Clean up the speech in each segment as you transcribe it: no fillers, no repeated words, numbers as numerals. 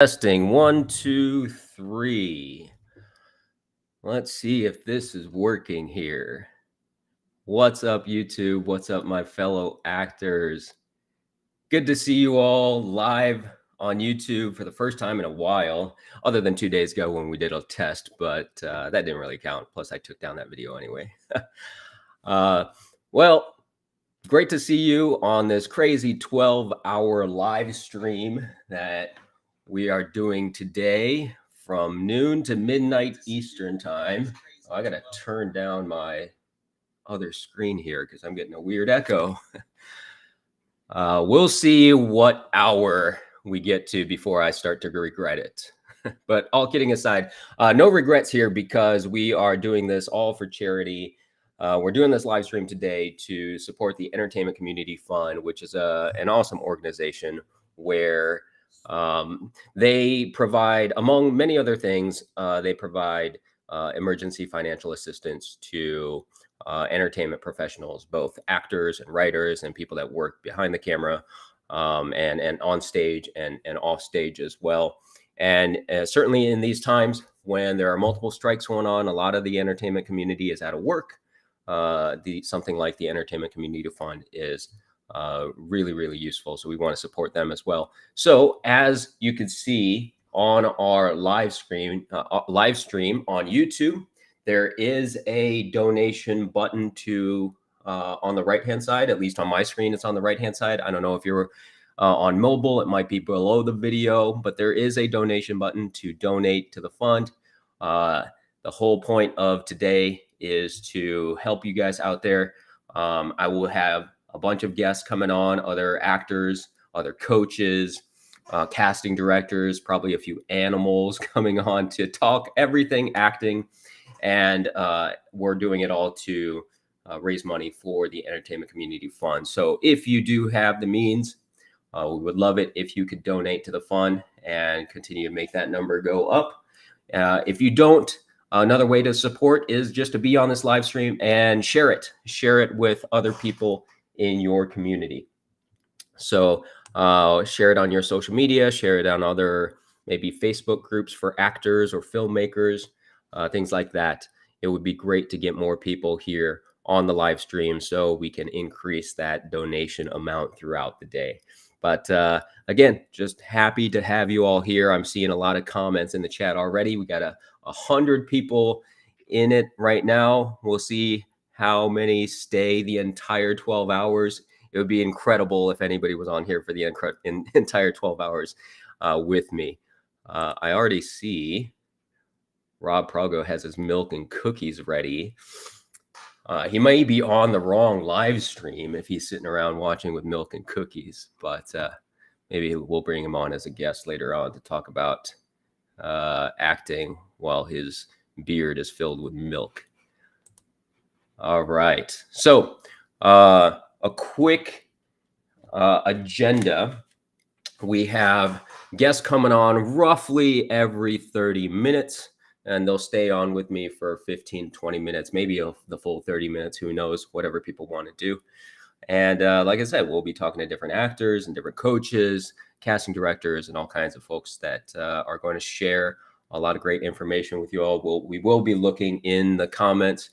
Testing one, two, three. Let's see if this is working here. What's up, YouTube? What's up, my fellow actors? Good to see you all live on YouTube for the first time in a while, other than 2 days ago when we did a test, but that didn't really count. Plus, I took down that video anyway. Well, great to see you on this crazy 12-hour live stream that we are doing today from noon to midnight Eastern time. Oh, I got to turn down my other screen here because I'm getting a weird echo. We'll see what hour we get to before I start to regret it. But all kidding aside, no regrets here because we are doing this all for charity. We're doing this live stream today to support the Entertainment Community Fund, which is an awesome organization where they provide, among many other things, they provide emergency financial assistance to entertainment professionals, both actors and writers and people that work behind the camera and on stage and off stage as well. And certainly in these times when there are multiple strikes going on, a lot of the entertainment community is out of work. Something like the Entertainment Community Fund is really, really useful. So we want to support them as well. So as you can see on our live stream on YouTube, there is a donation button to on the right-hand side. At least on my screen, it's on the right-hand side. I don't know if you're on mobile, it might be below the video, but there is a donation button to donate to the fund. The whole point of today is to help you guys out there. I will have a bunch of guests coming on, other actors, other coaches, casting directors, probably a few animals coming on to talk everything acting. And we're doing it all to raise money for the Entertainment Community Fund. So if you do have the means, we would love it if you could donate to the fund and continue to make that number go up. If you don't, another way to support is just to be on this live stream and share it with other people in your community. So share it on your social media, share it on other maybe Facebook groups for actors or filmmakers, things like that. It would be great to get more people here on the live stream so we can increase that donation amount throughout the day. But again, just happy to have you all here. I'm seeing a lot of comments in the chat already. We got 100 people in it right now. We'll see how many stay the entire 12 hours. It would be incredible if anybody was on here for the entire 12 hours with me. I already see Rob Prago has his milk and cookies ready. He may be on the wrong live stream if he's sitting around watching with milk and cookies, but maybe we'll bring him on as a guest later on to talk about acting while his beard is filled with milk. All right. So a quick agenda. We have guests coming on roughly every 30 minutes. And they'll stay on with me for 15, 20 minutes, maybe the full 30 minutes, who knows, whatever people want to do. And like I said, we'll be talking to different actors and different coaches, casting directors, and all kinds of folks that are going to share a lot of great information with you all. We will be looking in the comments,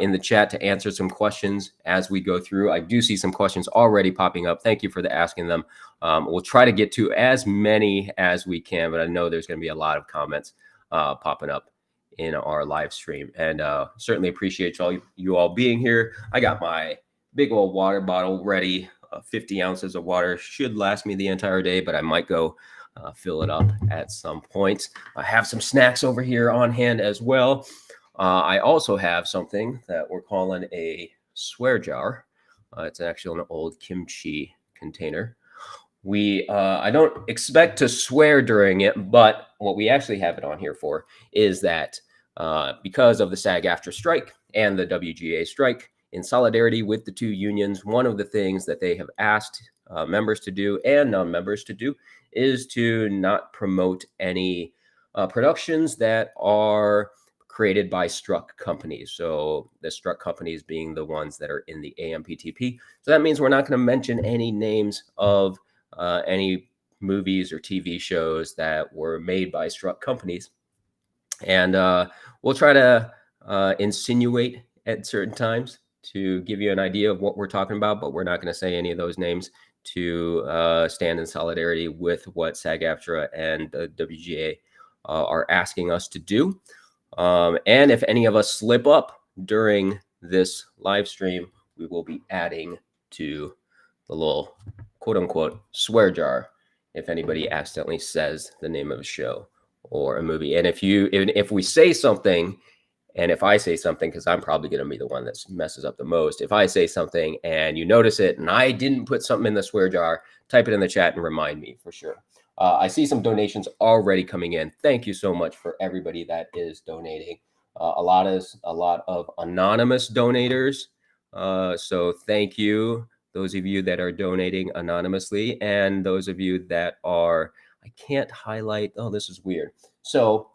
in the chat to answer some questions as we go through. I do see some questions already popping up. Thank you for asking them. We'll try to get to as many as we can, but I know there's going to be a lot of comments popping up in our live stream, and certainly appreciate you all being here. I got my big old water bottle ready. 50 ounces of water should last me the entire day, but I might go fill it up at some point. I have some snacks over here on hand as well. I also have something that we're calling a swear jar. It's actually an old kimchi container. I don't expect to swear during it, but what we actually have it on here for is that because of the SAG-AFTRA strike and the WGA strike, in solidarity with the two unions, one of the things that they have asked members to do and non-members to do is to not promote any productions that are created by struck companies. So the struck companies being the ones that are in the AMPTP. So that means we're not going to mention any names of any movies or TV shows that were made by struck companies. And we'll try to insinuate at certain times to give you an idea of what we're talking about, but we're not going to say any of those names to stand in solidarity with what SAG-AFTRA and the WGA are asking us to do. And if any of us slip up during this live stream, we will be adding to the little quote unquote swear jar if anybody accidentally says the name of a show or a movie. And if we say something, and if I say something, because I'm probably going to be the one that messes up the most, if I say something and you notice it and I didn't put something in the swear jar, type it in the chat and remind me for sure. I see some donations already coming in. Thank you so much for everybody that is donating. A lot of anonymous donators. So thank you, those of you that are donating anonymously, and those of you that are, I can't highlight. Oh, this is weird. So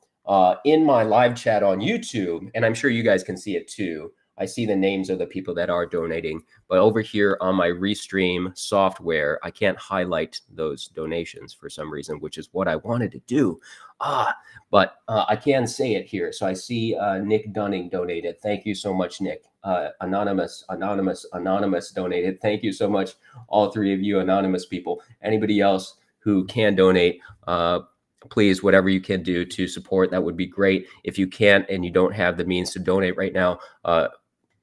in my live chat on YouTube, and I'm sure you guys can see it too, I see the names of the people that are donating, but over here on my Restream software, I can't highlight those donations for some reason, which is what I wanted to do. But I can say it here. So I see Nick Dunning donated. Thank you so much, Nick. Anonymous donated. Thank you so much, all three of you anonymous people. Anybody else who can donate, please, whatever you can do to support, that would be great. If you can't and you don't have the means to donate right now,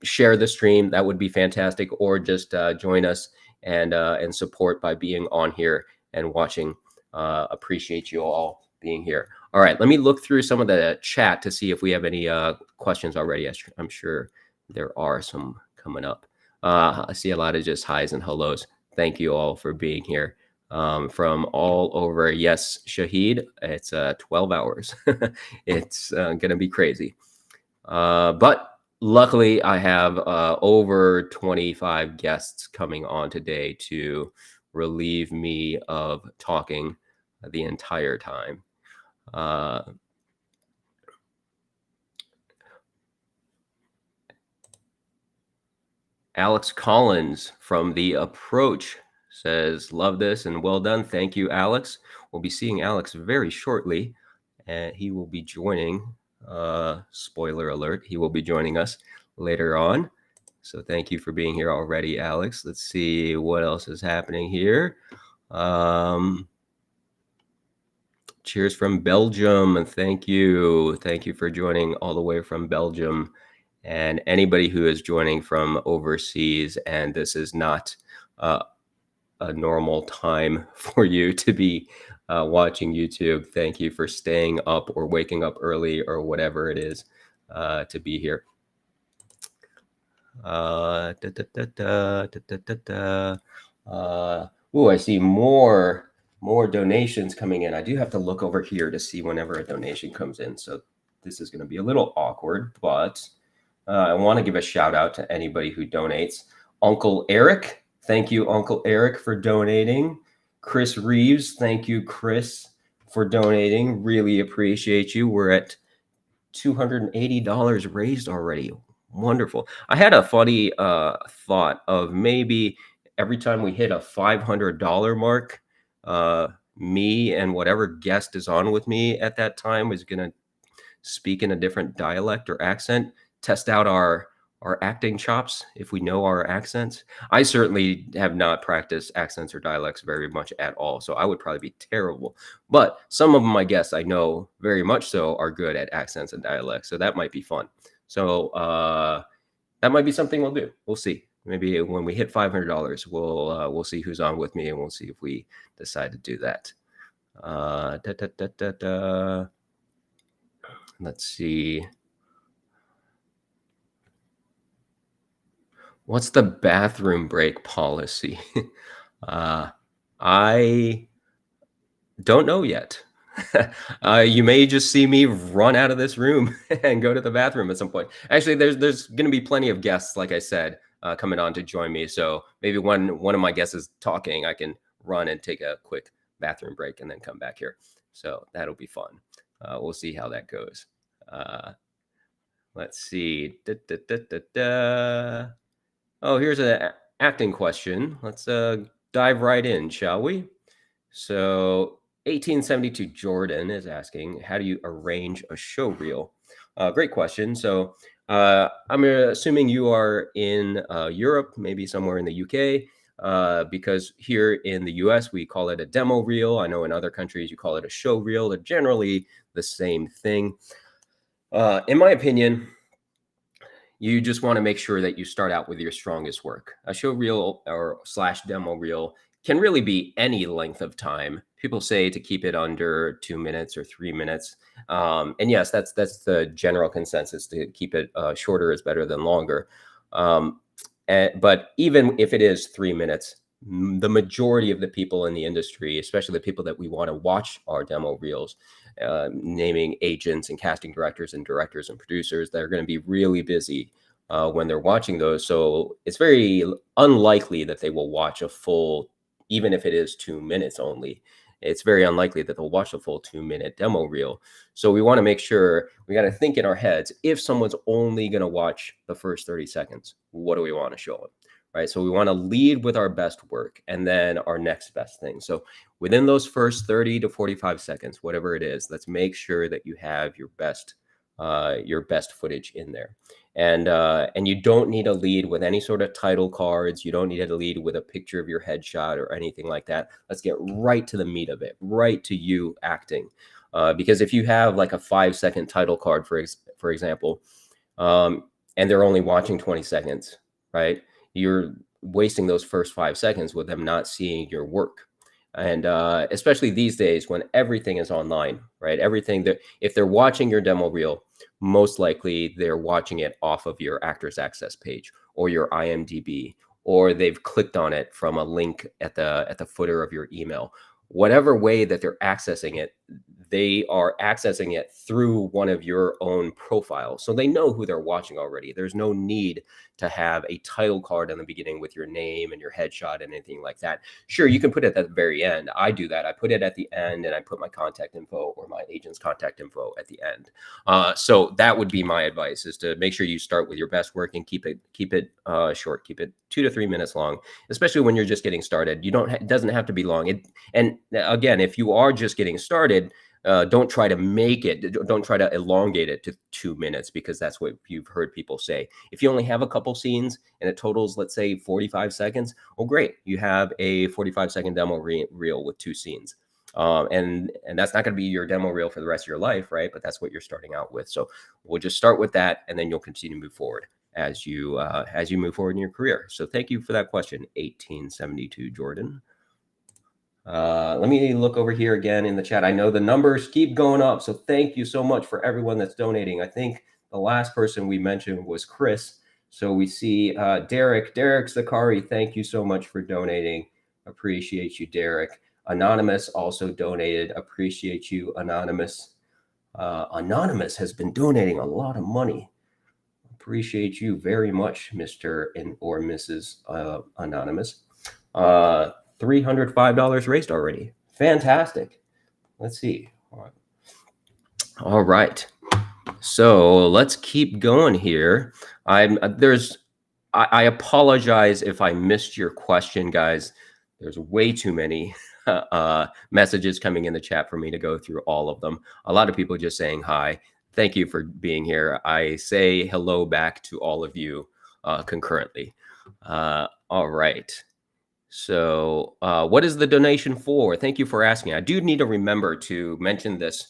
share the stream. That would be fantastic. Or just join us and support by being on here and watching. Appreciate you all being here. All right, let me look through some of the chat to see if we have any questions already. I'm sure there are some coming up. I see a lot of just highs and hellos. Thank you all for being here. From all over. Yes, Shahid, it's 12 hours. It's going to be crazy. But luckily, I have over 25 guests coming on today to relieve me of talking the entire time. Alex Collins from The Approach says, love this and well done. Thank you, Alex. We'll be seeing Alex very shortly, and he will be joining, spoiler alert, he will be joining us later on. So thank you for being here already, Alex. Let's see what else is happening here. Cheers from Belgium, and thank you. Thank you for joining all the way from Belgium. And anybody who is joining from overseas, and this is not a normal time for you to be watching YouTube, thank you for staying up or waking up early or whatever it is to be here. Oh, I see more donations coming in. I do have to look over here to see whenever a donation comes in. So this is going to be a little awkward, but I want to give a shout out to anybody who donates. Uncle Eric, thank you, Uncle Eric, for donating. Chris Reeves, thank you, Chris, for donating. Really appreciate you. We're at $280 raised already. Wonderful. I had a funny thought of maybe every time we hit a $500 mark, me and whatever guest is on with me at that time is going to speak in a different dialect or accent, test out our acting chops if we know our accents. I certainly have not practiced accents or dialects very much at all, so I would probably be terrible. But some of my guests I know very much so are good at accents and dialects, so that might be fun. So that might be something we'll do. We'll see. Maybe when we hit $500, we'll see who's on with me, and we'll see if we decide to do that. Let's see. What's the bathroom break policy? I don't know yet. You may just see me run out of this room and go to the bathroom at some point. Actually, there's going to be plenty of guests, like I said, coming on to join me. So maybe when one of my guests is talking, I can run and take a quick bathroom break and then come back here. So that'll be fun. We'll see how that goes. Let's see. Oh, here's an acting question. Let's dive right in, shall we? So 1872 Jordan is asking, how do you arrange a show reel? Great question. So I'm assuming you are in Europe, maybe somewhere in the UK, because here in the US we call it a demo reel. I know in other countries you call it a show reel. They're generally the same thing. In my opinion, you just want to make sure that you start out with your strongest work. A show reel or slash demo reel can really be any length of time. People say to keep it under 2 minutes or 3 minutes, and yes, that's the general consensus. To keep it shorter is better than longer. But even if it is 3 minutes, the majority of the people in the industry, especially the people that we want to watch our demo reels, naming agents and casting directors and producers that are going to be really busy when they're watching those. So it's very unlikely that they will watch a full, even if it is 2 minutes only. It's very unlikely that they'll watch a full 2 minute demo reel. So we want to make sure we got to think in our heads, if someone's only going to watch the first 30 seconds, what do we want to show them? Right. So we want to lead with our best work and then our next best thing. So within those first 30 to 45 seconds, whatever it is, let's make sure that you have your best footage in there. And you don't need to lead with any sort of title cards. You don't need to lead with a picture of your headshot or anything like that. Let's get right to the meat of it, right to you acting. Because if you have like a 5-second title card, for example, and they're only watching 20 seconds, right? You're wasting those first 5 seconds with them not seeing your work. And especially these days when everything is online, right? Everything that if they're watching your demo reel, most likely they're watching it off of your Actors Access page or your IMDb, or they've clicked on it from a link at the footer of your email. Whatever way that they're accessing it, they are accessing it through one of your own profiles. So they know who they're watching already. There's no need to have a title card in the beginning with your name and your headshot and anything like that. Sure, you can put it at the very end. I do that. I put it at the end and I put my contact info or my agent's contact info at the end. So that would be my advice, is to make sure you start with your best work and keep it short. Keep it 2 to 3 minutes long, especially when you're just getting started. It doesn't have to be long. And again, if you are just getting started, don't try to elongate it to 2 minutes, because that's what you've heard people say. If you only have a couple scenes and it totals, let's say 45 seconds, well, great. You have a 45-second demo reel with 2 scenes. And that's not going to be your demo reel for the rest of your life, right? But that's what you're starting out with. So we'll just start with that, and then you'll continue to move forward as you move forward in your career. So thank you for that question, 1872 Jordan. Let me look over here again in the chat. I know the numbers keep going up, so thank you so much for everyone that's donating. I think the last person we mentioned was Chris. So we see Derek Zakari. Thank you so much for donating. Appreciate you, Derek. Anonymous also donated. Appreciate you, Anonymous. Anonymous has been donating a lot of money. Appreciate you very much, Mr. or Mrs. Anonymous. $305 raised already. Fantastic. Let's see. All right. So let's keep going here. I apologize if I missed your question, guys. There's way too many messages coming in the chat for me to go through all of them. A lot of people just saying hi. Thank you for being here. I say hello back to all of you concurrently. All right. So what is the donation for? Thank you for asking. I do need to remember to mention this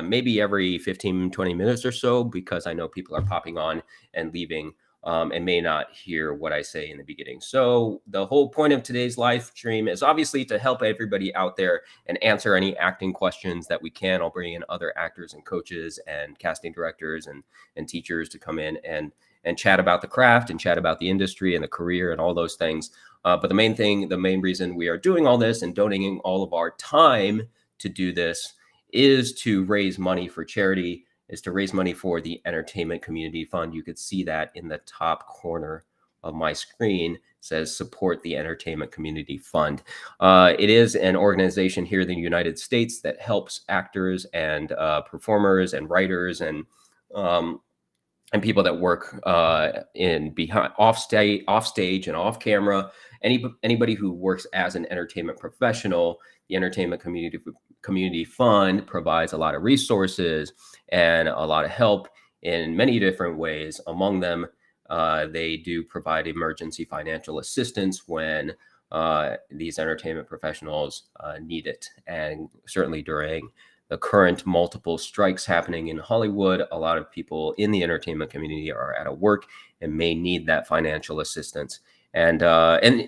maybe every 15, 20 minutes or so, because I know people are popping on and leaving and may not hear what I say in the beginning. So the whole point of today's live stream is obviously to help everybody out there and answer any acting questions that we can. I'll bring in other actors and coaches and casting directors and teachers to come in and chat about the craft and chat about the industry and the career and all those things. But the main reason we are doing all this and donating all of our time to do this is to raise money for charity, is to raise money for the Entertainment Community Fund. You could see that in the top corner of my screen. It says support the Entertainment Community Fund. It is an organization here in the United States that helps actors and performers and writers and people that work off stage and off camera. Anybody who works as an entertainment professional the Entertainment Community Fund provides a lot of resources and a lot of help in many different ways. Among them, they do provide emergency financial assistance when these entertainment professionals need it. And certainly during the current multiple strikes happening in Hollywood, a lot of people in the entertainment community are out of work and may need that financial assistance. And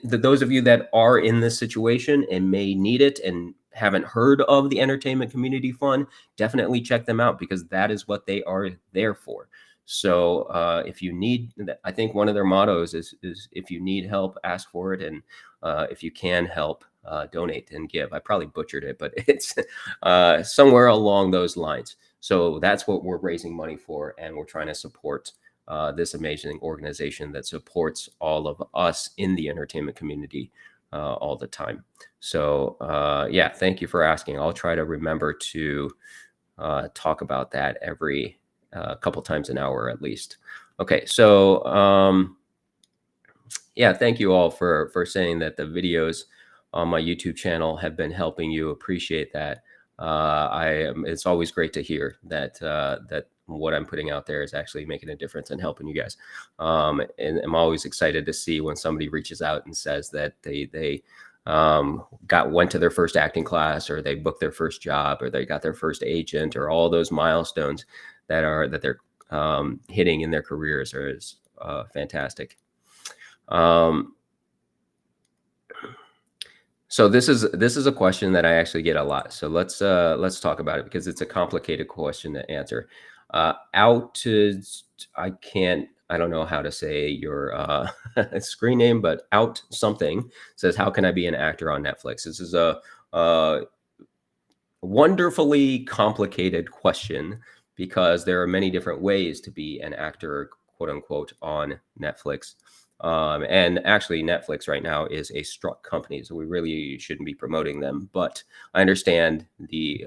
those of you that are in this situation and may need it and haven't heard of the Entertainment Community Fund, definitely check them out, because that is what they are there for. So if you need, I think one of their mottos is if you need help, ask for it, and if you can help, donate and give. I probably butchered it, but it's somewhere along those lines. So that's what we're raising money for, and we're trying to support this amazing organization that supports all of us in the entertainment community all the time. So yeah, thank you for asking. I'll try to remember to talk about that every couple times an hour at least. Okay, so yeah, thank you all for saying that the videos on my YouTube channel have been helping you. Appreciate that. It's always great to hear that that what I'm putting out there is actually making a difference and helping you guys. And I'm always excited to see when somebody reaches out and says that they went to their first acting class, or they booked their first job, or they got their first agent, or all those milestones that they're hitting in their careers is fantastic. So this is a question that I actually get a lot. So let's talk about it, because it's a complicated question to answer. I don't know how to say your screen name, but out something says, how can I be an actor on Netflix? This is a wonderfully complicated question, because there are many different ways to be an actor, quote unquote, on Netflix. And actually, Netflix right now is a struck company, so we really shouldn't be promoting them. But I understand the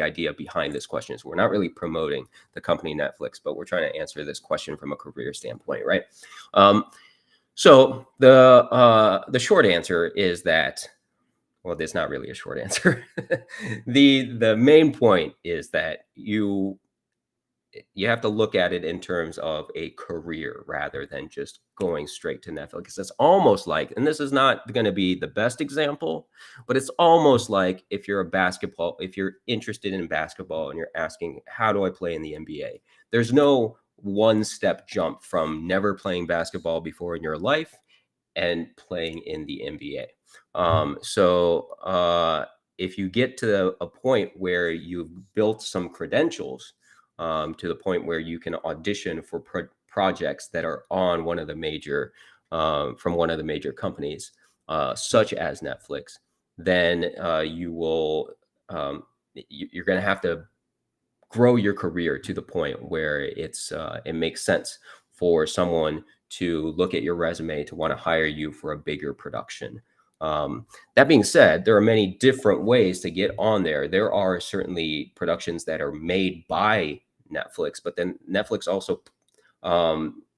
idea behind this question. So we're not really promoting the company Netflix, but we're trying to answer this question from a career standpoint, right? So the short answer is that, well, there's not really a short answer. The main point is that you have to look at it in terms of a career rather than just going straight to Netflix. It's almost like, and this is not going to be the best example, but it's almost like if you're interested in basketball and you're asking, how do I play in the NBA? There's no one-step jump from never playing basketball before in your life and playing in the NBA. So if you get to a point where you've built some credentials, to the point where you can audition for projects that are on one of the major from one of the major companies, such as Netflix, then you're going to have to grow your career to the point where it makes sense for someone to look at your resume to want to hire you for a bigger production. That being said, there are many different ways to get on there. There are certainly productions that are made by Netflix, but then Netflix also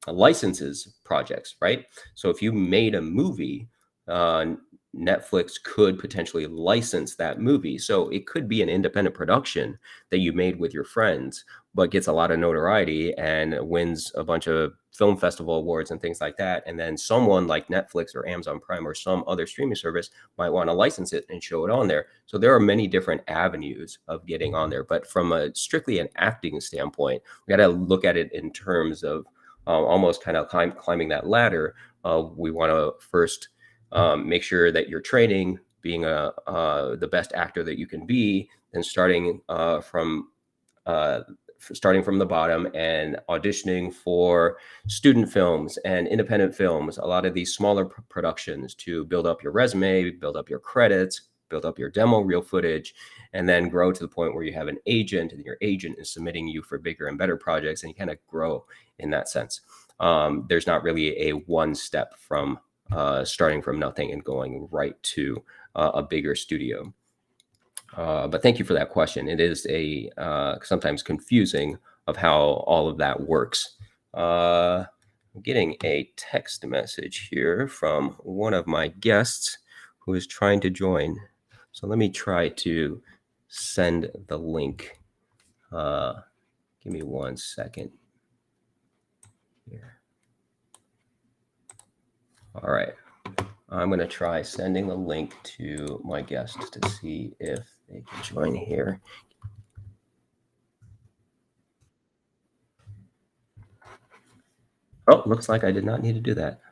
licenses projects, right? So if you made a movie, Netflix could potentially license that movie. So it could be an independent production that you made with your friends, but gets a lot of notoriety and wins a bunch of film festival awards and things like that. And then someone like Netflix or Amazon Prime or some other streaming service might want to license it and show it on there. So there are many different avenues of getting on there. But from a strictly an acting standpoint, we got to look at it in terms of almost kind of climbing that ladder. We want to first make sure that you're training, being the best actor that you can be, and starting from the bottom and auditioning for student films and independent films, a lot of these smaller productions, to build up your resume, build up your credits, build up your demo reel footage, and then grow to the point where you have an agent, and your agent is submitting you for bigger and better projects, and you kind of grow in that sense. There's not really a one step from starting from nothing and going right to a bigger studio. But thank you for that question. It is a sometimes confusing of how all of that works. I'm getting a text message here from one of my guests who is trying to join. So let me try to send the link. Give me 1 second here. All right. I'm going to try sending the link to my guests to see if they can join here. Oh, looks like I did not need to do that.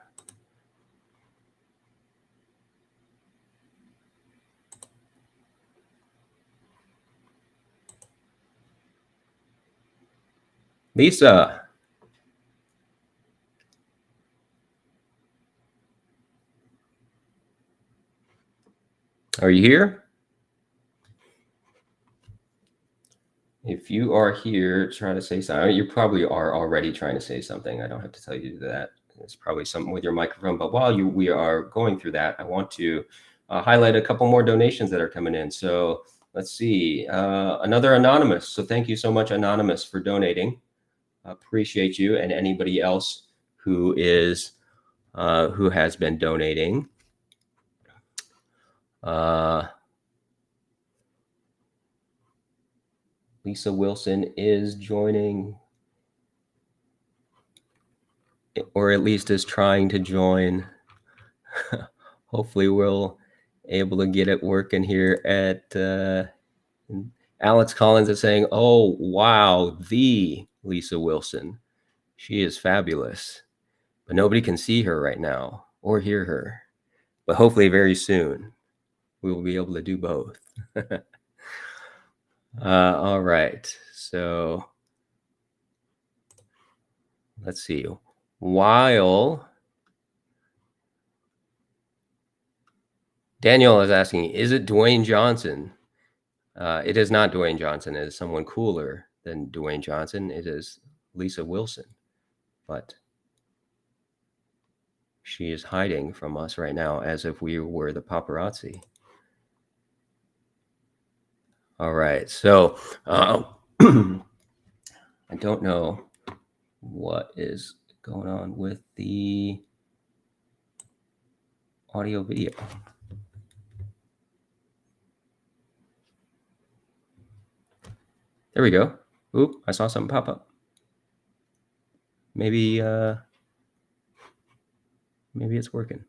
Lisa. Are you here? If you are here trying to say something, you probably are already trying to say something. I don't have to tell you that. It's probably something with your microphone. But while we are going through that, I want to highlight a couple more donations that are coming in. So let's see. Another anonymous. So thank you so much, anonymous, for donating. Appreciate you, and anybody else who has been donating. Lisa Wilson is joining, or at least is trying to join. Hopefully we'll able to get it working here at Alex Collins is saying, oh, wow, the Lisa Wilson. She is fabulous, but nobody can see her right now or hear her. But hopefully very soon we will be able to do both. All right. So let's see. While Daniel is asking, is it Dwayne Johnson? It is not Dwayne Johnson. It is someone cooler than Dwayne Johnson. It is Lisa Wilson. But she is hiding from us right now as if we were the paparazzi. All right. So I don't know what is going on with the audio video. There we go. Oop, I saw something pop up. Maybe it's working.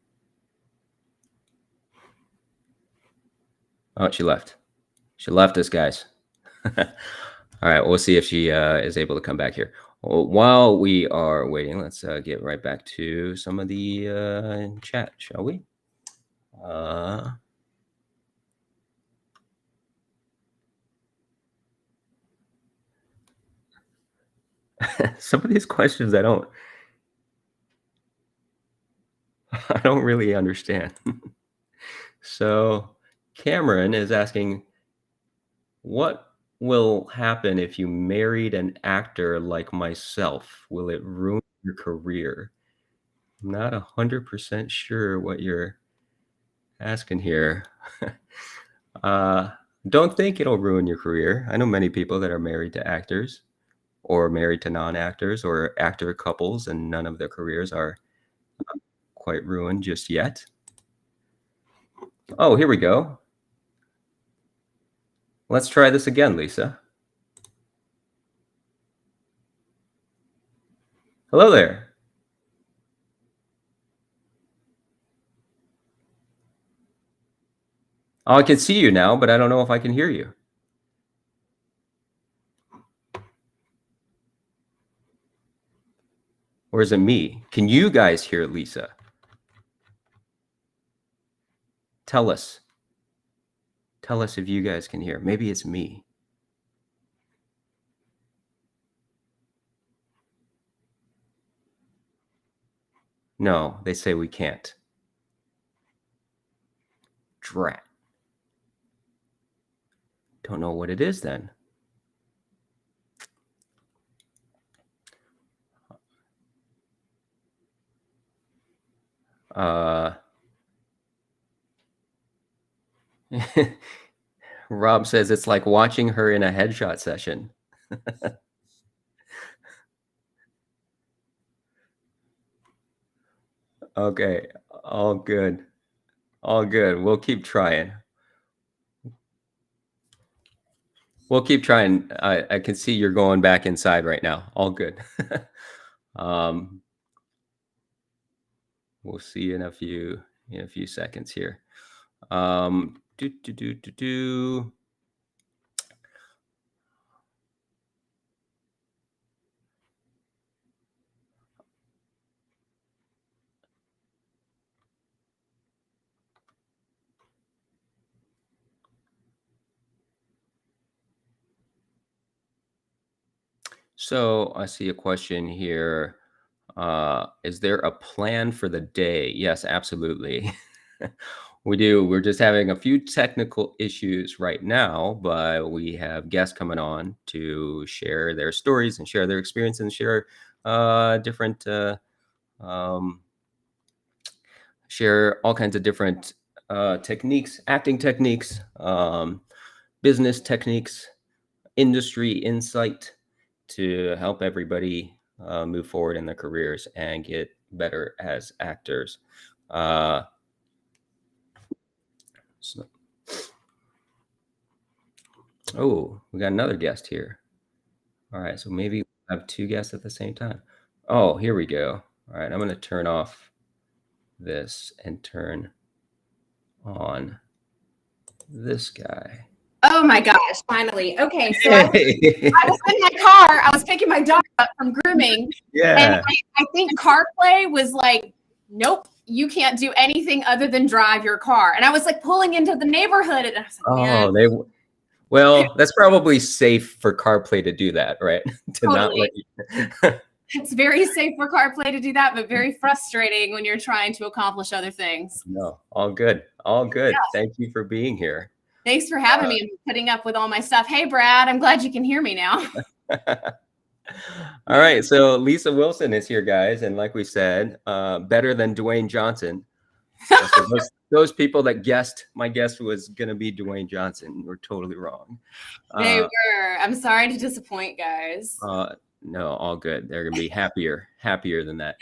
Oh, she left. She left us, guys. All right, we'll see if she is able to come back here. Well, while we are waiting, let's get right back to some of the chat, shall we? Some of these questions I don't really understand. So Cameron is asking, what will happen if you married an actor like myself? Will it ruin your career? I'm not 100% sure what you're asking here. Don't think it'll ruin your career. I know many people that are married to actors or married to non-actors or actor couples, and none of their careers are quite ruined just yet. Oh, here we go. Let's try this again, Lisa. Hello there. Oh, I can see you now, but I don't know if I can hear you. Or is it me? Can you guys hear Lisa? Tell us. Tell us if you guys can hear. Maybe it's me. No, they say we can't. Drat. Don't know what it is then. Rob says it's like watching her in a headshot session. Okay, all good. All good. We'll keep trying. We'll keep trying. I can see you're going back inside right now. All good. um, we'll see you in a few seconds here. Do do do do do. So I see a question here. Is there a plan for the day? Yes, absolutely. We do. We're just having a few technical issues right now, but we have guests coming on to share their stories and share their experience and share different um, share all kinds of different techniques, acting techniques, business techniques, industry insight to help everybody move forward in their careers and get better as actors. So, oh, we got another guest here. All right, so maybe we'll have two guests at the same time. Oh, here we go. All right, I'm going to turn off this and turn on this guy. Oh my gosh, finally. Okay, so Hey. I was in my car. I was picking my dog up from grooming. Yeah. And I think CarPlay was like, nope, you can't do anything other than drive your car. And I was like pulling into the neighborhood. And I was like, man. Well, that's probably safe for CarPlay to do that, right? To not let you. It's very safe for CarPlay to do that, but very frustrating when you're trying to accomplish other things. No, all good. All good. Yeah. Thank you for being here. Thanks for having me and putting up with all my stuff. Hey, Brad, I'm glad you can hear me now. All right. So Lisa Wilson is here, guys. And like we said, better than Dwayne Johnson. So those people that guessed my guess was going to be Dwayne Johnson were totally wrong. They were. I'm sorry to disappoint, guys. No, all good. They're going to be happier than that.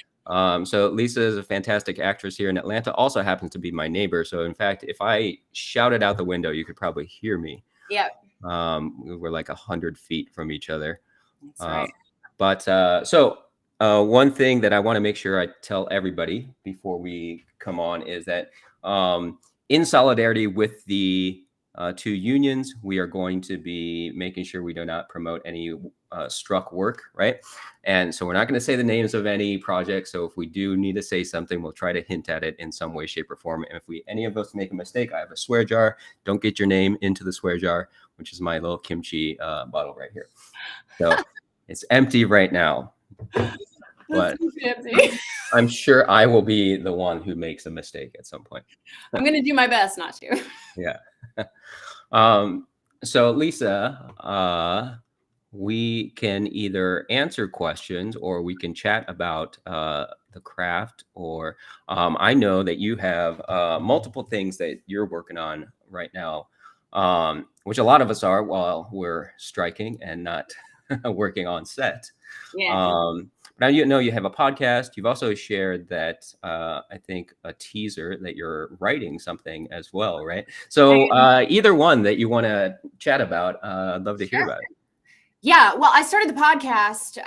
So Lisa is a fantastic actress here in Atlanta, also happens to be my neighbor. So in fact, if I shouted out the window, you could probably hear me. Yep. We're like 100 feet from each other. That's right. But one thing that I want to make sure I tell everybody before we come on is that in solidarity with the two unions, we are going to be making sure we do not promote any struck work, right? And so we're not going to say the names of any projects. So if we do need to say something, we'll try to hint at it in some way, shape, or form. And if any of us make a mistake, I have a swear jar. Don't get your name into the swear jar, which is my little kimchi bottle right here. So it's empty right now. But I'm sure I will be the one who makes a mistake at some point. I'm going to do my best not to. Yeah. So Lisa, we can either answer questions or we can chat about the craft, or I know that you have multiple things that you're working on right now, which a lot of us are while we're striking and not working on set. Yeah. Now you know you have a podcast. You've also shared that I think a teaser that you're writing something as well, right? So either one that you want to chat about, I'd love to hear about it. Yeah, well, I started the podcast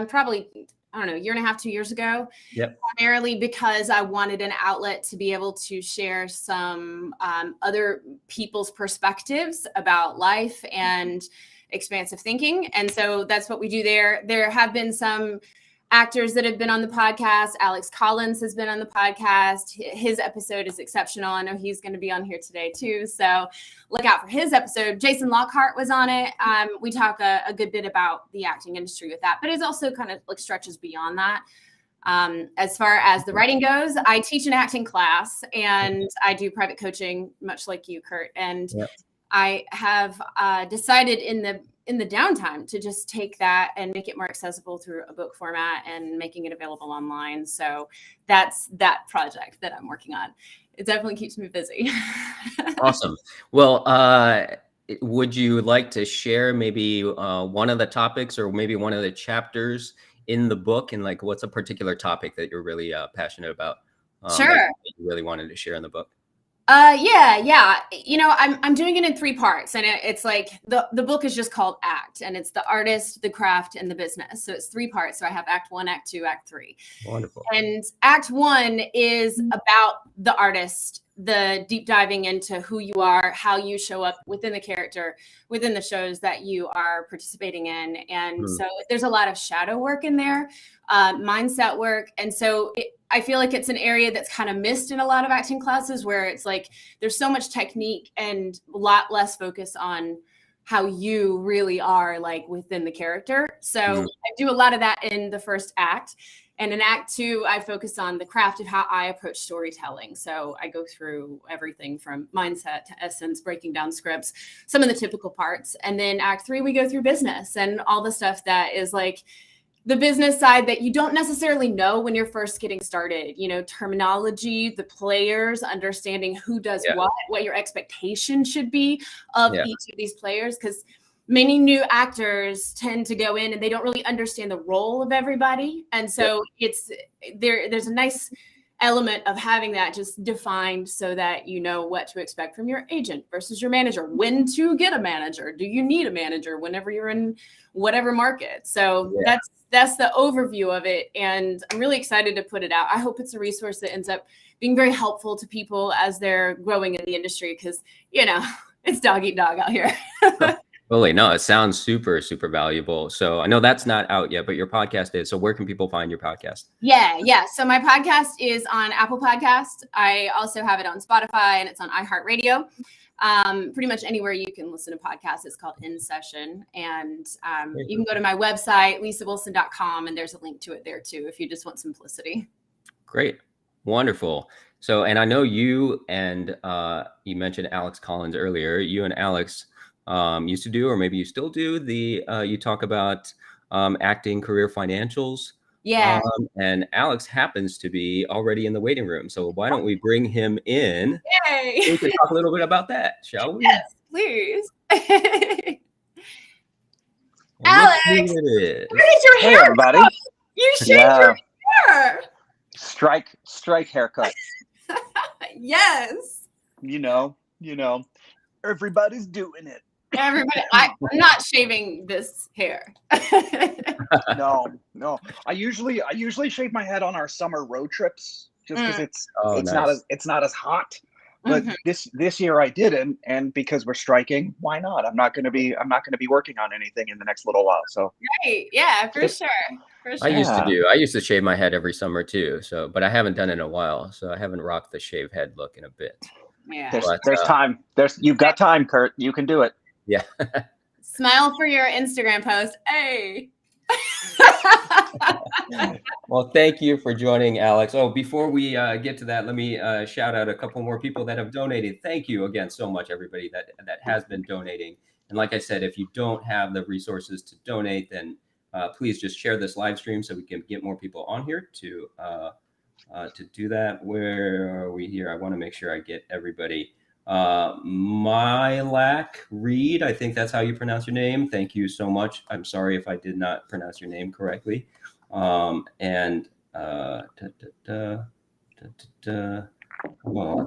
probably, I don't know, a year and a half, 2 years ago. Yep. Primarily because I wanted an outlet to be able to share some other people's perspectives about life and expansive thinking. And so that's what we do there. There have been some actors that have been on the podcast. Alex Collins has been on the podcast. His episode is exceptional. I know he's going to be on here today too. So look out for his episode. Jason Lockhart was on it. We talk a good bit about the acting industry with that, but it's also kind of like stretches beyond that. As far as the writing goes, I teach an acting class and I do private coaching, much like you, Kurt. And yep. I have decided in the downtime to just take that and make it more accessible through a book format and making it available online. So that's that project that I'm working on. It definitely keeps me busy. Awesome. Well, would you like to share maybe one of the topics or maybe one of the chapters in the book, and like what's a particular topic that you're really passionate about? Sure. That you really wanted to share in the book? Yeah. You know, I'm doing it in 3 parts, and it's like the book is just called Act, and it's the artist, the craft, and the business. So it's 3 parts. So I have Act 1, Act 2, Act 3. Wonderful. And Act 1 is about the artist, the deep diving into who you are, how you show up within the character, within the shows that you are participating in. And so there's a lot of shadow work in there, mindset work. And so I feel like it's an area that's kind of missed in a lot of acting classes, where it's like there's so much technique and a lot less focus on how you really are like within the character. So I do a lot of that in the first act. And in Act 2, I focus on the craft of how I approach storytelling. So I go through everything from mindset to essence, breaking down scripts, some of the typical parts. And then Act 3, we go through business and all the stuff that is like the business side that you don't necessarily know when you're first getting started. You know, terminology, the players, understanding who does what your expectation should be of each of these players. Because many new actors tend to go in and they don't really understand the role of everybody. And so there's a nice element of having that just defined so that you know what to expect from your agent versus your manager, when to get a manager. Do you need a manager whenever you're in whatever market? So that's the overview of it. And I'm really excited to put it out. I hope it's a resource that ends up being very helpful to people as they're growing in the industry, because, you know, it's dog eat dog out here. Really? No, it sounds super, super valuable. So I know that's not out yet, but your podcast is. So where can people find your podcast? Yeah. So my podcast is on Apple Podcasts. I also have it on Spotify, and it's on iHeartRadio. Pretty much anywhere you can listen to podcasts. It's called In Session. And you can go to my website, lisawilson.com, and there's a link to it there too, if you just want simplicity. Great. Wonderful. So, and I know you and you mentioned Alex Collins earlier. You and Alex used to do, or maybe you still do, you talk about acting career financials. Yeah. And Alex happens to be already in the waiting room. So why don't we bring him in? Yay. We can talk a little bit about that, shall we? Yes, please. Alex, where did your hair Hey, everybody. go? You shaved your hair. Strike haircut. Yes. You know, everybody's doing it. Everybody, I'm not shaving this hair. No. I usually shave my head on our summer road trips, just because it's not as hot. But this year I didn't, and because we're striking, why not? I'm not gonna be working on anything in the next little while. So right, yeah, for sure. I used to shave my head every summer too. So, but I haven't done it in a while. So I haven't rocked the shave head look in a bit. Yeah, there's time. You've got time, Kurt. You can do it. Yeah. Smile for your Instagram post. Hey. Well, thank you for joining, Alex. Oh, before we get to that, let me shout out a couple more people that have donated. Thank you again so much, everybody that has been donating. And like I said, if you don't have the resources to donate, then please just share this live stream so we can get more people on here to do that. Where are we here? I want to make sure I get everybody. Mylak Reed, I think that's how you pronounce your name. Thank you so much. I'm sorry if I did not pronounce your name correctly. Well,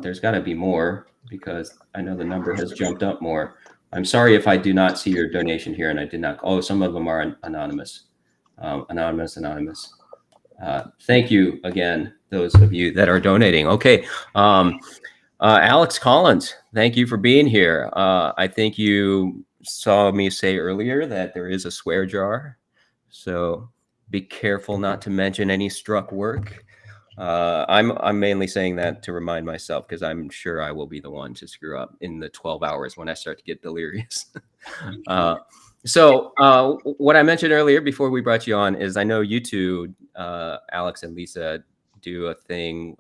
there's got to be more, because I know the number has jumped up more. I'm sorry if I do not see your donation here and I did not. Oh, some of them are anonymous. Anonymous. Thank you again, those of you that are donating. Okay. Alex Collins, thank you for being here. I think you saw me say earlier that there is a swear jar, so be careful not to mention any struck work. I'm mainly saying that to remind myself, because I'm sure I will be the one to screw up in the 12 hours when I start to get delirious. So what I mentioned earlier before we brought you on is, I know you two, Alex and Lisa, do a thing.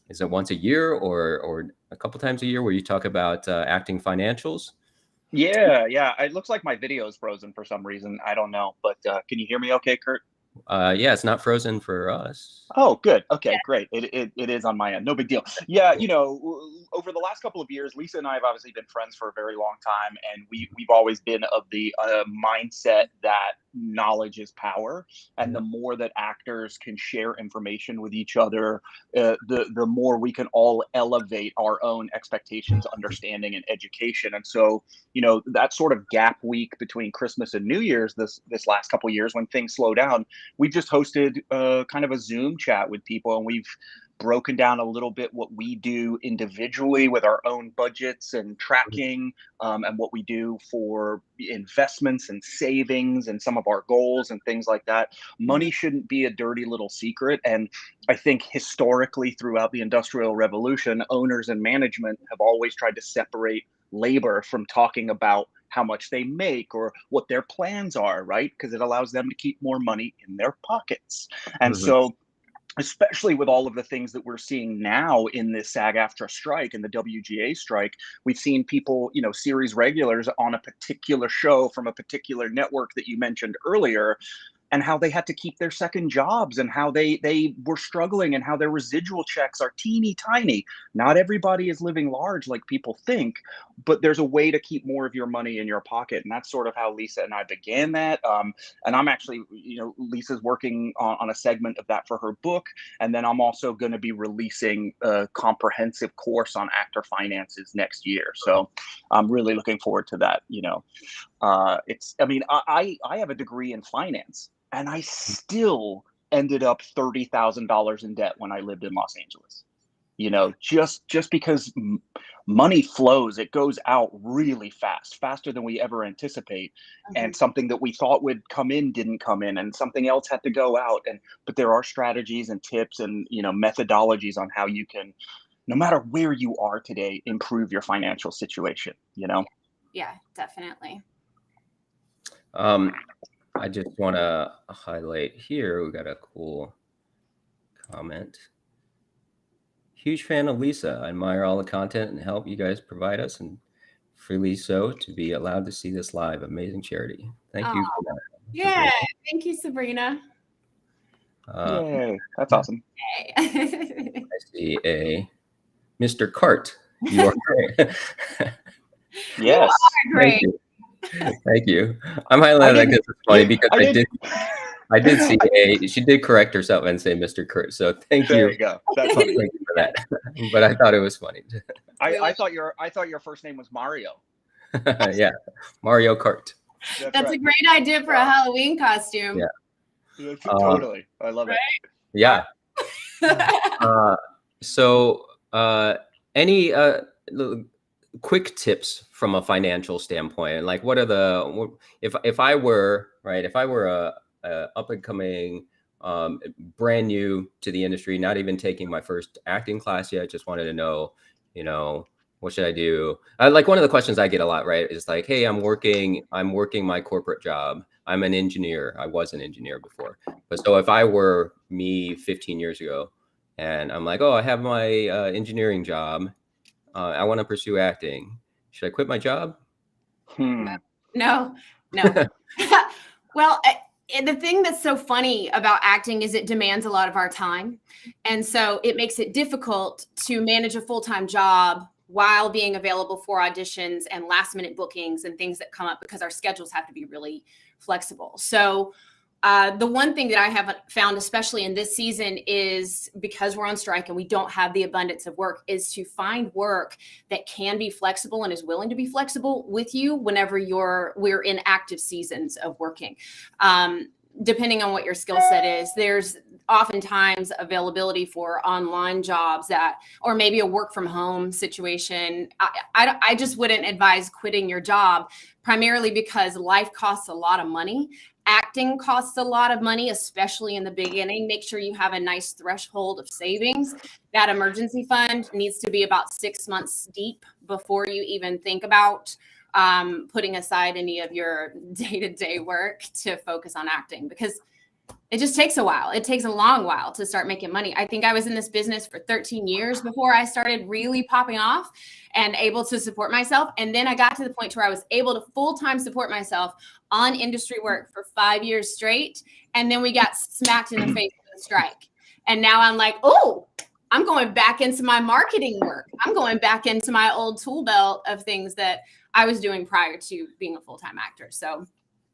Is it once a year or a couple times a year where you talk about acting financials? Yeah. It looks like my video is frozen for some reason. I don't know, but can you hear me okay, Kurt? Yeah, it's not frozen for us. Oh, good. Okay, great. It is on my end. No big deal. Yeah, over the last couple of years, Lisa and I have obviously been friends for a very long time, and we've always been of the mindset that knowledge is power, and the more that actors can share information with each other, the more we can all elevate our own expectations, understanding, and education. And so, that sort of gap week between Christmas and New Year's, this last couple of years when things slow down, we just hosted kind of a Zoom chat with people, and we've broken down a little bit what we do individually with our own budgets and tracking, and what we do for investments and savings and some of our goals and things like that. Money shouldn't be a dirty little secret. And I think historically throughout the Industrial Revolution, owners and management have always tried to separate labor from talking about how much they make or what their plans are, right? Because it allows them to keep more money in their pockets. And so, especially with all of the things that we're seeing now in this SAG-AFTRA strike and the WGA strike, we've seen people, series regulars on a particular show from a particular network that you mentioned earlier, and how they had to keep their second jobs and how they were struggling and how their residual checks are teeny tiny. Not everybody is living large like people think, but there's a way to keep more of your money in your pocket. And that's sort of how Lisa and I began that. And I'm actually, Lisa's working on a segment of that for her book. And then I'm also going to be releasing a comprehensive course on actor finances next year. So I'm really looking forward to that. I have a degree in finance, and I still ended up $30,000 in debt when I lived in Los Angeles. Just because money flows, it goes out really fast, faster than we ever anticipate. And something that we thought would come in didn't come in, and something else had to go out. But there are strategies and tips and methodologies on how you can, no matter where you are today, improve your financial situation. Yeah, definitely. I just want to highlight here, we got a cool comment. Huge fan of Lisa. I admire all the content and help you guys provide us, and freely so to be allowed to see this live. Amazing charity. Thank you for that. Yeah, thank you, Sabrina. Yay, that's awesome. I see a Mr. Cart. You are great. Yes. You are great. Thank you. I'm highlighting that because it's funny because I did see she did correct herself and say Mr. Kurt. So thank you. There you go. That's funny. Thank you for that. But I thought it was funny. I thought your first name was Mario. Yeah, Mario Kart. That's right. A great idea for a Halloween costume. Yeah. Totally. I love it. Yeah. So any quick tips from a financial standpoint? Like, what are if I were a up and coming, brand new to the industry, not even taking my first acting class yet, just wanted to know, what should I do? Like, one of the questions I get a lot, right, is like, hey, I'm working my corporate job. I'm an engineer. I was an engineer before. But so if I were me 15 years ago and I'm like, oh, I have my engineering job. I want to pursue acting. Should I quit my job? No. Well, the thing that's so funny about acting is it demands a lot of our time. And so it makes it difficult to manage a full-time job while being available for auditions and last minute bookings and things that come up, because our schedules have to be really flexible. So the one thing that I haven't found, especially in this season, is because we're on strike and we don't have the abundance of work, is to find work that can be flexible and is willing to be flexible with you whenever we're in active seasons of working. Depending on what your skill set is, there's oftentimes availability for online jobs or maybe a work from home situation. I just wouldn't advise quitting your job, primarily because life costs a lot of money. Acting costs a lot of money, especially in the beginning. Make sure you have a nice threshold of savings. That emergency fund needs to be about 6 months deep before you even think about putting aside any of your day-to-day work to focus on acting, because it just takes a while. It takes a long while to start making money. I think I was in this business for 13 years before I started really popping off and able to support myself. And then I got to the point where I was able to full-time support myself on industry work for 5 years straight. And then we got smacked in the face with a strike. And now I'm like, oh, I'm going back into my marketing work. I'm going back into my old tool belt of things that I was doing prior to being a full-time actor. So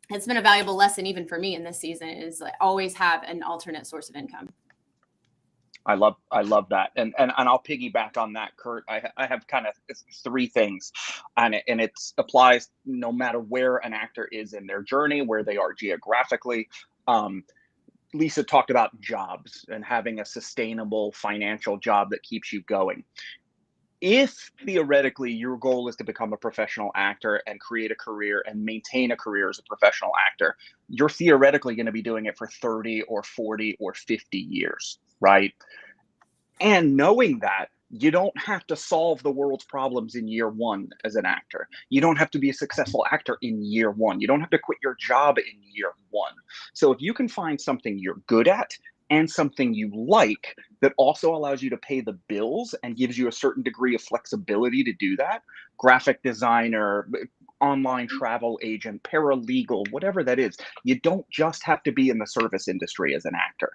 it's been a valuable lesson even for me in this season, is like always have an alternate source of income. I love that, and I'll piggyback on that, Kurt. I have kind of 3 things, and it applies no matter where an actor is in their journey, where they are geographically. Lisa talked about jobs and having a sustainable financial job that keeps you going. If theoretically your goal is to become a professional actor and create a career and maintain a career as a professional actor, you're theoretically going to be doing it for 30 or 40 or 50 years, right? And knowing that, you don't have to solve the world's problems in year 1 as an actor. You don't have to be a successful actor in year 1. You don't have to quit your job in year 1. So if you can find something you're good at and something you like that also allows you to pay the bills and gives you a certain degree of flexibility to do that, graphic designer, online travel agent, paralegal, whatever that is, you don't just have to be in the service industry as an actor.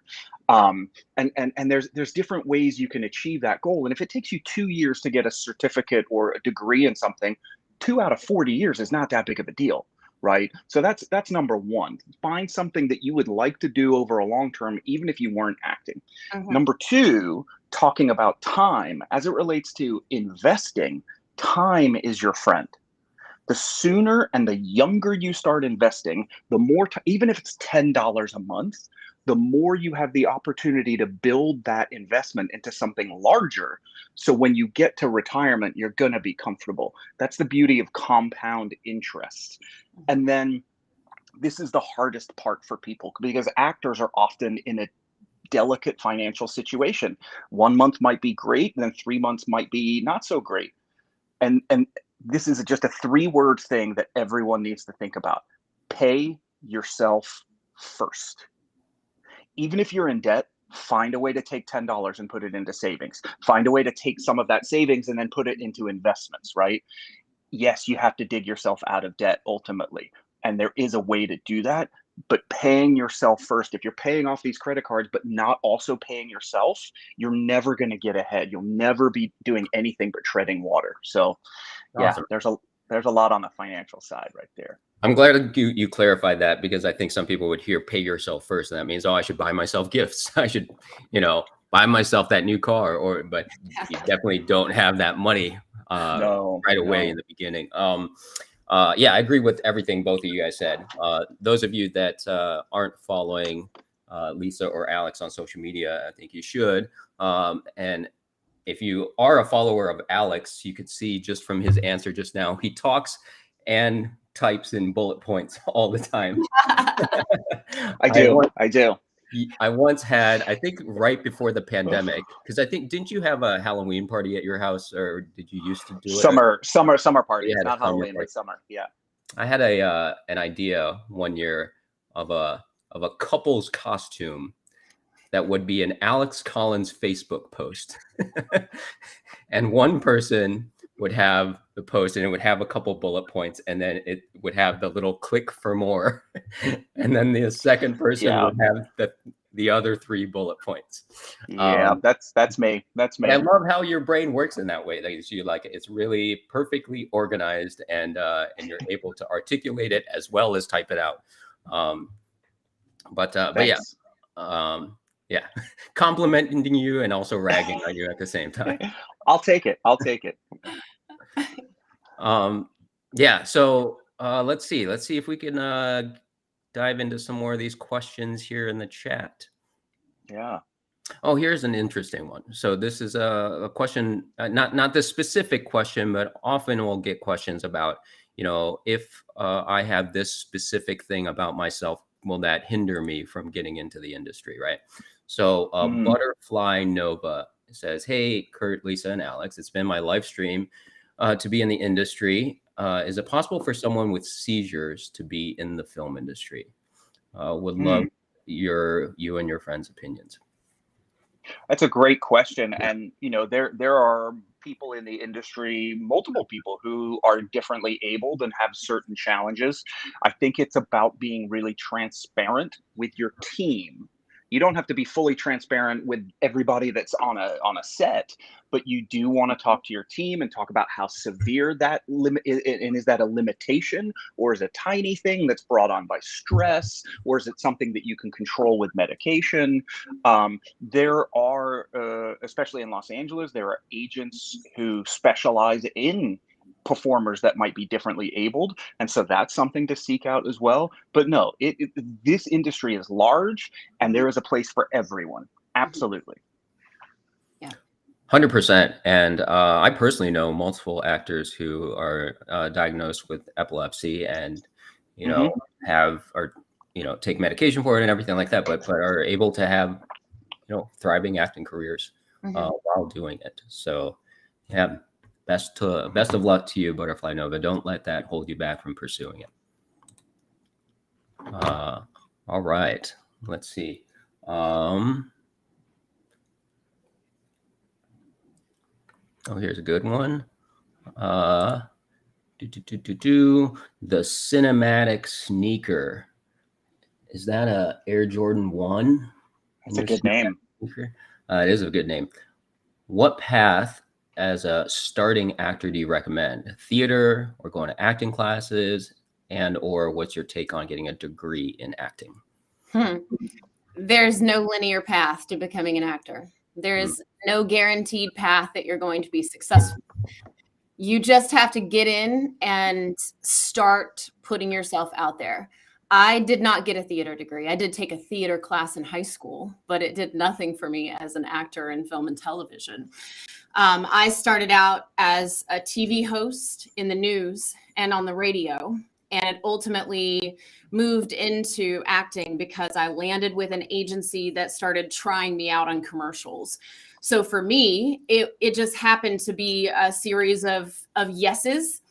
And there's different ways you can achieve that goal. And if it takes you 2 years to get a certificate or a degree in something, 2 out of 40 years is not that big of a deal, right? So that's number 1. Find something that you would like to do over a long term, even if you weren't acting. Number 2, talking about time as it relates to investing. Time is your friend. The sooner and the younger you start investing, the more, even if it's $10 a month, the more you have the opportunity to build that investment into something larger. So when you get to retirement, you're going to be comfortable. That's the beauty of compound interest. And then this is the hardest part for people, because actors are often in a delicate financial situation. 1 month might be great, and then 3 months might be not so great. And this is just a 3-word thing that everyone needs to think about. Pay yourself first. Even if you're in debt, find a way to take $10 and put it into savings. Find a way to take some of that savings and then put it into investments, right? Yes, you have to dig yourself out of debt ultimately. And there is a way to do that, but paying yourself first. If you're paying off these credit cards, but not also paying yourself, you're never going to get ahead. You'll never be doing anything but treading water. So yeah, Awesome. there's a lot on the financial side right there. I'm glad you clarified that, because I think some people would hear pay yourself first, and that means, oh, I should buy myself gifts. I should, buy myself that new car, but you definitely don't have that money right away in the beginning. Yeah, I agree with everything both of you guys said. Those of you that aren't following Lisa or Alex on social media, I think you should. And if you are a follower of Alex, you could see just from his answer just now, he talks and types in bullet points all the time. I do. I once had, I think right before the pandemic, because I think, didn't you have a Halloween party at your house, or did you used to do it? Summer party. It's not Halloween, but summer. Yeah. I had an idea one year of a couple's costume that would be an Alex Collins Facebook post. And one person would have the post, and it would have a couple bullet points, and then it would have the little click for more. And then the second person would have the other 3 bullet points. Yeah, that's me. I love how your brain works in that way. It's really perfectly organized, and you're able to articulate it as well as type it out. But yeah, complimenting you and also ragging on you at the same time. I'll take it. Yeah. So let's see if we can dive into some more of these questions here in the chat. Yeah. Oh, here's an interesting one. So this is a question, not the specific question, but often we'll get questions about, if I have this specific thing about myself, will that hinder me from getting into the industry, right? So Butterfly Nova says, hey, Kurt, Lisa, and Alex, it's been my live stream to be in the industry. Is it possible for someone with seizures to be in the film industry? Would love you and your friends' opinions. That's a great question. And, there are people in the industry, multiple people who are differently abled and have certain challenges. I think it's about being really transparent with your team You don't have to be fully transparent with everybody that's on a set, but you do want to talk to your team and talk about how severe that limit is, and is that a limitation, or is it a tiny thing that's brought on by stress, or is it something that you can control with medication? There are, especially in Los Angeles, there are agents who specialize in performers that might be differently abled, and so that's something to seek out as well. But no, this industry is large, and there is a place for everyone. Absolutely. Yeah, 100%. And I personally know multiple actors who are diagnosed with epilepsy, and take medication for it and everything like that, but are able to have thriving acting careers while doing it. So yeah, best of luck to you, Butterfly Nova. Don't let that hold you back from pursuing it. All right, let's see. Oh, here's a good one. The cinematic sneaker. Is that a Air Jordan 1? That's a good name. It is a good name. What path as a starting actor do you recommend? Theater, or going to acting classes, and or what's your take on getting a degree in acting? There's no linear path to becoming an actor. There is no guaranteed path that you're going to be successful. You just have to get in and start putting yourself out there. I did not get a theater degree. I did take a theater class in high school, but it did nothing for me as an actor in film and television. I started out as a TV host in the news and on the radio, and ultimately moved into acting because I landed with an agency that started trying me out on commercials. So for me, it just happened to be a series of yeses,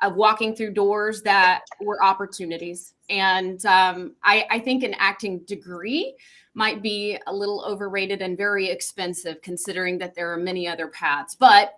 of walking through doors that were opportunities. And I think an acting degree might be a little overrated and very expensive, considering that there are many other paths. But,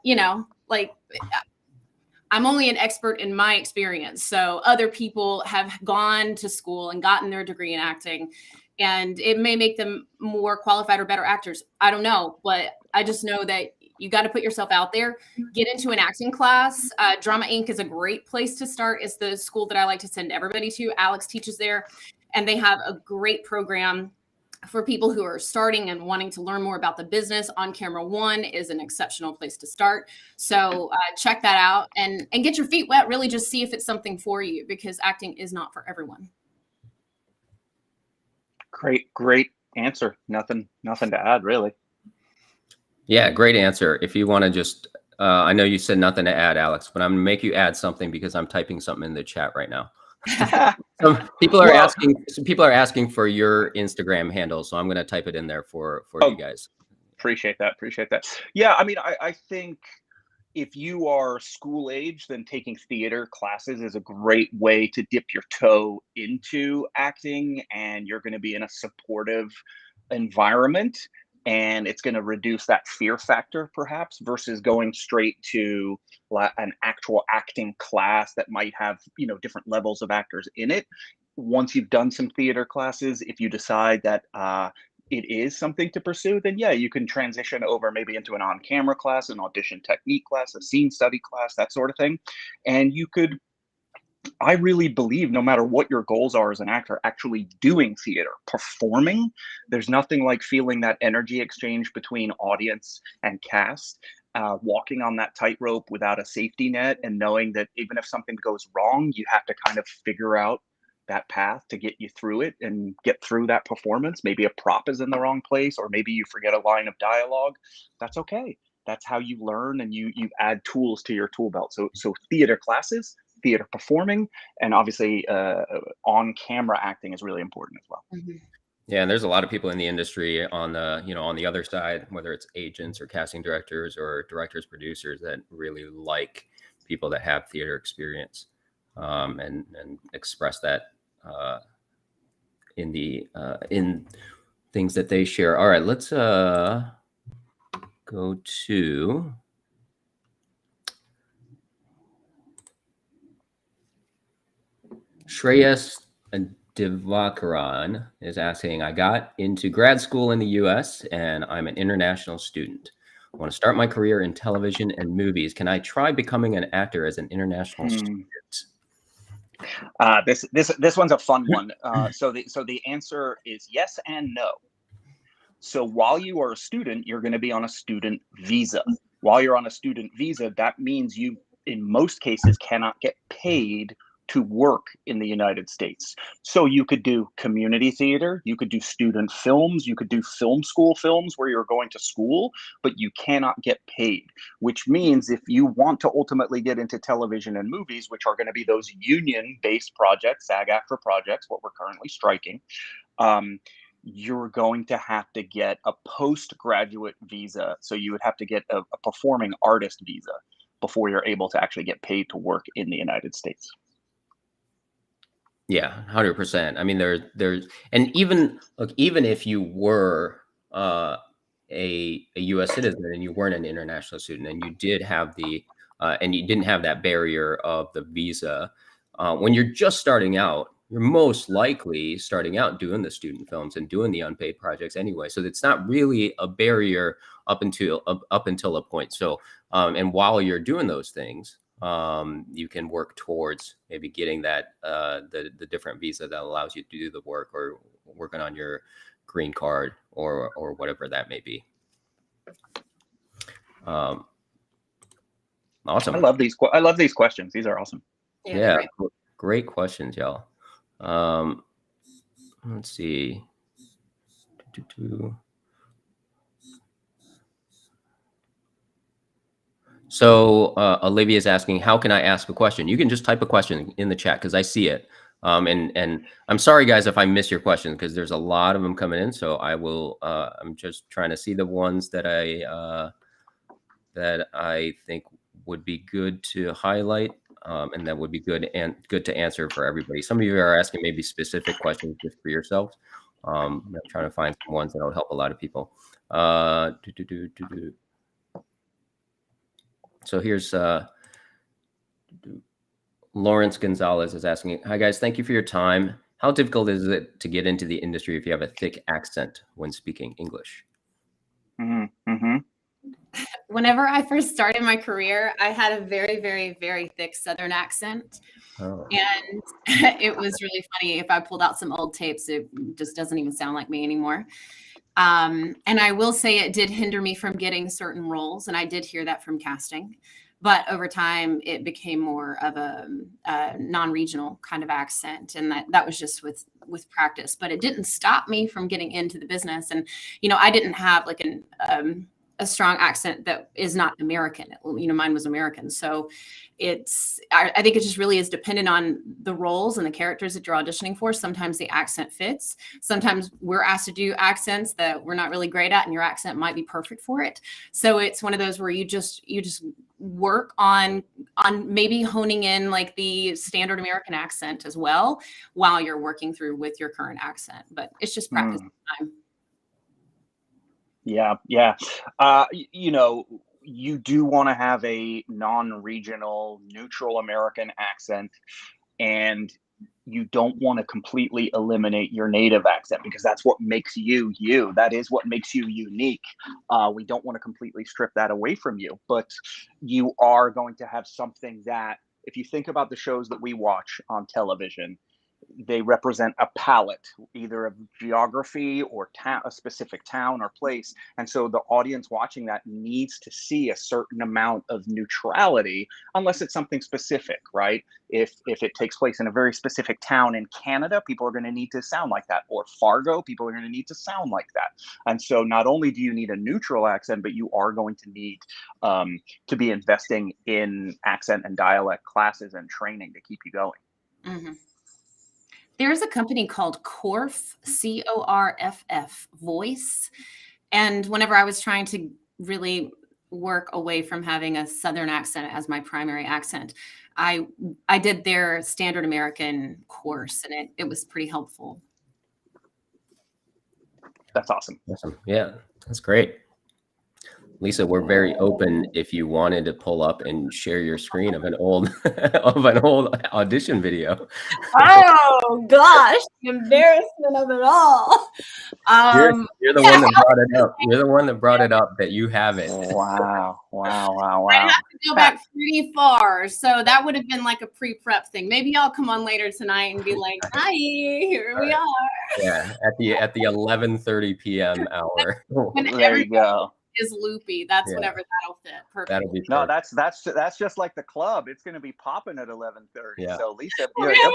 I'm only an expert in my experience. So other people have gone to school and gotten their degree in acting, and it may make them more qualified or better actors. I don't know, but I just know that you got to put yourself out there, get into an acting class. Drama Inc. is a great place to start. It's the school that I like to send everybody to. Alex teaches there, and they have a great program for people who are starting and wanting to learn more about the business. On Camera One is an exceptional place to start. So check that out and get your feet wet. Really just see if it's something for you, because acting is not for everyone. Great answer. Nothing to add, really. Yeah, great answer. If you want to just, I know you said nothing to add, Alex, but I'm going to make you add something because I'm typing something in the chat right now. People are asking for your Instagram handle, so I'm going to type it in there for you guys. Appreciate that. Yeah, I mean, I think if you are school age, then taking theater classes is a great way to dip your toe into acting, and you're going to be in a supportive environment, and it's going to reduce that fear factor perhaps, versus going straight to an actual acting class that might have different levels of actors in it. Once you've done some theater classes, if you decide that it is something to pursue, then yeah, you can transition over maybe into an on-camera class, an audition technique class, a scene study class, that sort of thing. And you could, I really believe, no matter what your goals are as an actor, actually doing theater, performing, there's nothing like feeling that energy exchange between audience and cast, walking on that tightrope without a safety net, and knowing that even if something goes wrong, you have to kind of figure out that path to get you through it and get through that performance. Maybe a prop is in the wrong place, or maybe you forget a line of dialogue. That's okay. That's how you learn, and you add tools to your tool belt. So theater classes, theater performing, and obviously on camera acting is really important as well. Mm-hmm. Yeah, and there's a lot of people in the industry on the on the other side, whether it's agents or casting directors or directors, producers, that really like people that have theater experience, and express that in things that they share. All right, let's go to Shreyas and Divakaran is asking, I got into grad school in the US and I'm an international student. I want to start my career in television and movies. Can I try becoming an actor as an international student? This one's a fun one. So the answer is yes and no. So while you are a student, you're going to be on a student visa. While you're on a student visa, that means you, in most cases, cannot get paid to work in the United States. So you could do community theater, you could do student films, you could do film school films where you're going to school, but you cannot get paid, which means if you want to ultimately get into television and movies, which are going to be those union-based projects, SAG-AFTRA projects, what we're currently striking, you're going to have to get a postgraduate visa. So you would have to get a performing artist visa before you're able to actually get paid to work in the United States. Yeah, 100%. I mean, there's, and even look, even if you were a U.S. citizen and you weren't an international student and you did have the and you didn't have that barrier of the visa, when you're just starting out, you're most likely starting out doing the student films and doing the unpaid projects anyway. So it's not really a barrier up until a point. So and while you're doing those things, you can work towards maybe getting that the different visa that allows you to do the work or working on your green card or whatever that may be. Awesome. I love these questions. These are awesome. Yeah, great questions, y'all. Let's see. So Olivia is asking, how can I ask a question? You can just type a question in the chat because I see it. And I'm sorry, guys, if I miss your question because there's a lot of them coming in. So I will. I'm just trying to see the ones that I think would be good to highlight, and that would be good to answer for everybody. Some of you are asking maybe specific questions just for yourselves. I'm trying to find some ones that will help a lot of people. So here's Lawrence Gonzalez is asking, hi guys, thank you for your time. How difficult is it to get into the industry if you have a thick accent when speaking English? Mm-hmm. Whenever I first started my career, I had a very, very, very thick Southern accent. Oh. And it was really funny. If I pulled out some old tapes, it just doesn't even sound like me anymore. And I will say it did hinder me from getting certain roles. And I did hear that from casting. But over time, it became more of a non-regional kind of accent. And that was just with practice. But it didn't stop me from getting into the business. And, I didn't have like a strong accent that is not American. Mine was American. So I think it just really is dependent on the roles and the characters that you're auditioning for. Sometimes the accent fits. Sometimes we're asked to do accents that we're not really great at, and your accent might be perfect for it. So it's one of those where you just work on maybe honing in like the standard American accent as well while you're working through with your current accent. But it's just practice time. Yeah. You do want to have a non-regional, neutral American accent, and you don't want to completely eliminate your native accent because that's what makes you you. That is what makes you unique. We don't want to completely strip that away from you, but you are going to have something that, if you think about the shows that we watch on television, they represent a palette, either of geography or a specific town or place. And so the audience watching that needs to see a certain amount of neutrality, unless it's something specific, right? If it takes place in a very specific town in Canada, people are going to need to sound like that. Or Fargo, people are going to need to sound like that. And so not only do you need a neutral accent, but you are going to need to be investing in accent and dialect classes and training to keep you going. Mm-hmm. There's a company called Corff, Corff Voice. And whenever I was trying to really work away from having a Southern accent as my primary accent, I did their standard American course, and it was pretty helpful. That's awesome. Yeah, that's great. Lisa, we're very open if you wanted to pull up and share your screen of an old audition video. Oh gosh, the embarrassment of it all. You're the one that brought it up. You're the one that brought it up that you have it. Wow. I have to go back pretty far, so that would have been like a pre-prep thing. Maybe I'll come on later tonight and be like, "Hi, here we are." Yeah, at the 11:30 p.m. hour. When There you go. is loopy, that's whenever that'll fit perfectly. That'll be no, perfect. that's just like the club. It's going to be popping at 11:30. Yeah. So Lisa, there'll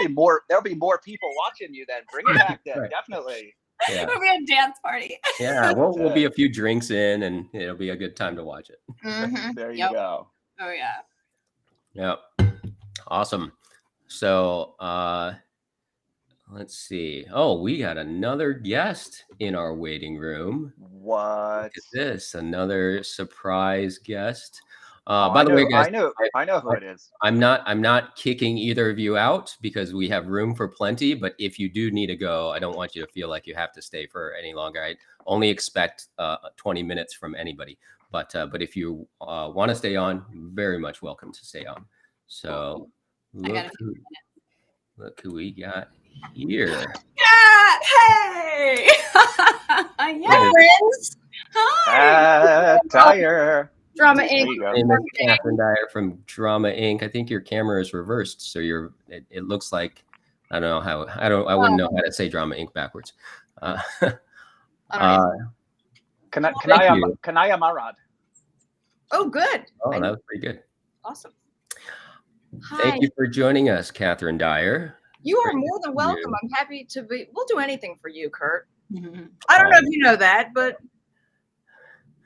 be more people watching you then. Bring it back then, Right. Definitely. Yeah. It'll be a dance party. Yeah, we'll be a few drinks in, and it'll be a good time to watch it. Mm-hmm. There you go. Oh yeah. Yep. Awesome. So let's see. Oh, we got another guest in our waiting room. What? Look at this, another surprise guest. Oh, by the way, guys, I know who it is. I'm not kicking either of you out because we have room for plenty. But if you do need to go, I don't want you to feel like you have to stay for any longer. I only expect 20 minutes from anybody. But if you want to stay on, very much welcome to stay on. So look who we got here. Yeah. Hey. Yeah, friends. Hi. Dyer. Drama There Inc. you go. My name is Catherine Dyer from Drama Inc. I think your camera is reversed, so it looks like I don't know how I wouldn't know how to say Drama Inc. backwards. Kanaya Marad. Oh, good. Oh, that was pretty good. Awesome. Thank you for joining us, Catherine Dyer. You are more than welcome. I'm happy to be. We'll do anything for you, Kurt. I don't know if you know that, but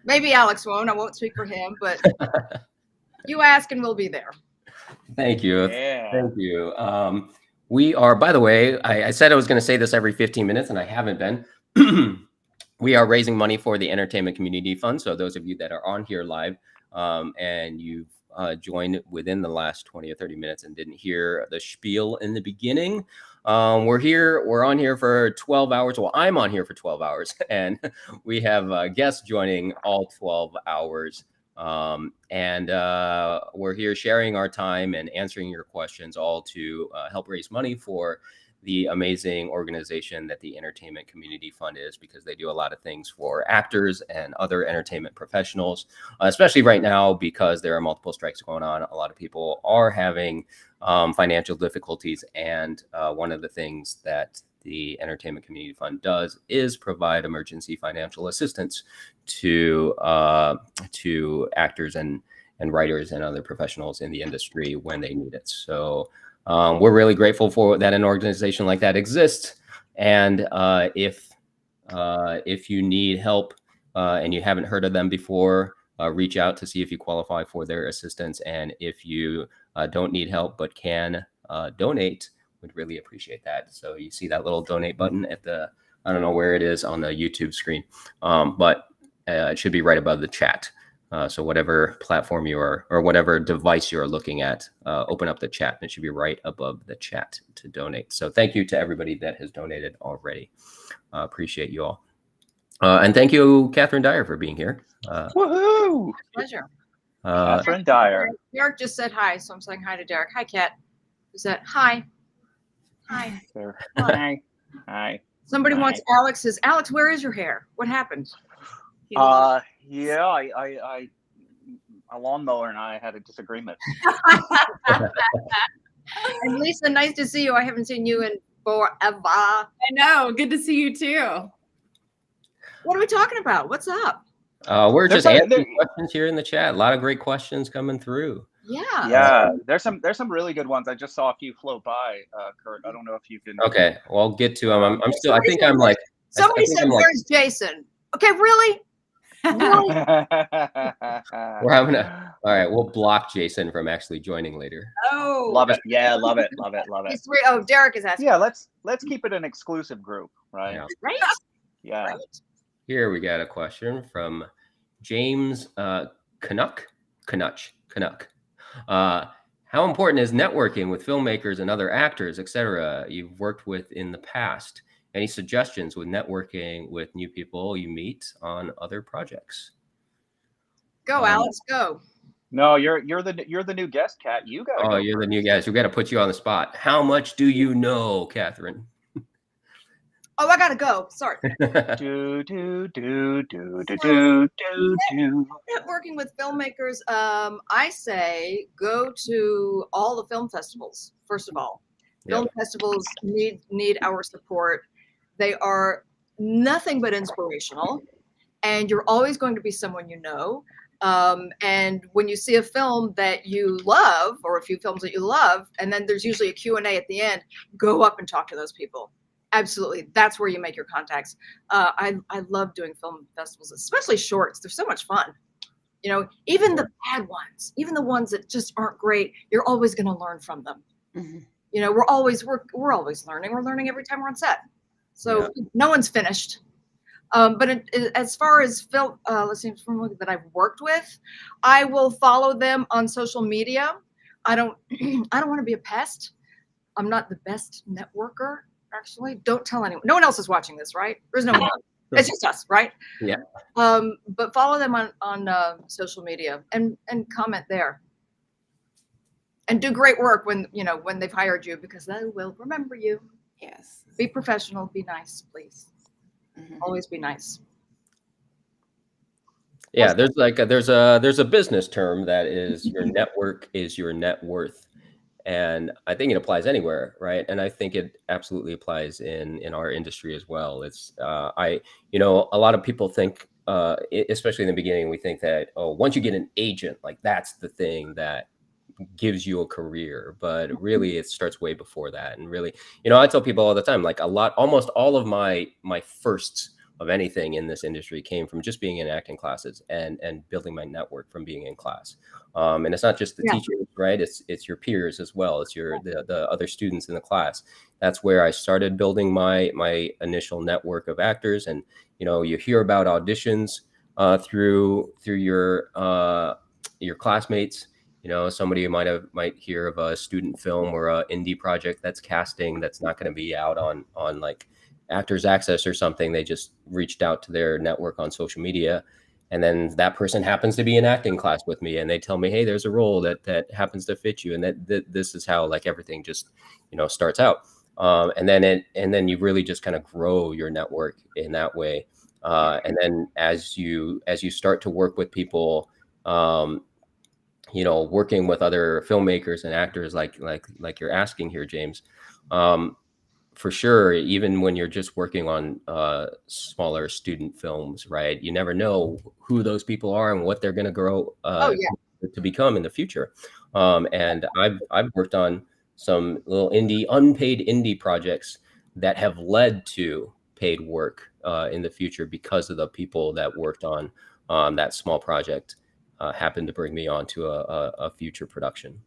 maybe Alex won't. I won't speak for him, but you ask and we'll be there. Thank you. Yeah. Thank you. We are, by the way, I said I was going to say this every 15 minutes, and I haven't been. We are raising money for the Entertainment Community Fund. So those of you that are on here live and you've joined within the last 20 or 30 minutes and didn't hear the spiel in the beginning, we're on here for 12 hours. Well, I'm on here for 12 hours, and we have guests joining all 12 hours. And we're here sharing our time and answering your questions, all to help raise money for the amazing organization that the Entertainment Community Fund is, because they do a lot of things for actors and other entertainment professionals, especially right now because there are multiple strikes going on. A lot of people are having financial difficulties, and one of the things that the Entertainment Community Fund does is provide emergency financial assistance to actors and writers and other professionals in the industry when they need it. So we're really grateful for that an organization like that exists. And if you need help and you haven't heard of them before, reach out to see if you qualify for their assistance. And if you don't need help but can donate, would really appreciate that. So you see that little donate button at the, I don't know where it is on the YouTube screen, but it should be right above the chat. So whatever platform you are, or whatever device you're looking at, open up the chat, and it should be right above the chat to donate. So thank you to everybody that has donated already. Appreciate you all. And thank you, Catherine Dyer, for being here. Woohoo! Pleasure. Catherine Dyer. Derek just said hi, so I'm saying hi to Derek. Hi, Kat. Is that hi? Hi. Hi. Hi. Somebody wants Alex's. Alex, where is your hair? What happened? Yeah, I a lawnmower and I had a disagreement. And Lisa, nice to see you. I haven't seen you in forever. I know. Good to see you too. What are we talking about? What's up? We're just answering questions here in the chat. A lot of great questions coming through. Yeah. There's some really good ones. I just saw a few float by, Kurt. I don't know if you can. Okay, well, I'll get to them. I'm still. I think I'm like. Somebody said, "Where's Jason?" Okay, really? We're having all right, we'll block Jason from actually joining later. Oh, love it. Yeah, love it. Oh, Derek is asking. Yeah, let's keep it an exclusive group, right? Yeah. Right? Yeah. Right. Here we got a question from James Canuck. How important is networking with filmmakers and other actors, etc., you've worked with in the past? Any suggestions with networking with new people you meet on other projects? Go, Alex, go. No, you're the new guest, Kat. You gotta go. You're the new guest. We got to put you on the spot. How much do you know, Catherine? Oh, I gotta go. Sorry. Networking with filmmakers, I say go to all the film festivals. First of all, film festivals need our support. They are nothing but inspirational, and you're always going to be someone you know. And when you see a film that you love, or a few films that you love, and then there's usually a Q&A at the end, go up and talk to those people. Absolutely. That's where you make your contacts. I love doing film festivals, especially shorts. They're so much fun. You know, even the bad ones, even the ones that just aren't great, you're always going to learn from them. Mm-hmm. You know, we're always learning. We're learning every time we're on set. So no one's finished. But as far as film, let's see, that I've worked with, I will follow them on social media. I don't want to be a pest. I'm not the best networker. Actually, don't tell anyone. No one else is watching this, right? There's no one. It's just us, right? Yeah. But follow them on social media and comment there, and do great work when they've hired you, because they will remember you. Yes. Be professional. Be nice, please. Mm-hmm. Always be nice. Yeah, there's a business term that is your network is your net worth. And I think it applies anywhere, right? And I think it absolutely applies in our industry as well. It's a lot of people think, especially in the beginning, we think that, once you get an agent, like that's the thing that gives you a career. But really, it starts way before that. And really, I tell people all the time, like almost all of my firsts of anything in this industry came from just being in acting classes and building my network from being in class. And it's not just the teachers, right? It's your peers as well. It's the other students in the class. That's where I started building my initial network of actors. And, you hear about auditions through your classmates. Somebody might hear of a student film or a indie project that's casting that's not going to be out on like Actors Access or something. They just reached out to their network on social media, and then that person happens to be in acting class with me, and they tell me, hey, there's a role that happens to fit you, and that this is how like everything just starts out, and then you really just kind of grow your network in that way, and then as you start to work with people, working with other filmmakers and actors like you're asking here, James. For sure, even when you're just working on smaller student films, right? You never know who those people are and what they're going to grow to become in the future. And I've worked on some little unpaid indie projects that have led to paid work in the future because of the people that worked on that small project happened to bring me on to a future production.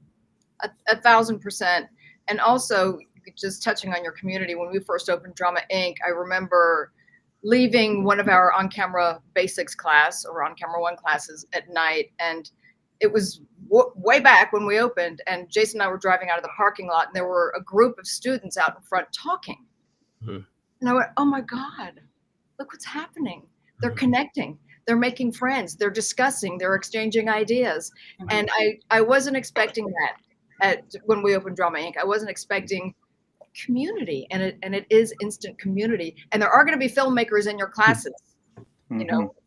1,000%. And also, just touching on your community, when we first opened Drama Inc., I remember leaving one of our on-camera basics class or on-camera 1 classes at night, and it was way back when we opened, and Jason and I were driving out of the parking lot, and there were a group of students out in front talking. Mm-hmm. And I went, oh my God, look what's happening. They're connecting. They're making friends. They're discussing. They're exchanging ideas. Mm-hmm. And I wasn't expecting that when we opened Drama Inc. I wasn't expecting community, and it is instant community. And there are going to be filmmakers in your classes,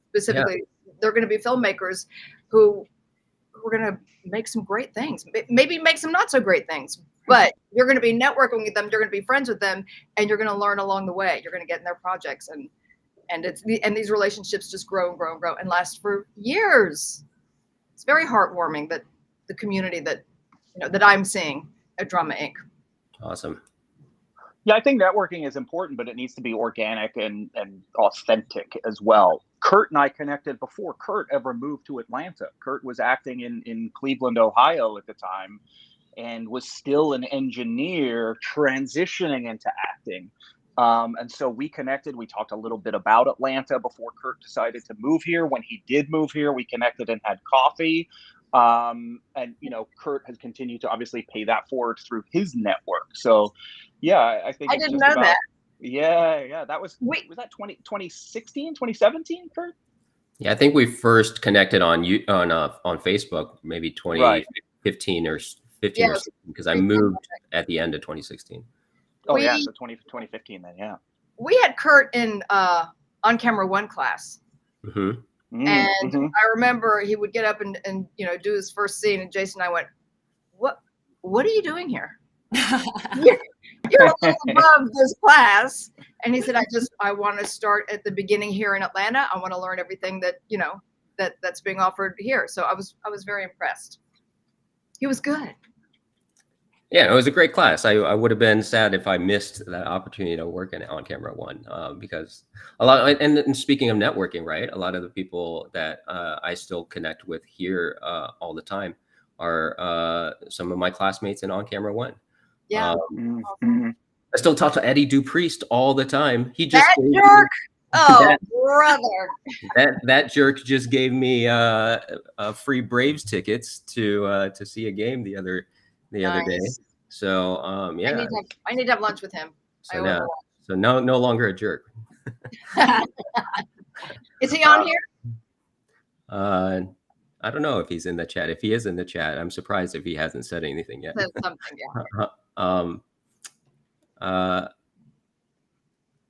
specifically. There are going to be filmmakers who are going to make some great things, maybe make some not so great things, but you're going to be networking with them. You're going to be friends with them, and you're going to learn along the way. You're going to get in their projects, and these relationships just grow and grow and grow and last for years. It's very heartwarming that the community that I'm seeing at Drama Inc. Awesome. Yeah, I think networking is important, but it needs to be organic and authentic as well. Kurt and I connected before Kurt ever moved to Atlanta. Kurt was acting in Cleveland, Ohio at the time, and was still an engineer transitioning into acting. And so we connected. We talked a little bit about Atlanta before Kurt decided to move here. When he did move here, we connected and had coffee. And Kurt has continued to obviously pay that forward through his network. So yeah, I think I didn't know that. Yeah, that was that 2016, 2017, Kurt? Yeah, I think we first connected on Facebook, maybe 2015 or 15 or 16, because I moved at the end of 2016. Oh yeah, so 2015 then, yeah. We had Kurt in on camera 1 class. Mm-hmm. And I remember he would get up and do his first scene, and Jason and I went, what are you doing here? You're a little above this class. And he said, I want to start at the beginning here in Atlanta. I want to learn everything that that's being offered here. So I was very impressed. He was good. Yeah, it was a great class. I would have been sad if I missed that opportunity to work on camera 1, because a lot. And speaking of networking, right? A lot of the people that I still connect with here all the time are some of my classmates in on camera 1. Yeah. I still talk to Eddie Dupriest all the time. He just that jerk. Oh, brother! That jerk just gave me free Braves tickets to see a game the other day. So yeah, I need to have lunch with him. So no longer a jerk. Is he on here? I don't know if he's in the chat. If he is in the chat, I'm surprised if he hasn't said anything yet. Said something, yeah.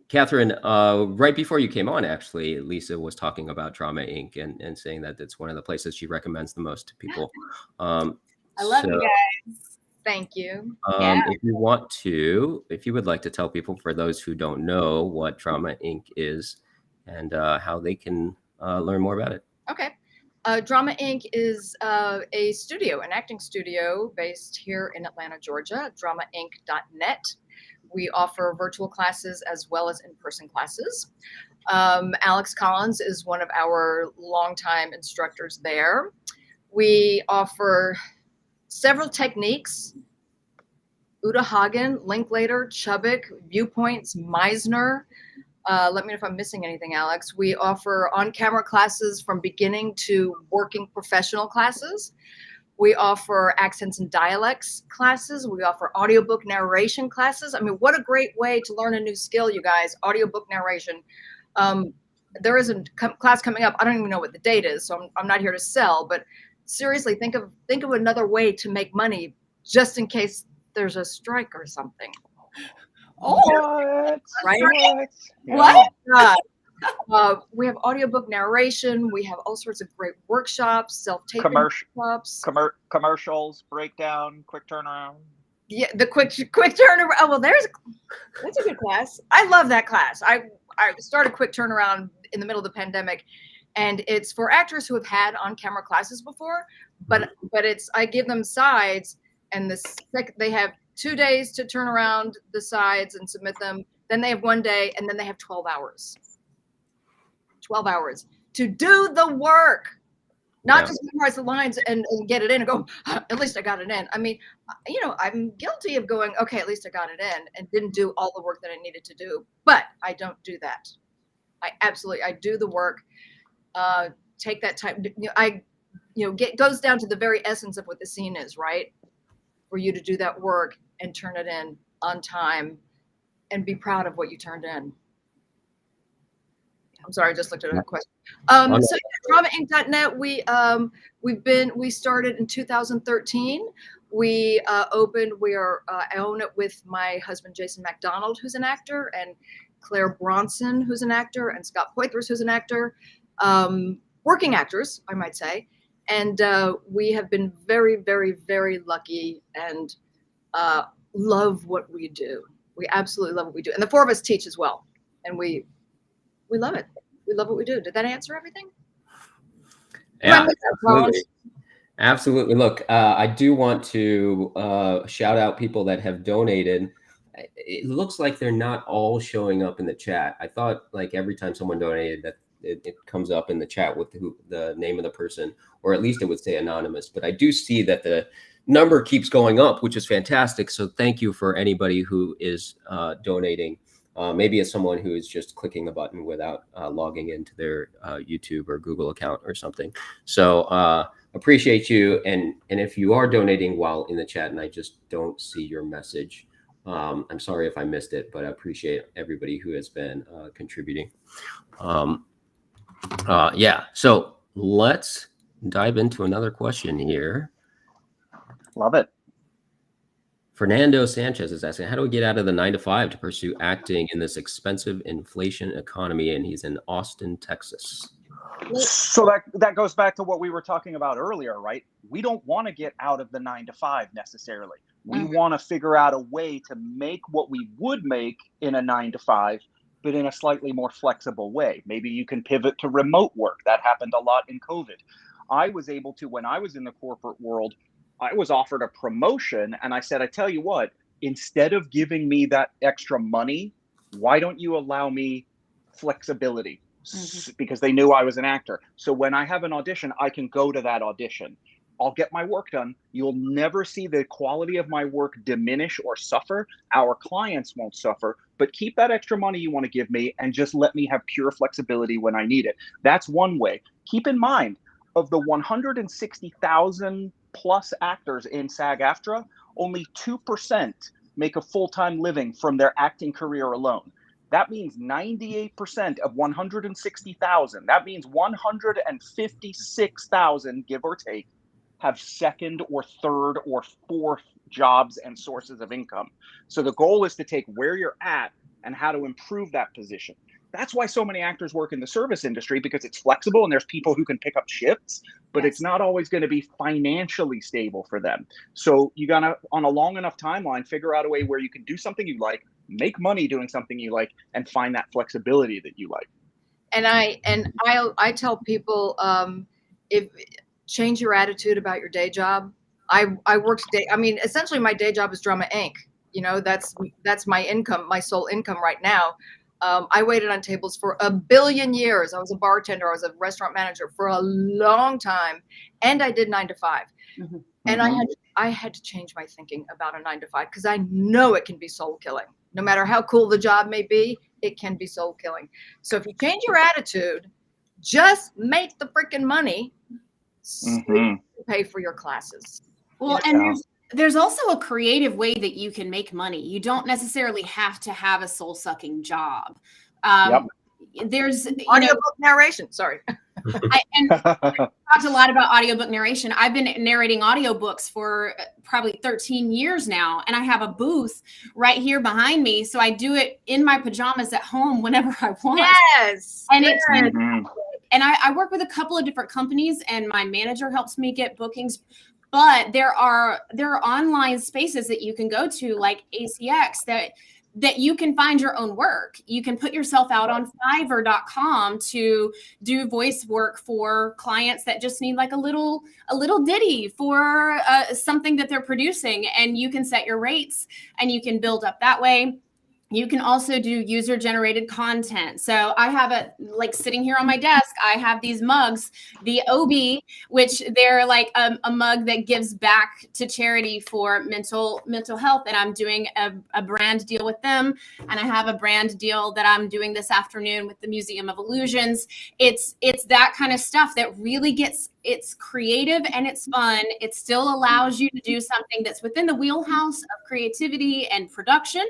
Catherine, right before you came on, actually, Lisa was talking about Drama Inc. and saying that it's one of the places she recommends the most to people. I love you guys. Thank you. If you would like to tell people, for those who don't know, what Drama Inc. is and how they can learn more about it. Okay. Drama Inc. is a studio, an acting studio based here in Atlanta, Georgia, dramainc.net. We offer virtual classes as well as in-person classes. Alex Collins is one of our longtime instructors there. We offer several techniques: Uta Hagen, Linklater, Chubbuck, Viewpoints, Meisner. Let me know if I'm missing anything, Alex. We offer on-camera classes from beginning to working professional classes. We offer accents and dialects classes. We offer audiobook narration classes. I mean, what a great way to learn a new skill, you guys, audiobook narration. There is a class coming up. I don't even know what the date is, so I'm not here to sell, but seriously, think of another way to make money just in case there's a strike or something. What? Right? What? We have audiobook narration. We have all sorts of great workshops, self-taping workshops, commercials, breakdown, quick turnaround. Yeah, the quick turnaround. Oh, well, that's a good class. I love that class. I started quick turnaround in the middle of the pandemic, and it's for actors who have had on-camera classes before, but I give them sides, and they have 2 days to turn around the sides and submit them. Then they have 1 day, and then they have 12 hours. 12 hours to do the work, not just memorize the lines and get it in and go, at least I got it in. I mean, I'm guilty of going, okay, at least I got it in, and didn't do all the work that I needed to do. But I don't do that. I do the work. Take that time. Goes down to the very essence of what the scene is, right? For you to do that work and turn it in on time and be proud of what you turned in. I'm sorry, I just looked at a question. So dramainc.net, we started in 2013. We opened, I own it with my husband, Jason McDonald, who's an actor, and Claire Bronson, who's an actor, and Scott Poitras, who's an actor, working actors, I might say. And we have been very, very, very lucky and love what we do. We absolutely love what we do. And the 4 of us teach as well. And we love it. We love what we do. Did that answer everything? Yeah, absolutely. Absolutely. Look, I do want to shout out people that have donated. It looks like they're not all showing up in the chat. I thought like every time someone donated that it comes up in the chat with the name of the person, or at least it would say anonymous. But I do see that the number keeps going up, which is fantastic. So thank you for anybody who is donating. Maybe as someone who is just clicking the button without logging into their YouTube or Google account or something. So appreciate you. And if you are donating while in the chat and I just don't see your message, I'm sorry if I missed it, but I appreciate everybody who has been contributing. Yeah. So let's dive into another question here. Love it. Fernando Sanchez is asking, how do we get out of the 9 to 5 to pursue acting in this expensive inflation economy? And he's in Austin, Texas. So that goes back to what we were talking about earlier, right? We don't want to get out of the 9 to 5 necessarily. We want to figure out a way to make what we would make in a 9 to 5, but in a slightly more flexible way. Maybe you can pivot to remote work. That happened a lot in COVID. I was able to, when I was in the corporate world, I was offered a promotion and I said, I tell you what, instead of giving me that extra money, why don't you allow me flexibility? Because they knew I was an actor. So when I have an audition, I can go to that audition. I'll get my work done. You'll never see the quality of my work diminish or suffer. Our clients won't suffer, but keep that extra money you want to give me and just let me have pure flexibility when I need it. That's one way. Keep in mind, of the 160,000 plus actors in SAG-AFTRA, only 2% make a full-time living from their acting career alone. That means 98% of 160,000, that means 156,000, give or take, have second or third or fourth jobs and sources of income. So the goal is to take where you're at and how to improve that position. That's why so many actors work in the service industry, because it's flexible and there's people who can pick up shifts, but it's not always going to be financially stable for them. So you got to, on a long enough timeline, figure out a way where you can do something you like, make money doing something you like, and find that flexibility that you like. And I tell people, if change your attitude about your day job. I worked essentially my day job is Drama Inc. You know, that's my income, my sole income right now. I waited on tables for a billion years. I was a bartender. I was a restaurant manager for a long time, and I did 9 to 5. And I had to change my thinking about a 9 to 5, because I know it can be soul killing. No matter how cool the job may be, it can be soul killing. So if you change your attitude, just make the freaking money, so you can pay for your classes. Well, and there's also a creative way that you can make money. You don't necessarily have to have a soul-sucking job. There's audiobook narration. Sorry. I talked a lot about audiobook narration. I've been narrating audiobooks for probably 13 years now, and I have a booth right here behind me. So I do it in my pajamas at home whenever I want. Yes. And it's and I work with a couple of different companies, and my manager helps me get bookings. But there are online spaces that you can go to, like ACX, that you can find your own work. You can put yourself out on Fiverr.com to do voice work for clients that just need like a little ditty for something that they're producing, and you can set your rates and you can build up that way. You can also do user-generated content. So I have like sitting here on my desk, I have these mugs, the OB, which they're like a mug that gives back to charity for mental health. And I'm doing a brand deal with them. And I have a brand deal that I'm doing this afternoon with the Museum of Illusions. It's that kind of stuff that really it's creative and it's fun. It still allows you to do something that's within the wheelhouse of creativity and production,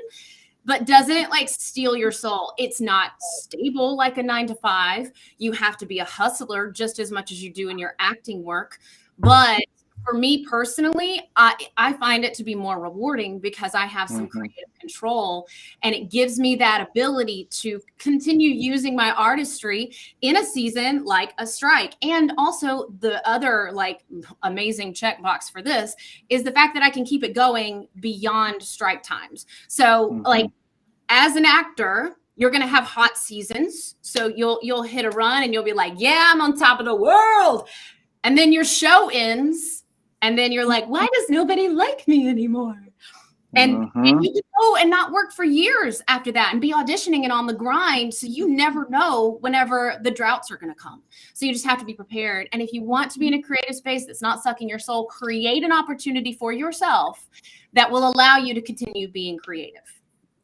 but doesn't like steal your soul. It's not stable like a 9 to 5. You have to be a hustler just as much as you do in your acting work. But for me personally, I find it to be more rewarding because I have some creative control, and it gives me that ability to continue using my artistry in a season like a strike. And also the other like amazing checkbox for this is the fact that I can keep it going beyond strike times. So like as an actor, you're going to have hot seasons. So you'll hit a run and you'll be like, yeah, I'm on top of the world. And then your show ends. And then you're like, why does nobody like me anymore? And you can go and not work for years after that and be auditioning and on the grind. So you never know whenever the droughts are going to come. So you just have to be prepared. And if you want to be in a creative space that's not sucking your soul, create an opportunity for yourself that will allow you to continue being creative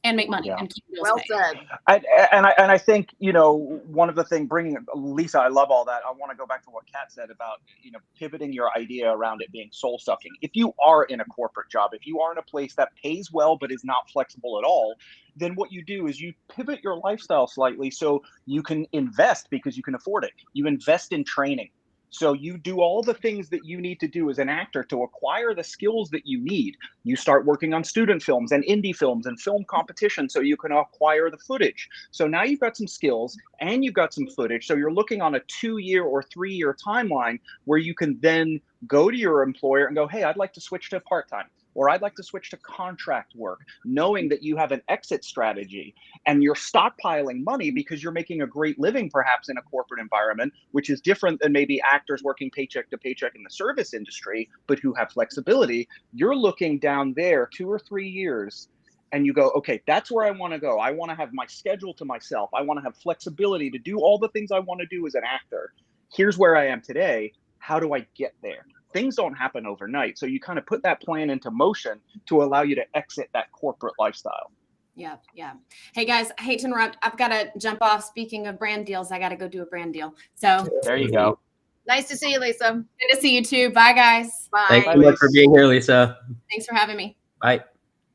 and make money and keep bills paid. Well said. And I think, you know, one of the things bringing Lisa, I love all that. I want to go back to what Kat said about, you know, pivoting your idea around it being soul sucking. If you are in a corporate job, if you are in a place that pays well but is not flexible at all, then what you do is you pivot your lifestyle slightly so you can invest because you can afford it. You invest in training. So you do all the things that you need to do as an actor to acquire the skills that you need. You start working on student films and indie films and film competition so you can acquire the footage. So now you've got some skills and you've got some footage. So you're looking on a 2-year or 3-year timeline where you can then go to your employer and go, hey, I'd like to switch to part-time, or I'd like to switch to contract work, knowing that you have an exit strategy and you're stockpiling money because you're making a great living perhaps in a corporate environment, which is different than maybe actors working paycheck to paycheck in the service industry, but who have flexibility. You're looking down there 2 or 3 years and you go, okay, that's where I want to go. I want to have my schedule to myself. I want to have flexibility to do all the things I want to do as an actor. Here's where I am today. How do I get there? Things don't happen overnight. So you kind of put that plan into motion to allow you to exit that corporate lifestyle. Yeah. Yeah. Hey guys, I hate to interrupt. I've got to jump off. Speaking of brand deals, I got to go do a brand deal. So there you go. Nice to see you, Lisa. Good to see you too. Bye guys. Bye. Thanks so much for being here, Lisa. Thanks for having me. Bye.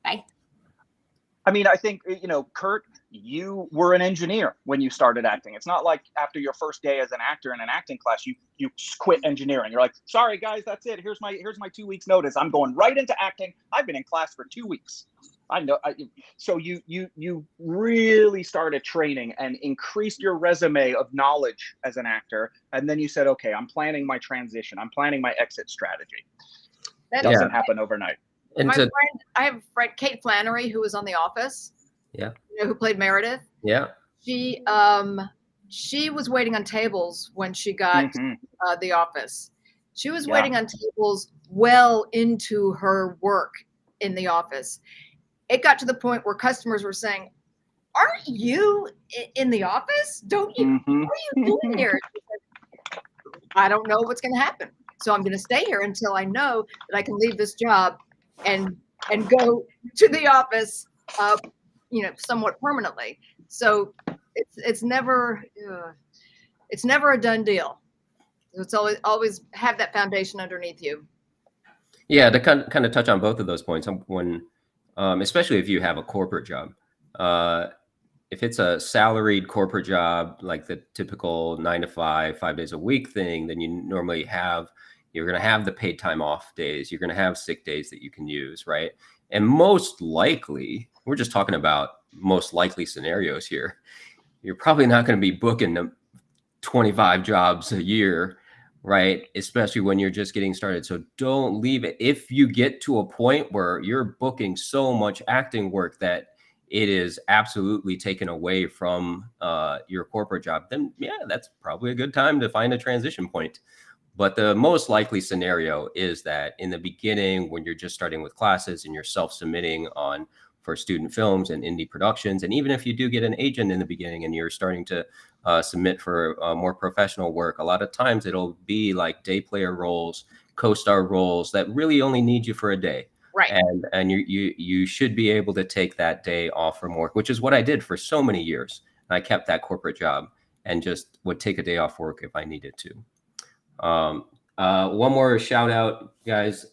Bye. I mean, I think, Kurt, you were an engineer when you started acting. It's not like after your first day as an actor in an acting class, you quit engineering. You're like, sorry guys, that's it. Here's my 2 weeks notice. I'm going right into acting. I've been in class for 2 weeks. I know. So you really started training and increased your resume of knowledge as an actor. And then you said, okay, I'm planning my transition. I'm planning my exit strategy. That doesn't happen overnight. And I have a friend, Kate Flannery, who was on The Office. Yeah. Who played Meredith. Yeah. She was waiting on tables when she got The Office. She was waiting on tables well into her work in The Office. It got to the point where customers were saying, aren't you in The Office? Don't you? What are you doing here? I don't know what's going to happen. So I'm going to stay here until I know that I can leave this job and go to The Office, somewhat permanently. So it's never a done deal. It's always have that foundation underneath you. Yeah, to kind of touch on both of those points, when especially if you have a corporate job, if it's a salaried corporate job like the typical 9 to 5, 5 days a week thing, then you normally you're going to have the paid time off days. You're going to have sick days that you can use, right? And most likely, we're just talking about most likely scenarios here. You're probably not going to be booking 25 jobs a year, right? Especially when you're just getting started. So don't leave it. If you get to a point where you're booking so much acting work that it is absolutely taken away from your corporate job, then yeah, that's probably a good time to find a transition point. But the most likely scenario is that in the beginning, when you're just starting with classes and you're self-submitting for student films and indie productions, and even if you do get an agent in the beginning and you're starting to submit for more professional work, a lot of times it'll be like day player roles, co-star roles that really only need you for a day. Right. And you should be able to take that day off from work, which is what I did for so many years. I kept that corporate job and just would take a day off work if I needed to. One more shout out, guys.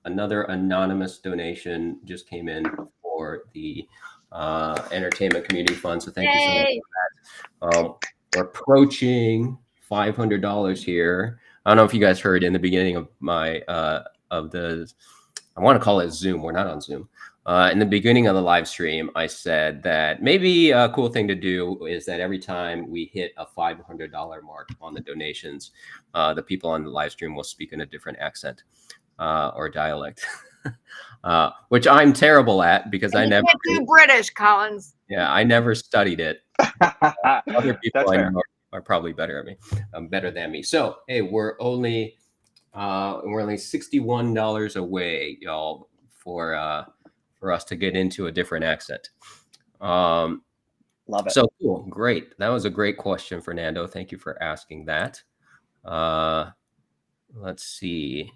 Another anonymous donation just came in for the Entertainment Community Fund. So thank you so much for that. We're approaching $500 here. I don't know if you guys heard in the beginning of my I want to call it Zoom. We're not on Zoom. In the beginning of the live stream, I said that maybe a cool thing to do is that every time we hit a $500 mark on the donations, the people on the live stream will speak in a different accent or dialect, which I'm terrible at because I never do British, Collins. Yeah, I never studied it. Other people I know are probably better than me. So hey, we're only $61 away, y'all, for us to get into a different accent. Love it. So cool. Great. That was a great question, Fernando. Thank you for asking that. Let's see.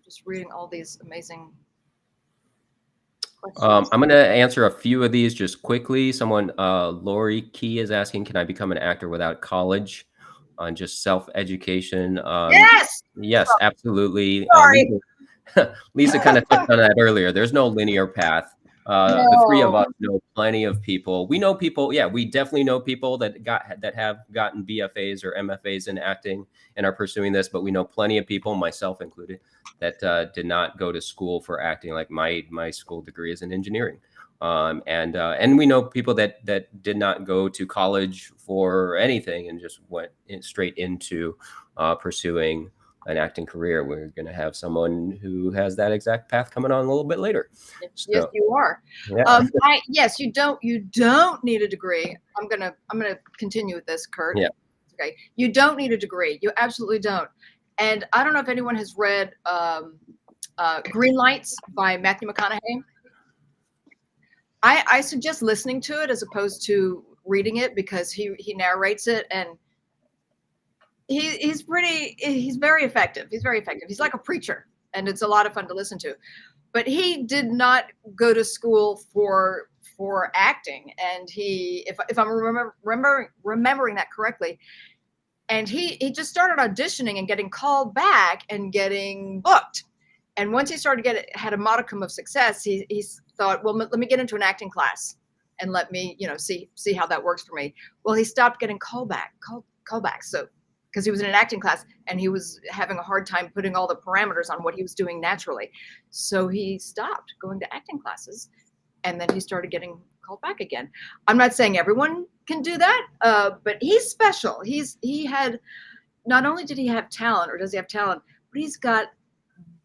Just reading all these amazing questions. I'm going to answer a few of these just quickly. Someone, Lori Key is asking, can I become an actor without college? on just self-education. Yes. Yes, absolutely. Sorry. Lisa kind of touched on that earlier. There's no linear path. The three of us know plenty of people. We know people. Yeah, we definitely know people that have gotten BFAs or MFAs in acting and are pursuing this. But we know plenty of people, myself included, that did not go to school for acting. Like my school degree is in engineering. And we know people that did not go to college for anything and just went straight into pursuing an acting career. We're going to have someone who has that exact path coming on a little bit later. Yes, you are. Yeah. Yes, you don't need a degree. I'm gonna continue with this, Kurt. Yeah. Okay. You don't need a degree. You absolutely don't. And I don't know if anyone has read Green Lights by Matthew McConaughey. I suggest listening to it as opposed to reading it, because he narrates it, and he's very effective. He's very effective. He's like a preacher, and it's a lot of fun to listen to. But he did not go to school for acting, and if I'm remembering that correctly, and he just started auditioning and getting called back and getting booked. And once he had a modicum of success, he thought, well, let me get into an acting class and let me, see how that works for me. Well, he stopped getting callbacks. So, because he was in an acting class and he was having a hard time putting all the parameters on what he was doing naturally. So he stopped going to acting classes, and then he started getting called back again. I'm not saying everyone can do that, but he's special. Not only did he have talent, or does he have talent, but he's got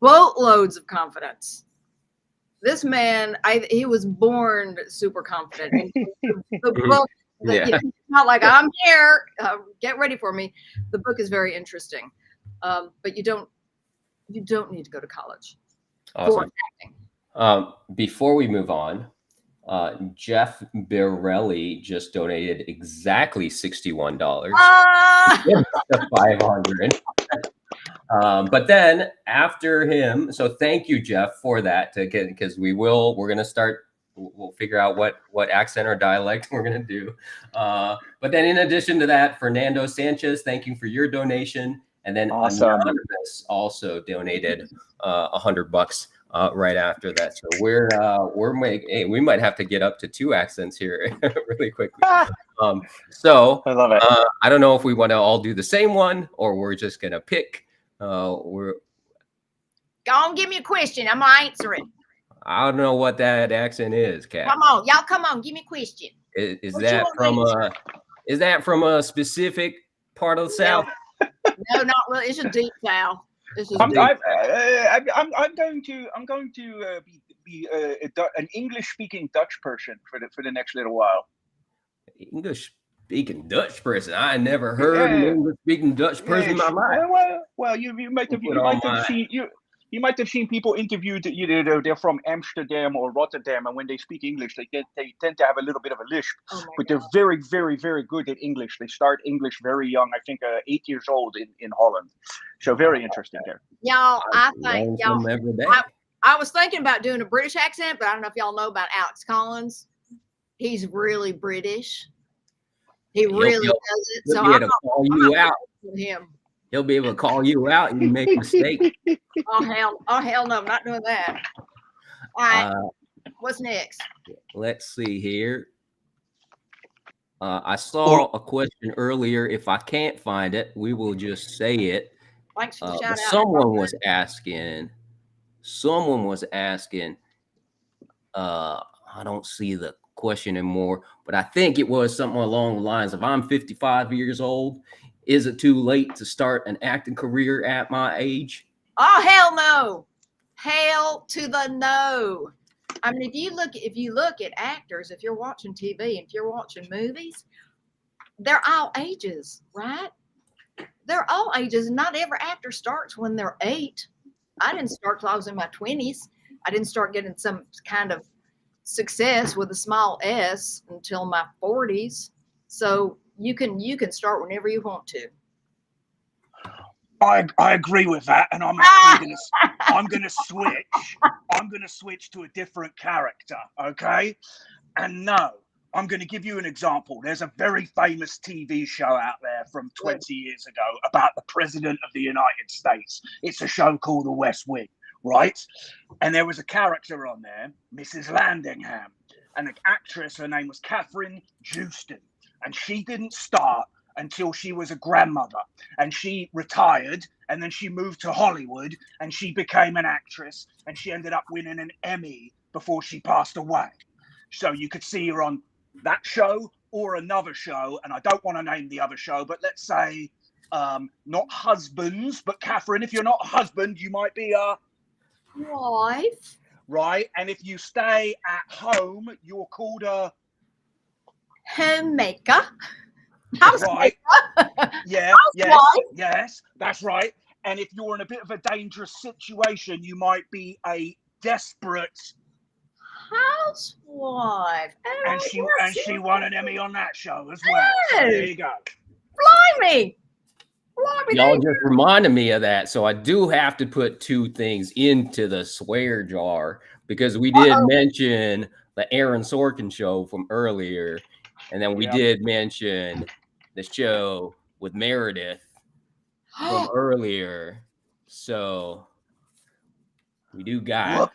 boatloads of confidence. This man, he was born super confident. It's not like, I'm here, get ready for me. The book is very interesting, but you don't need to go to college for acting. Before we move on, Jeff Birelli just donated exactly $61. 500. But then after him, so thank you, Jeff, for that, because we're going to start. We'll figure out what accent or dialect we're going to do. But then in addition to that, Fernando Sanchez, thank you for your donation. And then Anonymous also donated $100 right after that. So we might have to get up to 2 accents here really quickly. So I love it. I don't know if we want to all do the same one, or we're just going to pick. Go on, give me a question. I'm going to answer it. I don't know what that accent is, Kat. Come on, y'all. Come on, give me a question. Is that from a specific part of the South? No, not really. It's a deep South. I'm going to be an English-speaking Dutch person for the next little while. English-speaking Dutch person? I never heard an English-speaking Dutch person in my life. Well, you might have seen people interviewed. They're from Amsterdam or Rotterdam, and when they speak English, they tend to have a little bit of a lisp. But they're very, very, very good at English. They start English very young. I think 8 years old in Holland. So very interesting there. Y'all, I was thinking about doing a British accent, but I don't know if y'all know about Alex Collins. He's really British. He really does it. So I'm call you out. Him. He'll be able to call you out and you make a mistake. Oh hell no, I'm not doing that. All right. What's next? Let's see here. I saw a question earlier. If I can't find it, we will just say it. Thanks for the shout out. Someone was asking. I don't see the question anymore, but I think it was something along the lines of, I'm 55 years old. Is it too late to start an acting career at my age? Oh, hell no. Hell to the no. I mean, if you look at actors, if you're watching TV, if you're watching movies, they're all ages, right? They're all ages. Not every actor starts when they're 8. I didn't start till I was in my 20s. I didn't start getting some kind of success with a small S until my 40s. So you can start whenever you want to. I agree with that, and I'm actually gonna switch. I'm gonna switch to a different character, okay? And no, I'm going to give you an example. There's a very famous TV show out there from 20 years ago about the President of the United States. It's a show called The West Wing, right? And there was a character on there, Mrs. Landingham. And the actress, her name was Catherine Jewston. And she didn't start until she was a grandmother. And she retired, and then she moved to Hollywood, and she became an actress. And she ended up winning an Emmy before she passed away. So you could see her on that show or another show, and I don't want to name the other show, but let's say not Husbands, but Catherine, if you're not a husband, you might be a wife, right? And if you stay at home, you're called a homemaker, right? Yeah, yes, that's right. And if you're in a bit of a dangerous situation, you might be a desperate housewife. And she won an Emmy on that show as well. So there you go. Blimey. Y'all just reminded me of that. So I do have to put two things into the swear jar, because we did mention the Aaron Sorkin show from earlier. And then we did mention the show with Meredith from earlier. So we do got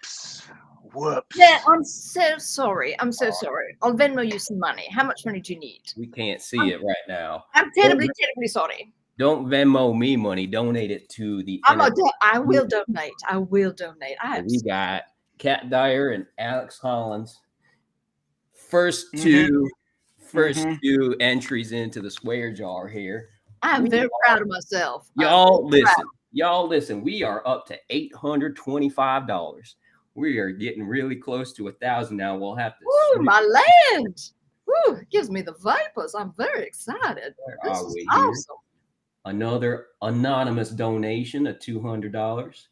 Whoops. Yeah, I'm so sorry. I'm so sorry. I'll Venmo you some money. How much money do you need? We can't see it right now. I'm terribly sorry. Don't Venmo me money. Donate it to the. I will donate. I will donate. We got Kat Dyer and Alex Hollins. First two entries into the swear jar here. I'm very proud of myself. Y'all listen. We are up to $825. We are getting really close to 1,000 now. We'll have to. Ooh, my land! Ooh, it gives me the vipers. I'm very excited. This is awesome. Another anonymous donation of $200.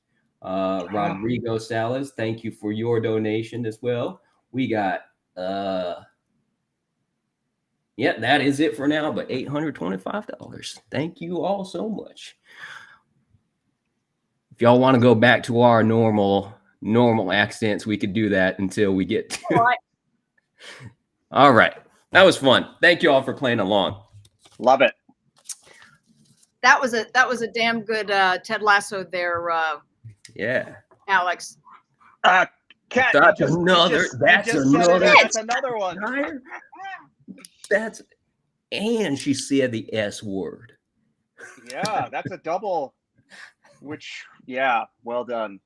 Rodrigo Salas, thank you for your donation as well. We got that is it for now, but $825. Thank you all so much. If y'all want to go back to our normal accents, we could do that until we get to all right. That was fun. Thank you all for playing along. Love it. That was a damn good Ted Lasso there. Alex. Kat, that's another one. And she said the S word. Yeah, that's a double. Well done.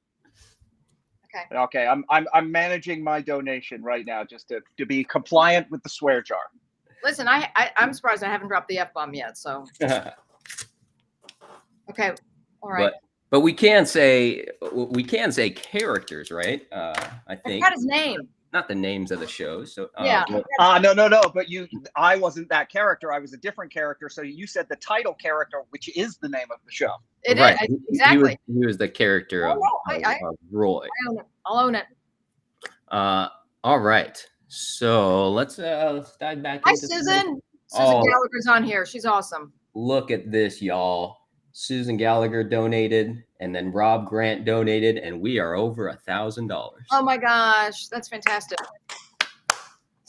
Okay, I'm managing my donation right now just to be compliant with the swear jar. Listen, I'm surprised I haven't dropped the F-bomb yet. So okay, all right. But we can say characters, right? I think. Not his name. Not the names of the shows. So yeah. No. But I wasn't that character. I was a different character. So you said the title character, which is the name of the show. It is exactly. He was the character of Roy. I'll own it. All right. So let's dive back. Hi, Susan. Susan Gallagher's on here. She's awesome. Look at this, y'all. Susan Gallagher donated, and then Rob Grant donated, and we are over $1,000. Oh my gosh, that's fantastic!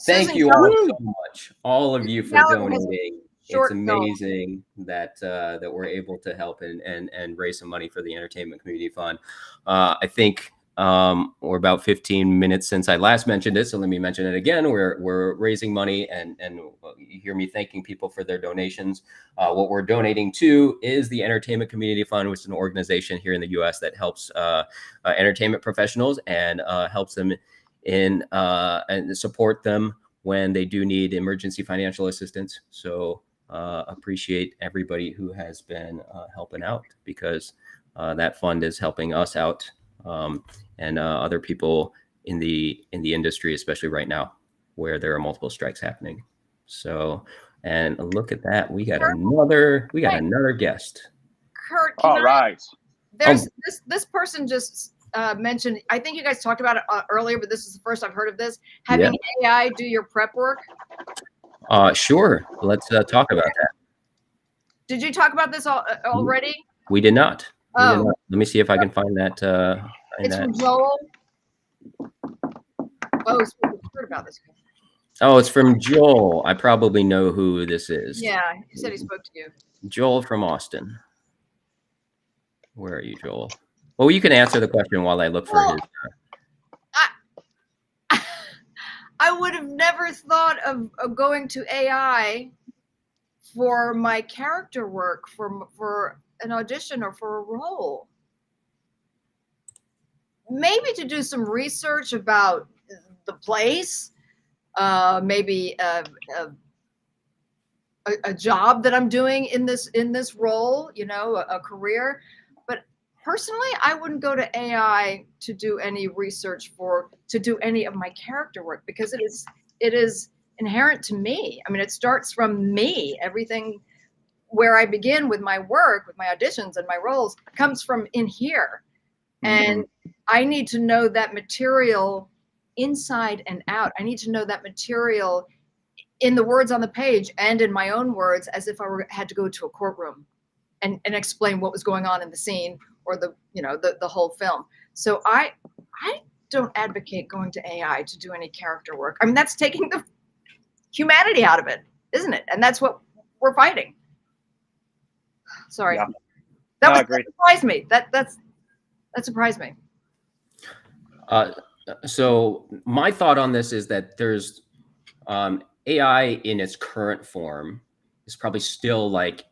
Thank you all so much, all of you, for donating. It's amazing that we're able to help and raise some money for the Entertainment Community Fund. I think we're about 15 minutes since I last mentioned it, so let me mention it again. We're raising money, and you hear me thanking people for their donations. What we're donating to is the Entertainment Community Fund, which is an organization here in the U.S. that helps entertainment professionals and helps them in and support them when they do need emergency financial assistance. So appreciate everybody who has been helping out, because that fund is helping us out. And other people in the industry, especially right now, where there are multiple strikes happening. So, and look at that, we got another guest. Kurt, there's this person just mentioned. I think you guys talked about it earlier, but this is the first I've heard of this. Having AI do your prep work. Sure. Let's talk about that. Did you talk about this already? We did not. Let me see if I can find that. It's from Joel. Oh, we heard about this. Oh, it's from Joel. I probably know who this is. Yeah, he said he spoke to you. Joel from Austin. Where are you, Joel? Well, you can answer the question while I look for his. I would have never thought of going to AI for my character work, for an audition or for a role. Maybe to do some research about the place, maybe a job that I'm doing in this role, you know, a career. But personally, I wouldn't go to AI to do any research to do any of my character work, because it is inherent to me. I mean, it starts from me. Everything where I begin with my work, with my auditions and my roles, comes from in here. And I need to know that material inside and out. I need to know that material in the words on the page and in my own words, as if I had to go to a courtroom and explain what was going on in the scene or the whole film. So I don't advocate going to AI to do any character work. I mean, that's taking the humanity out of it, isn't it? And that's what we're fighting. Sorry. Yeah. That surprised me. That surprised me. So my thought on this is that there's AI in its current form is probably still like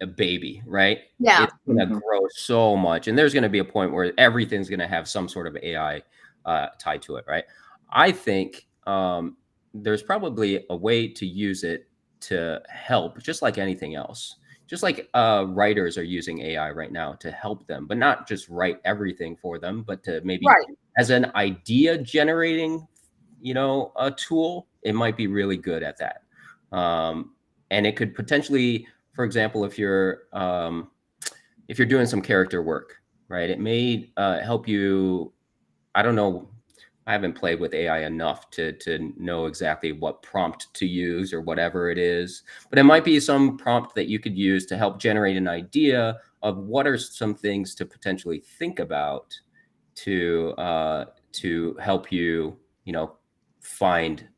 a baby, right? Yeah. It's going to grow so much. And there's going to be a point where everything's going to have some sort of AI tied to it, right? I think there's probably a way to use it to help, just like anything else. Just like writers are using AI right now to help them, but not just write everything for them, but to maybe as an idea generating, a tool, it might be really good at that. And it could potentially, for example, if you're doing some character work, right, it may help you. I don't know. I haven't played with AI enough to know exactly what prompt to use or whatever it is, but it might be some prompt that you could use to help generate an idea of what are some things to potentially think about to help you, find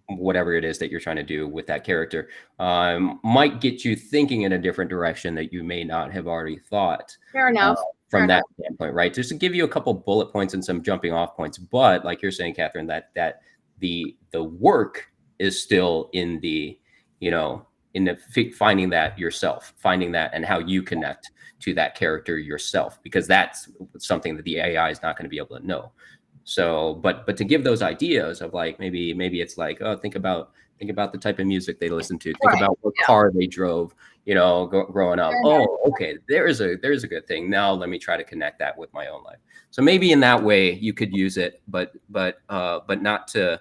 whatever it is that you're trying to do with that character. Might get you thinking in a different direction that you may not have already thought. Fair enough. From that standpoint, right? Just to give you a couple bullet points and some jumping off points. But like you're saying, Catherine, that the work is still in the, finding that yourself, finding that and how you connect to that character yourself, because that's something that the AI is not going to be able to know. So, but to give those ideas of like, maybe it's like, oh, think about the type of music they listen to. Think about what car they drove, growing up. Oh, okay. There's a good thing. Now let me try to connect that with my own life. So maybe in that way you could use it, but not to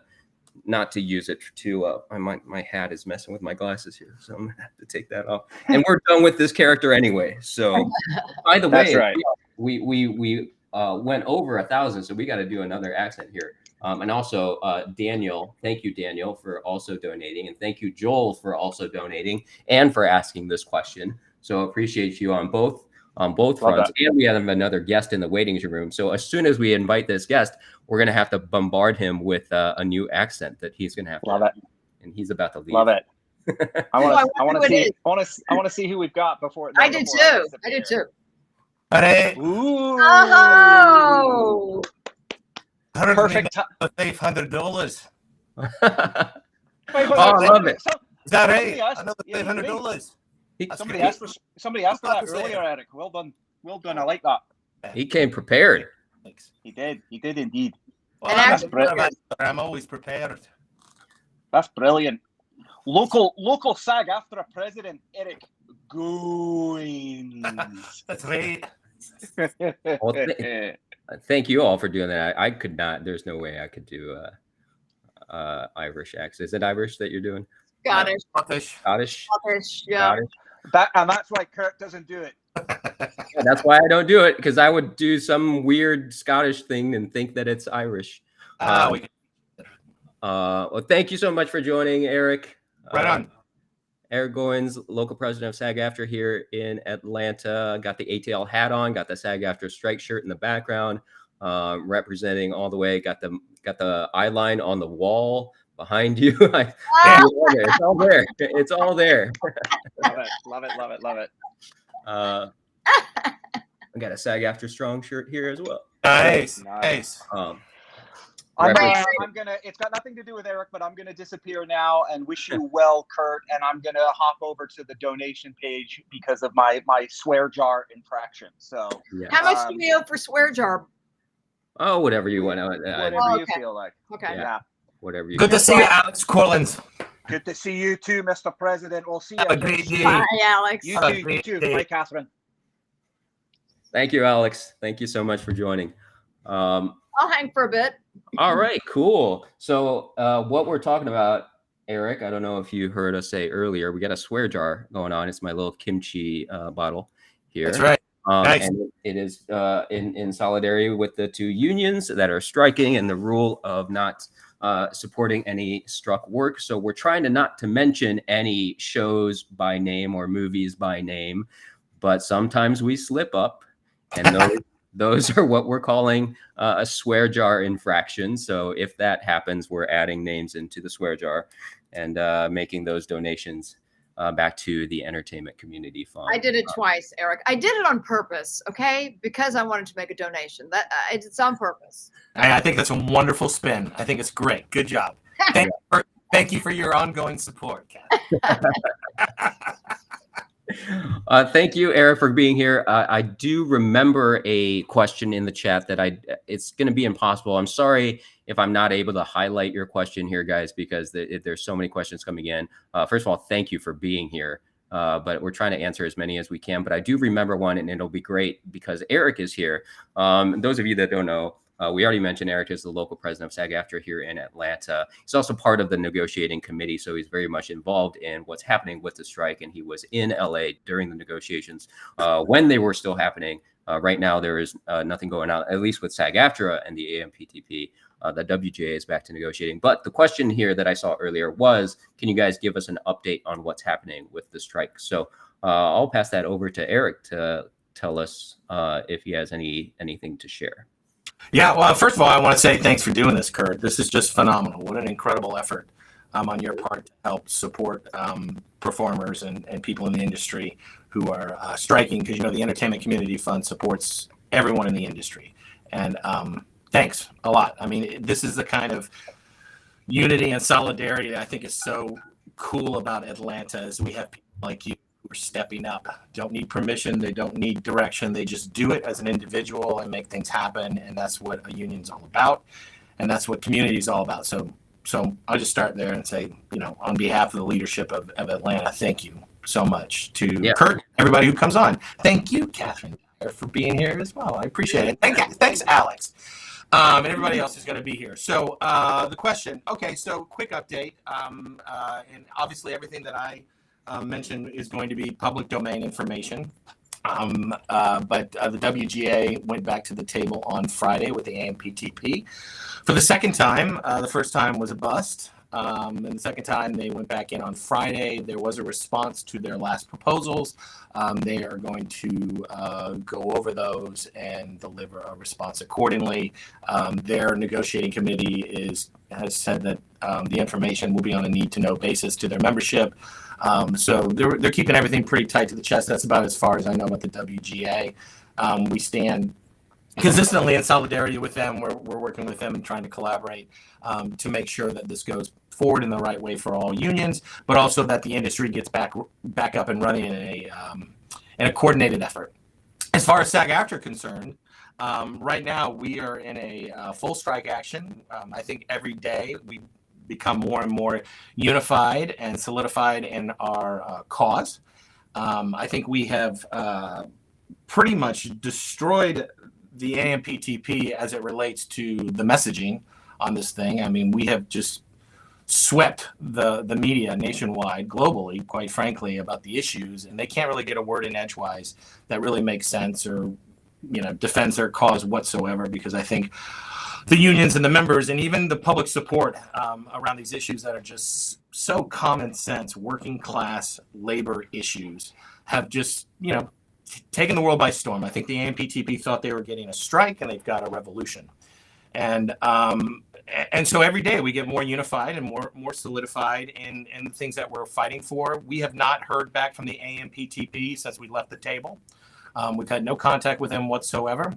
use it to. My hat is messing with my glasses here, so I'm gonna have to take that off. And we're done with this character anyway. So, by the way, that's right. We went over 1,000, so we got to do another accent here. And also, Daniel, thank you, Daniel, for also donating. And thank you, Joel, for also donating and for asking this question. So appreciate you on both fronts. And we have another guest in the waiting room. So as soon as we invite this guest, we're going to have to bombard him with a new accent that he's going to have to. Love it. And he's about to leave. Love it. I want to see who we've got before. I did too. I did too. Hey. Ooh. Oh. Perfect. $500. I love it. Is that right? Another $500. Somebody asked for that earlier, Eric. Well done. I like that. He came prepared. Thanks. He did indeed. Well, I'm always prepared. That's brilliant. Local SAG after a president, Eric Goins. That's right. Well, thank you all for doing that. I could not. There's no way I could do Irish accent. Is it Irish that you're doing? Scottish. Scottish. Yeah. That's why Kurt doesn't do it. Yeah, that's why I don't do it, because I would do some weird Scottish thing and think that it's Irish. Well, thank you so much for joining, Eric. Right on. Eric Goins, local president of SAG-AFTRA here in Atlanta. Got the ATL hat on, got the SAG-AFTRA strike shirt in the background, representing all the way. Got the eye line on the wall behind you. It's all there. It's all there. Love it. I got a SAG After Strong shirt here as well. Nice. I'm gonna. It's got nothing to do with Eric, but I'm gonna disappear now and wish you well, Kurt. And I'm gonna hop over to the donation page because of my swear jar infraction. So, how much do we owe for swear jar? Oh, whatever you want. Whatever you feel like. Okay. Yeah. Whatever you. Good to see you, Alex Collins. Good to see you too, Mr. President. We'll see you. Have a great day. Bye, Alex. You too. Bye, Catherine. Thank you, Alex. Thank you so much for joining. I'll hang for a bit. All right, cool. So what we're talking about, Eric, I don't know if you heard us say earlier, we got a swear jar going on. It's my little kimchi bottle here. That's right. Nice. And it is in solidarity with the two unions that are striking and the rule of not supporting any struck work. So we're trying to not to mention any shows by name or movies by name, but sometimes we slip up, and those are what we're calling a swear jar infraction. So if that happens, we're adding names into the swear jar and making those donations back to the Entertainment Community Fund. I did it twice, Eric. I did it on purpose, okay? Because I wanted to make a donation. It's on purpose. I think that's a wonderful spin. I think it's great. Good job. Thank you for your ongoing support, Kat. Thank you, Eric, for being here. I do remember a question in the chat that it's going to be impossible. I'm sorry if I'm not able to highlight your question here, guys, because there's so many questions coming in. First of all, thank you for being here. But we're trying to answer as many as we can. But I do remember one, and it'll be great because Eric is here. Those of you that don't know, we already mentioned Eric is the local president of SAG-AFTRA here in Atlanta. He's also part of the negotiating committee, so he's very much involved in what's happening with the strike. And he was in LA during the negotiations when they were still happening. Right now, there is nothing going on, at least with SAG-AFTRA and the AMPTP. The WGA is back to negotiating. But the question here that I saw earlier was, can you guys give us an update on what's happening with the strike? So I'll pass that over to Eric to tell us if he has anything to share. Yeah, well, first of all, I want to say thanks for doing this, Kurt. This is just phenomenal. What an incredible effort on your part to help support performers and people in the industry who are striking, because, you know, the Entertainment Community Fund supports everyone in the industry. And thanks a lot. I mean, this is the kind of unity and solidarity that I think is so cool about Atlanta, is we have people like you who are stepping up, don't need permission, they don't need direction, they just do it as an individual and make things happen. And that's what a union's all about, and that's what community is all about. So I'll just start there and say, you know, on behalf of the leadership of Atlanta, thank you so much to Kurt, everybody who comes on. Thank you, Catherine, for being here as well. I appreciate it. Thanks, Alex. And everybody else is going to be here. So the question, okay, so quick update. And obviously everything that I mentioned is going to be public domain information. But the WGA went back to the table on Friday with the AMPTP for the second time. The first time was a bust. And the second time they went back in on Friday. There was a response to their last proposals. They are going to go over those and deliver a response accordingly. Their negotiating committee has said that the information will be on a need-to-know basis to their membership. So they're keeping everything pretty tight to the chest. That's about as far as I know about the WGA. We stand consistently in solidarity with them. We're working with them and trying to collaborate to make sure that this goes forward in the right way for all unions, but also that the industry gets back up and running in a coordinated effort. As far as SAG-AFTRA concerned, right now we are in a full strike action. I think every day we become more and more unified and solidified in our cause. I think we have pretty much destroyed the AMPTP as it relates to the messaging on this thing. I mean, we have just swept the media nationwide, globally, quite frankly, about the issues, and they can't really get a word in edgewise that really makes sense or, you know, defends their cause whatsoever, because I think the unions and the members and even the public support around these issues that are just so common sense, working class labor issues have just, you know, taken the world by storm. I think the AMPTP thought they were getting a strike, and they've got a revolution. And And so every day we get more unified and more solidified in the things that we're fighting for. We have not heard back from the AMPTP since we left the table. We've had no contact with them whatsoever.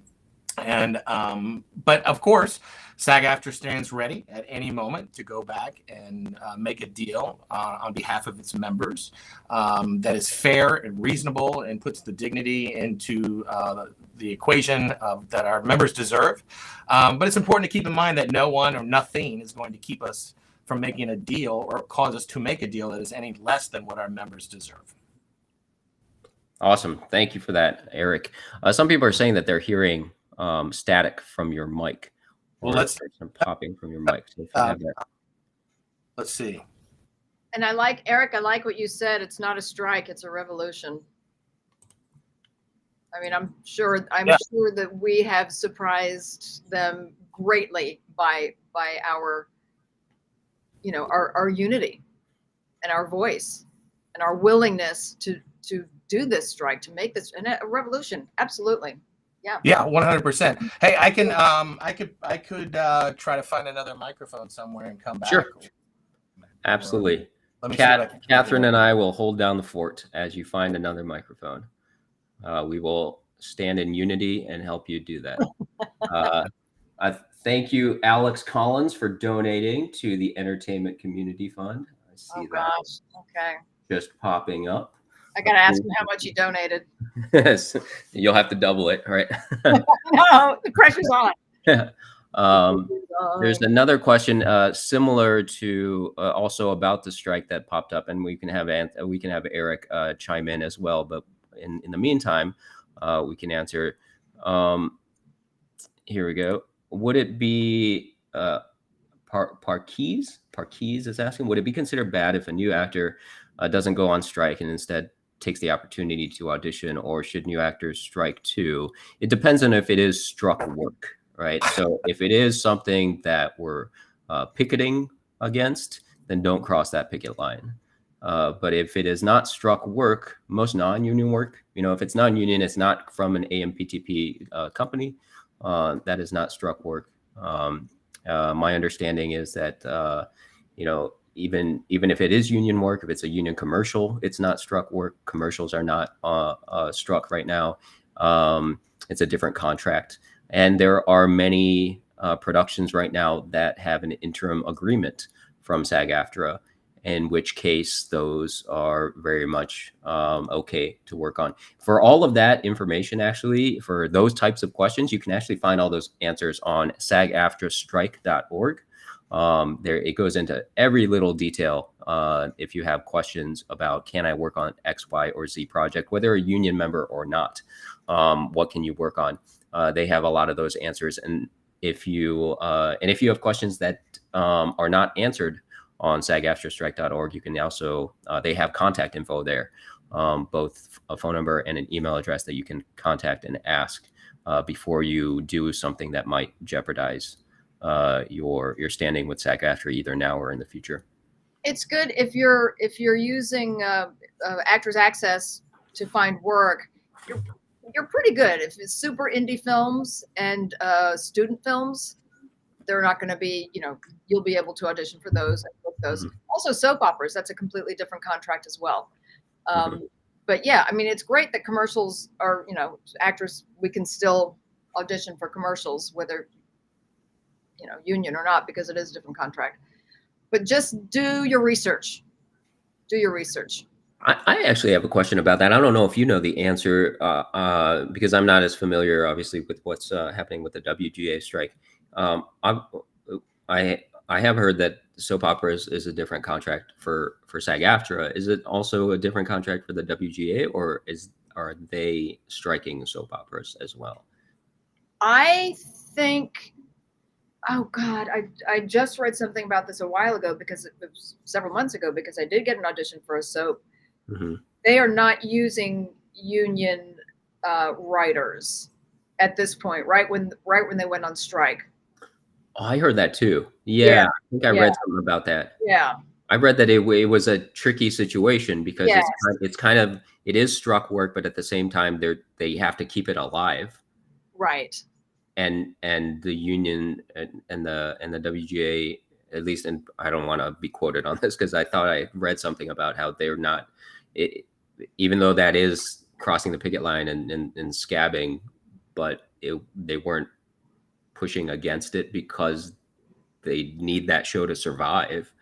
And but of course, SAG-AFTRA stands ready at any moment to go back and make a deal on behalf of its members that is fair and reasonable and puts the dignity into the equation that our members deserve. But it's important to keep in mind that no one or nothing is going to keep us from making a deal or cause us to make a deal that is any less than what our members deserve. Awesome. Thank you for that, Eric. Some people are saying that they're hearing static from your mic. Well, let's some popping from your mic. So if you have that. Let's see. And I like, Eric, I like what you said. It's not a strike, it's a revolution. I mean, I'm sure that we have surprised them greatly by our, you know, our unity and our voice and our willingness to do this strike, to make this a revolution. Absolutely. Yeah. Yeah, 100%. Hey, I could try to find another microphone somewhere and come back. Sure. Absolutely. Catherine and I will hold down the fort as you find another microphone. We will stand in unity and help you do that. I thank you, Alex Collins, for donating to the Entertainment Community Fund. I see that. Gosh. Okay. Just popping up. I got to ask him how much he donated. Yes, you'll have to double it, right? No, the pressure's on. There's another question similar to also about the strike that popped up, and we can have Eric chime in as well. But in the meantime, we can answer. Here we go. Would it be Parkees? Parkees is asking, would it be considered bad if a new actor doesn't go on strike and instead takes the opportunity to audition, or should new actors strike too? It depends on if it is struck work, right? So if it is something that we're picketing against, then don't cross that picket line. But if it is not struck work, most non-union work, you know, if it's non-union, it's not from an AMPTP company, that is not struck work. My understanding is that, you know, even if it is union work, if it's a union commercial, it's not struck work. Commercials are not struck right now. It's a different contract. And there are many productions right now that have an interim agreement from SAG-AFTRA, in which case those are very much okay to work on. For all of that information, actually, for those types of questions, you can actually find all those answers on sagaftrastrike.org. There it goes into every little detail. If you have questions about, can I work on X, Y, or Z project, whether a union member or not, what can you work on? They have a lot of those answers. And if you have questions that are not answered on sagaftrastrike.org, you can also, they have contact info there, both a phone number and an email address that you can contact and ask before you do something that might jeopardize your standing with SAG-AFTRA either now or in the future. It's good if you're using Actors Access to find work. You're pretty good. If it's super indie films and student films, they're not going to be, you know, you'll be able to audition for those and book those. Mm-hmm. Also soap operas, that's a completely different contract as well. But yeah, I mean, it's great that commercials are, you know, actors, we can still audition for commercials, whether, you know, union or not, because it is a different contract. But just do your research. Do your research. I actually have a question about that. I don't know if you know the answer because I'm not as familiar, obviously, with what's happening with the WGA strike. I have heard that soap operas is a different contract for SAG-AFTRA. Is it also a different contract for the WGA, or are they striking soap operas as well? I think, oh God, I just read something about this a while ago, because it was several months ago, because I did get an audition for a soap. Mm-hmm. They are not using union writers at this point, right when they went on strike. Oh, I heard that too. Yeah. I think I read something about that. Yeah. I read that it was a tricky situation because it is struck work, but at the same time they have to keep it alive. Right. and the union and the WGA, at least, and I don't want to be quoted on this because I thought I read something about how they're not, even though that is crossing the picket line and scabbing, but they weren't pushing against it because they need that show to survive,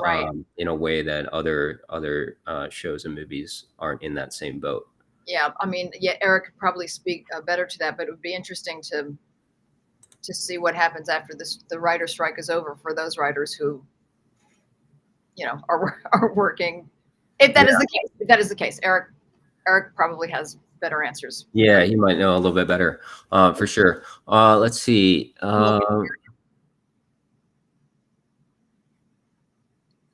right? In a way that other shows and movies aren't in that same boat. Yeah, I mean, yeah, Eric could probably speak better to that, but it would be interesting to see what happens after the writer strike is over for those writers who, are working. If that is the case, Eric probably has better answers. Yeah, he might know a little bit better, for sure. Let's see. Can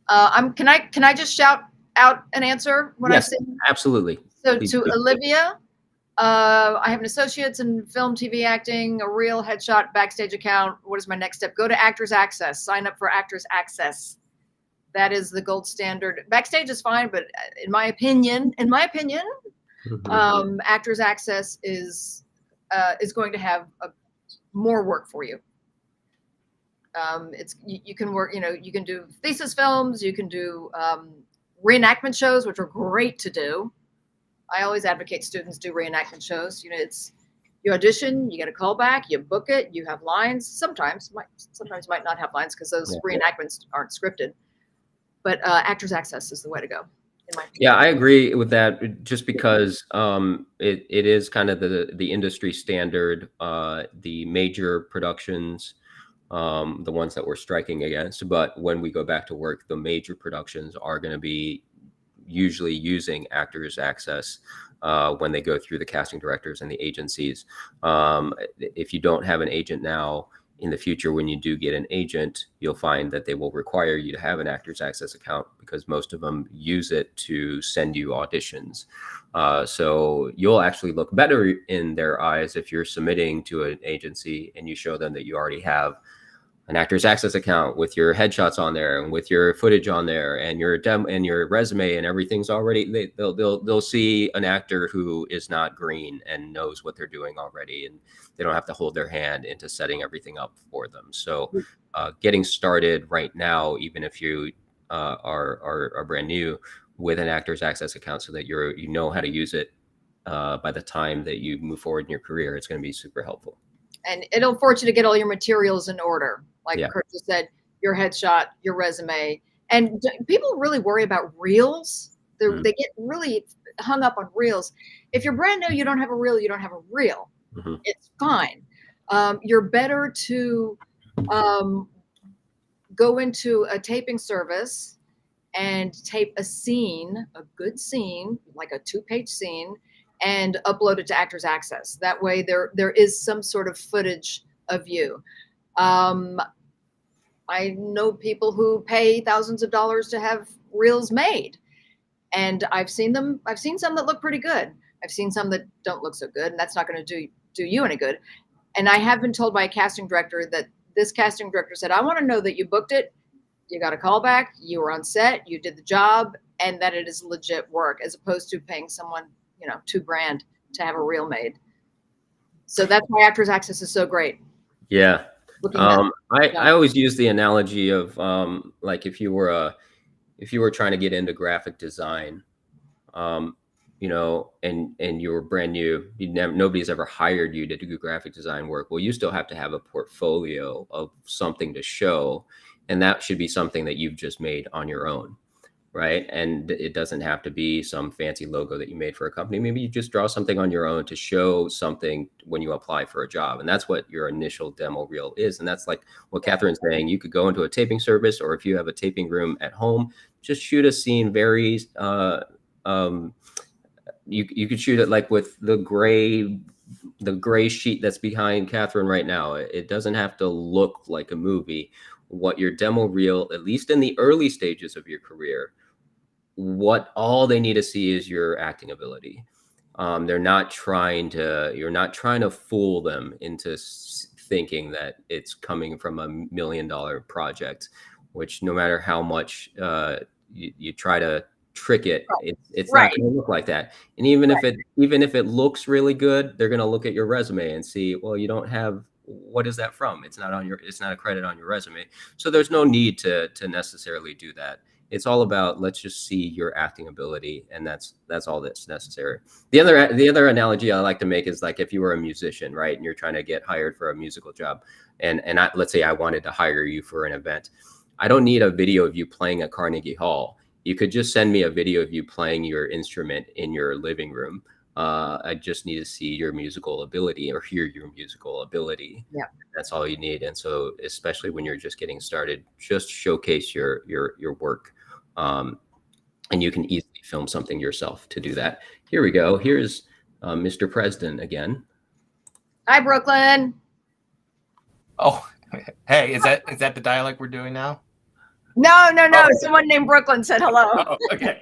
I just shout out an answer when yes, I see? Absolutely. So Please to do. Olivia, I have an associate's in film, TV acting, a reel, headshot, backstage account. What is my next step? Go to Actors Access. Sign up for Actors Access. That is the gold standard. Backstage is fine, but in my opinion, Actors Access is going to have more work for you. You can work. You can do thesis films. You can do reenactment shows, which are great to do. I always advocate students do reenactment shows. You audition, you get a call back, you book it, you have lines. Sometimes might not have lines because those reenactments aren't scripted. But Actors Access is the way to go, in my opinion. Yeah, I agree with that. Just because it is kind of the industry standard. The major productions, the ones that we're striking against. But when we go back to work, the major productions are going to be usually using Actors Access when they go through the casting directors and the agencies. If you don't have an agent now, in the future, when you do get an agent, you'll find that they will require you to have an Actors Access account because most of them use it to send you auditions. So you'll actually look better in their eyes if you're submitting to an agency and you show them that you already have an Actors Access account with your headshots on there and with your footage on there and your and your resume and everything's already. They'll see an actor who is not green and knows what they're doing already, and they don't have to hold their hand into setting everything up for them. So, getting started right now, even if you are brand new, with an Actors Access account, so that you know how to use it by the time that you move forward in your career, it's going to be super helpful. And it'll force you to get all your materials in order. Like Kurt just said, your headshot, your resume. And people really worry about reels. They get really hung up on reels. If you're brand new, you don't have a reel, you don't have a reel. Mm-hmm. It's fine. You're better to go into a taping service and tape a scene, a good scene, like a 2-page scene, and upload it to Actors Access. That way there is some sort of footage of you. I know people who pay thousands of dollars to have reels made, and I've seen some that look pretty good. I've seen some that don't look so good, and that's not going to do you any good. And I have been told by a casting director that this casting director said, I want to know that you booked it, you got a call back, you were on set, you did the job, and that it is legit work, as opposed to paying someone $2,000 to have a reel made. So that's why Actors Access is so great. Yeah. I always use the analogy of like if you were trying to get into graphic design, and you were brand new, nobody's ever hired you to do graphic design work. Well, you still have to have a portfolio of something to show, and that should be something that you've just made on your own. Right. And it doesn't have to be some fancy logo that you made for a company. Maybe you just draw something on your own to show something when you apply for a job. And that's what your initial demo reel is. And that's like what Catherine's saying. You could go into a taping service, or if you have a taping room at home, just shoot a scene very, you could shoot it like with the gray sheet that's behind Catherine right now. It doesn't have to look like a movie. What your demo reel, at least in the early stages of your career, all they need to see is your acting ability. You're not trying to fool them into thinking that it's coming from $1 million project, which no matter how much you try to trick it, it's not going to look like that. And even if it looks really good, they're going to look at your resume and see, well, you don't have what is that from? It's not a credit on your resume. So there's no need to necessarily do that. It's all about, let's just see your acting ability, and that's all that's necessary. The other analogy I like to make is like if you were a musician, right, and you're trying to get hired for a musical job, and let's say I wanted to hire you for an event. I don't need a video of you playing at Carnegie Hall. You could just send me a video of you playing your instrument in your living room. I just need to see your musical ability or hear your musical ability. Yeah, that's all you need. And so, especially when you're just getting started, just showcase your work. And you can easily film something yourself to do that. Here we go. Here's Mr. President again. Hi, Brooklyn. Oh, hey, is that the dialect we're doing now? No. Oh. Someone named Brooklyn said hello. Oh, okay.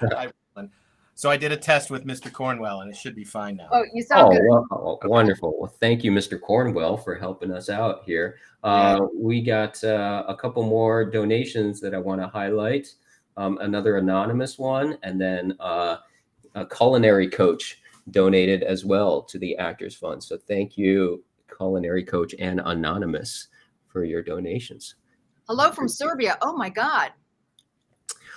Hi, Brooklyn. So I did a test with Mr. Cornwell, and it should be fine now. Oh, you sound good. Well, wonderful. Well, thank you, Mr. Cornwell, for helping us out here. We got a couple more donations that I want to highlight. Another anonymous one, and then a culinary coach donated as well to the Actors Fund. So thank you, culinary coach and anonymous, for your donations. Hello from Serbia. Oh my God.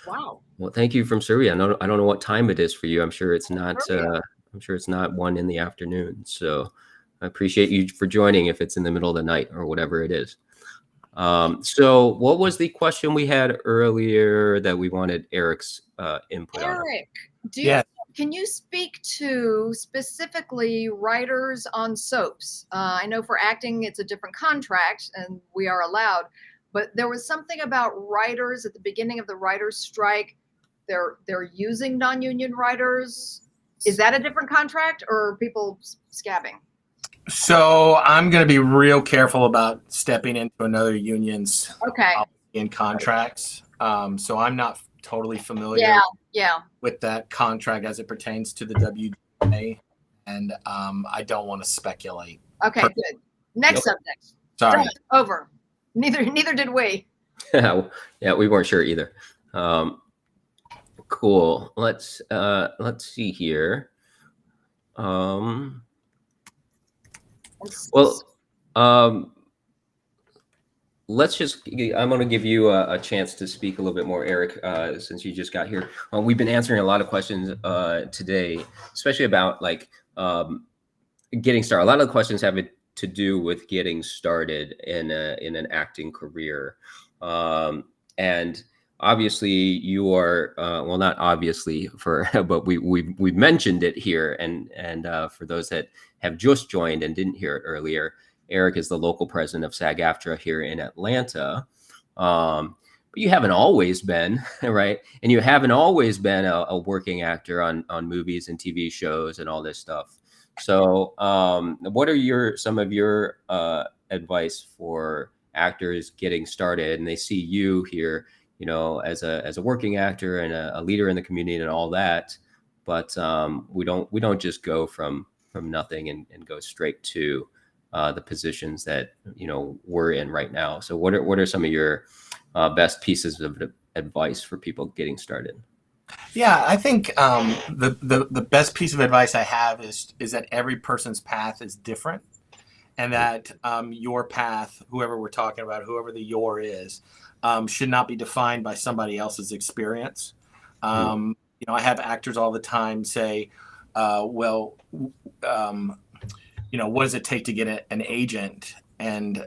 Wow. Well, thank you from Serbia. I don't know what time it is for you. I'm sure it's not. I'm sure it's not 1 in the afternoon. So I appreciate you for joining if it's in the middle of the night or whatever it is. So what was the question we had earlier that we wanted Eric's input on? Eric, Yeah. Can you speak to specifically writers on soaps? I know for acting, it's a different contract and we are allowed, but there was something about writers at the beginning of the writers' strike. They're using non-union writers. Is that a different contract, or are people scabbing? So I'm going to be real careful about stepping into another union's in contracts. So I'm not totally familiar with that contract as it pertains to the WGA, and I don't want to speculate. Okay, good. Next subject. Sorry. Done. Over. Neither did we. Yeah, we weren't sure either. Cool. Let's see here. Let's just, I'm going to give you a chance to speak a little bit more, Eric, since you just got here. We've been answering a lot of questions today, especially about like getting started. A lot of the questions have to do with getting started in an acting career. And obviously you are, well, not obviously but we've mentioned it here. And for those that have just joined and didn't hear it earlier, Eric is the local president of SAG-AFTRA here in Atlanta. But you haven't always been, right? And you haven't always been a working actor on movies and TV shows and all this stuff. So what are some of your advice for actors getting started, and they see you here, you know, as a working actor and a leader in the community and all that, but we don't just go from nothing and go straight to the positions that, you know, we're in right now. So what are some of your best pieces of advice for people getting started? Yeah, I think the best piece of advice I have is that every person's path is different, and that your path, whoever we're talking about, whoever the your is, should not be defined by somebody else's experience. You know, I have actors all the time say, you know, what does it take to get an agent? And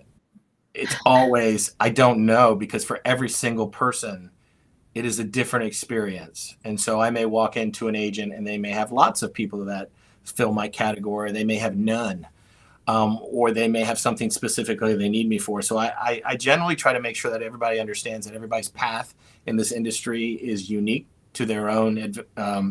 it's always, I don't know, because for every single person, it is a different experience. And so I may walk into an agent and they may have lots of people that fill my category. They may have none, or they may have something specifically they need me for. So I generally try to make sure that everybody understands that everybody's path in this industry is unique to their own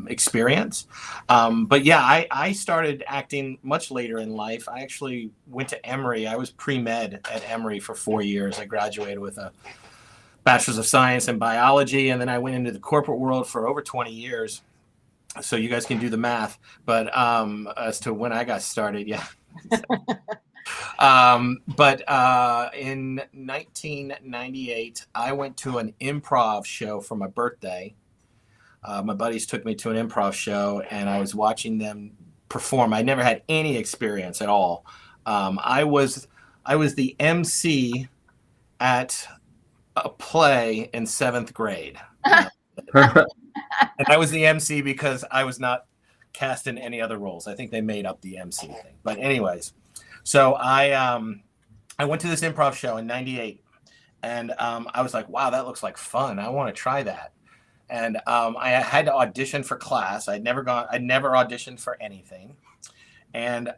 experience. But yeah, I started acting much later in life. I actually went to Emory. I was pre-med at Emory for 4 years. I graduated with a Bachelor's of Science in Biology, and then I went into the corporate world for over 20 years. So you guys can do the math. But as to when I got started, yeah. But in 1998, I went to an improv show for my birthday. My buddies took me to an improv show, and I was watching them perform. I never had any experience at all I was the MC at a play in 7th grade. And I was the MC because I was not cast in any other roles. I think they made up the MC thing. But anyways, so I went to this improv show in '98, and I was like, wow, that looks like fun. I want to try that. And I had to audition for class. I'd never auditioned for anything. And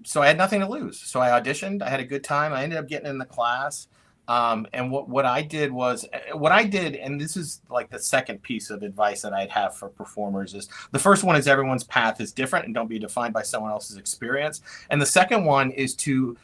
so I had nothing to lose. So I auditioned. I had a good time. I ended up getting in the class. And what I did, and this is like the second piece of advice that I'd have for performers, is the first one is everyone's path is different and don't be defined by someone else's experience. And the second one is to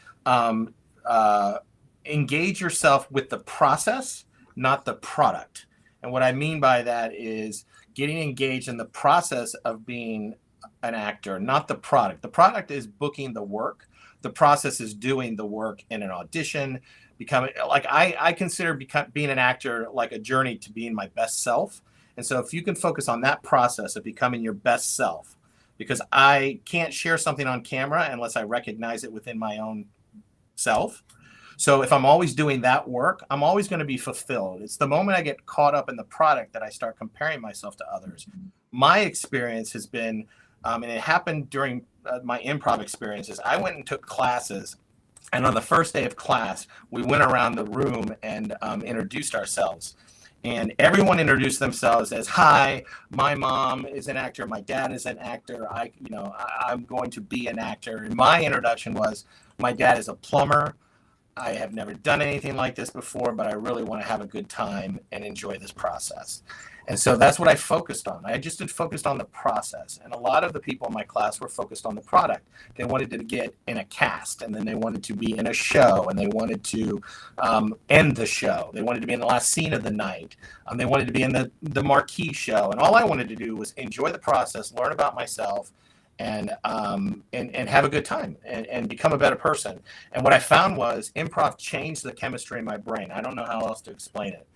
engage yourself with the process, not the product. And what I mean by that is getting engaged in the process of being an actor, not the product. The product is booking the work. The process is doing the work in an audition. Becoming, like, I consider being an actor like a journey to being my best self. And so if you can focus on that process of becoming your best self, because I can't share something on camera unless I recognize it within my own self. So if I'm always doing that work, I'm always going to be fulfilled. It's the moment I get caught up in the product that I start comparing myself to others. My experience has been, and it happened during my improv experiences, I went and took classes. And on the first day of class, we went around the room and introduced ourselves. And everyone introduced themselves as, hi, my mom is an actor. My dad is an actor. I'm going to be an actor. And my introduction was, my dad is a plumber. I have never done anything like this before, but I really want to have a good time and enjoy this process. And so that's what I focused on. I just focused on the process. And a lot of the people in my class were focused on the product. They wanted to get in a cast, and then they wanted to be in a show, and they wanted to end the show. They wanted to be in the last scene of the night. They wanted to be in the marquee show. And all I wanted to do was enjoy the process, learn about myself, and have a good time and become a better person. And what I found was improv changed the chemistry in my brain. I don't know how else to explain it.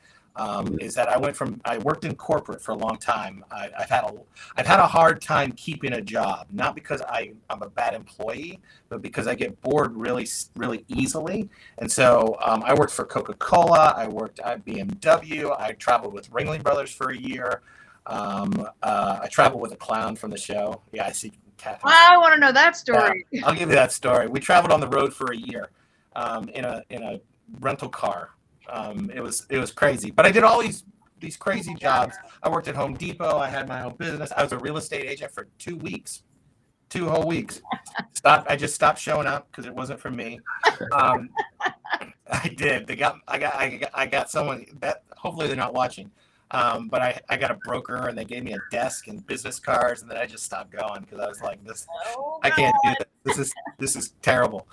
Is that I worked in corporate for a long time. I've had a hard time keeping a job, not because I'm a bad employee, but because I get bored really, really easily. And so I worked for Coca-Cola. I worked at BMW. I traveled with Ringling Brothers for a year. I traveled with a clown from the show. Yeah, I see. Catherine. I want to know that story. Yeah, I'll give you that story. We traveled on the road for a year in a rental car. It was crazy, but I did all these crazy jobs. I worked at Home Depot. I had my own business. I was a real estate agent for 2 weeks, 2 whole weeks. I just stopped showing up because it wasn't for me. I did. I got someone that hopefully they're not watching. But I got a broker, and they gave me a desk and business cards, and then I just stopped going because I was like, I can't do this. This is terrible.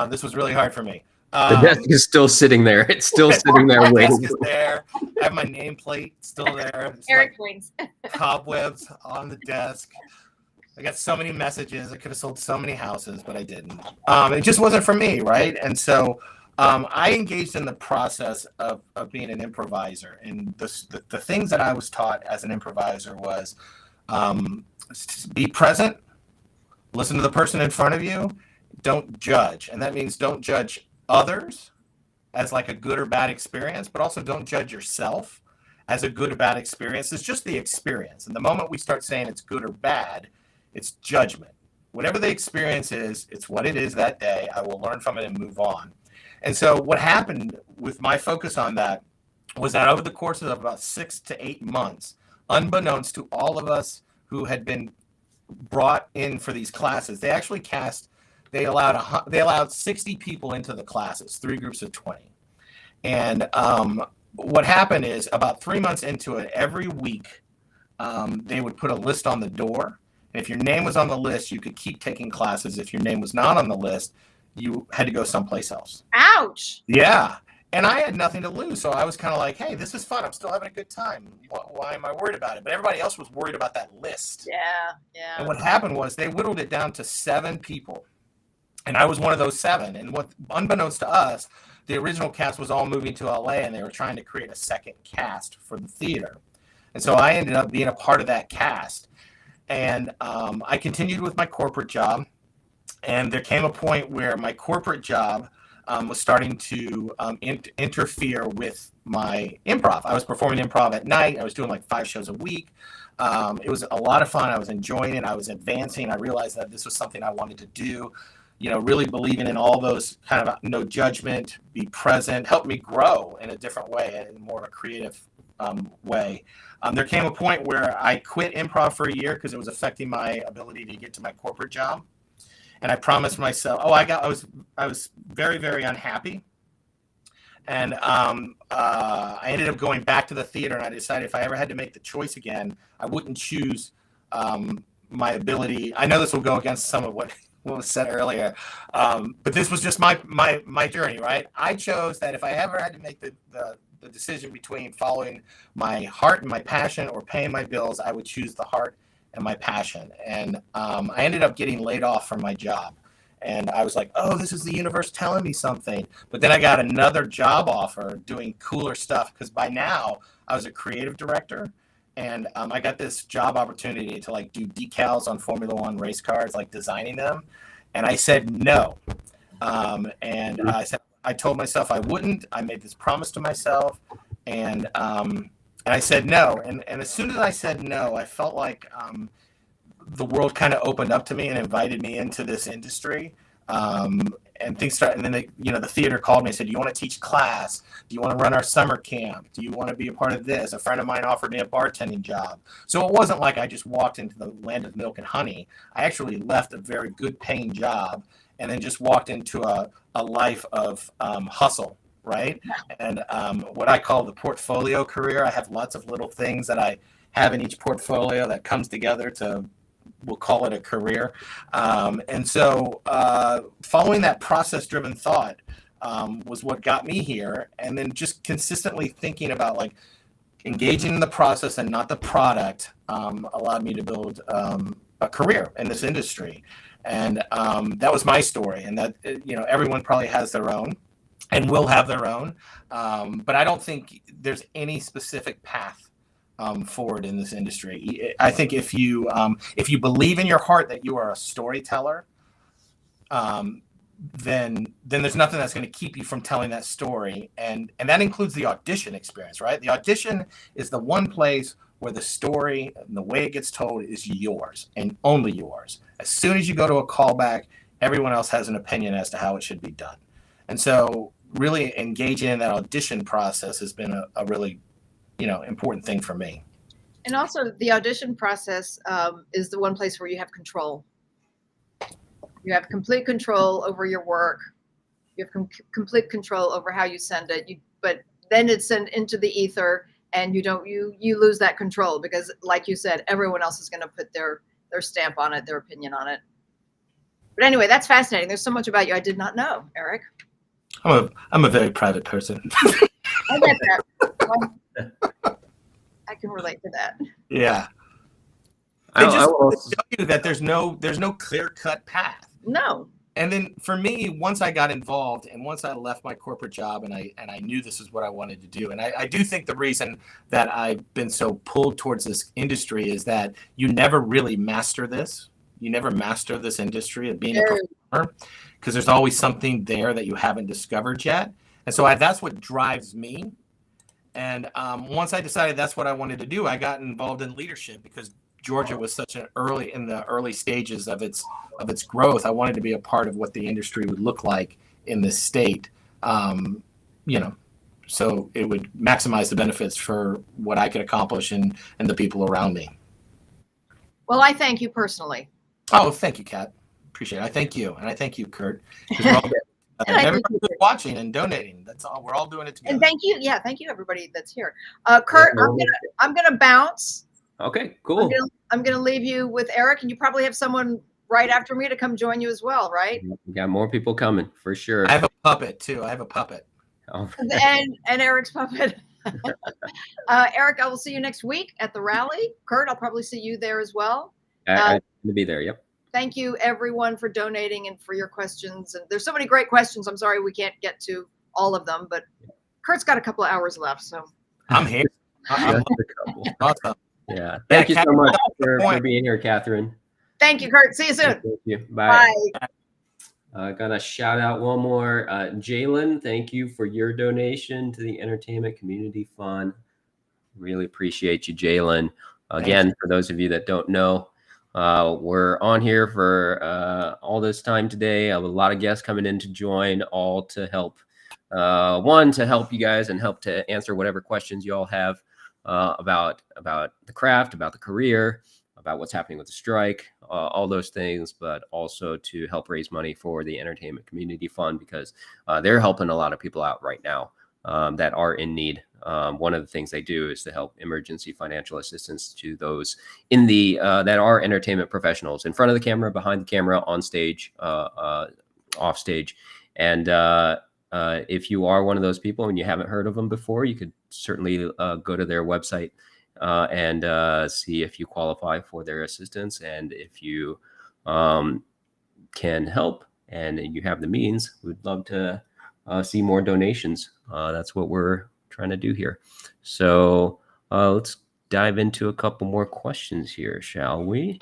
This was really hard for me. The desk is still sitting there. It's still sitting there my waiting. desk is there. I have my nameplate still there. It's Eric like Wings. cobwebs on the desk. I got so many messages. I could have sold so many houses, but I didn't. It just wasn't for me, right? And so I engaged in the process of being an improviser. And the things that I was taught as an improviser was be present, listen to the person in front of you, don't judge. And that means don't judge others as like a good or bad experience, but also don't judge yourself as a good or bad experience. It's just the experience. And the moment we start saying it's good or bad, it's judgment. Whatever the experience is, it's what it is that day. I will learn from it and move on. And so what happened with my focus on that was that over the course of about 6 to 8 months, unbeknownst to all of us who had been brought in for these classes, they actually they allowed 60 people into the classes, 3 groups of 20. And what happened is about 3 months into it, every week, they would put a list on the door. And if your name was on the list, you could keep taking classes. If your name was not on the list, you had to go someplace else. Ouch. Yeah. And I had nothing to lose. So I was kind of like, hey, this is fun. I'm still having a good time. Why am I worried about it? But everybody else was worried about that list. Yeah. And what happened was they whittled it down to 7 people. And I was one of those 7. And what, unbeknownst to us, the original cast was all moving to LA, and they were trying to create a second cast for the theater. And so I ended up being a part of that cast. And I continued with my corporate job. And there came a point where my corporate job was starting to interfere with my improv. I was performing improv at night. I was doing like 5 shows a week. It was a lot of fun. I was enjoying it. I was advancing. I realized that this was something I wanted to do. You know, really believing in all those kind of no judgment, be present, help me grow in a different way, in more of a creative way. There came a point where I quit improv for a year because it was affecting my ability to get to my corporate job. And I promised myself, I was very, very unhappy. And I ended up going back to the theater, and I decided if I ever had to make the choice again, I wouldn't choose my ability. I know this will go against some of what was said earlier, but this was just my journey, right? I chose that if I ever had to make the decision between following my heart and my passion or paying my bills, I would choose the heart and my passion. And I ended up getting laid off from my job. And I was like, oh, this is the universe telling me something. But then I got another job offer doing cooler stuff, because by now I was a creative director. And I got this job opportunity to like do decals on Formula One race cars, like designing them. And I said no. I told myself I wouldn't. I made this promise to myself. And I said no. And as soon as I said no, I felt like the world kind of opened up to me and invited me into this industry. And things started, and then the theater called me and said, do you want to teach class? Do you want to run our summer camp? Do you want to be a part of this? A friend of mine offered me a bartending job. So it wasn't like I just walked into the land of milk and honey. I actually left a very good paying job and then just walked into a life of hustle, right? And what I call the portfolio career. I have lots of little things that I have in each portfolio that comes together to, we'll call it a career. And so following that process-driven thought was what got me here. And then just consistently thinking about like engaging in the process and not the product allowed me to build a career in this industry. And that was my story. And that, everyone probably has their own and will have their own. But I don't think there's any specific path forward in this industry. I think if you believe in your heart that you are a storyteller, then there's nothing that's going to keep you from telling that story, and that includes the audition experience, right? The audition is the one place where the story and the way it gets told is yours and only yours. As soon as you go to a callback, everyone else has an opinion as to how it should be done. And so really engaging in that audition process has been a really important thing for me. And also the audition process is the one place where you have control. You have complete control over your work. You have complete control over how you send it. But then it's sent into the ether, and you lose that control because, like you said, everyone else is going to put their stamp on it, their opinion on it. But anyway, that's fascinating. There's so much about you I did not know, Eric. I'm a very private person. I get that. I can relate to that. Yeah. I will tell you that there's no clear-cut path. No. And then for me, once I got involved and once I left my corporate job and I knew this is what I wanted to do, and I do think the reason that I've been so pulled towards this industry is that you never really master this. You never master this industry of being a performer because there's always something there that you haven't discovered yet. And so that's what drives me. And once I decided that's what I wanted to do, I got involved in leadership because Georgia was such in the early stages of its growth. I wanted to be a part of what the industry would look like in this state, so it would maximize the benefits for what I could accomplish and the people around me. Well, I thank you personally. Oh, thank you, Kat. Appreciate it. I thank you, and I thank you, Kurt. Everybody's watching and donating. That's all. We're all doing it together. And thank you. Yeah, thank you, everybody that's here. Kurt, I'm gonna bounce. Okay, cool. I'm gonna leave you with Eric, and you probably have someone right after me to come join you as well, right? We got more people coming for sure. I have a puppet too. Oh. and Eric's puppet. Eric, I will see you next week at the rally. Kurt, I'll probably see you there as well. I'm going to be there. Yep. Thank you, everyone, for donating and for your questions. And there's so many great questions. I'm sorry we can't get to all of them, but Kurt's got a couple of hours left, so I'm here. Awesome. Yeah. Thank you so much for being here, Catherine. Thank you, Kurt. See you soon. Thank you. Bye. Bye. Gotta shout out one more. Jalen, thank you for your donation to the Entertainment Community Fund. Really appreciate you, Jalen. Again, for those of you that don't know, we're on here for all this time today. I have a lot of guests coming in to join, all to help. One, to help you guys and help to answer whatever questions you all have about the craft, about the career, about what's happening with the strike, all those things, but also to help raise money for the Entertainment Community Fund, because they're helping a lot of people out right now that are in need. One of the things they do is to help emergency financial assistance to those in the that are entertainment professionals, in front of the camera, behind the camera, on stage, off stage. And if you are one of those people and you haven't heard of them before, you could certainly go to their website and see if you qualify for their assistance. And if you can help and you have the means, we'd love to see more donations. That's what we're trying to do here. So let's dive into a couple more questions here, shall we?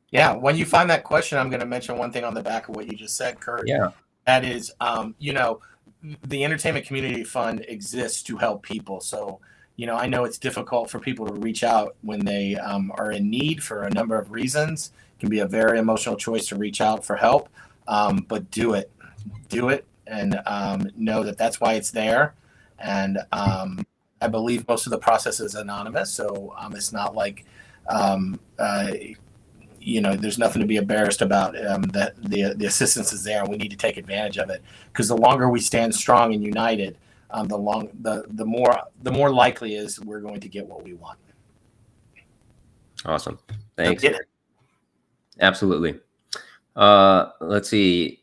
Yeah, when you find that question, I'm going to mention one thing on the back of what you just said, Kurt. Yeah. That is, the Entertainment Community Fund exists to help people. So, I know it's difficult for people to reach out when they are in need for a number of reasons. It can be a very emotional choice to reach out for help, but do it. And know that that's why it's there. And I believe most of the process is anonymous. So it's not like, there's nothing to be embarrassed about. That the assistance is there, and we need to take advantage of it. Because the longer we stand strong and united, the more likely is we're going to get what we want. Awesome. Thanks. Absolutely. Let's see.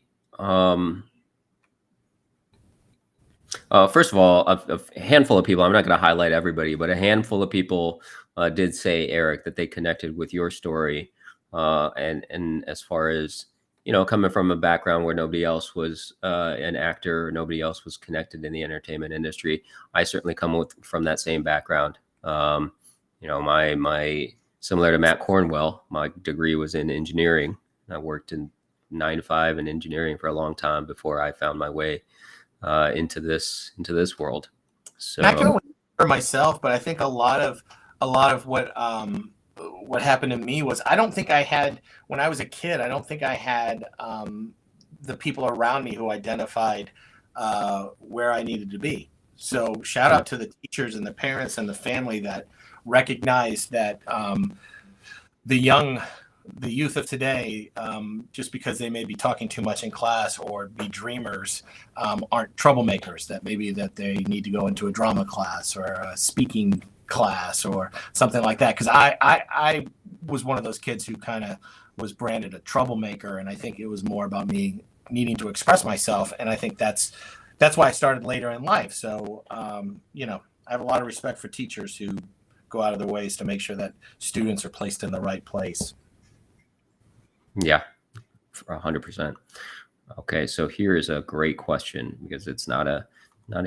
First of all, a handful of people, I'm not going to highlight everybody, but a handful of people did say, Eric, that they connected with your story. And as far as, coming from a background where nobody else was an actor, nobody else was connected in the entertainment industry, I certainly come from that same background. My similar to Matt Cornwell, my degree was in engineering. I worked in 9 to 5 in engineering for a long time before I found my way into this world. So I can for myself, but I think a lot of what happened to me was, I don't think I had, when I was a kid, I don't think I had the people around me who identified where I needed to be. So shout out to the teachers and the parents and the family that recognized that the youth of today, just because they may be talking too much in class or be dreamers, aren't troublemakers, that maybe that they need to go into a drama class or a speaking class or something like that. Because I was one of those kids who kind of was branded a troublemaker, and I think it was more about me needing to express myself, and I think that's why I started later in life. So I have a lot of respect for teachers who go out of their ways to make sure that students are placed in the right place. Yeah, 100%. Okay, so here is a great question, because it's not an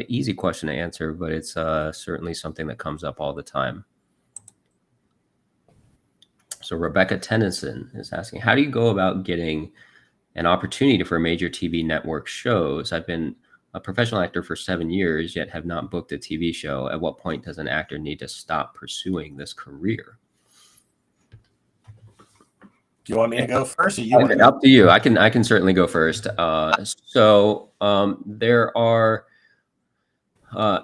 easy question to answer, but it's certainly something that comes up all the time. So Rebecca Tennyson is asking, how do you go about getting an opportunity for major TV network shows? I've been a professional actor for 7 years, yet have not booked a TV show. At what point does an actor need to stop pursuing this career? Do you want me to go first? Or Up to you. I can certainly go first. So there are,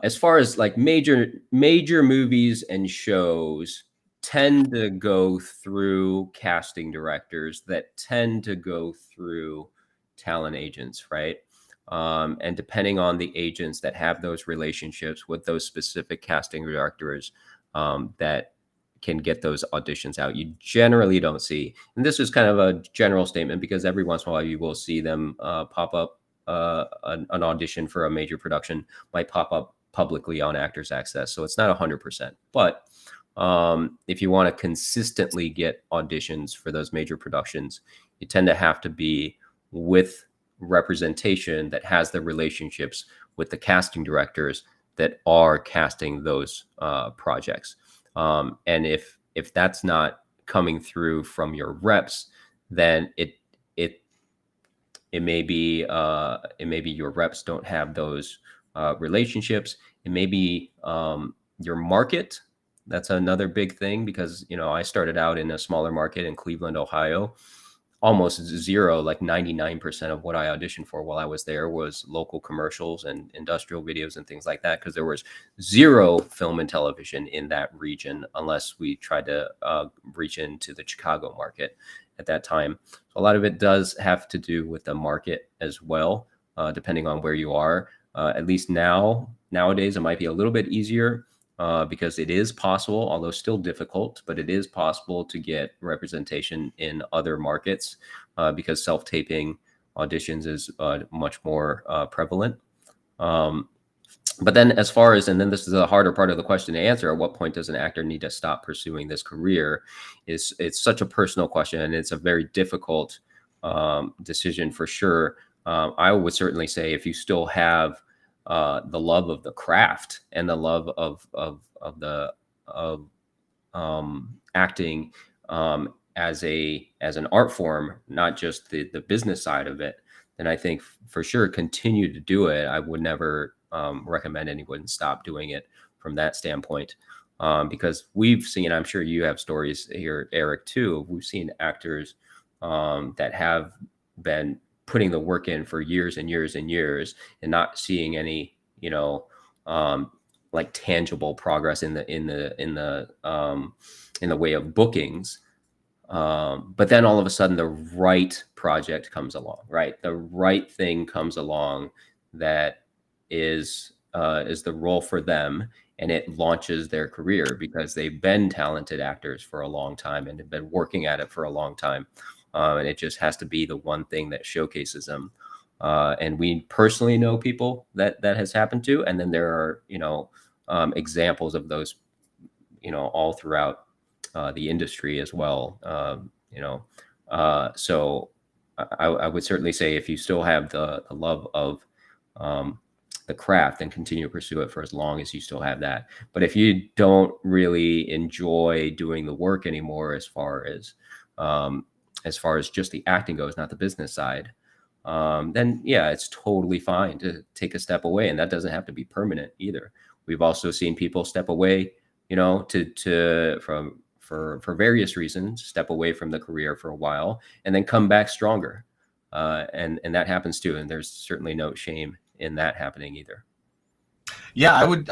as far as like major movies and shows, tend to go through casting directors that tend to go through talent agents, right? And depending on the agents that have those relationships with those specific casting directors that can get those auditions out, you generally don't see, and this is kind of a general statement, because every once in a while you will see them pop up, an audition for a major production might pop up publicly on Actors Access. So it's not 100%, but if you want to consistently get auditions for those major productions, you tend to have to be with representation that has the relationships with the casting directors that are casting those projects. And if that's not coming through from your reps, then It may be your reps don't have those relationships. It may be your market. That's another big thing, because, you know, I started out in a smaller market in Cleveland, Ohio. Almost zero, like 99% of what I auditioned for while I was there was local commercials and industrial videos and things like that, because there was zero film and television in that region, unless we tried to reach into the Chicago market at that time. So a lot of it does have to do with the market as well, depending on where you are. At least nowadays, it might be a little bit easier. Because it is possible, although still difficult, but it is possible to get representation in other markets, because self-taping auditions is much more prevalent. But then as far as, and then this is the harder part of the question to answer, at what point does an actor need to stop pursuing this career? It's such a personal question, and it's a very difficult decision for sure. I would certainly say if you still have the love of the craft and the love of acting as an art form, not just the business side of it, then I think for sure continue to do it. I would never recommend anyone stop doing it from that standpoint, because we've seen, I'm sure you have stories here, Eric, too. We've seen actors that have been putting the work in for years and years and years and not seeing any, you know, like tangible progress in the way of bookings. But then all of a sudden the right project comes along, right? The right thing comes along that is the role for them, and it launches their career because they've been talented actors for a long time and have been working at it for a long time. And it just has to be the one thing that showcases them. And we personally know people that has happened to, and then there are, you know, examples of those, you know, all throughout the industry as well. You know, so I would certainly say if you still have the love of the craft, then continue to pursue it for as long as you still have that. But if you don't really enjoy doing the work anymore, as far as just the acting goes, not the business side, then yeah, it's totally fine to take a step away, and that doesn't have to be permanent either. We've also seen people step away, you know, for various reasons, step away from the career for a while and then come back stronger, and that happens too. And there's certainly no shame in that happening either. Yeah, I would,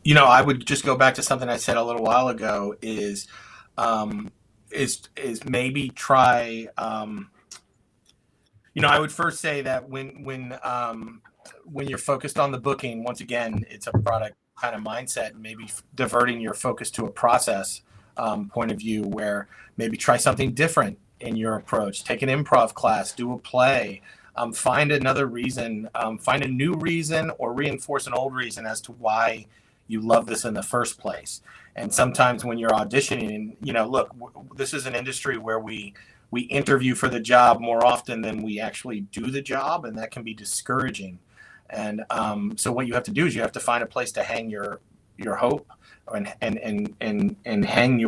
you know, I would just go back to something I said a little while ago. Is maybe try, you know, I would first say that when you're focused on the booking, once again, it's a product kind of mindset, maybe diverting your focus to a process point of view, where maybe try something different in your approach, take an improv class, do a play, find another reason, find a new reason, or reinforce an old reason as to why you love this in the first place. And sometimes when you're auditioning, you know, look, this is an industry where we interview for the job more often than we actually do the job, and that can be discouraging. And so what you have to do is you have to find a place to hang your hope and hang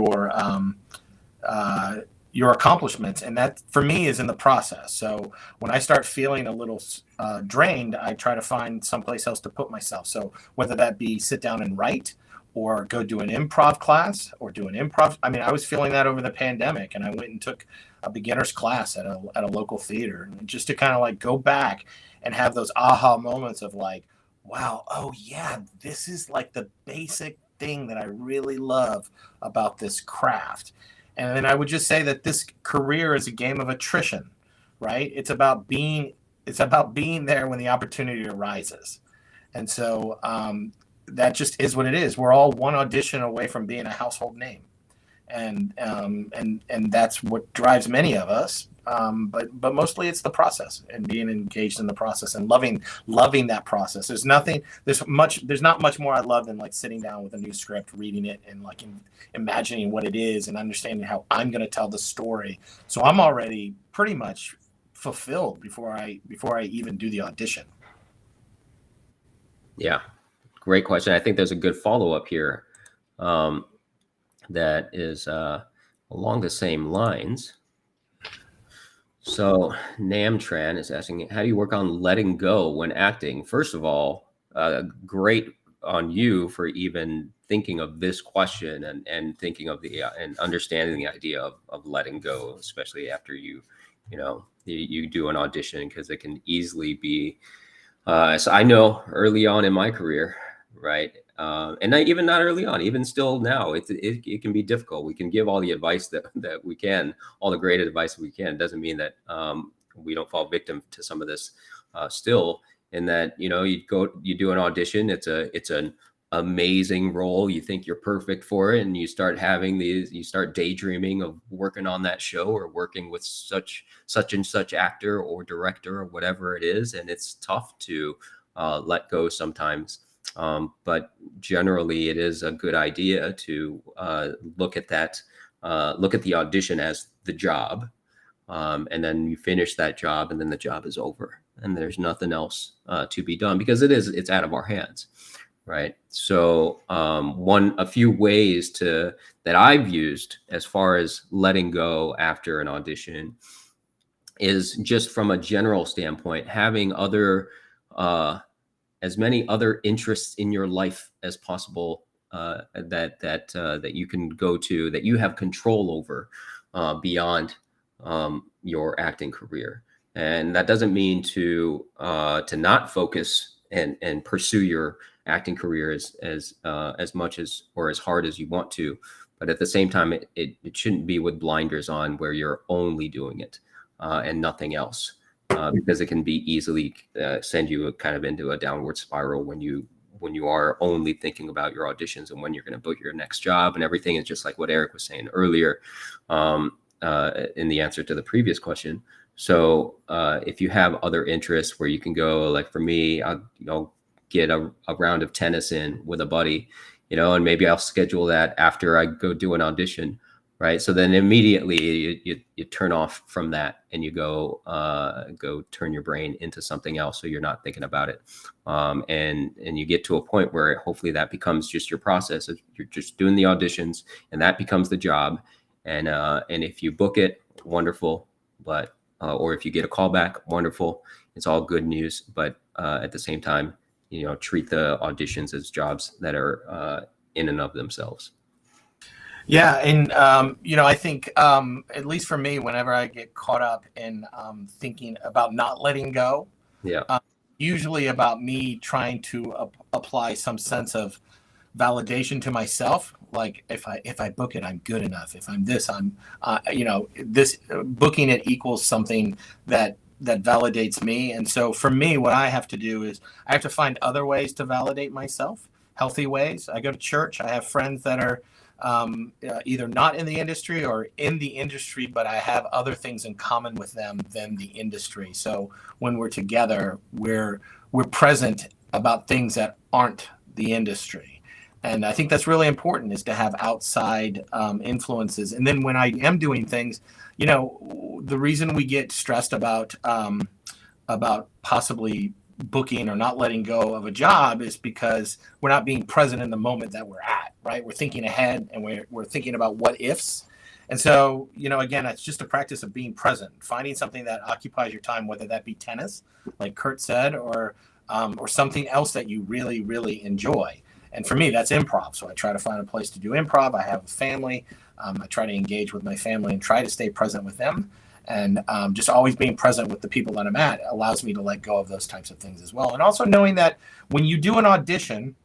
your accomplishments, and that for me is in the process. So when I start feeling a little drained, I try to find someplace else to put myself. So whether that be sit down and write, or go do an improv class, or do an improv. I mean, I was feeling that over the pandemic, and I went and took a beginner's class at a local theater, just to kind of like go back and have those aha moments of like, wow, oh yeah, this is like the basic thing that I really love about this craft. And then I would just say that this career is a game of attrition, right? It's about being there when the opportunity arises. And so that just is what it is. We're all one audition away from being a household name. And that's what drives many of us. But mostly it's the process, and being engaged in the process and loving that process. There's not much more I love than like sitting down with a new script, reading it, and like imagining what it is and understanding how I'm going to tell the story. So I'm already pretty much fulfilled before I even do the audition. Yeah, great question. I think there's a good follow-up here that is along the same lines. So Namtran is asking, how do you work on letting go when acting? First of all, great on you for even thinking of this question and thinking of the and understanding the idea of letting go, especially after you do an audition, because it can easily be. So I know early on in my career, right? And even not early on, even still now, it can be difficult. We can give all the advice that we can, all the great advice we can. It doesn't mean that we don't fall victim to some of this still. In that, you do an audition. It's an amazing role. You think you're perfect for it, and you start daydreaming of working on that show or working with such and such actor or director or whatever it is, and it's tough to let go sometimes. But generally, it is a good idea to look at the audition as the job, and then you finish that job, and then the job is over, and there's nothing else to be done, because it's out of our hands, right? So a few ways that I've used as far as letting go after an audition is just from a general standpoint, having as many other interests in your life as possible that you can go to, that you have control over beyond your acting career. And that doesn't mean to not focus and pursue your acting career as much as or as hard as you want to, but at the same time, it shouldn't be with blinders on, where you're only doing it and nothing else. Because it can be easily send you kind of into a downward spiral when you are only thinking about your auditions and when you're going to book your next job and everything. Is just like what Eric was saying earlier in the answer to the previous question. So if you have other interests where you can go, like for me, I'll get a round of tennis in with a buddy, and maybe I'll schedule that after I go do an audition. Right. So then immediately you turn off from that and you go turn your brain into something else. So you're not thinking about it. And you get to a point where hopefully that becomes just your process. You're just doing the auditions and that becomes the job. And if you book it, wonderful. But or if you get a call back, wonderful. It's all good news. But at the same time, treat the auditions as jobs that are in and of themselves. Yeah, and I think at least for me, whenever I get caught up in thinking about not letting go, usually about me trying to apply some sense of validation to myself. Like if I book it, I'm good enough. If I'm this, I'm this booking it equals something that validates me. And so for me, what I have to do is I have to find other ways to validate myself, healthy ways. I go to church. I have friends that are either not in the industry or in the industry, but I have other things in common with them than the industry. So when we're together, we're present about things that aren't the industry. And I think that's really important, is to have outside influences. And then when I am doing things, the reason we get stressed about possibly booking or not letting go of a job is because we're not being present in the moment that we're at, right? We're thinking ahead and we're thinking about what ifs. And so, again, it's just a practice of being present, finding something that occupies your time, whether that be tennis, like Kurt said, or something else that you really, really enjoy. And for me, that's improv. So I try to find a place to do improv. I have a family. I try to engage with my family and try to stay present with them. And just always being present with the people that I'm at allows me to let go of those types of things as well. And also knowing that when you do an audition,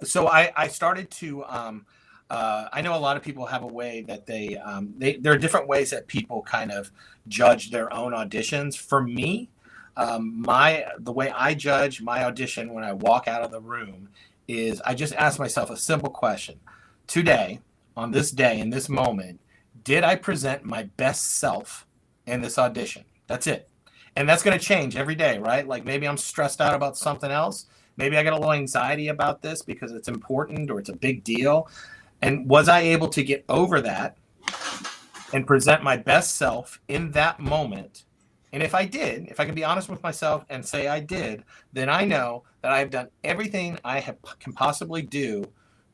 so I started to, I know a lot of people have a way that there are different ways that people kind of judge their own auditions. For me, the way I judge my audition when I walk out of the room is I just ask myself a simple question. Today, on this day, in this moment, did I present my best self in this audition? That's it. And that's going to change every day, right? Like maybe I'm stressed out about something else. Maybe I got a little anxiety about this because it's important or it's a big deal. And was I able to get over that and present my best self in that moment? And if I did, if I can be honest with myself and say I did, then I know that I've done everything I can possibly do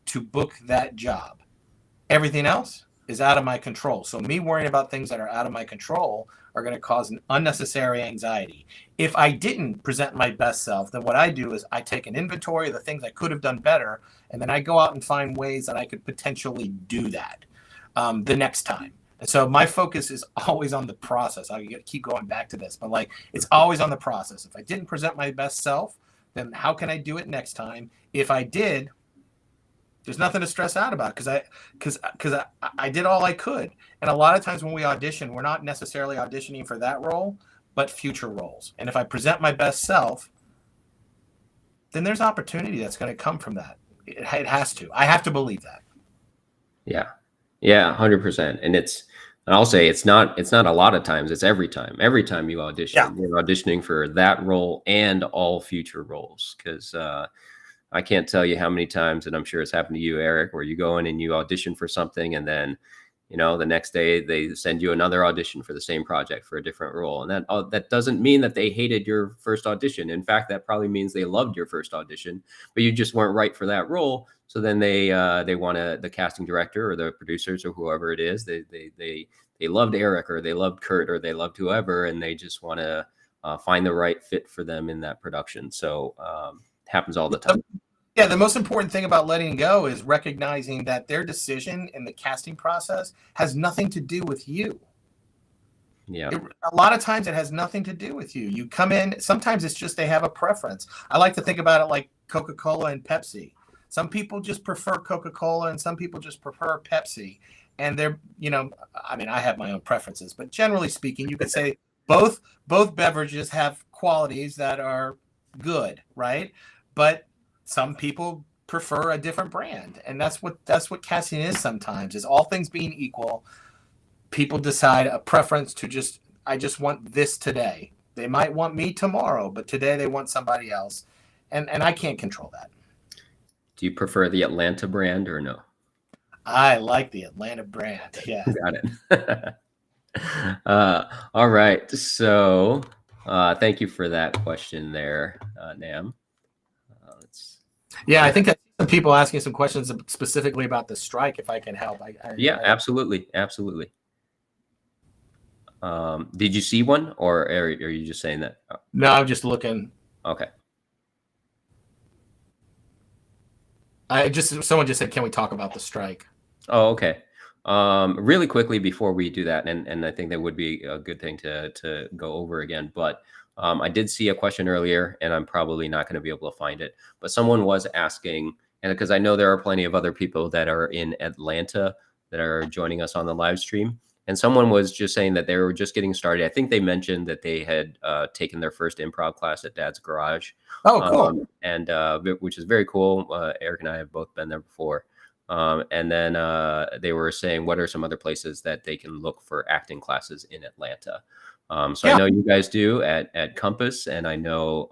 to book that job. Everything else, is out of my control. So me worrying about things that are out of my control are going to cause an unnecessary anxiety. If I didn't present my best self, then what I do is I take an inventory of the things I could have done better, and then I go out and find ways that I could potentially do that the next time. And so my focus is always on the process. I keep going back to this, but like, it's always on the process. If I didn't present my best self, then how can I do it next time? If I did, there's nothing to stress out about, because I did all I could. And a lot of times when we audition, we're not necessarily auditioning for that role, but future roles. And if I present my best self, then there's opportunity that's going to come from that. It has to. I have to believe that. Yeah. Yeah, 100%. And I'll say it's not a lot of times, it's every time. Every time you audition, you're auditioning for that role and all future roles. Because I can't tell you how many times, and I'm sure it's happened to you, Eric, where you go in and you audition for something, and then, the next day they send you another audition for the same project for a different role. And that doesn't mean that they hated your first audition. In fact, that probably means they loved your first audition, but you just weren't right for that role. So then they want the casting director or the producers or whoever it is, they loved Eric, or they loved Kurt, or they loved whoever, and they just want to find the right fit for them in that production. So happens all the time. Yeah, the most important thing about letting go is recognizing that their decision in the casting process has nothing to do with you. Yeah. A lot of times it has nothing to do with you. You come in, sometimes it's just they have a preference. I like to think about it like Coca-Cola and Pepsi. Some people just prefer Coca-Cola and some people just prefer Pepsi. And they're, I have my own preferences, but generally speaking, you could say both beverages have qualities that are good, right? But some people prefer a different brand. And that's what casting is sometimes, is all things being equal, people decide a preference to I just want this today. They might want me tomorrow, but today they want somebody else. And I can't control that. Do you prefer the Atlanta brand or no? I like the Atlanta brand. Yeah. Got it. All right. So thank you for that question there, Nam. I think I see some people asking some questions specifically about the strike, if I can help. Absolutely. Absolutely. Did you see one, or are you just saying that? No, I'm just looking. Okay. Someone just said, can we talk about the strike? Oh, okay. Really quickly before we do that, and I think that would be a good thing to go over again, but I did see a question earlier, and I'm probably not going to be able to find it, but someone was asking, and because I know there are plenty of other people that are in Atlanta that are joining us on the live stream, and someone was just saying that they were just getting started. I think they mentioned that they had taken their first improv class at Dad's Garage. Oh, cool. And which is very cool. Eric and I have both been there before. And then they were saying, what are some other places that they can look for acting classes in Atlanta? I know you guys do at Compass, and I know,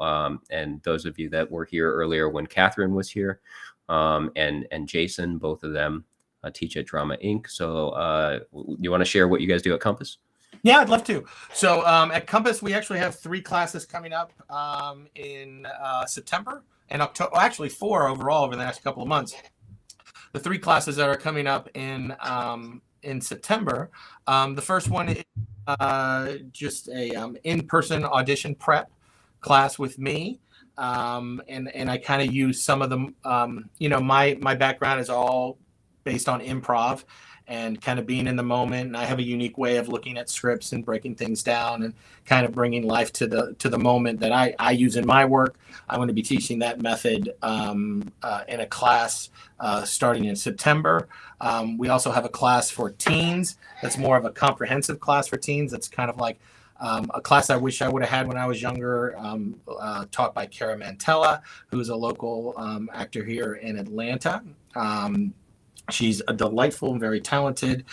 and those of you that were here earlier when Catherine was here, and Jason, both of them teach at Drama Inc. So you want to share what you guys do at Compass? Yeah, I'd love to. So at Compass, we actually have 3 classes coming up in September and October. Well, actually 4 overall over the next couple of months. The 3 classes that are coming up in September. The first one is just a in-person audition prep class with me, and I kind of use some of them. My background is all based on improv and kind of being in the moment, and I have a unique way of looking at scripts and breaking things down and kind of bringing life to the moment that I use in my work. I'm going to be teaching that method in a class starting in September. We also have a class for teens that's more of a comprehensive class for teens. That's kind of like a class I wish I would have had when I was younger, taught by Cara Mantella, who's a local actor here in Atlanta. She's a delightful and very talented.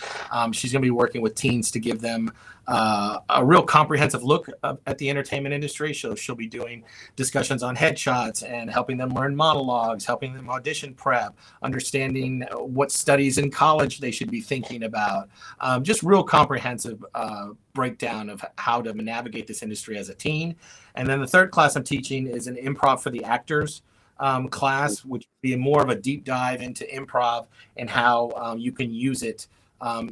She's going to be working with teens to give them a real comprehensive look at the entertainment industry. So she'll be doing discussions on headshots and helping them learn monologues, helping them audition prep, understanding what studies in college they should be thinking about. Just real comprehensive breakdown of how to navigate this industry as a teen. And then the third class I'm teaching is an improv for the actors class, which would be more of a deep dive into improv and how you can use it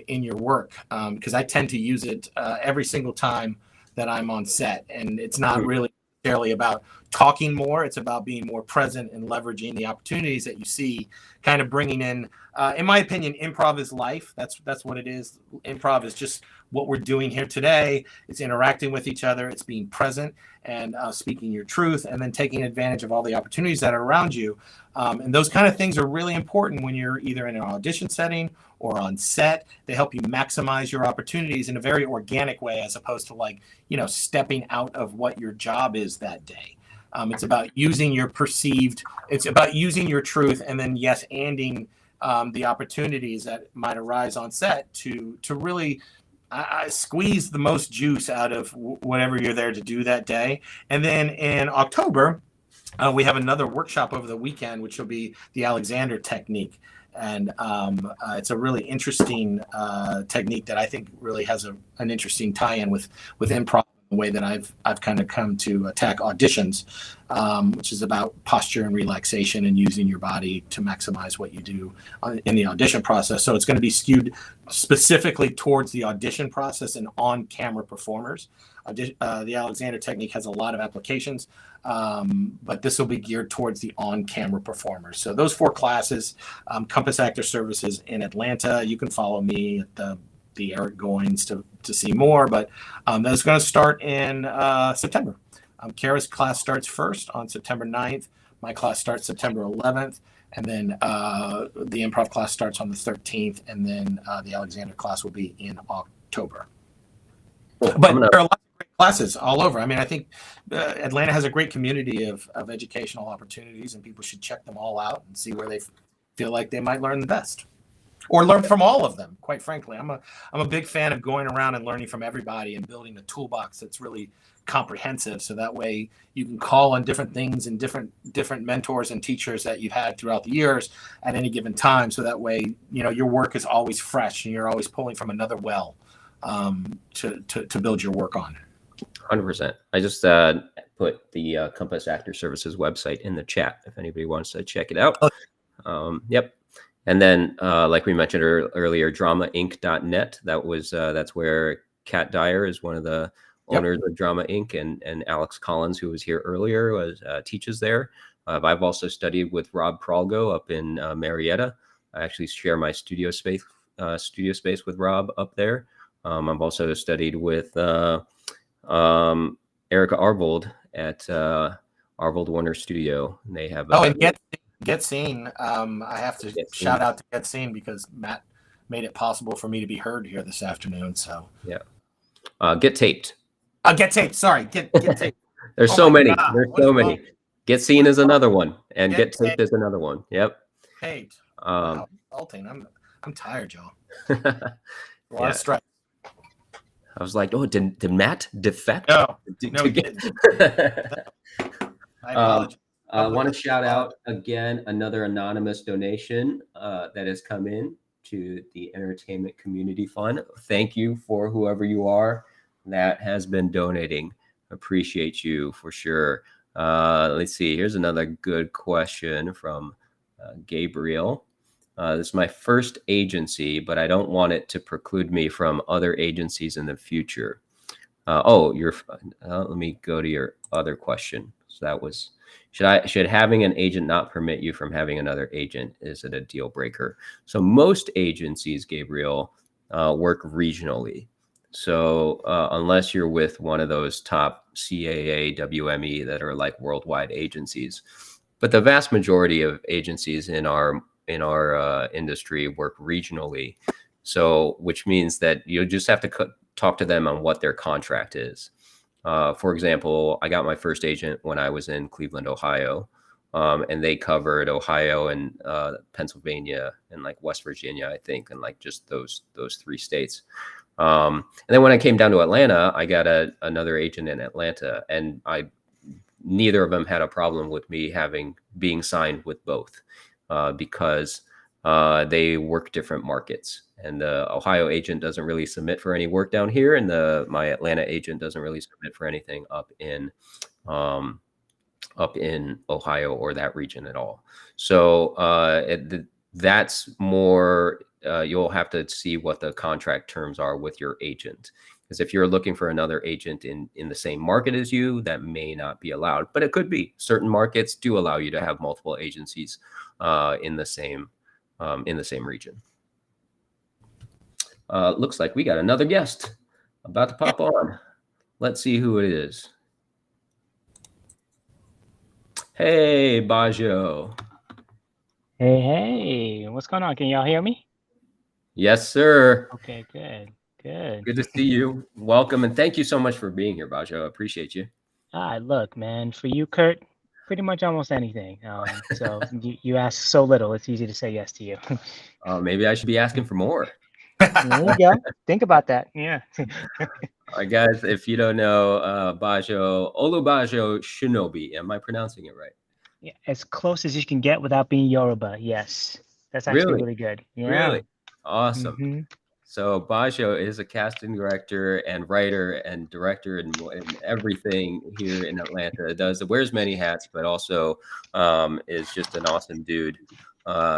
in your work, because I tend to use it every single time that I'm on set. And it's not really necessarily about talking more. It's about being more present and leveraging the opportunities that you see, kind of bringing in my opinion, improv is life. That's what it is. Improv is just what we're doing here today. It's interacting with each other. It's being present and speaking your truth, and then taking advantage of all the opportunities that are around you. And those kind of things are really important when you're either in an audition setting or on set. They help you maximize your opportunities in a very organic way, as opposed to stepping out of what your job is that day. It's about using your it's about using your truth, and then anding the opportunities that might arise on set to really squeeze the most juice out of whatever you're there to do that day. And then in October, we have another workshop over the weekend, which will be the Alexander technique. And it's a really interesting technique that I think really has an interesting tie-in with improv, the way that I've kind of come to attack auditions, which is about posture and relaxation and using your body to maximize what you do in the audition process. So it's going to be skewed specifically towards the audition process and on-camera performers. The Alexander technique has a lot of applications, but this will be geared towards the on-camera performers. So those 4 classes, Compass Actor Services in Atlanta. You can follow me at the Eric Goins to see more, but that's going to start in September. Kara's class starts first on September 9th. My class starts September 11th. And then the improv class starts on the 13th. And then the Alexander class will be in October. But there are lots of great classes all over. I mean, I think Atlanta has a great community of educational opportunities, and people should check them all out and see where they feel like they might learn the best. Or learn from all of them, quite frankly. I'm a big fan of going around and learning from everybody and building a toolbox that's really comprehensive, so that way you can call on different things and different mentors and teachers that you've had throughout the years at any given time, so that way your work is always fresh and you're always pulling from another well to build your work on. 100%. I just put the Compass Actor Services website in the chat if anybody wants to check it out. Yep. And then, like we mentioned earlier, dramainc.net. That's where Kat Dyer is one of the owners of Drama Inc. and Alex Collins, who was here earlier, teaches there. I've also studied with Rob Pralgo up in Marietta. I actually share my studio space with Rob up there. I've also studied with Erica Arvold at Arvold Warner Studio. And they have and Get Seen. I have to shout out to Get Seen because Matt made it possible for me to be heard here this afternoon. So Get Taped. Get Taped. Sorry, get Taped. There's so many. God. There's so many. Get Seen is another one, and Get Taped is another one. Yep. Taped. Wow. I'm tired, y'all. A lot of stress. I was like, oh, did Matt defect? No, he didn't. I apologize. I want to shout out again another anonymous donation that has come in to the Entertainment Community Fund. Thank you for whoever you are that has been donating. Appreciate you for sure. Let's see. Here's another good question from Gabriel. This is my first agency, but I don't want it to preclude me from other agencies in the future. Let me go to your other question. So that was, should having an agent not permit you from having another agent? Is it a deal breaker? So most agencies, Gabriel, work regionally. So unless you're with one of those top CAA, WME that are like worldwide agencies, but the vast majority of agencies in our industry work regionally. So which means that you just have to talk to them on what their contract is. For example, I got my first agent when I was in Cleveland, Ohio, and they covered Ohio and Pennsylvania and like West Virginia, I think, and like just those 3 states. And then when I came down to Atlanta, I got another agent in Atlanta, and neither of them had a problem with me being signed with both because they work different markets. And the Ohio agent doesn't really submit for any work down here, and my Atlanta agent doesn't really submit for anything up in Ohio or that region at all. So that's more you'll have to see what the contract terms are with your agent. Because if you're looking for another agent in the same market as you, that may not be allowed, but it could be. Certain markets do allow you to have multiple agencies in the same region. Looks like we got another guest about to pop on. Let's see who it is. Hey, Bajo. Hey, what's going on? Can y'all hear me? Yes, sir. Okay, good. Good to see you. Welcome, and thank you so much for being here, Bajo. I appreciate you. Look, man, for you, Kurt, pretty much almost anything. So you ask so little, it's easy to say yes to you. Maybe I should be asking for more. There you go. Think about that. Yeah. All right, guys, if you don't know, Bajo, Olubajo Shinobi. Am I pronouncing it right? Yeah, as close as you can get without being Yoruba. Yes. That's actually really good. Yeah. Really? Awesome. Mm-hmm. So Bajo is a casting director and writer and director and everything here in Atlanta. Wears many hats, but also is just an awesome dude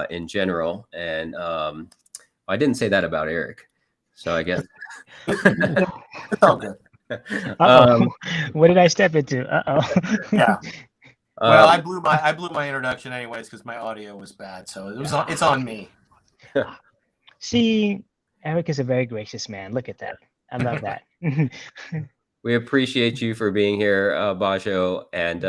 in general. And I didn't say that about Eric, so I guess. It's all good. What did I step into? Yeah. Well, I blew my introduction anyways because my audio was bad, so it's on me. See, Eric is a very gracious man. Look at that. I love that. We appreciate you for being here, Bajo. And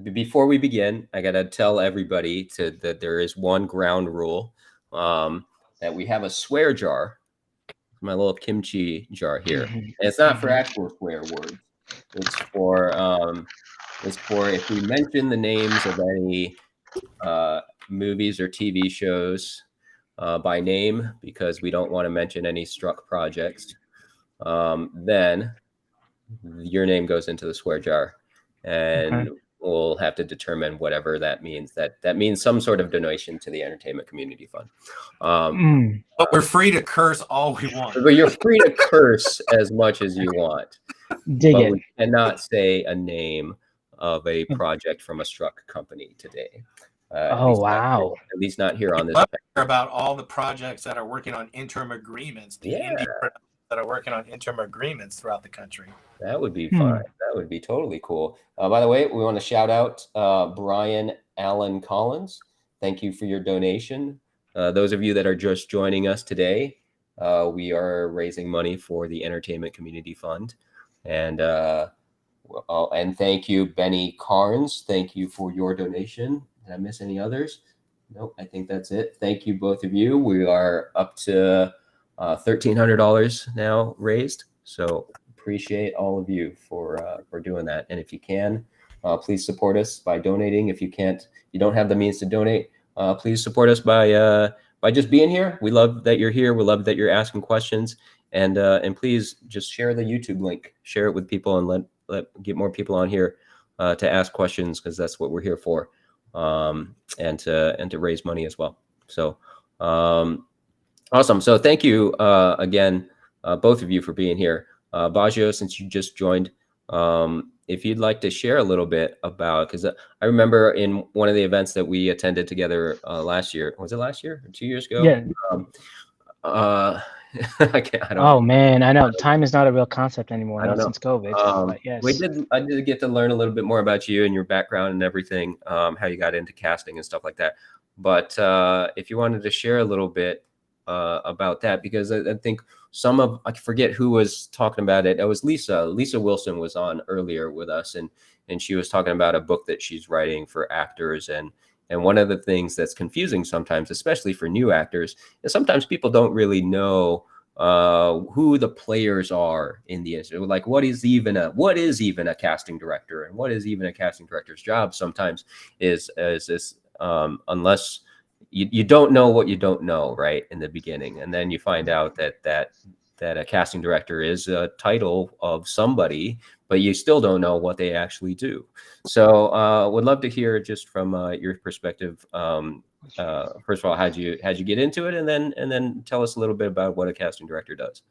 before we begin, I got to tell everybody that there is one ground rule, that we have a swear jar, my little kimchi jar here. And it's not for actual swear words. It's for if we mention the names of any movies or TV shows by name, because we don't want to mention any struck projects, then your name goes into the swear jar, and we'll have to determine whatever that means. That means some sort of donation to the Entertainment Community Fund. But we're free to curse all we want. But you're free to curse as much as you want. Dig it. We cannot say a name of a project from a struck company today. Wow. At least not here on this. About all the projects that are working on interim agreements, indie that are working on interim agreements throughout the country. That would be fun. That would be totally cool. By the way, we want to shout out Brian Allen Collins. Thank you for your donation. Those of you that are just joining us today, we are raising money for the Entertainment Community Fund. And thank you, Benny Carnes. Thank you for your donation. Did I miss any others? Nope, I think that's it. Thank you, both of you. We are up to $1,300 now raised. So appreciate all of you for doing that. And if you can, please support us by donating. If you can't, you don't have the means to donate, please support us by just being here. We love that you're here. We love that you're asking questions. And please just share the YouTube link. Share it with people and get more people on here to ask questions, because that's what we're here for. And to raise money as well. So awesome. So thank you again, both of you, for being here. Bajo, since you just joined, if you'd like to share a little bit about, because I remember in one of the events that we attended together last year, was it last year or 2 years ago? Yeah. I don't man, I know time is not a real concept anymore since COVID. But yes. I did get to learn a little bit more about you and your background and everything, how you got into casting and stuff like that. But if you wanted to share a little bit about that, because I think I forget who was talking about it. It was Lisa. Lisa Wilson was on earlier with us, and she was talking about a book that she's writing for actors. And one of the things that's confusing sometimes, especially for new actors, is sometimes people don't really know who the players are in the industry. Like, what is even a casting director, and what is even a casting director's job? Sometimes is this unless you don't know what you don't know right in the beginning, and then you find out that a casting director is a title of somebody, but you still don't know what they actually do. So would love to hear just from your perspective. First of all, how'd you get into it, and then tell us a little bit about what a casting director does.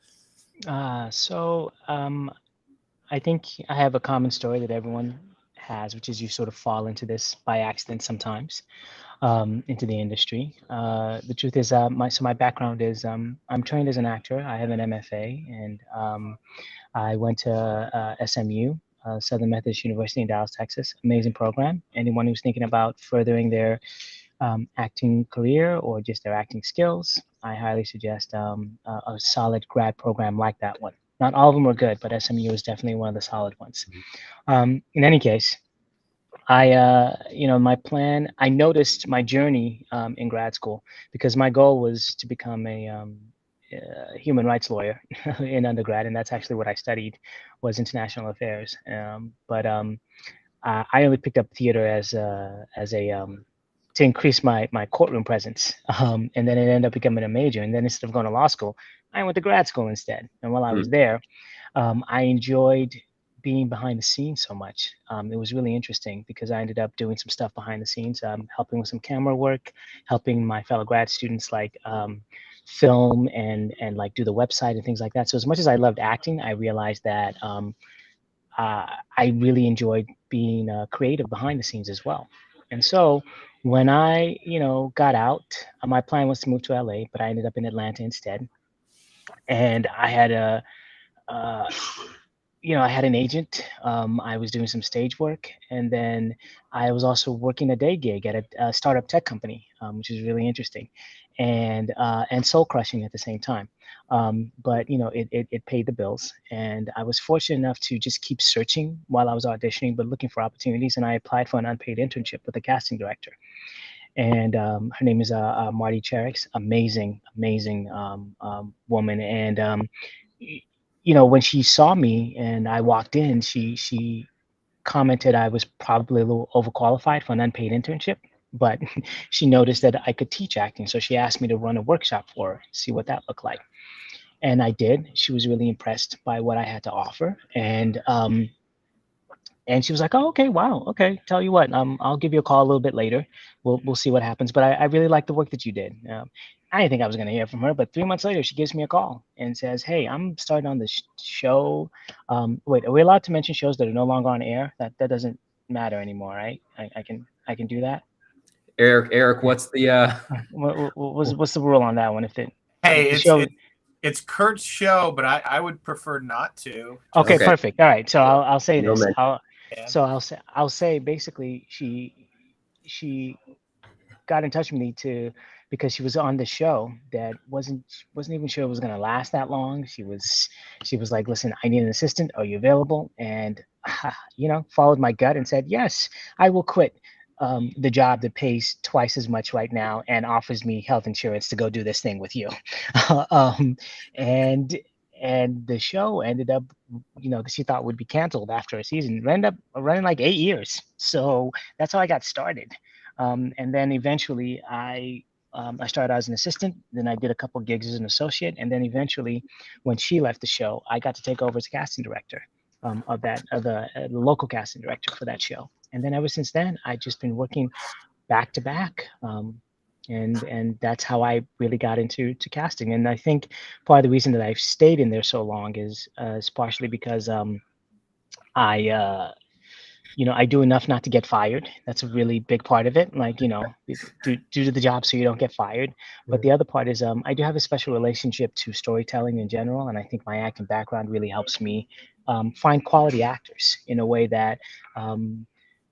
So I think I have a common story that everyone has, which is you sort of fall into this by accident sometimes. into the industry. The truth is, my background is I'm trained as an actor. I have an MFA, and I went to SMU, Southern Methodist University in Dallas, Texas. Amazing program. Anyone who's thinking about furthering their acting career or just their acting skills, I highly suggest a solid grad program like that one. Not all of them were good, but SMU is definitely one of the solid ones. In any case, my plan, I noticed my journey in grad school, because my goal was to become a human rights lawyer in undergrad, and that's actually what I studied, was international affairs. But I only picked up theater as a to increase my courtroom presence, and then it ended up becoming a major. And then instead of going to law school, I went to grad school instead. And while I was there, I enjoyed being behind the scenes so much. It was really interesting because I ended up doing some stuff behind the scenes, helping with some camera work, helping my fellow grad students like film and like do the website and things like that. So as much as I loved acting, I realized that I really enjoyed being creative behind the scenes as well. And so when I, got out, my plan was to move to LA, but I ended up in Atlanta instead. And I had I had an agent. I was doing some stage work, and then I was also working a day gig at a startup tech company, which is really interesting, and soul crushing at the same time. But it paid the bills, and I was fortunate enough to just keep searching while I was auditioning, but looking for opportunities. And I applied for an unpaid internship with a casting director, and her name is Marty Cherix. Amazing woman. And when she saw me and I walked in, she commented I was probably a little overqualified for an unpaid internship, but she noticed that I could teach acting. So she asked me to run a workshop for her, see what that looked like. And I did. She was really impressed by what I had to offer. And she was like, "Oh, okay, wow, okay. Tell you what, I'll give you a call a little bit later. We'll see what happens. But I really like the work that you did." I didn't think I was going to hear from her, but 3 months later, she gives me a call and says, "Hey, I'm starting on this show. Wait, are we allowed to mention shows that are no longer on air? That doesn't matter anymore, right? I can do that." Eric, what's the what's the rule on that one? Hey, it's Kurt's show, but I would prefer not to. Okay, perfect. All right, so I'll say No this. mention. So I'll say basically she got in touch with me because she was on the show that wasn't even sure it was going to last that long. She was like, "Listen, I need an assistant. Are you available?" And followed my gut and said, "Yes, I will quit the job that pays twice as much right now and offers me health insurance to go do this thing with you." And the show ended up, that she thought would be canceled after a season, ended up running like 8 years. So that's how I got started. And then eventually I started as an assistant. Then I did a couple gigs as an associate. And then eventually, when she left the show, I got to take over as casting director of the local casting director for that show. And then ever since then, I've just been working back to back. And that's how I really got into casting. And I think part of the reason that I've stayed in there so long is partially because I do enough not to get fired. That's a really big part of it. Like, do the job so you don't get fired. But the other part is I do have a special relationship to storytelling in general. And I think my acting background really helps me find quality actors in a way that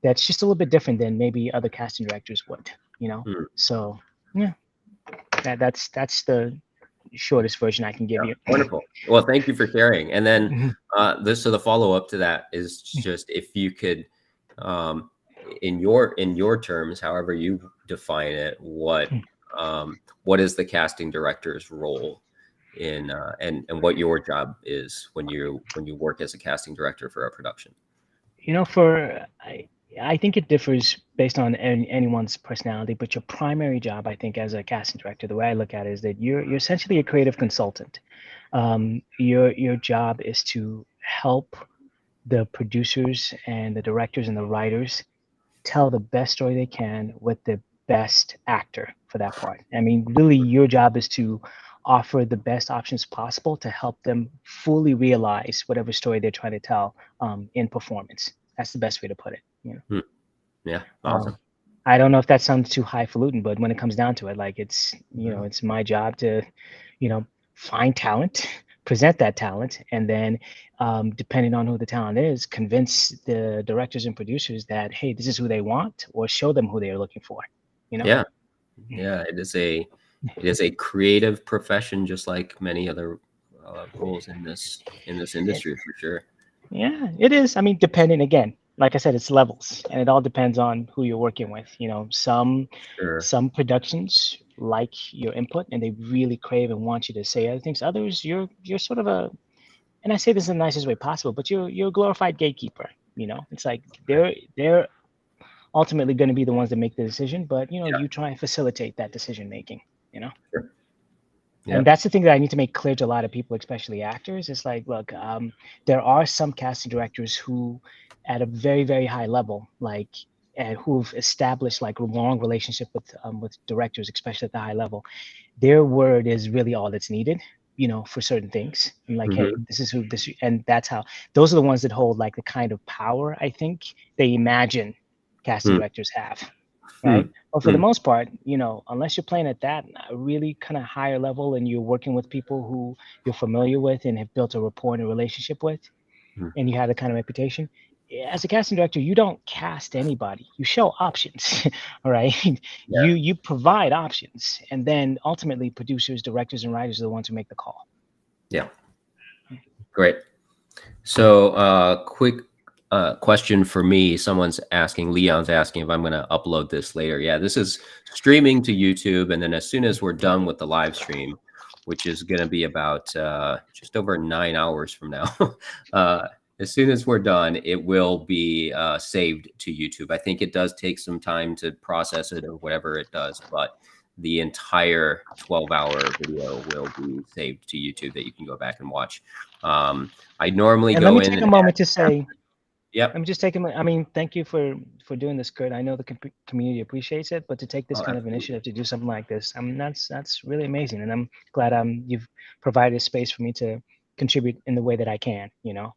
that's just a little bit different than maybe other casting directors would, So yeah, that's the shortest version I can give you. Wonderful. Well, thank you for sharing. And then so the follow up to that is just if you could, in your terms, however you define it, what is the casting director's role in and what your job is when you work as a casting director for a production? I think it differs based on anyone's personality, but your primary job, I think, as a casting director, the way I look at it is that you're essentially a creative consultant. Your job is to help the producers and the directors and the writers tell the best story they can with the best actor for that part. I mean, really, your job is to offer the best options possible to help them fully realize whatever story they're trying to tell in performance. That's the best way to put it. Yeah, awesome. I don't know if that sounds too highfalutin, but when it comes down to it, like it's, you know, it's my job to, you know, find talent, present that talent, and then depending on who the talent is, convince the directors and producers that, hey, this is who they want, or show them who they are looking for, you know? Yeah. Yeah. It is a creative profession, just like many other roles in this industry, for sure. Yeah, it is. I mean, depending again, like I said, it's levels, and it all depends on who you're working with. You know, Sure. some productions like your input and they really crave and want you to say other things. Others, you're sort of a, and I say this in the nicest way possible, but you're a glorified gatekeeper. You know, it's like they're ultimately going to be the ones that make the decision, but you know, Yeah. you try and facilitate that decision making. You know. Sure. And Yep. that's the thing that I need to make clear to a lot of people, especially actors. It's like, look, there are some casting directors who, at a very, very high level, like, and who've established like a long relationship with directors, especially at the high level. Their word is really all that's needed, you know, for certain things. And like, hey, Mhm. this is who this, and that's how. Those are the ones that hold like the kind of power I think they imagine casting Mm. directors have. Right. Mm. But for the Mm. most part, you know, unless you're playing at that really kind of higher level and you're working with people who you're familiar with and have built a rapport and a relationship with, Mm. and you have the kind of reputation, as a casting director, you don't cast anybody. You show options, all right? Yeah. You provide options, and then ultimately producers, directors, and writers are the ones who make the call. Yeah. Great. So, quick question for me. Someone's asking, Leon's asking if I'm going to upload this later. Yeah, this is streaming to YouTube. And then as soon as we're done with the live stream, which is going to be about just over 9 hours from now, as soon as we're done, it will be saved to YouTube. I think it does take some time to process it or whatever it does, but the entire 12-hour video will be saved to YouTube that you can go back and watch. I normally And let go me in take and a moment to say, Yep. let me just take a minute. I mean, thank you for doing this, Kurt. I know the community appreciates it, but to take this Oh, kind of absolutely. initiative to do something like this, I mean, that's really amazing, and I'm glad you've provided a space for me to contribute in the way that I can. You know.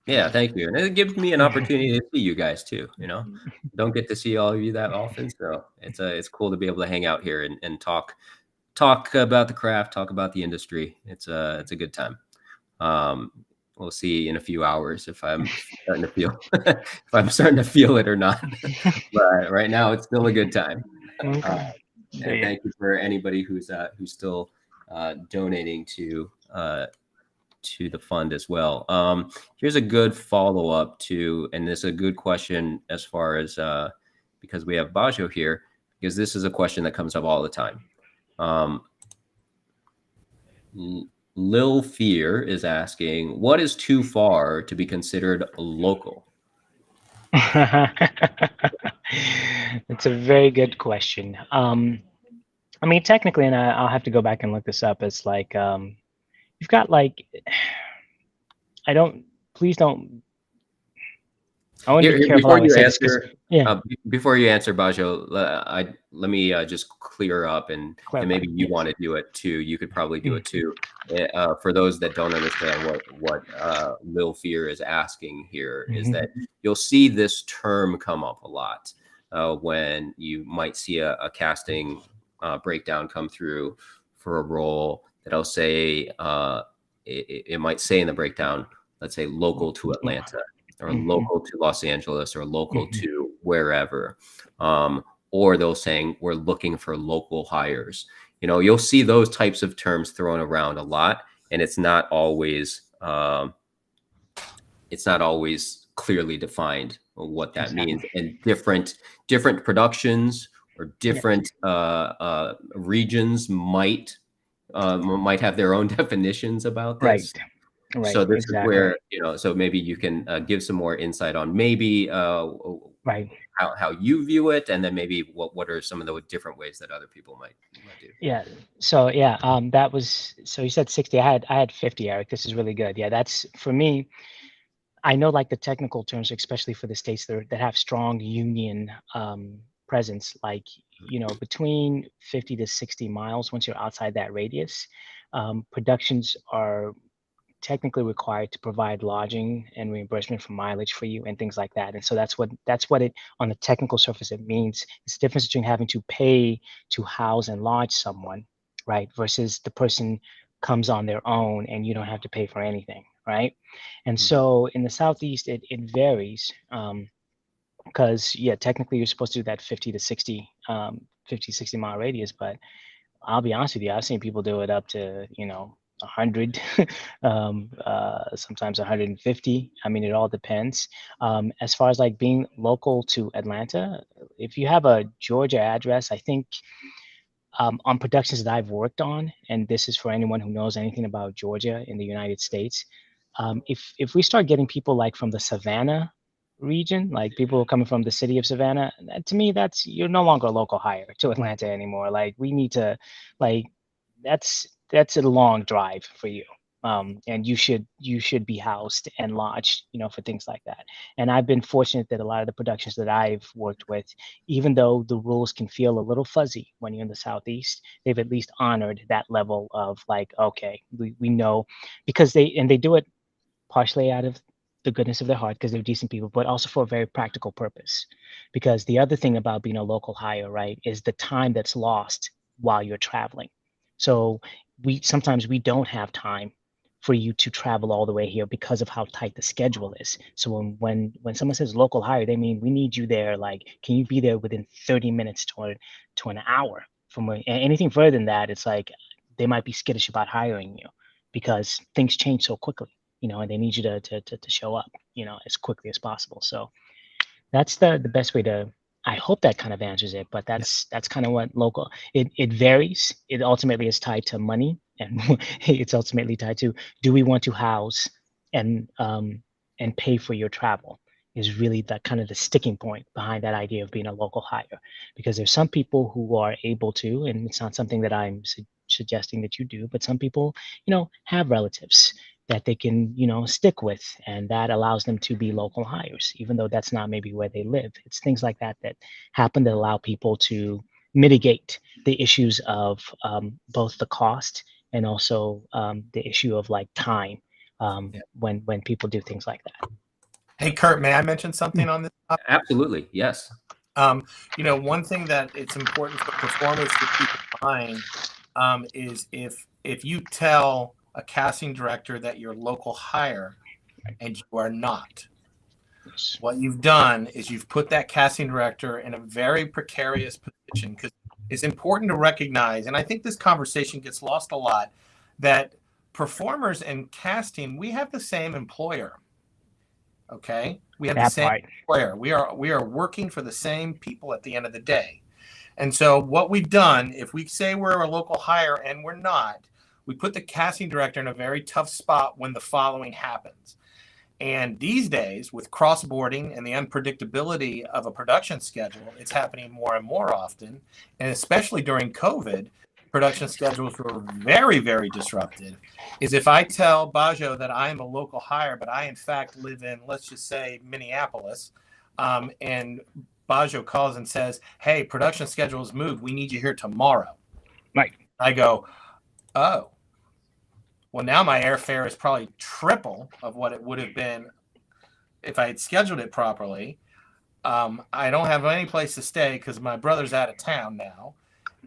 Yeah, thank you. And it gives me an opportunity to see you guys too, you know. Don't get to see all of you that often, so it's cool to be able to hang out here and talk about the craft, talk about the industry. It's a good time. We'll see in a few hours if I'm starting to feel if I'm starting to feel it or not. But right now it's still a good time. Okay. And thank you for anybody who's still donating to the fund as well. Here's a good follow-up to, and this is a good question as far as because we have Bajo here, because this is a question that comes up all the time. Lil Fear is asking, what is too far to be considered local? It's a very good question. I mean, technically, and I'll have to go back and look this up. It's like you've got like, please don't. I want to be careful how I say this because, yeah. Before you answer, Bajo, let me just clear up, and maybe you want to do it too. You could probably do it too. For those that don't understand what Lil Fear is asking here, is that you'll see this term come up a lot when you might see a casting breakdown come through for a role that'll say it might say in the breakdown, let's say local to Atlanta, or local to Los Angeles, or local to wherever, or they'll saying we're looking for local hires. You know, you'll see those types of terms thrown around a lot, and it's not always clearly defined what that means. And different productions or different regions might have their own definitions about this. Right. So this is where, you know, so maybe you can give some more insight on maybe how you view it, and then maybe what are some of the different ways that other people might do. Yeah. So yeah, that was, so you said 60. I had 50, Eric. This is really good. Yeah, that's for me. I know like the technical terms, especially for the states that have strong union presence, like, you know, between 50 to 60 miles, once you're outside that radius, productions are technically required to provide lodging and reimbursement for mileage for you and things like that. And so that's what it on the technical surface it means. It's the difference between having to pay to house and lodge someone, right, versus the person comes on their own and you don't have to pay for anything, right? And so in the Southeast, it varies. Because yeah, technically you're supposed to do that 50 to 60, 60 mile radius, but I'll be honest with you, I've seen people do it up to, 100, sometimes 150. I mean, it all depends. As far as like being local to Atlanta, if you have a Georgia address, I think on productions that I've worked on, and this is for anyone who knows anything about Georgia in the United States, if we start getting people like from the Savannah region, like people coming from the city of Savannah, to me, that's you're no longer a local hire to Atlanta anymore. Like we need to, like that's a long drive for you. And you should be housed and lodged, for things like that. And I've been fortunate that a lot of the productions that I've worked with, even though the rules can feel a little fuzzy when you're in the Southeast, they've at least honored that level of like, okay, we know, because they do it partially out of the goodness of their heart because they're decent people, but also for a very practical purpose. Because the other thing about being a local hire, right, is the time that's lost while you're traveling. So sometimes we don't have time for you to travel all the way here because of how tight the schedule is. So when someone says local hire, they mean we need you there. Like, can you be there within 30 minutes to an hour? Anything further than that, it's like they might be skittish about hiring you because things change so quickly, and they need you to show up, as quickly as possible. So that's the best way to. I hope that kind of answers it, but that's kind of what local. It varies. It ultimately is tied to money, and it's ultimately tied to, do we want to house and pay for your travel, is really that kind of the sticking point behind that idea of being a local hire. Because there's some people who are able to, and it's not something that I'm suggesting that you do, but some people, have relatives that they can, stick with, and that allows them to be local hires, even though that's not maybe where they live. It's things like that that happen that allow people to mitigate the issues of both the cost and also the issue of like time when people do things like that. Hey, Kurt, may I mention something on this topic? Absolutely, yes. One thing that it's important for performers to keep in mind is if you tell a casting director that you're local hire and you are not, what you've done is you've put that casting director in a very precarious position, because it's important to recognize, and I think this conversation gets lost a lot, that performers and casting, we have the same employer. Okay, we have the same employer. We are working for the same people at the end of the day. And so what we've done, if we say we're a local hire and we're not, we put the casting director in a very tough spot when the following happens. And these days, with cross-boarding and the unpredictability of a production schedule, it's happening more and more often. And especially during COVID, production schedules were very, very disrupted. Is if I tell Bajo that I am a local hire, but I in fact live in, let's just say, Minneapolis, and Bajo calls and says, hey, production schedule is moved. We need you here tomorrow. Right. I go, oh. Well, now my airfare is probably triple of what it would have been if I had scheduled it properly. I don't have any place to stay because my brother's out of town now.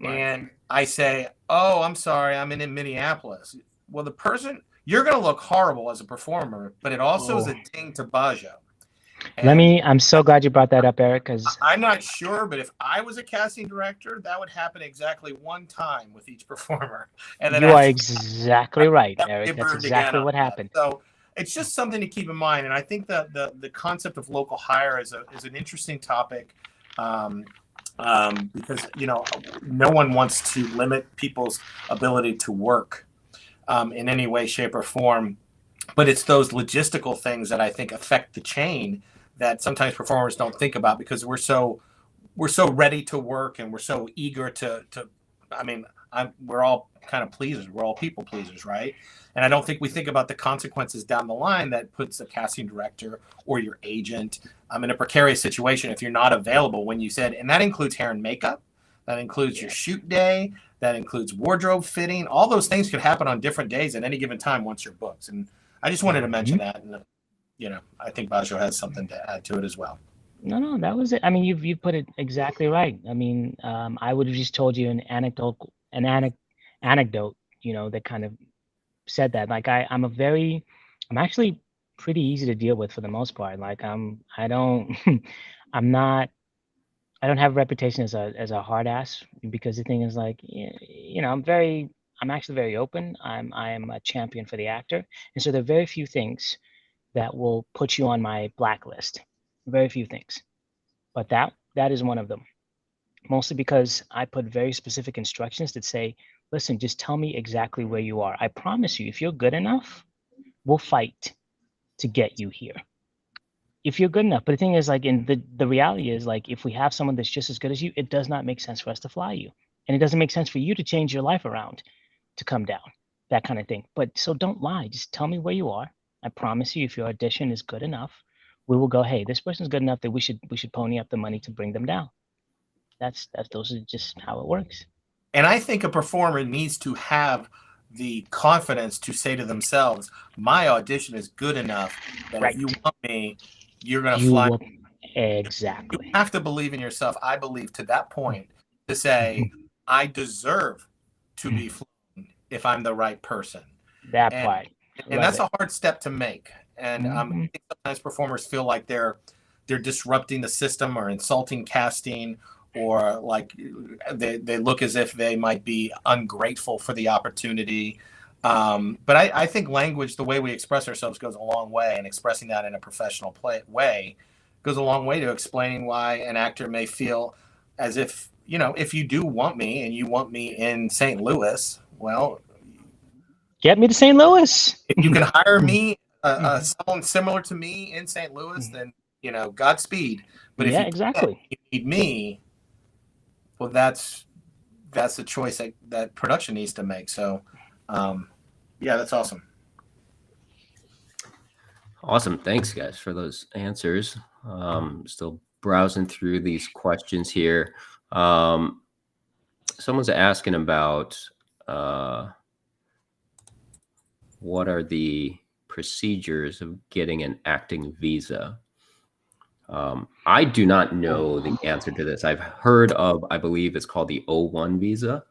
Right. And I say, oh, I'm sorry, I'm in Minneapolis. Well, the person, you're going to look horrible as a performer, but it also is a ding to Bajo. I'm so glad you brought that up, Eric, because I'm not sure, but if I was a casting director, that would happen exactly one time with each performer. And then you are exactly right, Eric. That's exactly what happened. So it's just something to keep in mind. And I think that the concept of local hire is an interesting topic, because no one wants to limit people's ability to work in any way, shape, or form. But it's those logistical things that I think affect the chain that sometimes performers don't think about, because we're so ready to work and we're so eager to we're all kind of pleasers. We're all people pleasers, right? And I don't think we think about the consequences down the line that puts a casting director or your agent in a precarious situation if you're not available when you said, and that includes hair and makeup, that includes your shoot day, that includes wardrobe fitting. All those things could happen on different days at any given time once you're booked. And I just wanted to mention that, and I think Bajo has something to add to it as well. No, that was it. I mean, you put it exactly right. I mean, I would have just told you an anecdote, that kind of said that. Like I'm actually pretty easy to deal with for the most part. Like I don't I don't have a reputation as a hard ass, because the thing is, like, I'm actually very open. I am a champion for the actor, and so there are very few things that will put you on my blacklist. Very few things, but that is one of them. Mostly because I put very specific instructions that say, listen, just tell me exactly where you are. I promise you, if you're good enough, we'll fight to get you here. If you're good enough. But the thing is, like, in the reality is, like, if we have someone that's just as good as you, it does not make sense for us to fly you. And it doesn't make sense for you to change your life around to come down, that kind of thing. But so don't lie. Just tell me where you are. I promise you, if your audition is good enough, we will go, hey, this person's good enough that we should pony up the money to bring them down. Those are just how it works. And I think a performer needs to have the confidence to say to themselves, my audition is good enough that if you want me, you're going to fly. Exactly. You have to believe in yourself, I believe, to that point, to say, I deserve to be flown if I'm the right person. That part. And that's a hard step to make. And I think sometimes performers feel like they're disrupting the system or insulting casting, or like they look as if they might be ungrateful for the opportunity. But I think language, the way we express ourselves, goes a long way, and expressing that in a professional way goes a long way to explaining why an actor may feel as if, if you do want me and you want me in St. Louis, well, get me to St. Louis. If you can hire me, someone similar to me in St. Louis, then, Godspeed. But if you need me, well, that's a choice that production needs to make. So, that's awesome. Awesome. Thanks, guys, for those answers. Still browsing through these questions here. Someone's asking about what are the procedures of getting an acting visa? I do not know the answer to this. I've heard of, I believe it's called the O1 visa.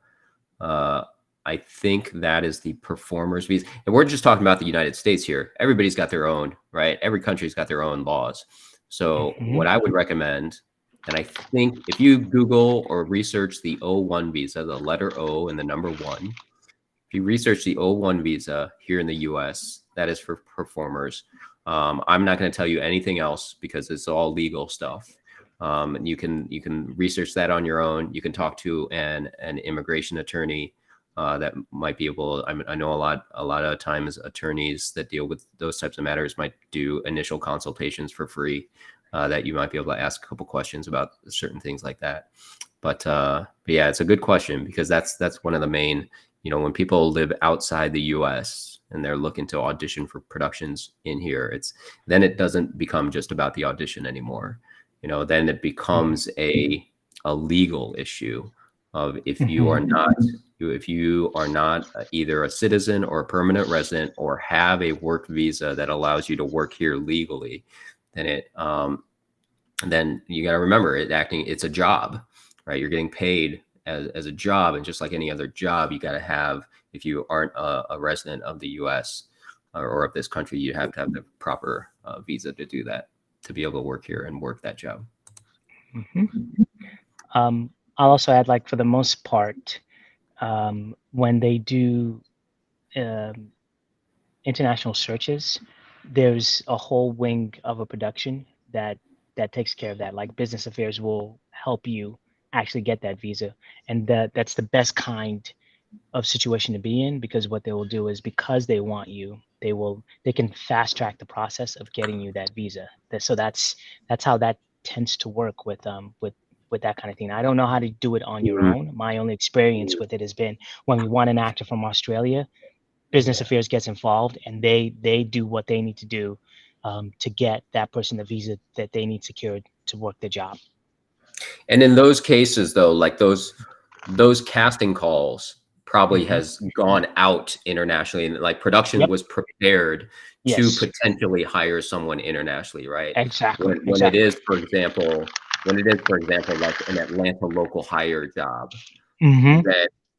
I think that is the performer's visa. And we're just talking about the United States here. Everybody's got their own, right? Every country's got their own laws. So what I would recommend, and I think if you Google or research the O1 visa, the letter O and the number 1, if you research the O1 visa here in the US, that is for performers. I'm not going to tell you anything else because it's all legal stuff. And you can research that on your own. You can talk to an immigration attorney that might be able. I know a lot of times attorneys that deal with those types of matters might do initial consultations for free. That you might be able to ask a couple questions about certain things like that. But yeah, it's a good question, because that's one of the main. When people live outside the U.S. and they're looking to audition for productions in here, then it doesn't become just about the audition anymore. Then it becomes a legal issue of if you are not either a citizen or a permanent resident or have a work visa that allows you to work here legally, then then you got to remember it's a job, right? You're getting paid as a job, and just like any other job, you got to have, if you aren't a resident of the U.S. or of this country, you have to have the proper visa to do that, to be able to work here and work that job. I'll also add, like, for the most part, when they do international searches, there's a whole wing of a production that takes care of that. Like, business affairs will help you actually get that visa, and that's the best kind of situation to be in, because what they will do is, because they want you, they can fast track the process of getting you that visa. So that's how that tends to work with that kind of thing. I don't know how to do it on your own. My only experience with it has been when we want an actor from Australia, business affairs gets involved, and they do what they need to do to get that person the visa that they need secured to work the job. And in those cases, though, like those casting calls probably has gone out internationally, and like production was prepared to potentially hire someone internationally, right? Exactly. When it is, for example, like an Atlanta local hire job,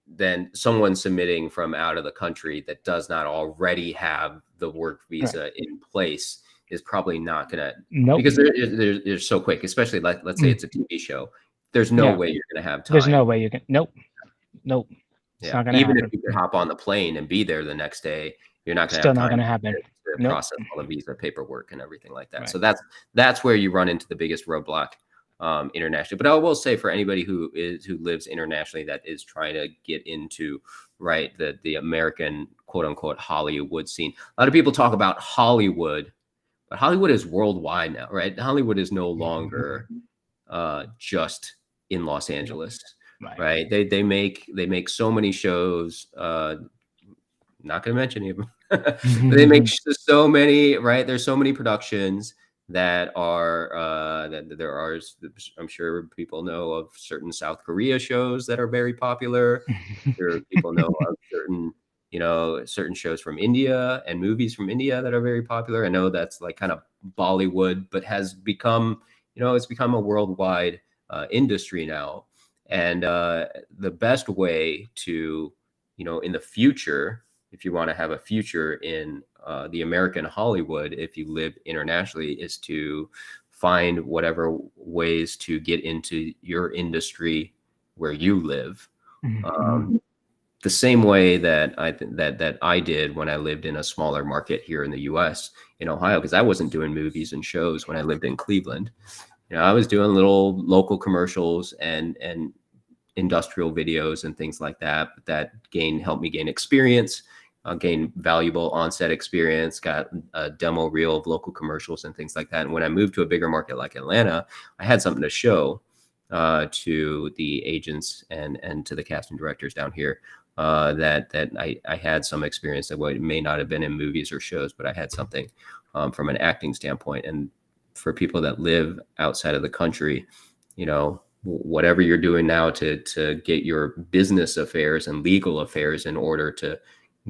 then someone submitting from out of the country that does not already have the work visa in place is probably not gonna, because they're so quick, especially like, let's say it's a TV show. There's no way you're gonna have time. There's no way you can. Nope. It's not gonna Even happen. if you could hop on the plane and be there the next day, you're not gonna Still have time not gonna happen. to process all the visa paperwork and everything like that. So that's where you run into the biggest roadblock internationally. But I will say, for anybody who lives internationally that is trying to get into the American quote unquote Hollywood scene. A lot of people talk about Hollywood, but Hollywood is worldwide now, right? Hollywood is no longer just in Los Angeles, right? They make so many shows. Not going to mention any of them. They make so many, right? There's so many productions that are that there are. I'm sure people know of certain South Korea shows that are very popular. There people know of certain shows from India and movies from India that are very popular. I know that's like kind of Bollywood, but has become, it's become a worldwide industry now. And the best way to, in the future, if you want to have a future in the American Hollywood, if you live internationally, is to find whatever ways to get into your industry where you live. The same way that I did when I lived in a smaller market here in the U.S. in Ohio, because I wasn't doing movies and shows when I lived in Cleveland. I was doing little local commercials and industrial videos and things like that. But that helped me gain experience, gain valuable on-set experience, got a demo reel of local commercials and things like that. And when I moved to a bigger market like Atlanta, I had something to show to the agents and to the casting directors down here. That I had some experience that may not have been in movies or shows, but I had something from an acting standpoint. And for people that live outside of the country, whatever you're doing now to get your business affairs and legal affairs in order to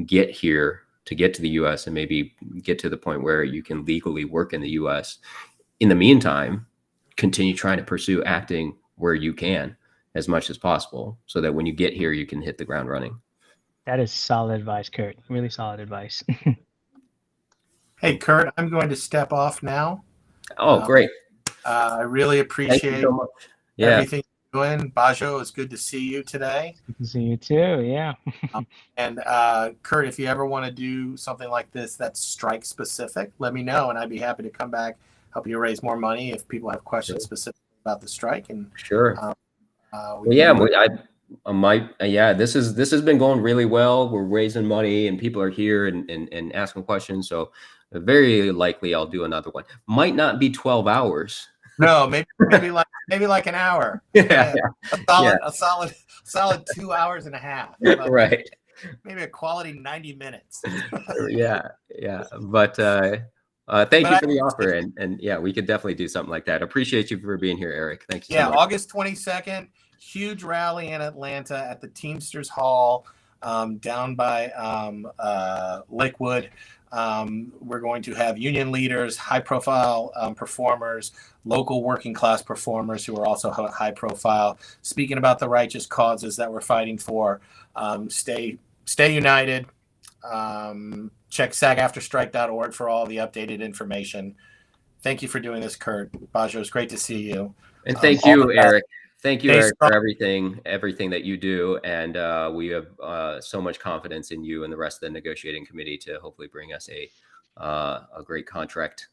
get here, to get to the U.S. and maybe get to the point where you can legally work in the U.S. In the meantime, continue trying to pursue acting where you can as much as possible, so that when you get here, you can hit the ground running. That is solid advice, Kurt. Really solid advice. Hey, Kurt, I'm going to step off now. Oh, great. I really appreciate everything you're doing. Bajo, it's good to see you today. Good to see you too, yeah. And Kurt, if you ever want to do something like this that's strike specific, let me know, and I'd be happy to come back, help you raise more money if people have questions specific about the strike. And this has been going really well. We're raising money and people are here and asking questions. So very likely I'll do another one. Might not be 12 hours. No, maybe like an hour. A solid 2 hours and a half. Right. Maybe a quality 90 minutes. Yeah. But thank you for the offer, and we could definitely do something like that. Appreciate you for being here, Eric. Thank you so much. August 22nd, huge rally in Atlanta at the Teamsters Hall down by Lakewood. We're going to have union leaders, high profile performers, local working class performers who are also high profile, speaking about the righteous causes that we're fighting for. Stay united. Check sagafterstrike.org for all the updated information. Thank you for doing this, Kurt. Bajo, it's great to see you. And thank you, Eric. Thank you, Eric, for everything that you do. And we have so much confidence in you and the rest of the negotiating committee to hopefully bring us a great contract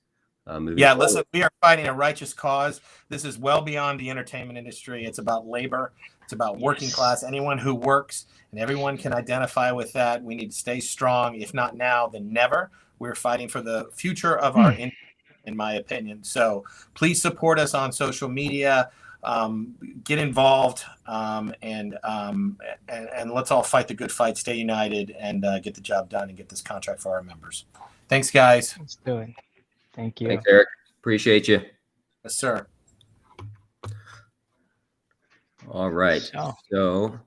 moving forward. Listen, we are fighting a righteous cause. This is well beyond the entertainment industry. It's about labor. It's about working class, anyone who works, and everyone can identify with that. We need to stay strong. If not now, then never. We're fighting for the future of our industry, in my opinion. So please support us on social media. Get involved, and let's all fight the good fight, stay united, and get the job done and get this contract for our members. Thanks, guys. Let's do it. Thank you. Thanks, Eric. Appreciate you. Yes, sir. All right. So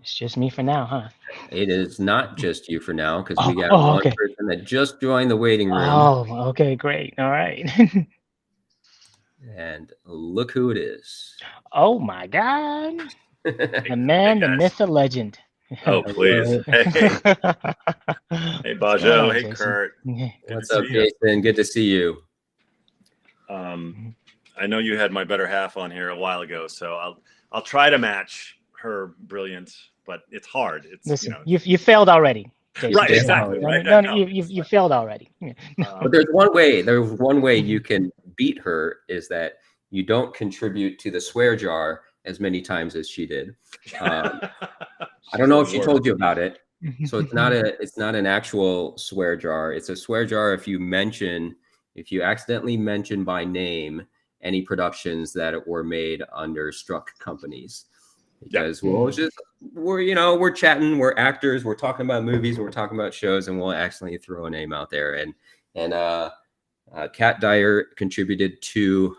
It's just me for now, huh? It is not just you for now, because we got one okay. person that just joined the waiting room. Oh, okay, great. All right. And look who it is. Oh my God. The man, the myth, the legend. Oh, please. Hey, hey, Bajo. Oh, Hey, Jason. Kurt. What's up, Jason? Good to see you. I know you had my better half on here a while ago, so I'll try to match her brilliance, but it's hard. It's Listen, you failed already. Jason. Right, exactly. Right. No, you failed already. But there's one way. There's one way you can beat her, is that you don't contribute to the swear jar as many times as she did. I don't know if she told you about it. So it's not an actual swear jar. It's a swear jar if you accidentally mention by name any productions that were made under struck companies. Because we're chatting, we're actors, we're talking about movies, we're talking about shows, and we'll accidentally throw a name out there. And Kat Dyer contributed two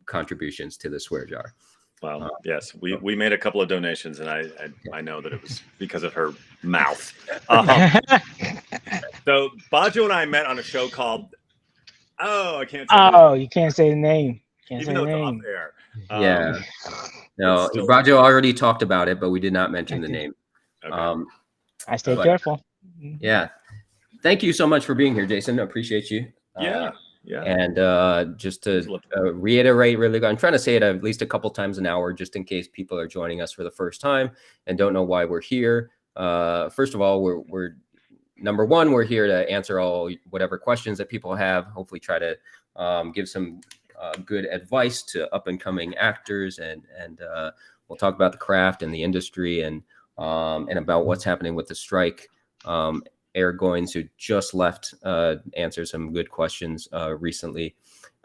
contributions to the swear jar. Well, yes, we made a couple of donations, and I know that it was because of her mouth. So Bajo and I met on a show called I can't say you can't say the name. Even though it's off air. Yeah. No, Bajo already talked about it, but we did not mention the name. Okay. I stay careful. Yeah. Thank you so much for being here, Jason. I appreciate you. Yeah. And just to reiterate really, I'm trying to say it at least a couple times an hour, just in case people are joining us for the first time and don't know why we're here. First of all, we're number one, we're here to answer whatever questions that people have, hopefully try to give some good advice to up and coming actors, and we'll talk about the craft and the industry, and about what's happening with the strike. Eric Goins, who just left, answered some good questions recently.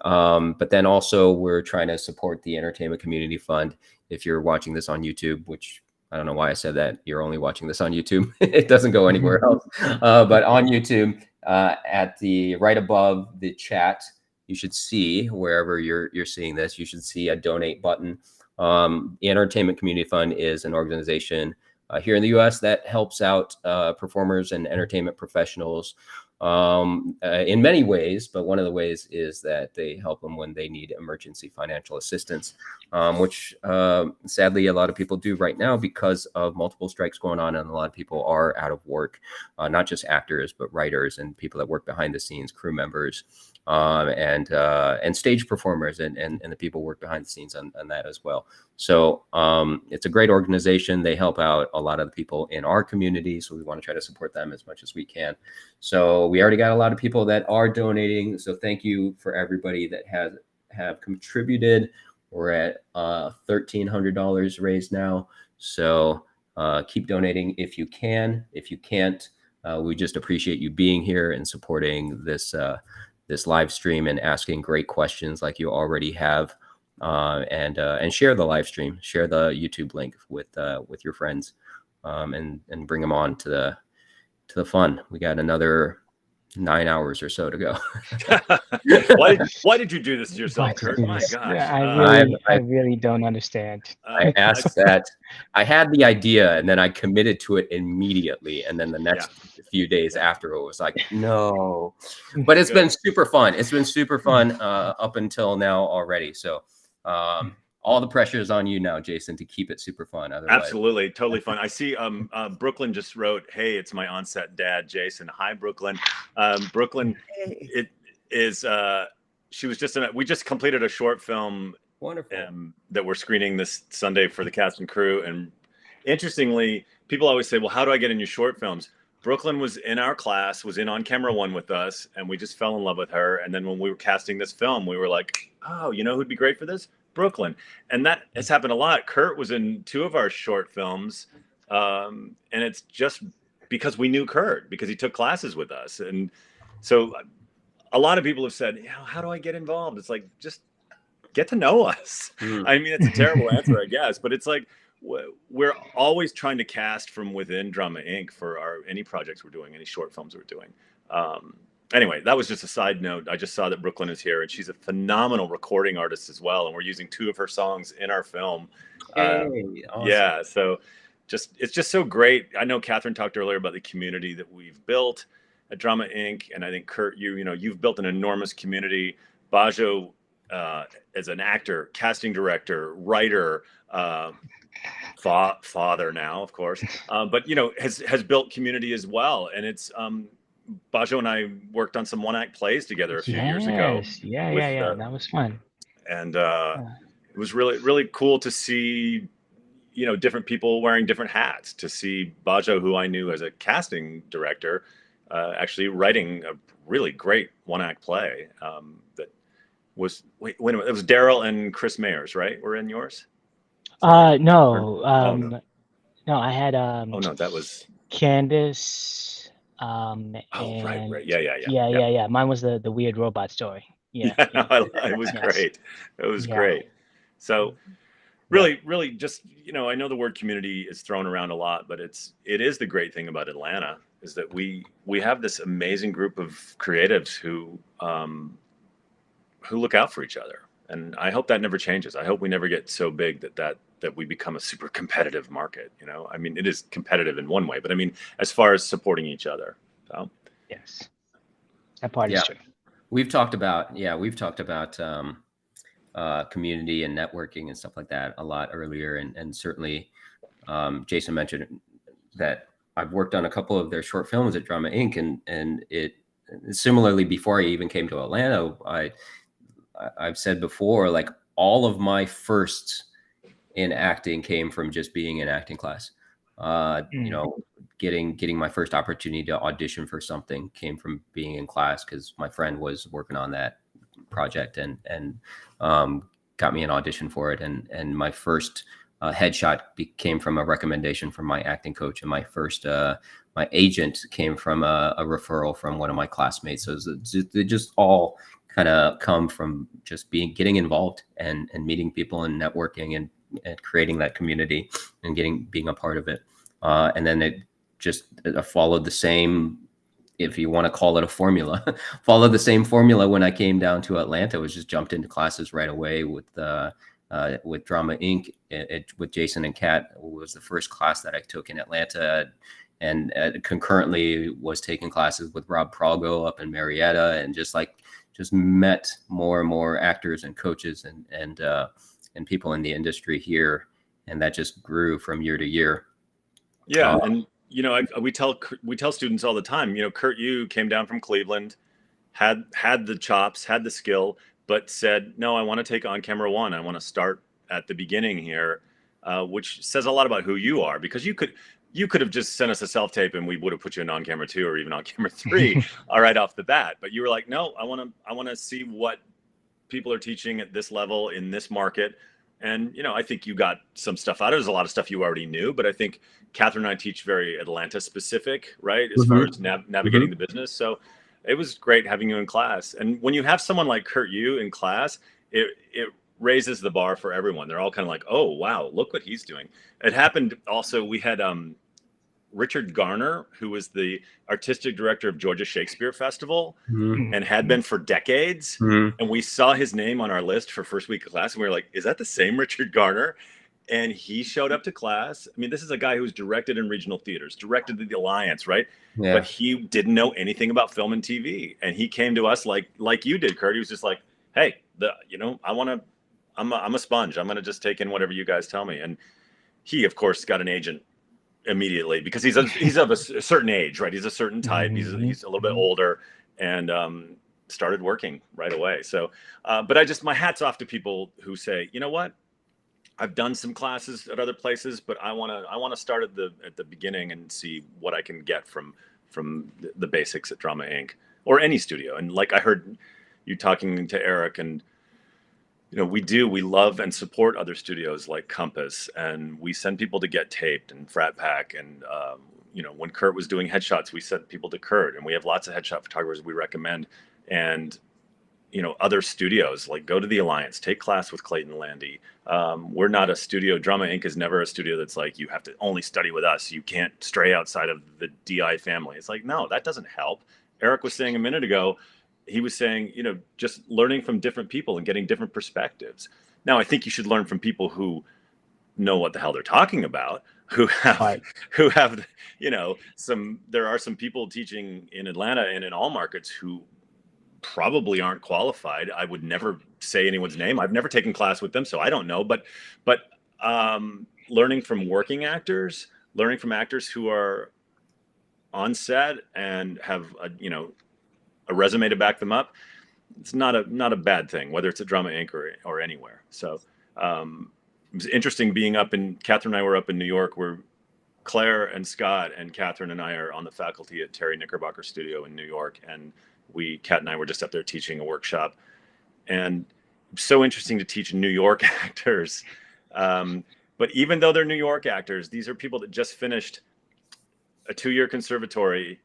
But then also we're trying to support the Entertainment Community Fund. If you're watching this on YouTube, which I don't know why I said that, you're only watching this on YouTube. It doesn't go anywhere else. But on YouTube, at the right above the chat, you should see, wherever you're seeing this, you should see a donate button. The Entertainment Community Fund is an organization here in the U.S. that helps out performers and entertainment professionals in many ways, but one of the ways is that they help them when they need emergency financial assistance, which sadly a lot of people do right now because of multiple strikes going on, and a lot of people are out of work, not just actors, but writers and people that work behind the scenes, crew members, and stage performers, and the people work behind the scenes on that as well. So it's a great organization. They help out a lot of the people in our community, so we want to try to support them as much as we can. So we already got a lot of people that are donating. So thank you for everybody that have contributed. We're at $1,300 raised now. So keep donating if you can. If you can't, we just appreciate you being here and supporting this live stream and asking great questions like you already have, and share the live stream, share the YouTube link with your friends, and bring them on to the fun. We got another 9 hours or so to go. Why did you do this to yourself, Kurt? My gosh. I really don't understand. I asked that. I had the idea and then I committed to it immediately. And then the next few days after, it was like, no. But it's been super fun. It's been super fun up until now already. So all the pressure is on you now, Jason, to keep it super fun. Otherwise. Absolutely. Totally fun. I see Brooklyn just wrote, hey, it's my on-set dad, Jason. Hi, Brooklyn. Brooklyn, it is, she was we just completed a short film. Wonderful. That we're screening this Sunday for the cast and crew. And interestingly, people always say, well, how do I get in your short films? Brooklyn was in our class, was in On Camera One with us, and we just fell in love with her. And then when we were casting this film, we were like, oh, you know who'd be great for this? Brooklyn. And that has happened a lot. Kurt was in 2 of our short films. And it's just because we knew Kurt, because he took classes with us. And so a lot of people have said, how do I get involved? It's like, just get to know us. I mean, it's a terrible answer, I guess, but it's like, we're always trying to cast from within Drama Inc. for any projects we're doing, any short films we're doing. Anyway, that was just a side note. I just saw that Brooklyn is here, and she's a phenomenal recording artist as well. And we're using 2 of her songs in our film. Awesome. Yeah, so it's just so great. I know Catherine talked earlier about the community that we've built at Drama Inc. And I think Kurt, you've built an enormous community. Bajo, as an actor, casting director, writer, father now, of course, but has built community as well. And it's Bajo and I worked on some one-act plays together a few years ago. Yeah. That was fun. And it was really, really cool to see, different people wearing different hats. To see Bajo, who I knew as a casting director, actually writing a really great one-act play that was. Wait a minute, it was Daryl and Chris Mayers, right? Were in yours? No. No. No, I had oh no, that was Candace. Right. Yeah. Mine was the weird robot story. Yeah. It was great. It was great. So really just, I know the word community is thrown around a lot, but it is the great thing about Atlanta is that we have this amazing group of creatives who look out for each other. And I hope that never changes. I hope we never get so big that we become a super competitive market. I mean, it is competitive in one way, but I mean, as far as supporting each other. So. Yes, that part is true. We've talked about community and networking and stuff like that a lot earlier. And certainly Jason mentioned that I've worked on a couple of their short films at Drama Inc. And it similarly, before I even came to Atlanta, I've said before, like all of my first in acting came from just being in acting class. Getting my first opportunity to audition for something came from being in class because my friend was working on that project and got me an audition for it. And my first headshot came from a recommendation from my acting coach, and my first my agent came from a referral from one of my classmates. So they just all kind of come from just getting involved and meeting people and networking and creating that community and being a part of it. And then it just followed the same, if you want to call it a formula, followed the same formula when I came down to Atlanta. Was just jumped into classes right away with Drama Inc. With Jason and Kat was the first class that I took in Atlanta, and concurrently was taking classes with Rob Pralgo up in Marietta, and just met more and more actors and coaches and people in the industry here, and that just grew from year to year. Yeah, and we tell students all the time. Kurt, you came down from Cleveland, had the chops, had the skill, but said, no, I want to take On Camera One. I want to start at the beginning here, which says a lot about who you are, because you could have just sent us a self-tape and we would have put you in On Camera 2 or even On Camera 3 right off the bat. But you were like, no, I want to see what people are teaching at this level in this market. And, I think you got some stuff out of it. There's a lot of stuff you already knew, but I think Catherine and I teach very Atlanta specific, right? As far as navigating the business. So it was great having you in class. And when you have someone like Kurt Yu in class, it raises the bar for everyone. They're all kind of like, oh, wow, look what he's doing. It happened also, we had Richard Garner, who was the artistic director of Georgia Shakespeare Festival and had been for decades. And we saw his name on our list for first week of class. And we were like, is that the same Richard Garner? And he showed up to class. I mean, this is a guy who's directed in regional theaters, directed the Alliance, right? Yeah. But he didn't know anything about film and TV. And he came to us like you did, Kurt. He was just like, hey, I'm a sponge. I'm going to just take in whatever you guys tell me. And he, of course, got an agent immediately because he's of a certain age, right? He's a certain type. He's a little bit older, and started working right away. So, but my hat's off to people who say, you know what? I've done some classes at other places, but I want to start at the beginning and see what I can get from the basics at Drama Inc. or any studio. And like I heard you talking to Eric, and we love and support other studios like Compass, and we send people to get taped and Frat Pack. And, when Kurt was doing headshots, we sent people to Kurt, and we have lots of headshot photographers we recommend. And, other studios, like go to the Alliance, take class with Clayton Landy. We're not a studio. Drama Inc. is never a studio that's like, you have to only study with us. You can't stray outside of the DI family. It's like, no, that doesn't help. Eric was saying a minute ago, he was saying, just learning from different people and getting different perspectives. Now, I think you should learn from people who know what the hell they're talking about, who have Right. who have, you know, there are some people teaching in Atlanta and in all markets who probably aren't qualified. I would never say anyone's name. I've never taken class with them, so I don't know. But learning from working actors, learning from actors who are on set and have a resume to back them up, it's not a bad thing, whether it's at Drama Inc. or anywhere. So it was interesting being Catherine and I were up in New York, where Claire and Scott and Catherine and I are on the faculty at Terry Knickerbocker Studio in New York. And Kat and I were just up there teaching a workshop. And it's so interesting to teach New York actors. But even though they're New York actors, these are people that just finished a 2-year conservatory,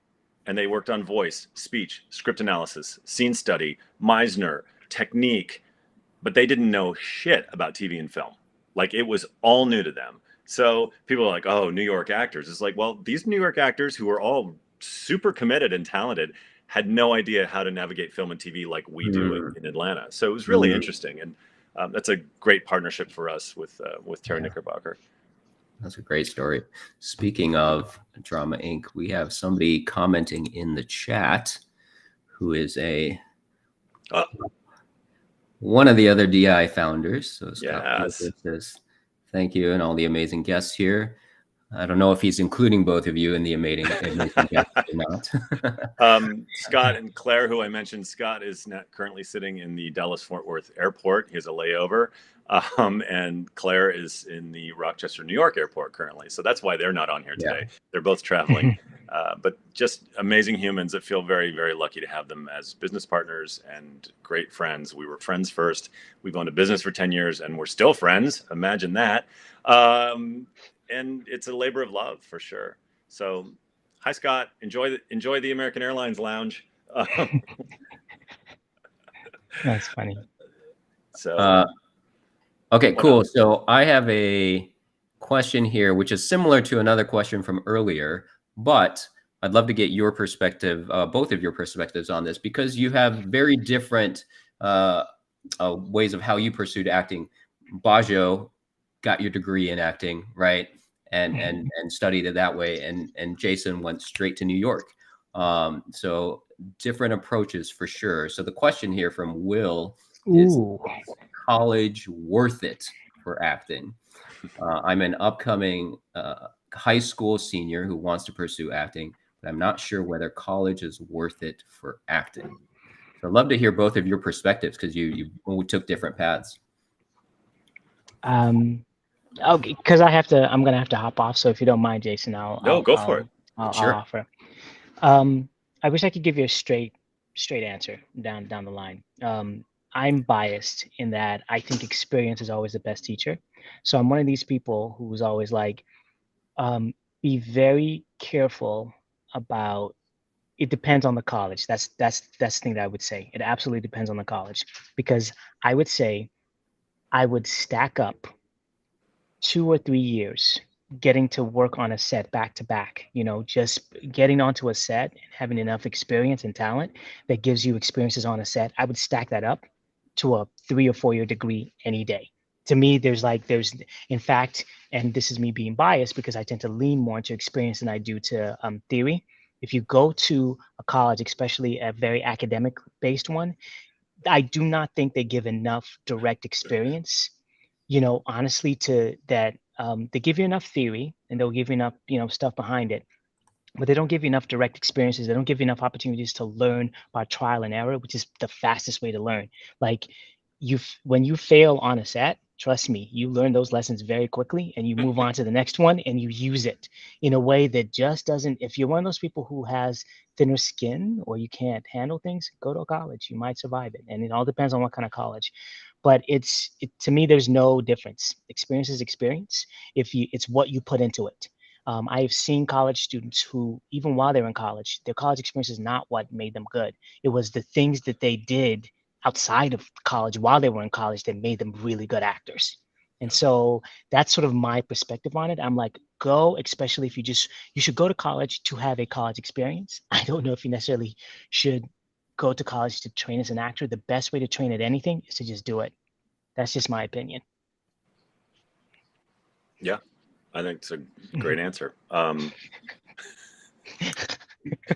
and they worked on voice, speech, script analysis, scene study, Meisner, technique, but they didn't know shit about TV and film. Like, it was all new to them. So people are like, oh, New York actors. It's like, well, these New York actors, who are all super committed and talented, had no idea how to navigate film and TV like we do in Atlanta. So it was really interesting. And that's a great partnership for us with Terry Knickerbocker. That's a great story. Speaking of Drama Inc., we have somebody commenting in the chat who is one of the other DI founders. So yes. Says, thank you, and all the amazing guests here. I don't know if he's including both of you in the amazing guests or not. Scott and Claire, who I mentioned, Scott is currently sitting in the Dallas-Fort Worth airport. He has a layover. And Claire is in the Rochester, New York airport currently. So that's why they're not on here today. They're both traveling. But just amazing humans that feel very, very lucky to have them as business partners and great friends. We were friends first. We've owned a business for 10 years and we're still friends. Imagine that. And it's a labor of love for sure. So hi, Scott. Enjoy the American Airlines lounge. That's funny. So okay, cool. So I have a question here, which is similar to another question from earlier, but I'd love to get your perspective, both of your perspectives on this, because you have very different ways of how you pursued acting. Bajo got your degree in acting, right? And studied it that way. And Jason went straight to New York. So different approaches for sure. So the question here from Will is, college worth it for acting? I'm an upcoming high school senior who wants to pursue acting, but I'm not sure whether college is worth it for acting. So I'd love to hear both of your perspectives, because you took different paths. Okay, because I'm gonna have to hop off. So if you don't mind, Jason, I'll go for it. I'll Sure. offer. I wish I could give you a straight answer down the line. I'm biased in that I think experience is always the best teacher. So I'm one of these people who's always like, be very careful about. It depends on the college. That's the thing that I would say. It absolutely depends on the college, because I would say I would stack up 2 or 3 years getting to work on a set back to back, just getting onto a set and having enough experience and talent that gives you experiences on a set. I would stack that up to a 3 or 4 year degree any day. To me, there's in fact, and this is me being biased because I tend to lean more into experience than I do to theory. If you go to a college, especially a very academic based one, I do not think they give enough direct experience, honestly, to that. They give you enough theory and they'll give you enough, stuff behind it, but they don't give you enough direct experiences. They don't give you enough opportunities to learn by trial and error, which is the fastest way to learn. Like, when you fail on a set, trust me, you learn those lessons very quickly and you move on to the next one and you use it in a way that just doesn't. If you're one of those people who has thinner skin or you can't handle things, go to a college. You might survive it. And it all depends on what kind of college. But to me, there's no difference. Experience is experience. It's what you put into it. I have seen college students who, even while they're in college, their college experience is not what made them good. It was the things that they did outside of college while they were in college that made them really good actors. And so that's sort of my perspective on it. I'm like, go, especially if you should go to college to have a college experience. I don't know if you necessarily should go to college to train as an actor. The best way to train at anything is to just do it. That's just my opinion. Yeah. I think it's a great answer.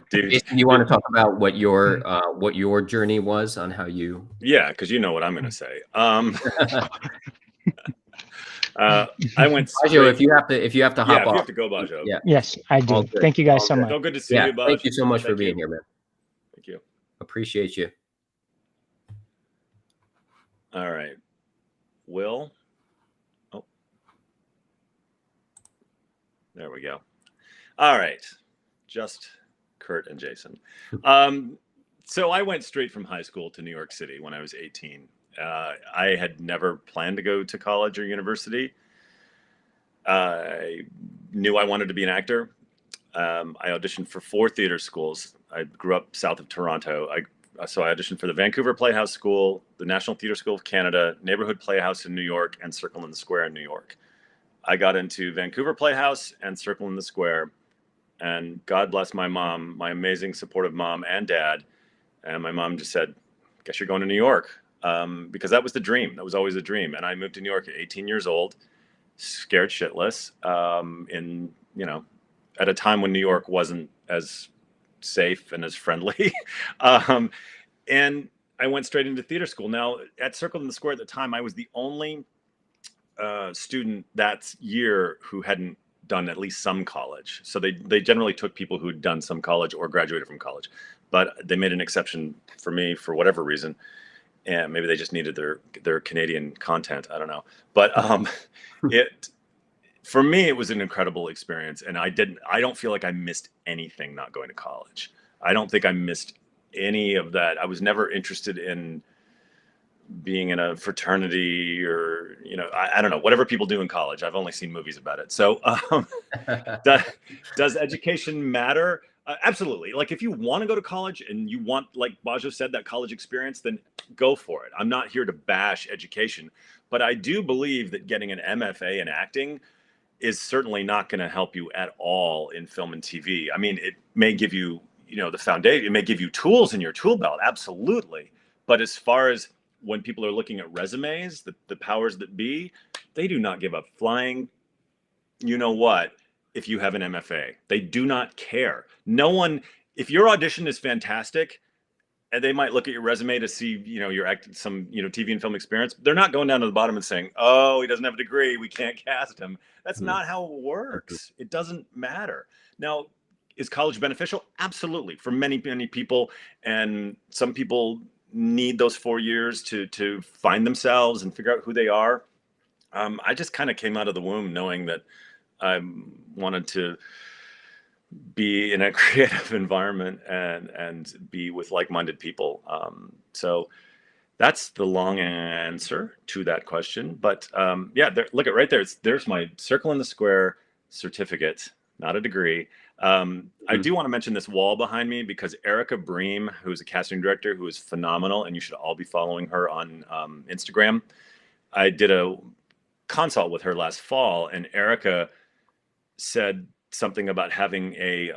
Dude, Jason, you want to talk about what your journey was on how you? Yeah, because you know what I'm going to say. I went straight. Bajo, if you have to hop yeah, if off. you have to go, Bajo. Yeah. Yes, I do. Thank you guys so much. So good to see you, Bajo. Thank you so much for being here, man. Thank you. Appreciate you. All right. Will. Oh. There we go. All right. Just Kurt and Jason. So I went straight from high school to New York City when I was 18. I had never planned to go to college or university. I knew I wanted to be an actor. I auditioned for 4 theater schools. I grew up south of Toronto. So I auditioned for the Vancouver Playhouse School, the National Theatre School of Canada, Neighborhood Playhouse in New York, and Circle in the Square in New York. I got into Vancouver Playhouse and Circle in the Square, and God bless my mom, my amazing supportive mom and dad. And my mom just said, guess you're going to New York, because that was the dream. That was always a dream. And I moved to New York at 18 years old, scared shitless, at a time when New York wasn't as safe and as friendly. And I went straight into theater school. Now, at Circle in the Square at the time, I was the only student that year who hadn't done at least some college. So they generally took people who'd done some college or graduated from college. But they made an exception for me for whatever reason. And maybe they just needed their Canadian content. I don't know. But for me, it was an incredible experience. And I don't feel like I missed anything not going to college. I don't think I missed any of that. I was never interested in being in a fraternity or, I don't know, whatever people do in college. I've only seen movies about it. So does education matter? Absolutely. Like if you want to go to college and you want, like Bajo said, that college experience, then go for it. I'm not here to bash education, but I do believe that getting an MFA in acting is certainly not going to help you at all in film and TV. I mean, it may give you, the foundation, it may give you tools in your tool belt. Absolutely. But as far as when people are looking at resumes, the powers that be, they do not give a flying, what, if you have an MFA. They do not care. No one, if your audition is fantastic, and they might look at your resume to see, your some, TV and film experience. They're not going down to the bottom and saying, oh, he doesn't have a degree, we can't cast him. That's not how it works. It doesn't matter. Now, is college beneficial? Absolutely, for many, many people. And some people need those 4 years to find themselves and figure out who they are. I just kind of came out of the womb knowing that I wanted to be in a creative environment and be with like-minded people. So that's the long answer to that question. But look at right there. There's my Circle in the Square certificate, not a degree. I do want to mention this wall behind me because Erica Bream, who's a casting director who is phenomenal, and you should all be following her on Instagram. I did a consult with her last fall, and Erica said something about having a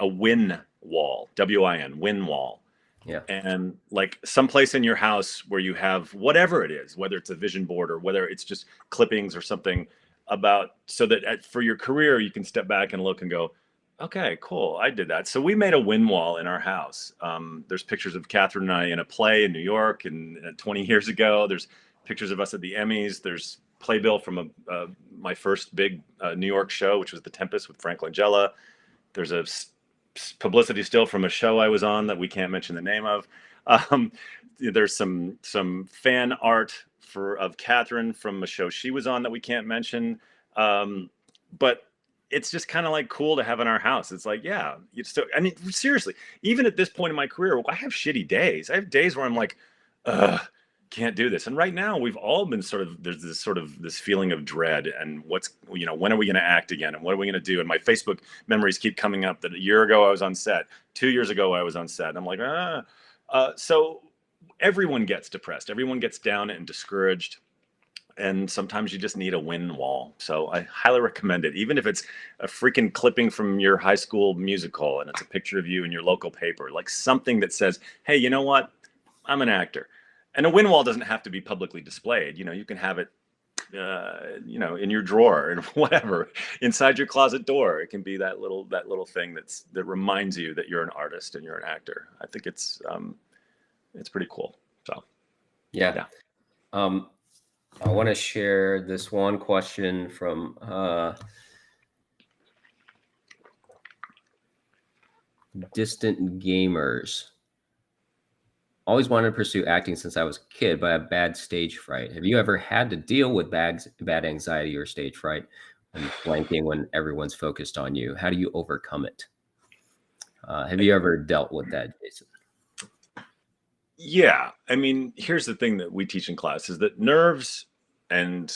win wall, WIN, win wall. Yeah. And like someplace in your house where you have whatever it is, whether it's a vision board or whether it's just clippings or something about, so that for your career, you can step back and look and go, okay, cool, I did that. So we made a win wall in our house. There's pictures of Catherine and I in a play in New York and 20 years ago. There's pictures of us at the Emmys. There's playbill from my first big New York show, which was The Tempest with Frank Langella. There's a publicity still from a show I was on that we can't mention the name of. There's some fan art of Catherine from a show she was on that we can't mention. But it's just kind of like cool to have in our house. It's like, yeah, I mean, seriously, even at this point in my career, I have shitty days. I have days where I'm like, can't do this. And right now we've all been there's this feeling of dread and when are we going to act again? And what are we going to do? And my Facebook memories keep coming up that a year ago I was on set, 2 years ago I was on set. And I'm like, so everyone gets depressed. Everyone gets down and discouraged. And sometimes you just need a win wall. So I highly recommend it. Even if it's a freaking clipping from your high school musical and it's a picture of you in your local paper, like something that says, hey, you know what? I'm an actor. And a win wall doesn't have to be publicly displayed. You can have it you know, in your drawer and whatever, inside your closet door. It can be that little thing that reminds you that you're an artist and you're an actor. I think it's pretty cool. So yeah. I want to share this one question from Distant Gamers. Always wanted to pursue acting since I was a kid, but I have bad stage fright. Have you ever had to deal with bad anxiety or stage fright and blanking when everyone's focused on you? How do you overcome it? Have you ever dealt with that, Jason? Yeah, I mean, here's the thing that we teach in class is that nerves and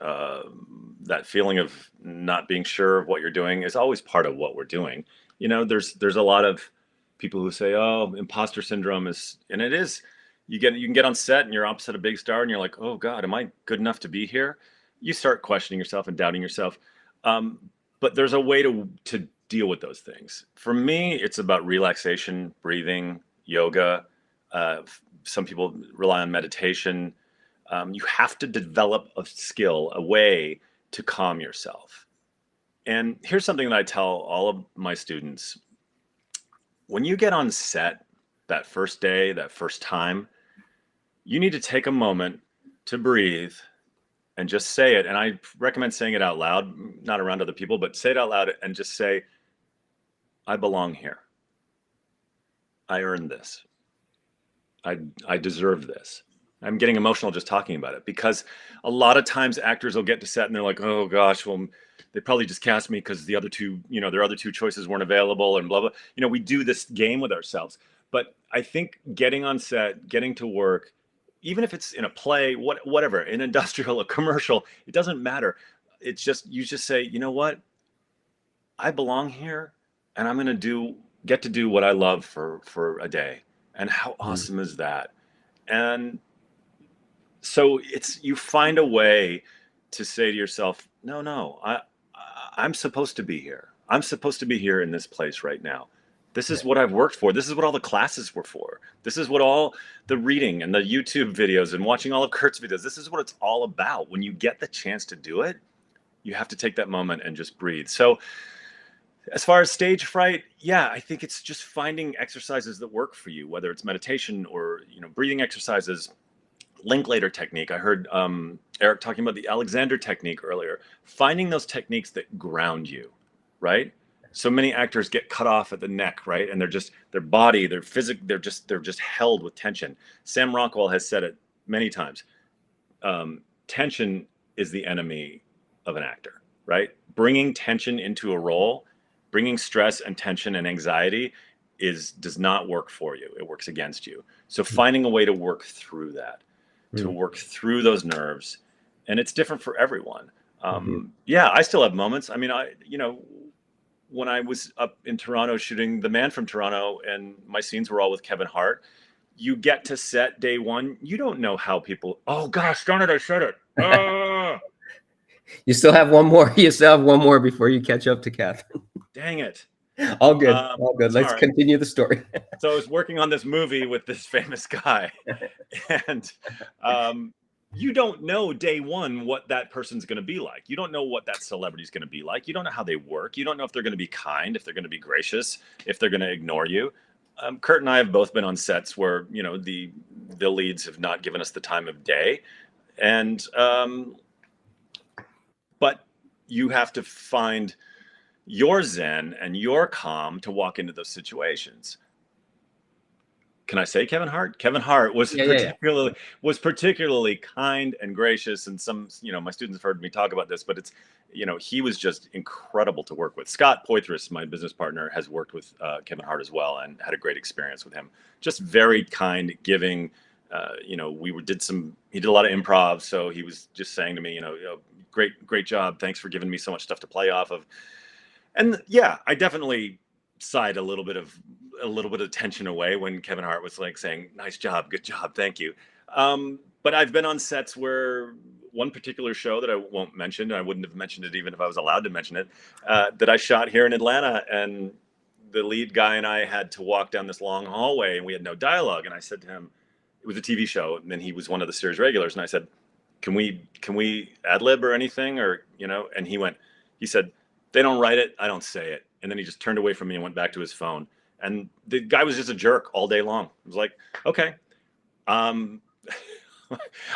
that feeling of not being sure of what you're doing is always part of what we're doing. You know, there's a lot of people who say, "Oh, imposter syndrome is," and it is. You can get on set and you're opposite a big star and you're like, "Oh God, am I good enough to be here?" You start questioning yourself and doubting yourself. But there's a way to deal with those things. For me, it's about relaxation, breathing, yoga. Some people rely on meditation. You have to develop a skill, a way to calm yourself. And here's something that I tell all of my students. When you get on set that first day, that first time, you need to take a moment to breathe and just say it. And I recommend saying it out loud, not around other people, but say it out loud and just say, I belong here. I earned this. I deserve this. I'm getting emotional just talking about it because a lot of times actors will get to set and they're like, oh gosh, well, they probably just cast me because the other two, you know, their other two choices weren't available and blah, blah. You know, we do this game with ourselves. But I think getting on set, getting to work, even if it's in a play, whatever, an industrial, a commercial, it doesn't matter. It's just, you just say, you know what? I belong here and I'm going to get to do what I love for a day. And how awesome is that? And so you find a way to say to yourself, no, I'm supposed to be here. I'm supposed to be here in this place right now. This is what I've worked for. This is what all the classes were for. This is what all the reading and the YouTube videos and watching all of Kurt's videos, this is what it's all about. When you get the chance to do it, you have to take that moment and just breathe. So as far as stage fright, yeah, I think it's just finding exercises that work for you, whether it's meditation or, you know, breathing exercises, Linklater technique. I heard Eric talking about the Alexander technique earlier. Finding those techniques that ground you, right? So many actors get cut off at the neck, right? And they're just, their body, their physique, they're just held with tension. Sam Rockwell has said it many times. Tension is the enemy of an actor, right? Bringing tension into a role, bringing stress and tension and anxiety does not work for you. It works against you. So finding a way to work through that, to work through those nerves, and it's different for everyone. Yeah, I still have moments. I mean, when I was up in Toronto shooting The Man from Toronto and my scenes were all with Kevin Hart, you get to set day one, you don't know how people, oh gosh, darn it, I said it. You still have one more. You still have one more before you catch up to Catherine. Dang it. All good. All good. Let's continue the story. So I was working on this movie with this famous guy, and you don't know day one what that person's going to be like. You don't know what that celebrity's going to be like. You don't know how they work. You don't know if they're going to be kind, if they're going to be gracious, if they're going to ignore you. Kurt and I have both been on sets where, you know, the leads have not given us the time of day, and but you have to find your zen and your calm to walk into those situations. Can I say Kevin Hart? Kevin Hart was particularly kind and gracious, and some, you know, my students have heard me talk about this, but it's, you know, he was just incredible to work with. Scott Poitras, my business partner, has worked with Kevin Hart as well and had a great experience with him. Just very kind, giving. You know, he did a lot of improv, so he was just saying to me, you know, great job. Thanks for giving me so much stuff to play off of. And yeah, I definitely sighed a little bit of tension away when Kevin Hart was like saying, nice job, good job, thank you. But I've been on sets where one particular show that I won't mention, and I wouldn't have mentioned it even if I was allowed to mention it, that I shot here in Atlanta, and the lead guy and I had to walk down this long hallway and we had no dialogue. And I said to him, it was a TV show, and then he was one of the series regulars, and I said, can we ad lib or anything, or, and he said, they don't write it, I don't say it. And then he just turned away from me and went back to his phone. And the guy was just a jerk all day long. I was like, okay, I'm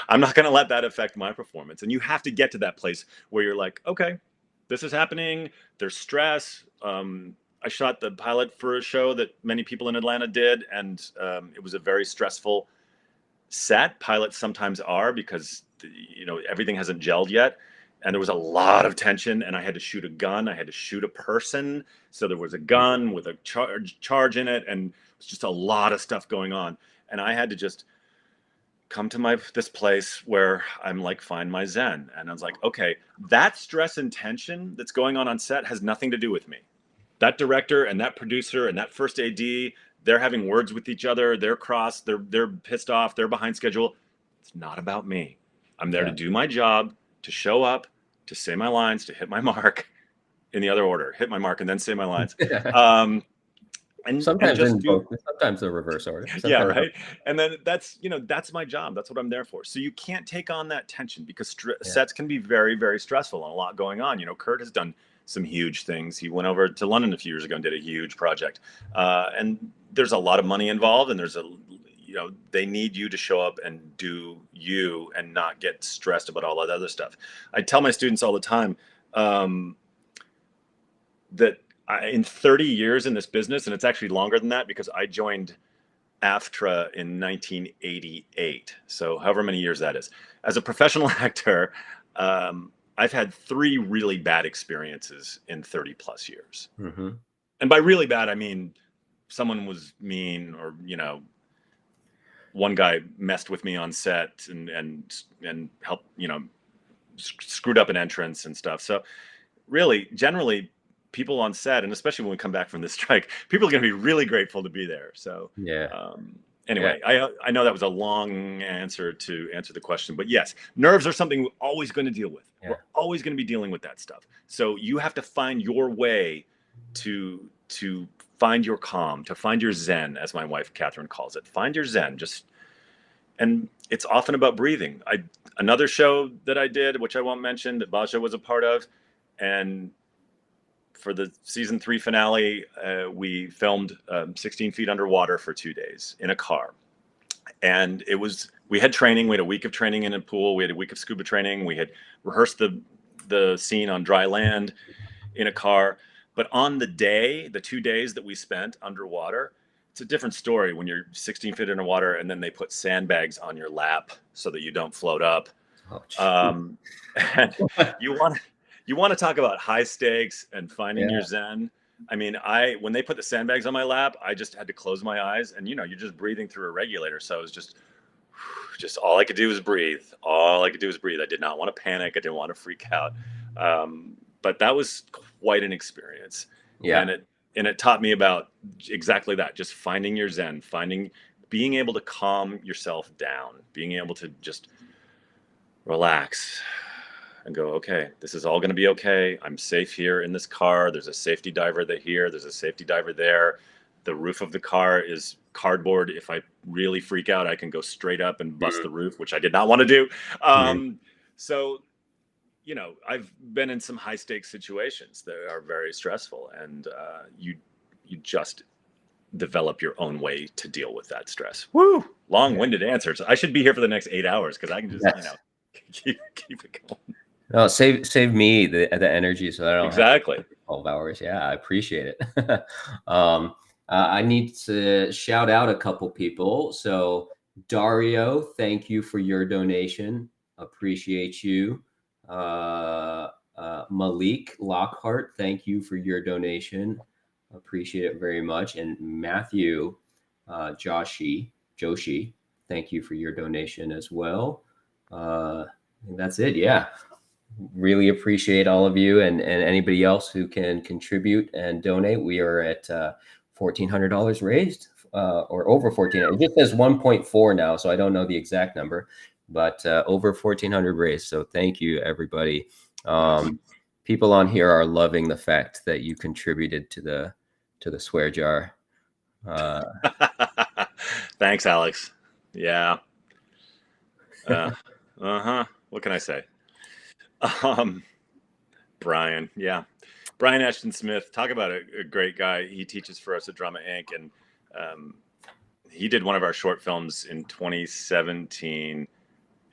not going to let that affect my performance. And you have to get to that place where you're like, okay, this is happening. There's stress. I shot the pilot for a show that many people in Atlanta did. And it was a very stressful set. Pilots sometimes are, because, everything hasn't gelled yet. And there was a lot of tension, and I had to shoot a gun. I had to shoot a person. So there was a gun with a charge in it, and it was just a lot of stuff going on. And I had to just come to this place where I'm like, find my zen. And I was like, okay, that stress and tension that's going on set has nothing to do with me. That director and that producer and that first AD, they're having words with each other. They're crossed. They're pissed off. They're behind schedule. It's not about me. I'm there to do my job, to show up, to say my lines, to hit my mark, in the other order, hit my mark and then say my lines. And sometimes sometimes the reverse order. Sometimes yeah, right. And then that's my job. That's what I'm there for. So you can't take on that tension, because sets can be very, very stressful and a lot going on. Kurt has done some huge things. He went over to London a few years ago and did a huge project. And there's a lot of money involved, and there's they need you to show up and do you and not get stressed about all that other stuff. I tell my students all the time that in 30 years in this business, and it's actually longer than that because I joined AFTRA in 1988. So however many years that is. As a professional actor, I've had 3 really bad experiences in 30 plus years. Mm-hmm. And by really bad, I mean, someone was mean, or, one guy messed with me on set and helped, screwed up an entrance and stuff. So really, generally, people on set, and especially when we come back from this strike, people are going to be really grateful to be there. So anyway, I know that was a long answer to answer the question, but yes, nerves are something we're always going to deal with. Yeah. We're always going to be dealing with that stuff. So you have to find your way to find your calm, to find your zen, as my wife Catherine calls it. Find your zen. And it's often about breathing. Another show that I did, which I won't mention, that Bajo was a part of, and for the season 3 finale, we filmed 16 feet underwater for 2 days in a car. And we had training. We had a week of training in a pool. We had a week of scuba training. We had rehearsed the scene on dry land in a car. But on the 2 days that we spent underwater, it's a different story when you're 16 feet underwater and then they put sandbags on your lap so that you don't float up. And you want to talk about high stakes and finding your zen. I mean, when they put the sandbags on my lap, I just had to close my eyes, and you're just breathing through a regulator. So it was just all I could do was breathe. All I could do was breathe. I did not want to panic. I didn't want to freak out. But that was quite an experience. Yeah. And it taught me about exactly that, just finding your zen, being able to calm yourself down, being able to just relax and go, okay, this is all going to be okay. I'm safe here in this car. There's a safety diver here. There's a safety diver there. The roof of the car is cardboard. If I really freak out, I can go straight up and bust the roof, which I did not want to do. So, I've been in some high stakes situations that are very stressful, and you just develop your own way to deal with that stress. Woo! Long-winded answers. I should be here for the next 8 hours because I can just, keep it going. No, save me the energy so I don't exactly have 12 hours. Yeah, I appreciate it. I need to shout out a couple people. So Dario, thank you for your donation. Appreciate you. Malik Lockhart, thank you for your donation. Appreciate it very much. And Matthew Joshi, thank you for your donation as well. I think that's it. Yeah. Really appreciate all of you and anybody else who can contribute and donate. We are at $1,400 raised or over 14. It just says 1.4 now, so I don't know the exact number, but over 1,400 raised. So thank you, everybody. People on here are loving the fact that you contributed to the swear jar. Thanks, Alex. Yeah. What can I say? Brian, yeah. Brian Ashton Smith, talk about a great guy. He teaches for us at Drama Inc. And he did one of our short films in 2017.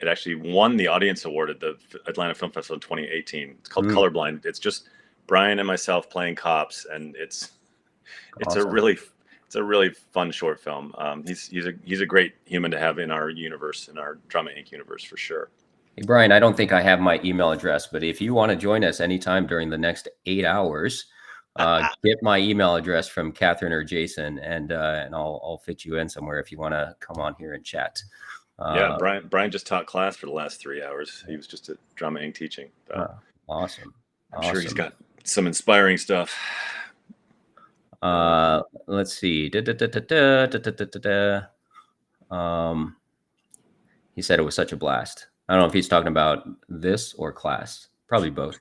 It actually won the audience award at the Atlanta Film Festival in 2018. It's called Colorblind. It's just Brian and myself playing cops, and it's awesome. It's a really fun short film. He's a great human to have in our universe, in our Drama Inc. universe, for sure. Hey, Brian, I don't think I have my email address, but if you want to join us anytime during the next 8 hours, get my email address from Catherine or Jason, and I'll fit you in somewhere if you want to come on here and chat. Yeah, Brian just taught class for the last 3 hours. He was just at Drama Inc. teaching. Awesome. I'm sure he's got some inspiring stuff. Let's see. He said it was such a blast. I don't know if he's talking about this or class. Probably both.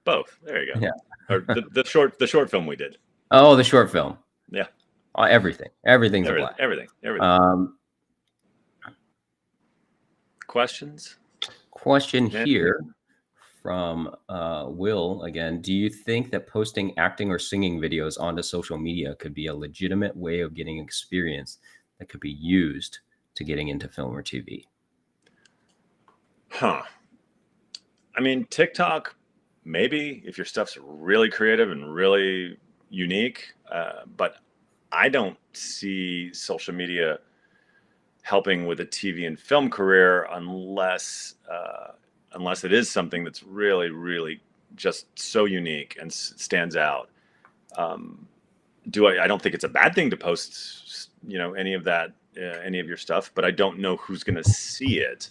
Both. There you go. Yeah. Or the short film we did. Oh, the short film. Yeah. Everything's a blast. Everything. Questions? Question here from Will again. Do you think that posting acting or singing videos onto social media could be a legitimate way of getting experience that could be used to getting into film or TV? Huh. I mean, TikTok, maybe, if your stuff's really creative and really unique, but I don't see social media helping with a TV and film career unless it is something that's really, really just so unique and stands out. I don't think it's a bad thing to post, any of that, any of your stuff, but I don't know who's going to see it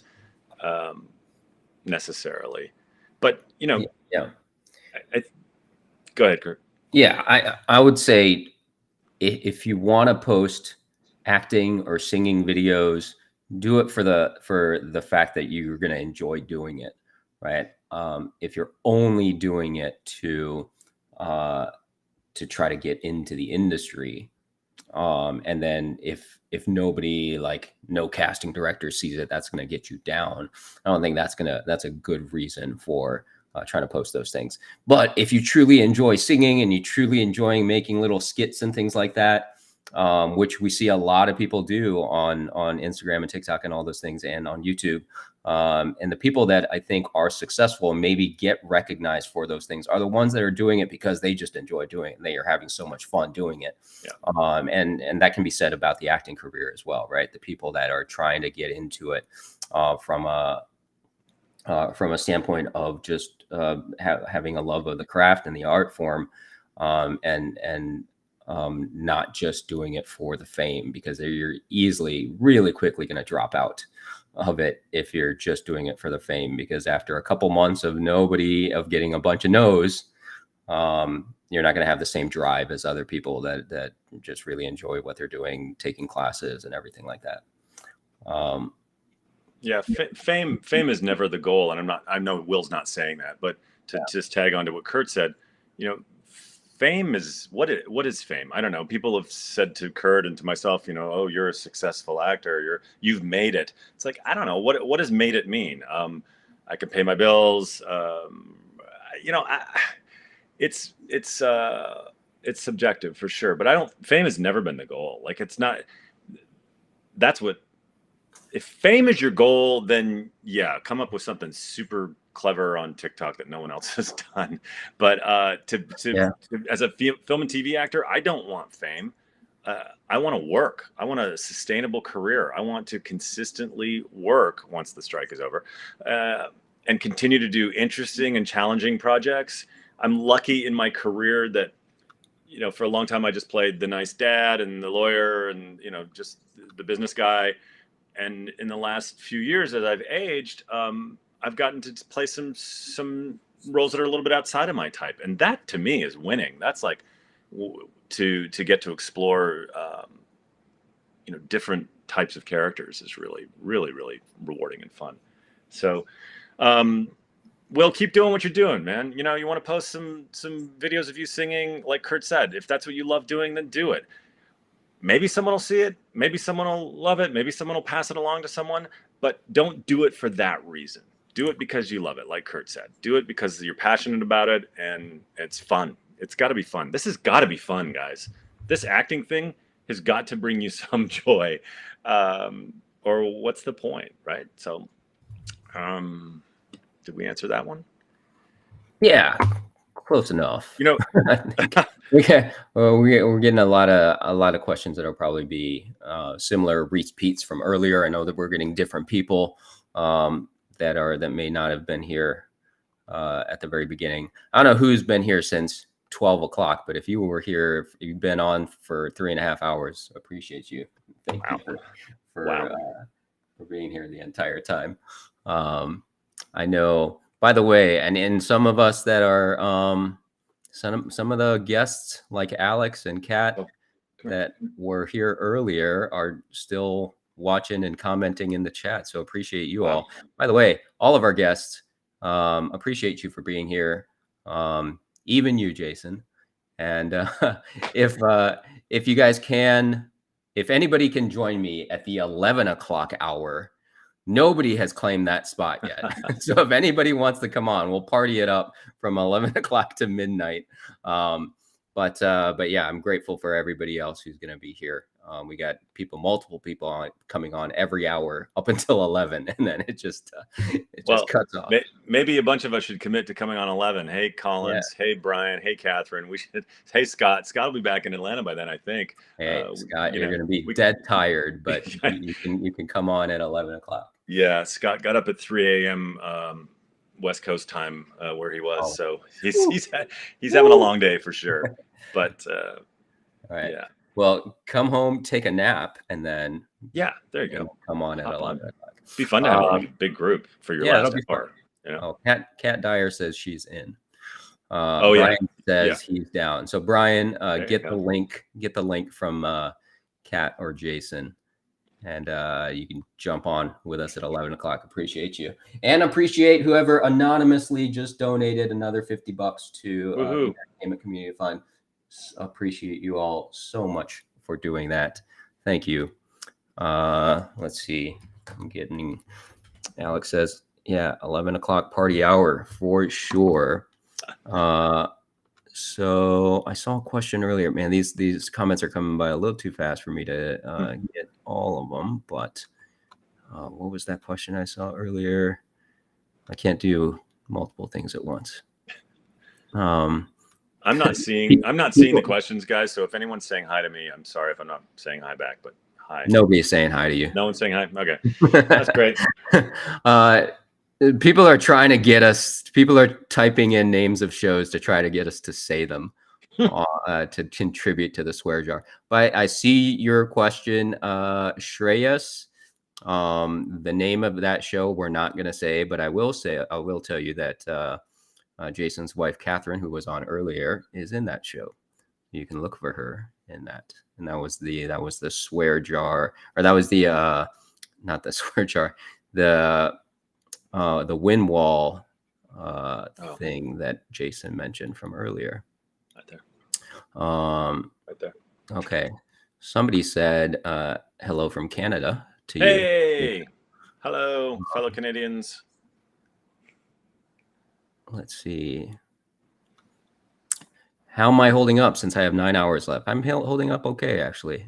necessarily. But yeah. Go ahead, Kurt. Yeah, I would say if you want to post acting or singing videos, do it for the fact that you're going to enjoy doing it, right? If you're only doing it to try to get into the industry, and then if nobody, like no casting director sees it, that's going to get you down. I don't think that's a good reason for trying to post those things. But if you truly enjoy singing and you truly enjoy making little skits and things like that, which we see a lot of people do on Instagram and TikTok and all those things, and on YouTube. And the people that I think are successful and maybe get recognized for those things are the ones that are doing it because they just enjoy doing it and they are having so much fun doing it. Yeah. And that can be said about the acting career as well, right? The people that are trying to get into it from a standpoint of just having a love of the craft and the art form, and not just doing it for the fame, because you're really quickly going to drop out of it if you're just doing it for the fame, because after a couple months of getting a bunch of no's, you're not going to have the same drive as other people that just really enjoy what they're doing, taking classes and everything like that. Fame is never the goal. And I know Will's not saying that, but to just tag on to what Kurt said, fame is what is fame? I don't know. People have said to Kurt and to myself, oh, you're a successful actor. You've made it. It's like, I don't know. What does made it mean? I can pay my bills. It's subjective for sure, but fame has never been the goal. Like, it's not, if fame is your goal, then come up with something super clever on TikTok that no one else has done. But as a film and TV actor, I don't want fame. I want to work. I want a sustainable career. I want to consistently work once the strike is over, and continue to do interesting and challenging projects. I'm lucky in my career that, for a long time I just played the nice dad and the lawyer and, just the business guy. And in the last few years, as I've aged, I've gotten to play some roles that are a little bit outside of my type, and that to me is winning. That's like to get to explore, different types of characters is really, really, really rewarding and fun. So, Will, keep doing what you're doing, man. You want to post some videos of you singing, like Kurt said. If that's what you love doing, then do it. Maybe someone will see it. Maybe someone will love it. Maybe someone will pass it along to someone. But don't do it for that reason. do it because you love it. Like Kurt said, do it because you're passionate about it and it's fun. It's got to be fun. This has got to be fun, guys. This acting thing has got to bring you some joy. Or what's the point, right? So, did we answer that one? Yeah, close enough. You know, okay. Well, we're getting a lot of questions that'll probably be similar repeats from earlier. I know that we're getting different people that may not have been here at the very beginning. I don't know who's been here since 12 o'clock, but if you were here, if you've been on for 3.5 hours, appreciate you. Thank you for being here the entire time. I know, by the way, and some of us that are some of the guests like Alex and Kat that were here earlier are still watching and commenting in the chat. So appreciate you all. By the way, all of our guests, appreciate you for being here. Even you, Jason. And if you guys can, if anybody can join me at the 11 o'clock hour, nobody has claimed that spot yet. So if anybody wants to come on, we'll party it up from 11 o'clock to midnight. But yeah, I'm grateful for everybody else who's going to be here. We got multiple people coming on every hour up until 11, and then it just cuts off. Maybe a bunch of us should commit to coming on 11. Hey, Collins. Yeah. Hey, Brian. Hey, Catherine. We should. Hey, Scott. Scott will be back in Atlanta by then, I think. Hey, Scott, you're going to be dead tired, but you can come on at 11 o'clock. Yeah, Scott got up at 3 a.m. West Coast time where he was, so he's having a long day for sure. But all right. Yeah. Well, come home, take a nap, and then there you go. Come on at 11 o'clock. It'd be fun to have a big group for your last hour. You know? Oh, Kat Dyer says she's in. Brian says he's down. So Brian, get the link from Kat or Jason, and you can jump on with us at 11 o'clock. Appreciate you, and appreciate whoever anonymously just donated another $50 to the Entertainment Community Fund. Appreciate you all so much for doing that. Thank you. Let's see. I'm getting. Alex says, 11 o'clock party hour for sure. So I saw a question earlier. Man, these comments are coming by a little too fast for me to get all of them. But what was that question I saw earlier? I can't do multiple things at once. I'm not seeing the questions, guys. So if anyone's saying hi to me, I'm sorry if I'm not saying hi back. But hi. Nobody's saying hi to you. No one's saying hi. Okay, that's great. People are trying to get us. People are typing in names of shows to try to get us to say them to contribute to the swear jar. But I see your question, Shreyas. The name of that show we're not going to say, but I will tell you that Jason's wife, Catherine, who was on earlier, is in that show. You can look for her in that. And that was the swear jar, or that was the not the swear jar, the wind wall thing that Jason mentioned from earlier. Right there. Right there. Okay. Somebody said hello from Canada to you. Hey, hello, fellow Canadians. Let's see. How am I holding up since I have 9 hours left? I'm holding up okay, actually.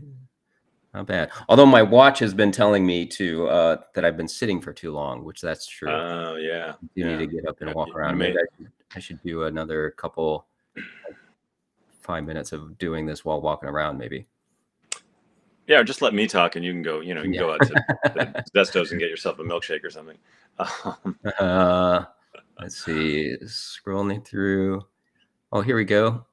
Not bad. Although my watch has been telling me that I've been sitting for too long, which that's true. Oh, yeah. You need to get up and walk around. Maybe I should do another couple 5 minutes of doing this while walking around, maybe. Yeah, or just let me talk and you can go, you can go out to Zestos and get yourself a milkshake or something. Let's see. Scrolling through. Oh, here we go.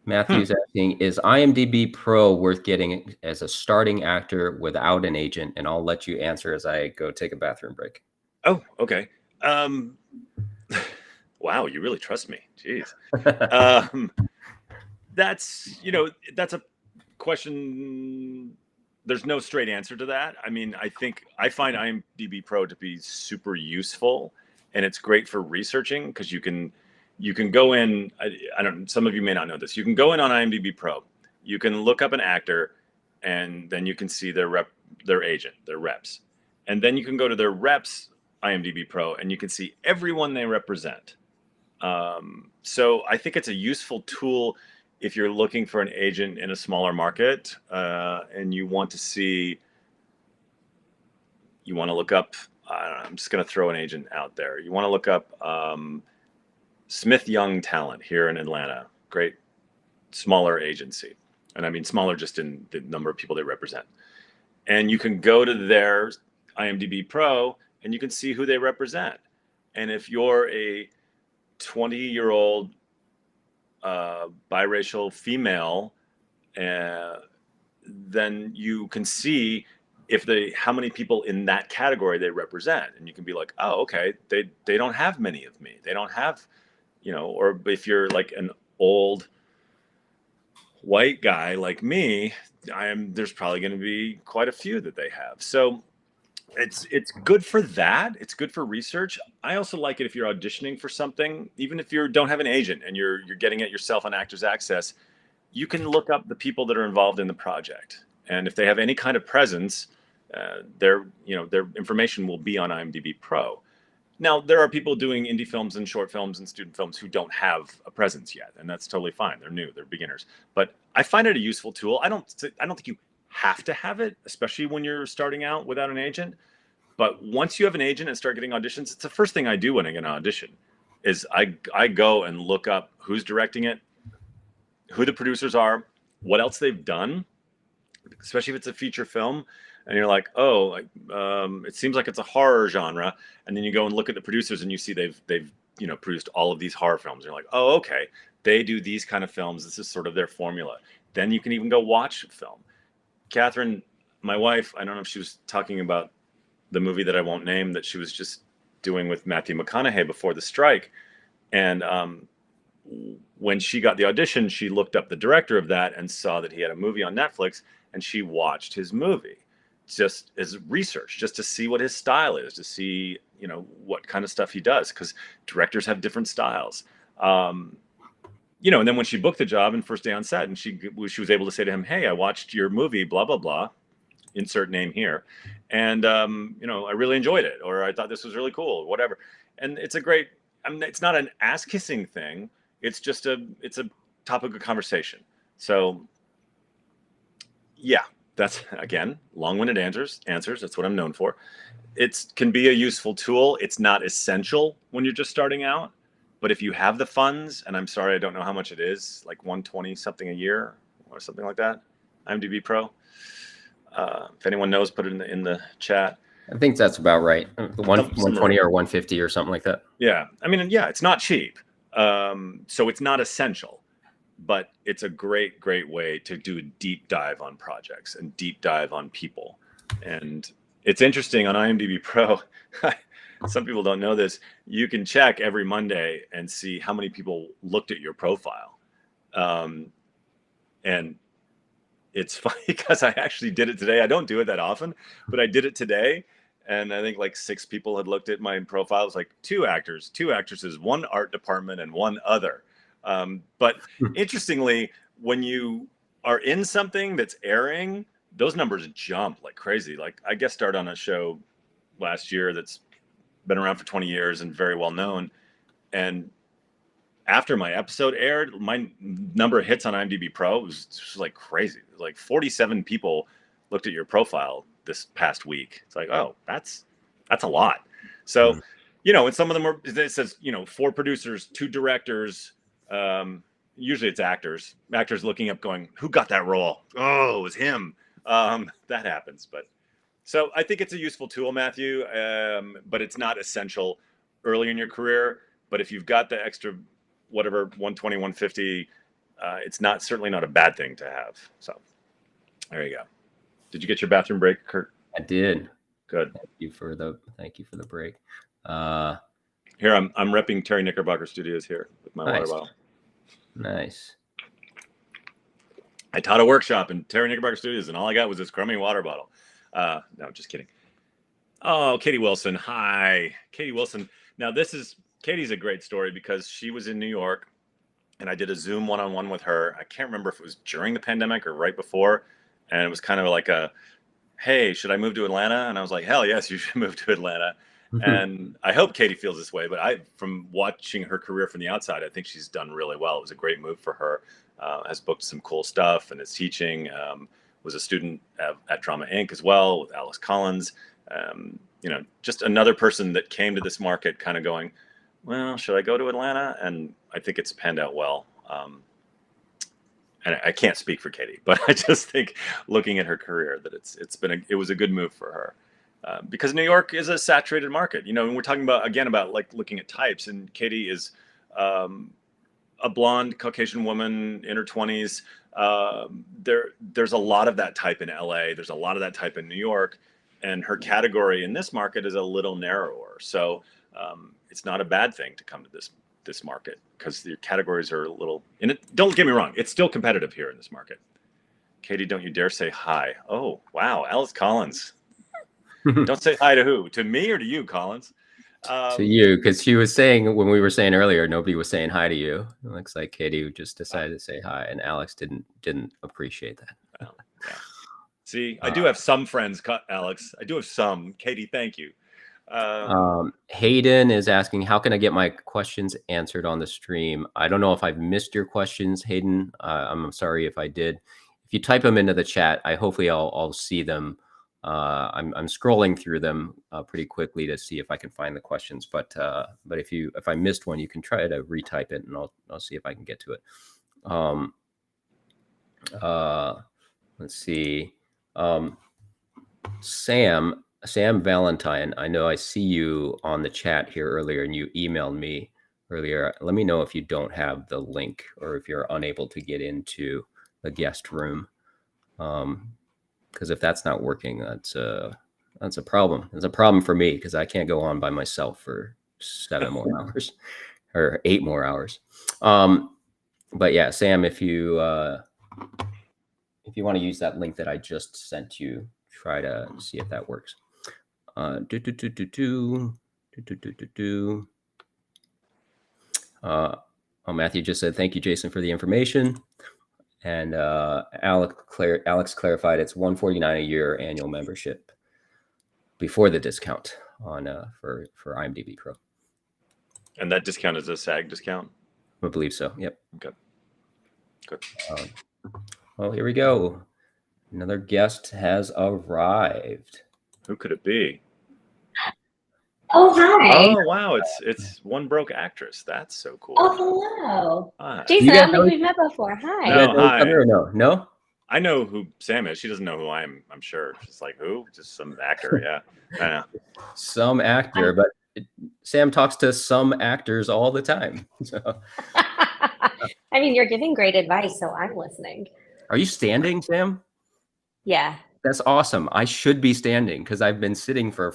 Matthew's asking, is IMDb Pro worth getting as a starting actor without an agent? And I'll let you answer as I go take a bathroom break. Oh, okay. Wow, you really trust me. Jeez. That's a question. There's no straight answer to that. I mean, I find IMDb Pro to be super useful, and it's great for researching because you can go in. Some of you may not know this. You can go in on IMDb Pro. You can look up an actor, and then you can see their agent, their reps, And then you can go to their reps IMDb Pro and you can see everyone they represent. So I think it's a useful tool if you're looking for an agent in a smaller market, and you want to see, you want to look up, I don't know, I'm just going to throw an agent out there. You want to look up Smith Young Talent here in Atlanta. Great smaller agency. And I mean smaller just in the number of people they represent. And you can go to their IMDb Pro and you can see who they represent. And if you're a 20-year-old biracial female, then you can see if how many people in that category they represent, and you can be like, oh, okay, they don't have many of me. They don't have, you know, or if you're like an old white guy like me, there's probably going to be quite a few that they have. So it's good for that. It's good for research. I also like it if you're auditioning for something, even if you don't have an agent and you're getting it yourself on Actors Access, you can look up the people that are involved in the project. And if they have any kind of presence, their information will be on IMDb Pro. Now, there are people doing indie films and short films and student films who don't have a presence yet, and that's totally fine. They're new, they're beginners. But I find it a useful tool. I don't think you have to have it, especially when you're starting out without an agent. But once you have an agent and start getting auditions, it's the first thing I do when I get an audition is I go and look up who's directing it, who the producers are, what else they've done, especially if it's a feature film. And you're like, oh, it seems like it's a horror genre. And then you go and look at the producers and you see they've produced all of these horror films. You're like, oh, okay, they do these kind of films. This is sort of their formula. Then you can even go watch film. Catherine, my wife, I don't know if she was talking about the movie that I won't name that she was just doing with Matthew McConaughey before the strike. And when she got the audition, she looked up the director of that and saw that he had a movie on Netflix, and she watched his movie just as research, just to see what his style is, to see, what kind of stuff he does, because directors have different styles. And then when she booked the job and first day on set, and she was able to say to him, hey, I watched your movie, blah, blah, blah, insert name here. And, I really enjoyed it, or I thought this was really cool, or whatever. And it's a great, it's not an ass kissing thing. It's just it's a topic of conversation. So yeah, that's, again, long-winded answers. That's what I'm known for. It can be a useful tool. It's not essential when you're just starting out. But if you have the funds, and I'm sorry, I don't know how much it is, like $120 something a year or something like that, IMDb Pro. If anyone knows, put it in the chat. I think that's about right. 120 or 150 or something like that. Yeah. I mean, yeah, it's not cheap. So it's not essential, but it's a great, great way to do a deep dive on projects and deep dive on people. And it's interesting on IMDb Pro. Some people don't know this. You can check every Monday and see how many people looked at your profile. And it's funny because I actually did it today. I don't do it that often, but I did it today. And I think like 6 people had looked at my profile. It was like 2 actors, 2 actresses, 1 art department, and 1 other. But interestingly, when you are in something that's airing, those numbers jump like crazy. Like I guest starred on a show last year that's been around for 20 years and very well known. And after my episode aired, my number of hits on IMDb Pro was just like crazy. It was like 47 people looked at your profile this past week. It's like, oh, that's a lot. So, and some of them are, it says, 4 producers, 2 directors. Usually it's actors looking up going, who got that role? Oh, it was him. That happens. But so I think it's a useful tool, Matthew, but it's not essential early in your career. But if you've got the extra, whatever, 120, 150, it's certainly not a bad thing to have. So there you go. Did you get your bathroom break, Kurt? I did. Good. Thank you for the break. Here I'm repping Terry Knickerbocker Studios here with my water bottle. Nice. I taught a workshop in Terry Knickerbocker Studios, and all I got was this crummy water bottle. No, just kidding. Oh, Katie Wilson. Hi, Katie Wilson. Now Katie's a great story because she was in New York, and I did a Zoom one-on-one with her. I can't remember if it was during the pandemic or right before. And it was kind of like hey, should I move to Atlanta? And I was like, hell yes, you should move to Atlanta. And I hope Katie feels this way, but from watching her career from the outside, I think she's done really well. It was a great move for her. Has booked some cool stuff and is teaching. Was a student at Drama Inc. as well with Alice Collins. Just another person that came to this market kind of going, well, should I go to Atlanta? And I think it's panned out well. And I can't speak for Katie, but I just think looking at her career that it was a good move for her. Because New York is a saturated market, and we're talking about like looking at types, and Katie is a blonde Caucasian woman in her 20s. There's a lot of that type in LA. There's a lot of that type in New York, and her category in this market is a little narrower. So it's not a bad thing to come to this market because your categories are a little. And don't get me wrong, it's still competitive here in this market. Katie, don't you dare say hi. Oh wow, Alice Collins. Don't say hi to who? To me or to you, Collins? To you, because she was saying when we were saying earlier, nobody was saying hi to you. It looks like Katie just decided to say hi, and Alex didn't appreciate that. Well, yeah. See, I do have some friends, Alex. I do have some. Katie, thank you. Hayden is asking, how can I get my questions answered on the stream? I don't know if I've missed your questions, Hayden. I'm sorry if I did. If you type them into the chat, hopefully I'll see them. I'm scrolling through them pretty quickly to see if I can find the questions. But if I missed one, you can try to retype it, and I'll see if I can get to it. Let's see. Sam Valentine, I know I see you on the chat here earlier, and you emailed me earlier. Let me know if you don't have the link or if you're unable to get into the guest room. Because if that's not working, that's a problem. It's a problem for me because I can't go on by myself for 7 more hours or 8 more hours. But yeah, Sam, if you want to use that link that I just sent you, try to see if that works. Matthew just said, thank you, Jason, for the information. And Alex clarified it's $149 a year annual membership before the discount on for IMDb Pro. And that discount is a SAG discount? I believe so. Yep. Okay. Good. Well, here we go. Another guest has arrived. Who could it be? Oh, hi. Oh, wow. It's One Broke Actress. That's so cool. Oh, hello. Hi. Jason, I don't think we've met before. Hi. No, hi. No? I know who Sam is. She doesn't know who I am, I'm sure. She's like, who? Just some actor. Yeah. I know. Some actor, but Sam talks to some actors all the time. So. I mean, you're giving great advice, so I'm listening. Are you standing, Sam? Yeah. That's awesome. I should be standing because I've been sitting for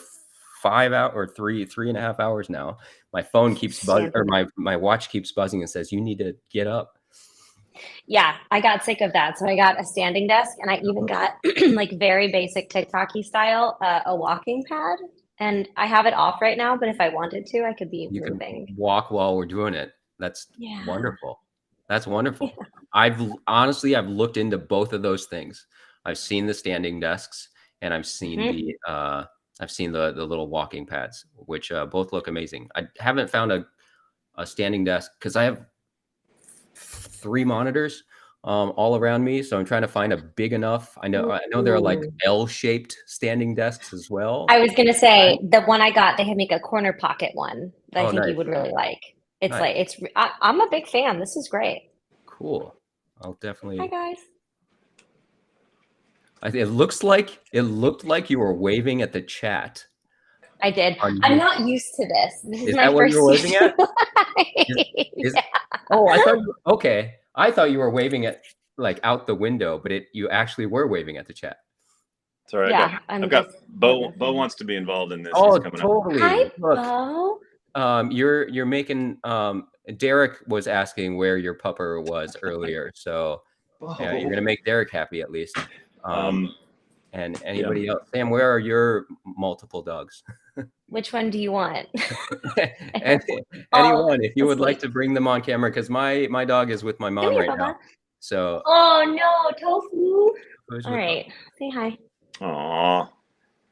5 hours or 3.5 hours now. My phone keeps buzzing, or my watch keeps buzzing and says, you need to get up. Yeah, I got sick of that. So I got a standing desk, and I even got like very basic TikTok-y style, a walking pad. And I have it off right now, but if I wanted to, I could be moving. Can walk while we're doing it. That's wonderful. That's wonderful. Yeah. I've looked into both of those things. I've seen the standing desks, and I've seen the little walking pads, which both look amazing. I haven't found a standing desk because I have 3 monitors all around me, so I'm trying to find a big enough. I know there are like L-shaped standing desks as well. I was gonna say the one I got, they make a corner pocket one that I think you would really like. It's I'm a big fan. This is great. Cool. I'll definitely. Hi guys. It looked like you were waving at the chat. I did. I'm not used to this. This is my that what first you were waving at? Yeah. Oh, I thought you were waving at like out the window, but you actually were waving at the chat. It's all right. Yeah, I've got Bo wants to be involved in this. Oh, totally. Hi, Look, Bo. You're making. Derek was asking where your pupper was earlier, so yeah, you're gonna make Derek happy at least. And anybody else? Sam, where are your multiple dogs? Which one do you want? Anyone, if you would like to bring them on camera, because my dog is with my mom right now. So. Oh no, Tofu! All right, say hi. Aw.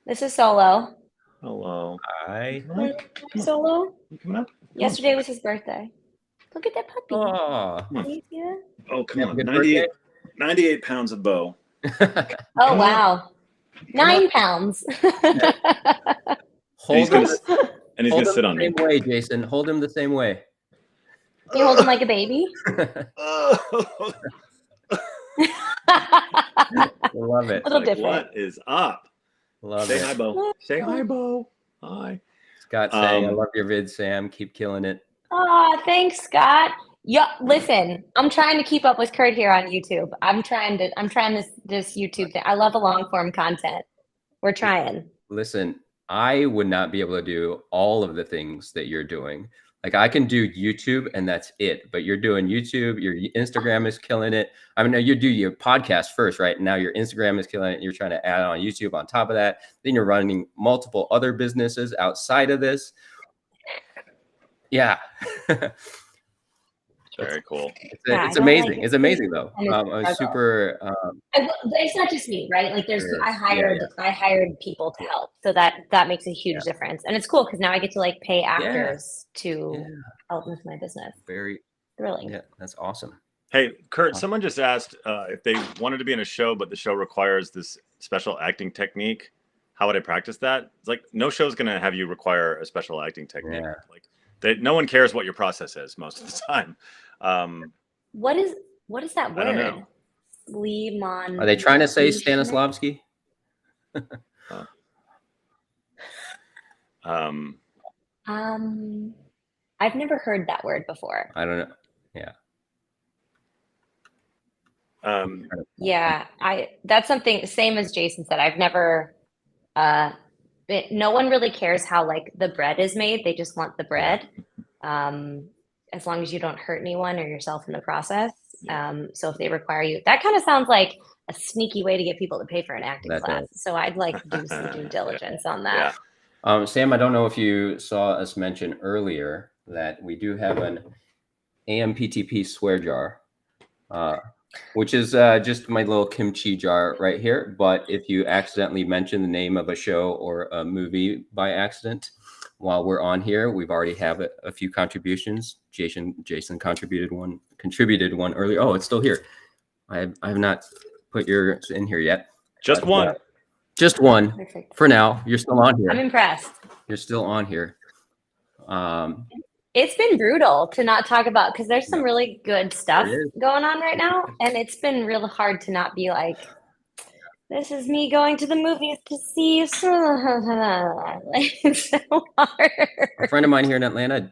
This is Solo. Hello. Hi. Solo. You coming up? Yesterday was his birthday. Look at that puppy. Oh, Can you see that? Oh, come Have a on. good 98 pounds of bow. Oh, Come on. wow. 9 pounds. hold him, And he's hold gonna him sit the on me. same way, Jason. Hold him the same way. You hold him like a baby. Oh, Love it. Little like, different. what is up? Love Say it. hi, Bo. Say hi, Bo. Hi. Scott saying, I love your vid, Sam. Keep killing it. Oh, thanks, Scott. Yeah, listen, I'm trying to keep up with Kurt here on YouTube. I'm trying this YouTube thing. I love a long form content. We're trying. Listen, I would not be able to do all of the things that you're doing. Like I can do YouTube and that's it, but you're doing YouTube, your Instagram is killing it. I mean, you do your podcast first, right? Now your Instagram is killing it. You're trying to add on YouTube on top of that. Then you're running multiple other businesses outside of this. Yeah. Very cool. It's amazing. It's amazing though. I'm super. It's not just me, right? Like I hired people to help, so that makes a huge difference, and it's cool because now I get to like pay actors to help with my business. Very thrilling. Yeah, that's awesome. Hey, Kurt, someone just asked if they wanted to be in a show, but the show requires this special acting technique. How would I practice that? It's like no show's going to have you require a special acting technique. Yeah. Like no one cares what your process is most of the time. What is that word? I don't know. Slimon. Are they trying to say Stanislavski? I've never heard that word before. I don't know. Yeah. That's something same as Jason said. I've never no one really cares how like the bread is made. They just want the bread. As long as you don't hurt anyone or yourself in the process. So if they require you, that kind of sounds like a sneaky way to get people to pay for an acting class. So I'd like to do some due diligence on that. Yeah. Sam, I don't know if you saw us mention earlier that we do have an AMPTP swear jar, which is just my little kimchi jar right here. But if you accidentally mention the name of a show or a movie by accident, while we're on here, we've already have a few contributions. Jason contributed one earlier. Oh, it's still here. I have not put yours in here yet. Just one. Just one. Perfect. For now. You're still on here. I'm impressed. You're still on here. It's been brutal to not talk about because there's some really good stuff going on right now, and it's been real hard to not be like, this is me going to the movies to see it's so hard. A friend of mine here in Atlanta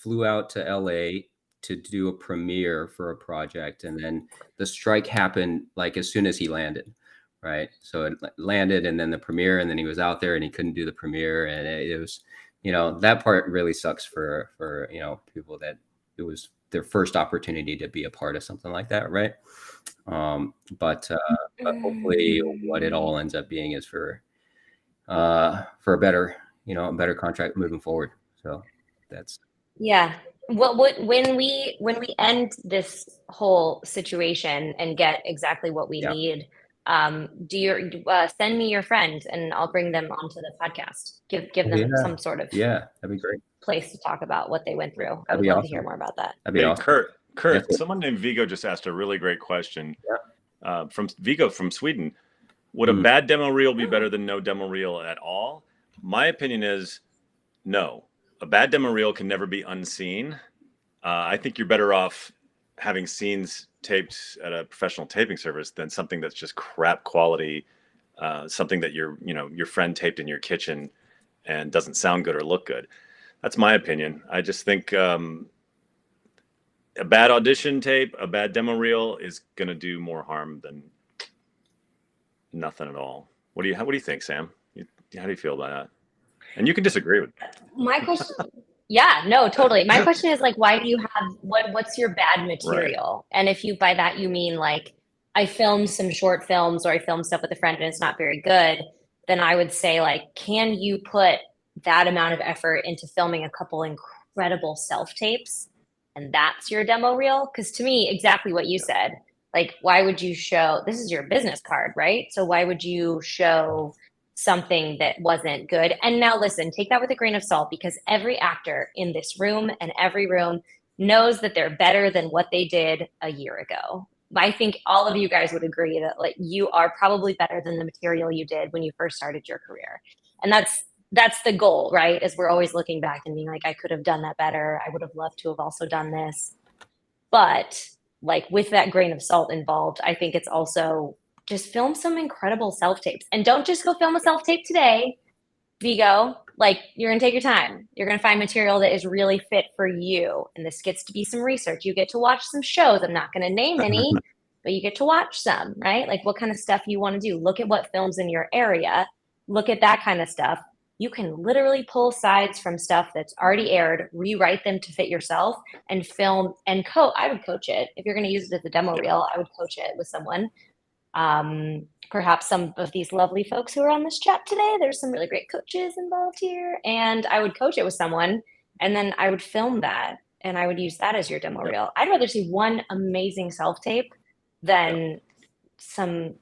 flew out to LA to do a premiere for a project, and then the strike happened like as soon as he landed, right? So it landed, and then the premiere, and then he was out there and he couldn't do the premiere, and it was, that part really sucks for people that it was their first opportunity to be a part of something like that, right? But hopefully what it all ends up being is for a better, a better contract moving forward. So that's when we end this whole situation and get exactly what we need, do you send me your friend and I'll bring them onto the podcast. Give them some sort of that'd be great place to talk about what they went through. I That'd would be love awesome. to hear more about that. That'd be awesome. Kurt, someone named Vigo just asked a really great question. From Vigo from Sweden. Would a bad demo reel be better than no demo reel at all? My opinion is no. A bad demo reel can never be unseen. I think you're better off having scenes taped at a professional taping service than something that's just crap quality, something that your friend taped in your kitchen and doesn't sound good or look good. That's my opinion. I just think a bad audition tape, a bad demo reel is going to do more harm than nothing at all. What do you think, Sam? How do you feel about that? And you can disagree with that. My question, no, totally. My question is like, why do you have what's your bad material? Right. And if you by that you mean like I filmed some short films or I filmed stuff with a friend and it's not very good, then I would say like, can you put that amount of effort into filming a couple incredible self tapes? And that's your demo reel? Because to me, exactly what you said, Like, why would you show, this is your business card, right? So why would you show something that wasn't good? And now listen, take that with a grain of salt, because every actor in this room and every room knows that they're better than what they did a year ago. I think all of you guys would agree that like you are probably better than the material you did when you first started your career. And that's the goal, right? Is we're always looking back and being like, I could have done that better. I would have loved to have also done this. But like with that grain of salt involved, I think it's also just film some incredible self-tapes. And don't just go film a self-tape today, Vigo. Like, you're gonna take your time. You're gonna find material that is really fit for you. And this gets to be some research. You get to watch some shows. I'm not gonna name any, but you get to watch some, right? Like what kind of stuff you wanna do. Look at what films in your area. Look at that kind of stuff. You can literally pull sides from stuff that's already aired, rewrite them to fit yourself, and film and I would coach it. If you're gonna use it as a demo reel, I would coach it with someone. Perhaps some of these lovely folks who are on this chat today, there's some really great coaches involved here, and I would coach it with someone, and then I would film that, and I would use that as your demo reel. I'd rather see one amazing self-tape than some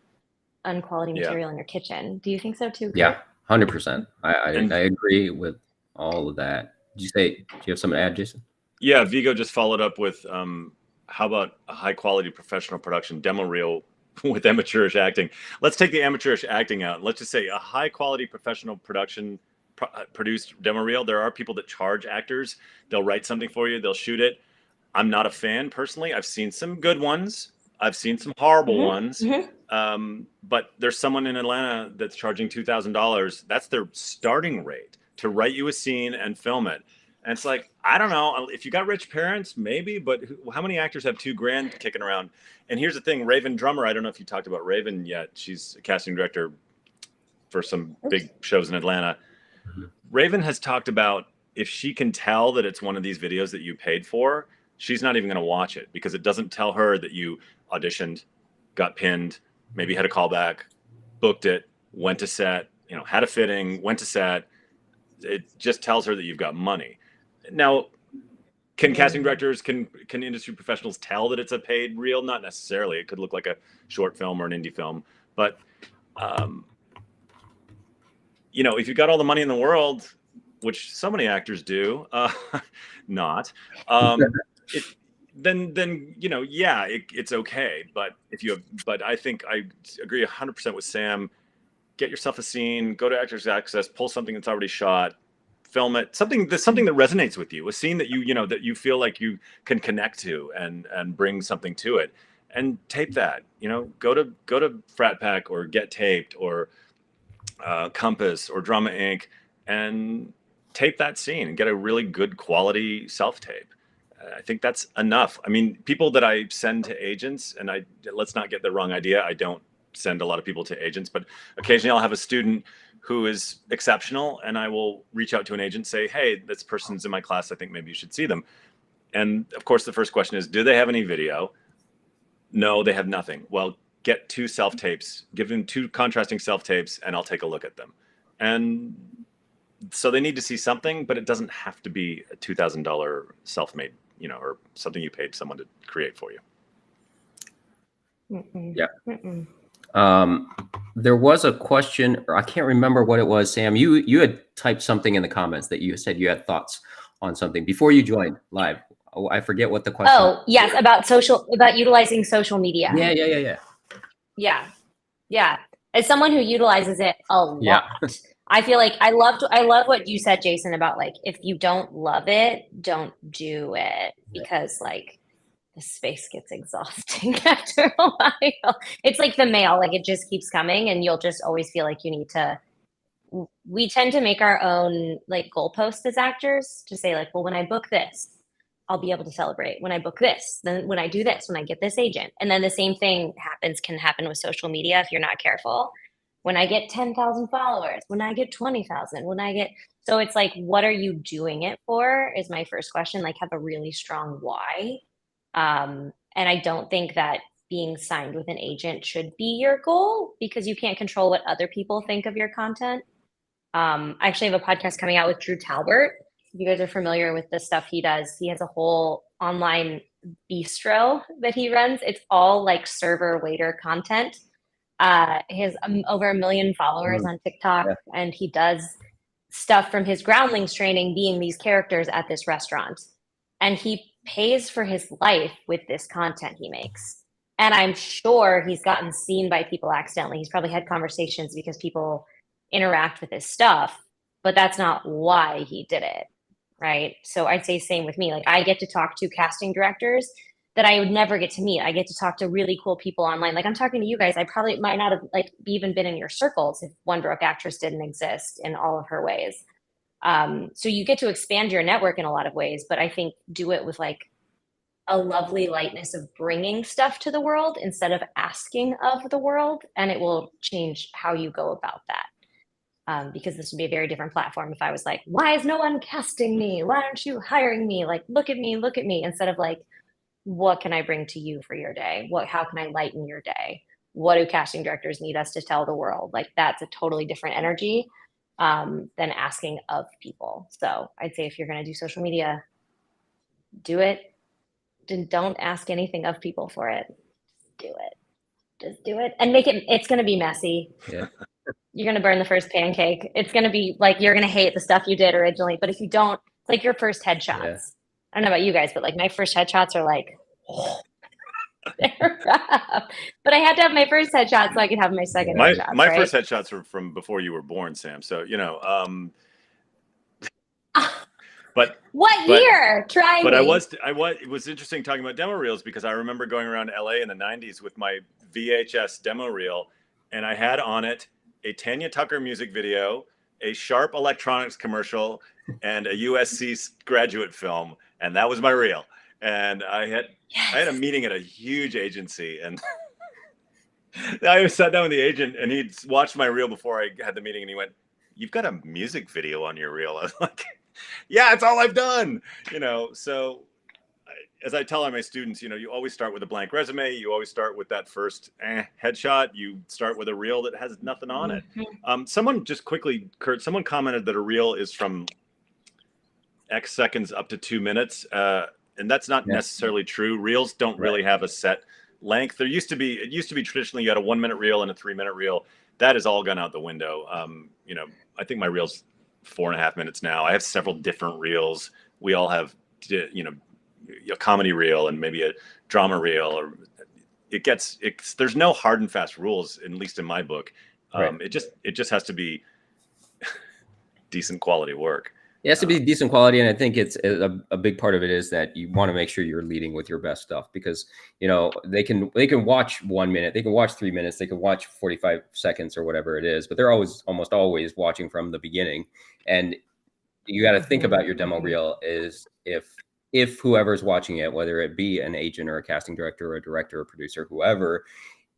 unquality material in your kitchen. Do you think so too? Yeah, 100%. I agree with all of that. Do you have something to add, Jason? Yeah, Vigo just followed up with, how about a high quality professional production demo reel with amateurish acting? Let's take the amateurish acting out. Let's just say a high quality professional production produced demo reel. There are people that charge actors. They'll write something for you. They'll shoot it. I'm not a fan personally. I've seen some good ones. I've seen some horrible ones. But there's someone in Atlanta that's charging $2,000. That's their starting rate to write you a scene and film it. And it's like, I don't know, if you got rich parents, maybe, but how many actors have $2,000 kicking around? And here's the thing, Raven Drummer, I don't know if you talked about Raven yet. She's a casting director for some big shows in Atlanta. Raven has talked about if she can tell that it's one of these videos that you paid for, she's not even going to watch it because it doesn't tell her that you auditioned, got pinned, maybe had a callback, booked it, went to set, had a fitting, went to set. It just tells her that you've got money. Now, can casting directors, can industry professionals tell that it's a paid reel? Not necessarily. It could look like a short film or an indie film. But, if you got all the money in the world, which so many actors do, not, then it's okay. But I think I agree 100% with Sam. Get yourself a scene, go to Actors Access, pull something that's already shot, film it, something that resonates with you, a scene that that you feel like you can connect to and bring something to it, and tape that. Go to Frat Pack or Get Taped or Compass or Drama Inc. and tape that scene and get a really good quality self-tape. I think that's enough. I mean, people that I send to agents, and let's not get the wrong idea, I don't send a lot of people to agents, but occasionally I'll have a student who is exceptional and I will reach out to an agent, say, hey, this person's in my class, I think maybe you should see them. And of course the first question is, do they have any video? No, they have nothing. Well, get 2 self-tapes, give them 2 contrasting self-tapes, and I'll take a look at them. And so they need to see something, but it doesn't have to be a $2,000 self-made, or something you paid someone to create for you. Yeah. There was a question, or I can't remember what it was, Sam. You had typed something in the comments that you said you had thoughts on something before you joined live. Oh, I forget what the question was. Oh, yes, about utilizing social media. Yeah. As someone who utilizes it a lot, I feel like I love what you said, Jason, about like, if you don't love it, don't do it, because like the space gets exhausting after a while. It's like the mail, like it just keeps coming and you'll just always feel like you need to, we tend to make our own like goalposts as actors to say like, well, when I book this, I'll be able to celebrate. When I book this, then when I do this, when I get this agent. And then the same thing can happen with social media if you're not careful. When I get 10,000 followers, when I get 20,000, so it's like, what are you doing it for is my first question. Like, have a really strong why. And I don't think that being signed with an agent should be your goal because you can't control what other people think of your content. I actually have a podcast coming out with Drew Talbert. If you guys are familiar with the stuff he does, he has a whole online bistro that he runs. It's all like server waiter content. He has over 1 million followers on TikTok, and he does stuff from his groundlings training being these characters at this restaurant. And he pays for his life with this content he makes. And I'm sure he's gotten seen by people accidentally. He's probably had conversations because people interact with his stuff, but that's not why he did it, right? So I'd say same with me. Like, I get to talk to casting directors that I would never get to meet. I get to talk to really cool people online. Like, I'm talking to you guys. I probably might not have like even been in your circles if One Broke Actress didn't exist in all of her ways. So you get to expand your network in a lot of ways, but I think do it with like a lovely lightness of bringing stuff to the world instead of asking of the world, and it will change how you go about that. Because this would be a very different platform if I was like, why is no one casting me? Why aren't you hiring me? Like, look at me, instead of like, what can I bring to you for your day? How can I lighten your day? What do casting directors need us to tell the world? Like, that's a totally different energy than asking of people. So I'd say if you're going to do social media, do it. Don't ask anything of people for it. Just do it and make it. It's going to be messy. Yeah. You're going to burn the first pancake. It's going to be like, you're going to hate the stuff you did originally, but if you don't, it's like your first headshots. Yeah. I don't know about you guys, but like my first headshots are like, they're rough. But I had to have my first headshot so I could have my second headshots. My right? first headshots were from before you were born, Sam. So, you know, but year? Try but me. it was interesting talking about demo reels because I remember going around LA in the 90s with my VHS demo reel, and I had on it a Tanya Tucker music video, a Sharp Electronics commercial, and a USC graduate film, and that was my reel. And I had a meeting at a huge agency, and I sat down with the agent, and he'd watched my reel before I had the meeting, and he went, "You've got a music video on your reel." I was like, "Yeah, it's all I've done." You know, so as I tell my students, you know, you always start with a blank resume. You always start with that first headshot. You start with a reel that has nothing on it. Someone just quickly, Kurt, someone commented that a reel is from X seconds up to 2 minutes. And that's not necessarily true. Reels don't really have a set length. It used to be traditionally you had a 1 minute reel and a 3 minute reel. That has all gone out the window. You know, I think my reel's 4.5 minutes now. I have several different reels. We all have, you know, a comedy reel and maybe a drama reel, or there's no hard and fast rules, at least in my book. It just has to be decent quality work. It has to be decent quality, and I think it's a big part of it is that you want to make sure you're leading with your best stuff, because you know they can watch 1 minute, they can watch 3 minutes, they can watch 45 seconds or whatever it is, but they're almost always watching from the beginning. And you got to think about your demo reel is if whoever's watching it, whether it be an agent or a casting director or a director or producer, whoever,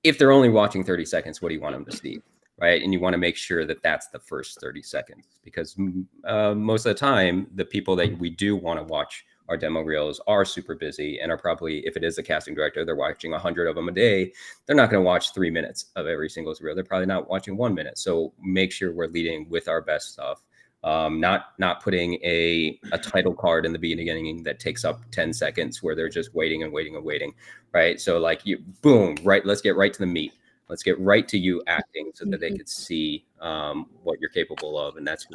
if they're only watching 30 seconds, what do you want them to see? Right. And you want to make sure that that's the first 30 seconds, because most of the time, the people that we do want to watch our demo reels are super busy and are probably, if it is a casting director, they're watching 100 of them a day. They're not going to watch 3 minutes of every single reel. They're probably not watching 1 minute. So make sure we're leading with our best stuff. Not putting a title card in the beginning that takes up 10 seconds where they're just waiting and waiting and waiting. Right. So like boom, right. Let's get right to the meat. Let's get right to you acting so that they could see what you're capable of. And that's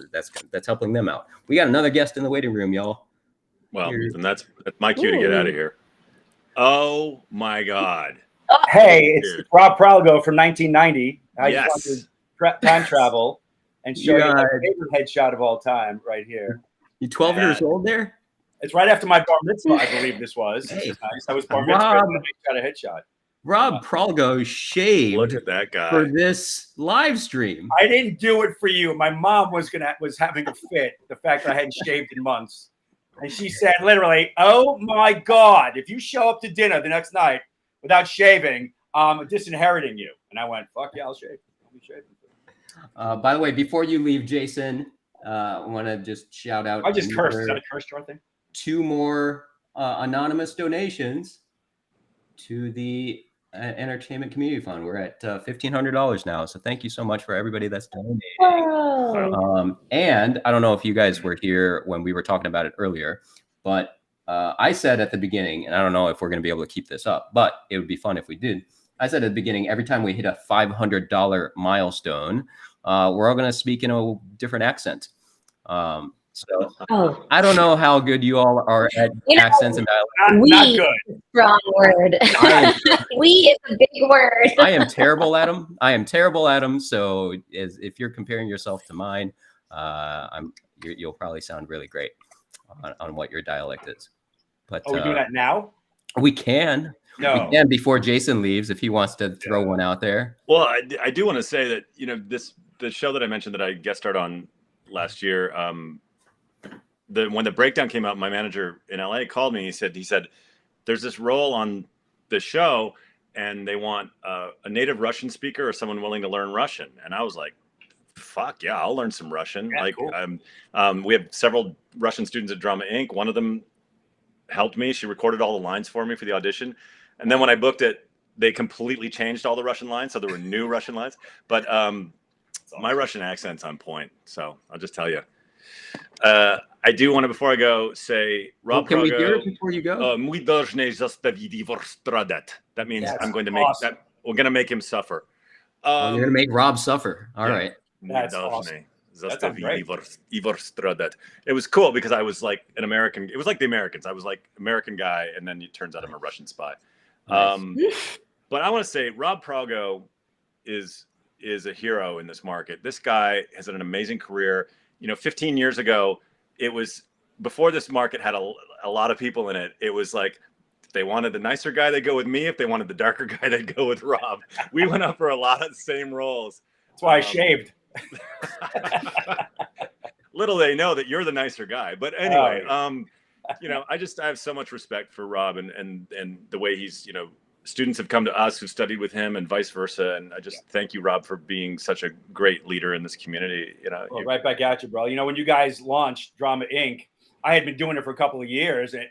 helping them out. We got another guest in the waiting room, y'all. Well, and that's my cue to get out of here. Oh my God. Hey, it's Rob Pralgo from 1990. I Yes. just wanted to time travel and show you my favorite headshot of all time right here. You 12 years old there? It's right after my bar mitzvah, I believe this was. Hey, I was bar mitzvah and I got a headshot. Rob Pralgo shaved Look at that guy for this live stream. I didn't do it for you. My mom was having a fit, the fact that I hadn't shaved in months. And she said literally, "Oh my God, if you show up to dinner the next night without shaving, I'm disinheriting you." And I went, "Fuck yeah, I'll shave. I'll be shaving." By the way, before you leave, Jason, I want to just shout out. I just cursed. Is that a curse jar thing? 2 more anonymous donations to the Entertainment Community Fund. We're at $1,500 now. So thank you so much for everybody that's donating. Oh. And I don't know if you guys were here when we were talking about it earlier, but I said at the beginning, and I don't know if we're going to be able to keep this up, but it would be fun if we did. I said at the beginning, every time we hit a $500 milestone, we're all going to speak in a different accent. So I don't know how good you all are at accents and dialects. Not good. Strong word. We is a big word. I am terrible at them. So if you're comparing yourself to mine, you'll probably sound really great on what your dialect is. But are we doing that now? We can. No. We can before Jason leaves if he wants to throw one out there. Well, I do want to say that, the show that I mentioned that I guest starred on last year, when the breakdown came out, my manager in LA called me. He said, there's this role on the show and they want a native Russian speaker or someone willing to learn Russian. And I was like, fuck yeah, I'll learn some Russian. Yeah, cool. We have several Russian students at Drama Inc. One of them helped me. She recorded all the lines for me for the audition. And then when I booked it, they completely changed all the Russian lines. So there were new Russian lines, but my Russian accent's on point. So I'll just tell you. I do want to, before I go, say, Rob can Prago, we hear it before you go? That means That's I'm going to make awesome. that. We're going to make him suffer. You're going to make Rob suffer. All right. That's awesome. That's great. It was cool because I was like an American. It was like the Americans. I was like American guy, and then it turns out I'm a Russian spy. Nice. But I want to say Rob Prago is a hero in this market. This guy has had an amazing career. 15 years ago, it was before this market had a lot of people in it. It was like, if they wanted the nicer guy, they'd go with me. If they wanted the darker guy, they'd go with Rob. We went up for a lot of the same roles. That's why I shaved. Little they know that you're the nicer guy. But anyway, I have so much respect for Rob and the way he's, students have come to us who studied with him and vice versa. And I just thank you, Rob, for being such a great leader in this community. Well, right back at you, bro. When you guys launched Drama Inc., I had been doing it for a couple of years. And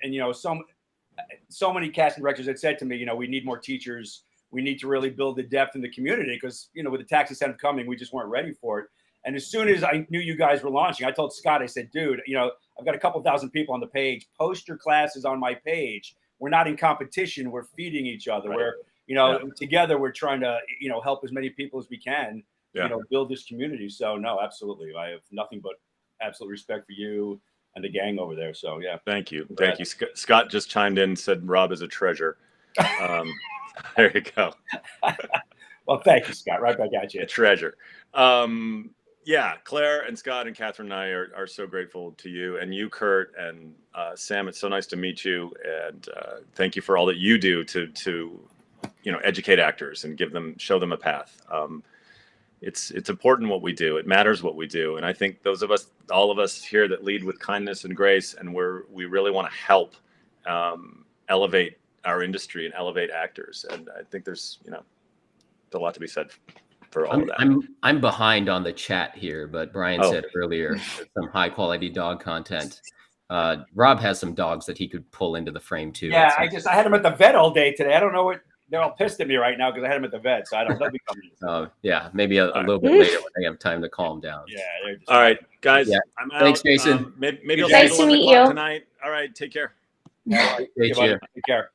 so many casting directors had said to me, we need more teachers. We need to really build the depth in the community because, with the tax incentive coming, we just weren't ready for it. And as soon as I knew you guys were launching, I told Scott, I said, dude, I've got a couple thousand people on the page. Post your classes on my page. We're not in competition. We're feeding each other. Right. We're, together we're trying to, help as many people as we can, build this community. So no, absolutely. I have nothing but absolute respect for you and the gang over there. So yeah. Thank you. Thank you. Scott just chimed in and said, Rob is a treasure. There you go. Well, thank you, Scott. Right back at you. A treasure. Yeah, Claire and Scott and Catherine and I are so grateful to you and you, Kurt and Sam. It's so nice to meet you, and thank you for all that you do to educate actors and show them a path. It's important what we do. It matters what we do, and I think all of us here that lead with kindness and grace, and we really want to help elevate our industry and elevate actors. And I think there's a lot to be said for all of that. I'm behind on the chat here, but Brian said earlier some high quality dog content. Rob has some dogs that he could pull into the frame too. Yeah, I had him at the vet all day today. I don't know what they're all pissed at me right now because I had him at the vet, so I don't know. Yeah, maybe a little bit later when they have time to calm down. Yeah. All right, guys. Yeah. I'm out. Thanks, Jason. Maybe I'll nice to meet you tonight. All right, take care. Take care.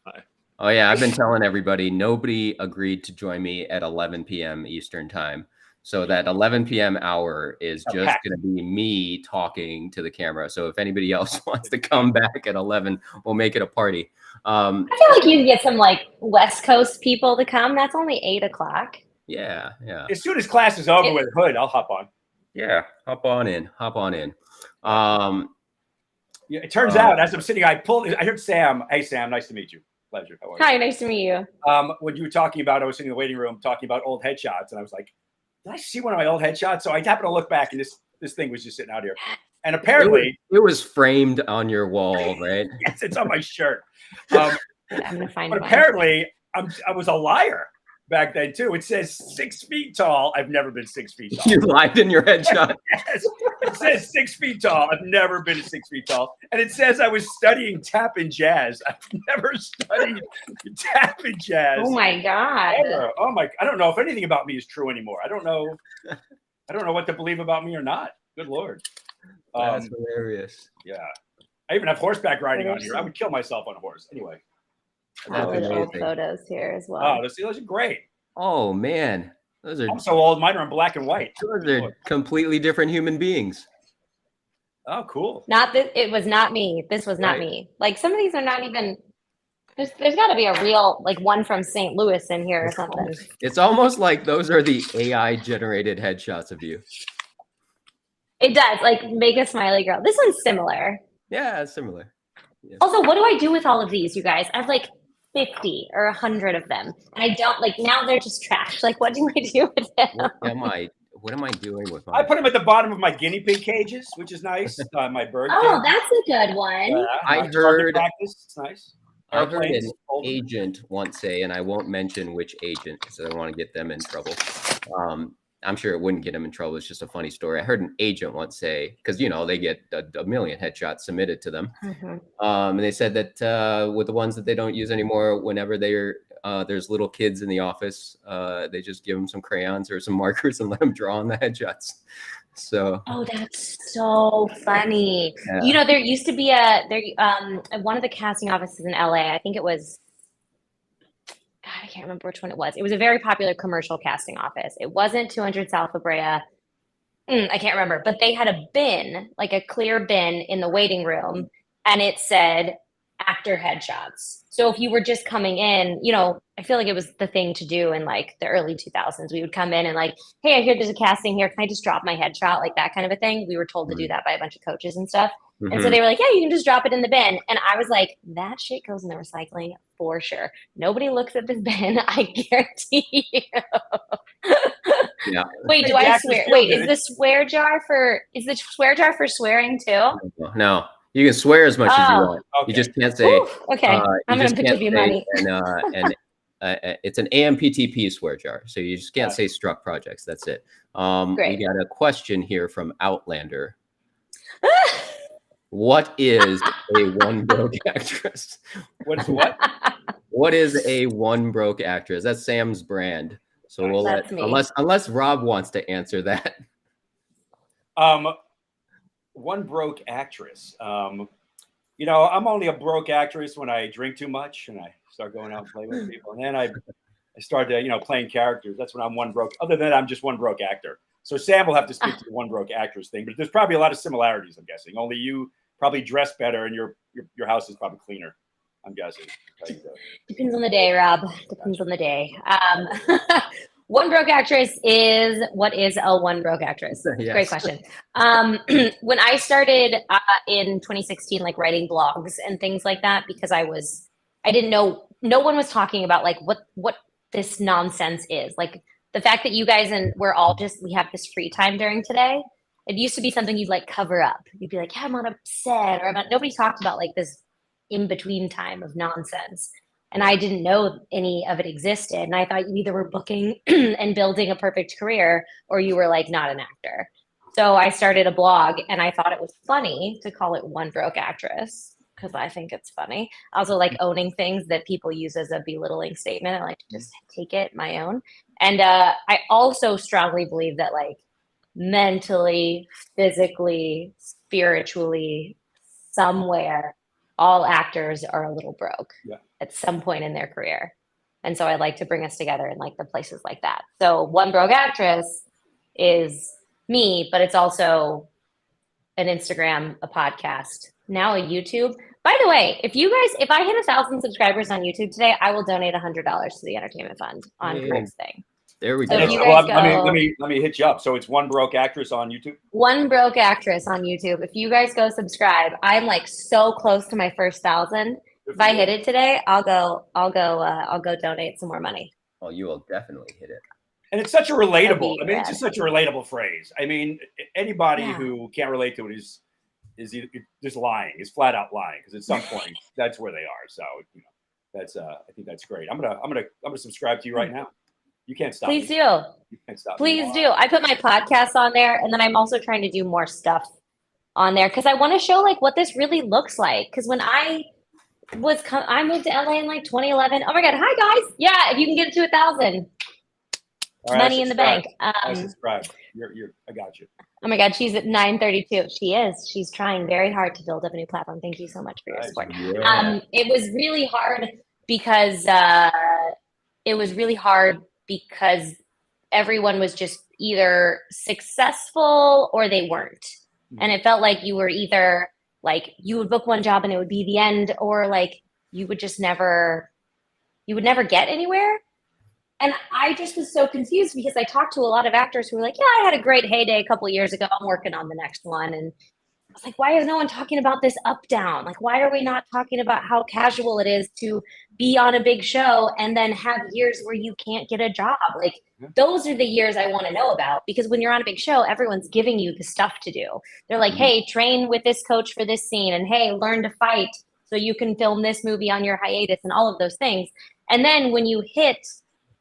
Bye. Oh yeah, I've been telling everybody, nobody agreed to join me at 11 p.m. Eastern time. So that 11 p.m. hour is just going to be me talking to the camera. So if anybody else wants to come back at 11, we'll make it a party. I feel like you can get some West Coast people to come. That's only 8 o'clock. Yeah. As soon as class is over with Hood, I'll hop on. Yeah, hop on in. Yeah, it turns out as I'm sitting, I heard Sam. Hey, Sam, nice to meet you. Pleasure. How are you? Hi, nice to meet you. When you were talking about, I was sitting in the waiting room talking about old headshots, and I was like, did I see one of my old headshots? So I happened to look back, and this thing was just sitting out here. And apparently, it was framed on your wall, right? Yes, it's on my shirt. I'm gonna find but one. apparently, I was a liar back then too. It says 6 feet tall. I've never been 6 feet tall. You lied in your headshot. Yes, it says 6 feet tall. I've never been 6 feet tall. And it says I was studying tap and jazz. I've never studied tap and jazz. Oh my God. Ever. Oh my! I don't know if anything about me is true anymore. I don't know what to believe about me or not. Good Lord. That's hilarious. Yeah. I even have horseback riding on here. I would kill myself on a horse. Anyway. Old photos here as well. Oh, those are great. Oh man, those are. I'm so old. Mine are in black and white. Those are completely different human beings. Oh, cool. Not this. It was not me. This was not me. Like some of these are not even. There's got to be a real like one from St. Louis in here or something. It's almost like those are the AI generated headshots of you. It does like make a smiley girl. This one's similar. Yeah, it's similar. Yeah. Also, what do I do with all of these, you guys? I have like 50 or 100 of them, and I don't like now. They're just trash. Like, what do I do with them? What am I doing with I put them at the bottom of my guinea pig cages, which is nice. My bird. Oh, that's a good one. I heard. It's nice. I heard an agent once say, and I won't mention which agent because I don't want to get them in trouble. I'm sure it wouldn't get them in trouble. It's just a funny story. I heard an agent once say, because they get a million headshots submitted to them, and they said that with the ones that they don't use anymore, whenever there's little kids in the office, they just give them some crayons or some markers and let them draw on the headshots. So. Oh, that's so funny. Yeah. There used to be one of the casting offices in LA. I think it was, God, I can't remember which one it was. It was a very popular commercial casting office. It wasn't 200 South La Brea. I can't remember, but they had a bin, like a clear bin in the waiting room, and it said actor headshots. So if you were just coming in, I feel like it was the thing to do in like the early 2000s. We would come in and like, hey, I hear there's a casting here. Can I just drop my headshot? Like that kind of a thing. We were told to do that by a bunch of coaches and stuff. And so they were like, yeah, you can just drop it in the bin. And I was like, that shit goes in the recycling for sure. Nobody looks at this bin. I guarantee you. Yeah. Wait, do I swear? Wait, is the swear jar for swearing too? No. You can swear as much as you want. Okay. You just can't say. Okay, I'm gonna give you money. And it's an AMPTP swear jar, so you just can't say struck projects. That's it. Great. We got a question here from Outlander. What is a one broke actress? What is what? What is a one broke actress? That's Sam's brand. So we'll let unless Rob wants to answer that. One broke actress. I'm only a broke actress when I drink too much and I start going out and playing with people. And then I started, playing characters. That's when I'm one broke. Other than that, I'm just one broke actor. So Sam will have to speak to the one broke actress thing. But there's probably a lot of similarities, I'm guessing. Only you probably dress better and your house is probably cleaner, I'm guessing. Depends on the day, Rob. Depends on the day. One broke actress is, what is a one broke actress? Yes. Great question. When I started in 2016, like writing blogs and things like that, because I didn't know, no one was talking about like what this nonsense is. Like the fact that you guys and we have this free time during today. It used to be something you'd like cover up. You'd be like, yeah, I'm not upset, or nobody talked about like this in between time of nonsense. And I didn't know any of it existed. And I thought you either were booking and building a perfect career or you were like not an actor. So I started a blog and I thought it was funny to call it One Broke Actress because I think it's funny. I also like owning things that people use as a belittling statement. I like to just take it my own. And I also strongly believe that like mentally, physically, spiritually, somewhere, all actors are a little broke at some point in their career. And so I like to bring us together in like the places like that. So One Broke Actress is me, but it's also an Instagram, a podcast, now a YouTube. By the way, if I hit 1,000 subscribers on YouTube today, I will donate $100 to the entertainment fund on Kurt's thing. There we So go. if you guys Let me hit you up. So it's One Broke Actress on YouTube. One Broke Actress on YouTube. If you guys go subscribe, I'm like so close to my first 1,000. If I hit it today, I'll go donate some more money. Oh, you will definitely hit it. And it's such a relatable. It's just such a relatable phrase. I mean, anybody who can't relate to it is either just lying. Is flat out lying because at some point that's where they are. So that's I think that's great. I'm gonna subscribe to you right now. You can't stop. Please me. do. You can't stop. Please do. I put my podcast on there, and then I'm also trying to do more stuff on there because I want to show like what this really looks like. Because when I moved to LA in like 2011. Oh my God! Hi guys. Yeah, if you can get it to 1,000. Money in the bank. I subscribe. I got you. Oh my God, she's at 932. She is. She's trying very hard to build up a new platform. Thank you so much for your support. Yeah. It was really hard because everyone was just either successful or they weren't. And it felt like you were either like you would book one job and it would be the end, or like you would never get anywhere. And I just was so confused because I talked to a lot of actors who were like, yeah, I had a great heyday a couple of years ago. I'm working on the next one. And I was like, why is no one talking about this up down? Like, why are we not talking about how casual it is to be on a big show and then have years where you can't get a job? Like, those are the years I want to know about, because when you're on a big show, everyone's giving you the stuff to do. They're like, hey, train with this coach for this scene, and hey, learn to fight so you can film this movie on your hiatus, and all of those things. And then when you hit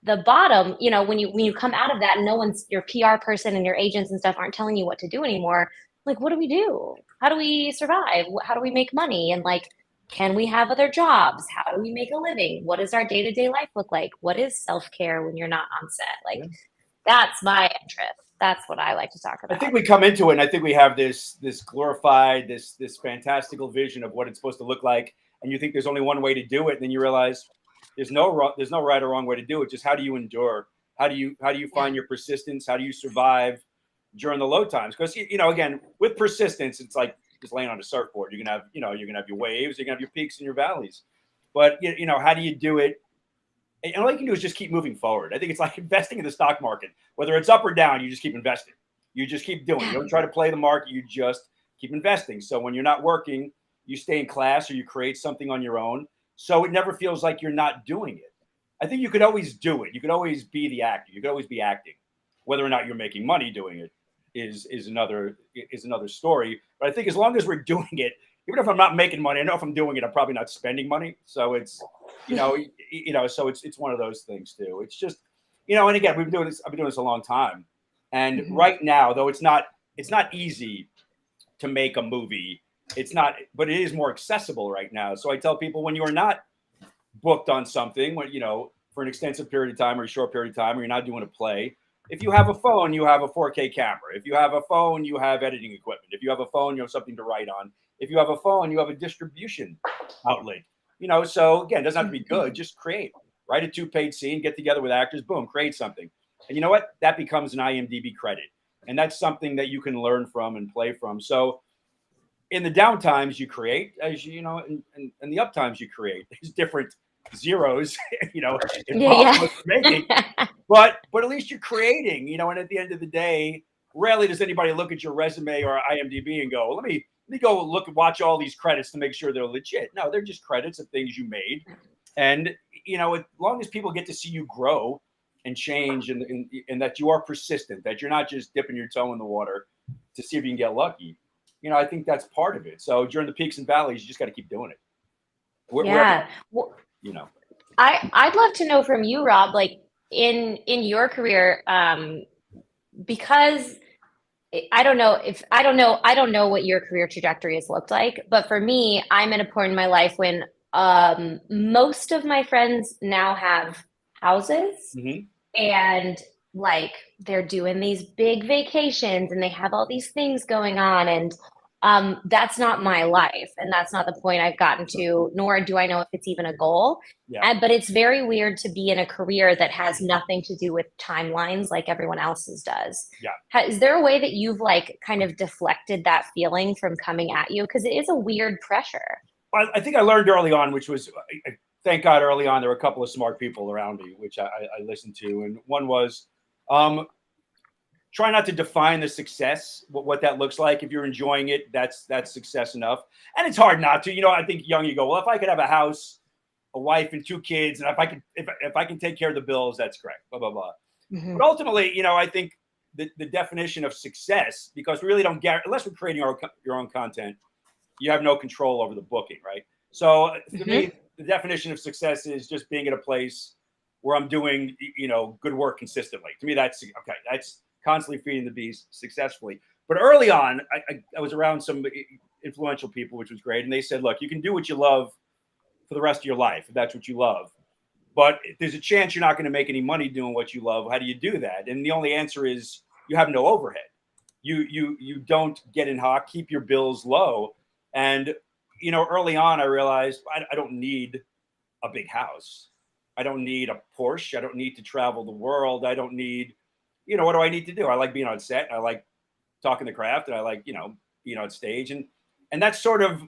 the bottom, you know, when you come out of that and no one's, your PR person and your agents and stuff aren't telling you what to do anymore, like, what do we do? How do we survive? How do we make money? And like, can we have other jobs? How do we make a living? What does our day-to-day life look like? What is self-care when you're not on set? Like, that's my interest. That's what I like to talk about. I think we come into it and I think we have this glorified, this fantastical vision of what it's supposed to look like. And you think there's only one way to do it. And then you realize there's no right or wrong way to do it. Just how do you endure? How do you find your persistence? How do you survive during the low times? Because, you know, again, with persistence, it's like just laying on a surfboard. You're gonna have your waves, you're gonna have your peaks and your valleys. But you know, how do you do it? And all you can do is just keep moving forward. I think it's like investing in the stock market. Whether it's up or down, you just keep investing. You just keep doing it. You don't try to play the market. You just keep investing. So when you're not working, you stay in class or you create something on your own. So it never feels like you're not doing it. I think you could always do it. You could always be the actor. You could always be acting. Whether or not you're making money doing it is another story. But I think as long as we're doing it, even if I'm not making money, I know if I'm doing it, I'm probably not spending money. So it's, so it's one of those things too. It's just, and again, I've been doing this a long time. And right now, though, it's not easy to make a movie. But it is more accessible right now. So I tell people, when you're not booked on something, for an extensive period of time or a short period of time, or you're not doing a play, if you have a phone, you have a 4K camera. If you have a phone, you have editing equipment. If you have a phone, you have something to write on. If you have a phone, you have a distribution outlet. So again, it doesn't have to be good. Just create. Write a 2-page scene, get together with actors, boom, create something. And you know what? That becomes an IMDb credit. And that's something that you can learn from and play from. So in the down times you create, as you know, and the up times you create. There's different zeros, involved with making. But at least you're creating, and at the end of the day, rarely does anybody look at your resume or IMDb and go, let me go look and watch all these credits to make sure they're legit. No, they're just credits of things you made. And, as long as people get to see you grow and change and that you are persistent, that you're not just dipping your toe in the water to see if you can get lucky, I think that's part of it. So during the peaks and valleys, you just got to keep doing it. I'd love to know from you, Rob, like in your career, because I don't know what your career trajectory has looked like, but for me, I'm at a point in my life when most of my friends now have houses and like they're doing these big vacations and they have all these things going on, and that's not my life, and that's not the point I've gotten to, nor do I know if it's even a goal. But it's very weird to be in a career that has nothing to do with timelines like everyone else's does. Is there a way that you've like kind of deflected that feeling from coming at you? Because it is a weird pressure. I think I learned early on, which was, thank God early on, there were a couple of smart people around me, which I listened to. And one was, try not to define the success, what that looks like. If you're enjoying it, that's success enough. And it's hard not to. I think young, you go, well, if I could have a house, a wife, and 2 kids, and if I can take care of the bills, that's great. Blah blah blah. But ultimately, I think the definition of success, because we really don't get, unless we're creating your own content, you have no control over the booking, right? So to me, the definition of success is just being at a place where I'm doing, good work consistently. To me, that's okay. That's constantly feeding the beast successfully. But early on, I was around some influential people, which was great. And they said, look, you can do what you love for the rest of your life, if that's what you love. But if there's a chance you're not going to make any money doing what you love, how do you do that? And the only answer is you have no overhead. You don't get in hot, keep your bills low. And, you know, early on, I realized I don't need a big house. I don't need a Porsche. I don't need to travel the world. I don't need, you know, what do I need to do? I like being on set. I like talking the craft, and I like, you know, being on stage. And that's sort of,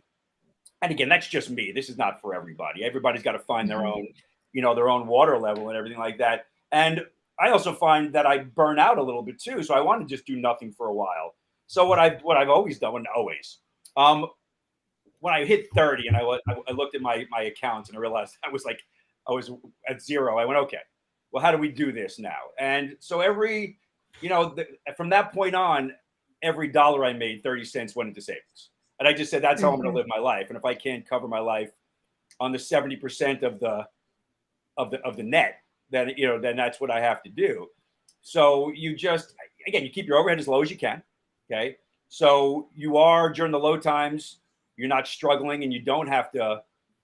and again, that's just me. This is not for everybody. Everybody's got to find their own, you know, their own water level and everything like that. And I also find that I burn out a little bit too. So I want to just do nothing for a while. So what I've always done, when I hit 30 and I looked at my accounts and I realized I was at zero. I went, okay, well, how do we do this now? And so every, you know, from that point on, every dollar I made, 30 cents went into savings. And I just said, that's how I'm going to live my life. And if I can't cover my life on the 70% of the net, then, you know, then that's what I have to do. So you just, again, you keep your overhead as low as you can. Okay. So you are, during the low times, you're not struggling, and you don't have to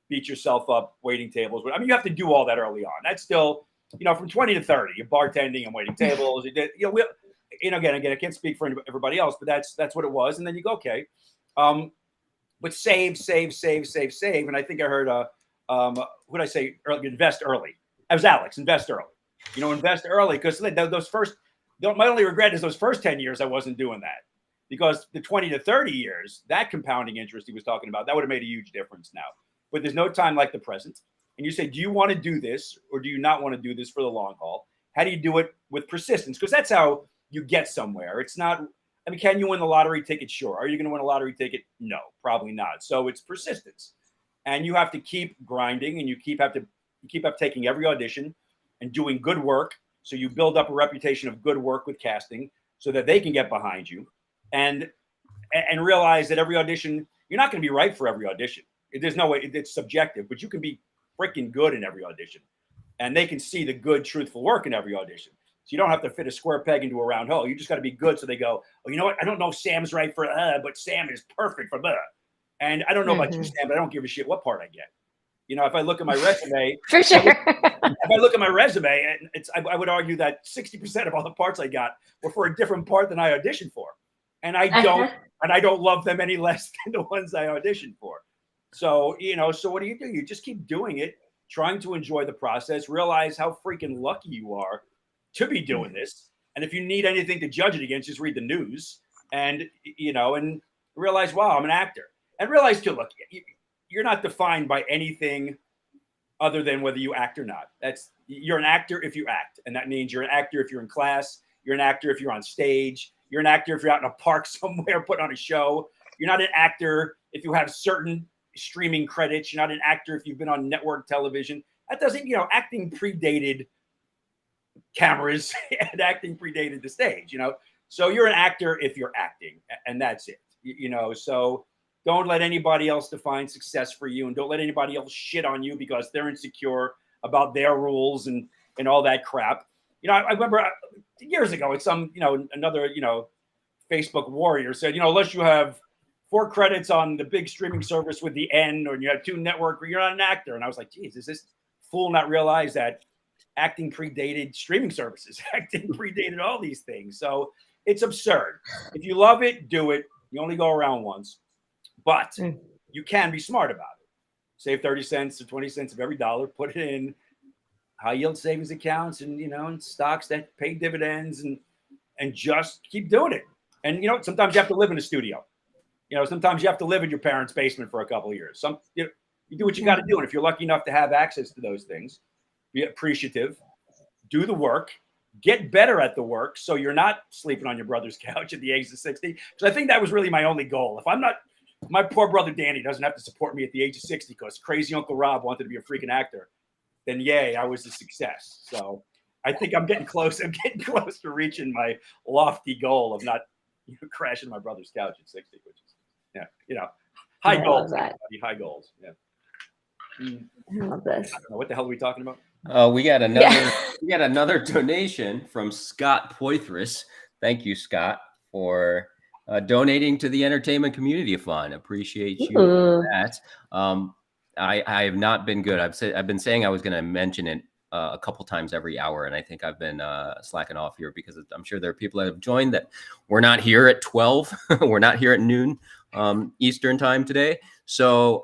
beat yourself up waiting tables. I mean, you have to do all that early on. That's still, you know, from 20 to 30, you're bartending and waiting tables. Again, I can't speak for everybody else, but that's what it was. And then you go, okay. But save. And I think I heard, what did I say? Invest early. That was Alex, invest early. You know, invest early, because my only regret is those first 10 years I wasn't doing that. Because the 20 to 30 years, that compounding interest he was talking about, that would have made a huge difference now. But there's no time like the present. And you say, do you want to do this, or do you not want to do this for the long haul? How do you do it with persistence? Because that's how you get somewhere. It's not, I mean, can you win the lottery ticket? Sure. Are you going to win a lottery ticket? No, probably not. So it's persistence. And you have to keep grinding, and you keep up taking every audition and doing good work. So you build up a reputation of good work with casting so that they can get behind you. And realize that every audition, you're not going to be right for every audition. There's no way, it's subjective, but you can be freaking good in every audition. And they can see the good, truthful work in every audition. So you don't have to fit a square peg into a round hole. You just got to be good. So they go, oh, you know what? I don't know if Sam's right for, but Sam is perfect for blah. And I don't know about you, Sam, but I don't give a shit what part I get. You know, if I look at my resume, for sure. If I look at my resume, I would argue that 60% of all the parts I got were for a different part than I auditioned for. And I don't love them any less than the ones I auditioned for. So, you know, so what do? You just keep doing it, trying to enjoy the process, realize how freaking lucky you are to be doing this. And if you need anything to judge it against, just read the news and, you know, and realize, wow, I'm an actor. And realize too, look, you're not defined by anything other than whether you act or not. You're an actor if you act. And that means you're an actor if you're in class, you're an actor if you're on stage, you're an actor if you're out in a park somewhere putting on a show. You're not an actor if you have certain streaming credits. You're not an actor if you've been on network television. That doesn't, you know, acting predated cameras and acting predated the stage, you know. So you're an actor if you're acting, and that's it, you know. So don't let anybody else define success for you, and don't let anybody else shit on you because they're insecure about their rules and all that crap. You know, I remember years ago, it's another, you know, Facebook warrior said, you know, unless you have 4 credits on the big streaming service with the N, or you have 2 network, you're not an actor. And I was like, geez, does this fool not realize that acting predated streaming services? Acting predated all these things. So it's absurd. If you love it, do it. You only go around once, but you can be smart about it. Save 30 cents to 20 cents of every dollar, put it in high yield savings accounts and, you know, and stocks that pay dividends, and just keep doing it. And, you know, sometimes you have to live in a studio. You know, sometimes you have to live in your parents' basement for a couple of years. You do what you got to do. And if you're lucky enough to have access to those things, be appreciative, do the work, get better at the work, so you're not sleeping on your brother's couch at the age of 60. Because I think that was really my only goal. If my poor brother Danny doesn't have to support me at the age of 60 because crazy Uncle Rob wanted to be a freaking actor, then yay, I was a success. So I think I'm getting close. I'm getting close to reaching my lofty goal of not, you know, crashing my brother's couch at 60, which is, yeah, you know, high goals. High goals. Yeah. I love this. I don't know, what the hell are we talking about? We got another donation from Scott Poitras. Thank you, Scott, for donating to the Entertainment Community Fund. Appreciate you for that. I have not been good. I've been saying I was going to mention it a couple times every hour. And I think I've been slacking off here because I'm sure there are people that have joined that we're not here at 12. We're not here at noon Eastern time today. So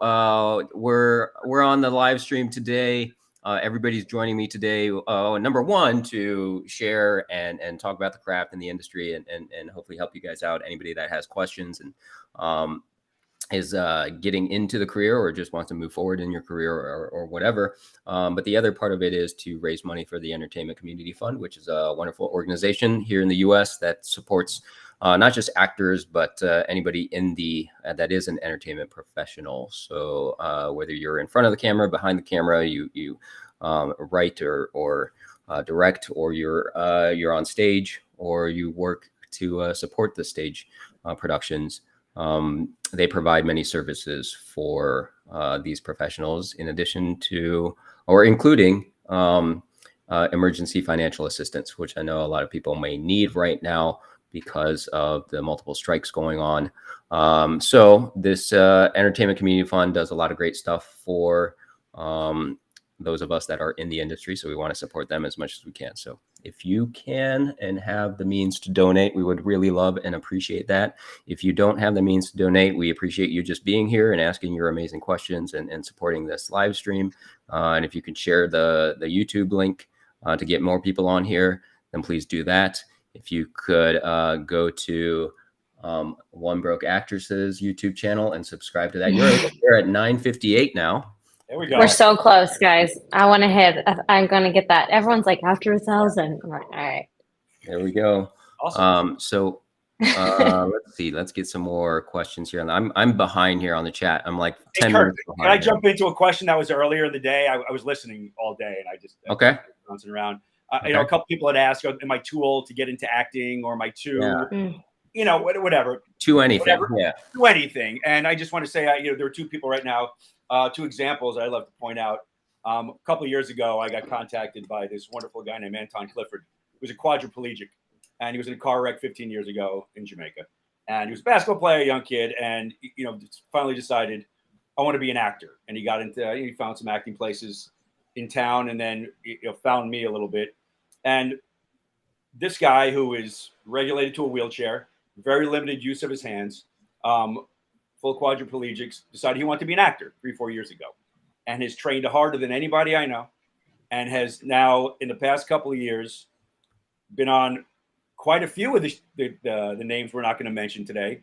we're on the live stream today. Everybody's joining me today. Number one, to share and talk about the craft and the industry and hopefully help you guys out. Anybody that has questions and is getting into the career or just wants to move forward in your career or whatever. But the other part of it is to raise money for the Entertainment Community Fund, which is a wonderful organization here in the U.S. that supports not just actors, but anybody in that is an entertainment professional. So whether you're in front of the camera, behind the camera, you write or direct, or you're on stage, or you work to support the stage productions. They provide many services for these professionals, in addition to or including emergency financial assistance, which I know a lot of people may need right now because of the multiple strikes going on. So this Entertainment Community Fund does a lot of great stuff for those of us that are in the industry. So we want to support them as much as we can. So if you can and have the means to donate, we would really love and appreciate that. If you don't have the means to donate, we appreciate you just being here and asking your amazing questions and supporting this live stream. And if you can share the YouTube link to get more people on here, then please do that. If you could go to One Broke Actress's YouTube channel and subscribe to that. You're at 958 now. There we go. We're so close, guys. I want to hit. I'm going to get that. Everyone's like after 1,000. All right. There we go. Awesome. So let's see. Let's get some more questions here. I'm behind here on the chat. I'm like 10 minutes behind. Can I jump into a question that was earlier in the day? I was listening all day and I just bouncing around. You know, a couple people had asked, "Am I too old to get into acting, or am I too?" Yeah. You know, whatever. To anything. Whatever, yeah. To anything. And I just want to say, you know, there are two people right now. Two examples I'd love to point out. A couple of years ago, I got contacted by this wonderful guy named Anton Clifford, who was a quadriplegic, and he was in a car wreck 15 years ago in Jamaica. And he was a basketball player, a young kid, and you know, finally decided, I want to be an actor. And he got into, he found some acting places in town, and then found me a little bit. And this guy, who is regulated to a wheelchair, very limited use of his hands, full quadriplegics, decided he wanted to be an actor 3-4 years ago, and has trained harder than anybody I know, and has now, in the past couple of years, been on quite a few of the names we're not going to mention today,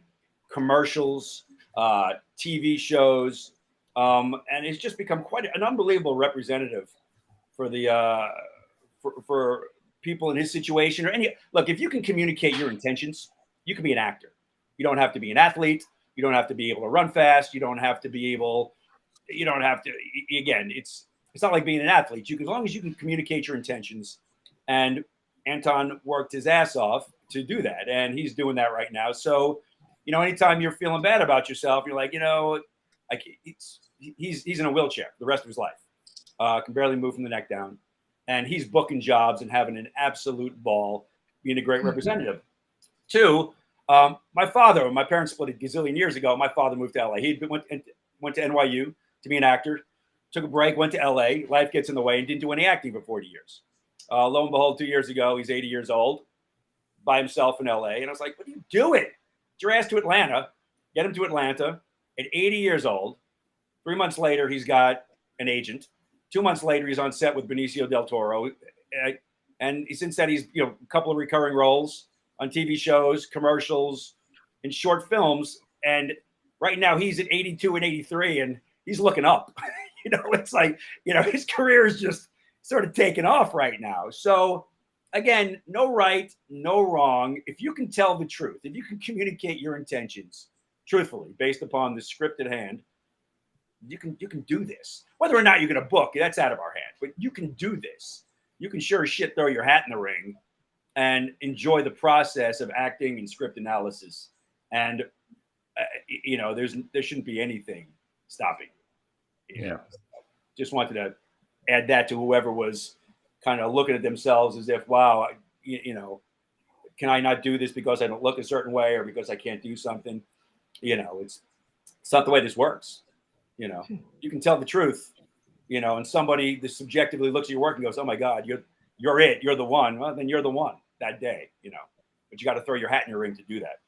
commercials, TV shows, and it's just become quite an unbelievable representative for the for people in his situation. Or look, if you can communicate your intentions, you can be an actor. You don't have to be an athlete. You don't have to be able to run fast. You don't have to be able, again, it's not like being an athlete. As long as you can communicate your intentions. And Anton worked his ass off to do that. And he's doing that right now. So, anytime you're feeling bad about yourself, you're like, he's in a wheelchair the rest of his life. Can barely move from the neck down. And he's booking jobs and having an absolute ball, being a great representative. Two, my parents split a gazillion years ago. My father moved to LA. He went to NYU to be an actor, took a break, went to LA. Life gets in the way and didn't do any acting for 40 years. Lo and behold, 2 years ago, he's 80 years old by himself in LA. And I was like, what are you doing? Get your ass to Atlanta. Get him to Atlanta at 80 years old. 3 months later, he's got an agent. 2 months later, he's on set with Benicio del Toro. And since then, he's a couple of recurring roles on TV shows, commercials, and short films. And right now he's at 82 and 83 and he's looking up. It's like, his career is just sort of taking off right now. So again, no right, no wrong. If you can tell the truth, if you can communicate your intentions truthfully based upon the script at hand, you can do this. Whether or not you're going to book, that's out of our hand, but you can do this. You can sure as shit throw your hat in the ring and enjoy the process of acting and script analysis. And, there shouldn't be anything stopping you. Yeah. Just wanted to add that to whoever was kind of looking at themselves as if, wow, can I not do this because I don't look a certain way or because I can't do something? It's not the way this works. You can tell the truth you know, and somebody that subjectively looks at your work and goes, oh my God, you're it, you're the one. Well, then you're the one that day, you know, but you got to throw your hat in your ring to do that.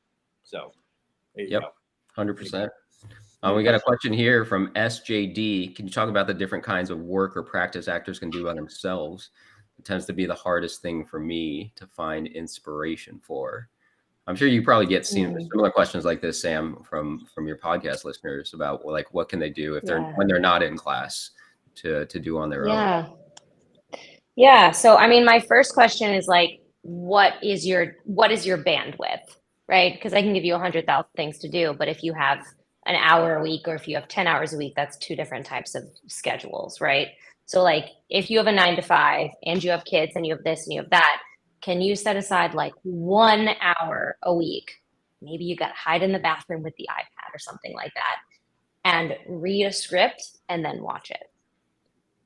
So there you go. 100%. We got a question here from SJD. Can you talk about the different kinds of work or practice actors can do on themselves? It tends to be the hardest thing for me to find inspiration for. I'm sure you probably get similar questions like this, Sam, from your podcast listeners about like what can they do if when they're not in class to do on their own. Yeah. So I mean, my first question is like, what is your bandwidth, right? Because I can give you 100,000 things to do, but if you have an hour a week or if you have 10 hours a week, that's two different types of schedules, right? So like if you have a 9 to 5 and you have kids and you have this and you have that, can you set aside like 1 hour a week? Maybe you got to hide in the bathroom with the iPad or something like that and read a script and then watch it.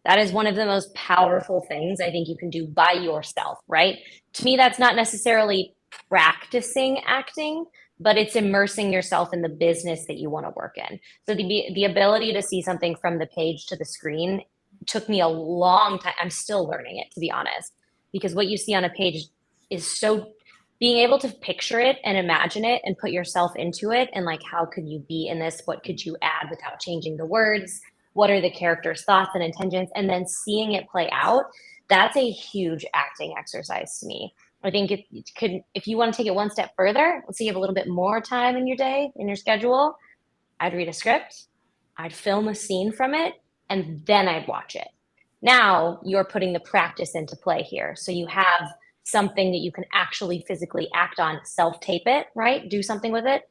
That is one of the most powerful things I think you can do by yourself, right? To me, that's not necessarily practicing acting, but it's immersing yourself in the business that you want to work in. So the ability to see something from the page to the screen took me a long time. I'm still learning it, to be honest, because what you see on a page is so being able to picture it and imagine it and put yourself into it. And like, how could you be in this? What could you add without changing the words? What are the characters' thoughts and intentions? And then seeing it play out, that's a huge acting exercise to me. I think if you want to take it one step further, let's say you have a little bit more time in your day, in your schedule, I'd read a script, I'd film a scene from it, and then I'd watch it. Now you're putting the practice into play here. So you have something that you can actually physically act on, self-tape it, right? Do something with it.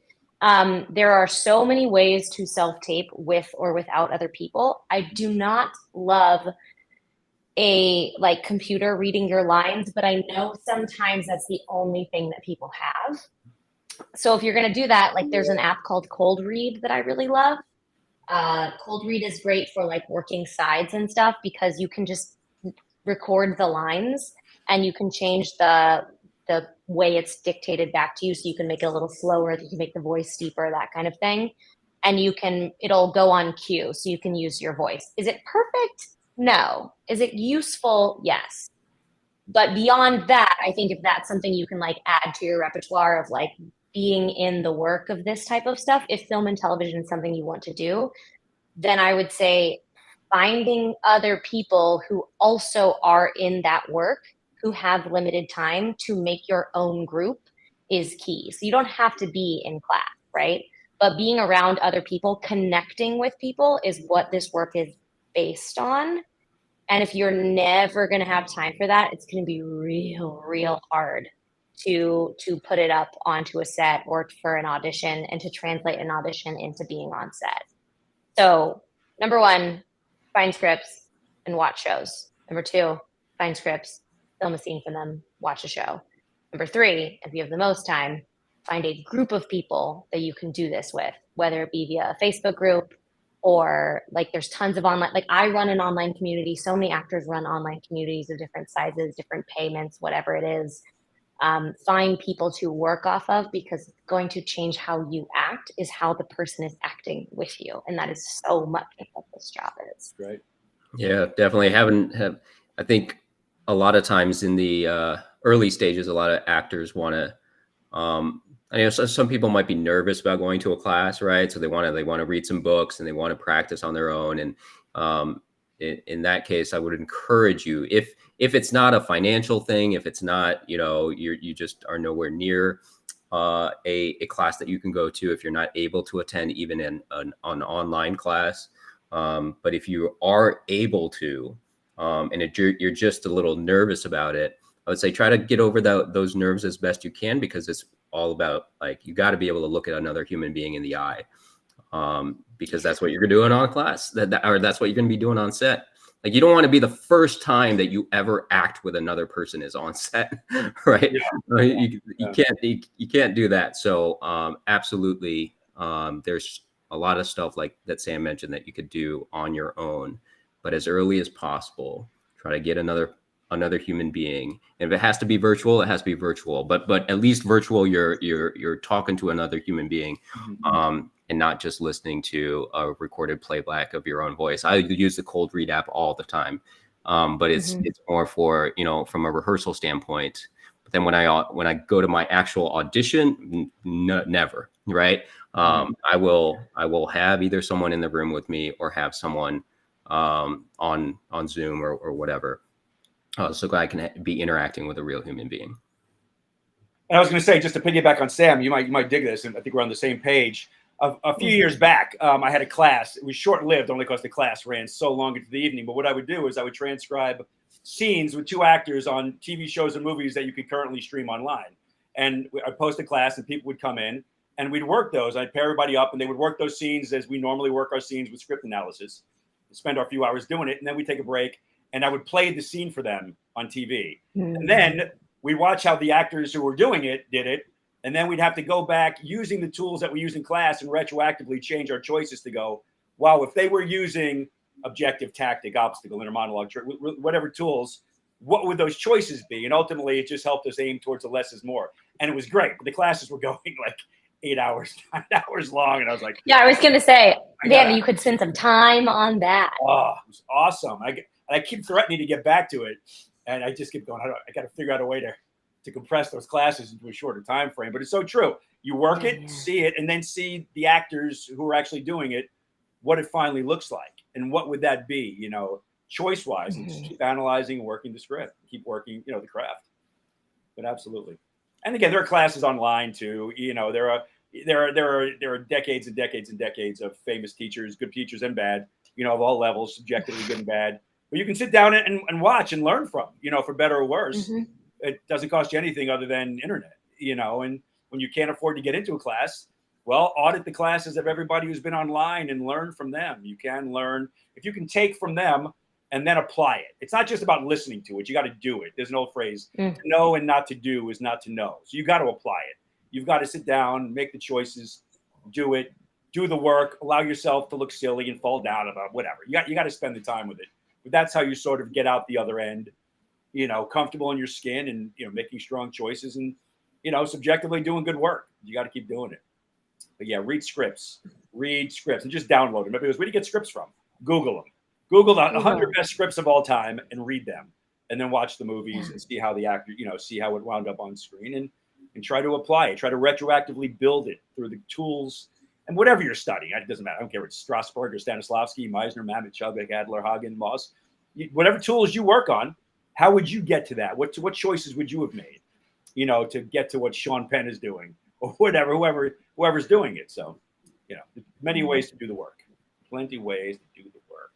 There are so many ways to self-tape with or without other people. I do not love a like computer reading your lines, but I know sometimes that's the only thing that people have. So if you're going to do that, like there's an app called Cold Read that I really love. Cold Read is great for like working sides and stuff because you can just record the lines and you can change the way it's dictated back to you. So you can make it a little slower, you can make the voice steeper, that kind of thing. And it'll go on cue. So you can use your voice. Is it perfect? No. Is it useful? Yes. But beyond that, I think if that's something you can like add to your repertoire of like being in the work of this type of stuff, if film and television is something you want to do, then I would say finding other people who also are in that work, who have limited time to make your own group is key. So you don't have to be in class, right? But being around other people, connecting with people is what this work is based on. And if you're never going to have time for that, it's going to be real hard to put it up onto a set or for an audition and to translate an audition into being on set. So number 1, find scripts and watch shows. Number 2, find scripts, film a scene for them, watch a show. Number 3, if you have the most time, find a group of people that you can do this with, whether it be via a Facebook group or like there's tons of online, like I run an online community. So many actors run online communities of different sizes, different payments, whatever it is. Find people to work off of because it's going to change how you act is how the person is acting with you. And that is so much of what this job is. Right. Yeah, definitely. I think a lot of times in the early stages, a lot of actors want to, I know some people might be nervous about going to a class, right? So they want to read some books and they want to practice on their own. And in that case, I would encourage you, if it's not a financial thing, if it's not, you just are nowhere near a class that you can go to, if you're not able to attend even in an online class. But if you are able to, and you're just a little nervous about it, I would say try to get over those nerves as best you can, because it's all about like, you got to be able to look at another human being in the eye, because that's what you're doing on class, or that's what you're going to be doing on set. Like, you don't want to be the first time that you ever act with another person is on set, right? Yeah. You can't do that. So absolutely, there's a lot of stuff like that Sam mentioned that you could do on your own, but as early as possible, try to get another human being. And if it has to be virtual, it has to be virtual. But at least virtual, you're talking to another human being, and not just listening to a recorded playback of your own voice. I use the cold read app all the time, but it's more for, you know, from a rehearsal standpoint. But then when I go to my actual audition, never, right? I will have either someone in the room with me or have someone on Zoom or whatever, so I can be interacting with a real human being. And I was going to say, just to piggyback on Sam, you might dig this, and I think we're on the same page. A few years back, I had a class. It was short-lived, only because the class ran so long into the evening. But what I would do is I would transcribe scenes with 2 actors on TV shows and movies that you could currently stream online. And I'd post a class, and people would come in, and we'd work those. I'd pair everybody up, and they would work those scenes as we normally work our scenes with script analysis. We'd spend our few hours doing it, and then we'd take a break, and I would play the scene for them on TV. And then we'd watch how the actors who were doing it did it. And then we'd have to go back using the tools that we use in class and retroactively change our choices to go, wow, if they were using objective, tactic, obstacle, inner monologue, whatever tools, what would those choices be? And ultimately, it just helped us aim towards the less is more. And it was great. The classes were going like 8 hours, 9 hours long. And I was like, yeah, I was going to say, man, you could spend some time on that. Oh, it was awesome. I keep threatening to get back to it. And I just keep going, I got to figure out a way to compress those classes into a shorter time frame. But it's so true. You work it, see it, and then see the actors who are actually doing it, what it finally looks like. And what would that be, you know, choice-wise, and just keep analyzing and working the script, keep working, you know, the craft. But absolutely. And again, there are classes online too. You know, there are decades and decades and decades of famous teachers, good teachers and bad, you know, of all levels, subjectively good and bad. But you can sit down and watch and learn from, you know, for better or worse. It doesn't cost you anything other than internet, you know, and when you can't afford to get into a class, well, audit the classes of everybody who's been online and learn from them. You can learn, if you can take from them and then apply it. It's not just about listening to it. You got to do it. There's an old phrase, to know and not to do is not to know. So you got to apply it. You've got to sit down, make the choices, do it, do the work, allow yourself to look silly and fall down about whatever. You got to spend the time with it. But that's how you sort of get out the other end, you know, comfortable in your skin and, you know, making strong choices and, you know, subjectively doing good work. You got to keep doing it. But yeah, read scripts and just download them. Because where do you get scripts from? Google them. Google the 100 best scripts of all time and read them, and then watch the movies and see how the actor, you know, see how it wound up on screen and try to apply it. Try to retroactively build it through the tools and whatever you're studying. It doesn't matter. I don't care if it's Strasberg or Stanislavski, Meisner, Mamet, Chubbuck, Adler, Hagen, Moss. Whatever tools you work on, how would you get to that? What choices would you have made, you know, to get to what Sean Penn is doing or whatever, whoever's doing it. So, you know, many ways to do the work, plenty ways to do the work.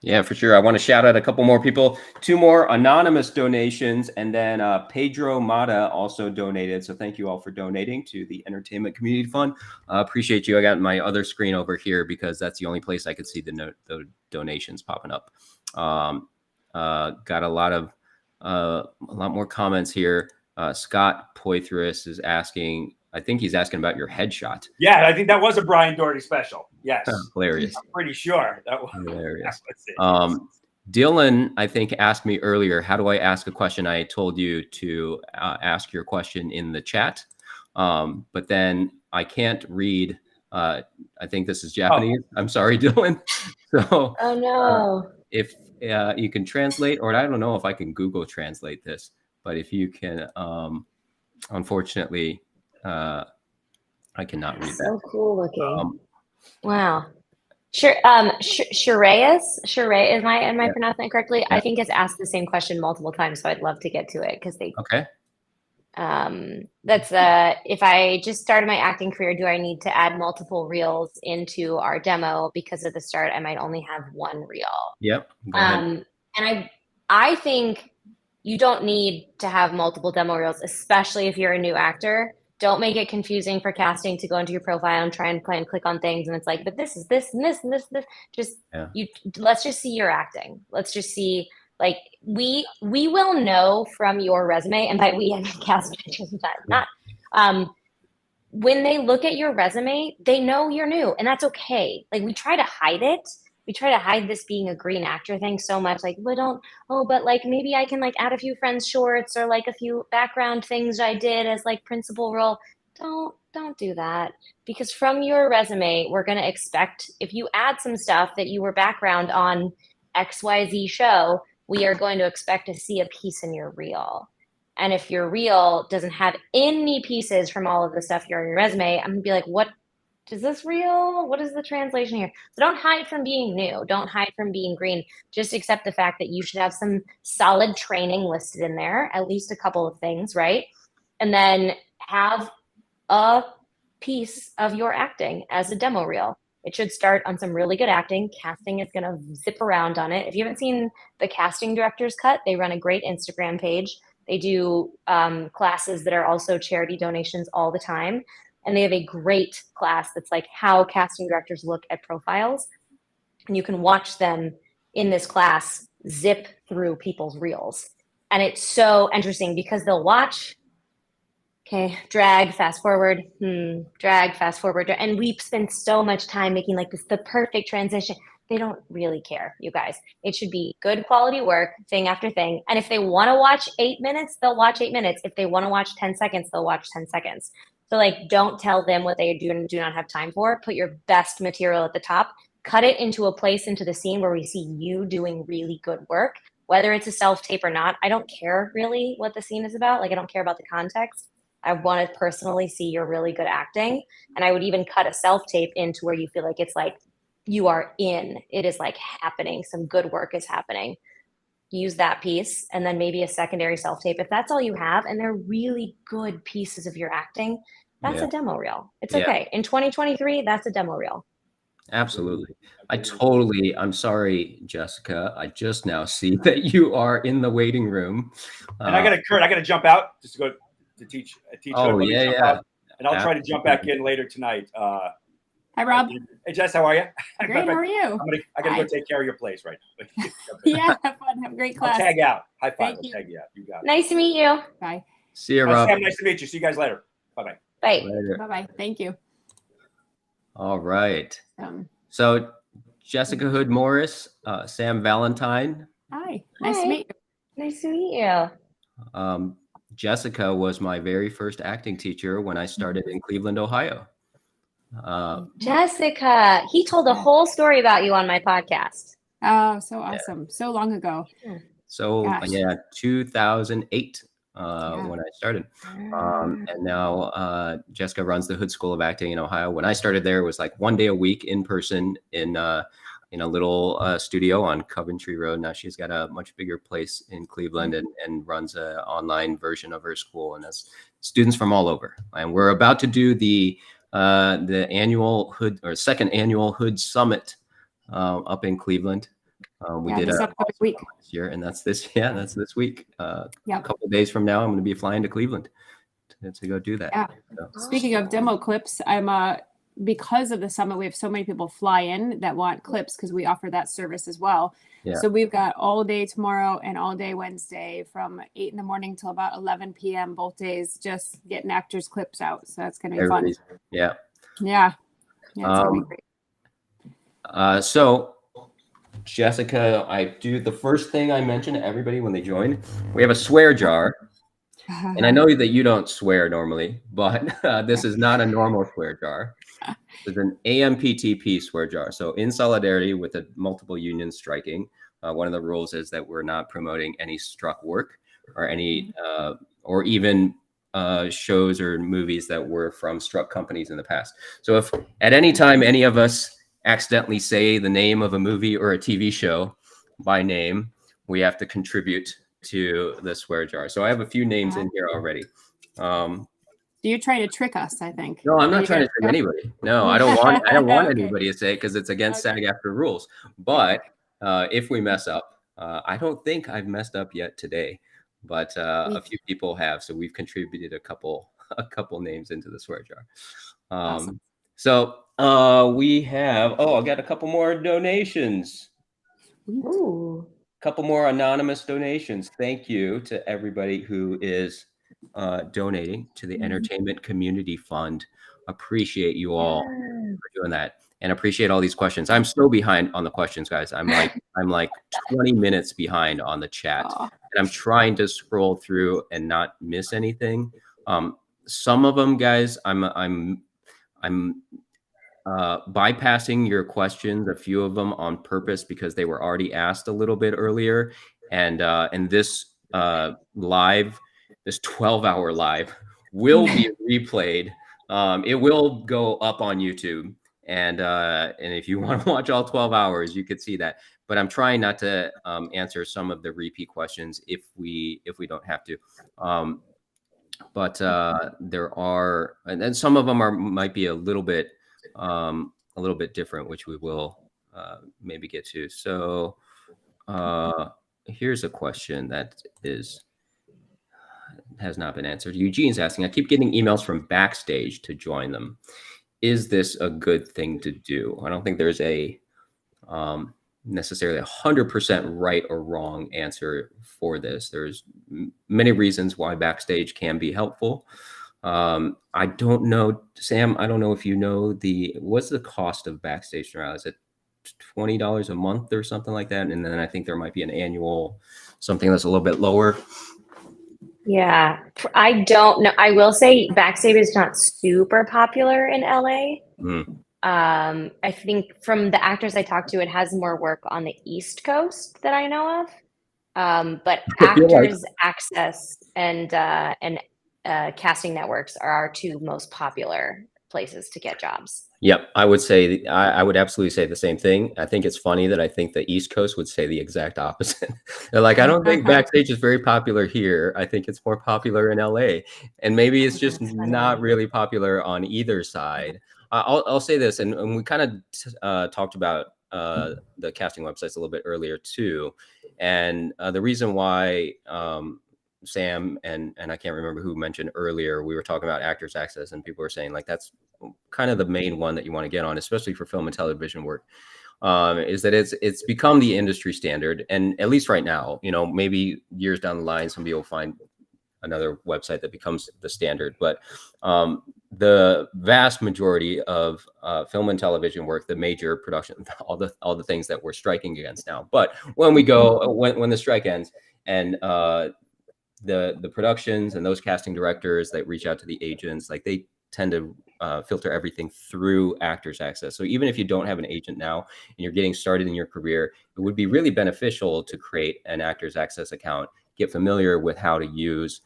Yeah, for sure. I want to shout out a couple more people, 2 more anonymous donations, and then Pedro Mata also donated. So thank you all for donating to the Entertainment Community Fund. Appreciate you. I got my other screen over here because that's the only place I could see the donations popping up. Got a lot more comments here. Scott Poitras is asking, I think he's asking about your headshot. Yeah, I think that was a Brian Doherty special. Yes. Hilarious. I'm pretty sure that was hilarious. Dylan, I think, asked me earlier, how do I ask a question? I told you to ask your question in the chat, but then I can't read. I think this is Japanese. Oh. I'm sorry, Dylan. So, oh no. If you can translate, or I don't know if I can Google translate this, but if you can, unfortunately, I cannot read that. So cool looking. Wow. Sure. Sherayas, am I pronouncing it correctly? Yeah. I think it's asked the same question multiple times, so I'd love to get to it because they. Okay. That's if I just started my acting career, do I need to add multiple reels into our demo? Because at the start, I might only have 1 reel. Yep. Go ahead. And I think you don't need to have multiple demo reels, especially if you're a new actor. Don't make it confusing for casting to go into your profile and try and play and click on things. And it's like, but this is this and this and this and this. Just let's just see your acting. Let's just see, like, we will know from your resume, and by we I mean cast managers not when they look at your resume, they know you're new, and that's okay. Like, we try to hide it. We try to hide this being a green actor thing so much. Like, but like maybe I can like add a few friends shorts or like a few background things I did as like principal role. don't do that, because from your resume, we're going to expect, if you add some stuff that you were background on XYZ show, we are going to expect to see a piece in your reel. And if your reel doesn't have any pieces from all of the stuff you're on your resume, I'm gonna be like, what is this real? What is the translation here? So don't hide from being new. Don't hide from being green. Just accept the fact that you should have some solid training listed in there, at least a couple of things, right? And then have a piece of your acting as a demo reel. It should start on some really good acting. Casting is going to zip around on it. If you haven't seen the casting director's cut, they run a great Instagram page. They do classes that are also charity donations all the time. And they have a great class that's like how casting directors look at profiles. And you can watch them in this class zip through people's reels. And it's so interesting because they'll watch, okay, drag, fast forward, drag, fast forward. And we spend so much time making like this the perfect transition. They don't really care, you guys. It should be good quality work, thing after thing. And if they want to watch 8 minutes, they'll watch 8 minutes. If they want to watch 10 seconds, they'll watch 10 seconds. So like, don't tell them what they do and do not have time for. Put your best material at the top. Cut it into a place into the scene where we see you doing really good work, whether it's a self-tape or not. I don't care really what the scene is about. Like, I don't care about the context. I want to personally see your really good acting. And I would even cut a self-tape into where you feel like it's like you are in. It is like happening. Some good work is happening. Use that piece, and then maybe a secondary self-tape. If that's all you have and they're really good pieces of your acting, that's a demo reel. It's okay. In 2023, that's a demo reel. Absolutely. I'm sorry, Jessica. I just now see that you are in the waiting room. And I got to jump out just to go to teach. Oh, yeah. And I'll try to jump back in later tonight. Hi, Rob. Hey, Jess, how are you? Great, how are you? I got to go take care of your place right now. Yeah, have fun. Have a great class. I'll tag out. High five. Thank you. I'll tag you out. You got it. Nice to meet you. Bye. See you, Rob. Sam, nice to meet you. See you guys later. Bye-bye. Bye. Bye-bye. Thank you. All right. So Jessica Hood Morris, Sam Valentine. Hi. Nice to meet you. Nice to meet you. Jessica was my very first acting teacher when I started in Cleveland, Ohio. Jessica, he told a whole story about you on my podcast. Oh, so awesome. Yeah. So long ago. So 2008 when I started. And now Jessica runs the Hood School of Acting in Ohio. When I started there, it was like 1 day a week in person in a little studio on Coventry Road. Now she's got a much bigger place in Cleveland and runs an online version of her school, and has students from all over. And we're about to do the annual Hood, or second annual Hood Summit up in Cleveland. We did a week this year, and that's this week. A couple of days from now, I'm going to be flying to Cleveland to go do that. Yeah. So. Speaking of demo clips, I'm because of the summit, we have so many people fly in that want clips because we offer that service as well. Yeah. So we've got all day tomorrow and all day Wednesday from 8 in the morning till about 11 p.m. both days, just getting actors clips out. So that's going to be fun. Yeah. Yeah. Yeah. It's going to be great. So Jessica, I do the first thing I mention to everybody when they join. We have a swear jar. And I know that you don't swear normally, but this is not a normal swear jar. It's an AMPTP swear jar. So in solidarity with the multiple unions striking, one of the rules is that we're not promoting any struck work or any or even shows or movies that were from struck companies in the past. So if at any time any of us accidentally say the name of a movie or a TV show by name, we have to contribute to the swear jar. So I have a few names in here already. You're trying to trick us, I think. No, I'm not trying to trick anybody. No, I don't want anybody to say it because it's against SAG-AFTRA rules. But if we mess up, I don't think I've messed up yet today, but a few people have. So we've contributed a couple names into the swear jar. Awesome. So we have, I got a couple more donations. Ooh. Couple more anonymous donations. Thank you to everybody who is donating to the Entertainment Community Fund. Appreciate you all for doing that, and appreciate all these questions. I'm so behind on the questions, guys. I'm like 20 minutes behind on the chat, and I'm trying to scroll through and not miss anything. some of them, guys, I'm bypassing your questions, a few of them on purpose because they were already asked a little bit earlier. And this live, this 12-hour live will be replayed. It will go up on YouTube. And if you want to watch all 12 hours, you could see that. But I'm trying not to answer some of the repeat questions if we don't have to. But there are, and then some of them might be a little bit different, which we will maybe get to. So here's a question that has not been answered. Eugene's asking, I keep getting emails from Backstage to join them. Is this a good thing to do? I don't think there's a necessarily 100% right or wrong answer for this. There's many reasons why Backstage can be helpful. I don't know, Sam, I don't know if you know what's the cost of Backstage now? Is it $20 a month or something like that? And then I think there might be an annual something that's a little bit lower. Yeah, I don't know. I will say Backstage is not super popular in LA. I think from the actors I talked to, it has more work on the East Coast that I know of. But Actors Access and casting networks are our two most popular places to get jobs. Yep, I would say I would absolutely say the same thing. I think it's funny that I think the East Coast would say the exact opposite. They're like, I don't think Backstage is very popular here. I think it's more popular in LA, and maybe it's just not really popular on either side. I'll say this, and we kind of talked about the casting websites a little bit earlier too, and the reason why Sam and I can't remember who mentioned earlier, we were talking about Actors Access, and people were saying like that's kind of the main one that you want to get on, especially for film and television work, is that it's become the industry standard. And at least right now, maybe years down the line, somebody will find another website that becomes the standard. But the vast majority of film and television work, the major production, all the things that we're striking against now. But when the strike ends and the productions and those casting directors that reach out to the agents, like they tend to filter everything through Actors Access. So even if you don't have an agent now and you're getting started in your career, it would be really beneficial to create an Actors Access account, get familiar with how to use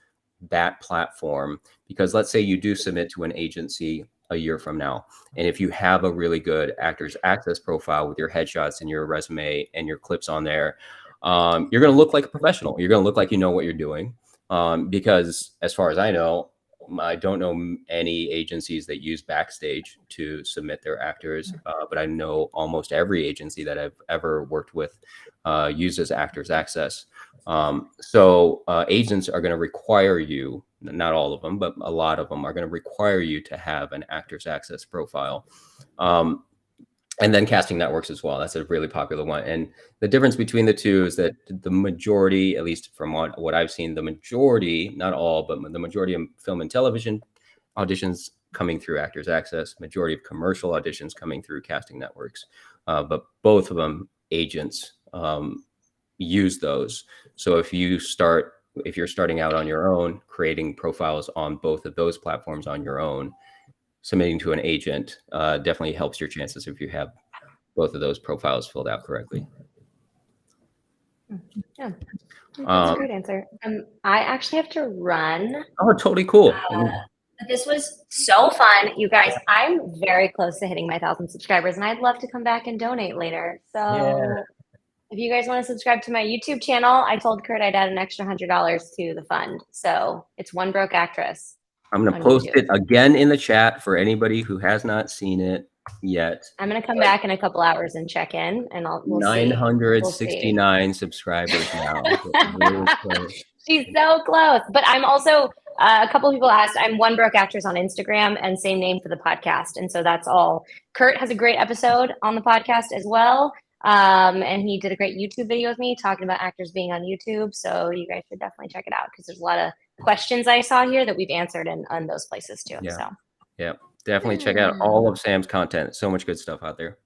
that platform. Because let's say you do submit to an agency a year from now, and if you have a really good Actors Access profile with your headshots and your resume and your clips on there, you're going to look like a professional. You're going to look like you know what you're doing. Because as far as I know, I don't know any agencies that use Backstage to submit their actors, but I know almost every agency that I've ever worked with uses Actors Access. So agents are going to require you, not all of them, but a lot of them are going to require you to have an Actors Access profile. And then casting networks as well. That's a really popular one. And the difference between the two is that the majority, at least from what I've seen, the majority, not all, but the majority of film and television auditions coming through Actors Access, majority of commercial auditions coming through casting networks. But both of them, agents use those. So if you're starting out on your own, creating profiles on both of those platforms on your own, submitting to an agent definitely helps your chances if you have both of those profiles filled out correctly. Yeah, that's a great answer. I actually have to run. Oh, totally cool. This was so fun, you guys. I'm very close to hitting my 1,000 subscribers, and I'd love to come back and donate later. So if you guys want to subscribe to my YouTube channel, I told Kurt I'd add an extra $100 to the fund. So it's One Broke Actress. I'm going to post it again in the chat for anybody who has not seen it yet. I'm going to come back in a couple hours and check in, and we'll 969 subscribers now. She's so close. But I'm also, a couple of people asked, I'm One Broke Actress on Instagram and same name for the podcast. And so that's all. Kurt has a great episode on the podcast as well. And he did a great YouTube video with me talking about actors being on YouTube. So you guys should definitely check it out because there's a lot of questions I saw here that we've answered on those places too. Yeah. So Definitely check out all of Sam's content. So much good stuff out there.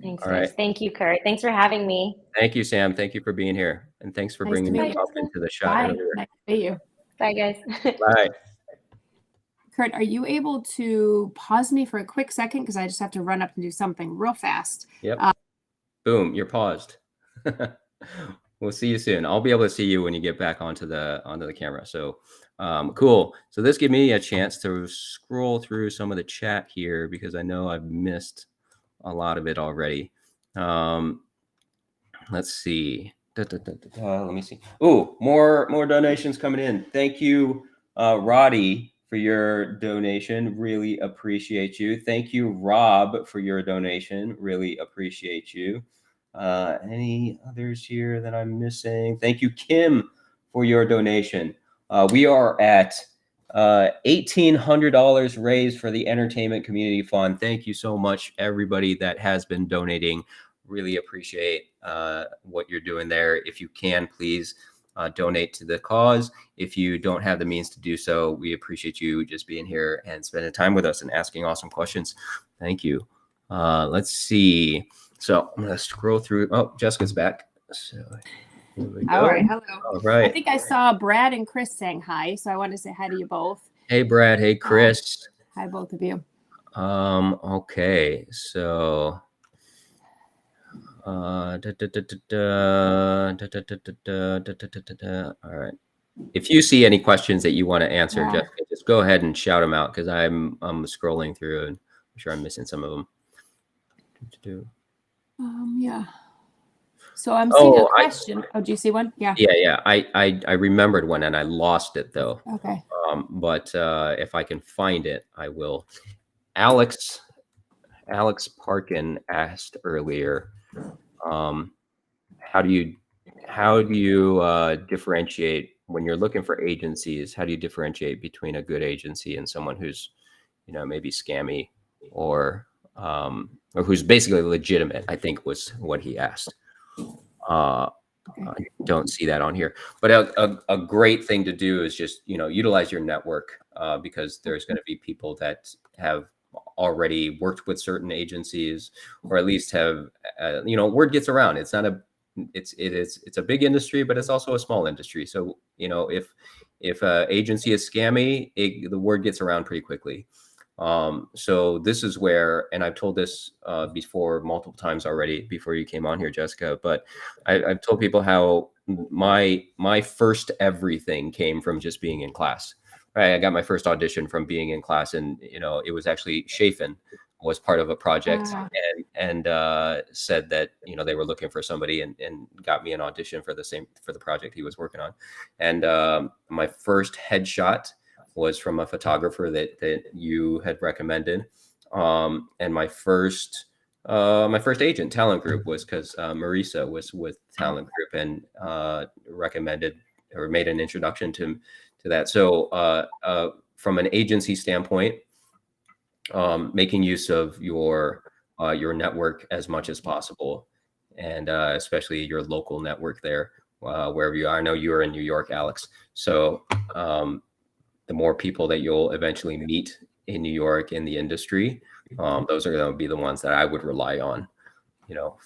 Thanks, guys. Right. Thank you, Kurt. Thanks for having me. Thank you, Sam. Thank you for being here. And thanks for bringing me up into the shot. Bye. Nice to meet you. Bye, guys. Bye. Kurt, are you able to pause me for a quick second? Because I just have to run up and do something real fast. Yep. Boom, you're paused. We'll see you soon. I'll be able to see you when you get back onto the camera. So cool. So this gave me a chance to scroll through some of the chat here because I know I've missed a lot of it already. Let's see. Let me see. Oh, more donations coming in. Thank you, Roddy, for your donation. Really appreciate you. Thank you, Rob, for your donation. Really appreciate you. Any others here that I'm missing? Thank you, Kim, for your donation. We are at $1,800 raised for the Entertainment Community Fund. Thank you so much, everybody that has been donating. Really appreciate what you're doing there. If you can, please donate to the cause. If you don't have the means to do so, we appreciate you just being here and spending time with us and asking awesome questions. Thank you. Let's see. So I'm going to scroll through. Oh, Jessica's back. So here we go. All right. Hello. All right. I think I saw Brad and Chris saying hi, so I want to say hi to you both. Hey, Brad. Hey, Chris. Hi, both of you. Okay. So all right. If you see any questions that you want to answer, Jessica, just go ahead and shout them out because I'm scrolling through and I'm sure I'm missing some of them. Yeah. So I'm seeing a question. Do you see one? Yeah. Yeah. I remembered one and I lost it though. Okay. But if I can find it, I will. Alex Parkin asked earlier, how do you differentiate when you're looking for agencies? How do you differentiate between a good agency and someone who's, maybe scammy or who's basically legitimate? I think was what he asked. I don't see that on here, but a great thing to do is just utilize your network because there's going to be people that have already worked with certain agencies or at least have word gets around. It's not it's a big industry, but it's also a small industry. So if an agency is scammy, the word gets around pretty quickly. So this is where, and I've told this before multiple times already before you came on here, Jessica, but I've told people how my first everything came from just being in class. Right, I got my first audition from being in class, and it was actually Chafin was part of a project and said that they were looking for somebody and got me an audition for the project he was working on. And my first headshot was from a photographer that you had recommended, and my first agent, Talent Group, was because Marisa was with Talent Group and recommended or made an introduction to that. So from an agency standpoint, making use of your network as much as possible, and especially your local network there, wherever you are. I know you are in New York, Alex. So the more people that you'll eventually meet in New York in the industry, those are going to be the ones that I would rely on,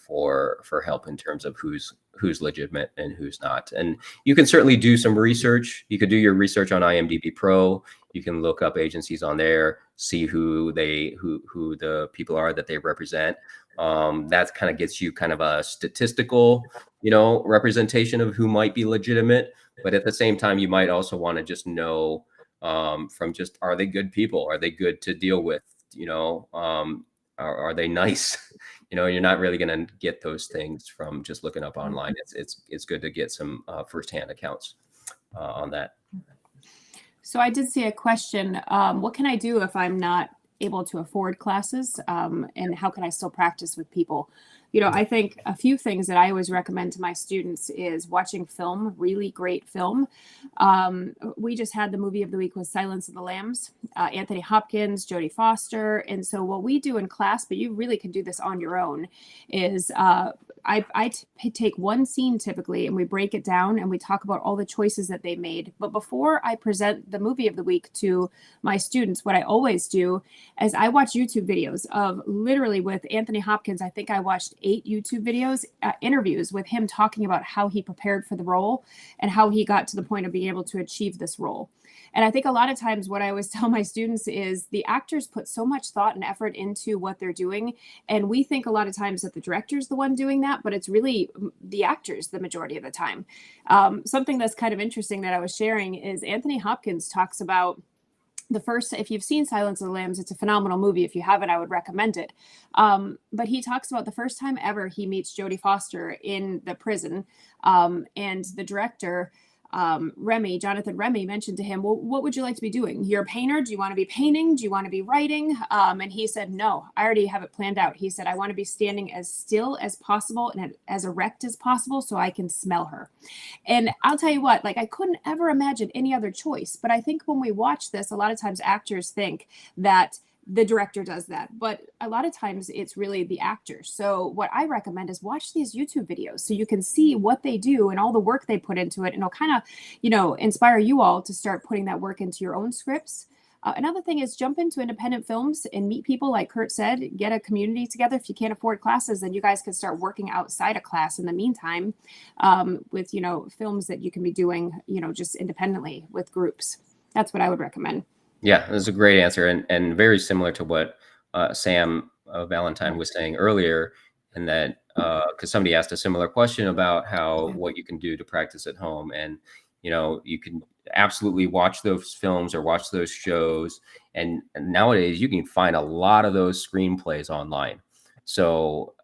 for help in terms of who's legitimate and who's not. And you can certainly do some research. You could do your research on IMDb Pro. You can look up agencies on there, see who the people are that they represent. That kind of gets you kind of a statistical, representation of who might be legitimate. But at the same time, you might also want to just know from just, are they good people? Are they good to deal with? Are they nice? You're not really going to get those things from just looking up online. It's good to get some firsthand accounts on that. So I did see a question. What can I do if I'm not able to afford classes? And how can I still practice with people? I think a few things that I always recommend to my students is watching film, really great film. We just had the movie of the week was Silence of the Lambs, Anthony Hopkins, Jodie Foster. And so what we do in class, but you really can do this on your own, is I take one scene typically and we break it down and we talk about all the choices that they made. But before I present the movie of the week to my students, what I always do is I watch YouTube videos of literally with Anthony Hopkins. I think I watched 8 YouTube videos, interviews with him talking about how he prepared for the role and how he got to the point of being able to achieve this role. And I think a lot of times what I always tell my students is the actors put so much thought and effort into what they're doing. And we think a lot of times that the director's the one doing that, but it's really the actors the majority of the time. Something that's kind of interesting that I was sharing is Anthony Hopkins talks about the first, if you've seen Silence of the Lambs, it's a phenomenal movie. If you haven't, I would recommend it. But he talks about the first time ever he meets Jodie Foster in the prison, and the director, Jonathan Remy, mentioned to him, well, what would you like to be doing? You're a painter. Do you want to be painting? Do you want to be writing? And he said, no, I already have it planned out. He said, I want to be standing as still as possible and as erect as possible so I can smell her. And I'll tell you what, like, I couldn't ever imagine any other choice. But I think when we watch this, a lot of times actors think that the director does that, but a lot of times it's really the actor. So what I recommend is watch these YouTube videos so you can see what they do and all the work they put into it. And it'll kind of, inspire you all to start putting that work into your own scripts. Another thing is jump into independent films and meet people, like Kurt said, get a community together. If you can't afford classes, then you guys can start working outside of class in the meantime, with, films that you can be doing, just independently with groups. That's what I would recommend. Yeah, that's a great answer, and very similar to what Sam Valentine was saying earlier, and that because somebody asked a similar question about what you can do to practice at home, and you can absolutely watch those films or watch those shows, and nowadays you can find a lot of those screenplays online. So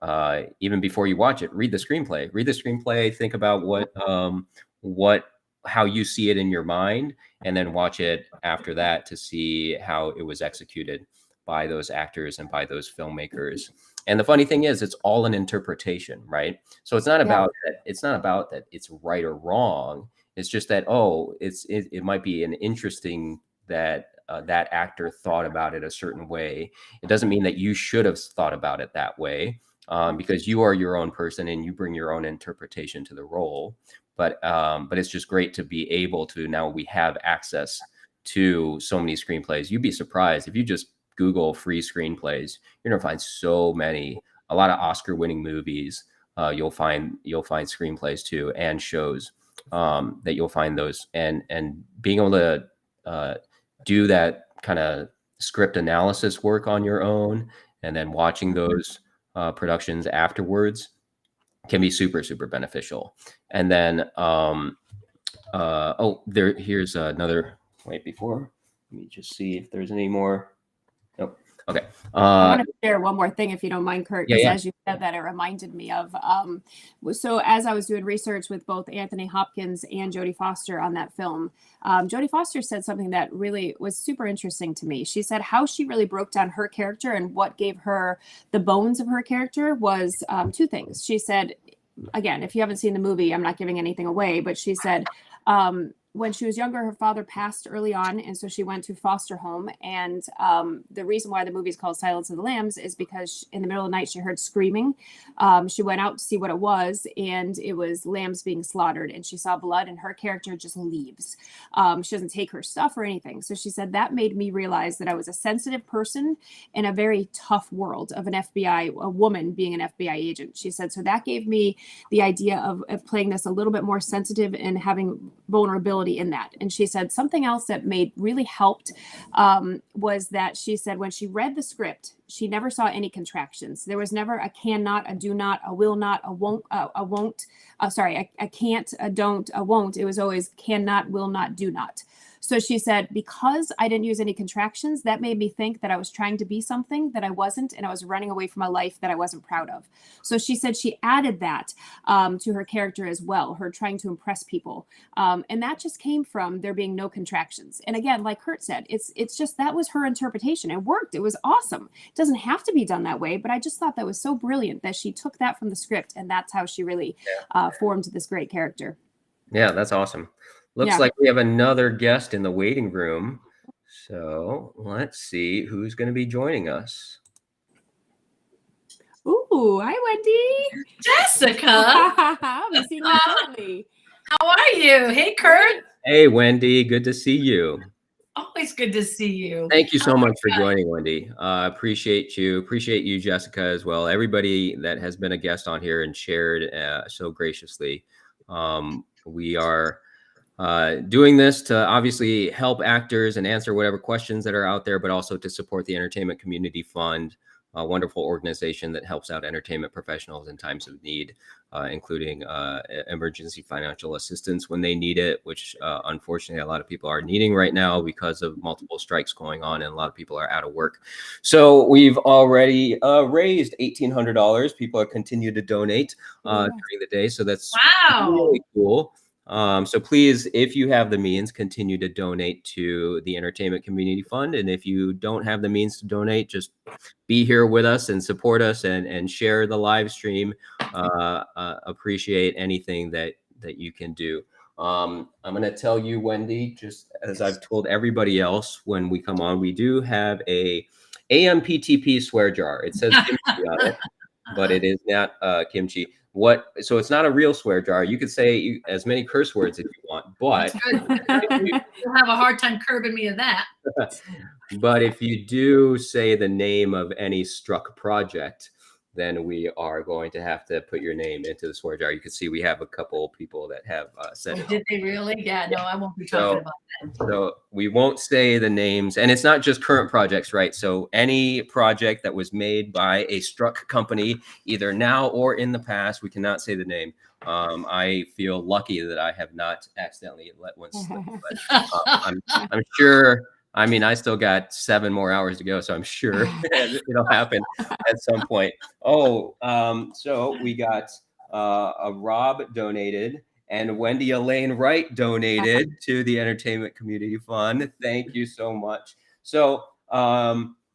even before you watch it, read the screenplay, think about how you see it in your mind, and then watch it after that to see how it was executed by those actors and by those filmmakers. And the funny thing is, it's all an interpretation, right? So it's not about that. It's not about that it's right or wrong. It's just that, it might be an interesting that that actor thought about it a certain way. It doesn't mean that you should have thought about it that way, because you are your own person and you bring your own interpretation to the role. But it's just great to be able to, now we have access to so many screenplays. You'd be surprised if you just Google free screenplays, you're gonna find so many, a lot of Oscar-winning movies. You'll find screenplays too, and shows that you'll find those, and being able to do that kind of script analysis work on your own, and then watching those productions afterwards can be super, super beneficial. And then, here's another, wait, before, let me just see if there's any more. Nope. Okay. I want to share one more thing, if you don't mind, Kurt, because as you said that, it reminded me of, so as I was doing research with both Anthony Hopkins and Jodie Foster on that film, Jodie Foster said something that really was super interesting to me. She said how she really broke down her character and what gave her the bones of her character was two things. She said, again, if you haven't seen the movie, I'm not giving anything away, but she said, when she was younger, her father passed early on, and so she went to foster home. And the reason why the movie is called Silence of the Lambs is because in the middle of the night she heard screaming. She went out to see what it was, and it was lambs being slaughtered, and she saw blood, and her character just leaves. She doesn't take her stuff or anything. So she said that made me realize that I was a sensitive person in a very tough world of a woman being an FBI agent. She said, so that gave me the idea of playing this a little bit more sensitive and having vulnerability in that. And she said something else that really helped was that she said when she read the script, she never saw any contractions. There was never a cannot, a do not, a will not, a won't, a can't, a don't, a won't. It was always cannot, will not, do not. So she said, because I didn't use any contractions, that made me think that I was trying to be something that I wasn't, and I was running away from a life that I wasn't proud of. So she said she added that to her character as well, her trying to impress people. And that just came from there being no contractions. And again, like Kurt said, it's just, that was her interpretation. It worked. It was awesome. It doesn't have to be done that way, but I just thought that was so brilliant that she took that from the script, and that's how she really formed this great character. Yeah, that's awesome. Looks like we have another guest in the waiting room. So let's see who's going to be joining us. Ooh, hi, Wendy. Jessica. I've seen you shortly. How are you? Hey, Kurt. Hey, Wendy. Good to see you. Always good to see you. Thank you so much for joining, Wendy. Appreciate you. Appreciate you, Jessica, as well. Everybody that has been a guest on here and shared so graciously. We are doing this to obviously help actors and answer whatever questions that are out there, but also to support the Entertainment Community Fund, a wonderful organization that helps out entertainment professionals in times of need, including emergency financial assistance when they need it, which unfortunately a lot of people are needing right now because of multiple strikes going on and a lot of people are out of work. So we've already raised $1,800. People are continue to donate during the day. So that's really cool. So please, if you have the means, continue to donate to the Entertainment Community Fund. And if you don't have the means to donate, just be here with us and support us and share the live stream. Appreciate anything that you can do. I'm going to tell you, Wendy, just as I've told everybody else when we come on, we do have a AMPTP swear jar. It says kimchi on it, but it is not kimchi. So it's not a real swear jar. You could say as many curse words if you want, but you'll have a hard time curbing me of that. But if you do say the name of any struck project, then we are going to have to put your name into the swear jar. You can see we have a couple people that have said it. Did they really? Yeah, no, I won't be talking about that. So we won't say the names, and it's not just current projects, right? So any project that was made by a struck company, either now or in the past, we cannot say the name. I feel lucky that I have not accidentally let one slip, but I'm sure. I mean, I still got 7 more hours to go, so I'm sure it'll happen at some point. So we got a Rob donated and Wendy Elaine Wright donated to the Entertainment Community Fund. Thank you so much. So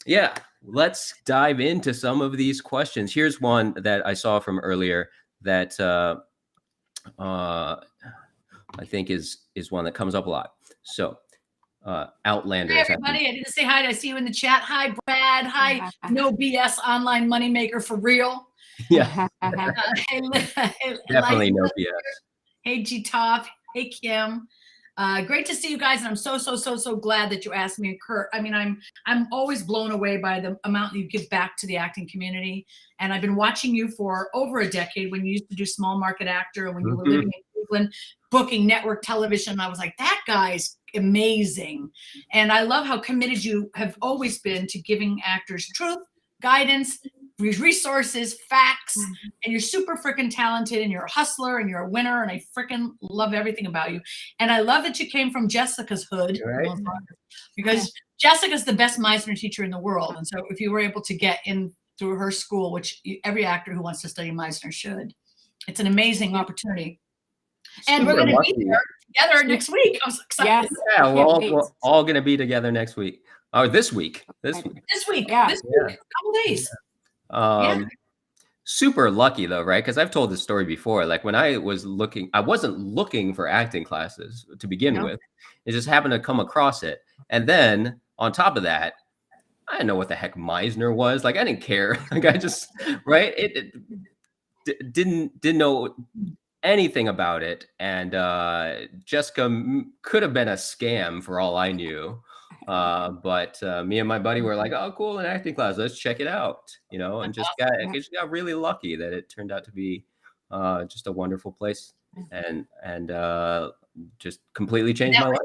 yeah, let's dive into some of these questions. Here's one that I saw from earlier that I think is one that comes up a lot. So Outlander. Hey everybody, I didn't say hi. I see you in the chat. Hi Brad. Hi No BS Online Moneymaker for real. Yeah. Definitely No BS. Hey G Top. Hey Kim. Great to see you guys, and I'm so glad that you asked me, Kurt. I mean, I'm always blown away by the amount you give back to the acting community, and I've been watching you for over a decade when you used to do small market actor and when you were living in Cleveland, booking network television. I was like, that guy's amazing, and I love how committed you have always been to giving actors truth, guidance, resources, facts, and you're super freaking talented and you're a hustler and you're a winner, and I freaking love everything about you. And I love that you came from Jessica's hood, right? Because Jessica's the best Meisner teacher in the world. And so if you were able to get in through her school, which every actor who wants to study Meisner should, it's an amazing opportunity. And we're going to be there together next week. I'm so excited. Yes. Yeah, we're all going to be together next week. Oh, this week. This week. Yeah. This week. A couple days. Super lucky though, right? Because I've told this story before. Like when I was looking, I wasn't looking for acting classes to begin with. It just happened to come across it. And then on top of that, I didn't know what the heck Meisner was. Like I didn't care. Like I just, right? It didn't know anything about it. And Jessica could have been a scam for all I knew. But me and my buddy were like, oh, cool, an acting class. Let's check it out, you know, and just got really lucky that it turned out to be just a wonderful place and just completely changed my life.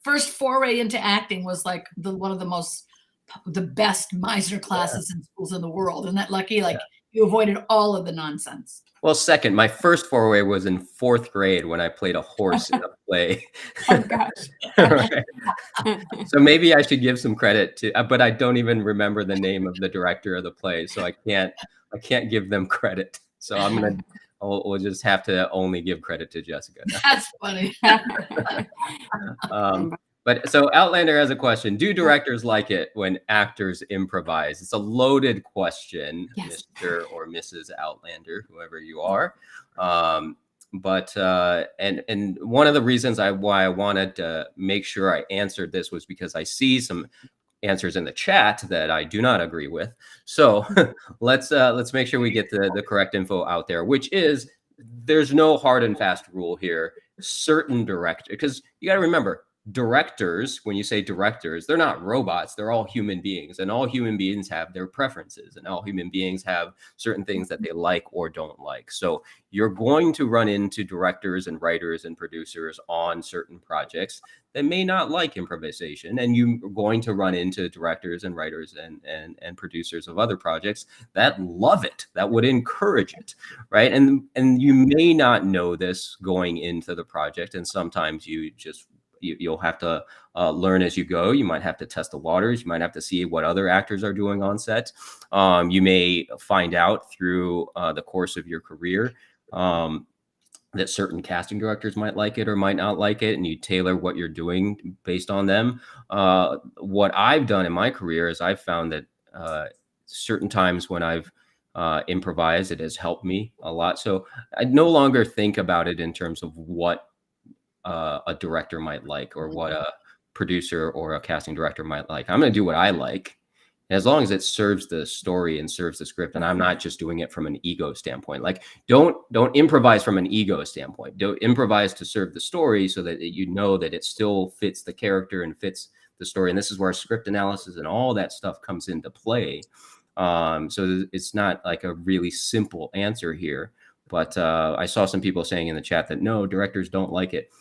First foray into acting was like one of the best Meisner classes in schools in the world. Isn't that lucky? Like you avoided all of the nonsense. Well, second, my first foray was in 4th grade when I played a horse in a play. Oh gosh. Right. So maybe I should give some credit to, but I don't even remember the name of the director of the play, so I can't give them credit. So we'll just have to only give credit to Jessica. That's funny. But so Outlander has a question. Do directors like it when actors improvise? It's a loaded question, yes. Mr. or Mrs. Outlander, whoever you are. But one of the reasons why I wanted to make sure I answered this was because I see some answers in the chat that I do not agree with. So let's make sure we get the correct info out there, which is there's no hard and fast rule here. Certain directors, because you got to remember, directors, when you say directors, they're not robots, they're all human beings, and all human beings have their preferences, and all human beings have certain things that they like or don't like. So you're going to run into directors and writers and producers on certain projects that may not like improvisation, and you're going to run into directors and writers and producers of other projects that love it, that would encourage it, right? And you may not know this going into the project, and sometimes you'll have to learn as you go. You might have to test the waters. You might have to see what other actors are doing on set. You may find out through the course of your career that certain casting directors might like it or might not like it, and you tailor what you're doing based on them. What I've done in my career is I've found that certain times when I've improvised, it has helped me a lot. So I no longer think about it in terms of what a director might like or what a producer or a casting director might like. I'm going to do what I like, as long as it serves the story and serves the script, and I'm not just doing it from an ego standpoint. Like, don't improvise from an ego standpoint. Don't improvise to serve the story, so that you know that it still fits the character and fits the story. And this is where script analysis and all that stuff comes into play. So it's not like a really simple answer here, but I saw some people saying in the chat that no, directors don't like it.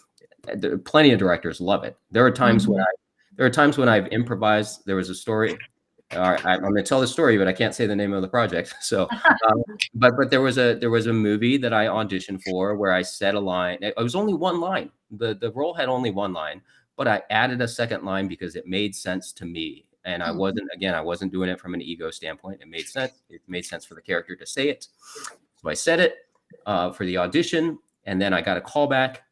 Plenty of directors love it. There are times when I've improvised. There was a story. I'm going to tell the story, but I can't say the name of the project. So, but there was a movie that I auditioned for where I said a line. It was only one line. The role had only one line, but I added a second line because it made sense to me. And I wasn't doing it from an ego standpoint. It made sense. It made sense for the character to say it. So I said it for the audition, and then I got a call back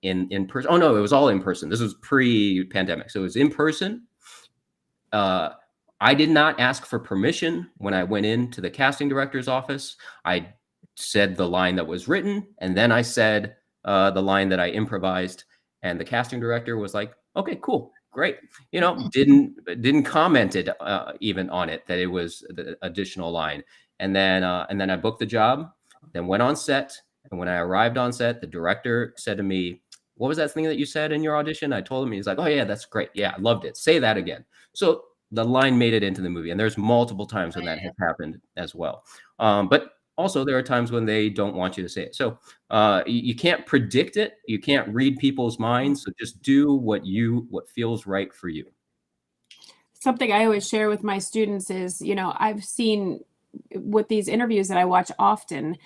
in person. Oh no, it was all in person. This was pre-pandemic, so it was in person. I did not ask for permission when I went into the casting director's office. I said the line that was written, and then I said the line that I improvised, and the casting director was like, "Okay, cool, great." You know, didn't comment it even on it that it was the additional line. And then I booked the job, then went on set. And when I arrived on set, the director said to me, "What was that thing that you said in your audition?" I told him. He's like, "Oh yeah, that's great. Yeah, I loved it. Say that again." So the line made it into the movie, and there's multiple times when that has happened as well. But also there are times when they don't want you to say it. So you can't predict it. You can't read people's minds. So just do what feels right for you. Something I always share with my students is, I've seen with these interviews that I watch often,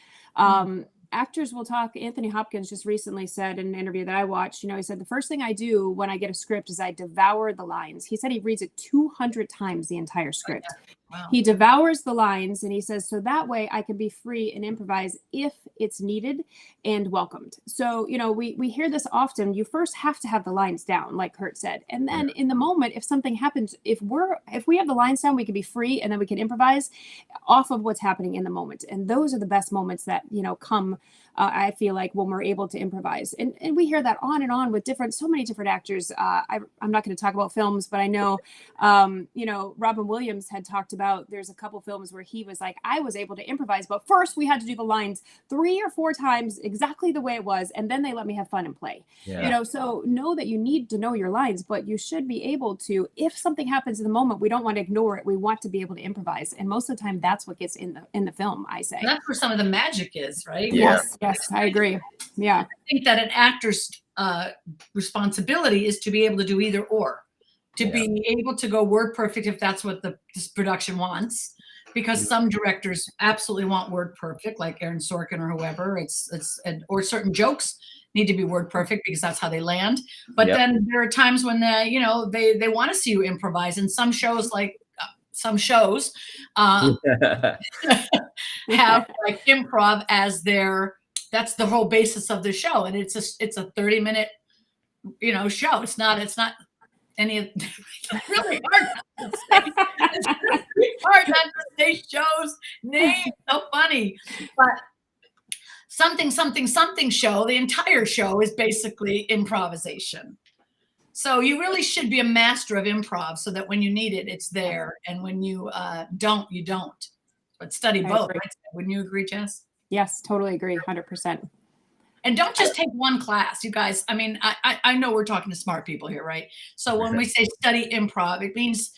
actors will talk. Anthony Hopkins just recently said in an interview that I watched, he said, the first thing I do when I get a script is I devour the lines. He said he reads it 200 times, the entire script. Wow. He devours the lines, and he says, so that way I can be free and improvise if it's needed and welcomed. So, we hear this often. You first have to have the lines down, like Kurt said. And then in the moment, if something happens, if we have the lines down, we can be free, and then we can improvise off of what's happening in the moment. And those are the best moments that, come, I feel like, when we're able to improvise. And we hear that on and on with so many different actors. I'm not going to talk about films, but I know, Robin Williams had talked about, there's a couple films where he was like, I was able to improvise, but first we had to do the lines 3 or 4 times exactly the way it was, and then they let me have fun and play. Yeah. So know that you need to know your lines, but you should be able to, if something happens in the moment, we don't want to ignore it. We want to be able to improvise. And most of the time that's what gets in the film, I say. That's where some of the magic is, right? Yes, I agree. Yeah. I think that an actor's responsibility is to be able to do either or. To be able to go word perfect if that's what this production wants, because some directors absolutely want word perfect, like Aaron Sorkin or whoever. Or certain jokes need to be word perfect because that's how they land. But then there are times when they want to see you improvise. And some shows have like improv as that's the whole basis of the show, and it's a 30-minute show. It's not any of really hard not to say. It's really hard not to say shows names. So funny, but something show. The entire show is basically improvisation. So you really should be a master of improv, so that when you need it, it's there, and when you don't, you don't. But study both. Right? Wouldn't you agree, Jess? Yes, totally agree, 100%. And don't just take one class, you guys. I mean, I know we're talking to smart people here, right? So when we say study improv, it means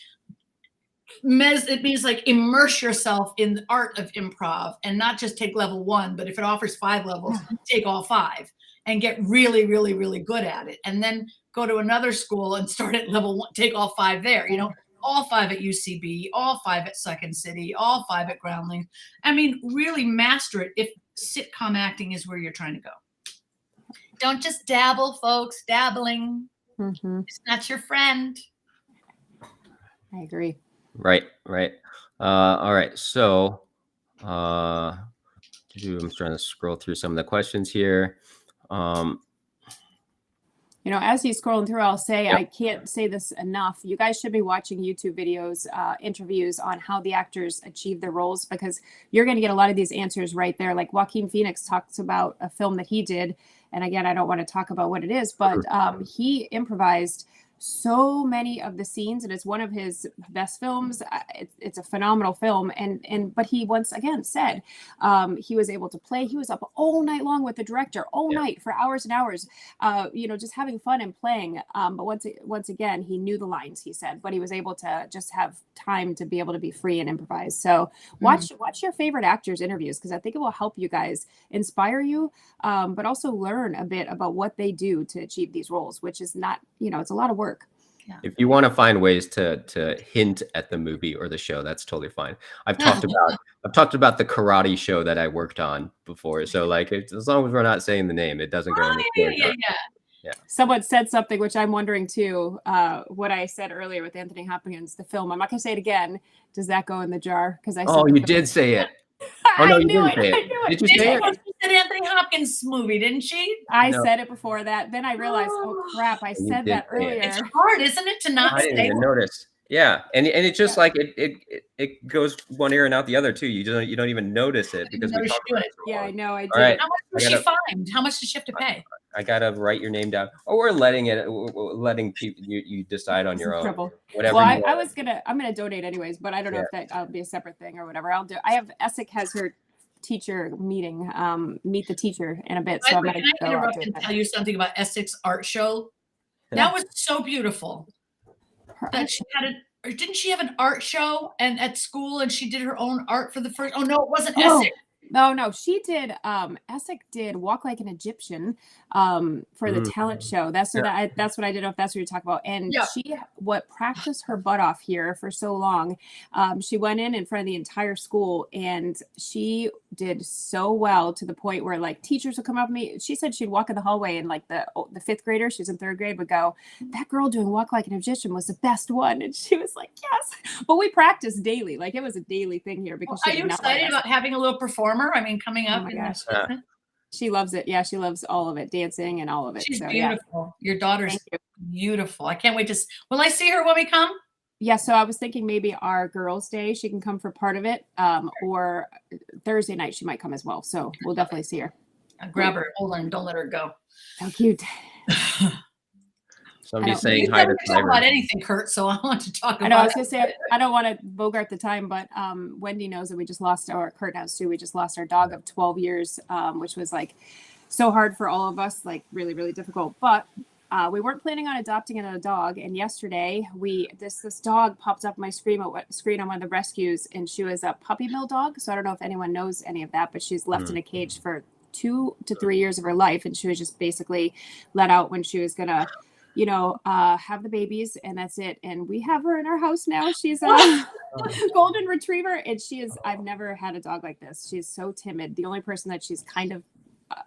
like immerse yourself in the art of improv and not just take level 1, but if it offers 5 levels, take all 5 and get really, really, really good at it. And then go to another school and start at level 1, take all 5 there, you know, all 5 at UCB, all 5 at Second City, all 5 at Groundlings. I mean, really master it if sitcom acting is where you're trying to go. Don't just dabble, folks. Dabbling. It's not your friend. I agree. Right. All right. So I'm trying to scroll through some of the questions here. You know, as he's scrolling through, I'll say, I can't say this enough. You guys should be watching YouTube videos, interviews on how the actors achieve their roles, because you're going to get a lot of these answers right there. Like Joaquin Phoenix talks about a film that he did. And again, I don't want to talk about what it is, but he improvised so many of the scenes, and it's one of his best films. It's a phenomenal film, but he once again said he was able to play. He was up all night long with the director, all night for hours and hours, you know, just having fun and playing. But once again, he knew the lines, he said, but he was able to just have time to be able to be free and improvise. So watch your favorite actors' interviews, because I think it will help you guys, inspire you, but also learn a bit about what they do to achieve these roles, which is not, you know, it's a lot of work. Yeah. If you want to find ways to hint at the movie or the show, that's totally fine. I've talked about the karate show that I worked on before. So like, as long as we're not saying the name, it doesn't go in the story. Yeah. Someone said something, which I'm wondering too, what I said earlier with Anthony Hopkins, the film. I'm not going to say it again. Does that go in the jar? Because I said you did say it. Oh no, you didn't say it. Did you say it? She said Anthony Hopkins movie, didn't she? I said it before that. Then I realized, oh crap, I said that earlier. It's hard, isn't it, to not I didn't even notice. Yeah, and it's just like it goes one ear and out the other too. You don't even notice it because we talk about it. Yeah, I know. I did. Right. How much was she fined? How much did she have to pay? I gotta write your name down, or we're letting people you decide on your own. Trouble. Whatever. Well, I'm gonna donate anyways, but I don't know if that'll be a separate thing or whatever. I'll do. I have Essex has her teacher meeting, meet the teacher in a bit. So I'm gonna can I interrupt and tell you something about Essex art show? That was so beautiful. That she had didn't she have an art show and at school, and she did her own art for the first? Oh no, it wasn't Essex. No, she did. Essex did Walk Like an Egyptian for the talent show. That's what I didn't know if that's what you're talking about. And she practiced her butt off here for so long. She went in front of the entire school, and she did so well to the point where like teachers would come up to me. She said she'd walk in the hallway, and like the 5th grader, she was in 3rd grade, would go, "That girl doing Walk Like an Egyptian was the best one." And she was like, "Yes." But we practiced daily. Like it was a daily thing here because are you excited about having a little performer? I mean, coming up. Oh my gosh. She loves it. Yeah, she loves all of it, dancing and all of it. She's beautiful. Your daughter's beautiful. I can't wait to. Will I see her when we come? Yeah, so I was thinking maybe our girls' day, she can come for part of it, or Thursday night she might come as well. So we'll definitely see her. I'll grab her, hold her, and don't let her go. So cute. Somebody's saying hi to talk about anything, Kurt. So I want to talk about. I know. I was gonna say I don't want to bogart the time, but Wendy knows that we just lost Kurt knows too. We just lost our dog of 12 years, which was like so hard for all of us, like really, really difficult. But we weren't planning on adopting another dog, and yesterday this dog popped up on my screen on one of the rescues, and she was a puppy mill dog. So I don't know if anyone knows any of that, but she's left in a cage for 2 to 3 years of her life, and she was just basically let out when she was gonna, have the babies, and that's it. And we have her in our house now. She's a golden retriever, and I've never had a dog like this. She's so timid. The only person that she's kind of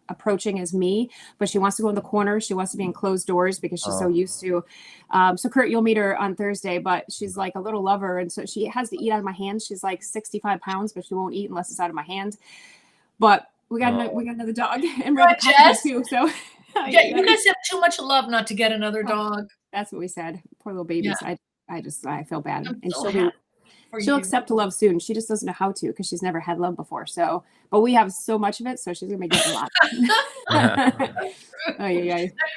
approaching is me, but she wants to go in the corner. She wants to be in closed doors because she's so used to. So Kurt, you'll meet her on Thursday, but she's like a little lover, and so she has to eat out of my hand. She's like 65 pounds, but she won't eat unless it's out of my hand. But we got another dog, and we're the too. So you guys have too much love not to get another dog. That's what we said. Poor little babies. Yeah. I feel bad, and so she'll accept love soon. She just doesn't know how to because she's never had love before. So, but we have so much of it, so she's gonna be getting a lot. That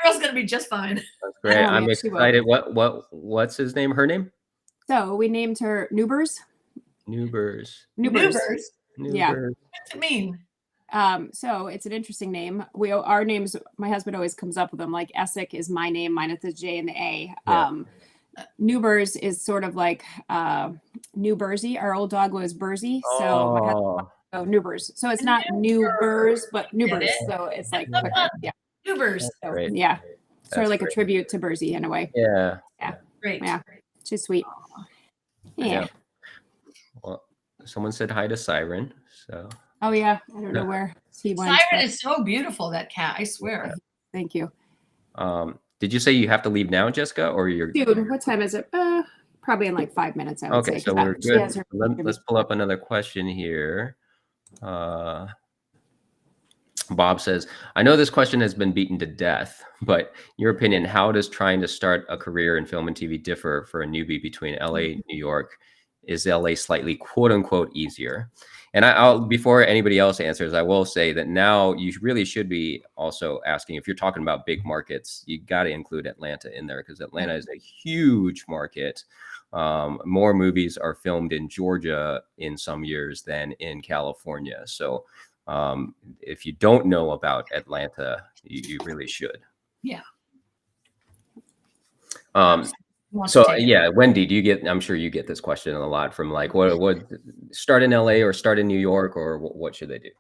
girl's gonna be just fine. That's great. I'm excited. What's his name? Her name? So we named her Newbers. Newbers. Yeah. What's it mean? So it's an interesting name. Our names, my husband always comes up with them. Like Essick is my name, minus the J and the A. Yeah. Newbers is sort of like New Bursey. Our old dog was Bursey. So my husband, Newbers. So it's not Newbers, but Newbers. So it's like quicker. Yeah. Newbers. So, Great. yeah. Sort of like great. a tribute to Bursey in a way. Yeah. Yeah. Great. Yeah. She's sweet. Yeah. Well, someone said hi to Siren. So. Oh yeah. I don't know where he went. Siren is so beautiful, that cat. I swear. Thank you. Did you say you have to leave now, Jessica, or you're? Dude, what time is it? Probably in like 5 minutes. I would say. Okay, so we're good. Let's pull up another question here. Bob says, I know this question has been beaten to death, but in your opinion, how does trying to start a career in film and TV differ for a newbie between LA and New York? Is LA slightly quote unquote easier? And I'll before anybody else answers, I will say that now you really should be also asking, if you're talking about big markets, you got to include Atlanta in there, because Atlanta is a huge market. More movies are filmed in Georgia in some years than in California. So if you don't know about Atlanta, you really should. Yeah. So yeah, Wendy, do you get? I'm sure you get this question a lot from like, what start in LA or start in New York, or what should they do?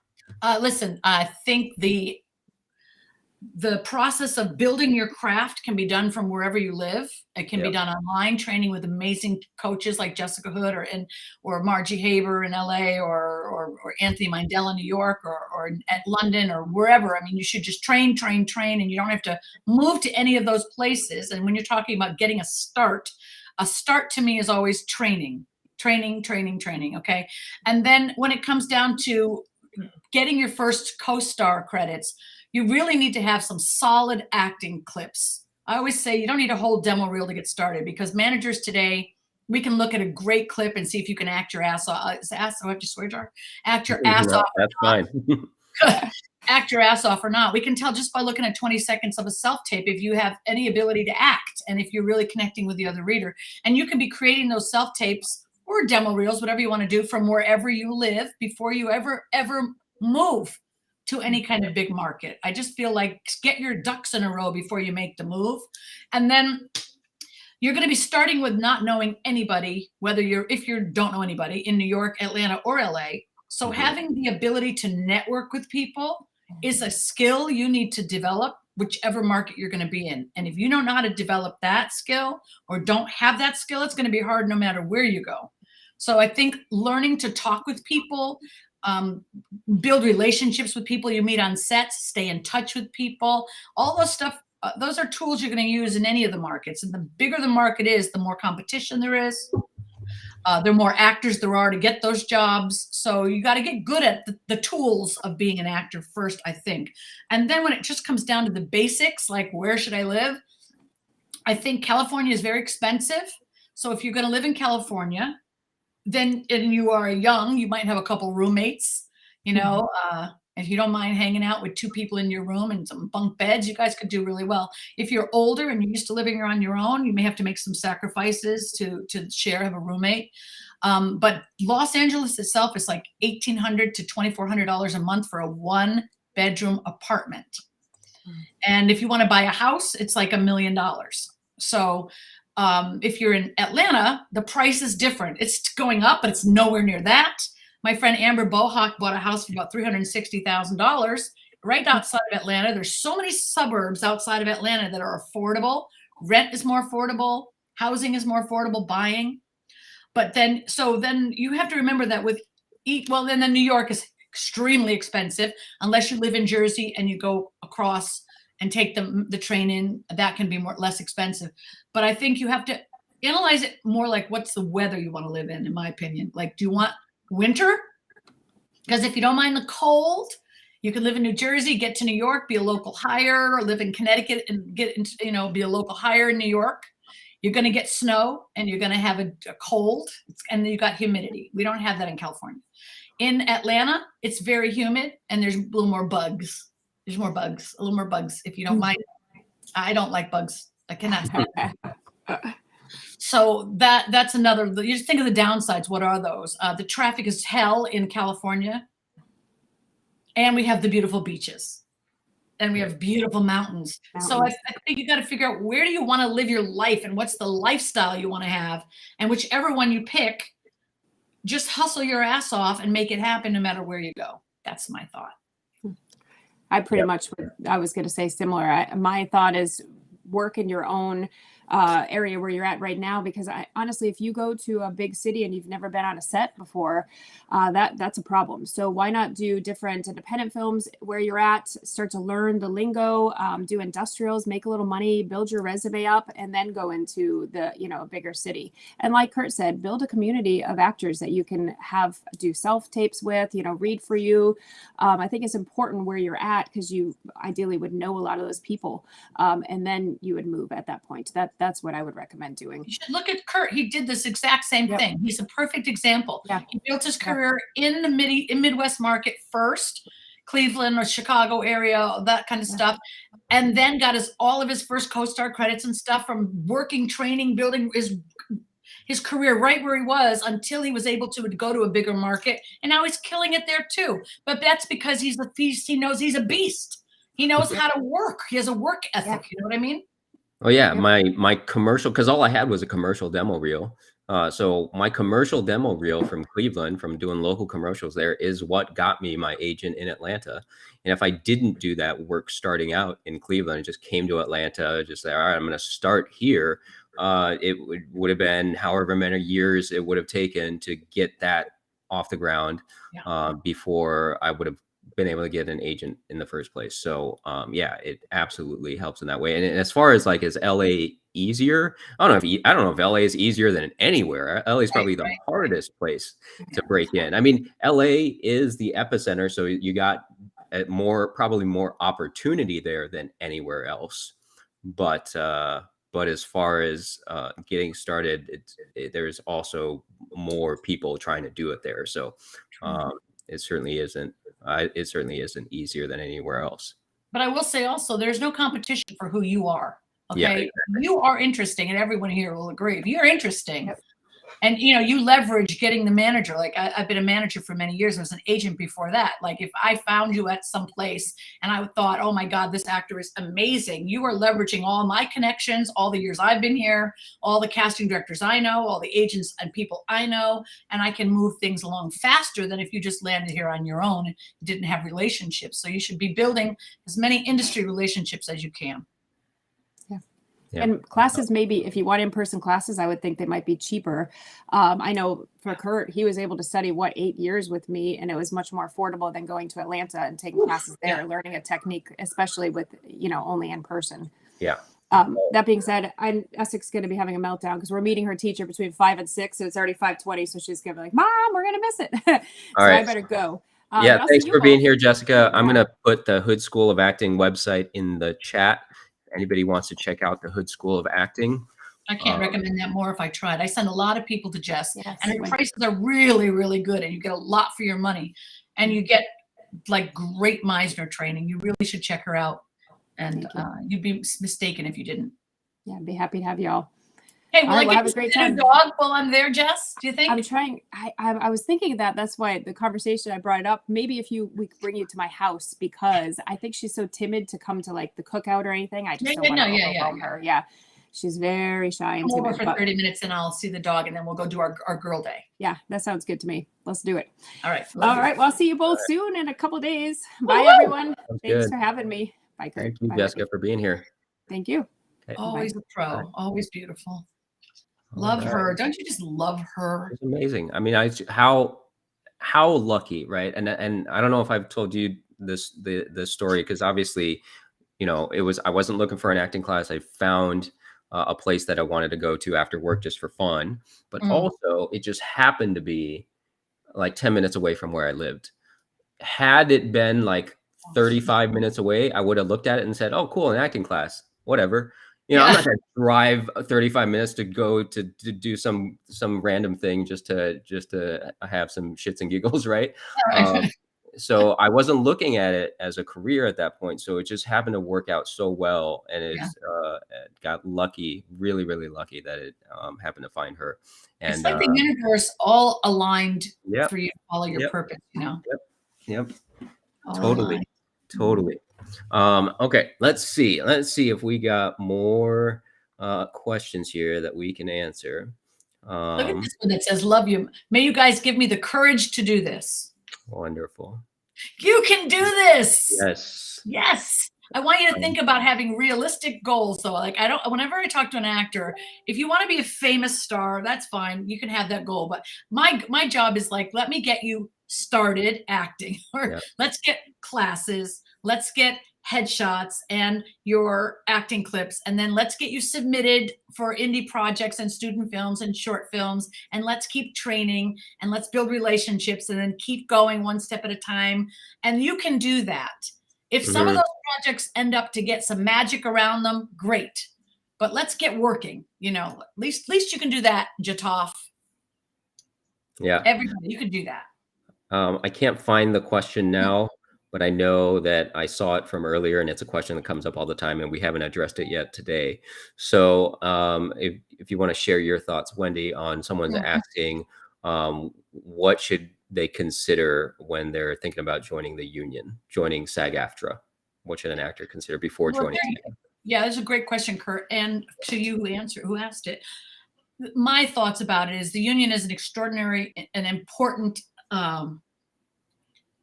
Listen, I think the process of building your craft can be done from wherever you live. It can be done online, training with amazing coaches like Jessica Hood or Margie Haber in LA or Anthony Mindell in New York or at London or wherever. I mean, you should just train, and you don't have to move to any of those places. And when you're talking about getting a start to me is always training. Okay. And then when it comes down to getting your first co-star credits, you really need to have some solid acting clips. I always say you don't need a whole demo reel to get started, because managers today, we can look at a great clip and see if you can act your ass off. Do I have to swear, Jar? Act your ass off. That's fine. Act your ass off or not. We can tell just by looking at 20 seconds of a self-tape if you have any ability to act and if you're really connecting with the other reader. And you can be creating those self-tapes or demo reels, whatever you want to do, from wherever you live before you ever move to any kind of big market. I just feel like get your ducks in a row before you make the move. And then you're going to be starting with not knowing anybody, if you don't know anybody in New York, Atlanta, or LA. So having the ability to network with people is a skill you need to develop, whichever market you're going to be in. And if you don't know how to develop that skill or don't have that skill, it's going to be hard no matter where you go. So I think learning to talk with people, build relationships with people you meet on sets, stay in touch with people, all those stuff, those are tools you're going to use in any of the markets. And the bigger the market is, the more competition there is. There are more actors there are to get those jobs. So you got to get good at the tools of being an actor first, I think. And then when it just comes down to the basics, like where should I live? I think California is very expensive. So if you're going to live in California, then and you are young, you might have a couple roommates, if you don't mind hanging out with two people in your room and some bunk beds, you guys could do really well. If you're older and you're used to living on your own, you may have to make some sacrifices to have a roommate. But Los Angeles itself is like $1,800 to $2,400 a month for a 1-bedroom apartment. And if you want to buy a house, it's like $1 million. So if you're in Atlanta, the price is different. It's going up, but it's nowhere near that. My friend Amber Bohawk bought a house for about $360,000 right outside of Atlanta. There's so many suburbs outside of Atlanta that are affordable. Rent is more affordable. Housing is more affordable, buying. But then you have to remember that then New York is extremely expensive unless you live in Jersey and you go across and take the train in. That can be less expensive. But I think you have to analyze it more like what's the weather you want to live in my opinion. Like, do you want winter? Because if you don't mind the cold, you can live in New Jersey, get to New York, be a local hire, or live in Connecticut and be a local hire in New York. You're going to get snow and you're going to have a cold, and then you got humidity. We don't have that in California. In Atlanta, it's very humid and there's a little more bugs. A little more bugs, if you don't mind. I don't like bugs. I cannot. So that's another, you just think of the downsides. What are those? The traffic is hell in California. and we have the beautiful beaches, and we have beautiful mountains. So I think you got to figure out, where do you want to live your life, and what's the lifestyle you want to have, and whichever one you pick, just hustle your ass off and make it happen no matter where you go. That's my thought. I pretty much, I was going to say similar. My thought is work in your own area where you're at right now, because honestly, if you go to a big city and you've never been on a set before, that's a problem. So why not do different independent films where you're at, start to learn the lingo, do industrials, make a little money, build your resume up, and then go into the, a bigger city. And like Kurt said, build a community of actors that you can do self tapes with, read for you. I think it's important where you're at, because you ideally would know a lot of those people, and then you would move at that point. That's what I would recommend doing. You should look at Kurt. He did this exact same thing. He's a perfect example. Yeah. He built his career in the Midwest market first, Cleveland or Chicago area, that kind of stuff, and then got all of his first co-star credits and stuff from working, training, building his career right where he was, until he was able to go to a bigger market, and now he's killing it there too. But that's because he's a beast. He knows he's a beast. He knows how to work. He has a work ethic. You know what I mean? Oh yeah, my commercial, because all I had was a commercial demo reel. So my commercial demo reel from Cleveland, from doing local commercials there, is what got me my agent in Atlanta. And if I didn't do that work starting out in Cleveland and just came to Atlanta, just say, all right, I'm going to start here, it would have been however many years it would have taken to get that off the ground before I would have been able to get an agent in the first place. So it absolutely helps in that way. And as far as like, is LA easier? I don't know if LA is easier than anywhere. LA is probably the hardest place to break in. I mean, LA is the epicenter, so you got probably more opportunity there than anywhere else. But as far as getting started, there's also more people trying to do it there. So it certainly isn't. It certainly isn't easier than anywhere else. But I will say also, there's no competition for who you are. Okay, Yeah, exactly. You are interesting, and everyone here will agree. If you're interesting, and you leverage getting the manager. Like I've been a manager for many years. I was an agent before that. Like if I found you at some place and I thought, oh my God, this actor is amazing, you are leveraging all my connections, all the years I've been here, all the casting directors I know, all the agents and people I know, and I can move things along faster than if you just landed here on your own and didn't have relationships. So you should be building as many industry relationships as you can. Yeah. And classes, maybe if you want in-person classes, I would think they might be cheaper. I know for Kurt, he was able to study 8 years with me, and it was much more affordable than going to Atlanta and taking classes there, learning a technique, especially with, only in person. Yeah. That being said, Essex is going to be having a meltdown because we're meeting her teacher between 5 and 6. So it's already 5:20. So she's going to be like, Mom, we're going to miss it. So I better go. Thanks for being here, Jessica. I'm going to put the Hood School of Acting website in the chat. Anybody wants to check out the Hood School of Acting. I can't recommend that more if I tried. I send a lot of people to Jess, and her prices are really, really good, and you get a lot for your money, and you get like great Meisner training. You really should check her out, and you'd be mistaken if you didn't. Yeah, I'd be happy to have y'all. Hey, will I get to sit a dog while I'm there, Jess? Do you think? I'm trying. I was thinking that. That's why the conversation I brought it up. Maybe we could bring you to my house, because I think she's so timid to come to like the cookout or anything. I just don't want to overwhelm her. Yeah, she's very shy and timid. Over for 30 minutes, and I'll see the dog, and then we'll go do our girl day. Yeah, that sounds good to me. Let's do it. All right. All right. Well, I'll see you both soon in a couple of days. Bye, everyone. Thanks for having me. Bye, Kurt. Thank you, Jessica, for being here. Thank you. Okay. Always a pro. Always beautiful. Love her. Don't you just love her? It's amazing. I mean, how lucky, right? And I don't know if I've told you the story, because obviously, I wasn't looking for an acting class. I found a place that I wanted to go to after work just for fun, but also it just happened to be like 10 minutes away from where I lived. Had it been like 35 minutes away, I would have looked at it and said, "Oh, cool, an acting class, whatever." I'm not going to drive 35 minutes to go to do some random thing just to have some shits and giggles, right? So I wasn't looking at it as a career at that point. So it just happened to work out so well, and it got lucky, really, really lucky that it happened to find her. And it's like the universe all aligned for you to follow your purpose. Yep. Totally. Totally. Okay, let's see if we got more questions here that we can answer. Look at this one that says, love you. May you guys give me the courage to do this. Wonderful. You can do this. Yes. Yes. I want you to think about having realistic goals though. Like whenever I talk to an actor, if you want to be a famous star, that's fine. You can have that goal. But my job is like, let me get you started acting, or let's get classes, let's get headshots and your acting clips, and then let's get you submitted for indie projects and student films and short films, and let's keep training and let's build relationships and then keep going one step at a time. And you can do that. If some of those projects end up to get some magic around them, great. But let's get working. At least you can do that, Jatov. Yeah. Everybody, you can do that. I can't find the question now, but I know that I saw it from earlier, and it's a question that comes up all the time, and we haven't addressed it yet today. So if you want to share your thoughts, Wendy, on someone's asking, what should they consider when they're thinking about joining the union, joining SAG-AFTRA? What should an actor consider before joining? Yeah, that's a great question, Kurt. And to you who asked it, my thoughts about it is the union is an extraordinary and important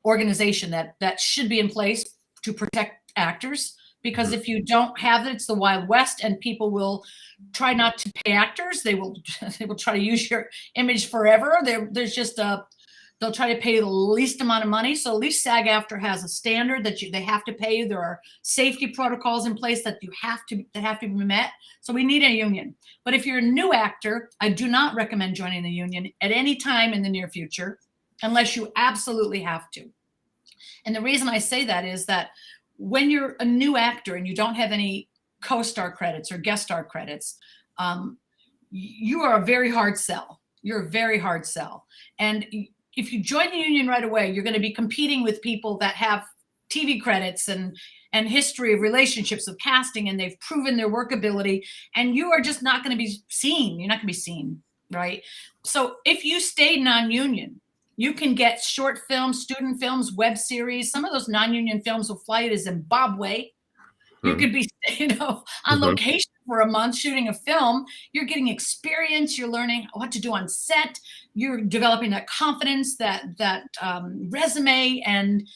organization that should be in place to protect actors, because if you don't have it, it's the Wild West, and people will try not to pay actors. They will try to use your image forever. They'll try to pay the least amount of money. So at least SAG-AFTRA has a standard that they have to pay you. There are safety protocols in place that have to be met. So we need a union. But if you're a new actor, I do not recommend joining the union at any time in the near future, unless you absolutely have to. And the reason I say that is that when you're a new actor and you don't have any co-star credits or guest star credits, you are a very hard sell. You're a very hard sell. And if you join the union right away, you're going to be competing with people that have TV credits and history of relationships of casting, and they've proven their workability, and you are just not going to be seen. You're not going to be seen, right? So if you stay non-union, you can get short films, student films, web series. Some of those non-union films will fly you to Zimbabwe. You could be, on location for a month shooting a film. You're getting experience. You're learning what to do on set. You're developing that confidence, that resume, and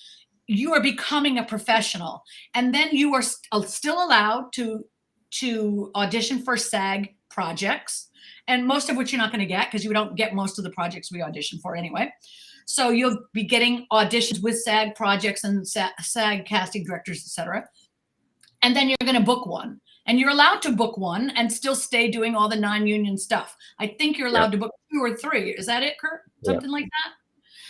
you are becoming a professional. And then you are still allowed to audition for SAG projects, and most of which you're not going to get, because you don't get most of the projects we audition for anyway. So you'll be getting auditions with SAG projects and SAG casting directors, etc. And then you're going to book one. And you're allowed to book one and still stay doing all the non-union stuff. I think you're allowed to book 2 or 3. Is that it, Kurt? Something like that?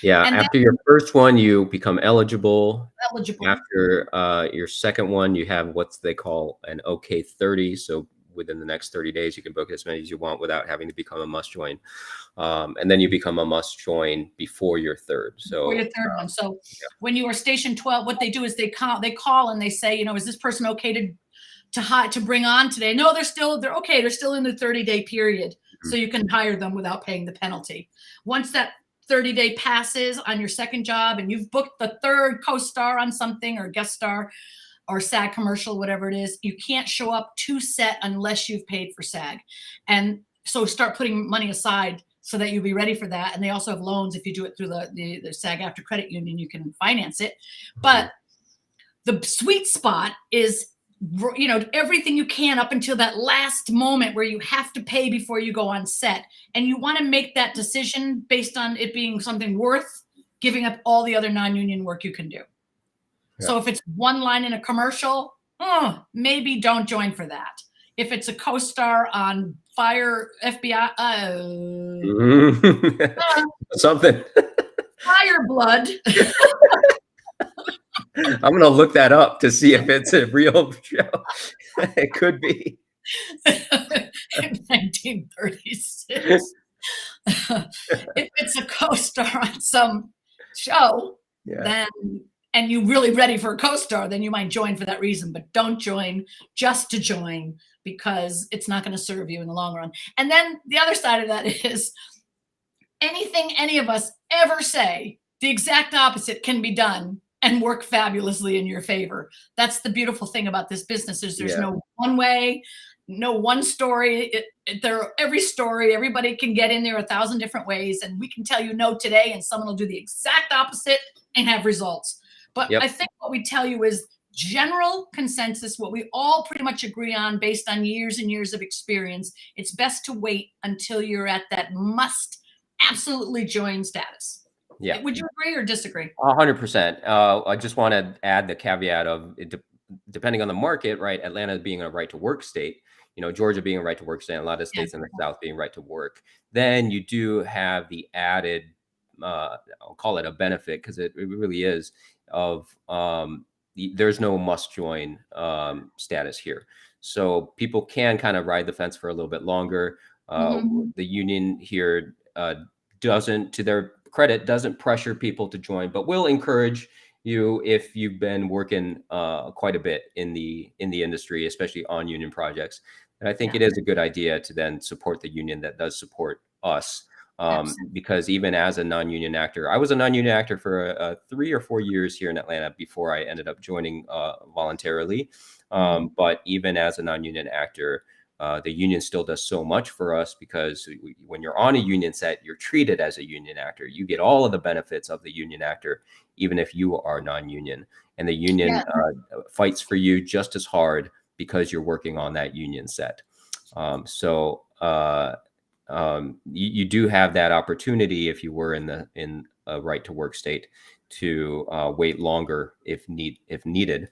Yeah. And after your first one, you become eligible. Eligible. After your second one, you have what they call an OK 30. So within the next 30 days, you can book as many as you want without having to become a must join. And then you become a must join before your third. So before your third one. So when you are station 12, what they do is they call and they say, is this person okay to bring on today? No, they're okay. They're still in the 30-day period. So you can hire them without paying the penalty. Once that 30-day passes on your second job and you've booked the third co-star on something or guest star or SAG commercial, whatever it is, you can't show up to set unless you've paid for SAG. And so start putting money aside so that you'll be ready for that. And they also have loans. If you do it through the SAG-AFTRA credit union, you can finance it. But the sweet spot is, everything you can up until that last moment where you have to pay before you go on set. And you want to make that decision based on it being something worth giving up all the other non-union work you can do. Yeah. So if it's one line in a commercial, maybe don't join for that. If it's a co-star on Fire FBI, something. Fire Blood. I'm going to look that up to see if it's a real show. It could be. 1936. If it's a co-star on some show, then, and you're really ready for a co-star, then you might join for that reason, but don't join just to join, because it's not going to serve you in the long run. And then the other side of that is anything any of us ever say, the exact opposite can be done and work fabulously in your favor. That's the beautiful thing about this business is there's no one way, no one story. Every story, everybody can get in there 1,000 different ways, and we can tell you no today, and someone will do the exact opposite and have results. But I think what we tell you is general consensus, what we all pretty much agree on based on years and years of experience. It's best to wait until you're at that must absolutely join status. Yeah. Would you agree or disagree? 100%. I just want to add the caveat of it depending on the market, right? Atlanta being a right to work state, Georgia being a right to work state, a lot of states in the South being right to work. Then you do have the added, I'll call it a benefit because it really is of there's no must join status here. So people can kind of ride the fence for a little bit longer. The union here doesn't, to their credit, doesn't pressure people to join, but will encourage you if you've been working quite a bit in the industry, especially on union projects. And I think it is a good idea to then support the union that does support us. Because even as a non-union actor, I was a non-union actor for 3 or 4 years here in Atlanta before I ended up joining voluntarily. But even as a non-union actor, the union still does so much for us because when you're on a union set, you're treated as a union actor. You get all of the benefits of the union actor, even if you are non-union. And the union fights for you just as hard because you're working on that union set. You do have that opportunity if you were in a right to work state to wait longer if needed.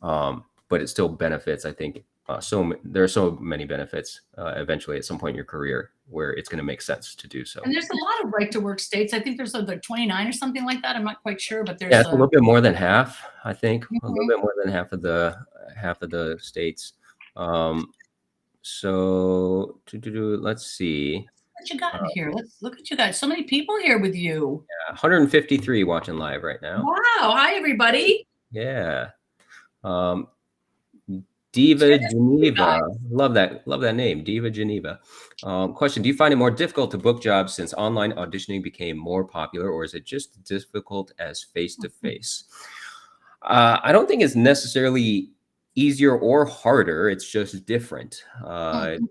But it still benefits, I think. There are so many benefits eventually at some point in your career where it's going to make sense to do so. And there's a lot of right to work states. I think there's like 29 or something like that. I'm not quite sure, but there's it's a little bit more than half, I think. A little bit more than half of the states. So let's see. What you got here? Let's look at you guys. So many people here with you. 153 watching live right now. Wow. Hi, everybody. Yeah. Diva Geneva. Love that name, Diva Geneva. Question: do you find it more difficult to book jobs since online auditioning became more popular, or is it just difficult as face-to-face? I don't think it's necessarily easier or harder. It's just different.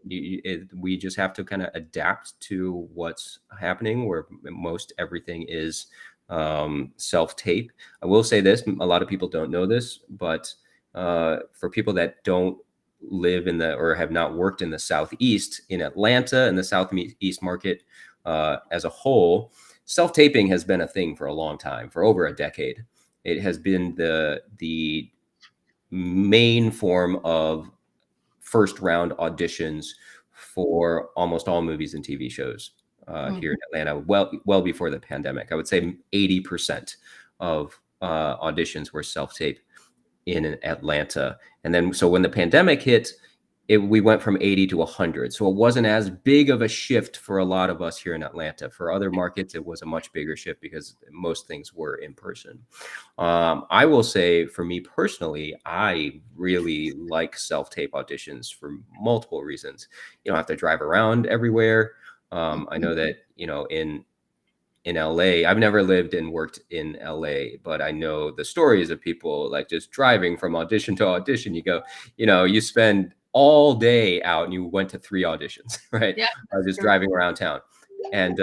We just have to kind of adapt to what's happening where most everything is self-tape. I will say this, a lot of people don't know this, but for people that don't live in or have not worked in the Southeast, in Atlanta and the Southeast market as a whole, self-taping has been a thing for a long time, for over a decade. It has been the main form of first round auditions for almost all movies and TV shows here in Atlanta, well before the pandemic. I would say 80% of auditions were self-tape in Atlanta. And then, so when the pandemic hit, we went from 80 to 100. So it wasn't as big of a shift for a lot of us here in Atlanta. For other markets, it was a much bigger shift because most things were in person. I will say for me personally, I really like self-tape auditions for multiple reasons. You don't have to drive around everywhere. I know that, in LA, I've never lived and worked in LA, but I know the stories of people like just driving from audition to audition. You go, you spend all day out and you went to 3 auditions, right? Yeah, just driving around town. And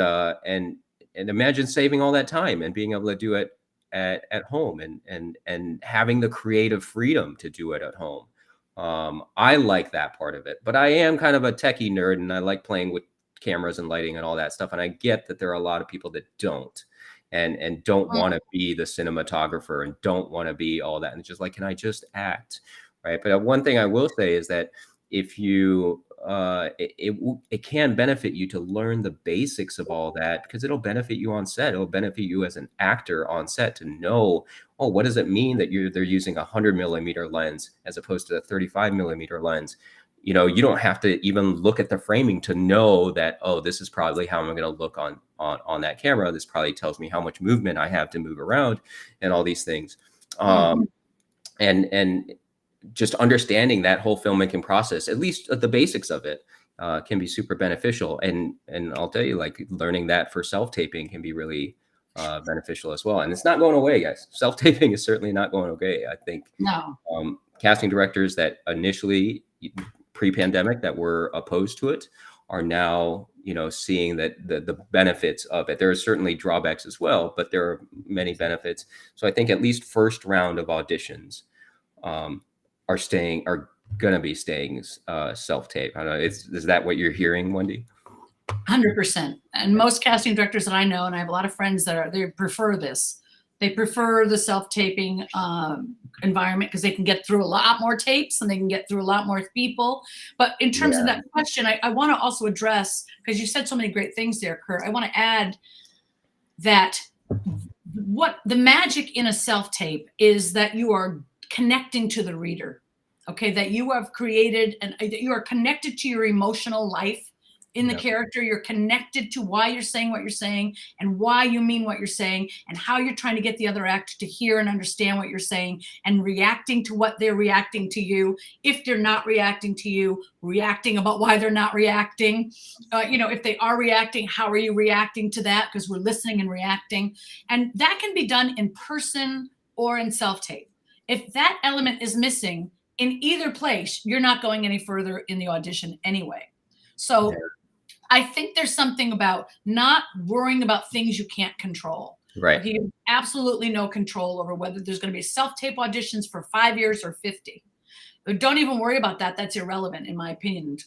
imagine saving all that time and being able to do it at home and having the creative freedom to do it at home. I like that part of it, but I am kind of a techie nerd and I like playing with cameras and lighting and all that stuff. And I get that there are a lot of people that don't and don't want to be the cinematographer and don't want to be all that. And it's just like, can I just act? Right. But one thing I will say is that if you, it can benefit you to learn the basics of all that because it'll benefit you on set. It'll benefit you as an actor on set to know, oh, what does it mean that they're using a 100mm lens as opposed to a 35mm lens? You don't have to even look at the framing to know that, oh, this is probably how I'm going to look on that camera. This probably tells me how much movement I have to move around and all these things. And just understanding that whole filmmaking process, at least the basics of it, can be super beneficial. And I'll tell you, like learning that for self-taping can be really beneficial as well. And it's not going away, guys. Self-taping is certainly not going away. I think casting directors that initially pre-pandemic that were opposed to it are now, seeing that the benefits of it. There are certainly drawbacks as well, but there are many benefits. So I think at least first round of auditions are going to be staying self-tape. I don't know. Is that what you're hearing, Wendy? 100%. And most casting directors that I know, and I have a lot of friends they prefer this. They prefer the self-taping environment because they can get through a lot more tapes and they can get through a lot more people. But in terms of that question, I want to also address, because you said so many great things there, Kurt, I want to add that what the magic in a self-tape is that you are connecting to the reader, okay? That you have created and that you are connected to your emotional life in the character. You're connected to why you're saying what you're saying and why you mean what you're saying and how you're trying to get the other actor to hear and understand what you're saying and reacting to what they're reacting to you. If they're not reacting to you, reacting about why they're not reacting. If they are reacting, how are you reacting to that? Because we're listening and reacting. And that can be done in person or in self-tape. If that element is missing in either place, you're not going any further in the audition anyway. So I think there's something about not worrying about things you can't control. Right. You have absolutely no control over whether there's going to be self-tape auditions for 5 years or 50. But don't even worry about that. That's irrelevant, in my opinion.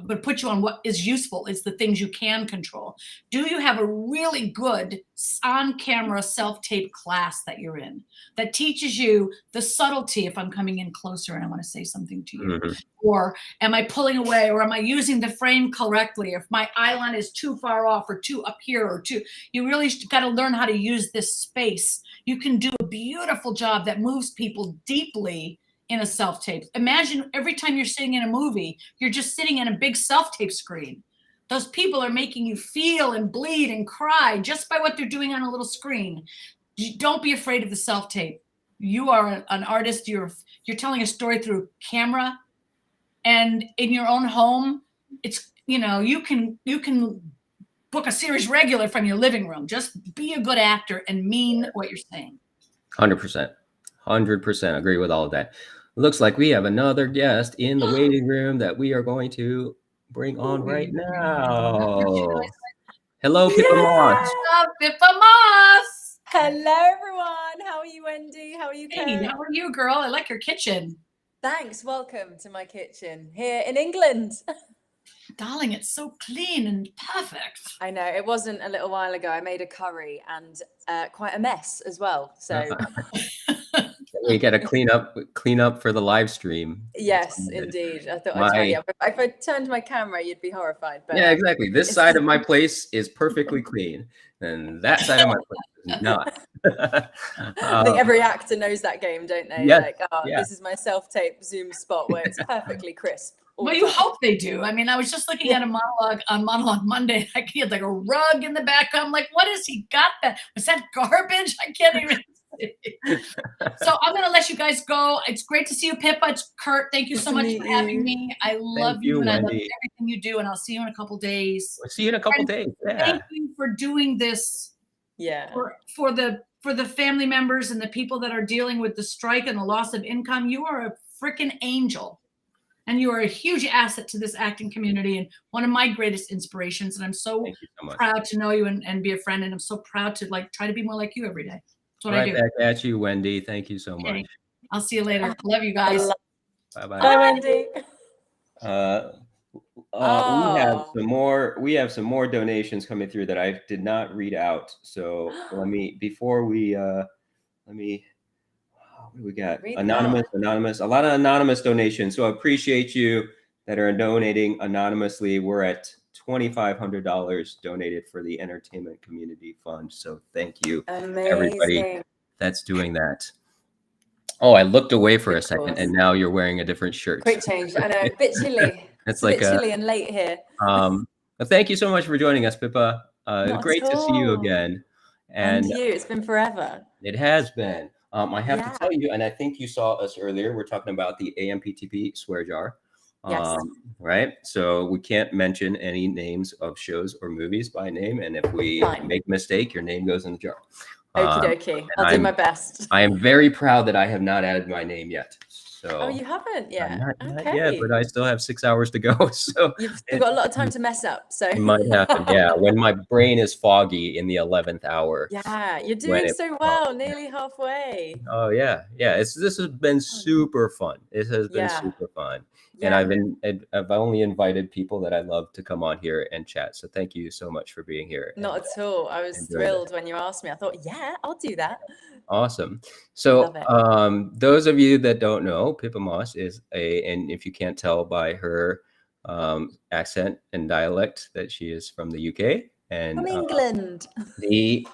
But put you on what is useful is the things you can control. Do you have a really good on-camera self-tape class that you're in that teaches you the subtlety if I'm coming in closer and I want to say something to you? Or am I pulling away, or am I using the frame correctly? If my eye line is too far off or too up here or too, you really got to learn how to use this space. You can do a beautiful job that moves people deeply in a self-tape. Imagine every time you're sitting in a movie, you're just sitting in a big self-tape screen. Those people are making you feel and bleed and cry just by what they're doing on a little screen. Don't be afraid of the self-tape. You are an artist. You're telling a story through camera, and in your own home, it's, you can book a series regular from your living room. Just be a good actor and mean what you're saying. 100% agree with all of that. Looks like we have another guest in the waiting room that we are going to bring on right now. Hello, Pippa Moss. Pippa Moss. Hello, everyone. How are you, Wendy? How are you, Kurt? Hey, how are you, girl? I like your kitchen. Thanks. Welcome to my kitchen here in England. Darling, it's so clean and perfect. I know. It wasn't a little while ago. I made a curry and quite a mess as well. So we got to clean up for the live stream. Yes, indeed. I thought I'd tell you. If I turned my camera, you'd be horrified. But yeah, exactly. This side of my place is perfectly clean, and that side of my place is not. I think every actor knows that game, don't they? Yeah, like, this is my self-tape Zoom spot where it's perfectly crisp. Well, you hope they do. I mean, I was just looking at a monologue on Monologue Monday. He had like a rug in the back. I'm like, what has he got? Was that garbage? I can't even see. So I'm going to let you guys go. It's great to see you, Pippa. It's Kurt. Thank you so much for having me. I love you, and I love everything you do. And I'll see you in a couple days. We'll see you in a couple days. Yeah. Thank you for doing this. Yeah. For the family members and the people that are dealing with the strike and the loss of income. You are a freaking angel. And you are a huge asset to this acting community and one of my greatest inspirations. And I'm so proud to know you and be a friend. And I'm so proud to try to be more like you every day. That's what I do. Right back at you, Wendy. Thank you so much. I'll see you later. Love you guys. Bye-bye. Bye, Wendy. We have some more donations coming through that I did not read out. So what do we got? Anonymous, a lot of anonymous donations. So I appreciate you that are donating anonymously. We're at $2,500 donated for the Entertainment Community Fund. So thank you, everybody that's doing that. Oh, I looked away for a second, and now you're wearing a different shirt. Quick change. I know, a bit chilly. It's like a bit chilly and late here. Thank you so much for joining us, Pippa. Great to see you again. And you, it's been forever. It has been. I have to tell you, and I think you saw us earlier. We're talking about the AMPTP swear jar. Yes. Right. So we can't mention any names of shows or movies by name. And if we make a mistake, your name goes in the jar. Okie dokie. I'll do my best. I am very proud that I have not added my name yet. So oh, you haven't yet? Not yet, but I still have 6 hours to go. So you've still got a lot of time to mess up. So it might happen. Yeah. When my brain is foggy in the 11th hour. Yeah, you're doing so well, nearly halfway. Oh yeah. Yeah. This has been super fun. It has been super fun. And I've only invited people that I love to come on here and chat. So thank you so much for being here. Not at all. I was thrilled when you asked me. I thought, yeah, I'll do that. Awesome. So those of you that don't know, Pippa Moss is and if you can't tell by her accent and dialect, that she is from the UK and from England. The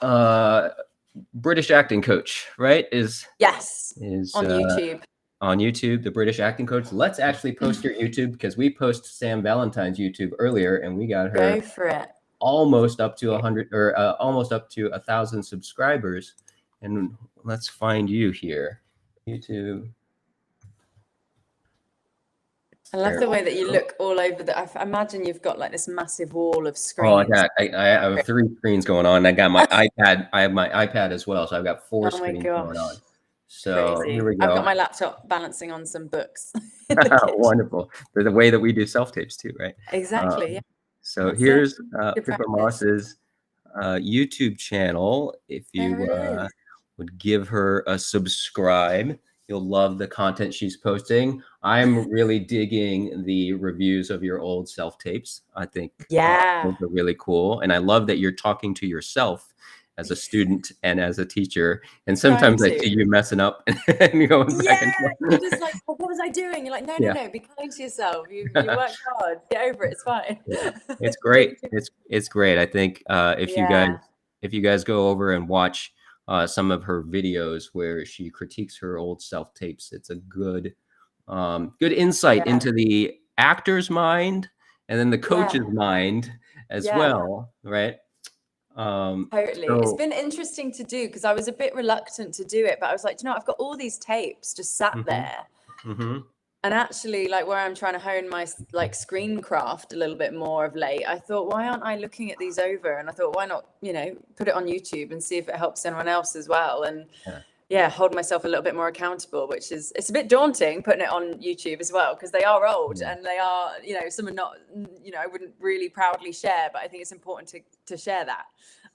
British acting coach, right? Is on YouTube. On YouTube, the British acting coach. Let's actually post your YouTube, because we posted Sam Valentine's YouTube earlier, and we got her Go for it. Almost up to 100 or almost up to 1,000 subscribers. And let's find you here, YouTube. I love the way that you look all over the. I imagine you've got like this massive wall of screens. Oh, I have 3 screens going on. I got my iPad. I have my iPad as well, so I've got 4 screens going on. So here we go. I've got my laptop balancing on some books. Wonderful. They're the way that we do self-tapes too, right? Exactly. So here's Pippa Moss's YouTube channel. If you would give her a subscribe, you'll love the content she's posting. I'm really digging the reviews of your old self-tapes. I think those are really cool. And I love that you're talking to yourself as a student and as a teacher, and sometimes I see you messing up and going back and forth. You're just like, well, what was I doing? You're like, no, be kind to yourself. You worked hard. Get over it. It's fine. It's great. It's great. I think if you guys go over and watch some of her videos where she critiques her old self tapes, it's a good insight into the actor's mind and then the coach's mind as well, right? Totally. It's been interesting to do, because I was a bit reluctant to do it, but I was like, you know, I've got all these tapes just sat there. And actually, like, where I'm trying to hone my like screen craft a little bit more of late, I thought, why aren't I looking at these over? And I thought, why not, you know, put it on YouTube and see if it helps anyone else as well. And hold myself a little bit more accountable, which is, it's a bit daunting putting it on YouTube as well, because they are old and they are, you know, some are not, you know, I wouldn't really proudly share, but I think it's important to share that.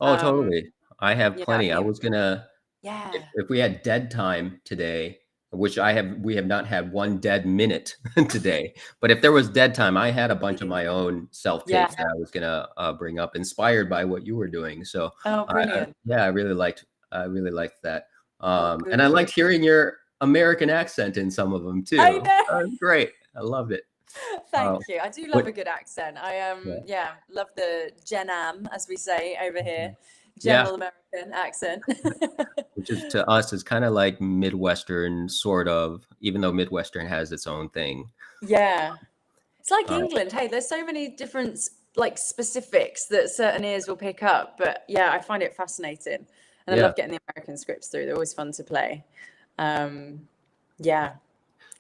Oh, totally. I have plenty. I was gonna, if we had dead time today, which we have not had one dead minute today, but if there was dead time, I had a bunch of my own self-tapes that I was gonna bring up, inspired by what you were doing. So brilliant. I really liked that. And I liked hearing your American accent in some of them too. I know. Great. I loved it. Thank you. I do love a good accent. I love the Gen Am, as we say over here, general American accent. Which is, to us, is kind of like Midwestern, sort of, even though Midwestern has its own thing. Yeah. It's like England. Hey, there's so many different like specifics that certain ears will pick up. But yeah, I find it fascinating. And I love getting the American scripts through. They're always fun to play.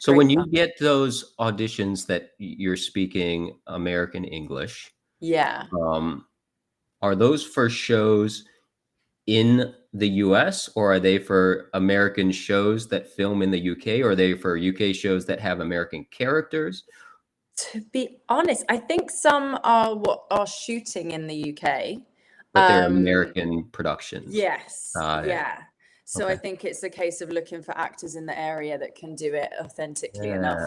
So when you get those auditions that you're speaking American English, are those for shows in the US, or are they for American shows that film in the UK, or are they for UK shows that have American characters? To be honest, I think some are shooting in the UK. But they're American productions. Yes. So I think it's a case of looking for actors in the area that can do it authentically enough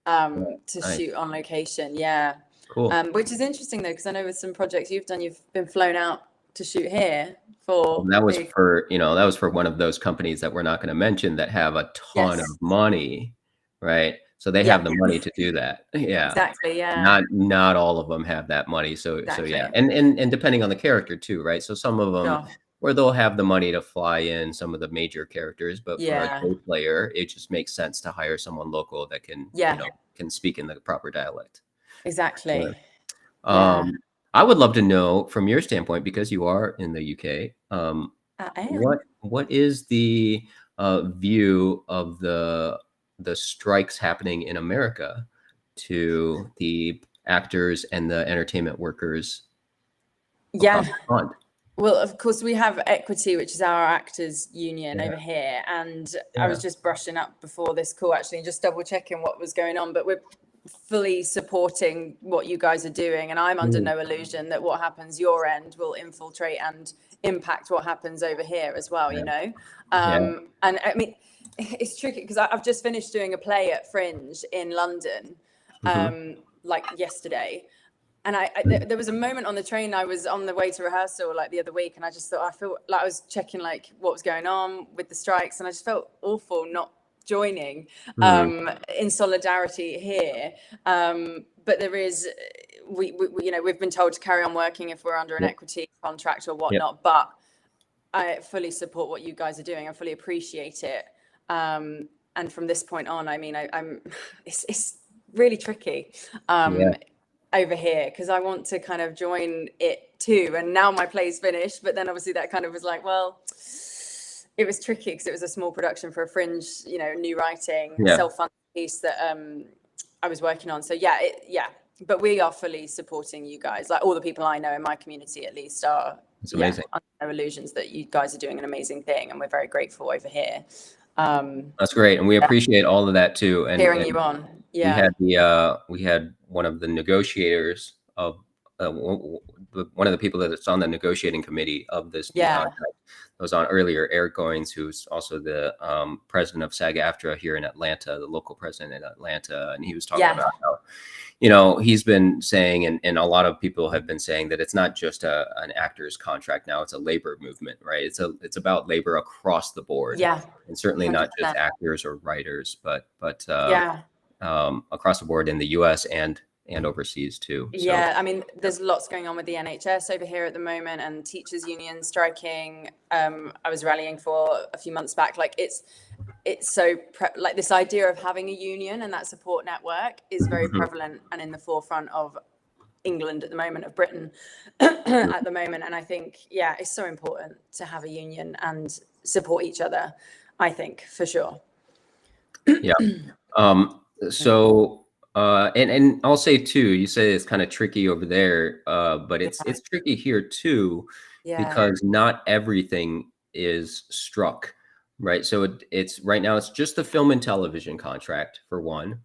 to shoot on location. Yeah. Cool. Which is interesting though, because I know with some projects you've done, you've been flown out to shoot here for. That was for one of those companies that we're not going to mention that have a ton of money, right? So they have the money to do that. Yeah. Exactly. Yeah. Not all of them have that money. So yeah. And depending on the character too, right? So some of them where they'll have the money to fly in some of the major characters, but for a co-player, it just makes sense to hire someone local that can, can speak in the proper dialect. Exactly. I would love to know from your standpoint, because you are in the UK, what is the view of the strikes happening in America to the actors and the entertainment workers? Yeah. Well, of course, we have Equity, which is our actors union over here. And I was just brushing up before this call, actually, just double checking what was going on. But we're fully supporting what you guys are doing. And I'm under no illusion that what happens your end will infiltrate and impact what happens over here as well, you know? And I mean, it's tricky because I've just finished doing a play at Fringe in London, like yesterday. And there was a moment on the train, I was on the way to rehearsal like the other week, and I just thought, I feel like I was checking like what was going on with the strikes, and I just felt awful not joining in solidarity here. But there is, we you know, we've been told to carry on working if we're under an equity contract or whatnot, but I fully support what you guys are doing. I fully appreciate it. And from this point on, I mean, it's really tricky. Over here, because I want to kind of join it too. And now my play's finished, but then obviously that kind of was like, well, it was tricky because it was a small production for a Fringe, you know, new writing, self-funded piece that I was working on. So but we are fully supporting you guys. Like all the people I know in my community, at least, are under no illusions that you guys are doing an amazing thing, and we're very grateful over here. That's great, and we appreciate all of that too. And hearing you on, we had one of the negotiators of one of the people that's on the negotiating committee of this contract that was on earlier, Eric Owens, who's also the president of SAG-AFTRA here in Atlanta, the local president in Atlanta, and he was talking about how, you know, he's been saying, and a lot of people have been saying that it's not just an actor's contract now; it's a labor movement, right? It's about labor across the board, and certainly 100%. Not just actors or writers, but across the board in the U.S. and overseas too. So. Yeah, I mean, there's lots going on with the NHS over here at the moment, and teachers' union striking. I was rallying for a few months back. Like it's so like this idea of having a union and that support network is very prevalent and in the forefront of England at the moment, of Britain at the moment. And I think, it's so important to have a union and support each other, I think, for sure. So, and I'll say too, you say it's kind of tricky over there, but it's tricky here too, because not everything is struck, right? So it's right now, it's just the film and television contract for one,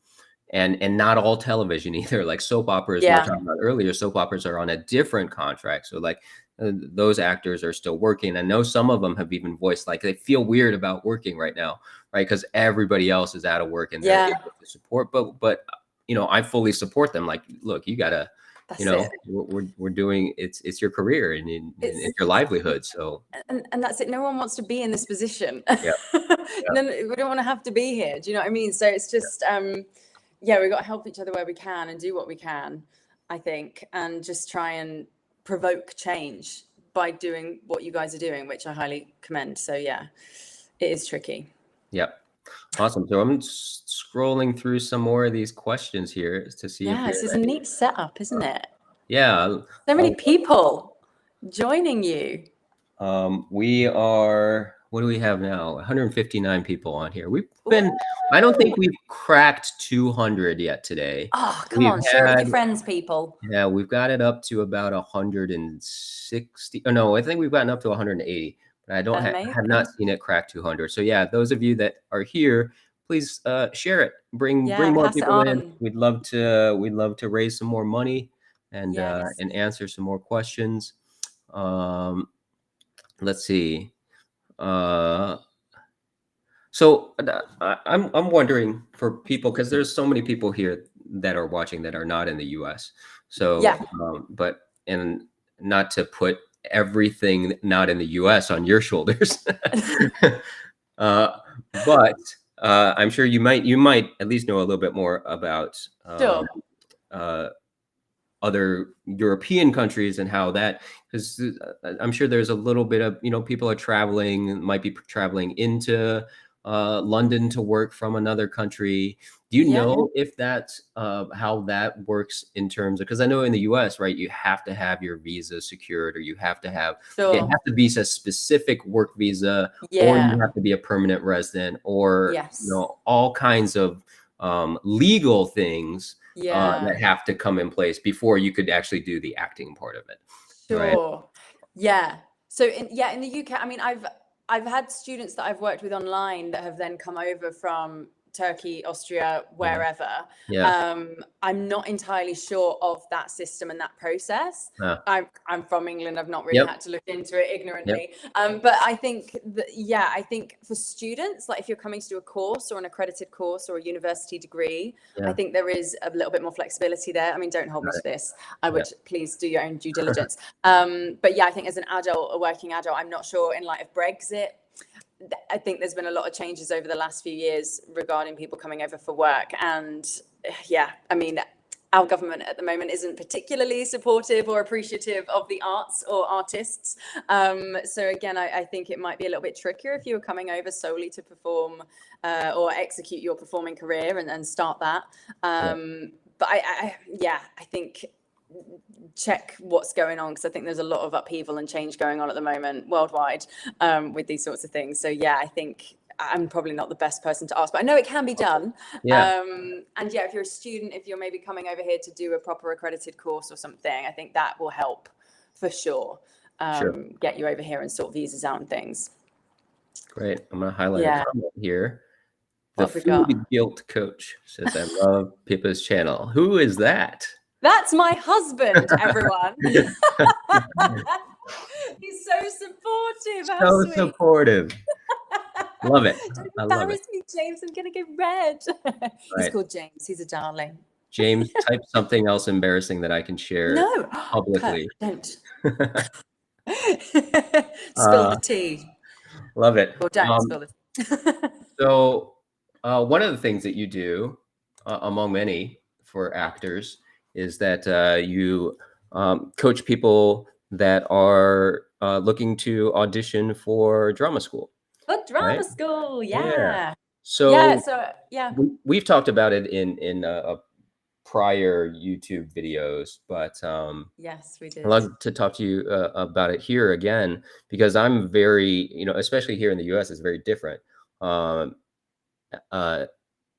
and not all television either. Like soap operas, we were talking about earlier, soap operas are on a different contract. So like those actors are still working. I know some of them have even voiced like they feel weird about working right now, right? Because everybody else is out of work and they're able to support. But you know, I fully support them. Like, look, you gotta, you know, we're doing it's your career and it's your livelihood. So and that's it. No one wants to be in this position. We don't want to have to be here. Do you know what I mean? So it's just we've got to help each other where we can and do what we can, I think, and just try and provoke change by doing what you guys are doing, which I highly commend. So it is tricky. Awesome. So I'm scrolling through some more of these questions here to see. This is a neat setup, isn't it? So many people joining you. We are, what do we have now? 159 people on here. We've been, I don't think we've cracked 200 yet today. Oh, come on, share it with your friends, people. Yeah, we've got it up to about 160. Oh no, I think we've gotten up to 180. But I have not seen it crack 200. So those of you that are here, please share it. Bring more people in. We'd love to raise some more money and answer some more questions. Let's see. So I'm wondering for people, because there's so many people here that are watching that are not in the U.S. So and not to put everything not in the US on your shoulders. But I'm sure you might at least know a little bit more about other European countries and how that, because I'm sure there's a little bit of, people are might be traveling into London to work from another country. Do you know if that's how that works in terms of, because I know in the US, right, you have to have your visa secured, or you have to have, it has to be a specific work visa, or you have to be a permanent resident, or all kinds of legal things that have to come in place before you could actually do the acting part of it. Sure. Right? Yeah. So in the UK, I mean, I've had students that I've worked with online that have then come over from Turkey, Austria, wherever. Yeah. I'm not entirely sure of that system and that process. I'm from England. I've not really had to look into it ignorantly. But I think I think for students, like if you're coming to do a course or an accredited course or a university degree, I think there is a little bit more flexibility there. I mean, don't hold me to this. I would please do your own due diligence. But yeah, I think as an adult, a working adult, I'm not sure in light of Brexit. I think there's been a lot of changes over the last few years regarding people coming over for work. And yeah, I mean, our government at the moment isn't particularly supportive or appreciative of the arts or artists. So again, I think it might be a little bit trickier if you were coming over solely to perform or execute your performing career and start that. But I think check what's going on, because I think there's a lot of upheaval and change going on at the moment worldwide with these sorts of things. So yeah, I think I'm probably not the best person to ask, but I know it can be done. And yeah, if you're a student, if you're maybe coming over here to do a proper accredited course or something, I think that will help for sure. Get you over here and sort visas out and things. Great. I'm going to highlight a comment here. The Food Guilt Coach says, I love Pippa's channel. Who is that? That's my husband, everyone. He's so supportive. So supportive. Love it. Don't embarrass me, James. I'm going to get red. He's called James. He's a darling. James, type something else embarrassing that I can share publicly. Don't. Spill the tea. Love it. Or don't spill the tea. So one of the things that you do, among many for actors, is that you coach people that are looking to audition for drama school. For drama school, So we've talked about it in prior YouTube videos, but yes, we did. I'd love to talk to you about it here again, because I'm very, especially here in the US, it's very different.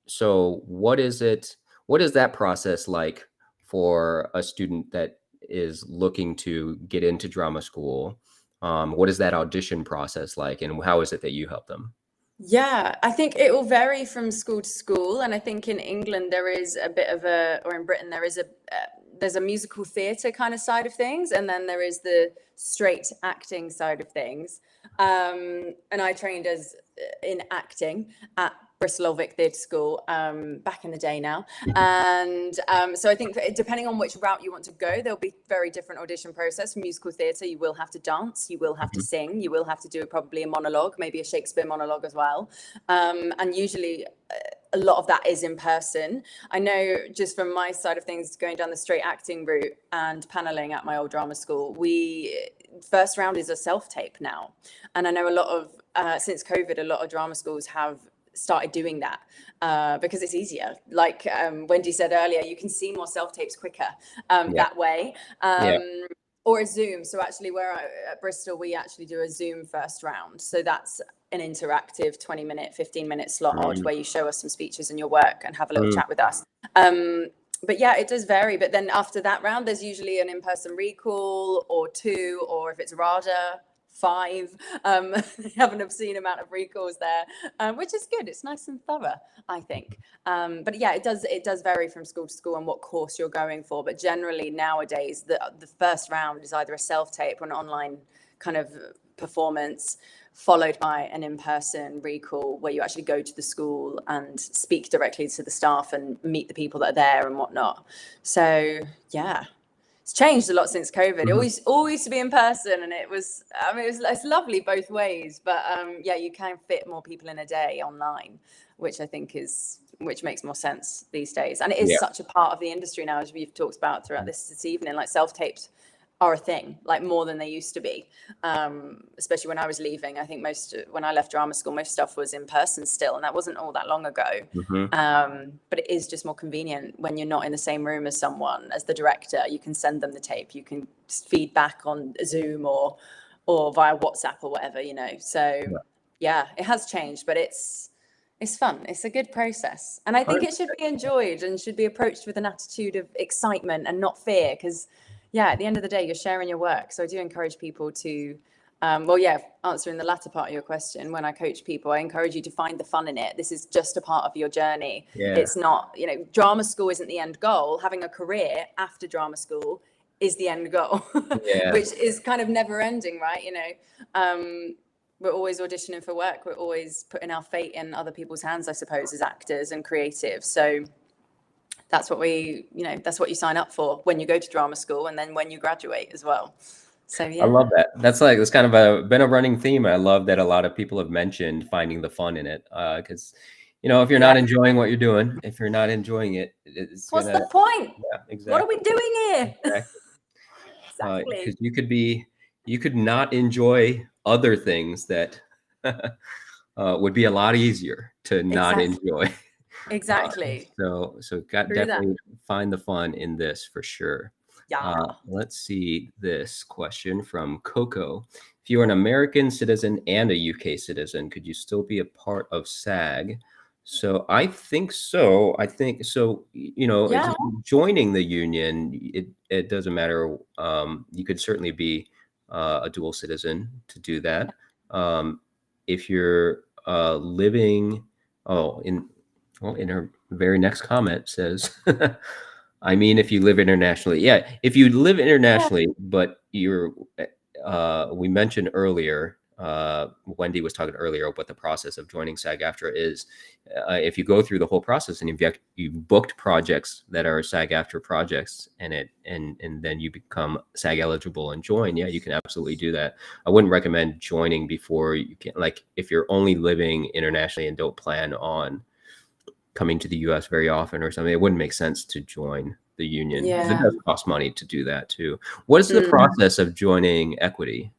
So what is that process like for a student that is looking to get into drama school? What is that audition process like, and how is it that you help them? Yeah, I think it will vary from school to school. And I think in England, there is a bit of or in Britain, there's a musical theatre kind of side of things. And then there is the straight acting side of things. And I trained in acting at Bristol Old Vic Theatre School back in the day now. And so I think depending on which route you want to go, there'll be very different audition process. For musical theatre, you will have to dance, you will have to sing, you will have to do probably a monologue, maybe a Shakespeare monologue as well. And usually a lot of that is in person. I know just from my side of things, going down the straight acting route and paneling at my old drama school, first round is a self-tape now. And I know a lot of, since COVID, a lot of drama schools have started doing that because it's easier. Like Wendy said earlier, you can see more self-tapes quicker that way. Or a Zoom. So actually at Bristol, we actually do a Zoom first round. So that's an interactive 20-minute, 15-minute slot where you show us some speeches and your work and have a little chat with us. But yeah, it does vary. But then after that round, there's usually an in-person recall or 2, or if it's RADA, 5. They have an obscene amount of recalls there, which is good. It's nice and thorough, I think. But yeah, it does vary from school to school and what course you're going for. But generally nowadays, the first round is either a self-tape or an online kind of performance, followed by an in-person recall where you actually go to the school and speak directly to the staff and meet the people that are there and whatnot. So yeah. It's changed a lot since COVID. It always used to be in person, and it's lovely both ways. But yeah, you can fit more people in a day online, which I think which makes more sense these days. And it is such a part of the industry now, as we've talked about throughout this evening. Like self-tapes are a thing, like more than they used to be. Especially when I was leaving, I think when I left drama school, most stuff was in person still, and that wasn't all that long ago. But it is just more convenient when you're not in the same room as someone, as the director. You can send them the tape, you can feed back on Zoom or via WhatsApp or whatever, So yeah, it has changed, but it's It's fun. It's a good process. And I think it should be enjoyed and should be approached with an attitude of excitement and not fear. Because, yeah, at the end of the day, you're sharing your work. So I do encourage people to, answering the latter part of your question, when I coach people, I encourage you to find the fun in it. This is just a part of your journey. Yeah. It's not, drama school isn't the end goal. Having a career after drama school is the end goal, which is kind of never ending, right? We're always auditioning for work. We're always putting our fate in other people's hands, I suppose, as actors and creatives. So that's what that's what you sign up for when you go to drama school, and then when you graduate as well. So yeah, I love that. That's kind of been a running theme. I love that a lot of people have mentioned finding the fun in it, because if you're not enjoying what you're doing, if you're not enjoying it, what's the point? Yeah, exactly. What are we doing here? Exactly. Because you could not enjoy other things that would be a lot easier to not enjoy. Exactly. So definitely find the fun in this for sure. Yeah. Let's see this question from Coco. If you are an American citizen and a UK citizen, could you still be a part of SAG? So I think so. Joining the union, it doesn't matter. You could certainly be a dual citizen to do that. If you're living, in her very next comment says, I mean, if you live internationally, if you live internationally, but we mentioned earlier, Wendy was talking earlier about the process of joining SAG-AFTRA is, if you go through the whole process and you've booked projects that are SAG-AFTRA projects and then you become SAG eligible and join, you can absolutely do that. I wouldn't recommend joining before you can, if you're only living internationally and don't plan on coming to the US very often or something, it wouldn't make sense to join the union. It does cost money to do that too. What is the process of joining Equity?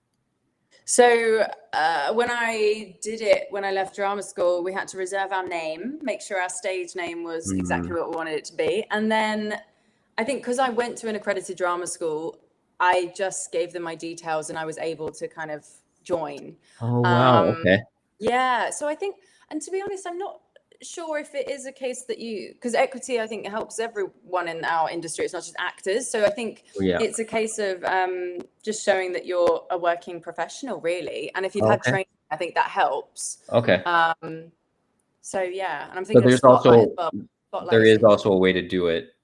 So when I left drama school, we had to reserve our name, make sure our stage name was exactly what we wanted it to be. And then I think because I went to an accredited drama school, I just gave them my details and I was able to kind of join. Oh, wow. Okay. Yeah. So I think, and to be honest, I'm not sure if it is a case that because Equity, I think, helps everyone in our industry. It's not just actors. So I think it's a case of just showing that you're a working professional, really. And if you've had training, I think that helps. Okay. So yeah, and I'm thinking there's also a way to do it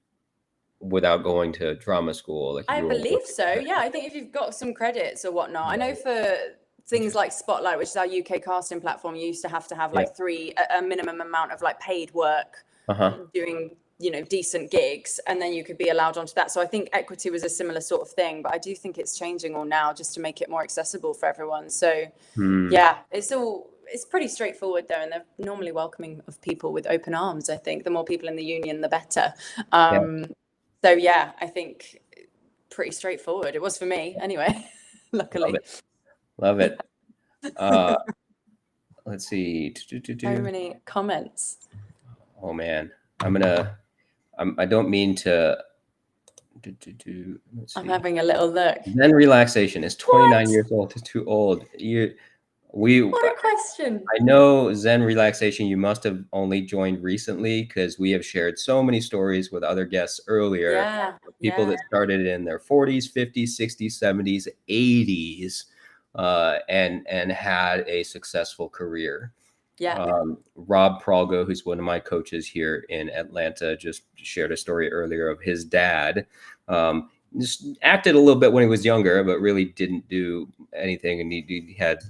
without going to drama school. I believe so. Yeah, I think if you've got some credits or whatnot. I know for things like Spotlight, which is our UK casting platform, you used to have a minimum amount of paid work doing decent gigs, and then you could be allowed onto that. So I think Equity was a similar sort of thing, but I do think it's changing all now just to make it more accessible for everyone. So yeah, it's pretty straightforward though, and they're normally welcoming of people with open arms. I think the more people in the union, the better. So yeah, I think pretty straightforward. It was for me anyway. Luckily. Love it. Let's see. So many comments. Oh man, I don't mean to. Let's see. I'm having a little look. Zen Relaxation is 29 years old. It's too old. What a question. I know Zen Relaxation, you must have only joined recently because we have shared so many stories with other guests earlier. People that started in their 40s, 50s, 60s, 70s, 80s. And had a successful career. Rob Pralgo, who's one of my coaches here in Atlanta, just shared a story earlier of his dad. Just acted a little bit when he was younger, but really didn't do anything. And he had,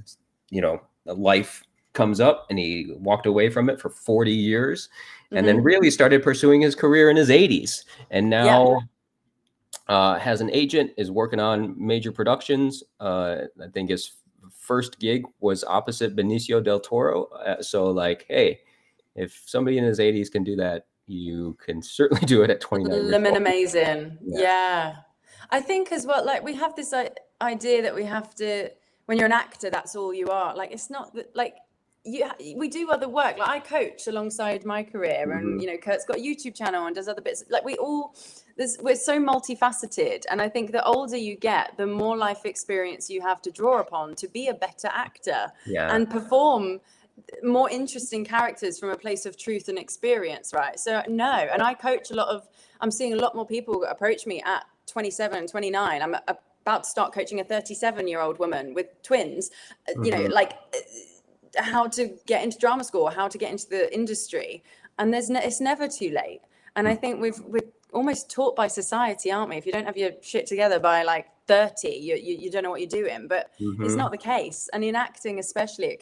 life comes up and he walked away from it for 40 years and then really started pursuing his career in his 80s. And now has an agent, is working on major productions. I think his first gig was opposite Benicio del Toro. Hey, if somebody in his 80s can do that, you can certainly do it at 29 years old. Amazing. Yeah. I think as well, we have this idea that we have to, when you're an actor, that's all you are. It's not that, we do other work. I coach alongside my career, and Kurt's got a YouTube channel and does other bits. We're so multifaceted, and I think the older you get, the more life experience you have to draw upon to be a better actor and perform more interesting characters from a place of truth and experience, right? So no, and I coach I'm seeing a lot more people approach me at 27, 29. I'm about to start coaching a 37-year-old woman with twins, you know, like how to get into drama school, how to get into the industry. And it's never too late. And I think we're almost taught by society, aren't we? If you don't have your shit together by like 30, you don't know what you're doing. But it's not the case. And in acting especially,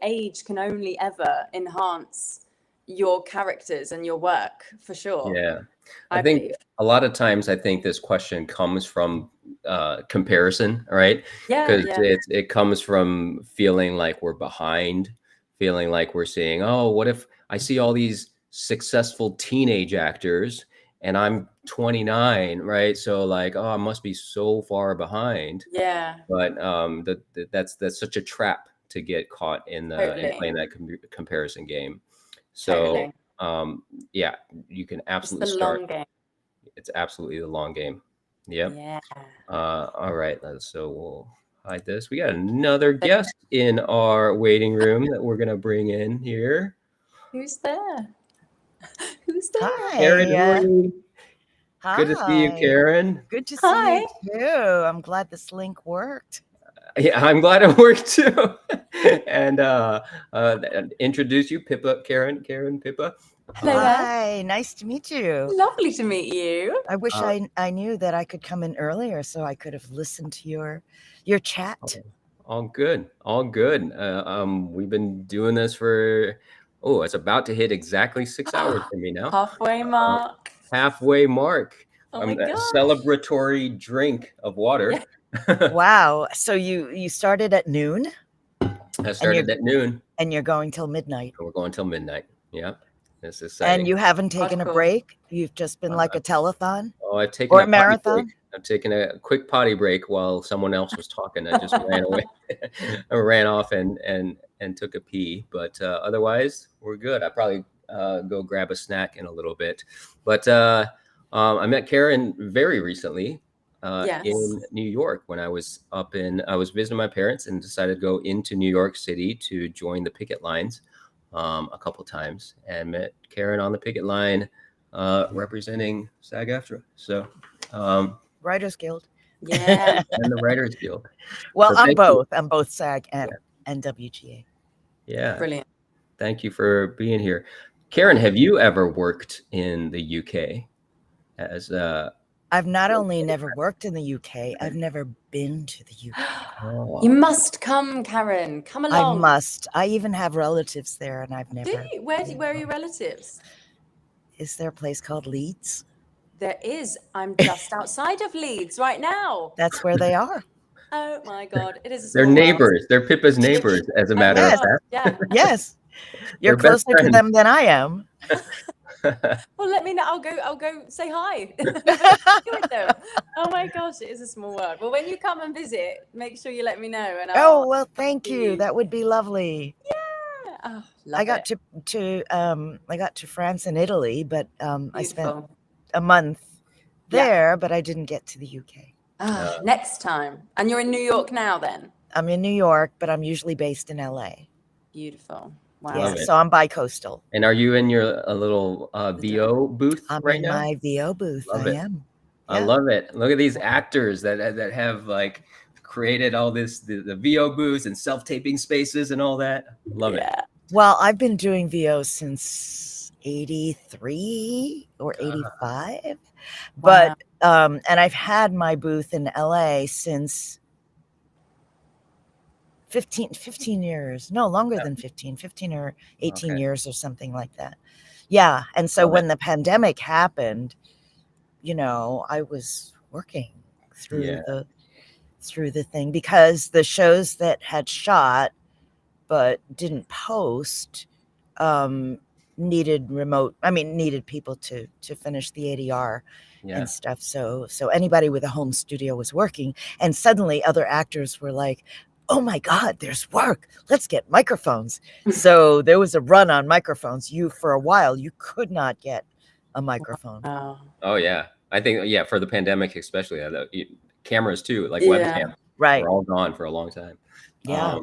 age can only ever enhance your characters and your work, for sure. Yeah. I think believe. A lot of times I think this question comes from comparison, right? Because it comes from feeling like we're behind, feeling like we're saying, oh, what if I see all these successful teenage actors and I'm 29, right? So like, oh, I must be so far behind. Yeah. But that's such a trap to get caught in playing that comparison game. So yeah, you can absolutely start. Long game. It's absolutely the long game. Yep. Yeah. All right. So we'll hide this. We got another guest in our waiting room that we're gonna bring in here. Who's there? Who's there? Hi. Karen. Hi. Good to see you, Karen. Good to see you too. I'm glad this link worked. Yeah, I'm glad it worked too. And introduce you, Pippa, Karen, Pippa. Hello. Hi, nice to meet you. Lovely to meet you. I wish I knew that I could come in earlier so I could have listened to your chat. All good. We've been doing this for it's about to hit exactly 6 hours for me now. Halfway mark. Halfway mark. Oh my gosh. Celebratory drink of water. Yeah. Wow. So you started at noon? I started at noon. And you're going till midnight. We're going till midnight. Yeah. This is exciting. And you haven't taken a break? You've just been like a telethon? Oh, I've taken a marathon. I've taken a quick potty break while someone else was talking. I just ran away. I ran off and took a pee. But otherwise, we're good. I probably go grab a snack in a little bit. But I met Karen very recently in New York when I was I was visiting my parents and decided to go into New York City to join the picket lines a couple times, and met Karen on the picket line representing SAG-AFTRA. So Writers Guild. Yeah. And the Writers Guild. Well, I'm both. I'm both SAG and WGA. Yeah. Brilliant. Thank you for being here. Karen, have you ever worked in the UK as I've not only never worked in the UK, I've never been to the UK. Oh. You must come, Karen. Come along. I must. I even have relatives there, and I've never. Do you? Where are your relatives? Is there a place called Leeds? There is. I'm just outside of Leeds right now. That's where they are. Oh my God! It is. They're neighbors. World. They're Pippa's neighbors, as a matter of fact. Yeah. Yes. You're closer to them than I am. Well, let me know. I'll go say hi. With them. Oh my gosh, it is a small world. Well, when you come and visit, make sure you let me know. And well, thank you. That would be lovely. Yeah. Oh, I got to France and Italy, but I spent a month there, but I didn't get to the UK. Next time. And you're in New York now, then? I'm in New York, but I'm usually based in LA. Beautiful. Wow. Yeah, so I'm bi-coastal. And are you in your little VO booth right now? I'm in my VO booth. I am. I love it. Look at these actors that have like created all this, the VO booths and self-taping spaces and all that. Love it. Well, I've been doing VO since 83 or 85. But and I've had my booth in LA since 15 years, no longer than 15 or 18 years or something like that. Yeah. And so when the pandemic happened, I was working through the thing because the shows that had shot but didn't post needed people to finish the ADR and stuff. So anybody with a home studio was working, and suddenly other actors were like, oh my God, there's work. Let's get microphones. So there was a run on microphones. For a while, you could not get a microphone. Oh yeah. I think, for the pandemic, especially cameras too, like webcam, right, were all gone for a long time. Yeah.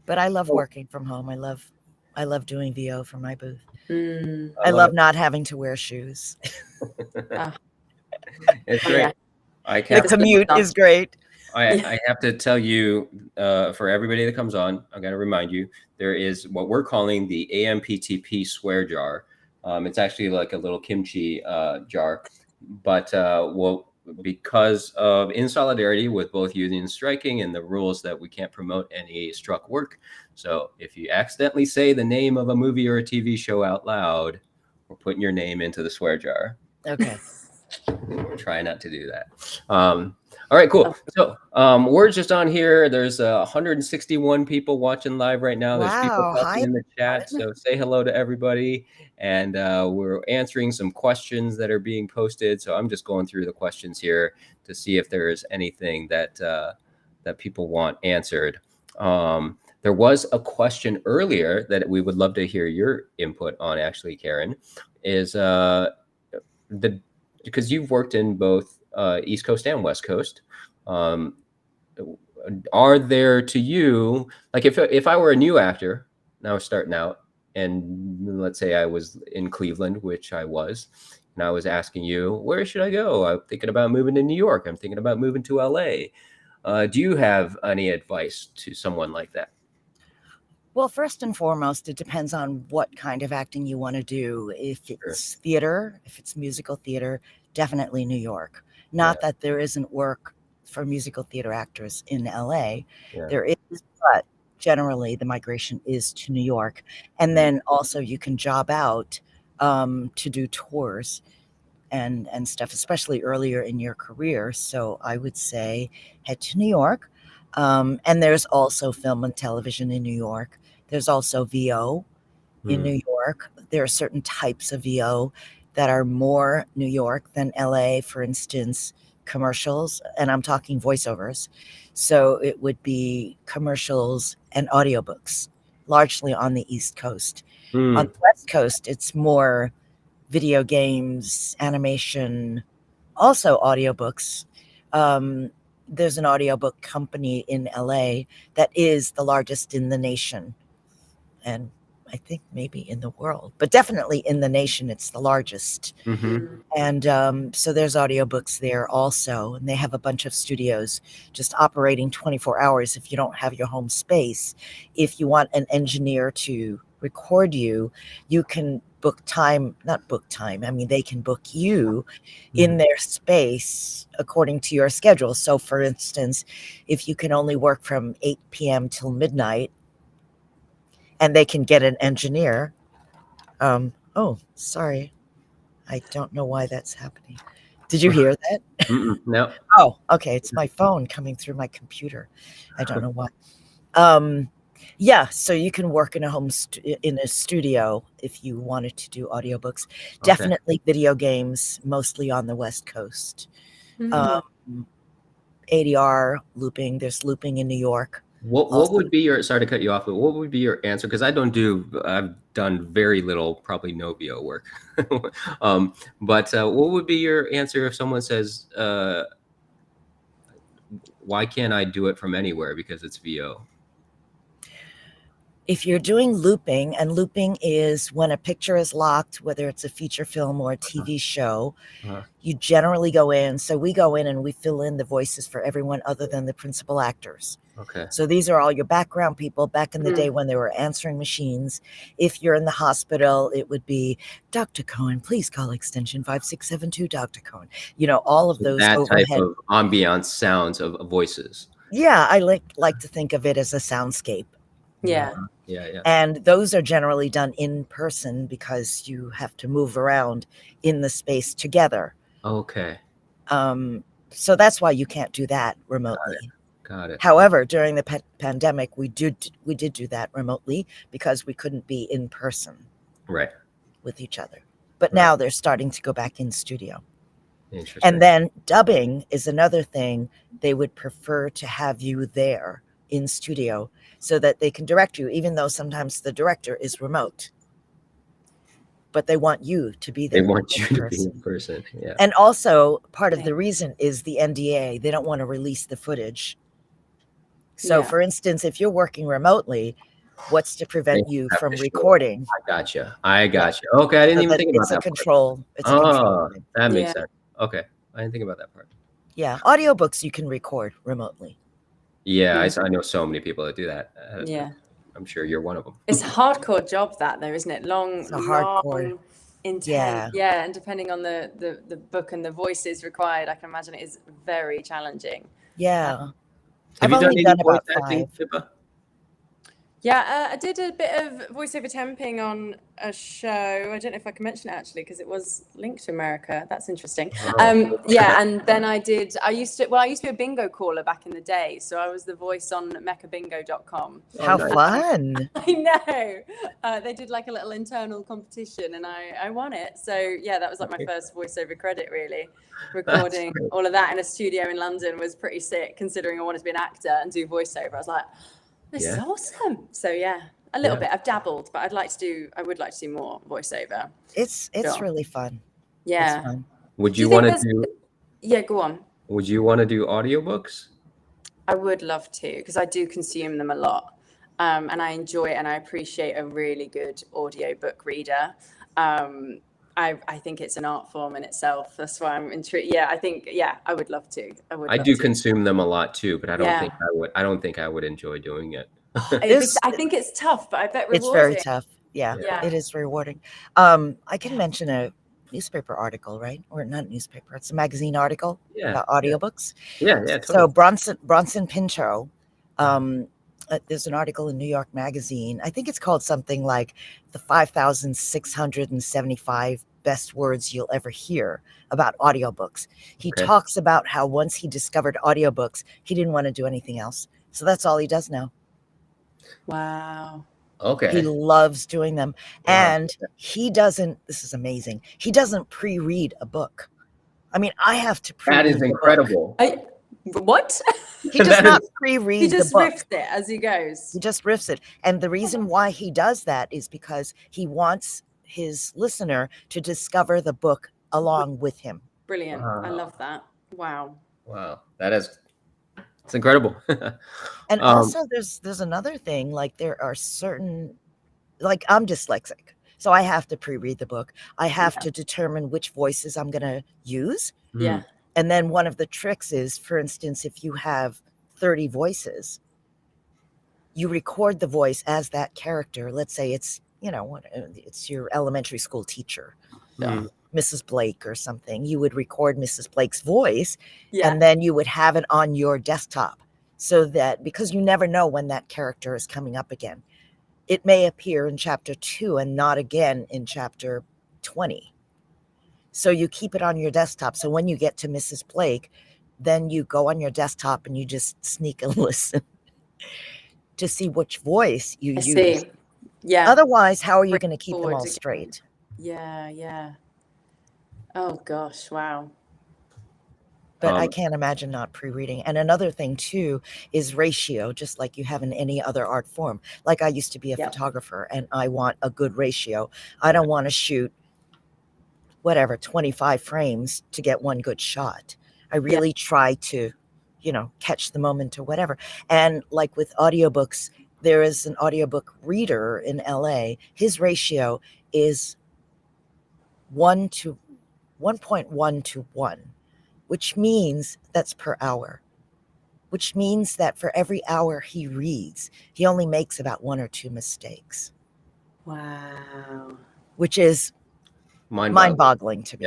But I love working from home. I love doing VO from my booth. I love not having to wear shoes. It's great. The commute is great. I have to tell you, for everybody that comes on, I got to remind you, there is what we're calling the AMPTP swear jar. It's actually like a little kimchi jar, but because of in solidarity with both union striking and the rules that we can't promote any struck work. So if you accidentally say the name of a movie or a TV show out loud, we're putting your name into the swear jar. Okay. Try not to do that. All right, cool. So we're just on here. There's 161 people watching live right now. There's people talking in the chat. So say hello to everybody. And we're answering some questions that are being posted. So I'm just going through the questions here to see if there is anything that that people want answered. There was a question earlier that we would love to hear your input on, actually, Karen, is because you've worked in both East Coast and West Coast. Are there to you, like if I were a new actor, now starting out, and let's say I was in Cleveland, which I was, and I was asking you, where should I go? I'm thinking about moving to New York. I'm thinking about moving to LA. Do you have any advice to someone like that? Well, first and foremost, it depends on what kind of acting you want to do. If it's theater, if it's musical theater, definitely New York. Not that there isn't work for musical theater actors in LA. There is, but generally the migration is to New York. And then also you can job out to do tours and stuff, especially earlier in your career. So I would say head to New York. And there's also film and television in New York. There's also VO in New York. There are certain types of VO that are more New York than LA, for instance, commercials, and I'm talking voiceovers. So it would be commercials and audiobooks, largely on the East Coast. On the West Coast, it's more video games, animation, also audiobooks. There's an audiobook company in LA that is the largest in the nation. And I think maybe in the world, but definitely in the nation, it's the largest. And so there's audiobooks there also. And they have a bunch of studios just operating 24 hours if you don't have your home space. If you want an engineer to record you, you can book time, not book time. I mean, they can book you in their space according to your schedule. So for instance, if you can only work from 8 p.m. till midnight, and they can get an engineer. Oh, sorry. I don't know why that's happening. Did you hear that? No. Oh, okay. It's my phone coming through my computer. I don't know why. Yeah, so you can work in a studio if you wanted to do audiobooks. Definitely video games, mostly on the West Coast. ADR, looping. There's looping in New York. What would be your, sorry to cut you off, but what would be your answer? Because I've done very little, probably no VO work. But what would be your answer if someone says, why can't I do it from anywhere because it's VO? If you're doing looping, and looping is when a picture is locked, whether it's a feature film or a TV show, you generally go in. So we go in and we fill in the voices for everyone other than the principal actors. So these are all your background people back in the day when there were answering machines. If you're in the hospital, it would be Dr. Cohen, please call extension 5672, Dr. Cohen. You know, all of those that overhead type of ambiance sounds of voices. Yeah, I like to think of it as a soundscape. Yeah. And those are generally done in person because you have to move around in the space together. Okay. So that's why you can't do that remotely. Got it. However, during the pandemic, we did do that remotely because we couldn't be in person with each other. But now they're starting to go back in studio. Interesting. And then dubbing is another thing. They would prefer to have you there in studio so that they can direct you, even though sometimes the director is remote. But they want you to be there. They want you to be in person. Yeah. And also part of the reason is the NDA. They don't want to release the footage So for instance, if you're working remotely, what's to prevent you from recording? I gotcha. Okay, I didn't even think about that. Control. It's a control thing. That makes sense. Okay, I didn't think about that part. Yeah, audiobooks you can record remotely. Yeah, I know so many people that do that. Yeah. I'm sure you're one of them. It's a hardcore job that though, isn't it? Hardcore. Intense. Yeah, and depending on the book and the voices required, I can imagine it is very challenging. Yeah. Have you only done about 5. Pippa? Yeah, I did a bit of voiceover temping on a show. I don't know if I can mention it actually because it was linked to America. That's interesting. Yeah, and then I used to be a bingo caller back in the day. So I was the voice on mechabingo.com. How fun. I know. They did like a little internal competition and I won it. So yeah, that was like my first voiceover credit really. Recording all of that in a studio in London was pretty sick considering I wanted to be an actor and do voiceover. I was like, this is awesome. So yeah, a little bit. I've dabbled, but I would like to do more voiceover. It's really fun. Yeah. It's fun. Would you want to do? Yeah, go on. Would you want to do audiobooks? I would love to because I do consume them a lot, and I enjoy it and I appreciate a really good audiobook reader. I think it's an art form in itself. That's why I'm intrigued. Yeah, I would love to. I do consume them a lot too, but I don't think I would enjoy doing it. I think it's tough, but I bet rewarding. It's very tough. Yeah, it is rewarding. I can mention a newspaper article, right? Or not newspaper, it's a magazine article about audiobooks. Yeah, totally. So Bronson Pinchot, there's an article in New York Magazine. I think it's called something like the 5,675 best words you'll ever hear about audiobooks. He talks about how once he discovered audiobooks, he didn't want to do anything else. So that's all he does now. Wow. Okay. He loves doing them. And he doesn't, this is amazing. He doesn't pre-read a book. I mean, I have to pre-read. That is incredible. What? He does not pre-read the book. He just riffs it as he goes. He just riffs it. And the reason why he does that is because he wants his listener to discover the book along with him. Brilliant. I love that. Wow. It's incredible. And also there's another thing, like there are certain, like I'm dyslexic. So I have to pre-read the book. I have to determine which voices I'm going to use. Yeah. And then one of the tricks is, for instance, if you have 30 voices, you record the voice as that character. Let's say it's, it's your elementary school teacher, Mrs. Blake or something. You would record Mrs. Blake's voice and then you would have it on your desktop so that, because you never know when that character is coming up again. It may appear in chapter 2 and not again in chapter 20. So you keep it on your desktop. So when you get to Mrs. Blake, then you go on your desktop and you just sneak and listen to see which voice you use. See. Yeah. Otherwise, how are you going to keep them all straight? Yeah. Oh gosh, wow. But I can't imagine not pre-reading. And another thing too is ratio, just like you have in any other art form. Like I used to be a photographer and I want a good ratio. I don't want to shoot 25 frames to get one good shot. I really try to, catch the moment or whatever. And like with audiobooks, there is an audiobook reader in LA. His ratio is 1.1 to 1, which means that's per hour, which means that for every hour he reads, he only makes about 1 or 2 mistakes. Wow. Which is mind-boggling to me.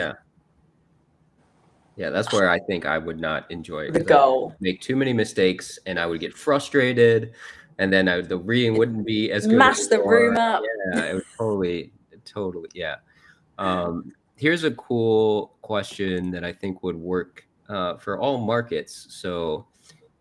Yeah, that's where I think I would not enjoy it. The goal. Make too many mistakes and I would get frustrated and then the reading wouldn't be as good. Mash the room up. Yeah, it was totally, yeah. Here's a cool question that I think would work for all markets. So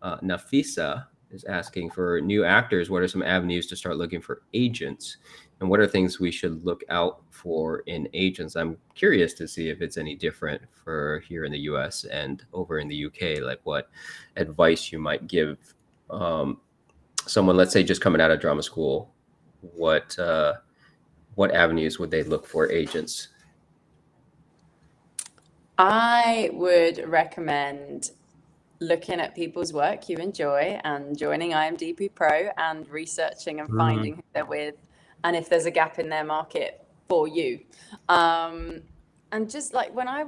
Nafisa is asking, for new actors, what are some avenues to start looking for agents? And what are things we should look out for in agents? I'm curious to see if it's any different for here in the US and over in the UK, like what advice you might give someone, let's say, just coming out of drama school. What avenues would they look for agents? I would recommend looking at people's work you enjoy and joining IMDb Pro and researching and finding who they're with and if there's a gap in their market for you. And just like when I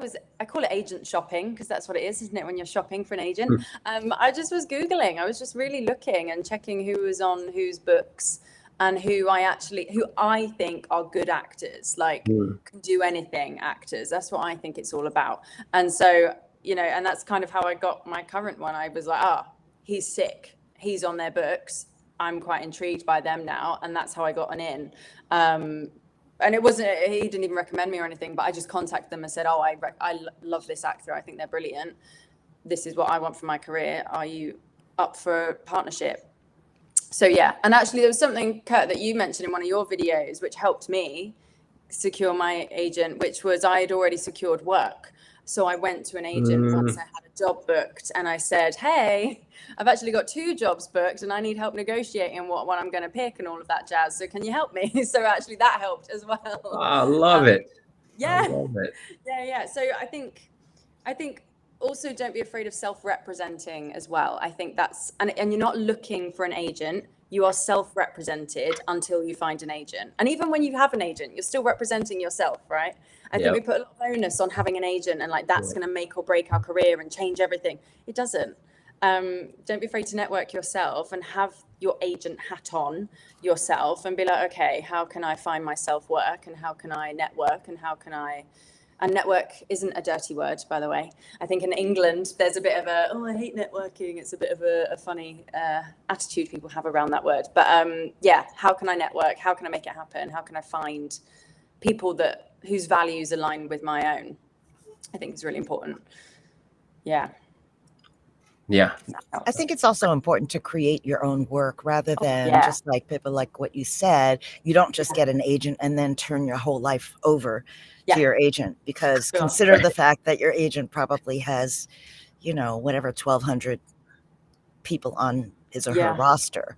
call it agent shopping because that's what it is, isn't it? When you're shopping for an agent. I just was Googling. I was just really looking and checking who was on whose books and who I think are good actors, like can do anything actors. That's what I think it's all about. And so, you know, and that's kind of how I got my current one. I was like, he's sick. He's on their books. I'm quite intrigued by them now. And that's how I got an in. And it wasn't, he didn't even recommend me or anything, but I just contacted them and said, I love this actor. I think they're brilliant. This is what I want for my career. Are you up for a partnership? So yeah, and actually there was something, Kurt, that you mentioned in one of your videos, which helped me secure my agent, which was I had already secured work. So I went to an agent once I had a job booked and I said, hey, I've actually got 2 jobs booked and I need help negotiating what I'm going to pick and all of that jazz. So can you help me? So actually that helped as well. I love it. Yeah. I love it. Yeah. So I think also don't be afraid of self-representing as well. I think that's, and you're not looking for an agent. You are self-represented until you find an agent. And even when you have an agent, you're still representing yourself, right? I think we put a lot of onus on having an agent and like that's going to make or break our career and change everything. It doesn't. Don't be afraid to network yourself and have your agent hat on yourself and be like, okay, how can I find myself work and how can I network and network isn't a dirty word, by the way. I think in England, there's a bit of I hate networking. It's a bit of a funny attitude people have around that word. But how can I network? How can I make it happen? How can I find people whose values align with my own? I think it's really important. Yeah. Yeah. I think it's also important to create your own work rather than just like people, like what you said, you don't just get an agent and then turn your whole life over to your agent, because consider the fact that your agent probably has, you know, whatever, 1,200 people on his or her roster.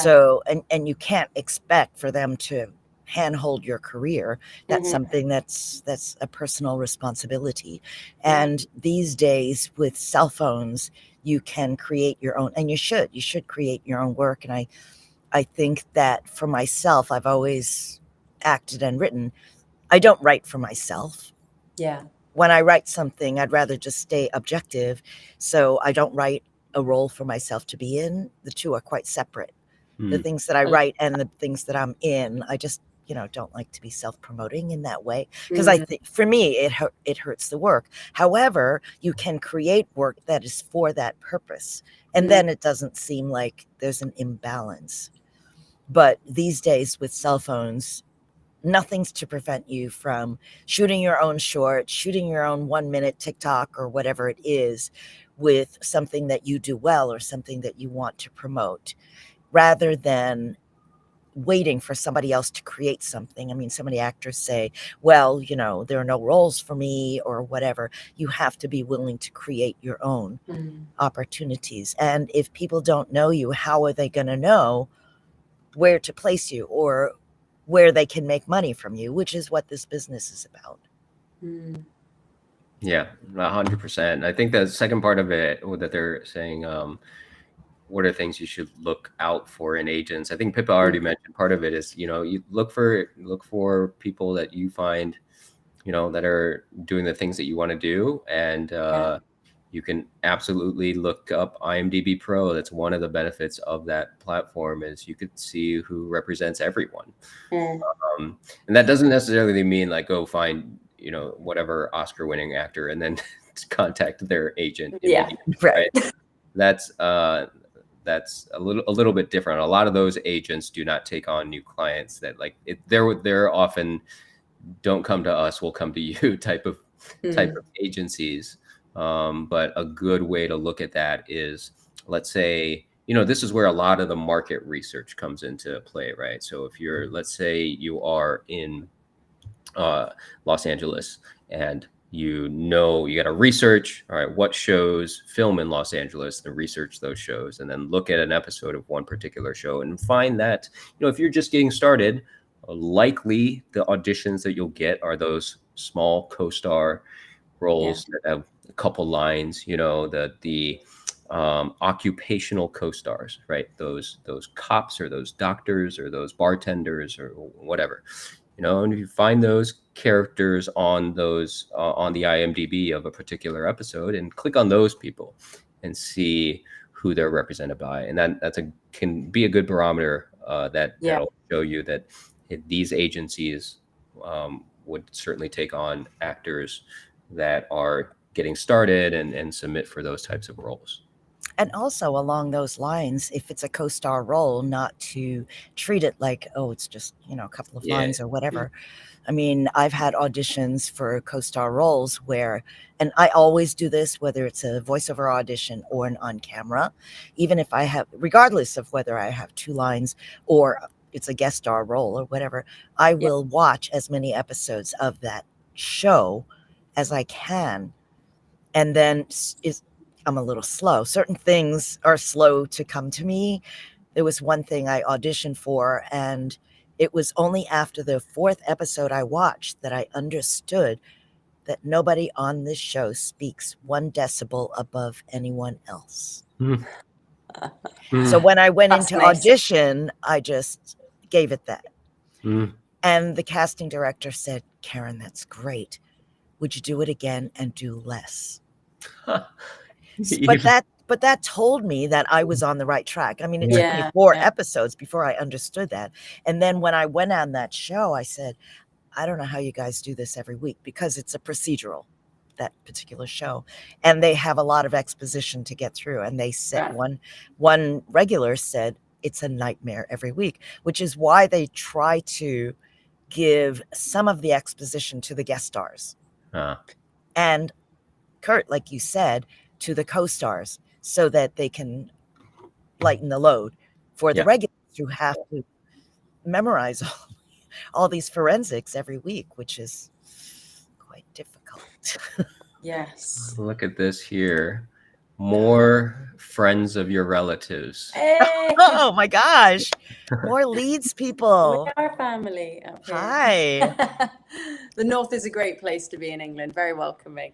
So, and you can't expect for them to handhold your career. That's something that's a personal responsibility. And these days with cell phones, you can create your own, and you should create your own work. And I think that for myself, I've always acted and written. I don't write for myself. Yeah. When I write something, I'd rather just stay objective. So I don't write a role for myself to be in. The two are quite separate. The things that I write and the things that I'm in, I just, you know, don't like to be self-promoting in that way, because I think for me it hurts the work. However, you can create work that is for that purpose, and then it doesn't seem like there's an imbalance. But these days with cell phones, nothing's to prevent you from shooting your own short, shooting your own 1-minute TikTok or whatever it is, with something that you do well or something that you want to promote, rather than waiting for somebody else to create something. I mean, so many actors say, well, you know, there are no roles for me or whatever. You have to be willing to create your own opportunities. And if people don't know you, how are they going to know where to place you or where they can make money from you, which is what this business is about. Yeah, 100%. I think the second part of it that they're saying, what are things you should look out for in agents? I think Pippa already mentioned part of it is, you know, you look for people that you find, you know, that are doing the things that you want to do. And you can absolutely look up IMDb Pro. That's one of the benefits of that platform, is you could see who represents everyone. And that doesn't necessarily mean like go find, you know, whatever Oscar winning actor and then contact their agent. Right. That's a little bit different. A lot of those agents do not take on new clients that like they're often don't come to us, we'll come to you type of agencies. But a good way to look at that is, let's say, you know, this is where a lot of the market research comes into play, right? So if let's say you are in Los Angeles and you got to research, all right, what shows film in Los Angeles, and research those shows, and then look at an episode of one particular show and find that, you know, if you're just getting started, likely the auditions that you'll get are those small co-star roles that have a couple lines, you know, the occupational co-stars, right? Those cops or those doctors or those bartenders or whatever, you know, and if you find those characters on those on the IMDb of a particular episode and click on those people and see who they're represented by, and can be a good barometer that'll show you that these agencies would certainly take on actors that are getting started and submit for those types of roles. And also along those lines, if it's a co-star role, not to treat it like, oh, it's just, you know, a couple of lines or whatever. I mean, I've had auditions for co-star roles where, and I always do this, whether it's a voiceover audition or an on-camera, even if I have, regardless of whether I have 2 lines or it's a guest star role or whatever, I will watch as many episodes of that show as I can. And then I'm a little slow. Certain things are slow to come to me. There was one thing I auditioned for, and it was only after the 4th episode I watched that I understood that nobody on this show speaks 1 decibel above anyone else. So when I went into audition, I just gave it that. And the casting director said, Karen, that's great. Would you do it again and do less? But that told me that I was on the right track. I mean, it took me 4 episodes before I understood that. And then when I went on that show, I said, I don't know how you guys do this every week, because it's a procedural, that particular show. And they have a lot of exposition to get through. And they said, one regular said, it's a nightmare every week, which is why they try to give some of the exposition to the guest stars. And Kurt, like you said, to the co-stars, so that they can lighten the load for the regulars who have to memorize all these forensics every week, which is quite difficult. Yes. Look at this here. More friends of your relatives. Hey. Oh my gosh. More Leeds people. We are family up here. Hi. The north is a great place to be in England. Very welcoming.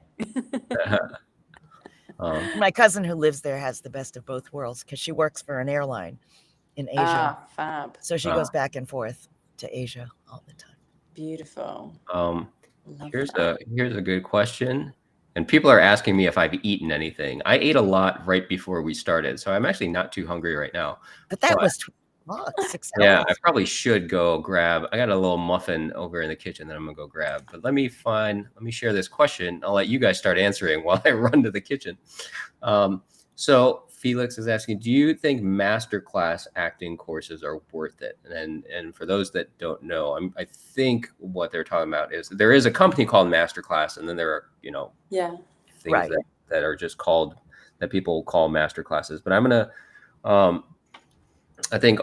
My cousin who lives there has the best of both worlds because she works for an airline in Asia. Fab. So she goes back and forth to Asia all the time. Beautiful. Here's a good question. And people are asking me if I've eaten anything. I ate a lot right before we started, so I'm actually not too hungry right now. But that was 6 hours. Yeah, I probably should go grab. I got a little muffin over in the kitchen that I'm gonna go grab. But let me share this question. I'll let you guys start answering while I run to the kitchen. So Felix is asking, do you think masterclass acting courses are worth it? And for those that don't know, I think what they're talking about is there is a company called Masterclass, and then there are, you know, things that are just called, that people call masterclasses. But I'm gonna, I think,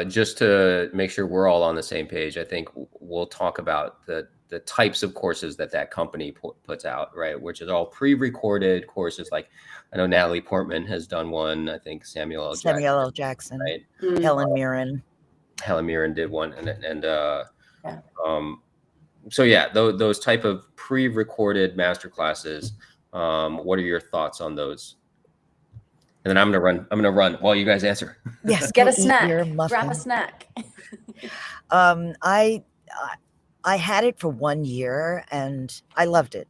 just to make sure we're all on the same page, I think we'll talk about the types of courses that company puts out, right? Which is all pre-recorded courses. Like I know Natalie Portman has done one. I think Samuel L. Jackson, right? Helen Mirren. Helen Mirren did one, so yeah, those type of pre-recorded masterclasses. What are your thoughts on those? And then I'm gonna run while you guys answer. Yes, get a snack. Grab a snack. I had it for 1 year and I loved it.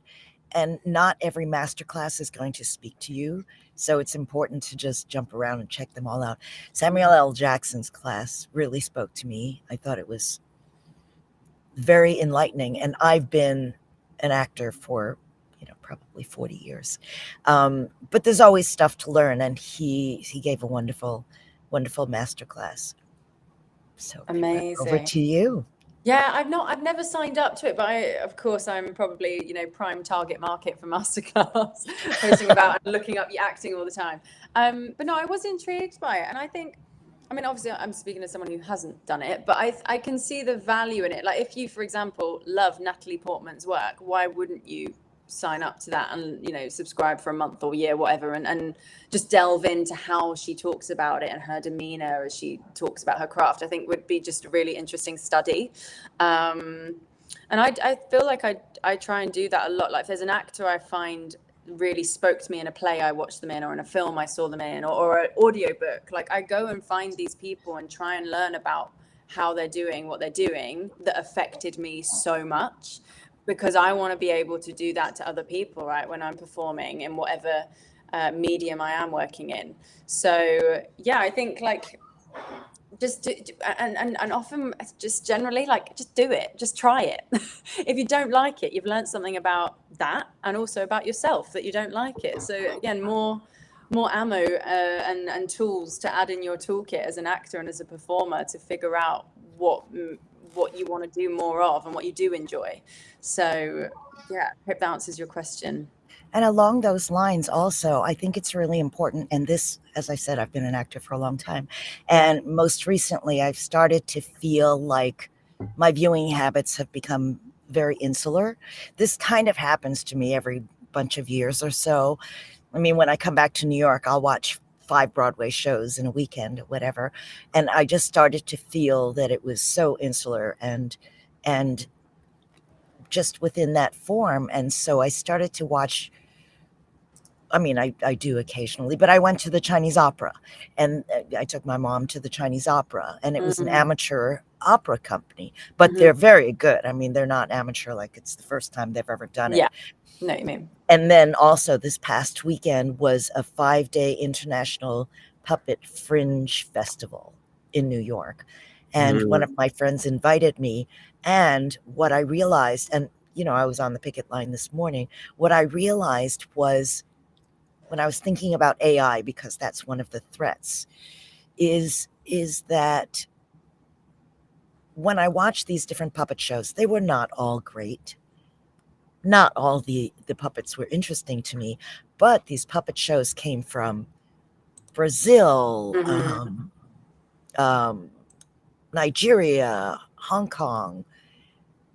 And not every masterclass is going to speak to you. So it's important to just jump around and check them all out. Samuel L. Jackson's class really spoke to me. I thought it was very enlightening. And I've been an actor for, probably 40 years. But there's always stuff to learn. And he gave a wonderful, wonderful masterclass. So amazing. Over to you. Yeah, I've never signed up to it, but of course I'm probably, prime target market for masterclass, posting about and looking up your acting all the time. But no, I was intrigued by it. And I think, obviously I'm speaking as someone who hasn't done it, but I can see the value in it. Like if you, for example, love Natalie Portman's work, why wouldn't you sign up to that and, subscribe for a month or year, whatever, and just delve into how she talks about it and her demeanor as she talks about her craft. I think would be just a really interesting study. And I feel like I try and do that a lot. Like if there's an actor I find really spoke to me in a play I watched them in, or in a film I saw them in, or an audiobook. Like I go and find these people and try and learn about how they're doing what they're doing that affected me so much, because I want to be able to do that to other people, right, when I'm performing in whatever medium I am working in. So yeah, I think like just do, and often just generally like just do it, just try it. If you don't like it, you've learned something about that, and also about yourself that you don't like it. So again, more ammo and tools to add in your toolkit as an actor and as a performer to figure out what you want to do more of and what you do enjoy. So yeah, hope that answers your question. And along those lines also, I think it's really important. And this, as I said, I've been an actor for a long time. And most recently, I've started to feel like my viewing habits have become very insular. This kind of happens to me every bunch of years or so. I mean, when I come back to New York, I'll watch 5 Broadway shows in a weekend or whatever. And I just started to feel that it was so insular and just within that form. And so I started to watch, I mean, I do occasionally, but I went to the Chinese opera, and I took my mom to the Chinese opera, and it was an amateur opera company, but they're very good. I mean, they're not amateur like it's the first time they've ever done it. Yeah, no, you mean. And then also this past weekend was a 5-day international puppet fringe festival in New York. And one of my friends invited me, and what I realized, and you know, I was on the picket line this morning, what I realized was, when I was thinking about AI, because that's one of the threats, is that when I watched these different puppet shows, they were not all great. Not all the puppets were interesting to me, but these puppet shows came from Brazil, Nigeria, Hong Kong,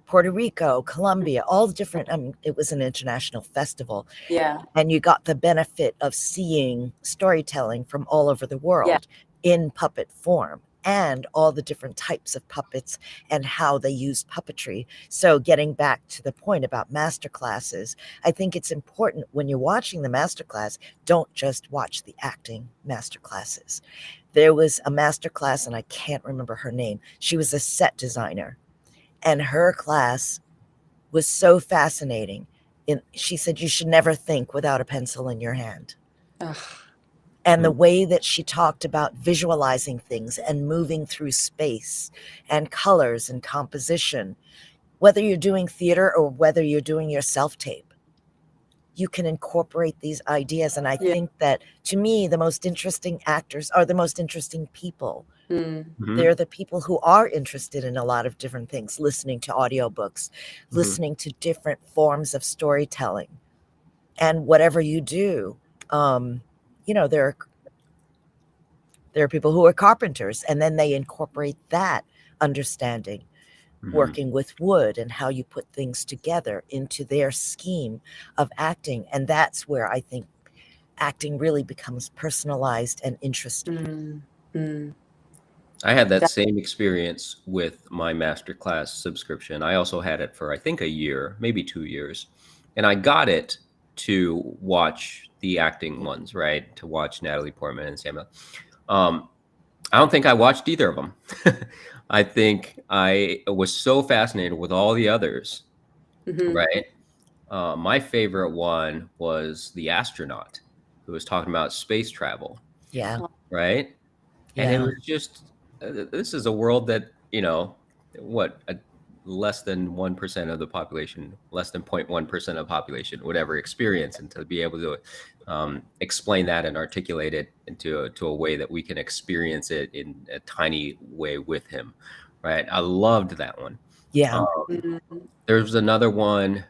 Puerto Rico, Colombia, all the different, I mean, it was an international festival. Yeah. And you got the benefit of seeing storytelling from all over the world in puppet form, and all the different types of puppets and how they use puppetry. So getting back to the point about masterclasses, I think it's important when you're watching the masterclass, don't just watch the acting masterclasses. There was a masterclass, and I can't remember her name. She was a set designer. And her class was so fascinating. She said, you should never think without a pencil in your hand. Ugh. And the way that she talked about visualizing things and moving through space and colors and composition, whether you're doing theater or whether you're doing your self-tape, you can incorporate these ideas. And I think that, to me, the most interesting actors are the most interesting people. They're the people who are interested in a lot of different things, listening to audiobooks, listening to different forms of storytelling. And whatever you do, you know, there are people who are carpenters, and then they incorporate that understanding, working with wood and how you put things together into their scheme of acting. And that's where I think acting really becomes personalized and interesting. I had that same experience with my masterclass subscription. I also had it for, I think, a year, maybe 2 years. And I got it to watch the acting ones, right? To watch Natalie Portman and Samuel. I don't think I watched either of them. I think I was so fascinated with all the others, right? My favorite one was the astronaut who was talking about space travel. Yeah. Right? And it was just, this is a world that, you know, less than 1% of the population, less than 0.1% of the population would ever experience, and to be able to explain that and articulate it into a way that we can experience it in a tiny way with him, right? I loved that one. Yeah. There's another one.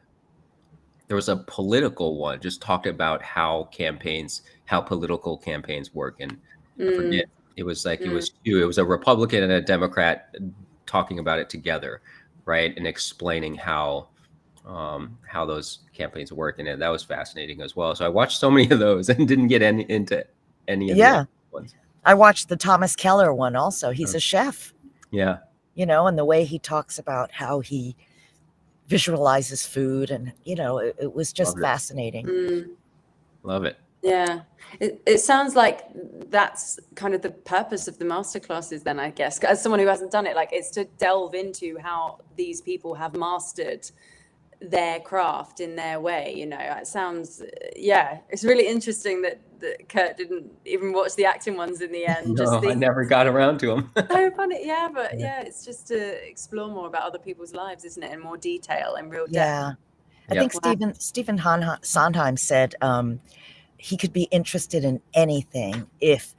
There was a political one, just talked about how political campaigns work. And I forget, it was like, it was a Republican and a Democrat talking about it together, right? And explaining how those campaigns work. And that was fascinating as well. So I watched so many of those and didn't get into any of the other ones. I watched the Thomas Keller one also. He's a chef. Yeah. You know, and the way he talks about how he visualizes food, and, you know, it was just fascinating. Love it. Yeah, it sounds like that's kind of the purpose of the masterclasses then, I guess. As someone who hasn't done it, like, it's to delve into how these people have mastered their craft in their way. You know, it sounds, yeah, it's really interesting that Kurt didn't even watch the acting ones in the end. No, I never got around to them. So funny. Yeah, but yeah, it's just to explore more about other people's lives, isn't it, in more detail and real depth. Yeah, I think Stephen Sondheim said he could be interested in anything if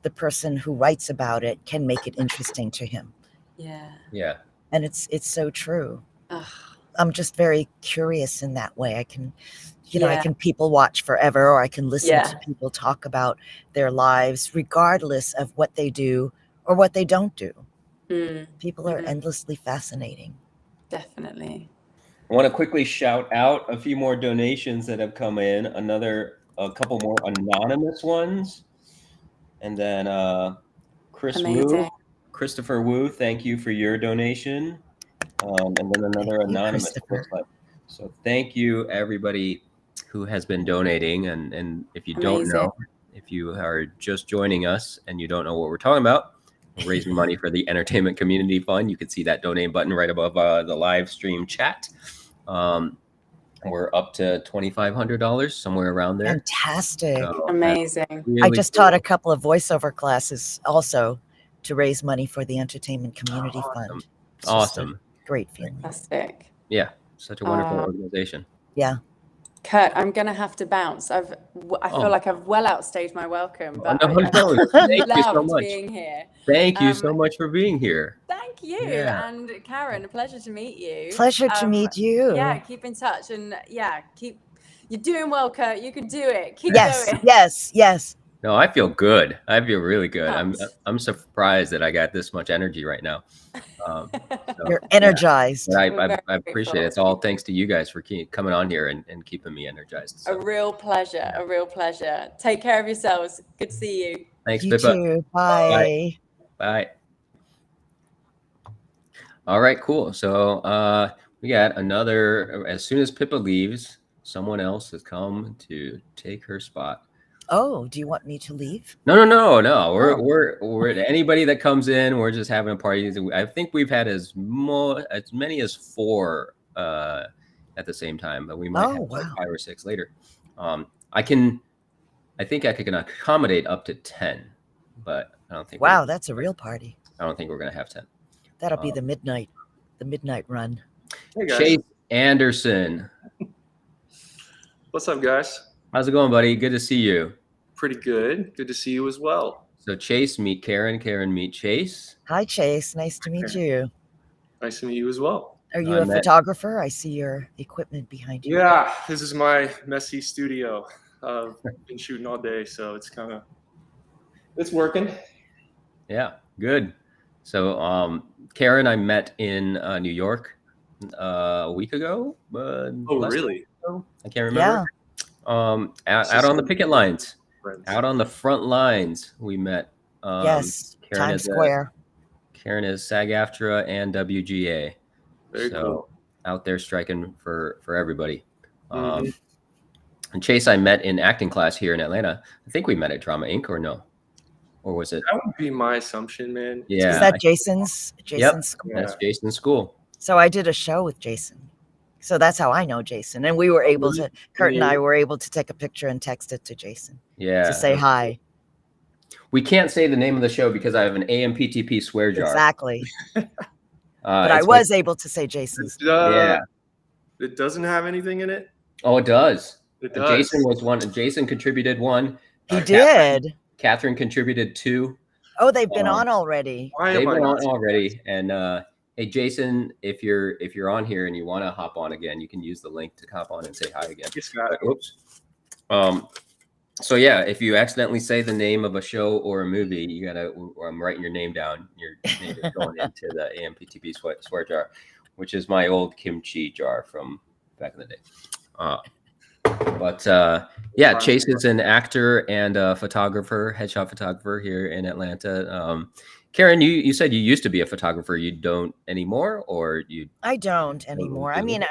the person who writes about it can make it interesting to him. Yeah. Yeah. And it's so true. Ugh. I'm just very curious in that way. I can, you know, I can people watch forever, or I can listen to people talk about their lives, regardless of what they do or what they don't do. People are endlessly fascinating. Definitely. I want to quickly shout out a few more donations that have come in. A couple more anonymous ones. And then Christopher Wu, thank you for your donation. And then another anonymous. So thank you, everybody who has been donating. And if you don't know, if you are just joining us and you don't know what we're talking about, we're raising money for the Entertainment Community Fund. You can see that donate button right above the live stream chat. We're up to $2,500, somewhere around there. Fantastic. So, amazing. Really I just taught a couple of voiceover classes also to raise money for the Entertainment Community Fund. It's awesome. Great feeling. Fantastic. Yeah, such a wonderful organization. Yeah. Kurt, I'm gonna have to bounce. I feel like I've well outstayed my welcome, but Thank you so much. Being here. Thank you so much for being here. Thank you. And Karen, a pleasure to meet you. Pleasure to meet you. Yeah, keep in touch, and you're doing well, Kurt. You can do it. Keep going. Yes. No, I feel good. I feel really good. I'm surprised that I got this much energy right now. You're energized. Yeah. I appreciate it. It's all thanks to you guys for coming on here and keeping me energized. So. A real pleasure. A real pleasure. Take care of yourselves. Good to see you. Thanks, You Pippa. too. Bye. Bye. All right, cool. So we got another. As soon as Pippa leaves, someone else has come to take her spot. Oh, do you want me to leave? No. We're anybody that comes in. We're just having a party. I think we've had as many as 4 at the same time, but we might have like 5 or 6 later. I think I can accommodate up to 10, but I don't think. Wow, that's a real party. I don't think we're gonna have 10. That'll be the midnight run. Hey guys. Chase Anderson. What's up, guys? How's it going, buddy? Good to see you. Pretty good. Good to see you as well. So Chase, meet Karen. Karen, meet Chase. Hi, Chase. Nice to meet you. Nice to meet you as well. Are you a photographer? I see your equipment behind you. Yeah, this is my messy studio. I've been shooting all day, so it's working. Yeah, good. So Karen, I met in New York a week ago. Oh, really? I can't remember. Yeah. Out on the picket lines, out on the front lines, we met. Yes, Karen Times Square. Karen is SAG-AFTRA and WGA. Very cool. Out there striking for everybody. And Chase, I met in acting class here in Atlanta. I think we met at Drama Inc. or no? Or was it? That would be my assumption, man. Yeah. Is that Jason's school? That's Jason's school. So I did a show with Jason. So that's how I know Jason. And we were able to, Kurt and I were able to take a picture and text it to Jason. Yeah. To say hi. We can't say the name of the show because I have an AMPTP swear jar. Exactly. But I was able to say Jason's. Yeah. It doesn't have anything in it? Oh, it does. It does. Jason was one. Jason contributed 1. He did. Catherine contributed 2. Oh, they've been on already. They've been on already. And hey, Jason, if you're on here and you want to hop on again, you can use the link to hop on and say hi again. Yes, got it. Oops. So yeah, if you accidentally say the name of a show or a movie, you gotta. I'm writing your name down. Your name is going into the AMPTP swear jar, which is my old kimchi jar from back in the day. But yeah, Chase is an actor and a photographer, headshot photographer here in Atlanta. Karen, you said you used to be a photographer. You don't anymore, or you? I don't anymore. I mean,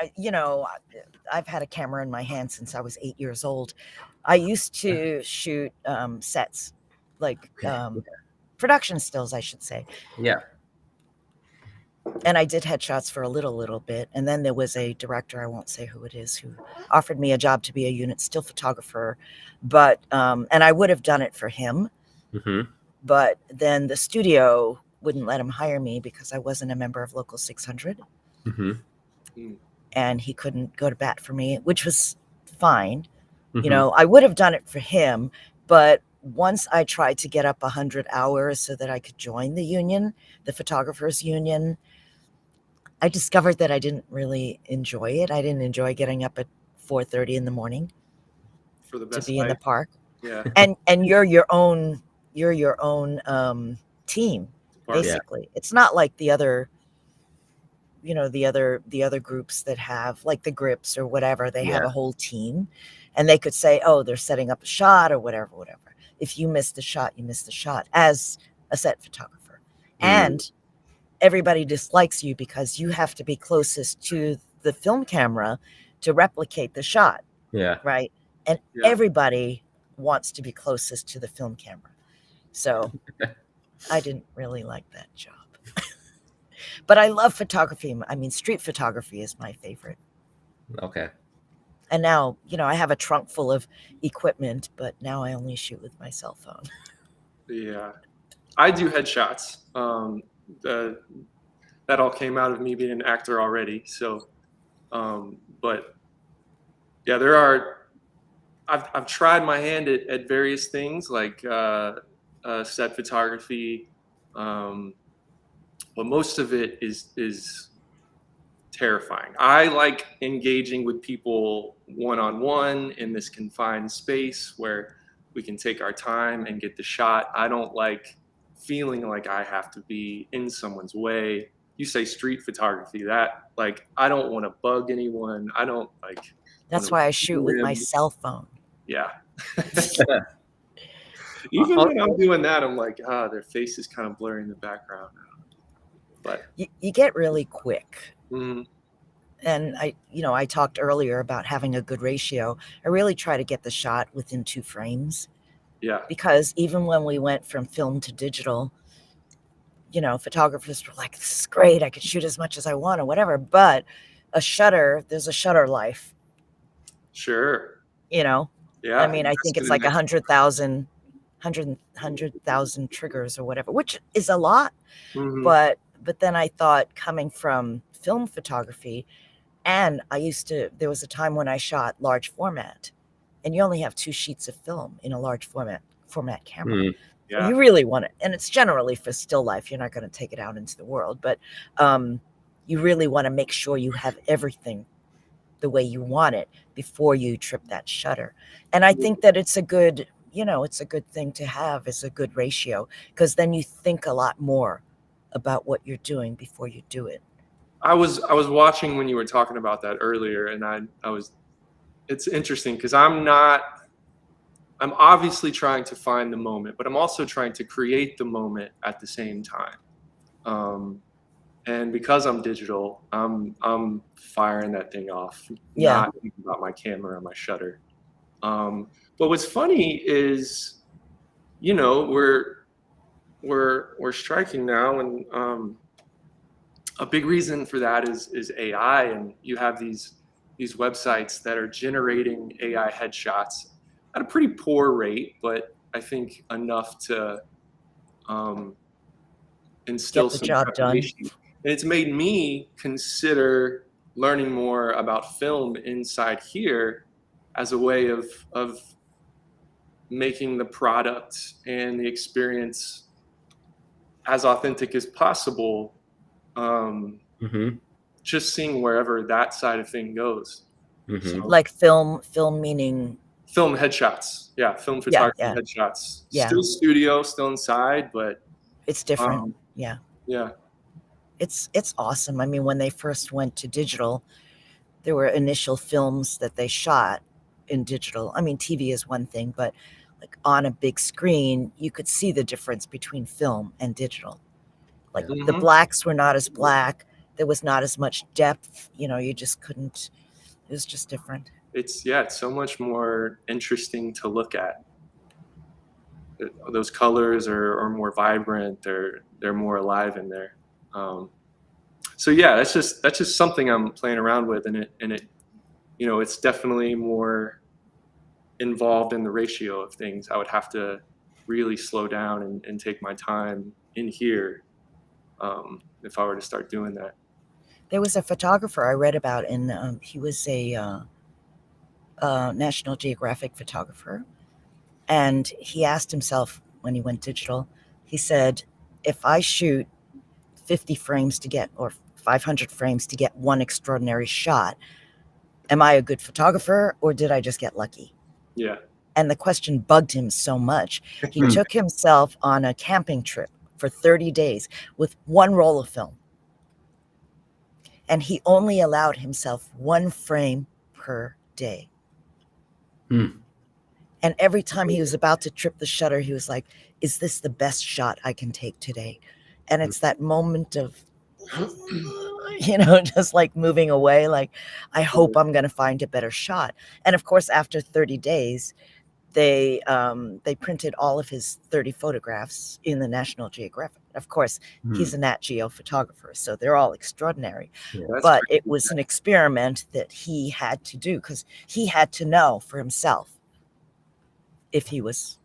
I've had a camera in my hand since I was 8 years old. I used to shoot sets, like production stills, I should say. Yeah. And I did headshots for a little bit. And then there was a director, I won't say who it is, who offered me a job to be a unit still photographer. But, and I would have done it for him. Mm-hmm. But then the studio wouldn't let him hire me because I wasn't a member of Local 600. Mm-hmm. And he couldn't go to bat for me, which was fine. Mm-hmm. You know, I would have done it for him. But once I tried to get up 100 hours so that I could join the union, the photographers union, I discovered that I didn't really enjoy it. I didn't enjoy getting up at 4:30 in the morning for the best to be in the park. Yeah. And you're your own team, basically. Yeah. It's not like the other, you know, the other groups that have like the grips or whatever. They have a whole team, and they could say, oh, they're setting up a shot or whatever. If you miss the shot, you miss the shot as a set photographer. And everybody dislikes you because you have to be closest to the film camera to replicate the shot. Yeah. Right. And everybody wants to be closest to the film camera. So I didn't really like that job. But I love photography. I mean, street photography is my favorite. Okay. And now, you know, I have a trunk full of equipment, but now I only shoot with my cell phone. Yeah. I do headshots. That all came out of me being an actor already. So, but yeah, I've tried my hand at various things like set photography, but most of it is terrifying. I like engaging with people one-on-one in this confined space where we can take our time and get the shot. I don't like feeling like I have to be in someone's way. You say street photography, that like I don't want to bug anyone. I don't like. That's why I shoot with my cell phone. Yeah. Even when I'm doing that, I'm like, their face is kind of blurry in the background. But you get really quick. Mm-hmm. And I talked earlier about having a good ratio. I really try to get the shot within 2 frames. Yeah. Because even when we went from film to digital, you know, photographers were like, this is great. I could shoot as much as I want or whatever. But there's a shutter life. Sure. You know? Yeah. I mean, I think it's like 100,000 triggers or whatever, which is a lot. Mm-hmm. But then I thought, coming from film photography, and there was a time when I shot large format, and you only have 2 sheets of film in a large format camera. Mm. Yeah. You really want it. And it's generally for still life. You're not going to take it out into the world, but you really want to make sure you have everything the way you want it before you trip that shutter. And I think that it's a good thing to have, is a good ratio, because then you think a lot more about what you're doing before you do it. I was watching when you were talking about that earlier, and it's interesting because I'm obviously trying to find the moment, but I'm also trying to create the moment at the same time. And because I'm digital, I'm firing that thing off, not thinking about my camera or my shutter. But what's funny is, you know, we're striking now, and a big reason for that is AI, and you have these websites that are generating AI headshots at a pretty poor rate, but I think enough to instill some preparation. And it's made me consider learning more about film inside here as a way of making the product and the experience as authentic as possible. Just seeing wherever that side of thing goes. So, like film meaning film headshots. Yeah, film photography headshots. Yeah. Still studio, still inside, but it's different. Yeah. It's awesome. I mean, when they first went to digital, there were initial films that they shot in digital. I mean, TV is one thing, but like on a big screen, you could see the difference between film and digital. Like the blacks were not as black. There was not as much depth. You know, you just couldn't. It was just different. It's so much more interesting to look at. Those colors are more vibrant. They're more alive in there. So yeah, that's just something I'm playing around with, and it you know, it's definitely more involved in the ratio of things. I would have to really slow down and take my time in here if I were to start doing that. There was a photographer I read about, and he was a National Geographic photographer. And he asked himself when he went digital, he said, if I shoot 50 frames to get, or 500 frames to get one extraordinary shot, am I a good photographer or did I just get lucky? Yeah. And the question bugged him so much. He took himself on a camping trip for 30 days with one roll of film. And he only allowed himself one frame per day. And every time he was about to trip the shutter, he was like, is this the best shot I can take today? And it's that moment of, you know, just like moving away, like, I hope I'm going to find a better shot. And of course, after 30 days, they printed all of his 30 photographs in the National Geographic. Of course, he's a Nat Geo photographer, so they're all extraordinary. Yeah, but it was an experiment that he had to do because he had to know for himself if he was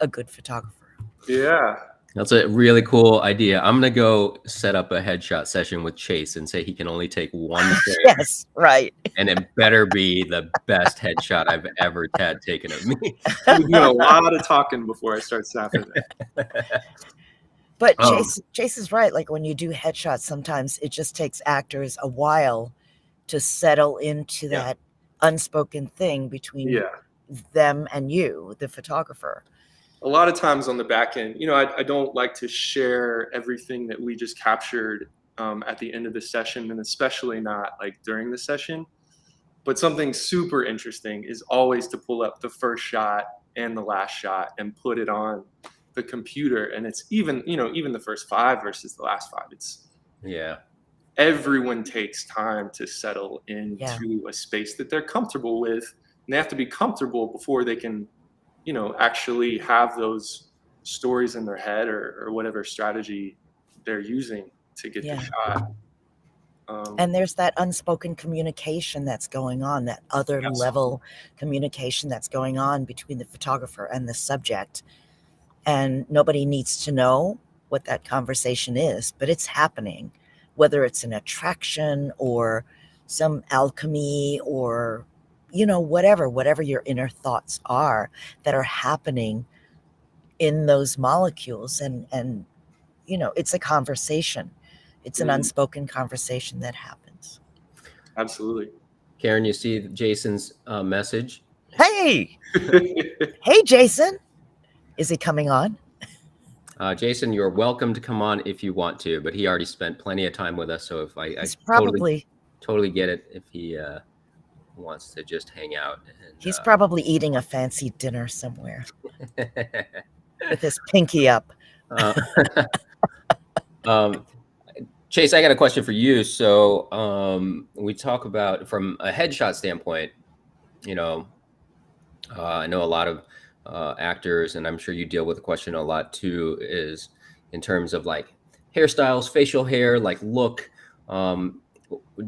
a good photographer. Yeah. That's a really cool idea. I'm going to go set up a headshot session with Chase and say he can only take one frame. Yes, right. And it better be the best headshot I've ever had taken of me. We do a lot of talking before I start snapping it. But Chase is right. Like when you do headshots, sometimes it just takes actors a while to settle into that unspoken thing between them and you, the photographer. A lot of times on the back end, you know, I don't like to share everything that we just captured at the end of the session, and especially not like during the session. But something super interesting is always to pull up the first shot and the last shot and put it on the computer. And it's even, you know, even the first 5 versus the last 5. It's everyone takes time to settle into a space that they're comfortable with, and they have to be comfortable before they can, you know, actually have those stories in their head or whatever strategy they're using to get the shot. And there's that unspoken communication that's going on, that other level communication that's going on between the photographer and the subject. And nobody needs to know what that conversation is, but it's happening, whether it's an attraction or some alchemy or, you know, whatever your inner thoughts are that are happening in those molecules. And, you know, it's a conversation. It's an unspoken conversation that happens. Absolutely. Karen, you see Jason's message? Hey, hey, Jason. Is he coming on? Jason, you're welcome to come on if you want to, but he already spent plenty of time with us. So if I totally get it if he wants to just hang out. And, he's probably eating a fancy dinner somewhere with his pinky up. Chase, I got a question for you. So we talk about from a headshot standpoint, you know, I know a lot of actors, and I'm sure you deal with the question a lot too, is in terms of like hairstyles, facial hair, like look.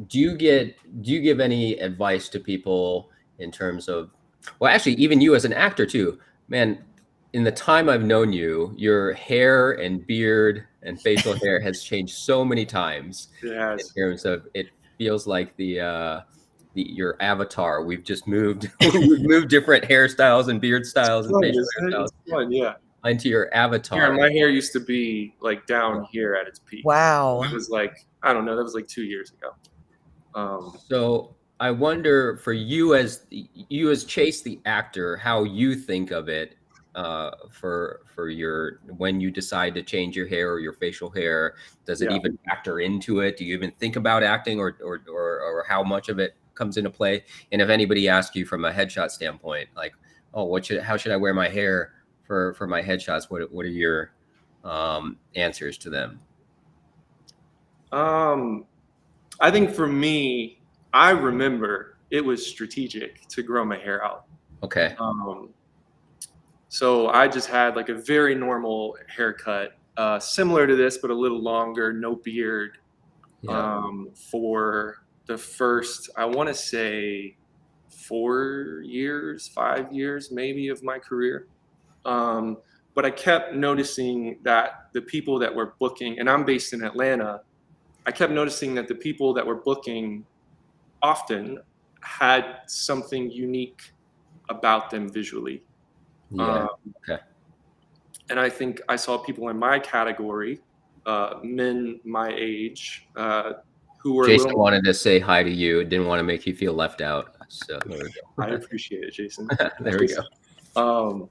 Do you give any advice to people in terms of, well, actually, even you as an actor too, man, in the time I've known you, your hair and beard and facial hair has changed so many times. Yes. In terms of, it feels like your avatar. We've just moved different hairstyles and beard styles and facial hairstyles. It's fun, yeah. Into your avatar. Yeah, my hair used to be like down here at its peak. Wow. It was like, I don't know, that was like 2 years ago. So I wonder for you as Chase the actor, how you think of it for your, when you decide to change your hair or your facial hair. Does it even factor into it? Do you even think about acting or how much of it comes into play? And if anybody asks you from a headshot standpoint, like, oh, how should I wear my hair for my headshots? What are your answers to them? I think for me, I remember it was strategic to grow my hair out. Okay. So I just had like a very normal haircut, similar to this, but a little longer, no beard, for the first, I want to say 5 years maybe of my career. But I kept noticing that the people that were booking, and I'm based in Atlanta, I kept noticing that the people that were booking often had something unique about them visually. Yeah. Okay. And I think I saw people in my category, men my age, who were Jason wanted to say hi to you. Didn't want to make you feel left out. So there we go. I appreciate it, Jason. There we go.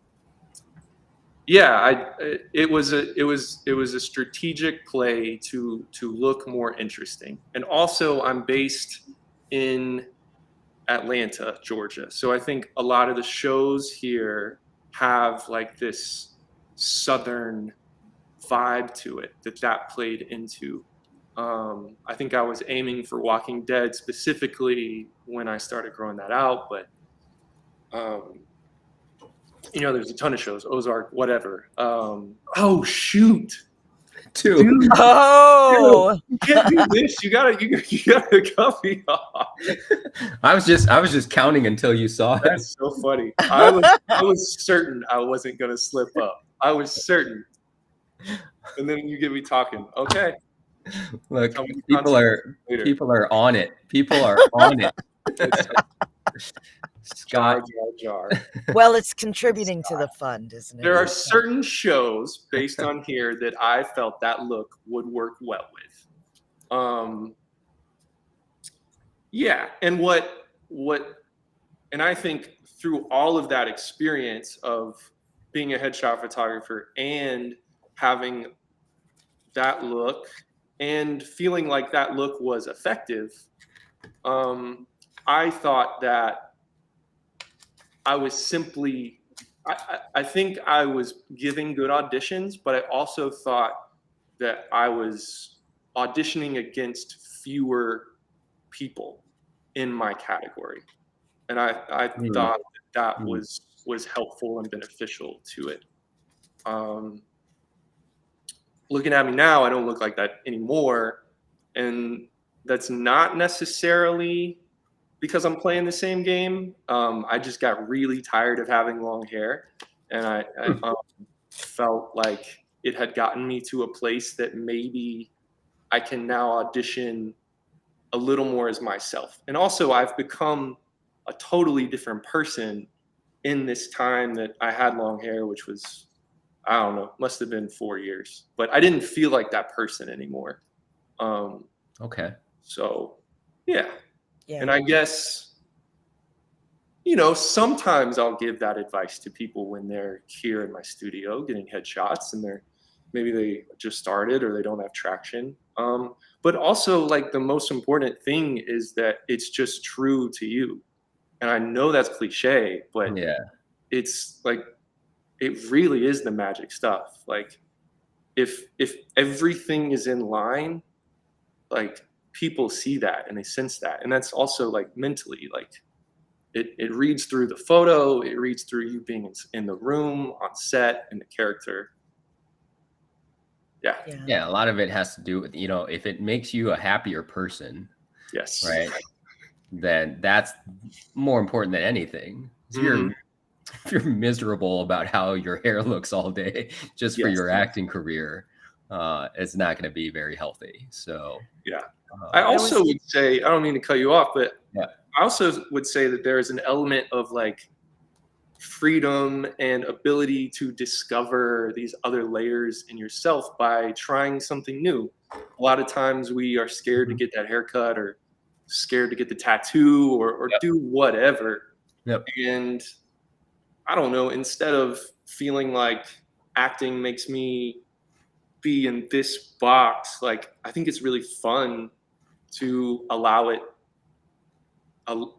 Yeah, it was a strategic play to look more interesting. And also I'm based in Atlanta, Georgia. So I think a lot of the shows here have like this Southern vibe to it that played into. I think I was aiming for Walking Dead specifically when I started growing that out, but there's a ton of shows, Ozark, whatever. Oh shoot, dude. Oh, you can't do this. You gotta cut me off. I was just counting until you saw it. That's so funny. I was certain I wasn't gonna slip up. I was certain. And then you get me talking. Okay. Look, people are on it. People are on it. Scott. Jar. Well, it's contributing to the fun, isn't it? There are certain shows based on here that I felt that look would work well with. Yeah, and and I think through all of that experience of being a headshot photographer and having that look and feeling like that look was effective, I thought that I was simply, I think I was giving good auditions, but I also thought that I was auditioning against fewer people in my category. And I thought that was helpful and beneficial to it. Looking at me now, I don't look like that anymore. And that's not necessarily because I'm playing the same game. I just got really tired of having long hair, and I felt like it had gotten me to a place that maybe I can now audition a little more as myself. And also I've become a totally different person in this time that I had long hair, which was, I don't know, must have been 4 years, but I didn't feel like that person anymore. Okay. So yeah. And I guess, sometimes I'll give that advice to people when they're here in my studio getting headshots and maybe they just started or they don't have traction. But also, like, the most important thing is that it's just true to you. And I know that's cliche, but it's like, it really is the magic stuff. Like, if everything is in line, like, people see that and they sense that. And that's also like mentally, like it reads through the photo, it reads through you being in the room, on set, and the character. Yeah, a lot of it has to do with, if it makes you a happier person, yes, right, then that's more important than anything. If you're miserable about how your hair looks all day just for your acting career, it's not going to be very healthy. So I also would say, I don't mean to cut you off, but I also would say that there is an element of like freedom and ability to discover these other layers in yourself by trying something new. A lot of times we are scared to get that haircut or scared to get the tattoo or do whatever. And I don't know, instead of feeling like acting makes me be in this box, like, I think it's really fun to allow it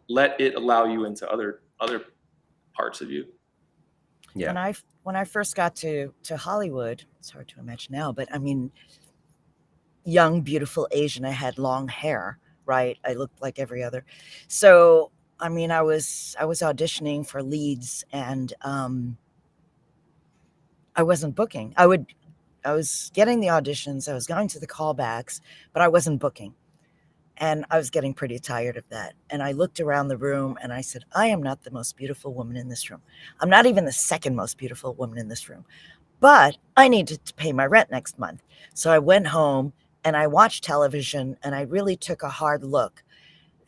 let it allow you into other parts of you. Yeah. When I first got to Hollywood, it's hard to imagine now, but I mean, young, beautiful Asian. I had long hair, right? I looked like every other. So, I mean, I was auditioning for leads, and I wasn't booking. I was getting the auditions, I was going to the callbacks, but I wasn't booking. And I was getting pretty tired of that. And I looked around the room and I said, I am not the most beautiful woman in this room. I'm not even the second most beautiful woman in this room, but I need to pay my rent next month. So I went home and I watched television, and I really took a hard look.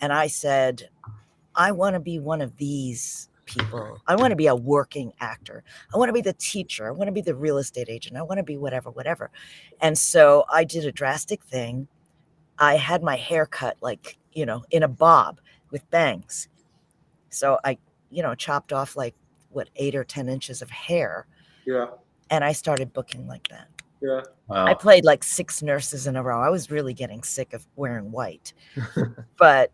And I said, I want to be one of these people. I want to be a working actor. I want to be the teacher. I want to be the real estate agent. I want to be whatever. And so I did a drastic thing. I had my hair cut like, in a bob with bangs. So I, chopped off like 8 or 10 inches of hair. Yeah. And I started booking like that. Yeah. Wow. I played like 6 nurses in a row. I was really getting sick of wearing white. But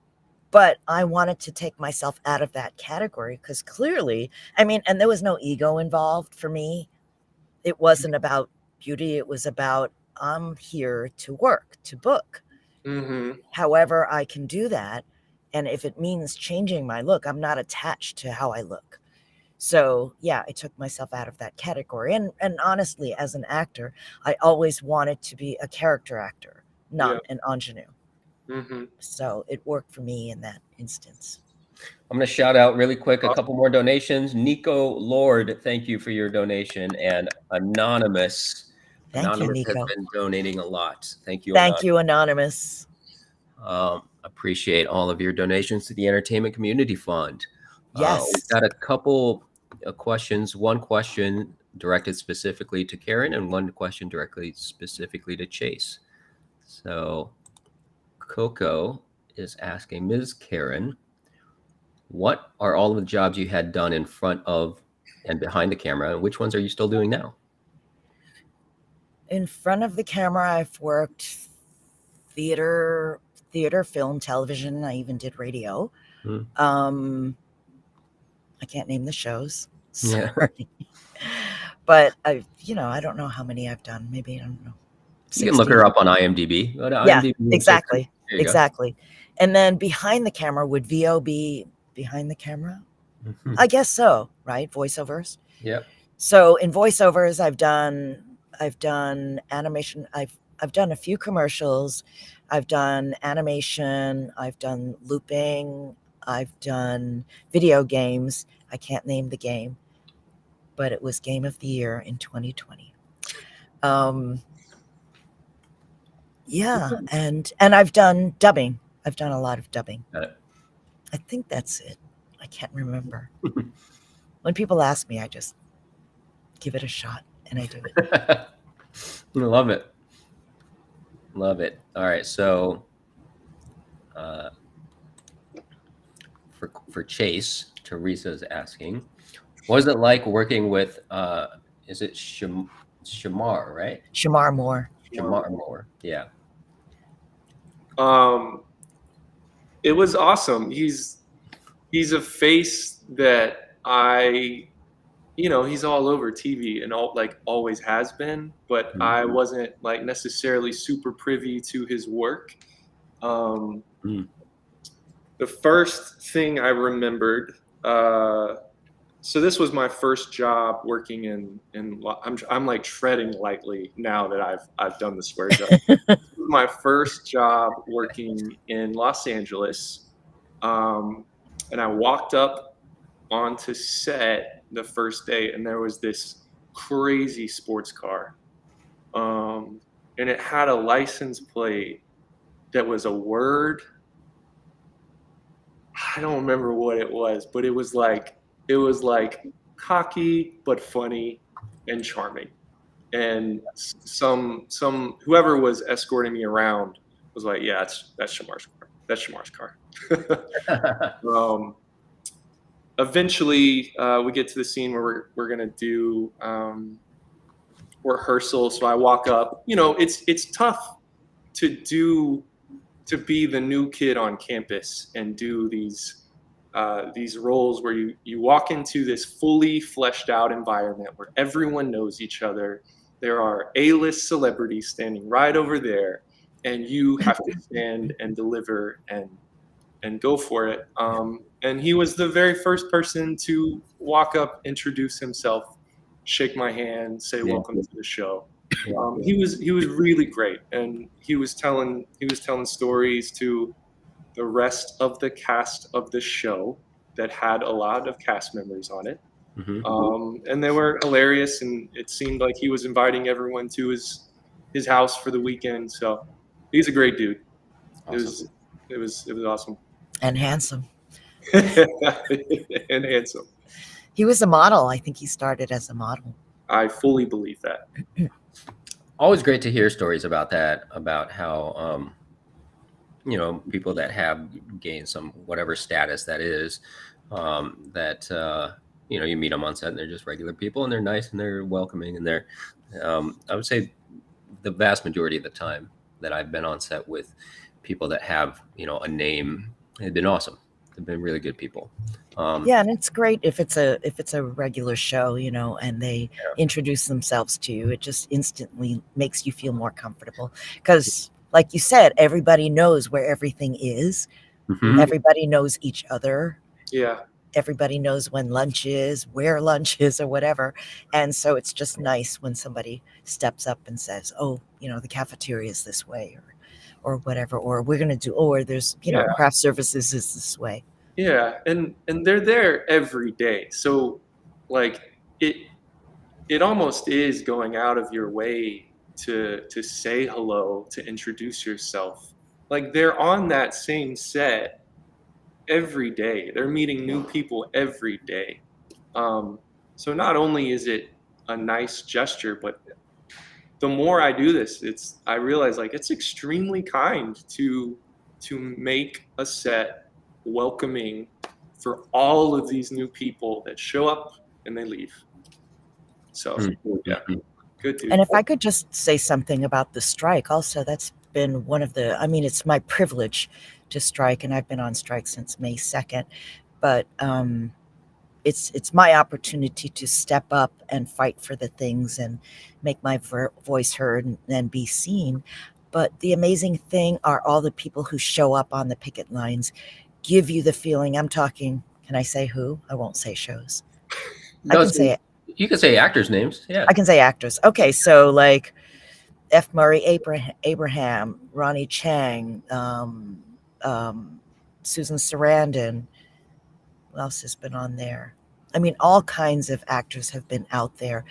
I wanted to take myself out of that category, because clearly, I mean, and there was no ego involved for me. It wasn't about beauty. It was about, I'm here to work, to book. Mm-hmm. However I can do that. And if it means changing my look, I'm not attached to how I look. So yeah, I took myself out of that category. And honestly, as an actor, I always wanted to be a character actor, not an ingenue. Mm-hmm. So it worked for me in that instance. I'm going to shout out really quick a couple more donations. Nico Lord, thank you for your donation. And Anonymous. Thank you, Nico. Has been donating a lot. Thank you. Thank you, Anonymous. Appreciate all of your donations to the Entertainment Community Fund. Yes. We've got a couple of questions. One question directed specifically to Karen, and one question directly specifically to Chase. So Coco is asking, Ms. Karen, what are all of the jobs you had done in front of and behind the camera, and which ones are you still doing now? In front of the camera, I've worked theater, film, television. I even did radio. I can't name the shows. Sorry. But I don't know how many I've done. Maybe, I don't know. 60. You can look her up on IMDb. Yeah, exactly. Exactly. And then behind the camera, would VO be behind the camera? Mm-hmm. I guess so, right? Voiceovers. Yep. So in voiceovers, I've done animation. I've done a few commercials. I've done animation. I've done looping. I've done video games. I can't name the game, but it was Game of the Year in 2020. Yeah, and I've done dubbing. I've done a lot of dubbing. Got it. I think that's it. I can't remember. When people ask me, I just give it a shot, and I do it. Love it. Love it. All right, so for Chase, Teresa's asking, what is it like working with, is it Shamar, right? Shamar Moore. Shamar Moore, yeah. It was awesome. He's a face that he's all over TV and always has been, but mm-hmm. I wasn't necessarily super privy to his work. The first thing I remembered, so this was my first job working in I'm treading lightly now that I've done the swear job. This was my first job working in Los Angeles, and I walked up onto set the first day, and there was this crazy sports car, and it had a license plate that was a word. I don't remember what it was, but it was like cocky but funny and charming. And some whoever was escorting me around was like, yeah, that's Shamar's car. That's Shamar's car. Eventually, we get to the scene where we're gonna do rehearsal. So I walk up. It's tough to do to be the new kid on campus and do these roles where you walk into this fully fleshed out environment where everyone knows each other. There are A-list celebrities standing right over there, and you have to stand and deliver and go for it. And he was the very first person to walk up, introduce himself, shake my hand, say welcome to the show. He was really great, and he was telling stories to the rest of the cast of the show that had a lot of cast members on it. And they were hilarious, and it seemed like he was inviting everyone to his house for the weekend. So he's a great dude. Awesome. It was awesome. And handsome. And handsome. He was a model. I think he started as a model. I fully believe that. Always great to hear stories about that, about how you know, people that have gained some whatever status that is, you know, you meet them on set and they're just regular people and they're nice and they're welcoming and they're I would say the vast majority of the time that I've been on set with people that have, you know, a name, they've been awesome. They've been really good people. Yeah, and it's great if it's a regular show, you know, and they introduce themselves to you. It just instantly makes you feel more comfortable because, like you said, everybody knows where everything is. Everybody knows each other. Yeah. Everybody knows when lunch is, where lunch is, or whatever. And so it's just nice when somebody steps up and says, "Oh, you know, the cafeteria is this way," or whatever, or we're gonna do, or there's, you know, craft services is this way. Yeah, and they're there every day. So like it almost is going out of your way to say hello, to introduce yourself. Like they're on that same set every day. They're meeting new people every day. So not only is it a nice gesture, but the more I do this, I realize like it's extremely kind to make a set welcoming for all of these new people that show up and they leave. So yeah, good dude. And if I could just say something about the strike also, that's been one of the, I mean, it's my privilege to strike, and I've been on strike since May 2nd, but it's my opportunity to step up and fight for the things and make my voice heard and be seen. But the amazing thing are all the people who show up on the picket lines, give you the feeling. I'm talking, can I say who? I won't say shows. No, I can say it. You can say actors' names. Yeah. I can say actors. Okay, so like F. Murray Abraham, Ronnie Chang, Susan Sarandon. Who else has been on there? I mean, all kinds of actors have been out there.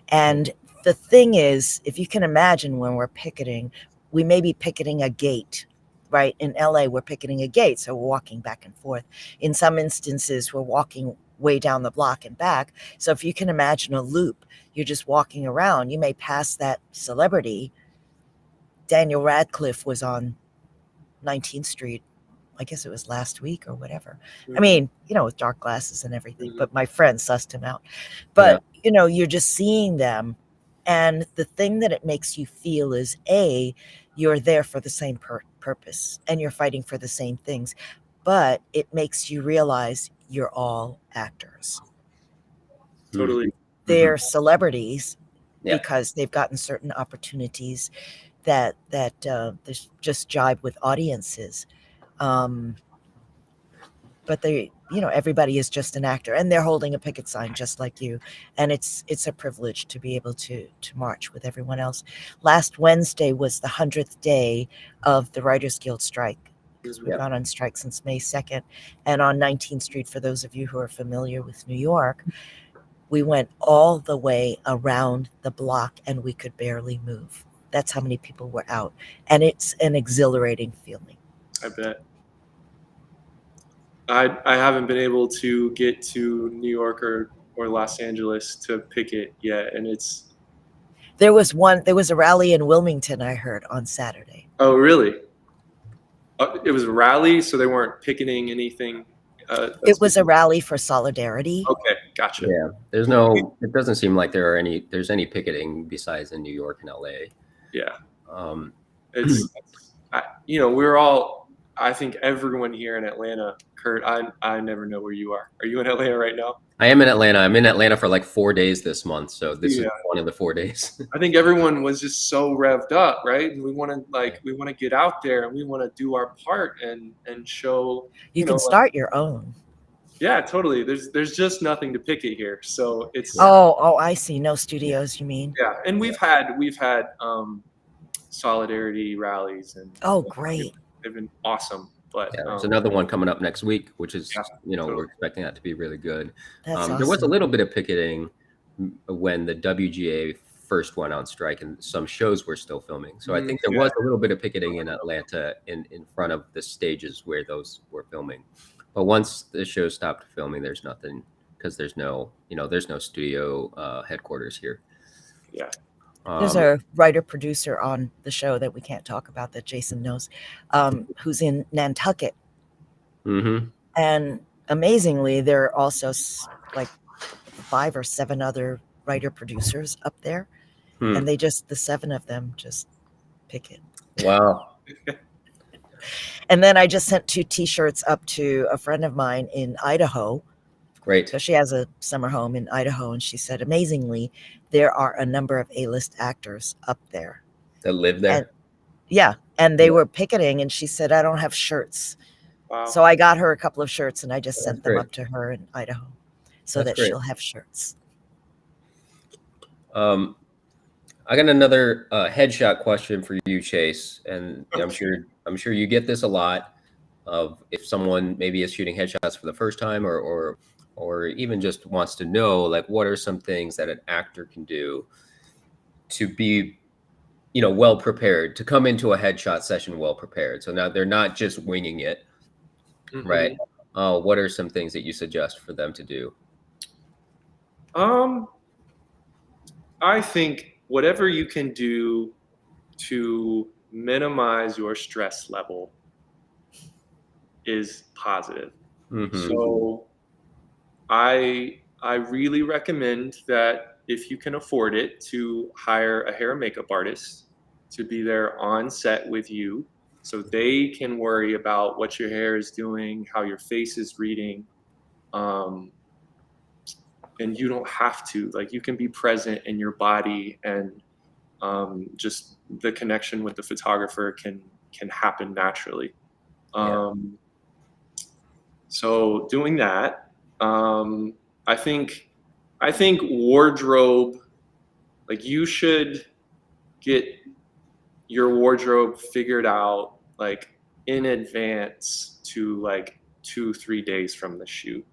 And the thing is, if you can imagine, when we're picketing, we may be picketing a gate, right? In LA, we're picketing a gate, so we're walking back and forth. In some instances, we're walking way down the block and back. So if you can imagine a loop, you're just walking around. You may pass that celebrity. Daniel Radcliffe was on 19th Street. I guess it was last week or whatever. I mean, you know, with dark glasses and everything, but my friend sussed him out. But, you know, you're just seeing them. And the thing that it makes you feel is, A, you're there for the same purpose and you're fighting for the same things. But it makes you realize you're all actors. Totally. They're celebrities because they've gotten certain opportunities that just jibe with audiences. But they, you know, everybody is just an actor, and they're holding a picket sign just like you. And it's a privilege to be able to march with everyone else. Last Wednesday was the 100th day of the Writers Guild strike, because we've gone on strike since May 2nd. And on 19th Street, for those of you who are familiar with New York, we went all the way around the block and we could barely move. That's how many people were out. And it's an exhilarating feeling. I bet. I haven't been able to get to New York or Los Angeles to picket yet, and there was a rally in Wilmington, I heard, on Saturday. Oh, really? It was a rally, so they weren't picketing anything. It was a rally for solidarity. Okay, gotcha. Yeah, it doesn't seem like there's any picketing besides in New York and LA. Yeah. we're all, I think everyone here in Atlanta, Kurt, I never know where you are. Are you in Atlanta right now? I am in Atlanta. I'm in Atlanta for like 4 days this month. So this is one of the 4 days. I think everyone was just so revved up, right? We want to get out there and we want to do our part and show. You can start your own. Yeah, totally. There's just nothing to pick it here. So it's. Oh, I see. No studios, you mean? Yeah, and we've had solidarity rallies and. Oh, great. They've been awesome. But there's another one coming up next week, which is, totally. We're expecting that to be really good. That's There was a little bit of picketing when the WGA first went on strike and some shows were still filming. So I think there was a little bit of picketing in Atlanta in front of the stages where those were filming. But once the show stopped filming, there's nothing, because there's no studio headquarters here. Yeah. There's a writer-producer on the show that we can't talk about that Jason knows, who's in Nantucket. Mm-hmm. And amazingly, there are also like 5 or 7 other writer-producers up there. And they the 7 of them just pick it. Wow. And then I just sent 2 T-shirts up to a friend of mine in Idaho. Great. So she has a summer home in Idaho, and she said, amazingly, there are a number of A-list actors up there that live there. And they were picketing, and she said, I don't have shirts. Wow. So I got her a couple of shirts, and I just sent them up to her in Idaho so that she'll have shirts. I got another headshot question for you, Chase, and I'm sure you get this a lot. Of if someone maybe is shooting headshots for the first time, or even just wants to know, like, what are some things that an actor can do to be, well prepared, to come into a headshot session well prepared. So now they're not just winging it, right? What are some things that you suggest for them to do? I think whatever you can do to minimize your stress level is positive. So I really recommend that if you can afford it, to hire a hair and makeup artist to be there on set with you, so they can worry about what your hair is doing, how your face is reading, and you don't have to. Like, you can be present in your body, and just the connection with the photographer can happen naturally. So doing that. I think wardrobe, like, you should get your wardrobe figured out like in advance to like 2-3 days from the shoot.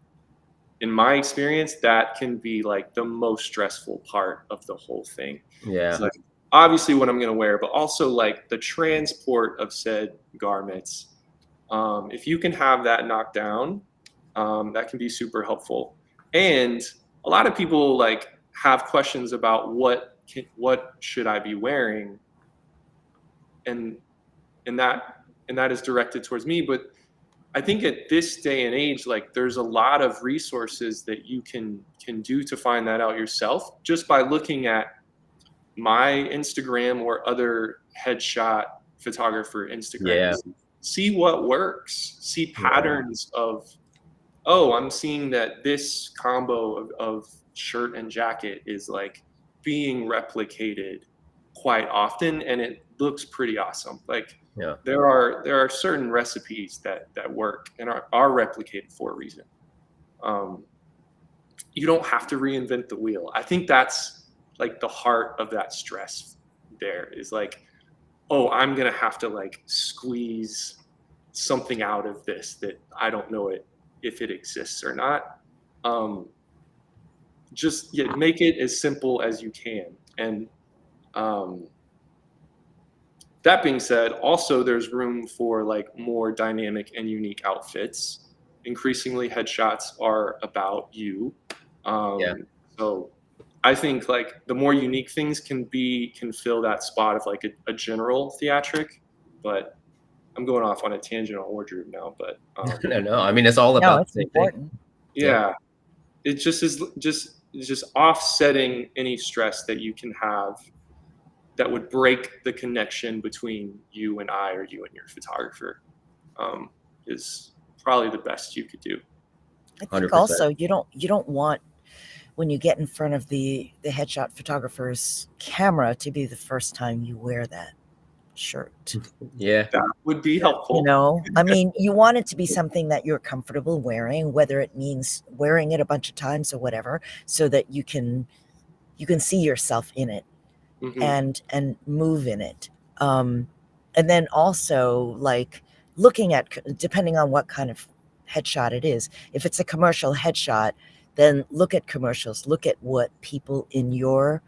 In my experience, that can be like the most stressful part of the whole thing. Yeah. It's like, obviously what I'm going to wear, but also like the transport of said garments. If you can have that knocked down, that can be super helpful. And a lot of people like have questions about what should I be wearing, and that is directed towards me. But I think at this day and age, like, there's a lot of resources that you can do to find that out yourself, just by looking at my Instagram or other headshot photographer Instagrams. See what works. See patterns of, oh, I'm seeing that this combo of shirt and jacket is like being replicated quite often, and it looks pretty awesome. Like, there are certain recipes that work and are replicated for a reason. You don't have to reinvent the wheel. I think that's like the heart of that stress. There is like, oh, I'm gonna have to like squeeze something out of this that I don't know if it exists or not. Just make it as simple as you can. And that being said, also there's room for like more dynamic and unique outfits. Increasingly, headshots are about you. So I think like the more unique things can fill that spot of like a general theatric. But I'm going off on a tangent on wardrobe now. But no, I mean, it's all about it's important. Yeah, it just is just offsetting any stress that you can have that would break the connection between you and I or you and your photographer is probably the best you could do. I think 100%. also you don't want, when you get in front of the headshot photographer's camera, to be the first time you wear that shirt. Yeah, that would be helpful. You know, I mean, you want it to be something that you're comfortable wearing, whether it means wearing it a bunch of times or whatever, so that you can see yourself in it and move in it. And then also, like, looking at, depending on what kind of headshot it is, if it's a commercial headshot, then look at commercials, look at what people in your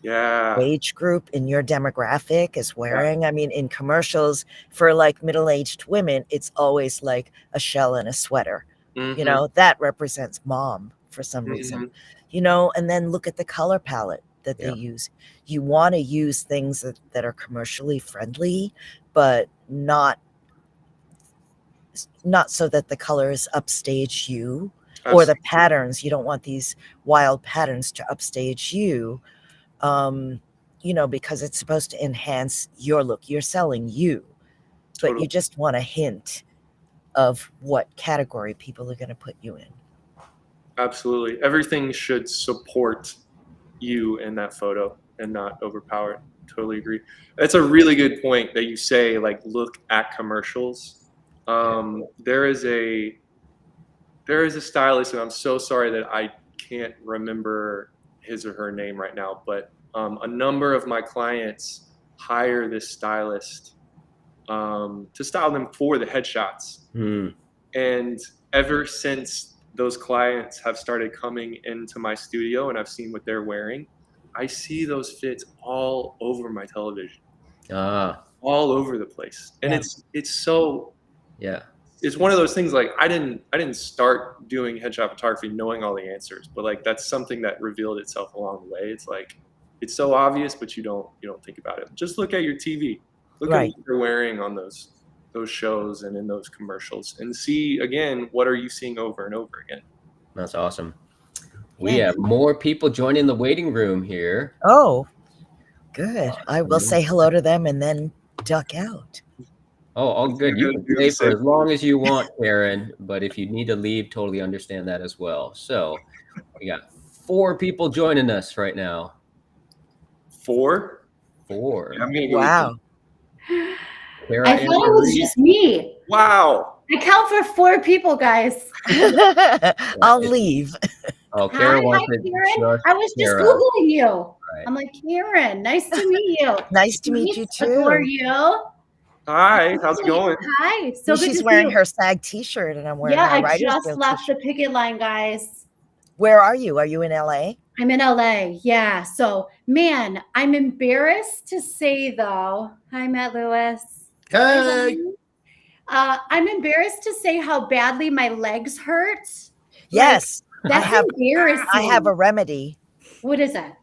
age group, in your demographic is wearing. I mean, in commercials for like middle-aged women, it's always like a shell and a sweater. You know, that represents mom for some reason, you know. And then look at the color palette that they use. You want to use things that are commercially friendly, but not so that the colors upstage you. Or the patterns. You don't want these wild patterns to upstage you, you know, because it's supposed to enhance your look. You're selling you, but you just want a hint of what category people are going to put you in. Absolutely. Everything should support you in that photo and not overpower it. Totally agree. That's a really good point that you say, like, look at commercials. There is a stylist, and I'm so sorry that I can't remember his or her name right now, but a number of my clients hire this stylist to style them for the headshots. And ever since those clients have started coming into my studio and I've seen what they're wearing, I see those fits all over my television, all over the place. And it's so, it's one of those things, like, I didn't start doing headshot photography knowing all the answers, but like that's something that revealed itself along the way. It's like, it's so obvious, but you don't think about it. Just look at your TV. Look at what you're wearing on those shows and in those commercials, and see again, what are you seeing over and over again. That's awesome. We have more people joining the waiting room here. Oh, good. I will say hello to them and then duck out. Oh, all good. You can stay for as long as you want, Karen, but if you need to leave, totally understand that as well. So we got 4 people joining us right now. 4? Wow. Kara, I thought it was just me. Wow. I count for 4 people, guys. I'll leave. Oh, Karen Hi, Karen. I was just Googling you. Right. I'm like, Karen, nice to meet you. Nice to meet you too. Adore you. Hi, how's it going? Hi. So she's wearing her SAG t-shirt and I'm wearing my I Writer's just Guild left t-shirt. the picket line, guys. Where are you? Are you in LA? I'm in LA. Yeah. So, man, I'm embarrassed to say though. Hi, Matt Lewis. Hey. I'm embarrassed to say how badly my legs hurt. Yes. Like, that's embarrassing. I have a remedy. What is it?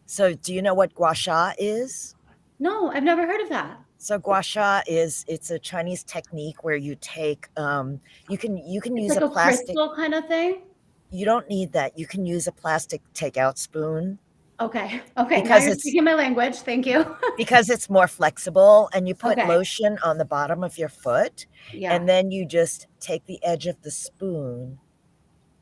So do you know what gua sha is? No, I've never heard of that. So gua sha it's a Chinese technique where you take you can use like a plastic crystal kind of thing. You don't need that. You can use a plastic takeout spoon. Okay. Because now you're speaking my language. Thank you. Because it's more flexible, and you put Okay. lotion on the bottom of your foot, Yeah. and then you just take the edge of the spoon,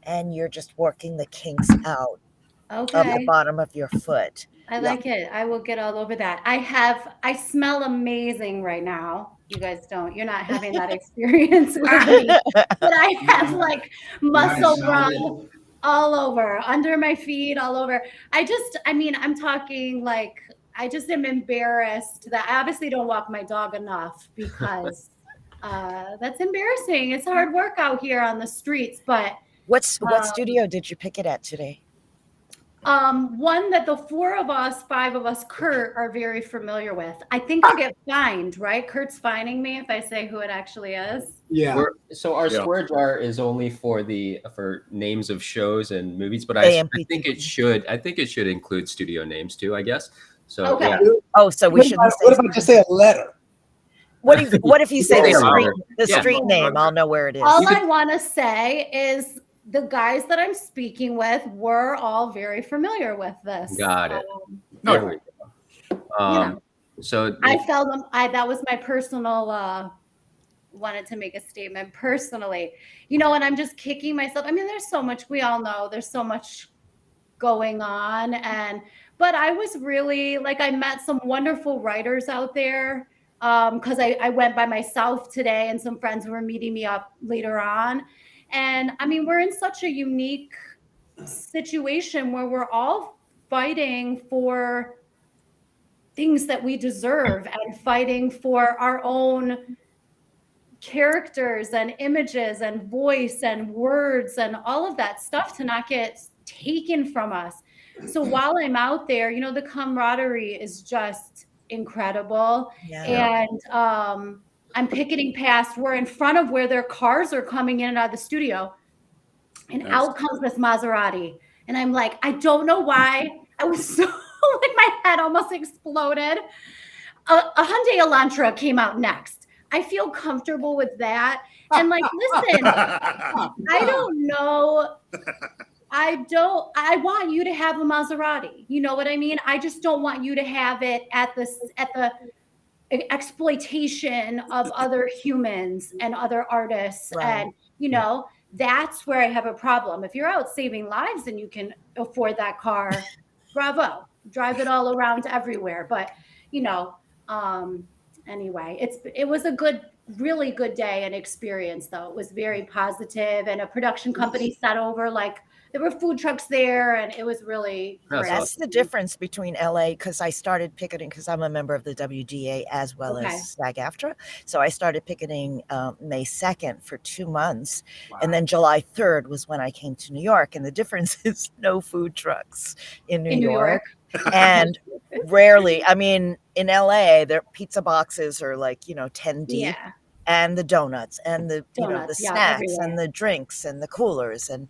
and you're just working the kinks out of the Okay. bottom of your foot. I like it. I will get all over that. I smell amazing right now. You guys don't. You're not having that experience with me. But I have like muscle rub all over, under my feet, all over. I'm talking like, I just am embarrassed that I obviously don't walk my dog enough because that's embarrassing. It's hard work out here on the streets, but What studio did you pick it at today? one that the 5 of us, Kurt, are very familiar with. I think I'll get fined, right? Kurt's fining me if I say who it actually is. Yeah. So our square jar is only for names of shows and movies, but I think it should include studio names too, I guess. So Okay. yeah. Oh, so we shouldn't say. What if I just say a letter? What if you say the Yeah. street name? I'll know where it is. All I want to say is the guys that I'm speaking with were all very familiar with this. Got it. No. So I felt that was my personal wanted to make a statement personally, and I'm just kicking myself. I mean, there's so much, we all know there's so much going on, but I was really like, I met some wonderful writers out there, because I went by myself today, and some friends were meeting me up later on. And I mean, we're in such a unique situation where we're all fighting for things that we deserve and fighting for our own characters and images and voice and words and all of that stuff to not get taken from us. So while I'm out there, the camaraderie is just incredible. Yeah. And I'm picketing past, we're in front of where their cars are coming in and out of the studio, and out comes this Maserati. And I'm like, I don't know why. I was so like, my head almost exploded. A Hyundai Elantra came out next. I feel comfortable with that. And like, listen, I don't know. I want you to have a Maserati. You know what I mean? I just don't want you to have it at the exploitation of other humans and other artists. Right. And, that's where I have a problem. If you're out saving lives and you can afford that car, bravo, drive it all around everywhere. But, anyway, it was a really good day and experience, though. It was very positive, and a production company sat over, like, there were food trucks there, and it was really great. That's the difference between LA, because I started picketing because I'm a member of the WGA as well as SAG-AFTRA. So I started picketing May 2nd for 2 months. Wow. And then July 3rd was when I came to New York. And the difference is no food trucks in New York. And rarely, I mean, in LA, their pizza boxes are like, 10 deep. Yeah. And the donuts and the the snacks everywhere. And the drinks and the coolers and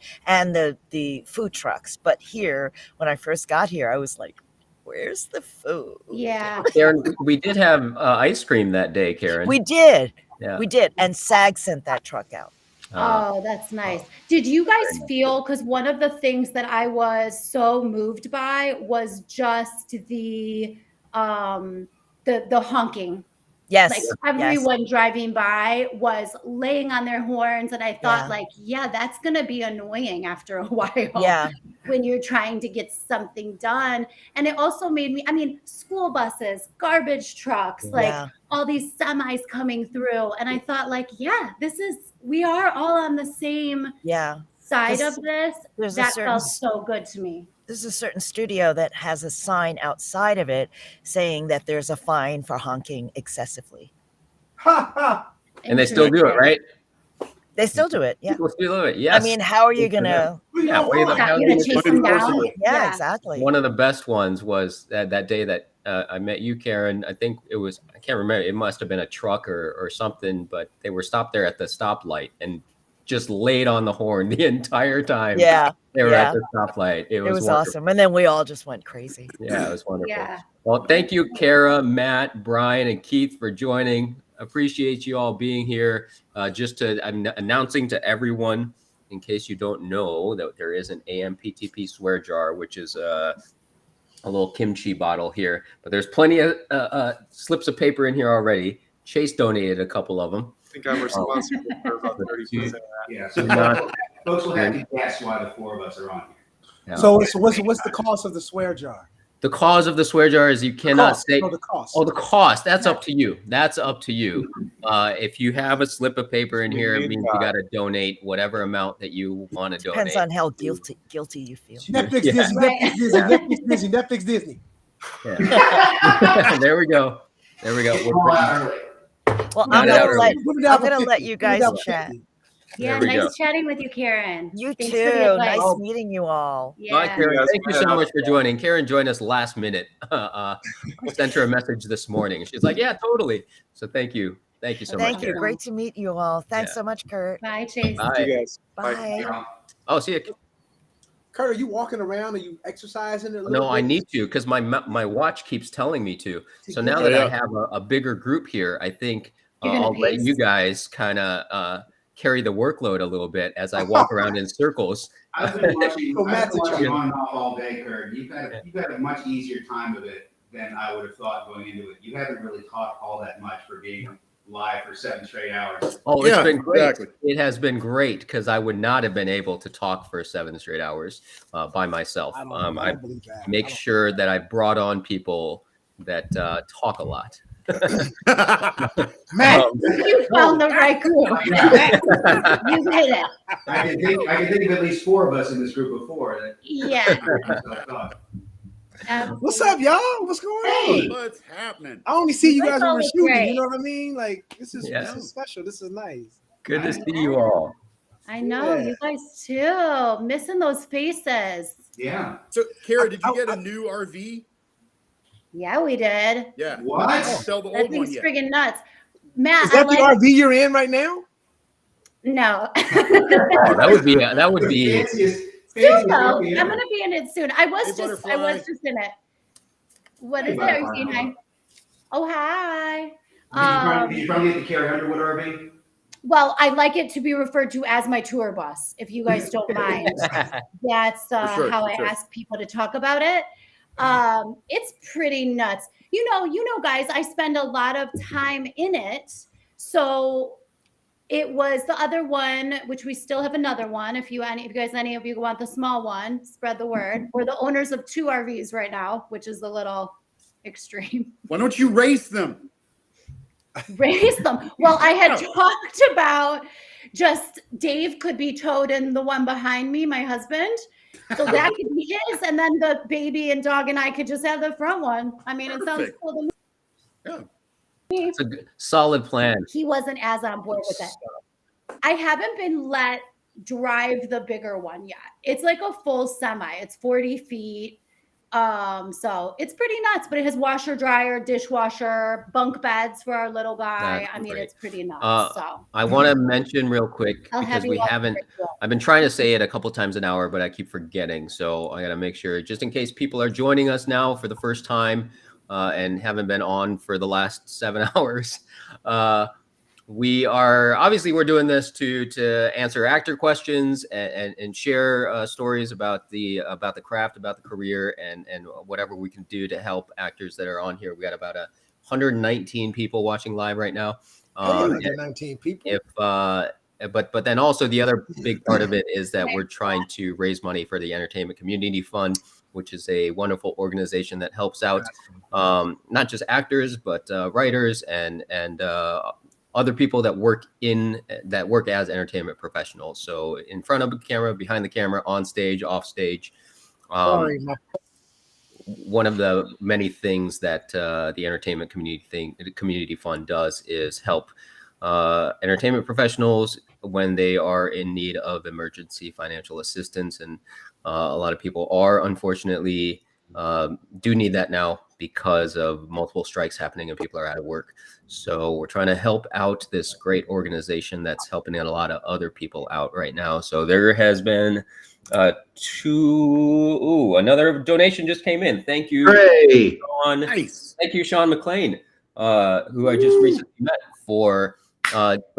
the food trucks. But here, when I first got here, I was like, where's the food? Yeah. Karen, we did have ice cream that day, Karen. We did. Yeah. We did. And SAG sent that truck out. Oh, that's nice. Did you guys feel, because one of the things that I was so moved by was just the honking. Yes. Like everyone driving by was laying on their horns. And I thought that's going to be annoying after a while. Yeah. When you're trying to get something done. And it also made me, I mean, school buses, garbage trucks, all these semis coming through. And I thought we are all on the same side of this. That felt so good to me. There's a certain studio that has a sign outside of it saying that there's a fine for honking excessively. And they still do it, right? They still do it. Yeah. People still do it. Yes. I mean, how are you going to? Chase them down? Yeah, exactly. One of the best ones was that day that I met you, Karen. I think it was, I can't remember. It must have been a truck or something, but they were stopped there at the stoplight and just laid on the horn the entire time. Yeah. They were at the stoplight. It was awesome. And then we all just went crazy. Yeah, it was wonderful. Yeah. Well, thank you, Kara, Matt, Brian, and Keith for joining. Appreciate you all being here. I'm announcing to everyone, in case you don't know, that there is an AMPTP swear jar, which is a little kimchi bottle here. But there's plenty of slips of paper in here already. Chase donated a couple of them. I think I'm responsible for about 30% of that. Yeah, so folks will have to guess why the four of us are on here. Yeah. So what's the cost of the swear jar? The cause of the swear jar is you cannot say. Oh, the cost. Oh, the cost. That's up to you. That's up to you. If you have a slip of paper in here, it means you got to donate whatever amount that you want to donate. Depends on how guilty you feel. Netflix, Disney, Netflix, Disney. Yeah. There we go. Well, I'm gonna let you guys chat. Yeah, nice chatting with you, Karen. You too. Nice meeting you all. Yeah. Bye, Karen. Thank you so much for joining. Karen joined us last minute. I sent her a message this morning. She's like, yeah, totally. So thank you. Thank you so much. Thank you. Great to meet you all. Thanks so much, Kurt. Bye, Chase. Bye. You guys. Bye. Oh, see you. Kurt, are you walking around? Are you exercising? No, I need to because my watch keeps telling me to. So now that I have a bigger group here, I think I'll let you guys kind of carry the workload a little bit as I walk around in circles. I've been watching on and off all day, Kurt. You've got a much easier time of it than I would have thought going into it. You haven't really talked all that much for being live for 7 straight hours. Oh, it's been great. Exactly. It has been great because I would not have been able to talk for 7 straight hours by myself. I make sure that I brought on people that talk a lot. Man, you found the right group. You hit it. I can think of at least 4 of us in this group before. Yeah. What's up, y'all? What's going on? What's happening? I only see you guys when we're shooting. Great. You know what I mean? Like this is special. This is nice. Good to see you all. I know you guys too. Missing those faces. Yeah. So, Kara, did you get a new RV? Yeah, we did. Yeah. What? Sell the That old one thing's yet? friggin' nuts. Matt, Is that the RV you're in right now? No. Oh, that would be. Soon though, I'm gonna be in it soon. I was just in it. What is it? Are you saying hi? Oh, hi. Did you probably get the Carrie Underwood RV? Well, I'd like it to be referred to as my tour bus, if you guys don't mind. That's how I ask people to talk about it. It's pretty nuts. You know, guys, I spend a lot of time in it. So it was the other one, which we still have another one. If any of you want the small one, spread the word. We're the owners of 2 RVs right now, which is a little extreme. Why don't you race them? Raise them. Well, I had talked about just Dave could be towed in the one behind me, my husband. So that could be his. And then the baby and dog and I could just have the front one. I mean, it sounds cool to me. Yeah. It's a good, solid plan. He wasn't as on board with it. I haven't been let drive the bigger one yet. It's like a full semi. It's 40 feet. So it's pretty nuts, but it has washer, dryer, dishwasher, bunk beds for our little guy. That's I mean, great. it's pretty nuts. So I want to mention real quick I'll have because you we all haven't. I've been trying to say it a couple times an hour, but I keep forgetting. So I got to make sure, just in case people are joining us now for the first time and haven't been on for the last 7 hours. We're doing this to answer actor questions and share stories about the craft, about the career, and whatever we can do to help actors that are on here. We got about 119 people watching live right now. 119 people. But then also the other big part of it is that we're trying to raise money for the Entertainment Community Fund, which is a wonderful organization that helps out not just actors but writers and other people that work as entertainment professionals. So in front of the camera, behind the camera, on stage, off stage. One of the many things that the Entertainment Community Fund does is help entertainment professionals when they are in need of emergency financial assistance. And a lot of people are unfortunately do need that now because of multiple strikes happening and people are out of work. So we're trying to help out this great organization that's helping a lot of other people out right now. So there has been another donation just came in. Thank you, Sean. Nice. Thank you, Sean McLean, who I just recently met for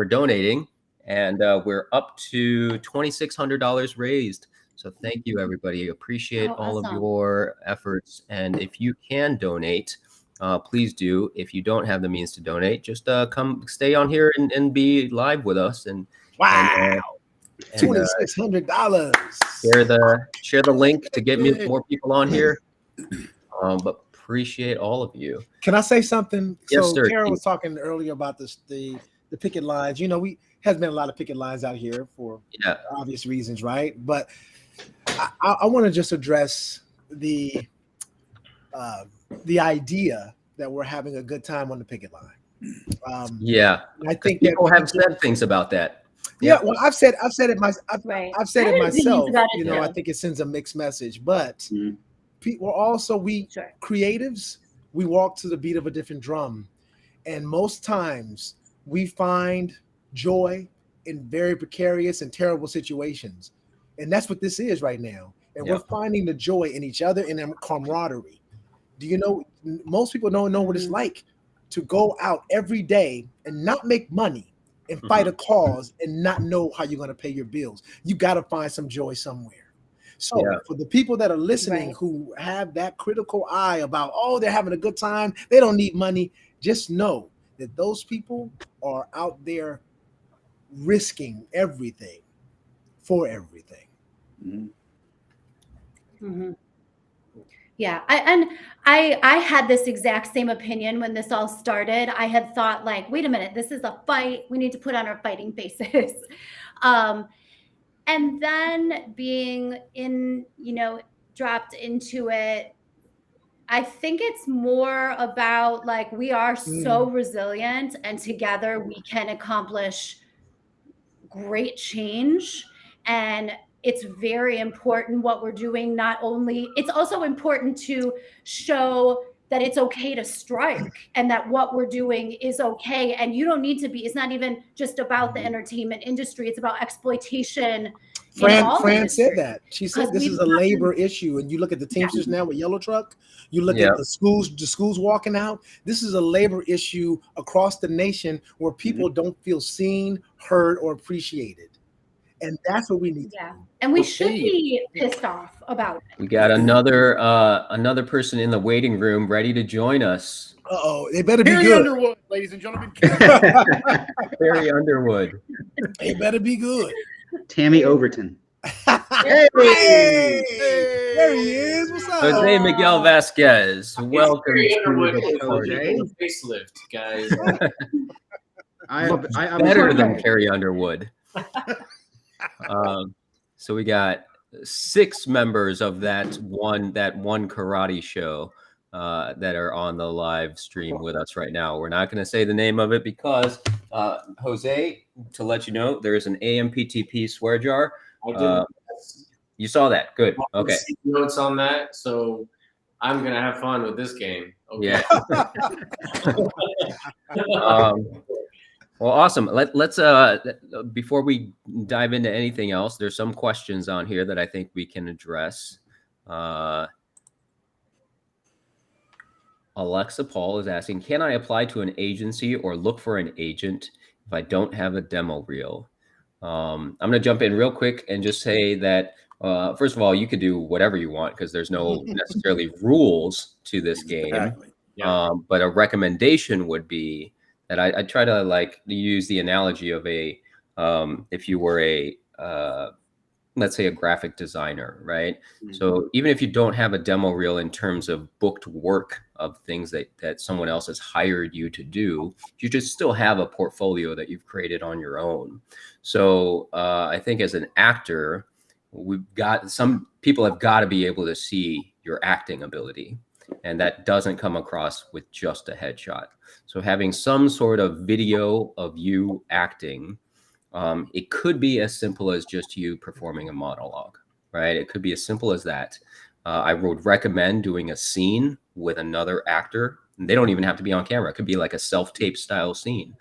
donating, and we're up to $2,600 raised. So thank you, everybody. Appreciate all of your efforts. And if you can donate, please do. If you don't have the means to donate, just come stay on here and be live with us. And $2,600. Share the link to get more people on here. But appreciate all of you. Can I say something? Yes, so sir. Karen was talking earlier about the picket lines. You know, has been a lot of picket lines out here for obvious reasons, right? But I want to just address the idea that we're having a good time on the picket line. I think people have said things about that. Yeah, well, I've said it myself. You know, Yeah. I think it sends a mixed message. But people also, creatives, we walk to the beat of a different drum, and most times we find joy in very precarious and terrible situations, and that's what this is right now. And we're finding the joy in each other and in camaraderie. Do you know? Most people don't know what it's like to go out every day and not make money and fight a cause and not know how you're going to pay your bills. You got to find some joy somewhere. So for the people that are listening who have that critical eye about, oh, they're having a good time, they don't need money, just know that those people are out there risking everything for everything. Yeah, I had this exact same opinion when this all started. I had thought like, wait a minute, this is a fight. We need to put on our fighting faces. And then being in, dropped into it, I think it's more about like we are so resilient and together we can accomplish great change. And it's very important what we're doing. Not only, it's also important to show that it's okay to strike and that what we're doing is okay. And you don't need to be, it's not even just about the entertainment industry, it's about exploitation. Fran said that. She said this is a labor issue. And you look at the Teamsters now with Yellow Truck, you look at the schools walking out. This is a labor issue across the nation where people don't feel seen, heard, or appreciated. And that's what we need. Yeah. And we should be pissed off about it. We got another person in the waiting room ready to join us. Uh-oh, they better be Carrie good. Underwood, ladies and gentlemen. Carrie Underwood. They better be good. Tammy Overton. Hey, there he is. What's up? Jose Miguel Vasquez. Welcome to the Jose. Facelift, guys. I'm better than Carrie Underwood. So we got 6 members of that one karate show that are on the live stream with us right now. We're not going to say the name of it because Jose, to let you know, there is an AMPTP swear jar. I did. You saw that? Good. Okay. Notes on that, so I'm gonna have fun with this game. Okay. Yeah. Well, awesome. Let's before we dive into anything else, there's some questions on here that I think we can address. Alexa Paul is asking, can I apply to an agency or look for an agent if I don't have a demo reel? I'm going to jump in real quick and just say that, first of all, you could do whatever you want because there's no necessarily rules to this game. But a recommendation would be that I try to like use the analogy of if you were let's say a graphic designer, right? So even if you don't have a demo reel in terms of booked work of things that someone else has hired you to do, you just still have a portfolio that you've created on your own. So I think as an actor, some people have got to be able to see your acting ability. And that doesn't come across with just a headshot. So having some sort of video of you acting, it could be as simple as just you performing a monologue, right? It could be as simple as that. I would recommend doing a scene with another actor. They don't even have to be on camera. It could be like a self-tape style scene.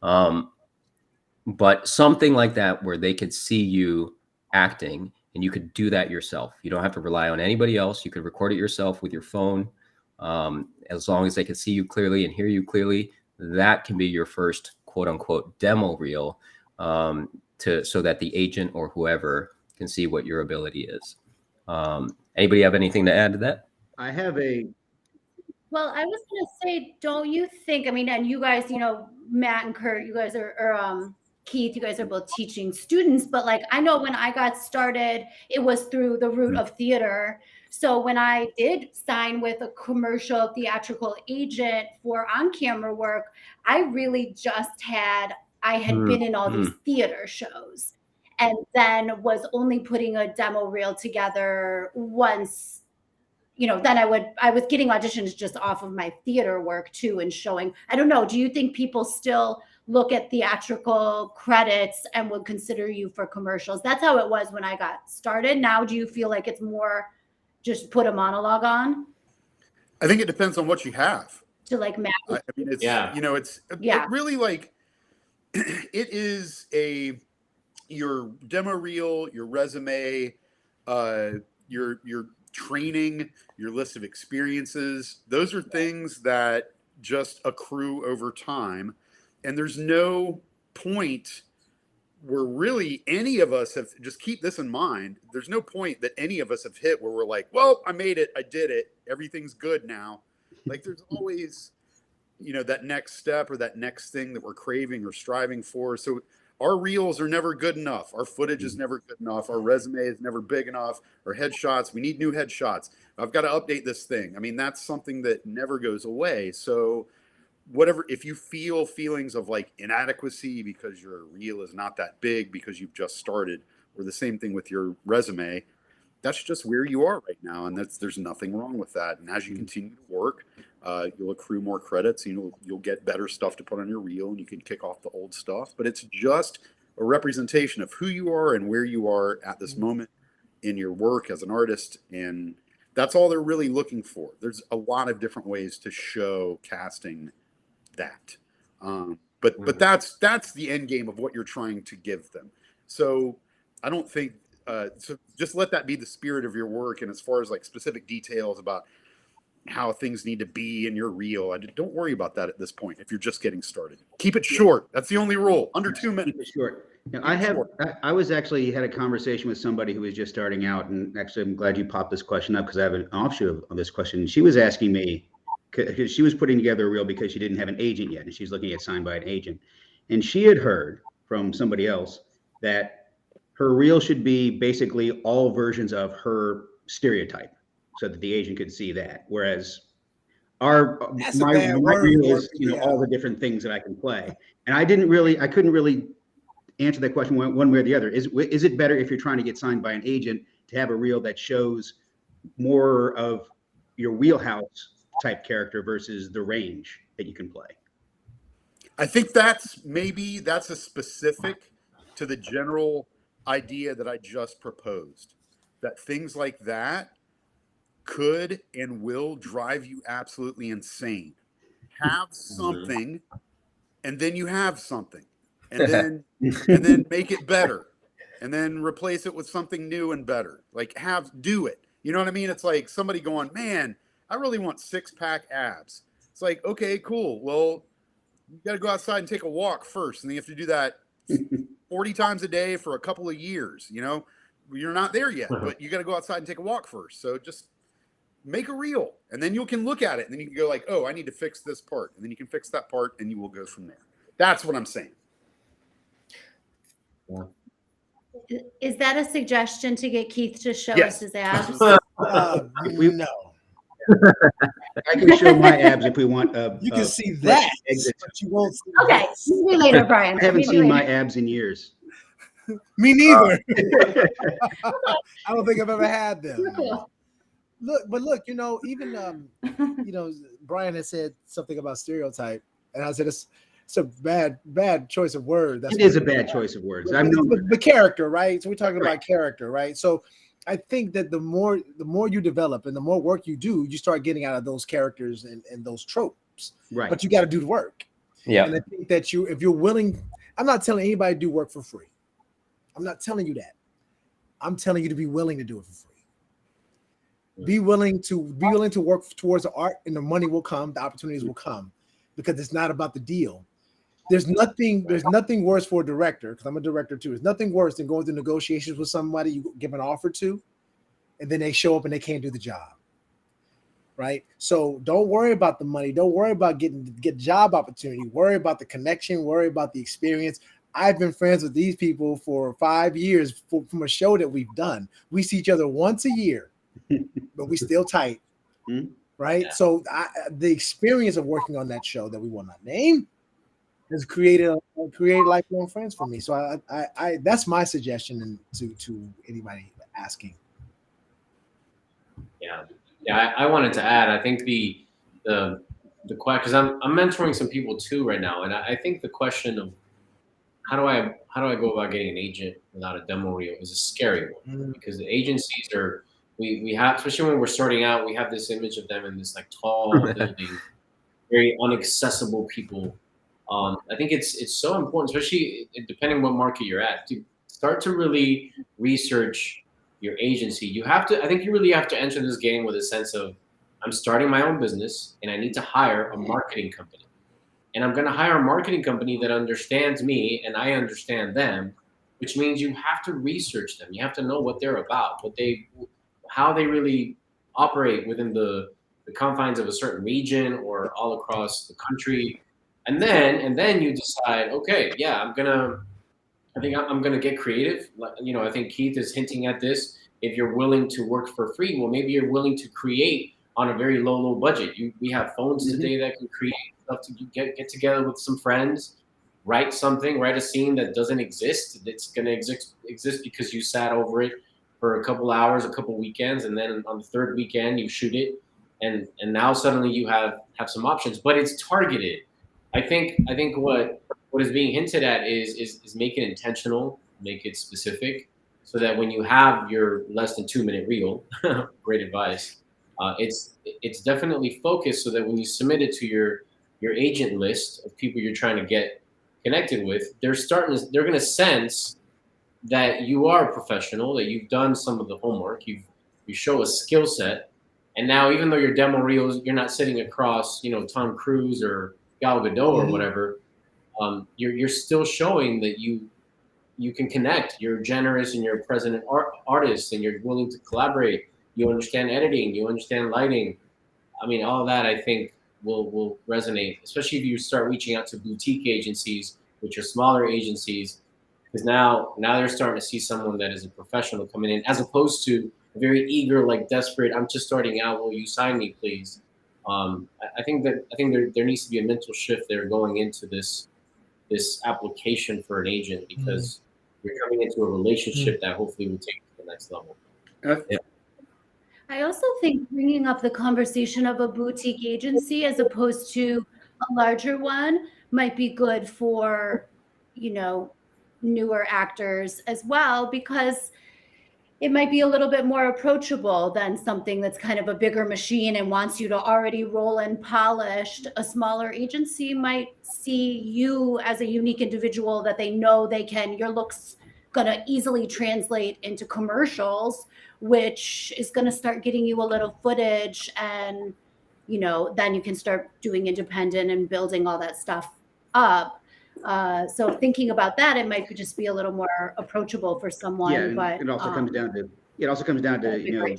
But something like that where they could see you acting and you could do that yourself. You don't have to rely on anybody else. You could record it yourself with your phone. As long as they can see you clearly and hear you clearly, that can be your first quote unquote demo reel, so that the agent or whoever can see what your ability is. Anybody have anything to add to that? I have Well, I was going to say, don't you think, I mean, and you guys, Matt and Kurt, you guys or Keith, you guys are both teaching students, but like, I know when I got started, it was through the route of theater. So when I did sign with a commercial theatrical agent for on-camera work, I really just had been in all these theater shows and then was only putting a demo reel together once, then I was getting auditions just off of my theater work too and showing. I don't know. Do you think people still look at theatrical credits and would consider you for commercials? That's how it was when I got started. Now, do you feel like it's more just put a monologue on? I think it depends on what you have. To like Matt. I mean, it's, it really like, it is your demo reel, your resume, your training, your list of experiences. Those are things that just accrue over time. And there's no point where really any of us have, just keep this in mind, there's no point that any of us have hit where we're like, well, I made it, I did it, everything's good now. Like there's always, you know, that next step or that next thing that we're craving or striving for. So our reels are never good enough. Our footage is never good enough. Our resume is never big enough. Our headshots, we need new headshots. I've got to update this thing. I mean, that's something that never goes away. So whatever, if you feel feelings of like inadequacy because your reel is not that big because you've just started, or the same thing with your resume, that's just where you are right now. And there's nothing wrong with that. And as you continue to work, you'll accrue more credits, you'll get better stuff to put on your reel, and you can kick off the old stuff. But it's just a representation of who you are and where you are at this moment in your work as an artist. And that's all they're really looking for. There's a lot of different ways to show casting that. But that's the end game of what you're trying to give them. So I don't think, so just let that be the spirit of your work. And as far as like specific details about how things need to be in your reel, don't worry about that at this point. If you're just getting started, keep it short. That's the only rule. Under 2 minutes. Keep it short. Now, I was actually had a conversation with somebody who was just starting out, and actually I'm glad you popped this question up because I have an offshoot of this question. She was asking me, because she was putting together a reel because she didn't have an agent yet, and she's looking at signed by an agent. And she had heard from somebody else that her reel should be basically all versions of her stereotype so that the agent could see that. Whereas my reel is, all the different things that I can play. And I couldn't really answer that question one way or the other. Is it better if you're trying to get signed by an agent to have a reel that shows more of your wheelhouse type character versus the range that you can play? I think that's a specific to the general idea that I just proposed, that things like that could and will drive you absolutely insane. Have something, and then you have something, and then make it better, and then replace it with something new and better. Like do it. You know what I mean? It's like somebody going, man, I really want 6-pack abs. It's like, okay, cool. Well, you got to go outside and take a walk first. And then you have to do that 40 times a day for a couple of years. You're not there yet, but you got to go outside and take a walk first. So just make a reel, and then you can look at it, and then you can go like, oh, I need to fix this part. And then you can fix that part, and you will go from there. That's what I'm saying. Is that a suggestion to get Keith to show us his abs? No. I can show my abs if we want. You can see that, but you won't see okay, see me later, Brian. I haven't seen my abs in years. Me neither. I don't think I've ever had them. Look, even Brian has said something about stereotype, and I said it's a bad choice of word. It is a bad choice of words. I know the character, right? So we're talking about character, right? So I think that the more you develop and the more work you do, you start getting out of those characters and those tropes. Right. But you got to do the work. Yeah. And I think that if you're willing, I'm not telling anybody to do work for free. I'm not telling you that. I'm telling you to be willing to do it for free. Be willing to work towards the art, and the money will come, the opportunities will come, because it's not about the deal. There's nothing worse for a director, because I'm a director too. There's nothing worse than going through negotiations with somebody you give an offer to, and then they show up and they can't do the job. Right? So don't worry about the money. Don't worry about get job opportunity. Worry about the connection. Worry about the experience. I've been friends with these people for 5 years from a show that we've done. We see each other once a year, but we still tight. Right? Yeah. So the experience of working on that show that we will not name has created lifelong friends for me. So I that's my suggestion to anybody asking. Yeah, I wanted to add. I think the question, because I'm mentoring some people too right now, and I think the question of how do I go about getting an agent without a demo reel is a scary one, because the agencies are we have, especially when we're starting out, we have this image of them in this like tall building, very inaccessible people. I think it's so important, especially depending what market you're at, to start to really research your agency. I think you really have to enter this game with a sense of, I'm starting my own business and I need to hire a marketing company. And I'm going to hire a marketing company that understands me and I understand them, which means you have to research them. You have to know what they're about, how they really operate within the confines of a certain region or all across the country. And then you decide, okay, yeah, I'm gonna get creative. I think Keith is hinting at this. If you're willing to work for free, well, maybe you're willing to create on a very low budget. We have phones today that can create stuff to get together with some friends, write a scene that doesn't exist. It's gonna exist because you sat over it for a couple hours, a couple weekends, and then on the third weekend you shoot it, and now suddenly you have some options. But it's targeted. I think what is being hinted at is make it intentional, make it specific, so that when you have your less than 2 minute reel, great advice, it's definitely focused, so that when you submit it to your agent list of people you're trying to get connected with, they're going to sense that you are a professional, that you've done some of the homework, you show a skill set, and now even though your demo reels, you're not sitting across Tom Cruise or Gal Gadot or whatever, you're still showing that you can connect. You're generous and you're a present artist, and you're willing to collaborate. You understand editing, you understand lighting. I mean, all of that I think will resonate, especially if you start reaching out to boutique agencies, which are smaller agencies, because now they're starting to see someone that is a professional coming in, as opposed to a very eager, like desperate, I'm just starting out, will you sign me, please? I think there needs to be a mental shift there going into this application for an agent, because you're coming into a relationship that hopefully will take you to the next level. Yeah. I also think bringing up the conversation of a boutique agency as opposed to a larger one might be good for, newer actors as well, because it might be a little bit more approachable than something that's kind of a bigger machine and wants you to already roll in polished. A smaller agency might see you as a unique individual that they know your looks gonna easily translate into commercials, which is gonna start getting you a little footage, and then you can start doing independent and building all that stuff up. So thinking about that, it might just be a little more approachable for someone. Yeah, but it also comes down to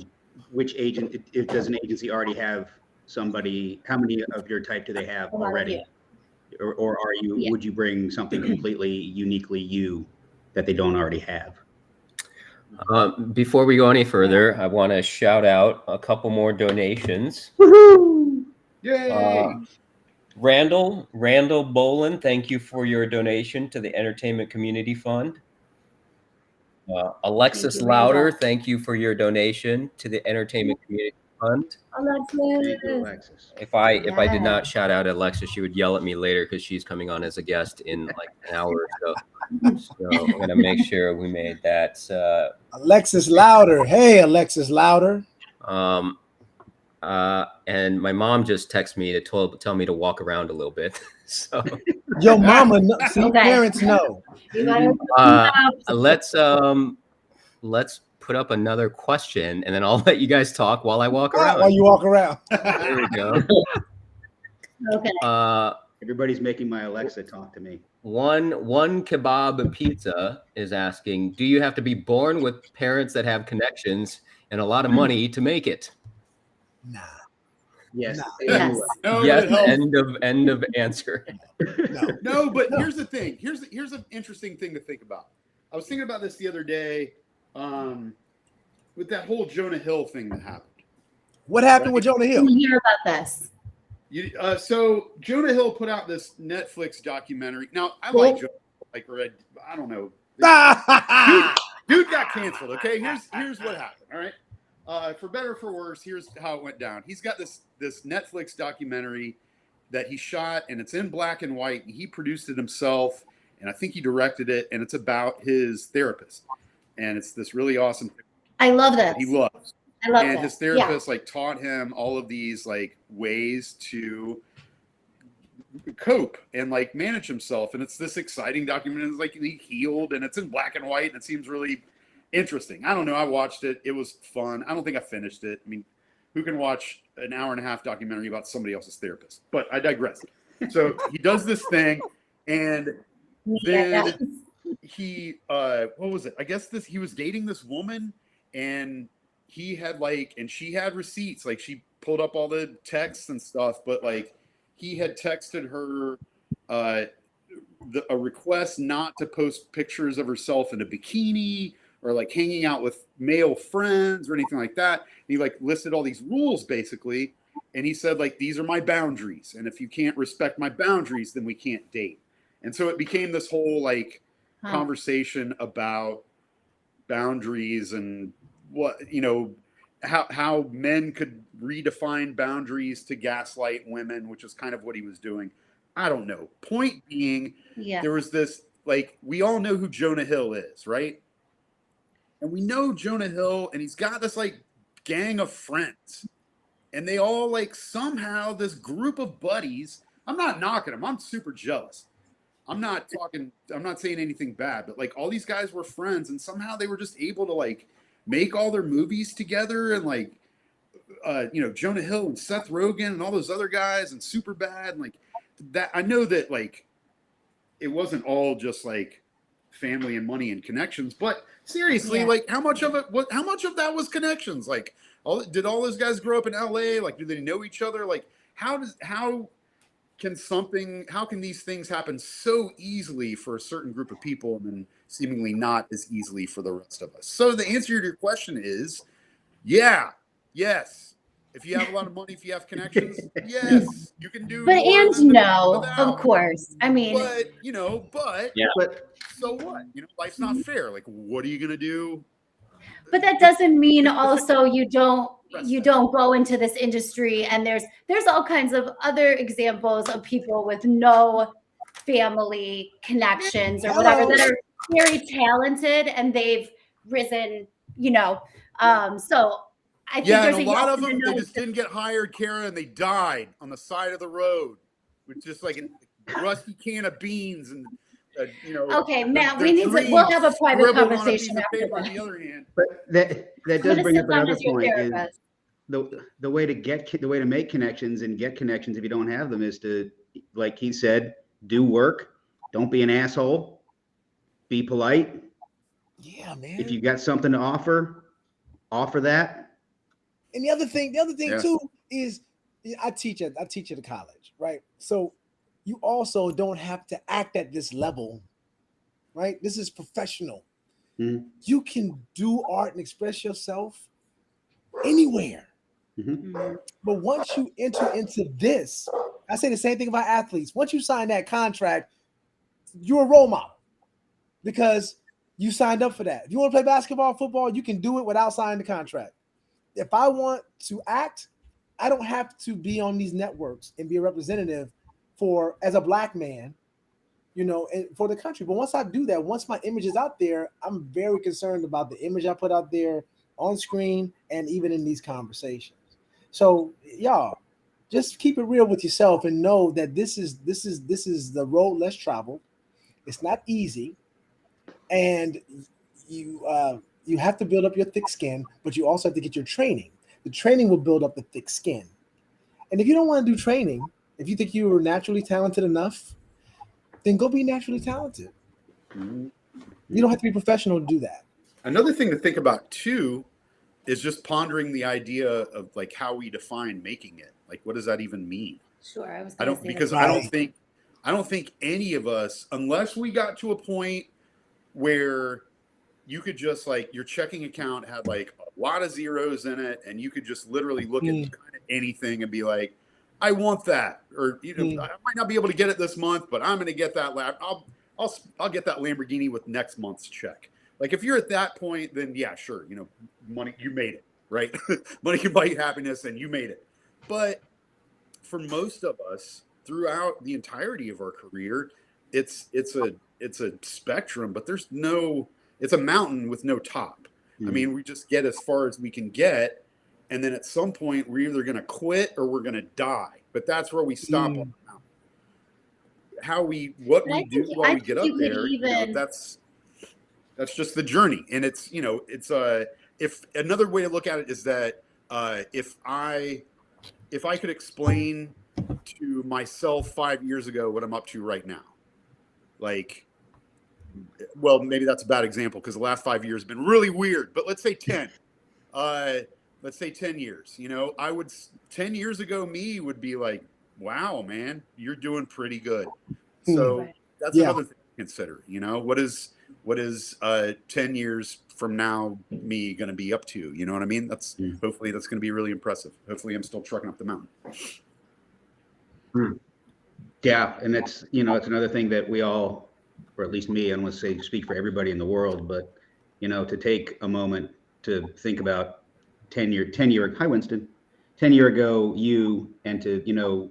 which agent. If does an agency already have somebody? How many of your type do they have already? Or are you? Yeah. Would you bring something completely uniquely you that they don't already have? Before we go any further, I want to shout out a couple more donations. Woohoo! Yay! Randall Bolin, thank you for your donation to the Entertainment Community Fund. Alexis Louder, thank you for your donation to the Entertainment Community Fund. Alexis. If I did not shout out Alexis, she would yell at me later, because she's coming on as a guest in like an hour or so. So I'm going to make sure we made that. Alexis Louder. Hey, Alexis Louder. And my mom just texted me to tell me to walk around a little bit. So your mama, parents know. Let's put up another question, and then I'll let you guys talk while I walk around. While you walk around. There we go. Okay. Everybody's making my Alexa talk to me. One kebab pizza is asking, do you have to be born with parents that have connections and a lot of money to make it? Nah. Yes. Nah. Yes. No, yes. End of answer. No, but here's the thing. Here's an interesting thing to think about. I was thinking about this the other day, with that whole Jonah Hill thing that happened. What happened with Jonah Hill? I didn't hear about this. So Jonah Hill put out this Netflix documentary. Now I like Jonah Hill, I don't know. Dude got canceled. Okay, here's what happened. All right, for better or for worse, here's how it went down. He's got this Netflix documentary that he shot, and it's in black and white, and he produced it himself, and I think he directed it, and it's about his therapist, and it's this really awesome thing. I love that. He loves. I love and that. his therapist taught him all of these ways to cope and manage himself. And it's this exciting document. It's he healed, and it's in black and white, and it seems really interesting. I don't know. I watched it. It was fun. I don't think I finished it. I mean, who can watch an hour-and-a-half documentary about somebody else's therapist? But I digress. So he does this thing, and then what was it? I guess he was dating this woman, and he had and she had receipts. Like, she pulled up all the texts and stuff, but like he had texted her a request not to post pictures of herself in a bikini or like hanging out with male friends or anything like that. And he like listed all these rules basically. And he said, like, these are my boundaries. And if you can't respect my boundaries, then we can't date. And so it became this whole like conversation about boundaries and what, how men could redefine boundaries to gaslight women, which is kind of what he was doing. I don't know. Point being, there was this, like, we all know who Jonah Hill is, right? And we know Jonah Hill, and he's got this like gang of friends. And they all like somehow this group of buddies, I'm not knocking them. I'm super jealous. I'm not saying anything bad, but like all these guys were friends, and somehow they were just able to like make all their movies together, and like, Jonah Hill and Seth Rogen and all those other guys and Superbad and like that. I know that like it wasn't all just like family and money and connections, but seriously, like how much of that was connections? Like, did all those guys grow up in LA? Like, do they know each other? Like, how can these things happen so easily for a certain group of people and then seemingly not as easily for the rest of us? So the answer to your question is, yes. If you have a lot of money, if you have connections, yes, you can do. But of course. I mean, but so what? Life's not fair. Like, what are you gonna do? But that doesn't mean also you don't go into this industry, and there's all kinds of other examples of people with no family connections or whatever that are very talented, and they've risen, so I think there's a lot of them, they just didn't get hired, Kara, and they died on the side of the road with just like a rusty can of beans and Okay, Matt, we'll have a private conversation after that. On the other hand, but that does bring up another point. Is the way to make connections and get connections if you don't have them is to, like he said, do work. Don't be an asshole. Be polite. Yeah, man. If you got something to offer that. And the other thing too is I teach at a college, right? So you also don't have to act at this level, right? This is professional. Mm-hmm. You can do art and express yourself anywhere. Mm-hmm. But once you enter into this, I say the same thing about athletes. Once you sign that contract, you're a role model because you signed up for that. If you want to play basketball, football, you can do it without signing the contract. If I want to act, I don't have to be on these networks and be a representative as a black man, and for the country. But once I do that, once my image is out there, I'm very concerned about the image I put out there on screen and even in these conversations. So y'all, just keep it real with yourself and know that this is the road less traveled. It's not easy, and you have to build up your thick skin, but you also have to get your training. The training will build up the thick skin. And if you don't want to do training, if you think you are naturally talented enough, then go be naturally talented. Mm-hmm. You don't have to be professional to do that. Another thing to think about too is just pondering the idea of like how we define making it. Like, what does that even mean? Sure, I don't think any of us, unless we got to a point where you could just like your checking account had like a lot of zeros in it, and you could just literally look at kind of anything and be like, I want that, or I might not be able to get it this month, but I'm going to get that. I'll get that Lamborghini with next month's check. Like, if you're at that point, then yeah, sure, money, you made it, right? Money can buy you happiness, and you made it. But for most of us, throughout the entirety of our career, it's a spectrum, but it's a mountain with no top. Mm-hmm. I mean, we just get as far as we can get. And then at some point, we're either going to quit or we're going to die. But that's where we stop on the mountain. What we do while we get up there, that's just the journey. And it's if another way to look at it is that if I could explain to myself 5 years ago what I'm up to right now, like well, maybe that's a bad example because the last 5 years have been really weird, but let's say 10. Let's say 10 years. 10 years ago, me would be like, wow, man, you're doing pretty good. So that's another thing to consider. What is 10 years from now me going to be up to? You know what I mean? Hopefully that's going to be really impressive. Hopefully I'm still trucking up the mountain. Yeah, and it's it's another thing that we all, or at least me, I don't want to say speak for everybody in the world, but to take a moment to think about 10 year. Hi, Winston. 10 year ago, and to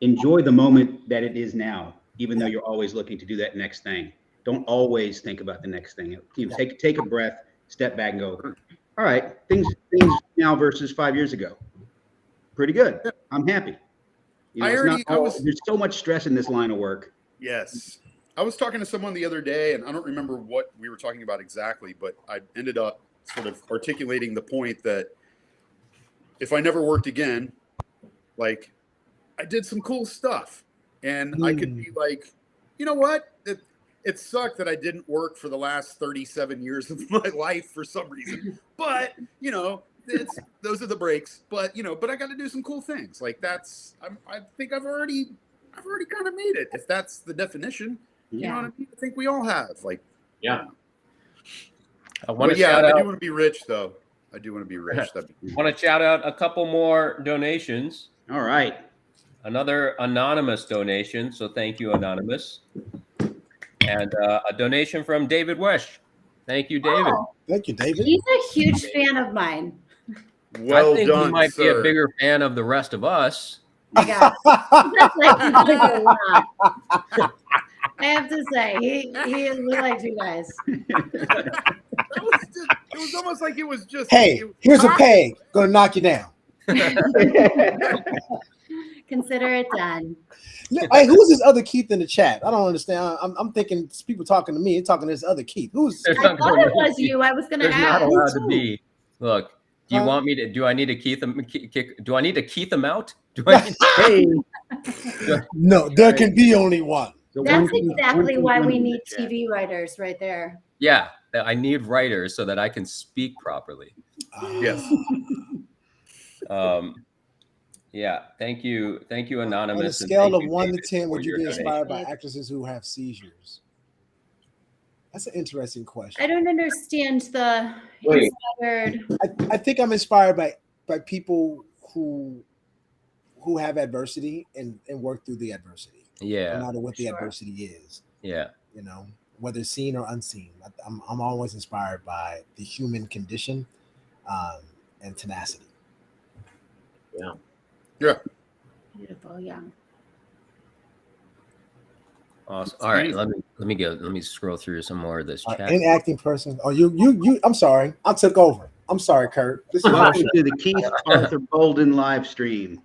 enjoy the moment that it is now, even though you're always looking to do that next thing. Don't always think about the next thing. Take a breath, step back, and go. All right, things now versus 5 years ago. Pretty good. I'm happy. There's so much stress in this line of work. Yes. I was talking to someone the other day, and I don't remember what we were talking about exactly, but I ended up sort of articulating the point that if I never worked again, like, I did some cool stuff, and I could be like, you know what? It sucked that I didn't work for the last 37 years of my life for some reason, but those are the breaks. But but I got to do some cool things. Like I think I've already kind of made it. If that's the definition, you know what I mean? I think we all have. Like, yeah. I do want to be rich, though. I do want to be rich. I want to shout out a couple more donations. All right. Another anonymous donation. So thank you, anonymous. And a donation from David Wesh. Thank you, David. Oh, thank you, David. He's a huge fan of mine. Well, I think he might be a bigger fan of the rest of us. Yeah. I have to say, he likes you guys. It was almost like it was just. Hey, here's a peg. Gonna knock you down. Consider it done. Hey, who's this other Keith in the chat? I don't understand. I'm thinking it's people talking to me. It's talking to this other Keith. Who's? I thought it was you. I was going to ask. Not allowed to be. Look, do you want me to? Do I need to Keith him? Do I need to Keith him out? Do I need to, No, there can be only one. That's exactly why we need TV writers right there. Yeah, I need writers so that I can speak properly. Yes. Yeah, thank you, anonymous. On a scale of 1 to 10, would you be inspired by actresses who have seizures? That's an interesting question. I don't understand the inspired. I think I'm inspired by people who have adversity and work through the adversity. Yeah, no matter what the adversity is. Yeah, whether seen or unseen. I'm always inspired by the human condition and tenacity. Yeah. Yeah. Beautiful. Yeah. Awesome. All right. Let me go. Let me scroll through some more of this chat. An acting person. Oh, you. I'm sorry. I took over. I'm sorry, Kurt. Welcome to the Keith Arthur Bolden live stream.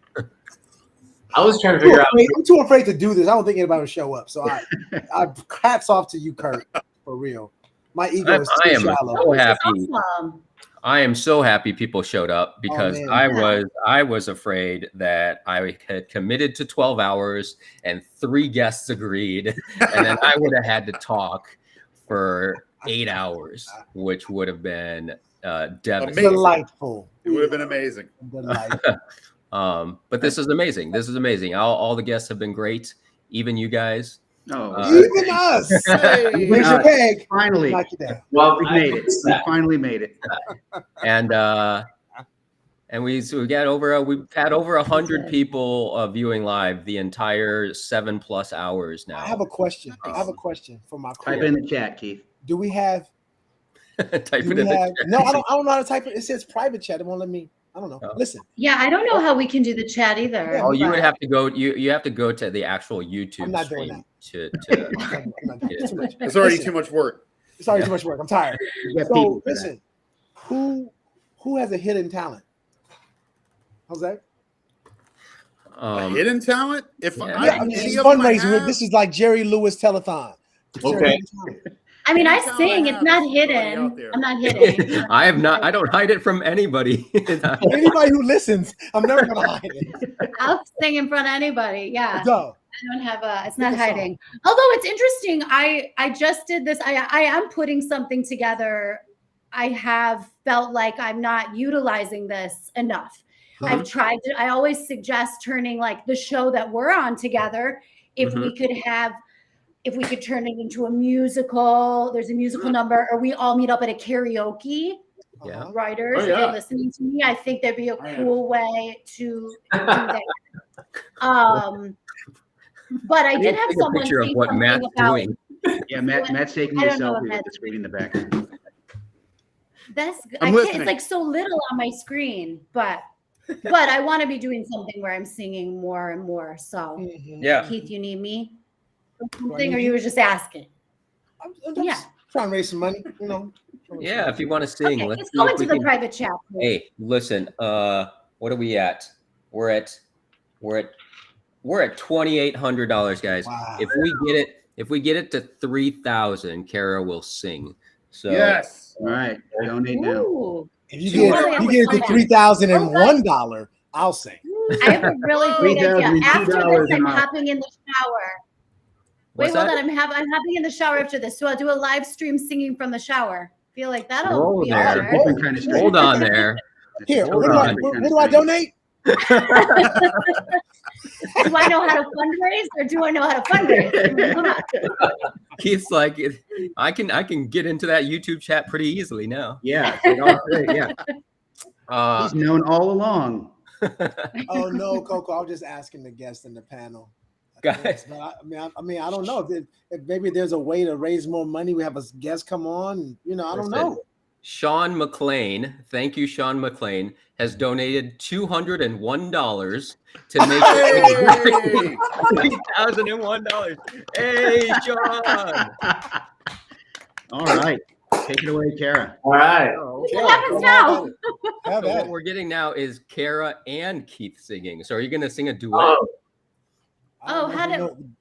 I was trying to figure out. I'm too afraid to do this. I don't think anybody will show up. So I hats off to you, Kurt. For real. My ego is too shallow. So happy. Awesome. I am so happy people showed up because I was afraid that I had committed to 12 hours and 3 guests agreed, and then I would have had to talk for 8 hours, which would have been devastating. Delightful. It would have been amazing. But this is amazing. This is amazing. All the guests have been great, even you guys. Even us. Hey, raise your peg. Finally. Well, we made it. We finally made it. And we've had over 100 people viewing live the entire 7+ hours now. I have a question. For my crew. Type it in the chat, Keith. Do we have? Type it in the chat. No, I don't know how to type it. It says private chat. It won't let me. I don't know. Listen. Yeah, I don't know how we can do the chat either. Oh, you would have to go. You have to go to the actual YouTube I'm not stream doing to it's already too much work. It's already too much work. I'm tired. So listen, who has a hidden talent? How's that? Hidden talent? If it's fundraising. This is like Jerry Lewis telethon. Okay. I mean, I sing. It's not hidden. I'm not hidden. I have not. I don't hide it from anybody. Anybody who listens, I'm never gonna hide it. I'll sing in front of anybody. Yeah. So don't have it's not hiding. Although it's interesting, I just did this. I am putting something together. I have felt like I'm not utilizing this enough. I've tried to, I always suggest turning like the show that we're on together. If we could turn it into a musical, there's a musical number, or we all meet up at a karaoke. Writers, if you're listening to me, I think there'd be a cool way to do that. But I did have someone picture of say what something Matt's about doing. Yeah, Matt's taking a selfie with the screen in the back. That's I'm it's like so little on my screen, but I want to be doing something where I'm singing more and more. So Keith, you need me for something, or you were just asking? I'm just trying to raise some money, you know. Yeah, if you want to sing, Okay, let's let's see go if into we the can- private chat. Please. Hey, listen, what are we at? We're at $2,800, guys. Wow. If we get it to 3,000, Kara will sing. So Yes. All right. Donate now. Ooh. If you get it to $3,001, I'll sing. I have a really great idea. After $3,002 this, I'm an hour. hopping in the shower. What's Wait, hold that? on. I'm hopping in the shower after this. So I'll do a live stream singing from the shower. Feel like that'll Whoa be there. all right. Different kind of stream. Hold on there. Here, Hold what on. do I donate? Do I know how to fundraise, or do I know how to fundraise? Come on. Keith's like, I can get into that YouTube chat pretty easily now. Yeah. Yeah. He's known all along. Oh no, Coco! I was just asking the guests in the panel, guys. But I mean, I don't know if maybe there's a way to raise more money. We have a guest come on. You know, I don't know. Sean McLean, thank you, Sean McLean, has donated $201 to make it $3,001. Hey, Sean! All right, take it away, Kara. All right. What happens now? So what we're getting now is Kara and Keith singing. So are you going to sing a duet? Oh, how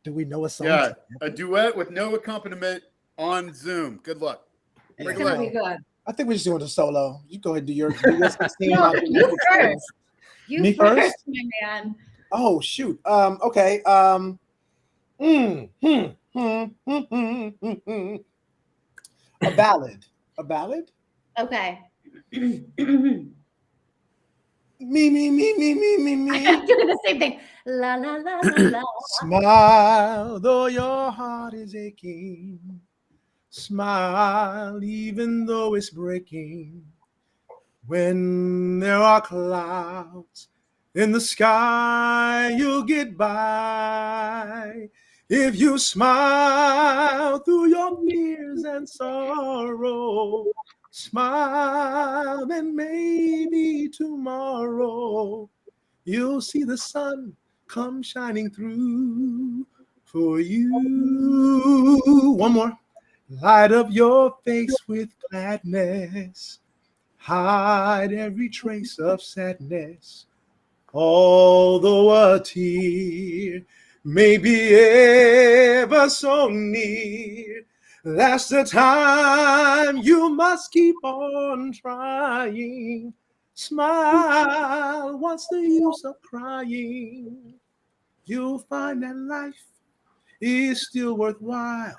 do we know a song? Yeah, a duet with no accompaniment on Zoom. Good luck. It's gonna be good. I think we're just doing a solo. You go ahead and do your 16. No, you first. You Me first? my man. Oh shoot. Okay. A ballad. A ballad? Okay. Me. I'm doing the same thing. La la la la la. Smile though your heart is aching. Smile even though it's breaking. When there are clouds in the sky, you'll get by. If you smile through your fears and sorrow, smile and maybe tomorrow you'll see the sun come shining through for you. One more. Light up your face with gladness. Hide every trace of sadness. Although a tear may be ever so near, that's the time you must keep on trying. Smile, what's the use of crying? You'll find that life is still worthwhile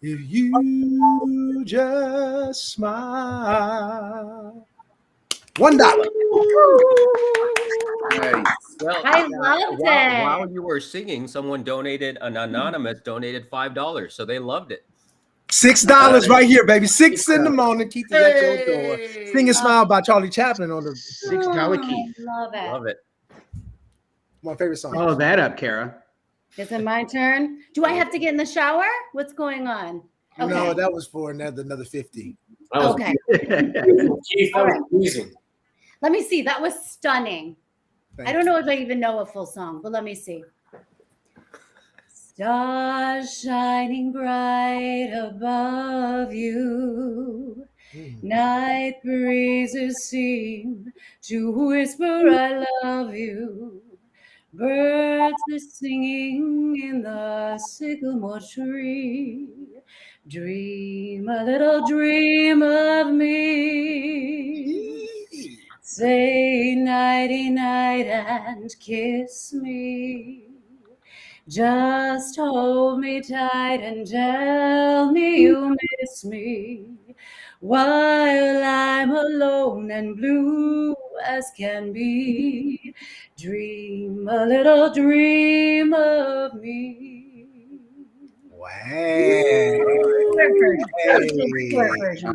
if you just smile. $1. Nice. Well, I loved it. While you were singing, someone donated, an anonymous donated $5, so they loved it. $6 right here, baby. 6 in the morning. Keep the echo door. Sing and Smile by Charlie Chaplin on the $6 key. Love it. Love it. My favorite song. Follow that up, Kara. Is it my turn? Do I have to get in the shower? What's going on? Okay. No, that was for another 50. Okay. Keith, that was amazing. Let me see. That was stunning. I don't know if I even know a full song, but let me see. Stars shining bright above you. Night breezes seem to whisper, I love you. Birds are singing in the sycamore tree. Dream a little dream of me. Say nighty night and kiss me. Just hold me tight and tell me you miss me while I'm alone and blue as can be. Dream a little dream of me. Wow.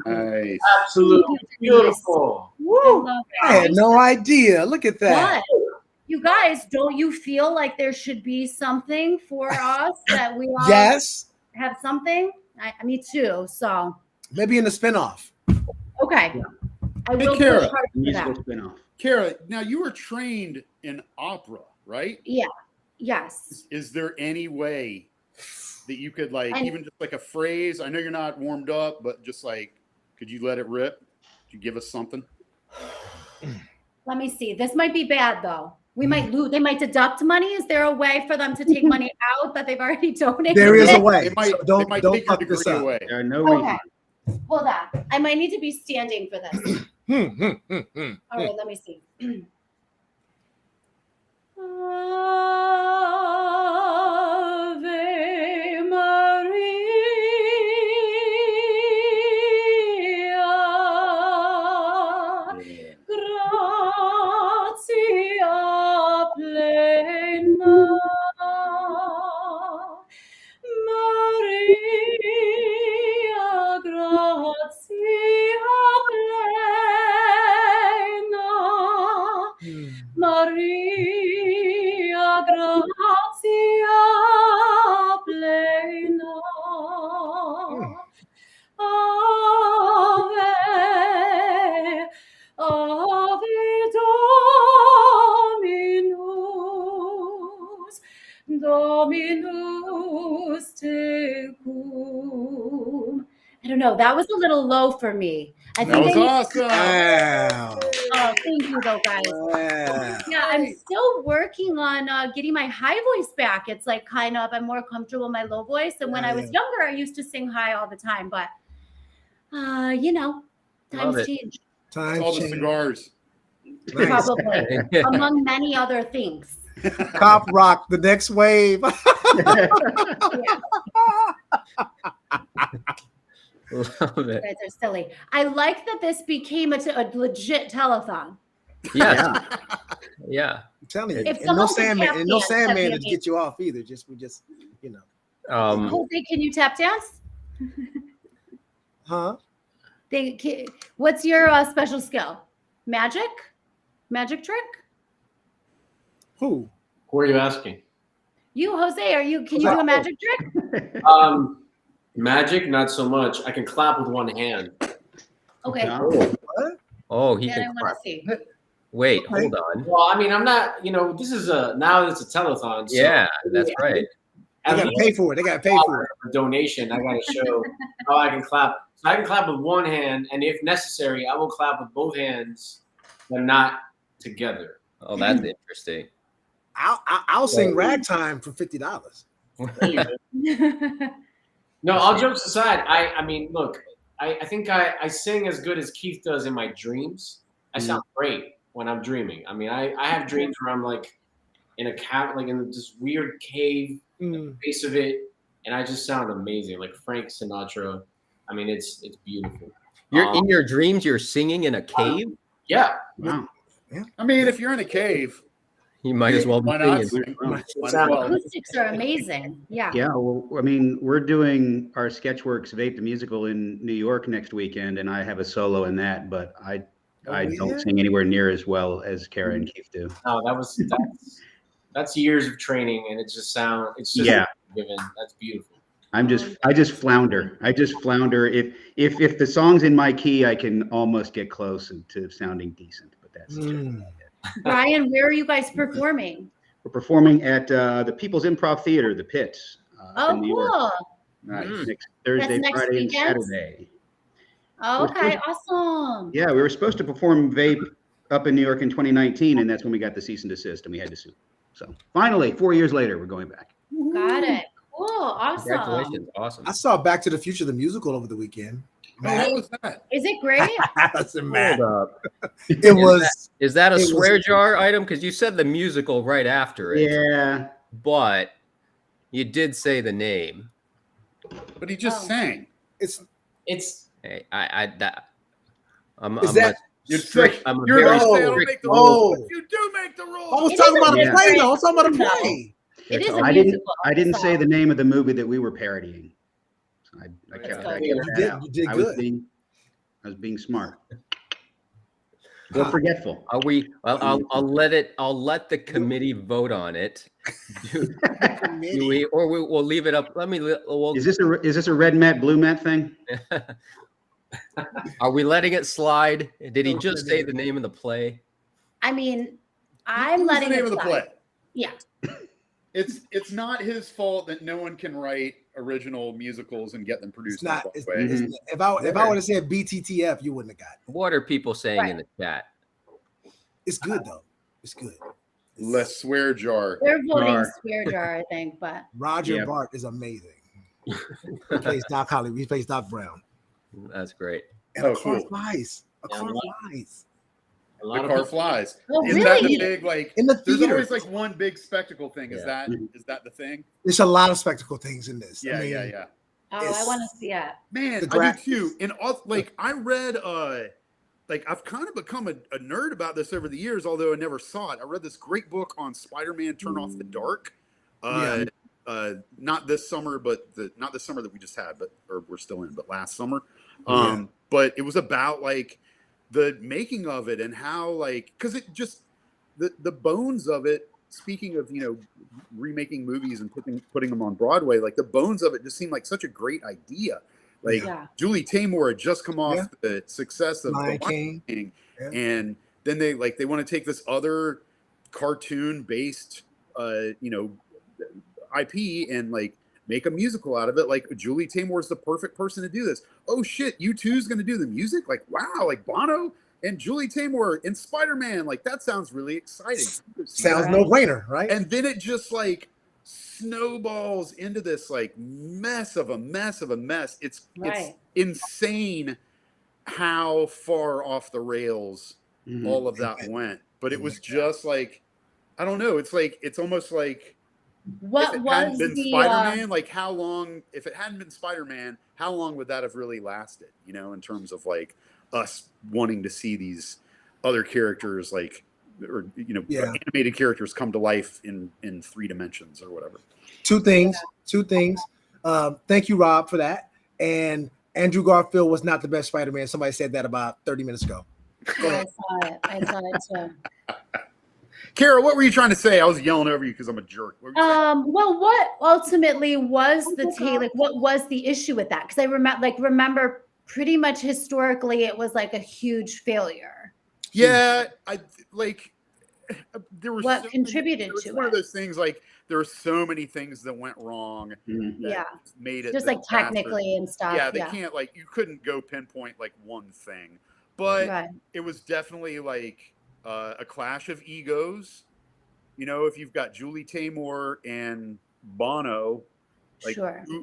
Nice. Absolutely beautiful. Woo. I had no idea. Look at that. But you guys, don't you feel like there should be something for us that we all Yes. have something? Me too. So maybe in the spinoff. Okay. Yeah. I will Kara, push hard for that. Spinoff. Kara, now you were trained in opera, right? Yeah. Yes. Is there any way that you could even just like a phrase? I know you're not warmed up, but just like, could you let it rip? Could you give us something? Let me see. This might be bad though. We might lose. They might deduct money. Is there a way for them to take money out that they've already donated? There is a way. Don't fuck this up. There are no Okay. Hold on. I might need to be standing for this. All right. Let me see. Ave Maria, gratia plena, Maria, gratia plena, Maria, gratia plena, Ave, Ave Dominus, Dominus tecum. I don't know. That was a little low for me. I think That was awesome. Wow. Oh, thank you, though, guys. Wow. Yeah, I'm still working on getting my high voice back. It's like I'm more comfortable in my low voice. And when I was younger, I used to sing high all the time. But, times change. All the cigars. Probably, among many other things. Cop rock, the next wave. Love You it. guys are silly. I like that this became a legit telethon. Yeah. Yeah. I'm telling you. If And no someone could Sandman, tap and no dance, that'd Sandman be to get you off either. Jose, can you tap dance? Huh? What's your special skill? Magic? Magic trick? Who? Who are you asking? You, Jose, can you do a magic trick? Magic, not so much. I can clap with one hand. Okay. What? Oh, he Then I can want clap. to see. Wait, hold on. Well, I mean, I'm not. This is now it's a telethon. So Yeah, that's right. They gotta pay for it. They gotta pay for it. A donation. I gotta show how I can clap. So I can clap with one hand, and if necessary, I will clap with both hands, but not together. Oh, that's interesting. I'll sing ragtime for $50. No, all jokes aside, I mean, look, I think I sing as good as Keith does in my dreams. I sound great when I'm dreaming. I mean, I have dreams where I'm like in a cave, like in this weird cave, at the base of it, and I just sound amazing, like Frank Sinatra. I mean, it's beautiful. You're in your dreams. You're singing in a cave. Yeah. Wow. I mean, if you're in a cave, you might as well be why not? singing. Acoustics are amazing. Yeah. Yeah, well, I mean, we're doing our Sketchworks Vape the Musical in New York next weekend, and I have a solo in that, but I don't sing anywhere near as well as Kara and Keith do. Oh, that's years of training, and it's just given. That's beautiful. I just flounder. If the song's in my key, I can almost get close to sounding decent, but that's Brian, where are you guys performing? We're performing at the People's Improv Theater, the Pit. Oh, cool. Next Thursday, next Friday, weekend? and Saturday. Oh, okay, awesome. Yeah, we were supposed to perform Vape up in New York in 2019, and that's when we got the cease and desist, and we had to sue. So finally, 4 years later, we're going back. Got it. Cool. Awesome. Congratulations. Awesome. I saw Back to the Future, the musical, over the weekend. How was that? Is it great? Listen, man. Hold up. It was. Is that a it was- swear jar item? Because you said the musical right after it. Yeah. But You did say the name, but he just sang. It's. Hey, I'm Is a that strict. I'm a You're very gonna say I don't strict make the rule. rules, but you do make the rules. I was talking about a play, though. I was talking about a play. It is a I musical. didn't say the name of the movie that we were parodying. I kept that out. You did I good. was being smart. Or forgetful. Are we? I'll let the committee vote on it. We'll leave it up. Is this a red mat, blue mat thing? Are we letting it slide? Did he just say the name of the play? I mean, I'm letting the name it of the slide. play. Yeah. It's not his fault that no one can write original musicals and get them produced. It's not. If I would have said BTTF, you wouldn't have got it. What are people saying in the chat? It's good though. It's good. Let's swear jar. They're voting swear jar, I think, but Roger Bart is amazing. He plays Doc Holly. He plays Doc Brown. That's great. And a car flies. A car flies. The car flies. Oh, Is really? that the big in the There's theater? always like one big spectacle thing. Is that the thing? There's a lot of spectacle things in this. Yeah, I mean, yeah. oh, I want to see it. Man, I do too. And like I read like I've kind of become a nerd about this over the years, although I never saw it. I read this great book on Spider-Man Turn Off the Dark. Not this summer, but not this summer that we just had, or we're still in, but last summer. But it was about like the making of it and how like, because it just the bones of it, speaking of, you know, remaking movies and putting them on Broadway, like the bones of it just seemed like such a great idea. Like Julie Taymor had just come off the success of Lion The Lion King, and then they want to take this other cartoon based IP and like make a musical out of it. Like Julie Taymor is the perfect person to do this. Oh shit, U2's going to do the music? Like wow, like Bono and Julie Taymor in Spider-Man. Like that sounds really exciting. Sounds no-brainer, right? And then it just like snowballs into this like mess of a mess. It's insane how far off the rails all of that went. But it was just like, I don't know. It's like, it's almost like, what if it was hadn't been the Spider-Man, like how long, if it hadn't been Spider-Man, how long would that have really lasted, you know, in terms of like us wanting to see these other characters, like, or, you know, animated characters come to life in 3 dimensions or whatever. Two things. Thank you, Rob, for that. And Andrew Garfield was not the best Spider-Man. Somebody said that about 30 minutes ago. I saw it too. Kara, what were you trying to say? I was yelling over you because I'm a jerk. Well, what ultimately was the like? What was the issue with that? Because I remember pretty much historically, it was like a huge failure. Yeah, I like. There was what contributed to it. One of those things like there were so many things that went wrong. That made it just like technically and stuff. Yeah, they can't like you couldn't go pinpoint like one thing, but it was definitely like. A clash of egos, you know. If you've got Julie Taymor and Bono, like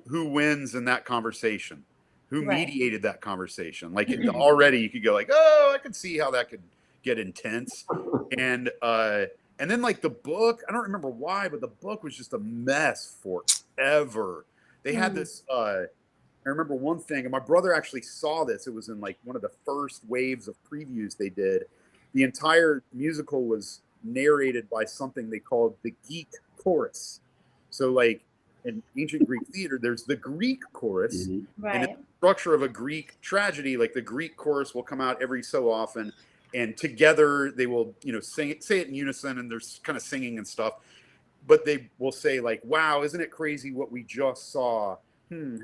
who wins in that conversation? Who mediated that conversation? Like already, you could go like, oh, I could see how that could get intense. And then like the book, I don't remember why, but the book was just a mess forever. They had this. I remember one thing, and my brother actually saw this. It was in like one of the first waves of previews they did. The entire musical was narrated by something they called the Geek Chorus. So like in ancient Greek theater, there's the Greek chorus. And in the structure of a Greek tragedy, like the Greek chorus will come out every so often, and together they will, you know, say it in unison, and there's kind of singing and stuff. But they will say like, wow, isn't it crazy what we just saw?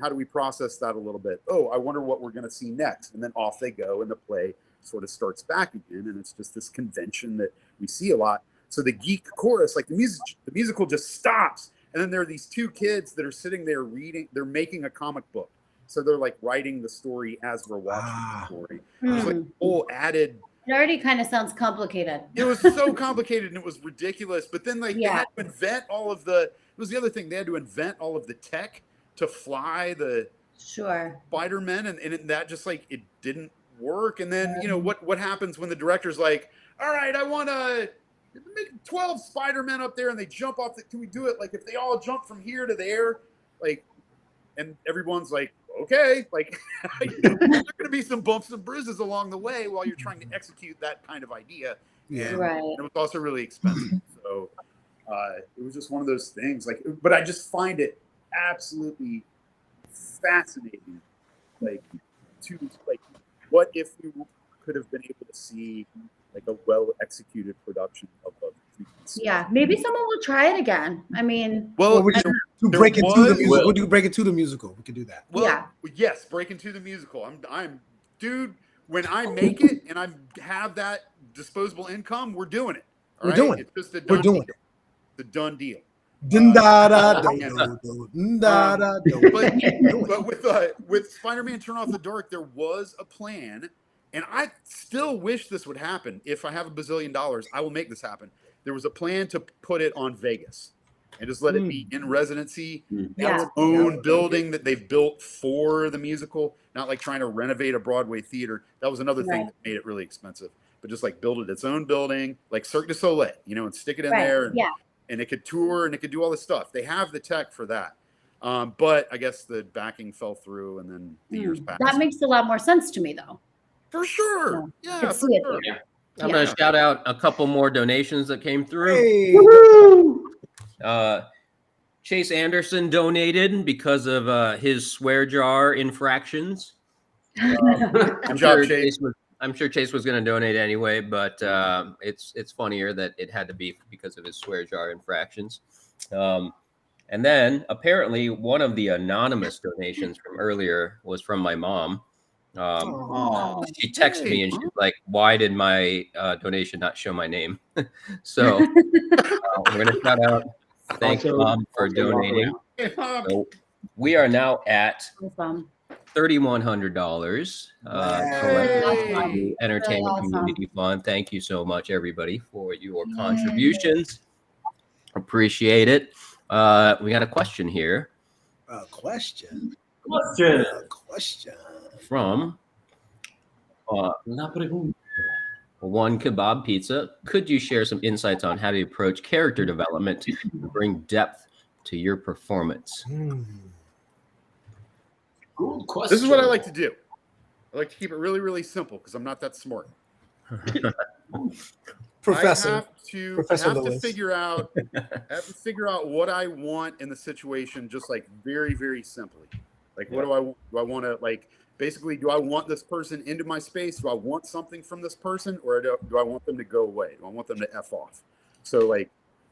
How do we process that a little bit? Oh, I wonder what we're going to see next. And then off they go, and the play sort of starts back again, and it's just this convention that we see a lot. So the Geek Chorus, like the musical just stops, and then there are these 2 kids that are sitting there reading. They're making a comic book, so they're like writing the story as we're watching the story. There's like whole added. It already kind of sounds complicated. It was so complicated and it was ridiculous. But then like they had to invent all of the. It was the other thing, they had to invent all of the tech to fly the Spider-Man, and that just like it didn't work. And then you know what happens when the director's like, all right, I want Make 12 Spider-Men up there and they jump off can we do it like if they all jump from here to there, like, and everyone's like, okay, like there's going to be some bumps and bruises along the way while you're trying to execute that kind of idea. Yeah. And Right. it was also really expensive. So it was just one of those things. Like, but I just find it absolutely fascinating. Like, what if you could have been able to see like a well-executed production of a Yeah, maybe someone will try it again. I mean, well, we can break into the musical. We'll do break into the musical. We can do that. Well, yeah. Yes, break into the musical. I'm, dude. When I make it and I have that disposable income, we're doing it. All We're right? doing It's just a We're done doing deal. The done deal. But with Spider-Man: Turn Off the Dark, there was a plan, and I still wish this would happen. If I have $1 bazillion, I will make this happen. There was a plan to put it on Vegas and just let it be in residency, its own building that they've built for the musical, not like trying to renovate a Broadway theater. That was another thing that made it really expensive. But just like build it its own building, like Cirque du Soleil, and stick it in there. And it could tour and it could do all this stuff. They have the tech for that. But I guess the backing fell through and then the years passed. That makes a lot more sense to me, though. For sure. Yeah, for sure. I'm going to shout out a couple more donations that came through. Hey. Chase Anderson donated because of his swear jar infractions. I'm sure Chase was going to donate anyway, but it's funnier that it had to be because of his swear jar infractions. And then apparently one of the anonymous donations from earlier was from my mom. She texted me and she's like, "Why did my donation not show my name?" So we're going to shout out. Thanks, Mom, for donating. So we are now at $3,100 the Entertainment Community Fund. Thank you so much, everybody, for your contributions. Appreciate it. We got a question here. A question from One Kebab Pizza. Could you share some insights on how to approach character development to bring depth to your performance? Good question. This is what I like to do. I like to keep it really, really simple because I'm not that smart. Professor. I have to figure out what I want in the situation, just like very, very simply. Like, what do I want? Do I want to basically, do I want this person into my space? Do I want something from this person, or do I want them to go away? Do I want them to F off? So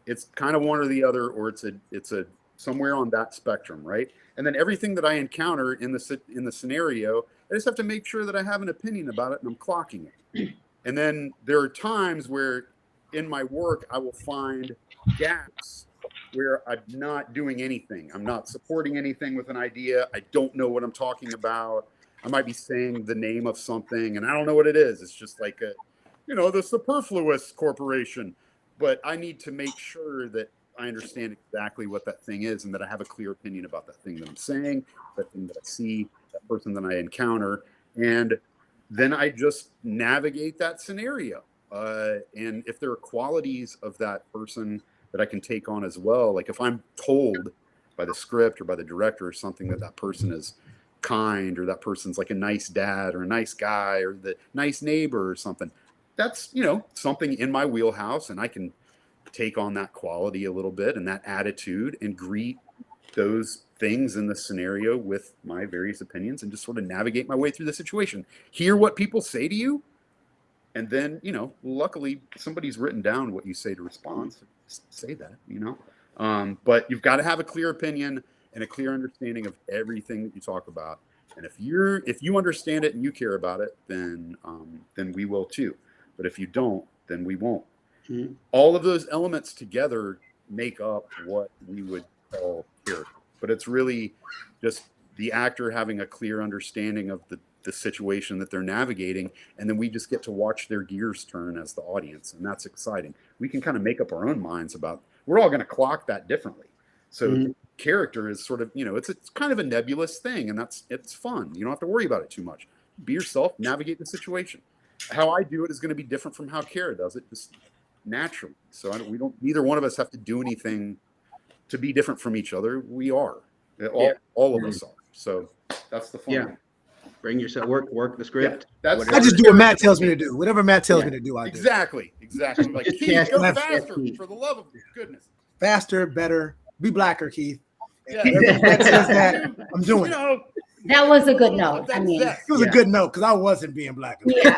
it's kind of one or the other, or it's a somewhere on that spectrum, right? And then everything that I encounter in the scenario, I just have to make sure that I have an opinion about it and I'm clocking it. And then there are times where in my work, I will find gaps where I'm not doing anything. I'm not supporting anything with an idea. I don't know what I'm talking about. I might be saying the name of something and I don't know what it is. It's just like the superfluous corporation. But I need to make sure that I understand exactly what that thing is and that I have a clear opinion about that thing that I'm saying, that thing that I see, that person that I encounter. And then I just navigate that scenario. And if there are qualities of that person that I can take on as well, like if I'm told by the script or by the director or something that person is kind or that person's like a nice dad or a nice guy or the nice neighbor or something, that's, something in my wheelhouse, and I can take on that quality a little bit and that attitude and greet those things in the scenario with my various opinions and just sort of navigate my way through the situation. Hear what people say to you. And then, luckily somebody's written down what you say to respond. So just say that, but you've got to have a clear opinion and a clear understanding of everything that you talk about. And if you understand it and you care about it, then we will too. But if you don't, then we won't. Mm-hmm. All of those elements together make up what we would call character. But it's really just the actor having a clear understanding of the situation that they're navigating, and then we just get to watch their gears turn as the audience, and that's exciting. We can kind of make up our own minds about, we're all going to clock that differently. So character is sort of, it's kind of a nebulous thing, and it's fun. You don't have to worry about it too much. Be yourself, navigate the situation. How I do it is going to be different from how Kara does it. Just naturally. So neither one of us have to do anything to be different from each other. We are. All of us are. So that's the fun. Yeah. Bring yourself, work the script. I just do what Matt tells me to do. Whatever Matt tells me to do, I do. Exactly. Like, Keith, go faster, for the love of goodness. Faster, better, be blacker, Keith. Yeah. Matt says that, I'm doing it. That was a good note. I mean, it was a good note because I wasn't being black. Yeah.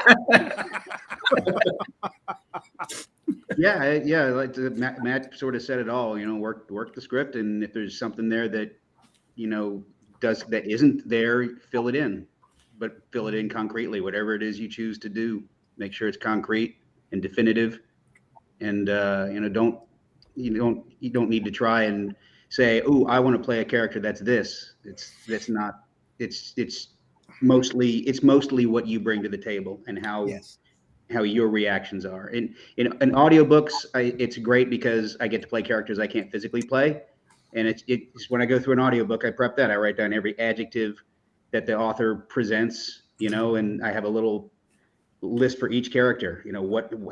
Like Matt sort of said it all. Work the script, and if there's something there that that isn't there, fill it in, but fill it in concretely. Whatever it is you choose to do, make sure it's concrete and definitive, and don't need to try and say, "Oh, I want to play a character that's this." It's not. It's mostly what you bring to the table and how your reactions are. And in audiobooks, it's great because I get to play characters I can't physically play. And it's when I go through an audiobook, I prep that. I write down every adjective that the author presents, and I have a little list for each character.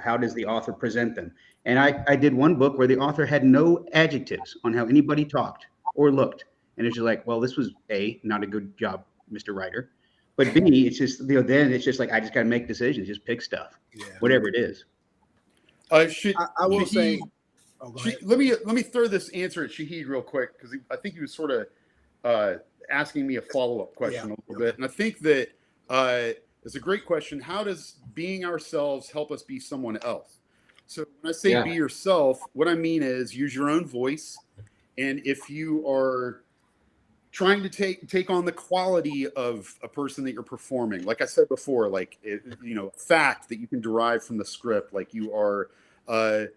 How does the author present them? And I did one book where the author had no adjectives on how anybody talked or looked. And it's just like, well, this was A, not a good job, Mr. Writer. But B, it's just, then it's just like, I just got to make decisions, just pick stuff, whatever it is. I will Shahid, say, let me throw this answer at Shahid real quick, because I think he was sort of asking me a follow-up question a little bit. And I think that it's a great question. How does being ourselves help us be someone else? So when I say be yourself, what I mean is use your own voice. And if you are trying to take on the quality of a person that you're performing, like I said before, like, fact that you can derive from the script, like you are a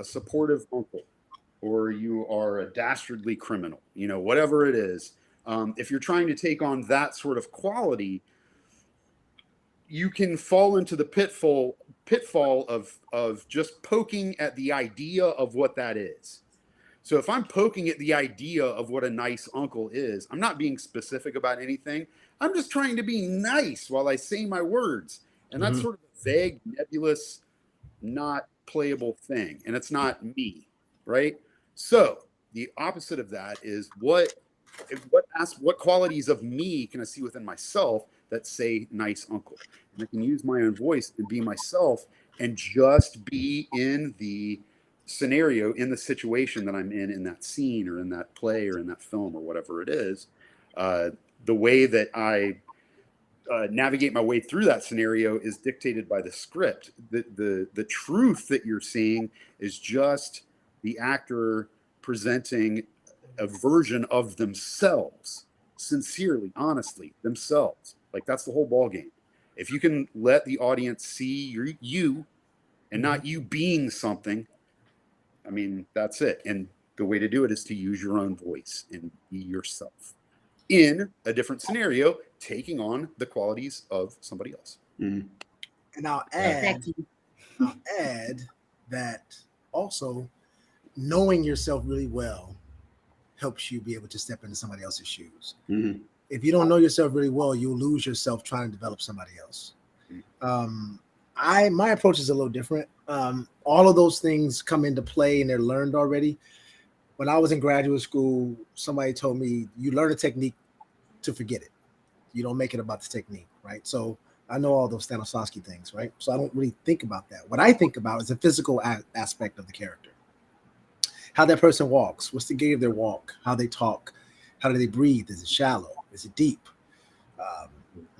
supportive uncle, or you are a dastardly criminal, whatever it is. If you're trying to take on that sort of quality, you can fall into the pitfall of just poking at the idea of what that is. So if I'm poking at the idea of what a nice uncle is, I'm not being specific about anything. I'm just trying to be nice while I say my words. And that's sort of a vague, nebulous, not playable thing. And it's not me, right? So the opposite of that is what qualities of me can I see within myself that say nice uncle? And I can use my own voice and be myself and just be in the scenario, in the situation that I'm in that scene or in that play or in that film or whatever it is. The way that I navigate my way through that scenario is dictated by the script. The truth that you're seeing is just the actor presenting a version of themselves, sincerely, honestly, themselves. Like, that's the whole ball game. If you can let the audience see you and not you being something, I mean, that's it. And the way to do it is to use your own voice and be yourself in a different scenario, taking on the qualities of somebody else. And I'll add that also knowing yourself really well helps you be able to step into somebody else's shoes. If you don't know yourself really well, you'll lose yourself trying to develop somebody else. My approach is a little different. All of those things come into play and they're learned already. When I was in graduate school, somebody told me, you learn a technique to forget it. You don't make it about the technique, right? So I know all those Stanislavski things, right? So I don't really think about that. What I think about is the physical aspect of the character. How that person walks, what's the gait of their walk, how they talk, how do they breathe? Is it shallow? Is it deep?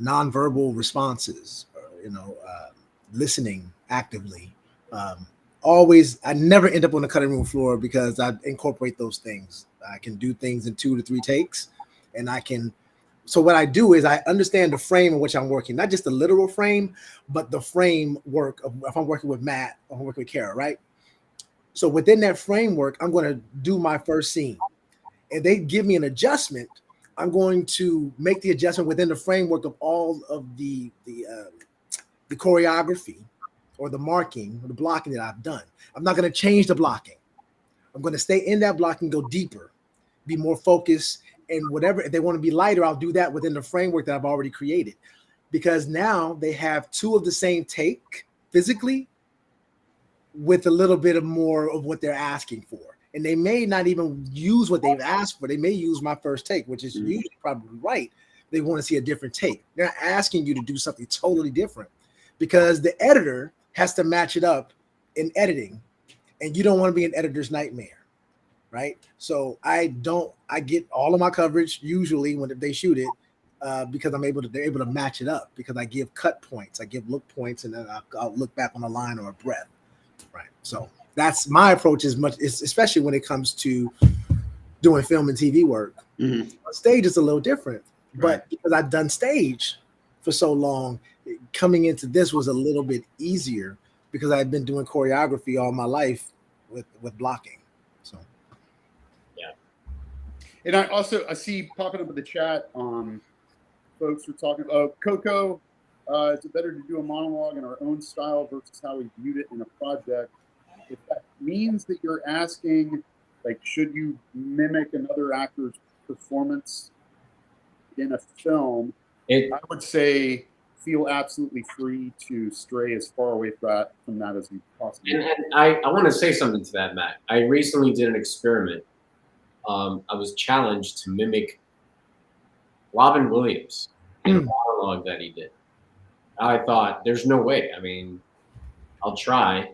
Nonverbal responses, listening actively. I never end up on the cutting room floor because I incorporate those things. I can do things in 2 to 3 takes, and so what I do is I understand the frame in which I'm working, not just the literal frame, but the framework of, if I'm working with Matt or I'm working with Kara, right? So within that framework, I'm going to do my first scene. If they give me an adjustment, I'm going to make the adjustment within the framework of all of the choreography or the marking or the blocking that I've done. I'm not going to change the blocking. I'm going to stay in that blocking, go deeper, be more focused, and whatever. If they want to be lighter, I'll do that within the framework that I've already created. Because now they have 2 of the same take physically, with a little bit of more of what they're asking for. And they may not even use what they've asked for. They may use my first take, which is usually probably right. They want to see a different take. They're not asking you to do something totally different because the editor has to match it up in editing, and you don't want to be an editor's nightmare, right? So I get all of my coverage usually when they shoot it because they're able to match it up because I give cut points, I give look points, and then I'll look back on a line or a breath, right? So that's my approach especially when it comes to doing film and TV work. Stage is a little different, but because I've done stage for so long, coming into this was a little bit easier because I've been doing choreography all my life with blocking. So, yeah. And I see popping up in the chat, folks were talking about Coco. Is it better to do a monologue in our own style versus how we viewed it in a project? If that means that you're asking, like, should you mimic another actor's performance in a film, I would say feel absolutely free to stray as far away from that as you possibly can. And I want to say something to that, Matt. I recently did an experiment. I was challenged to mimic Robin Williams in a monologue that he did. I thought, there's no way. I mean, I'll try.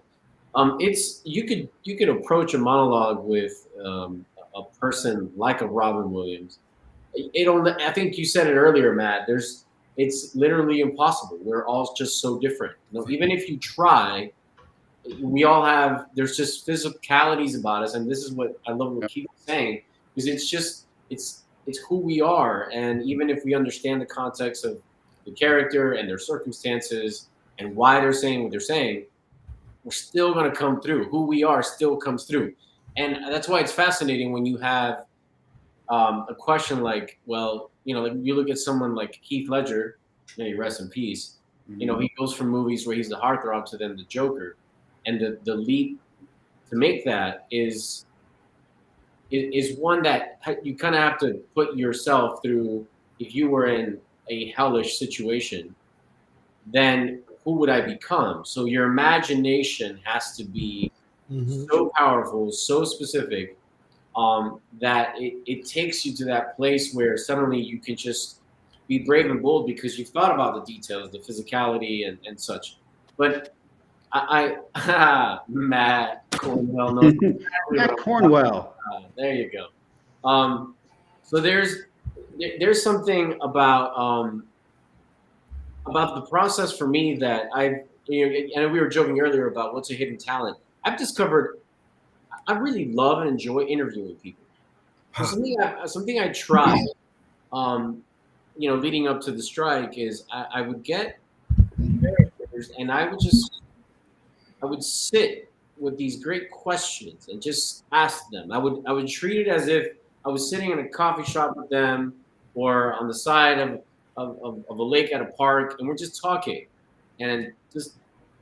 You could approach a monologue with a person like a Robin Williams. I think you said it earlier, Matt. It's literally impossible. We're all just so different. Even if you try, there's just physicalities about us, and this is what I love what Keith was saying, because it's who we are, and even if we understand the context of the character and their circumstances and why they're saying what they're saying, we're still going to come through. Who we are still comes through, and that's why it's fascinating when you have a question like, well, like you look at someone like Heath Ledger, may he rest in peace. He goes from movies where he's the heartthrob to then the Joker, and the leap to make that is one that you kind of have to put yourself through. If you were in a hellish situation, then who would I become? So your imagination has to be so powerful, so specific, that it takes you to that place where suddenly you can just be brave and bold because you've thought about the details, the physicality and such. But Matt Cornwell knows Matt Cornwell. There you go. So there's something about the process for me that and we were joking earlier about what's a hidden talent. I've discovered I really love and enjoy interviewing people. Something I tried, leading up to the strike is I would get characters and I would sit with these great questions and just ask them. I would treat it as if I was sitting in a coffee shop with them or on the side of a lake at a park, and we're just talking. And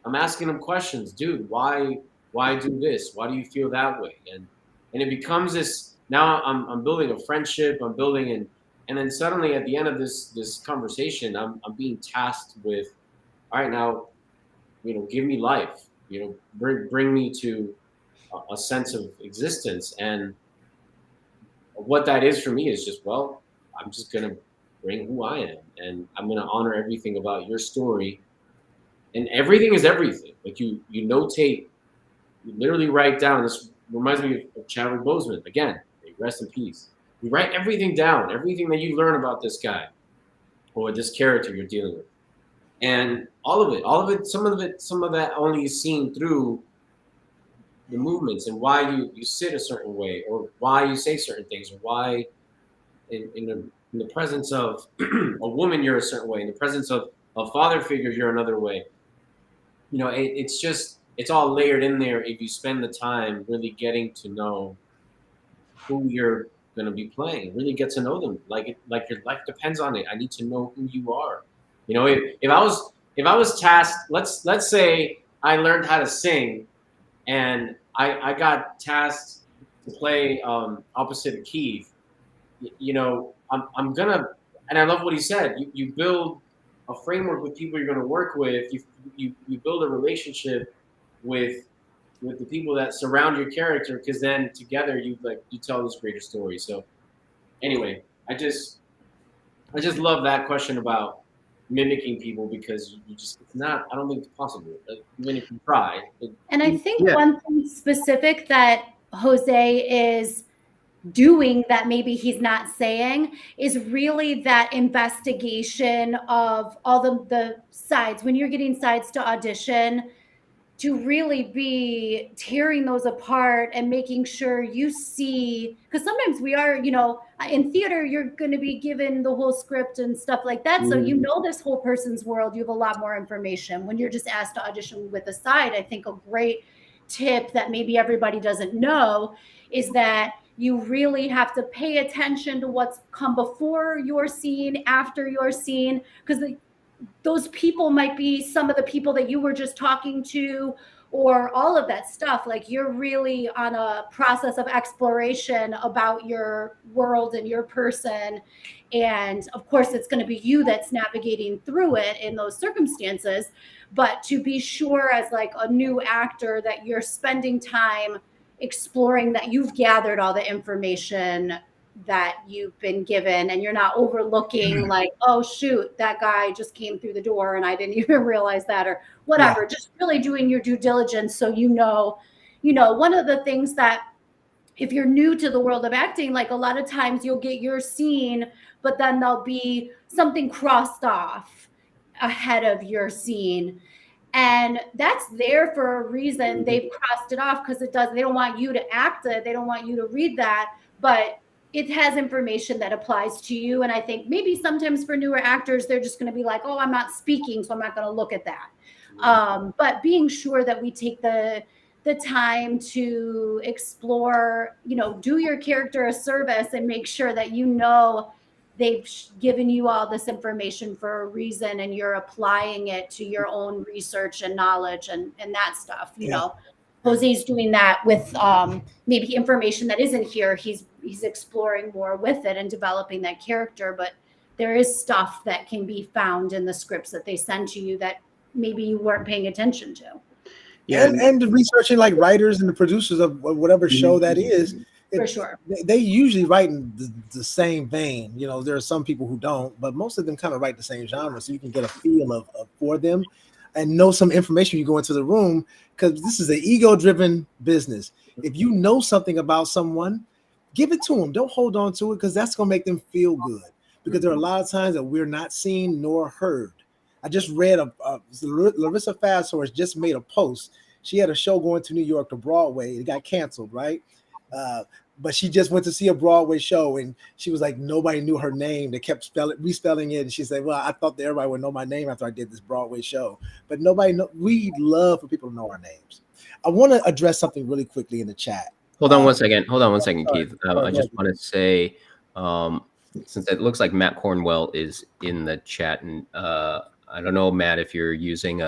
I'm asking them questions. Dude, why do this? Why do you feel that way? And it becomes this, now I'm building a friendship, I'm building and then suddenly at the end of this conversation, I'm being tasked with, all right, now, give me life, bring me to a sense of existence. And what that is for me is just, well, I'm just going to bring who I am, and I'm going to honor everything about your story. And everything is everything. Like you notate, you literally write down. This reminds me of Chadwick Boseman. Again, rest in peace. You write everything down, everything that you learn about this guy or this character you're dealing with. And all of it, some of that only is seen through the movements and why you sit a certain way or why you say certain things or why in the presence of a woman you're a certain way, in the presence of a father figure you're another way. It's all layered in there if you spend the time really getting to know who you're going to be playing, really get to know them, like your life depends on it. I need to know who you are. If I was tasked, let's say I learned how to sing and I got tasked to play opposite of Keith, I'm gonna, and I love what he said, you build a framework with people you're going to work with. You build a relationship with with the people that surround your character, because then together you tell this greater story. So anyway, I just love that question about mimicking people, because it's not, I don't think it's possible. Even if you try. And I think one thing specific that Jose is doing that maybe he's not saying is really that investigation of all the sides. When you're getting sides to audition, to really be tearing those apart and making sure you see, because sometimes we are, in theater, you're going to be given the whole script and stuff like that. So you know this whole person's world, you have a lot more information. When you're just asked to audition with a side, I think a great tip that maybe everybody doesn't know is that you really have to pay attention to what's come before your scene, after your scene, because those people might be some of the people that you were just talking to, or all of that stuff. Like, you're really on a process of exploration about your world and your person. And of course, it's going to be you that's navigating through it in those circumstances. But to be sure, as like a new actor, that you're spending time exploring, that you've gathered all the information that you've been given, and you're not overlooking like, oh shoot, that guy just came through the door and I didn't even realize that, or whatever. Just really doing your due diligence. So one of the things that, if you're new to the world of acting, like a lot of times you'll get your scene, but then there'll be something crossed off ahead of your scene. And that's there for a reason. They've crossed it off because they don't want you to act it. They don't want you to read that, but it has information that applies to you. And I think maybe sometimes for newer actors, they're just going to be like, oh, I'm not speaking, so I'm not going to look at that. But being sure that we take the time to explore, do your character a service and make sure that they've given you all this information for a reason, and you're applying it to your own research and knowledge and that stuff. Jose's doing that with maybe information that isn't here. He's exploring more with it and developing that character. But there is stuff that can be found in the scripts that they send to you that maybe you weren't paying attention to. Yeah, and researching like writers and the producers of whatever show that is. For sure. They usually write in the same vein. There are some people who don't, but most of them kind of write the same genre, so you can get a feel of for them and know some information when you go into the room, because this is an ego-driven business. If you know something about someone, give it to them. Don't hold on to it, because that's going to make them feel good, because there are a lot of times that we're not seen nor heard. I just read Larissa Fasthorse just made a post. She had a show going to New York to Broadway. It got canceled, right? But she just went to see a Broadway show, and she was like, nobody knew her name. They kept respelling it. And she said, well, I thought that everybody would know my name after I did this Broadway show. But we love for people to know our names. I want to address something really quickly in the chat. Hold on one second, Keith. I just want to say, since it looks like Matt Cornwell is in the chat, and I don't know, Matt, if you're using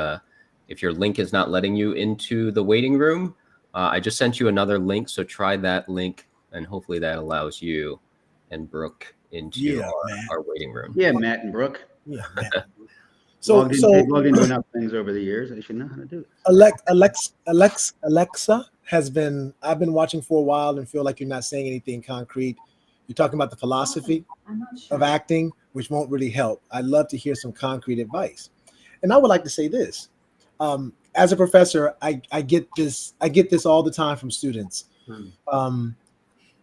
if your link is not letting you into the waiting room, I just sent you another link, so try that link, and hopefully that allows you and Brooke into our waiting room. Yeah, Matt and Brooke. Yeah. They've logged into enough things over the years. They should know how to do it. Alexa I've been watching for a while and feel like you're not saying anything concrete. You're talking about the philosophy of acting, which won't really help. I'd love to hear some concrete advice. And I would like to say this. As a professor, I get this all the time from students.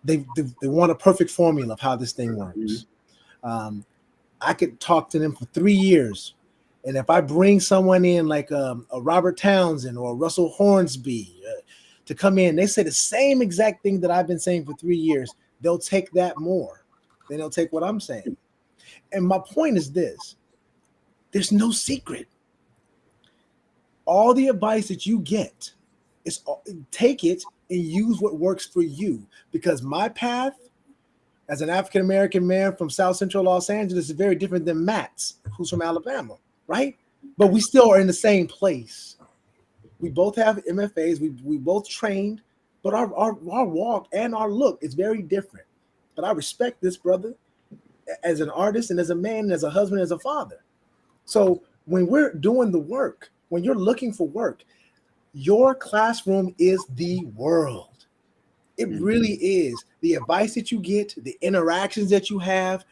They want a perfect formula of how this thing works. I could talk to them for 3 years, and if I bring someone in like a Robert Townsend or Russell Hornsby to come in, they say the same exact thing that I've been saying for 3 years. They'll take that more than they'll take what I'm saying. And my point is this: there's no secret. All the advice that you get is take it and use what works for you. Because my path as an African-American man from South Central Los Angeles is very different than Matt's, who's from Alabama, right? But we still are in the same place. We both have MFAs. We both trained, but our walk and our look is very different. But I respect this brother as an artist and as a man, and as a husband, as a father. So when we're doing the work, when you're looking for work, Your classroom is the world. It really is. The advice that you get, the interactions that you have,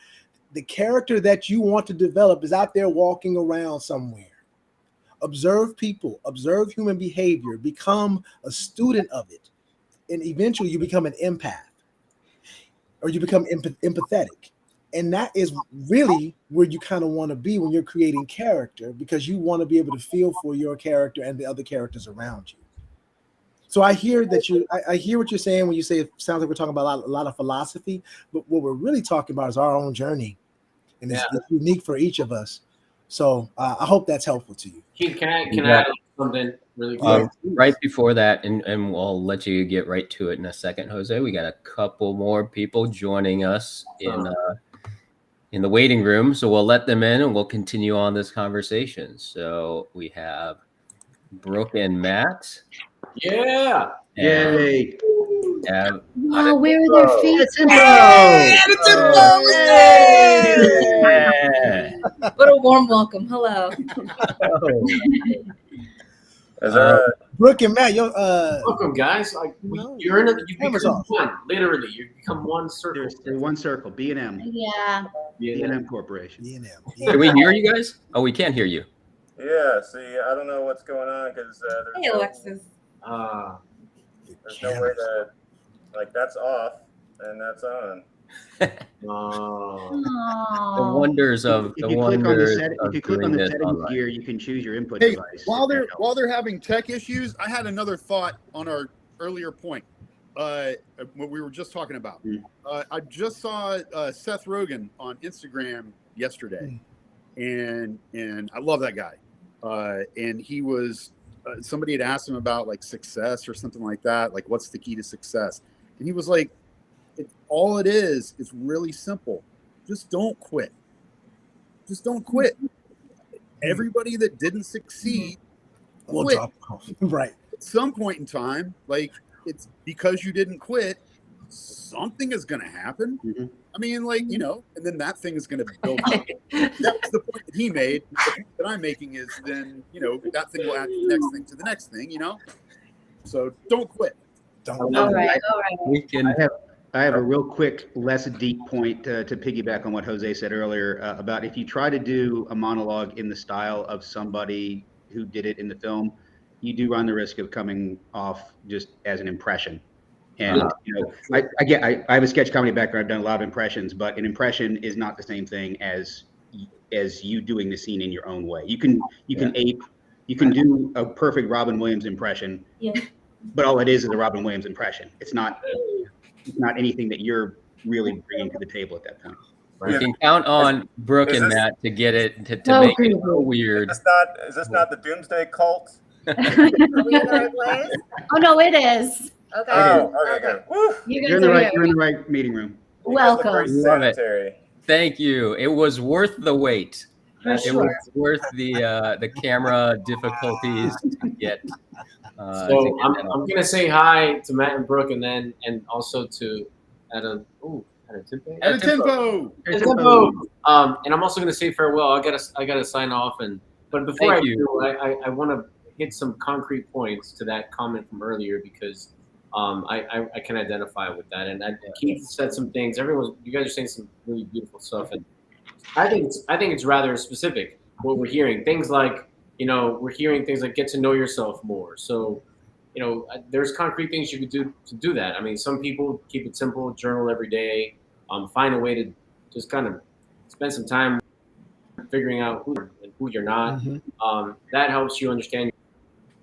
the character that you want to develop is out there walking around somewhere. Observe people, observe human behavior, become a student of it. And eventually you become an empath or you become empathetic. And that is really where you kind of want to be when you're creating character, because you want to be able to feel for your character and the other characters around you. So I hear that I hear what you're saying when you say it sounds like we're talking about a lot of philosophy, but what we're really talking about is our own journey, and it's unique for each of us. So I hope that's helpful to you. Keith, can I add something really quick? Right before that, and we'll let you get right to it in a second, Jose. We got a couple more people joining us in the waiting room, so we'll let them in and we'll continue on this conversation. So we have Brooke and Matt. Yeah. Yay. Wow, where are their feet? What a warm welcome. Hello. Brooke and Matt, welcome, guys. Like you become one. Literally, you become one circle. They're one circle. B&M. Yeah. B&M Corporation. B&M. Can we hear you guys? Oh, we can't hear you. Yeah. See, I don't know what's going on because hey, Alexis. There's no way to, like, that's off and that's on. The wonders of if you click on the settings gear, you can choose your input device. While they're having tech issues, I had another thought on our earlier point. What we were just talking about. I just saw Seth Rogen on Instagram yesterday, and I love that guy. And he was somebody had asked him about like success or something like that, like what's the key to success, and he was like, all it is really simple. Just don't quit. Just don't quit. Everybody that didn't succeed quit. Right. At some point in time, like, it's because you didn't quit, something is going to happen. I mean, like, you know, and then that thing is going to build up. That was the point that he made. The point that I'm making is then, you know, that thing will add the next thing to the next thing, you know? So don't quit. All right. I have a real quick, less deep point to piggyback on what Jose said earlier about if you try to do a monologue in the style of somebody who did it in the film, you do run the risk of coming off just as an impression. And you know, I have a sketch comedy background. I've done a lot of impressions, but an impression is not the same thing as you doing the scene in your own way. You can do a perfect Robin Williams impression, but all it is a Robin Williams impression. It's not anything that you're really bringing to the table at that point. You can count on Brooke and Matt to get it to make it so weird. Is this not the Doomsday Cult? Are we in the right place? Oh no, it is. Okay. Oh, okay. Woo. You're in the right meeting room. Welcome. Love it. Thank you. It was worth the wait. Was worth the camera difficulties to get. So I'm gonna say hi to Matt and Brooke, and also to Tempo. And I'm also gonna say farewell. I gotta sign off, but before I want to hit some concrete points to that comment from earlier, because I can identify with that. And Keith said some things. You guys are saying some really beautiful stuff, and I think it's rather specific what we're hearing. Things like, you know, we're hearing things like get to know yourself more. So, you know, there's concrete things you could do to do that. I mean, some people keep it simple, journal every day, find a way to just kind of spend some time figuring out who you're not. That helps you understand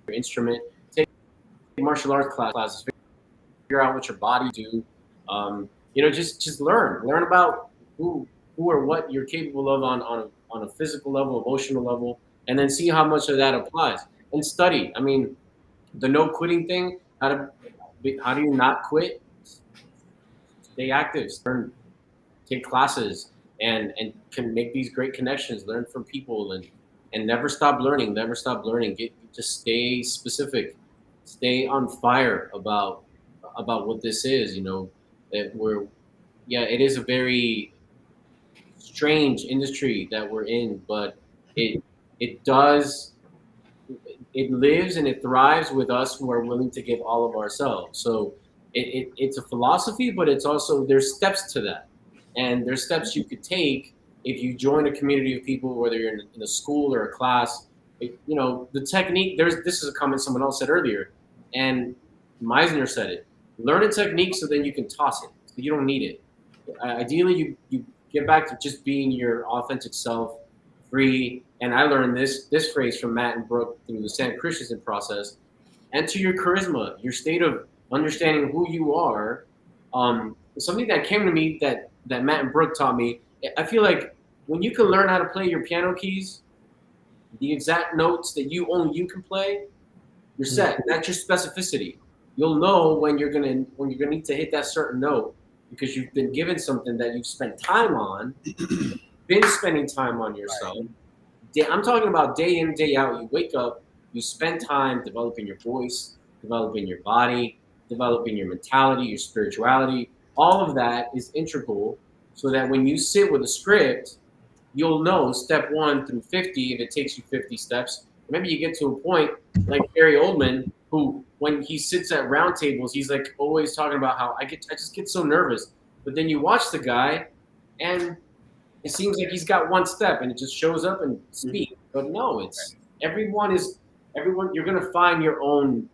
your instrument. Take martial arts classes, figure out what your body do. You know, just learn about who or what you're capable of on a physical level, emotional level, and then see how much of that applies. And study. I mean, the no quitting thing. How do you not quit? Stay active. Learn, take classes, and can make these great connections. Learn from people, and never stop learning. Never stop learning. Just stay specific. Stay on fire about what this is. You know, it is a very strange industry that we're in, but it does it lives and it thrives with us who are willing to give all of ourselves. So it's a philosophy, but it's also, there's steps to that. And there's steps you could take if you join a community of people, whether you're in a school or a class. You know, the technique, this is a comment someone else said earlier, and Meisner said it. Learn a technique so then you can toss it. So you don't need it. Ideally, you get back to just being your authentic self, free. And I learned this phrase from Matt and Brooke through the San Christensen process. Enter your charisma, your state of understanding who you are. Something that came to me that Matt and Brooke taught me. I feel like when you can learn how to play your piano keys, the exact notes that only you can play, you're set. That's your specificity. You'll know when you're gonna need to hit that certain note because you've been given something that you've spent time on, been spending time on yourself. I'm talking about day in, day out. You wake up, you spend time developing your voice, developing your body, developing your mentality, your spirituality. All of that is integral so that when you sit with a script, you'll know step 1 through 50 if it takes you 50 steps. Maybe you get to a point like Gary Oldman, who when he sits at round tables, he's like always talking about how I just get so nervous. But then you watch the guy and it seems like he's got one step and it just shows up and speaks. But no, it's everyone, you're gonna find your own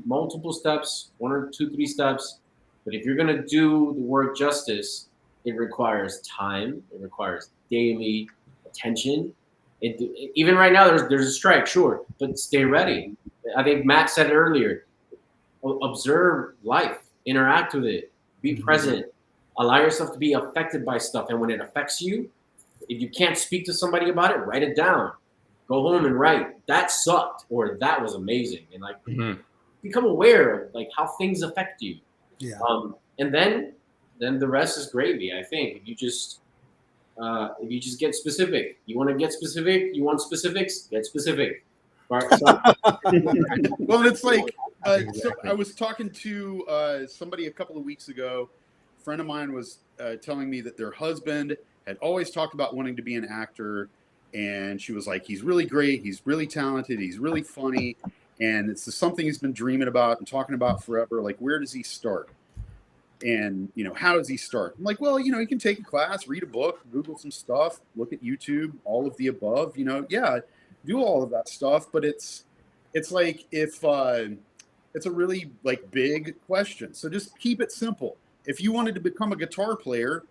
multiple steps, 1 or 2, 3 steps. But if you're gonna do the work justice, it requires time, it requires daily attention. Even right now, there's a strike, sure, but stay ready. I think Matt said it earlier. Observe life, interact with it, be present, allow yourself to be affected by stuff. And when it affects you, if you can't speak to somebody about it, write it down. Go home and write, that sucked, or that was amazing. And like become aware of like how things affect you. Yeah. And then the rest is gravy, I think. If you just get specific, you want to get specific, you want specifics, get specific. Right, so. Well, it's like, so I was talking to somebody a couple of weeks ago. A friend of mine was telling me that their husband had always talked about wanting to be an actor. And she was like, he's really great. He's really talented. He's really funny. And it's something he's been dreaming about and talking about forever. Like, where does he start? And, you know, how does he start? I'm like, well, you know, you can take a class, read a book, Google some stuff, look at YouTube, all of the above, you know, yeah, do all of that stuff. But it's like if it's a really like big question. So just keep it simple. If you wanted to become a guitar player,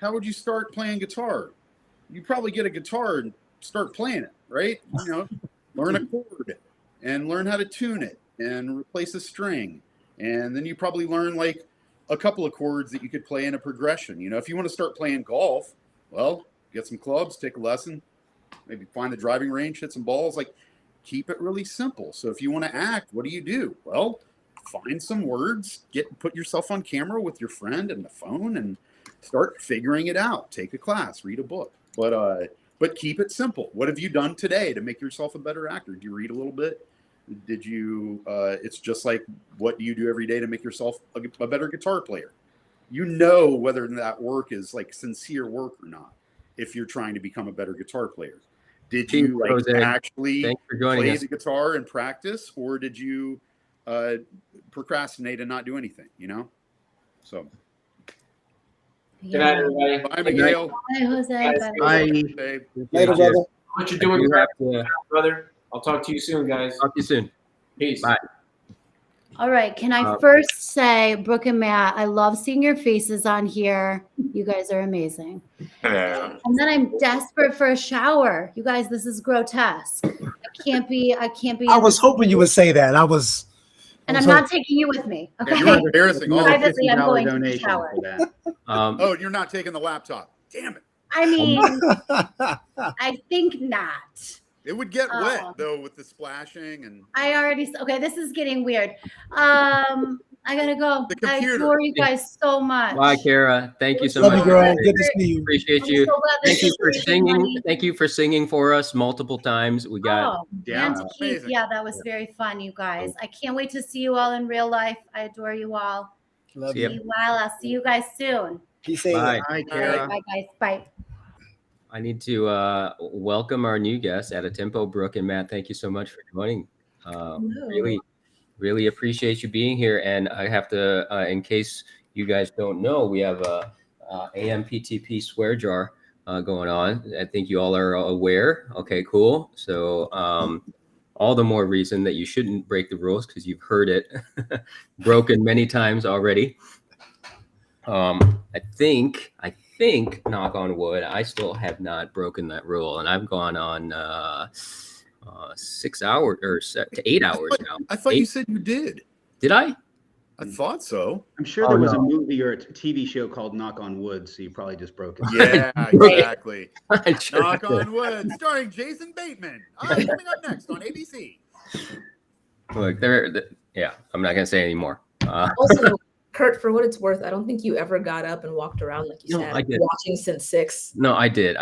how would you start playing guitar? You'd probably get a guitar and start playing it, right? You know, learn a chord and learn how to tune it and replace a string. And then you probably learn like a couple of chords that you could play in a progression. You know, if you want to start playing golf, well, get some clubs, take a lesson, maybe find a driving range, hit some balls, like keep it really simple. So if you want to act, what do? Well, find some words, put yourself on camera with your friend and the phone and start figuring it out. Take a class, read a book, but keep it simple. What have you done today to make yourself a better actor? Did you read a little bit? Did you, it's just like, what do you do every day to make yourself a better guitar player? You know whether that work is like sincere work or not, if you're trying to become a better guitar player. Did you like actually play the guitar and practice, or did you procrastinate and not do anything, you know? So. Good night, everybody. Bye, Miguel. Bye, Jose. Bye. Later, brother. What you doing, brother? I'll talk to you soon, guys. Talk to you soon. Peace. Bye. All right. Can I first say, Brooke and Matt, I love seeing your faces on here. You guys are amazing. Yeah. And then I'm desperate for a shower. You guys, this is grotesque. I can't be. I was hoping you would say that. And I'm not taking you with me. Okay. You're embarrassing all Privately, I'm going to the shower. Oh, you're not taking the laptop. Damn it. I mean, I think not. It would get wet though with the splashing and. Okay, this is getting weird. I gotta go. I adore you guys so much. Bye, Kara. Thank you so Love much. you, girl. Good to see you. Appreciate I'm you. so glad Thank you this for is singing. funny. Thank you for singing for us multiple times. We got And to keep, that was very fun, you guys. I can't wait to see you all in real life. I adore you all. Love See ya. Be well. I'll see you guys soon. Peace out. Bye. Hi, All right, Kara. bye, guys. Bye. Bye. I need to welcome our new guests at a tempo. Brooke and Matt, thank you so much for joining. Really appreciate you being here. And I have to, in case you guys don't know, we have a AMPTP swear jar going on. I think you all are aware. Okay, cool. So all the more reason that you shouldn't break the rules, because you've heard it broken many times already. I think, knock on wood, I still have not broken that rule, and I've gone on 6 hours or 8 hours now. I thought you said you did. Did I? I thought so. I'm sure there was a movie or a TV show called Knock on Wood, so you probably just broke it. Yeah, exactly. Sure Knock did. on Wood, starring Jason Bateman. Coming up next on ABC. Look, yeah, I'm not gonna say anymore. Also, Kurt, for what it's worth, I don't think you ever got up and walked around like you No, said, I did. watching since 6. No, I did.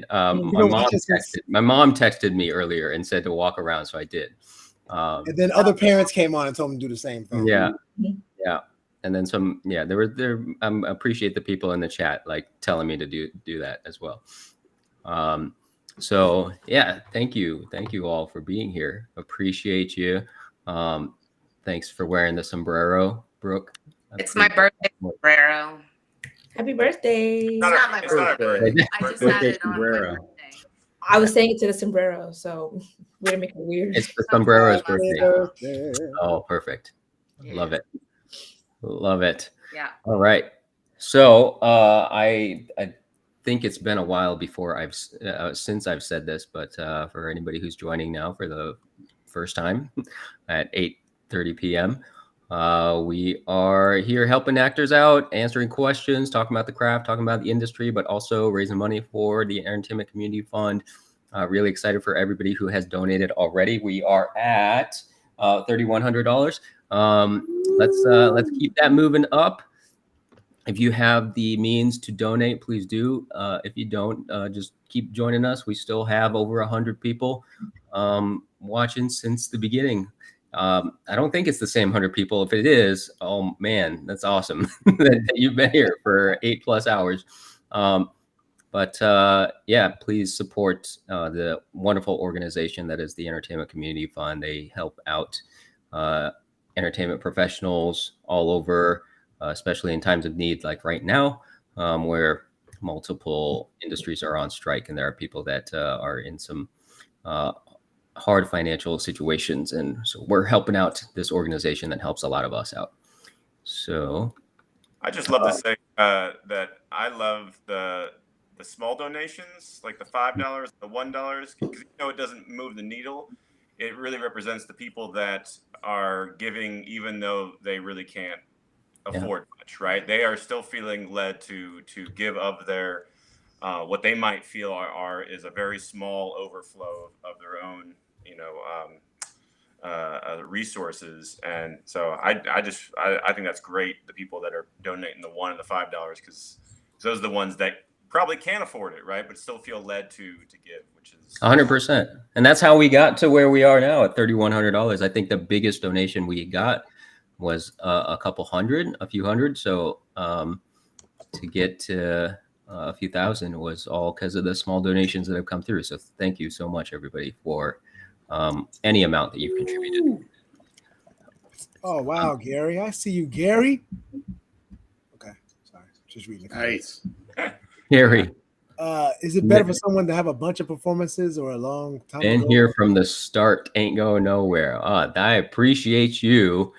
My mom texted me earlier and said to walk around, so I did. And then other parents came on and told them to do the same thing. Yeah. And then some. Yeah, there. I appreciate the people in the chat like telling me to do that as well. So yeah, thank you all for being here. Appreciate you. Thanks for wearing the sombrero, Brooke. It's my birthday sombrero. Happy birthday. It's not my birthday. I just had it on my birthday. I was saying it to the sombrero, so we're gonna make it weird. It's the sombrero's birthday. Oh, perfect. Love it. Love it. Yeah. All right. So I think it's been a while before since I've said this, but for anybody who's joining now for the first time at 8:30 p.m., we are here helping actors out, answering questions, talking about the craft, talking about the industry, but also raising money for the Entertainment Community Fund. Really excited for everybody who has donated already. We are at $3,100. Let's keep that moving up. If you have the means to donate, please do. If you don't, just keep joining us. We still have over 100 people watching since the beginning. I don't think it's the same 100 people. If it is, oh man, that's awesome that you've been here for 8+ hours. Yeah, please support the wonderful organization that is the Entertainment Community Fund. They help out entertainment professionals all over, especially in times of need like right now, where multiple industries are on strike and there are people that are in some hard financial situations, and so we're helping out this organization that helps a lot of us out. So I just love to say that I love the small donations, like the $5, the $1, because it doesn't move the needle. It really represents the people that are giving even though they really can't afford much, right? They are still feeling led to give of their what they might feel is a very small overflow of their own resources. And so I think that's great, the people that are donating the $1 and the $5, because those are the ones that probably can't afford it, right, but still feel led to give, which is 100%. And that's how we got to where we are now at $3,100. I think the biggest donation we got was a few hundred. So to get to a few thousand was all because of the small donations that have come through. So thank you so much, everybody, for any amount that you've contributed. Oh, wow, Gary. I see you, Gary. Okay, sorry. Just reading the comments. Nice. Gary. Is it better for someone to have a bunch of performances or a long time? Been here from the start, ain't going nowhere. I appreciate you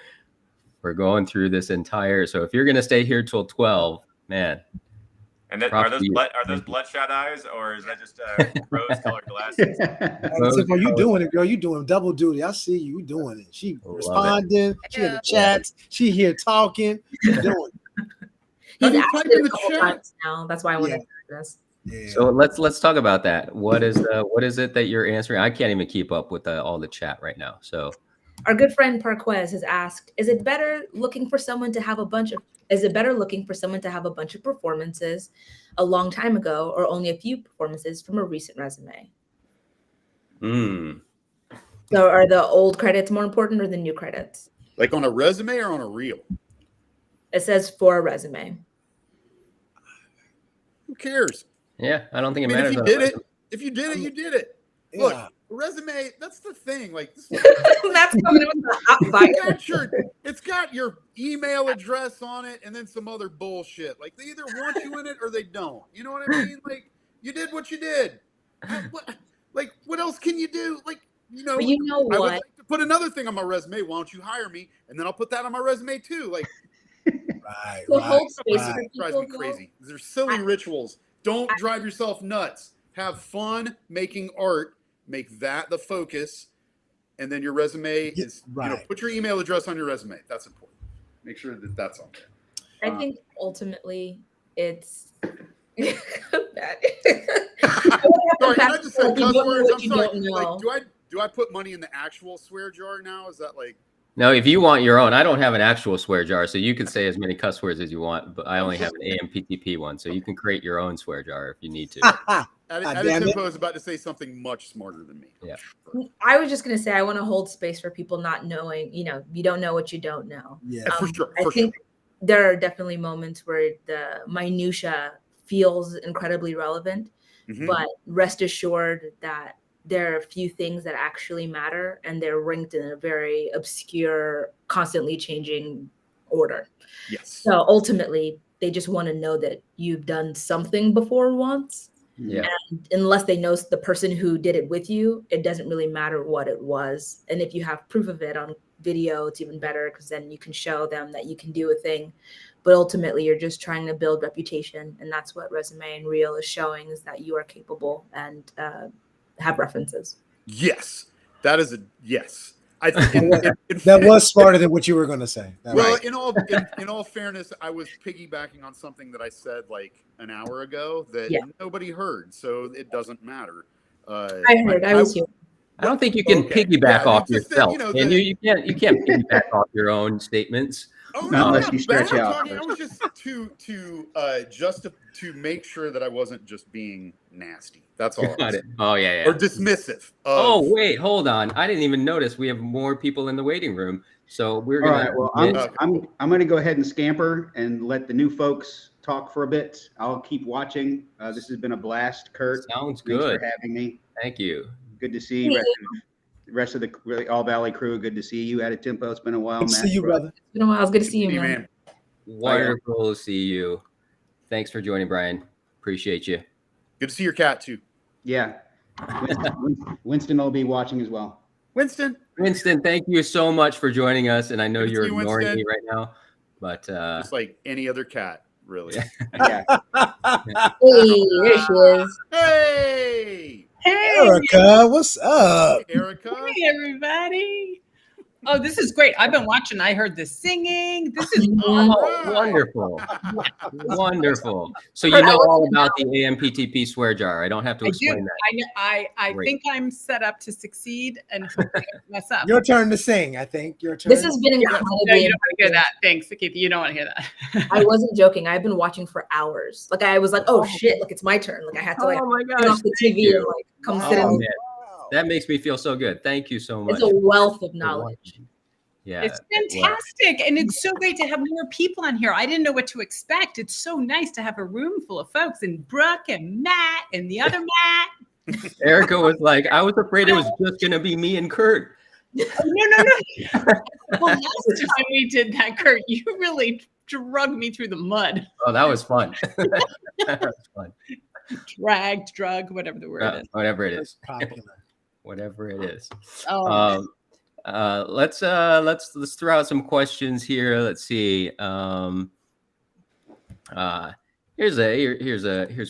for going through this entire. So if you're going to stay here till 12, man. And then, are those bloodshot eyes, or is that just rose-colored glasses? Are you doing it, girl? You doing double duty. I see you doing it. She responding. She in the chats. She here talking. You doing it. He's asked it a couple times now. That's why I wanted to do this. Yeah. So let's talk about that. What is it that you're answering? I can't even keep up with all the chat right now. So our good friend Parquez has asked, is it better looking for someone to have a bunch of performances a long time ago, or only a few performances from a recent resume? So are the old credits more important or the new credits? Like on a resume or on a reel? It says for a resume. Who cares? Yeah, I don't think it I mean, matters. if you did it, you did it. Yeah. Look, resume, that's the thing. Like, this, That's coming with the hot fire. it's got your email address on it and then some other bullshit. Like, they either want you in it or they don't. You know what I mean? Like, you did what you did. What else can you do? Like, But you know I would what? like to put another thing on my resume. Why don't you hire me? And then I'll put that on my resume too. Like, Right. So hold space for it drives people, me though. crazy. There's silly rituals. Don't drive yourself nuts. Have fun making art. Make that the focus, and then your resume is. Put your email address on your resume. That's important. Make sure that that's on there. I think ultimately it's. Sorry, can I just say cuss words? I'm sorry. Like, do I put money in the actual swear jar now? Is that like? No, if you want your own, I don't have an actual swear jar, so you can say as many cuss words as you want, but I only have an AMPTP one, so you can create your own swear jar if you need to. Tempo is about to say something much smarter than me. Yeah. I was just gonna say I want to hold space for people not knowing. You don't know what you don't know. Yeah, for sure. I think there are definitely moments where the minutia feels incredibly relevant, but rest assured that there are a few things that actually matter, and they're ranked in a very obscure, constantly changing order. Yes. So ultimately, they just want to know that you've done something before once. Yeah. And unless they know the person who did it with you, it doesn't really matter what it was. And if you have proof of it on video, it's even better, because then you can show them that you can do a thing. But ultimately, you're just trying to build reputation. And that's what Resume and Reel is showing, is that you are capable and have references. Yes, that is a yes. I think that was smarter than what you were going to say. In all fairness, I was piggybacking on something that I said like an hour ago that nobody heard, so it doesn't matter. I heard. I was here. I don't think you can piggyback off yourself. You can't piggyback off your own statements. Not unless you stretch out. I was just to make sure that I wasn't just being nasty. That's all. Got it. Oh yeah. Or dismissive. Oh wait, hold on. I didn't even notice we have more people in the waiting room. So we're gonna. All right, well, I'm gonna go ahead and scamper and let the new folks talk for a bit. I'll keep watching. This has been a blast, Kurt. Sounds good. Thanks for having me. Thank you. Good to see you. Rest of the All Valley crew. Good to see you. At a Tempo. It's been a while, Good to see you, brother. It's been a while. It's good to see you, man. Wonderful to see you. Thanks for joining, Brian. Appreciate you. Good to see your cat too. Yeah. Winston will be watching as well. Winston, thank you so much for joining us. And I know you're ignoring me right now, but just like any other cat, really. Yeah. Hey, there she is. Hey. Hey, Erica, what's up? Hey, Erica. Hey, everybody. Oh, this is great. I've been watching. I heard the singing. This is wonderful. Wonderful. So you know all about the AMPTP swear jar. I don't have to explain that. I think I'm set up to succeed and mess up. Your turn to sing, I think. Your turn. This has been incredibly. No, you don't want to hear that. Thanks, Keith. You don't want to hear that. I wasn't joking. I've been watching for hours. Like, I was like, oh shit, look, it's my turn. Like, I had to turn off the TV and like come sit in. That makes me feel so good. Thank you so much. It's a wealth of knowledge. Yeah, it's fantastic. And it's so great to have more people on here. I didn't know what to expect. It's so nice to have a room full of folks, and Brooke and Matt and the other Matt. Erica was like, I was afraid it was just going to be me and Kurt. No. Well, last time we did that, Kurt, you really drug me through the mud. Oh, that was fun. That was fun. Dragged, drug, whatever the word is. Whatever it is. Popular. Whatever it is. Oh. Let's throw out some questions here. Let's see. Here's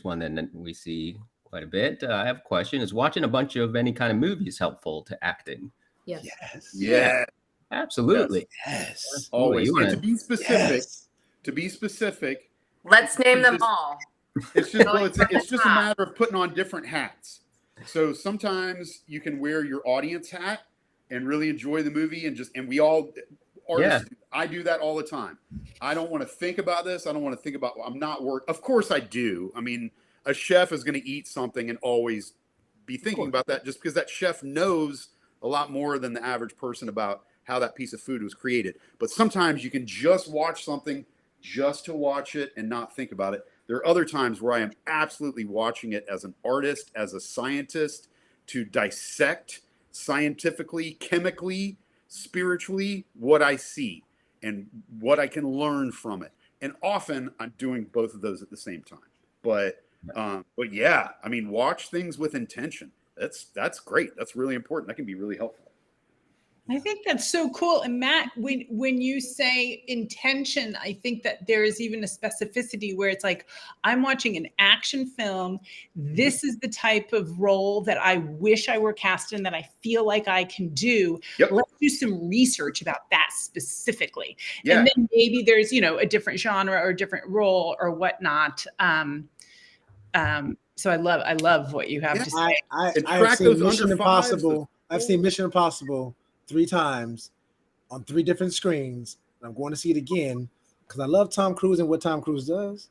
one that we see quite a bit. I have a question. Is watching a bunch of any kind of movies helpful to acting? Yes. Yeah. Absolutely. Yes. Always. And to be specific. Let's name them all. It's just a matter of putting on different hats. So sometimes you can wear your audience hat and really enjoy the movie, and we all artists. Yeah. I do that all the time. I don't want to think about this. I don't want to think about. I'm not work. Of course I do. I mean, a chef is going to eat something and always be thinking about that, just because that chef knows a lot more than the average person about how that piece of food was created. But sometimes you can just watch something just to watch it and not think about it. There are other times where I am absolutely watching it as an artist, as a scientist, to dissect scientifically, chemically, spiritually what I see and what I can learn from it. And often I'm doing both of those at the same time. But yeah, I mean, watch things with intention. That's great. That's really important. That can be really helpful. I think that's so cool. And Matt, when you say intention, I think that there is even a specificity where it's like, I'm watching an action film. This is the type of role that I wish I were cast in, that I feel like I can do. Yep. Let's do some research about that specifically. Yeah. And then maybe there's, a different genre or a different role or whatnot. So I love what you have to say. I've seen Mission Impossible. I've seen Mission Impossible 3 times on 3 different screens. And I'm going to see it again because I love Tom Cruise and what Tom Cruise does.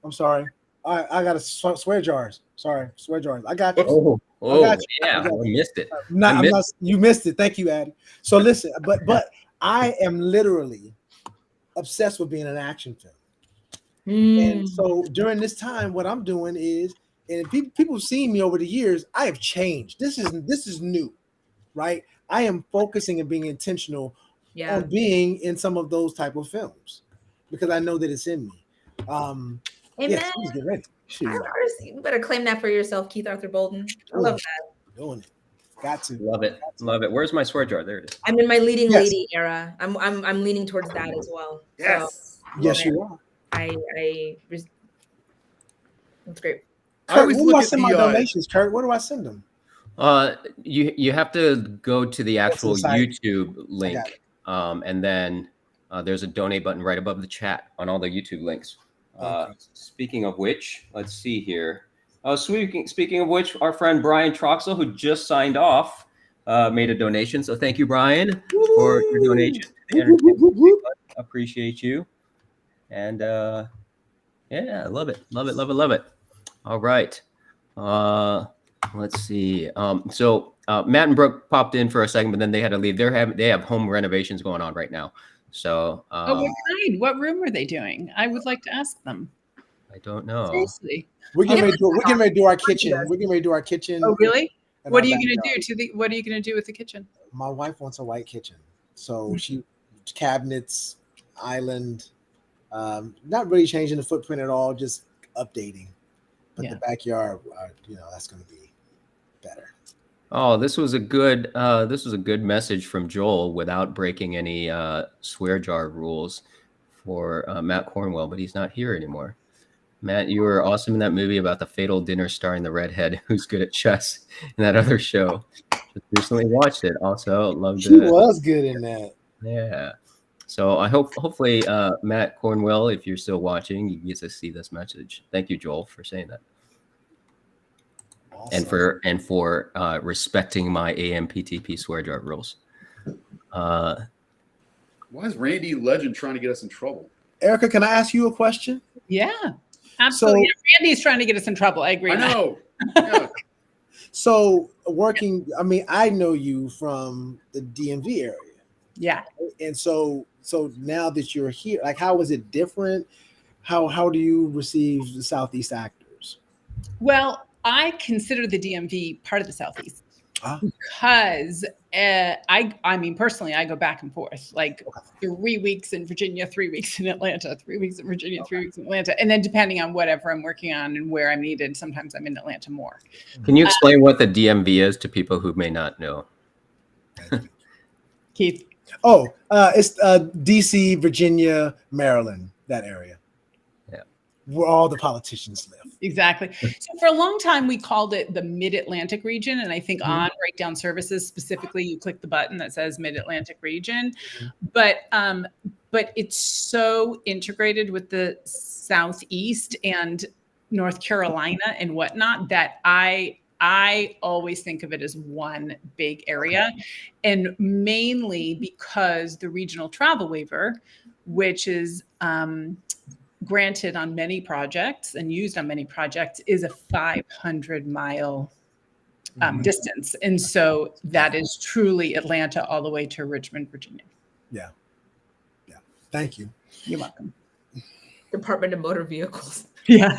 I'm sorry. I got to swear jars. Sorry, swear jars. I got you. I got you. Yeah, I missed it. You missed it. Thank you, Addie. So listen, but I am literally obsessed with being an action film. And so during this time, what I'm doing is, and people have seen me over the years, I have changed. This is new, right? I am focusing and being intentional on being in some of those type of films because I know that it's in me. Amen. Please get ready. You better claim that for yourself, Keith Arthur Bolden. I love that. Doing it. Got to. Love it. Love it. Where's my swear jar? There it is. I'm in my leading lady era. I'm leaning towards that as well. Yes. So, yes, you are. That's great. Kurt, where do I send my donations, Kurt? Where do I send them? You have to go to the actual YouTube link, and then there's a donate button right above the chat on all the YouTube links. Speaking of which, let's see here. Speaking of which, our friend Brian Troxel, who just signed off, made a donation. So thank you, Brian, for your donation. Appreciate you. And yeah, love it. All right. Let's see. So Matt and Brooke popped in for a second, but then they had to leave. They have home renovations going on right now. So what kind? What room are they doing? I would like to ask them. I don't know. Seriously. We're getting ready to do our kitchen. We're getting ready to do our kitchen. Oh, really? What are you going to do what are you going to do with the kitchen? My wife wants a white kitchen. So she cabinets, island, not really changing the footprint at all, just updating. But the backyard, that's going to be better. Oh, this was a good message from Joel without breaking any swear jar rules for Matt Cornwell, but he's not here anymore. Matt, you were awesome in that movie about the fatal dinner starring the redhead who's good at chess in that other show. Just recently watched it. Also, loved it. She was good in that. Yeah. So I hopefully Matt Cornwell, if you're still watching, you get to see this message. Thank you, Joel, for saying that. Awesome. And for respecting my AMPTP swear jar rules. Why is Randy Legend trying to get us in trouble? Erica, can I ask you a question? Yeah, absolutely. Randy's trying to get us in trouble. I agree. I know. Yeah. So I know you from the DMV area. Yeah. And so now that you're here, like, how is it different? How do you receive the Southeast actors? Well, I consider the DMV part of the Southeast because I mean, personally, I go back and forth, like 3 weeks in Virginia, 3 weeks in Atlanta, 3 weeks in Virginia, 3 weeks in Atlanta. And then depending on whatever I'm working on and where I'm needed, sometimes I'm in Atlanta more. Can you explain what the DMV is to people who may not know? Keith? Oh, it's DC, Virginia, Maryland, that area. Yeah. Where all the politicians live. Exactly. So for a long time, we called it the Mid-Atlantic region. And I think on Breakdown Services, specifically, you click the button that says Mid-Atlantic region. But it's so integrated with the Southeast and North Carolina and whatnot that I always think of it as one big area, and mainly because the regional travel waiver, which is granted on many projects and used on many projects, is a 500-mile distance. And so that is truly Atlanta all the way to Richmond, Virginia. Yeah. Thank you. You're welcome. Department of Motor Vehicles. Yeah.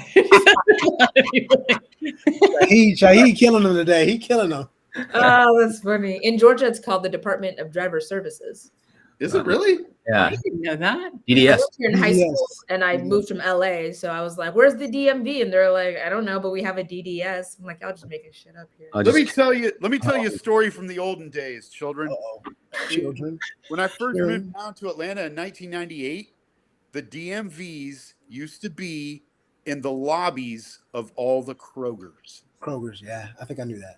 He killing them today. He killing them. Oh, that's funny. In Georgia, it's called the Department of Driver Services. Is it really? Yeah. I didn't know that. I DDS. was here in high school and I moved from LA. So I was like, where's the DMV? And they're like, I don't know, but we have a DDS. I'm like, I'll just make shit up here. Let me tell you a story from the olden days, children. Children. When I first moved down to Atlanta in 1998, the DMVs used to be in the lobbies of all the Krogers. Kroger's, yeah. I think I knew that.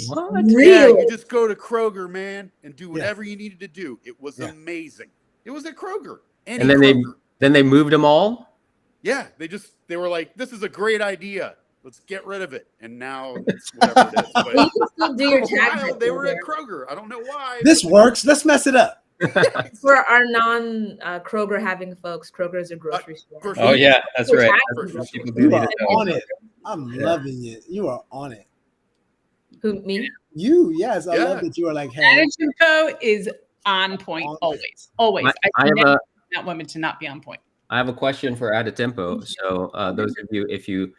What? Really? Yeah, you just go to Kroger, man, and do whatever you needed to do. It was amazing. It was at Kroger. And then they moved them all. Yeah, they were like, this is a great idea. Let's get rid of it. And now it's whatever it is. But You can still do your tags. they were at Kroger. I don't know why. This works. Let's mess it up. For our non-Kroger having folks, Kroger is a grocery store. Oh yeah, that's right. You are on it. I'm loving it. You are on it. Who, me? You, yes. I love that you are like, hey. Audition Co is on point always. Always. I have never that woman to not be on point. I have a question for Adetempo. So those of you, if you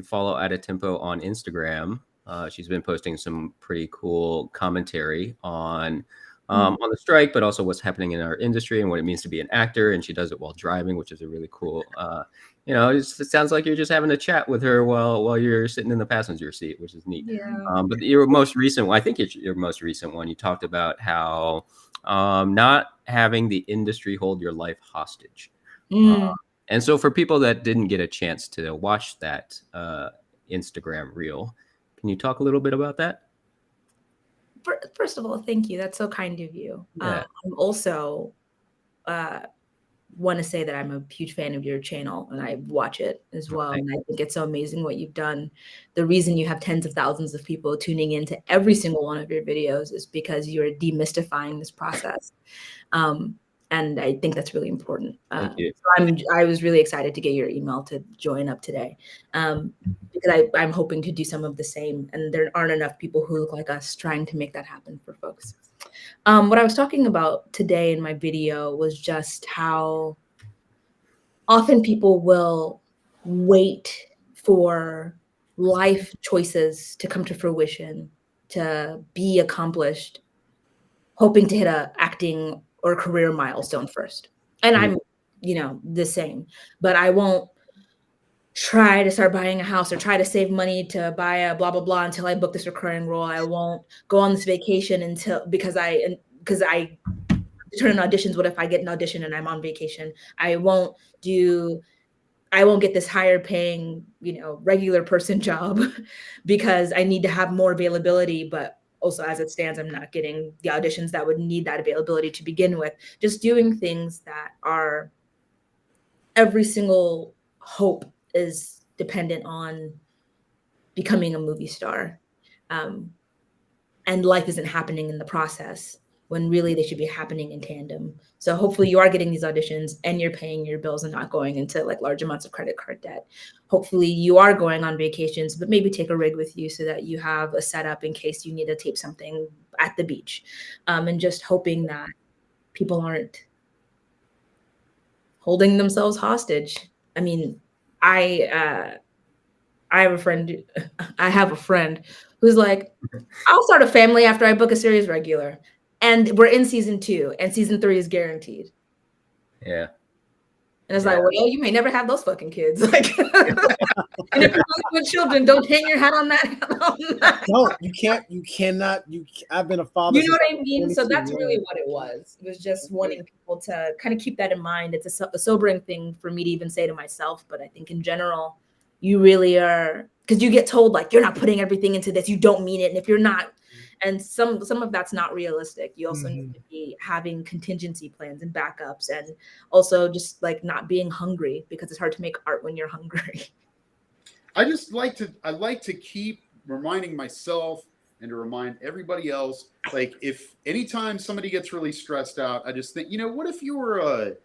follow Adetempo on Instagram, she's been posting some pretty cool commentary on the strike, but also what's happening in our industry and what it means to be an actor. And she does it while driving, which is a really cool. It sounds like you're just having a chat with her while you're sitting in the passenger seat, which is neat. Yeah. But your most recent one, I think it's your most recent one, you talked about how not having the industry hold your life hostage. And so for people that didn't get a chance to watch that Instagram reel, can you talk a little bit about that? First of all, thank you. That's so kind of you. Yeah. I'm also want to say that I'm a huge fan of your channel and I watch it as well. And I think it's so amazing what you've done. The reason you have tens of thousands of people tuning into every single one of your videos is because you're demystifying this process. And I think that's really important. So I was really excited to get your email to join up today because I'm hoping to do some of the same. And there aren't enough people who look like us trying to make that happen for folks. What I was talking about today in my video was just how often people will wait for life choices to come to fruition, to be accomplished, hoping to hit a acting or career milestone first. And I'm, the same, but I won't try to start buying a house or try to save money to buy a blah, blah, blah until I book this recurring role. I won't go on this vacation because I turn in auditions. What if I get an audition and I'm on vacation? I won't get this higher paying, regular person job because I need to have more availability, but also, as it stands, I'm not getting the auditions that would need that availability to begin with. Just doing things that are every single hope is dependent on becoming a movie star. And life isn't happening in the process when really they should be happening in tandem. So hopefully you are getting these auditions and you're paying your bills and not going into like large amounts of credit card debt. Hopefully you are going on vacations, but maybe take a rig with you so that you have a setup in case you need to tape something at the beach. And just hoping that people aren't holding themselves hostage. I mean, I have a friend who's like, I'll start a family after I book a series regular. And we're in season 2 and season 3 is guaranteed. Yeah. And it's like, well, you may never have those fucking kids. Like, and if you're with children, don't hang your hat on that. No, you cannot. I've been a father. You know what I mean? So that's really what it was. It was just wanting people to kind of keep that in mind. It's a sobering thing for me to even say to myself, but I think in general, you really are, because you get told like, you're not putting everything into this. You don't mean it. And if you're not, and some of that's not realistic. You also need to be having contingency plans and backups, and also just like not being hungry, because it's hard to make art when you're hungry. I like to keep reminding myself and to remind everybody else, like if anytime somebody gets really stressed out, I just think, what if you were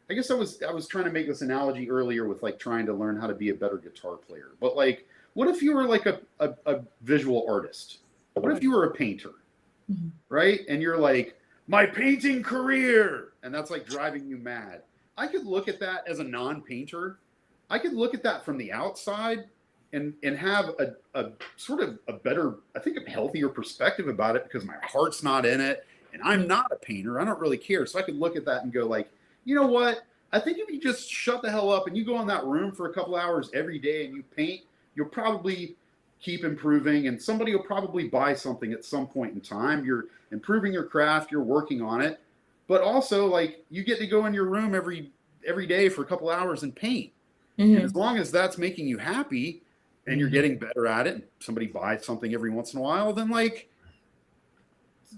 I guess I was trying to make this analogy earlier with like trying to learn how to be a better guitar player. But like, what if you were like a visual artist? What if you were a painter, right? And you're like, my painting career, and that's like driving you mad. I could look at that as a non-painter I could look at that from the outside and have a sort of a better, I think, a healthier perspective about it, because my heart's not in it and I'm not a painter. I don't really care. So I could look at that and go like, you know what? I think if you just shut the hell up and you go in that room for a couple hours every day and you paint, you'll probably keep improving, and somebody will probably buy something at some point in time. You're improving your craft, you're working on it, but also like you get to go in your room every day for a couple hours and paint. And as long as that's making you happy and you're getting better at it, and somebody buys something every once in a while, then like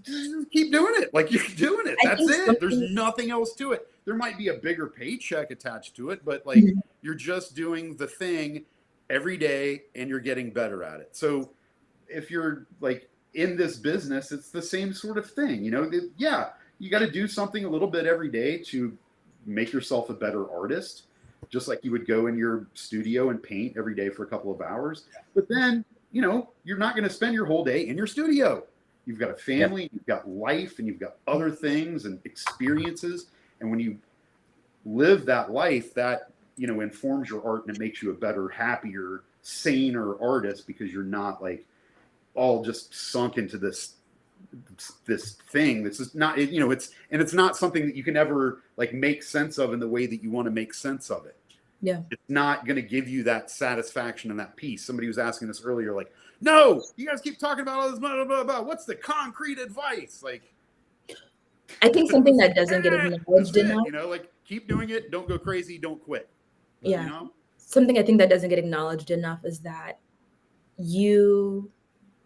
just keep doing it. Like you're doing it. That's it. There's nothing else to it. There might be a bigger paycheck attached to it, but like you're just doing the thing every day and you're getting better at it. So if you're like in this business, it's the same sort of thing. You know, yeah, you got to do something a little bit every day to make yourself a better artist, just like you would go in your studio and paint every day for a couple of hours. But then, you know, you're not going to spend your whole day in your studio. You've got a family, you've got life, and you've got other things and experiences. And when you live that life, that, you know, informs your art and it makes you a better, happier, saner artist, because you're not like all just sunk into this thing. This is not, you know, it's not something that you can ever like make sense of in the way that you want to make sense of it. Yeah. It's not going to give you that satisfaction and that peace. Somebody was asking us earlier, like, no, you guys keep talking about all this, blah, blah, blah, blah. What's the concrete advice? Like, I think something that doesn't get acknowledged enough. You know, like keep doing it. Don't go crazy. Don't quit. Yeah. You know? Something I think that doesn't get acknowledged enough is that you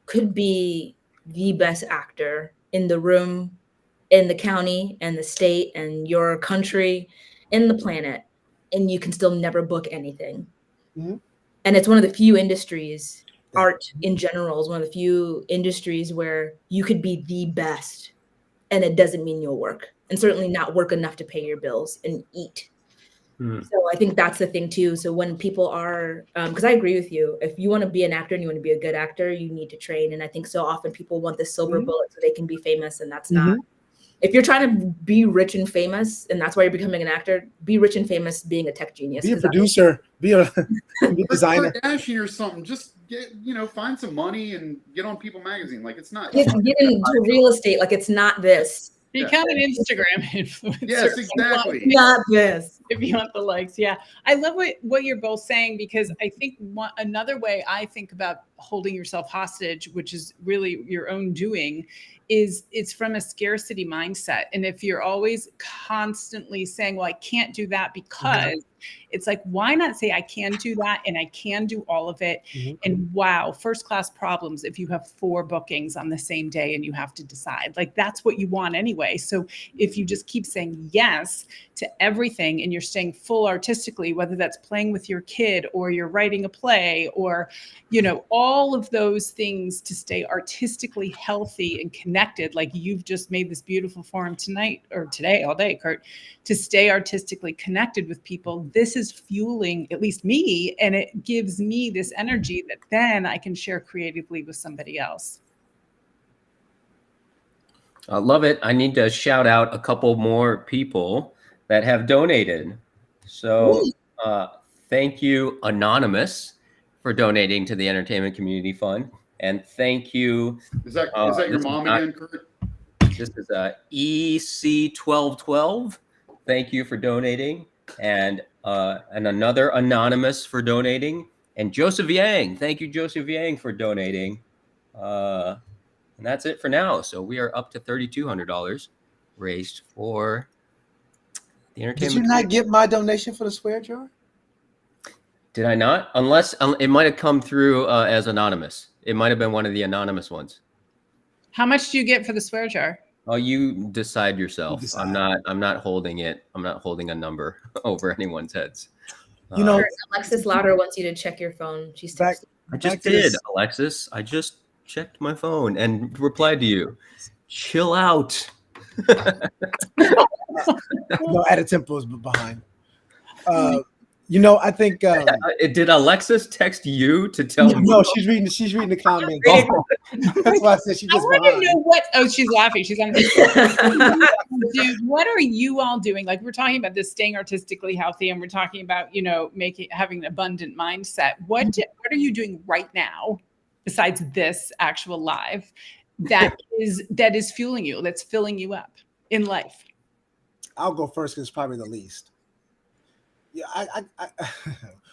could be the best actor in the room, in the county, and the state, and your country, and the planet, and you can still never book anything. Mm-hmm. And it's one of the few industries, art in general is one of the few industries where you could be the best and it doesn't mean you'll work, and certainly not work enough to pay your bills and eat. So I think that's the thing too. So when people are, because I agree with you, if you want to be an actor and you want to be a good actor, you need to train. And I think so often people want the silver bullet so they can be famous, and that's not. If you're trying to be rich and famous, and that's why you're becoming an actor, be rich and famous being a tech genius. Be a producer, be a designer. Kardashian or something. Just get, you know, find some money and get on People Magazine. Like it's not. Get into real estate. Like it's not this. Become an Instagram influencer. Yes, exactly. Not this. If you want the likes. Yeah. I love what you're both saying, because I think another way I think about holding yourself hostage, which is really your own doing, is it's from a scarcity mindset. And if you're always constantly saying, well, I can't do that because it's like, why not say I can do that and I can do all of it? And wow, first class problems if you have 4 bookings on the same day and you have to decide. Like that's what you want anyway. So if you just keep saying yes to everything and you're staying full artistically, whether that's playing with your kid or you're writing a play or, you know, all of those things to stay artistically healthy and connected, like you've just made this beautiful forum tonight or today, all day, Kurt, to stay artistically connected with people. This is fueling at least me, and it gives me this energy that then I can share creatively with somebody else. I love it. I need to shout out a couple more people that have donated. So thank you, Anonymous, for donating to the Entertainment Community Fund. And thank you. Is that your mom again, Kurt? This is EC1212. Thank you for donating. And another Anonymous for donating. And Joseph Yang. Thank you, Joseph Yang, for donating. And that's it for now. So we are up to $3,200 raised for the entertainment. Did you not get my donation for the swear jar? Did I not? Unless it might have come through as anonymous. It might have been one of the anonymous ones. How much do you get for the swear jar? Oh, you decide yourself. I'm not holding it. I'm not holding a number over anyone's heads. You know, Alexis Louder wants you to check your phone. She's I just did, Alexis. I just checked my phone and replied to you. Chill out. No, at a tempo is behind. You know, I think did Alexis text you to tell me? No, she's reading the comments. That's why I said she just I want to know what. Oh, she's laughing. She's on. Dude, what are you all doing? Like, we're talking about this staying artistically healthy, and we're talking about having an abundant mindset. What are you doing right now, besides this actual live, that is fueling you? That's filling you up in life. I'll go first because it's probably the least. Yeah, I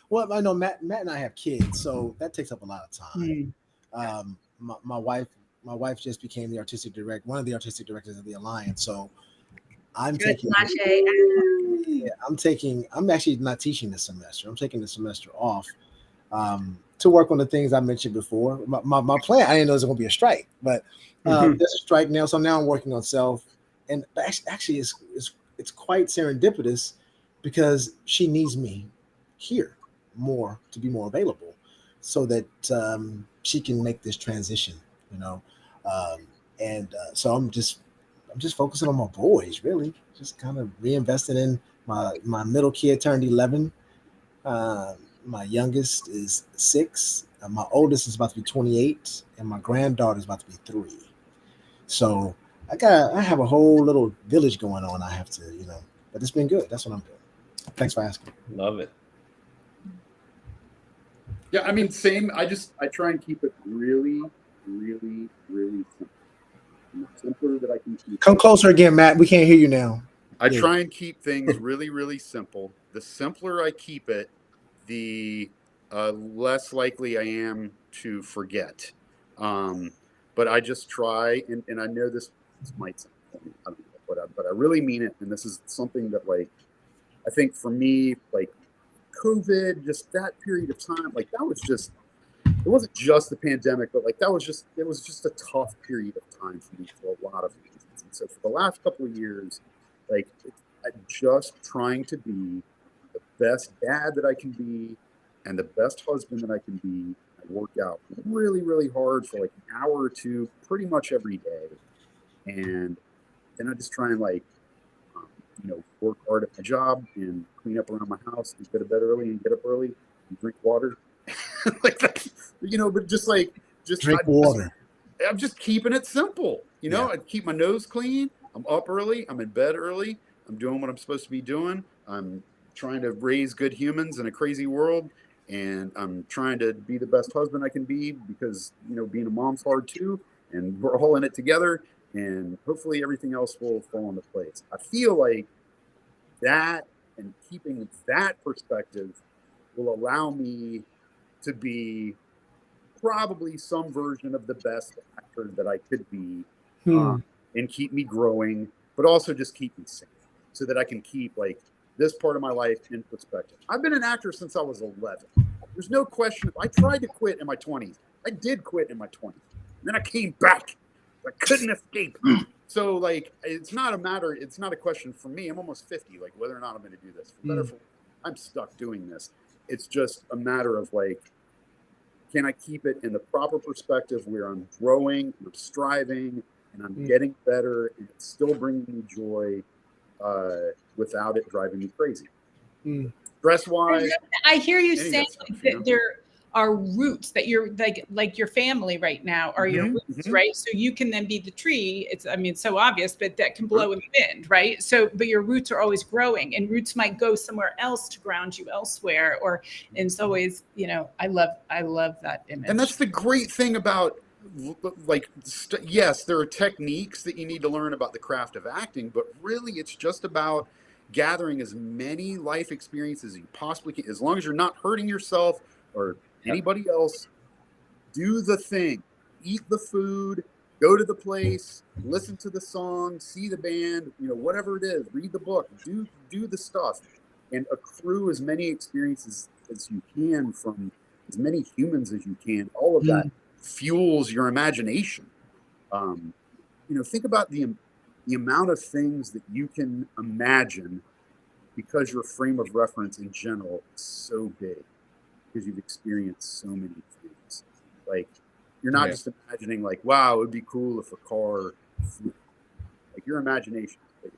well, I know Matt and I have kids, so that takes up a lot of time. My wife just became the artistic director, one of the artistic directors of the Alliance. So I'm I'm actually not teaching this semester. I'm taking the semester off to work on the things I mentioned before. My plan, I didn't know there was going to be a strike, but there's a strike now. So now I'm working on self, and actually it's quite serendipitous because she needs me here more to be more available so that she can make this transition, so I'm just focusing on my boys, really, just kind of reinvesting in my middle kid turned 11. My youngest is 6. My oldest is about to be 28, and my granddaughter is about to be 3. So I have a whole little village going on. I have to, but it's been good. That's what I'm doing. Thanks for asking. Love it. Yeah, I mean, same. I try and keep it really, really, really simple. Simpler that I can keep. Come closer again, Matt. We can't hear you now. I try and keep things really, really simple. The simpler I keep it, the less likely I am to forget. But I just try, and I know this might sound funny, I don't know, but I really mean it. And this is something that, like, I think for me, like COVID, just that period of time, like that was just, it wasn't just the pandemic, but like it was just a tough period of time for me for a lot of reasons. And so for the last couple of years, like I'm just trying to be the best dad that I can be and the best husband that I can be. I work out really, really hard for like an hour or two, pretty much every day. And then I just try and work hard at my job and clean up around my house and go to bed early and get up early and drink water. Like that, but just drink water. I'm just keeping it simple. I keep my nose clean. I'm up early. I'm in bed early. I'm doing what I'm supposed to be doing. I'm trying to raise good humans in a crazy world. And I'm trying to be the best husband I can be because, being a mom's hard too. And we're all in it together. And hopefully everything else will fall into place. I feel like that and keeping that perspective will allow me to be probably some version of the best actor that I could be and keep me growing, but also just keep me safe so that I can keep like this part of my life in perspective. I've been an actor since I was 11. There's no question. I tried to quit in my 20s. I did quit in my 20s. And then I came back. I couldn't escape. So like, it's not a question for me. I'm almost 50, like whether or not I'm going to do this. For better, I'm stuck doing this. It's just a matter of like, can I keep it in the proper perspective where I'm growing, and I'm striving, and I'm getting better, and it's still bringing me joy without it driving me crazy. Stress-wise, I hear you saying that there are roots that you're like your family right now are your roots, right? So you can then be the tree. It's so obvious, but that can blow in the wind, right? So, but your roots are always growing, and roots might go somewhere else to ground you elsewhere. And it's always, I love that image. And that's the great thing about yes, there are techniques that you need to learn about the craft of acting, but really it's just about gathering as many life experiences as you possibly can, as long as you're not hurting yourself or anybody else. Do the thing, eat the food, go to the place, listen to the song, see the band, whatever it is, read the book, do the stuff, and accrue as many experiences as you can from as many humans as you can. All of that fuels your imagination. Think about the amount of things that you can imagine because your frame of reference in general is so big. Because you've experienced so many things. Like, you're not just imagining like, wow, it would be cool if a car flew. Like, your imagination is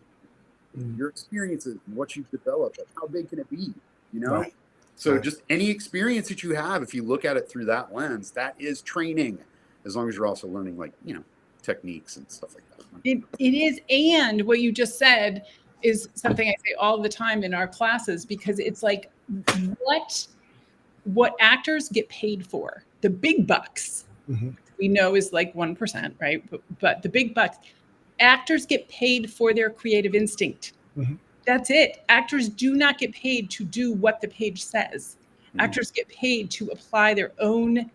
big. Your experiences and what you've developed, like, how big can it be? Right. So just any experience that you have, if you look at it through that lens, that is training, as long as you're also learning, like, you know, techniques and stuff like that. It is. And what you just said is something I say all the time in our classes, because it's like what actors get paid for, the big bucks, we know is like 1%, right? But the big bucks, actors get paid for their creative instinct. That's it. Actors do not get paid to do what the page says. Actors get paid to apply their own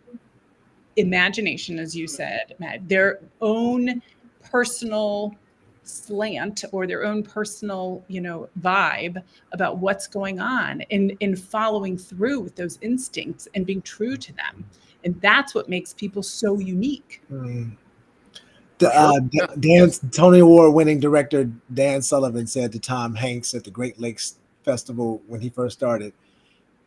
imagination, as you said, Matt, their own personal slant or their own personal, you know, vibe about what's going on, and in following through with those instincts and being true to them. And that's what makes people so unique. Tony Award winning director Dan Sullivan said to Tom Hanks at the Great Lakes Festival when he first started,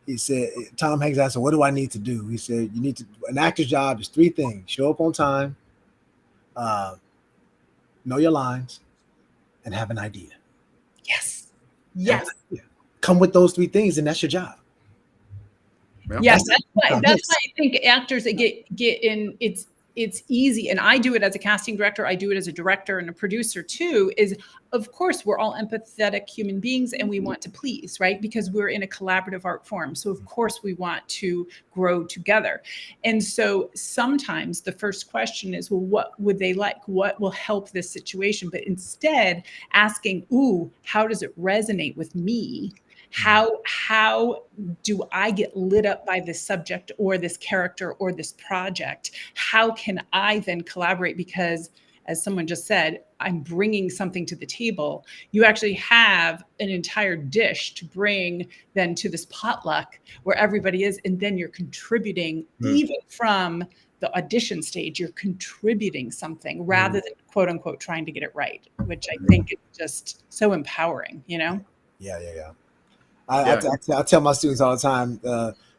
he said, Tom Hanks asked him, what do I need to do? He said, you need to, an actor's job is 3 things: show up on time, know your lines, and have an idea. Yes. Yes. Come with those 3 things, and that's your job. Yes, that's why I think actors that get in, it's easy. And I do it as a casting director. I do it as a director and a producer too, is of course we're all empathetic human beings and we want to please, right? Because we're in a collaborative art form. So of course we want to grow together. And so sometimes the first question is, well, what would they like? What will help this situation? But instead asking, ooh, how does it resonate with me? How do I get lit up by this subject or this character or this project? How can I then collaborate? Because as someone just said, I'm bringing something to the table. You actually have an entire dish to bring then to this potluck where everybody is, and then you're contributing even from the audition stage, you're contributing something rather than quote unquote trying to get it right, which I think is just so empowering, you know? Yeah. I tell my students all the time,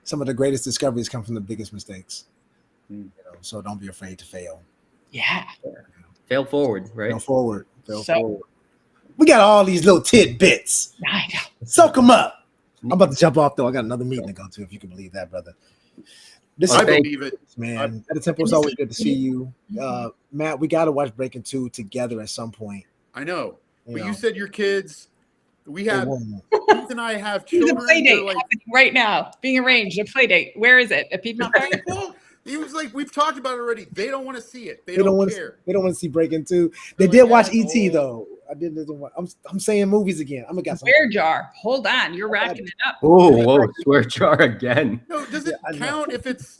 some of the greatest discoveries come from the biggest mistakes. You know, so don't be afraid to fail. Yeah. Fail forward, right? Fail forward. We got all these little tidbits. I know. Soak them up. I'm about to jump off though. I got another meeting to go to, if you can believe that, brother. I believe it, man. At the Temple, it's always good to see you, Matt. We got to watch Breaking 2 together at some point. I know, but know. you said your kids. We have Keith and I have children. The play date like, happening right now, being arranged. A play date. Where is it? At Piedmont Park? Well, he was like, we've talked about it already. They don't want to see it. They don't care. They don't want to see Breaking 2. They did watch E.T. though. I didn't. I'm saying movies again. I'm gonna get some. Swear jar. Hold on, you're racking it up. Oh, whoa, swear jar again. No, does it count if it's?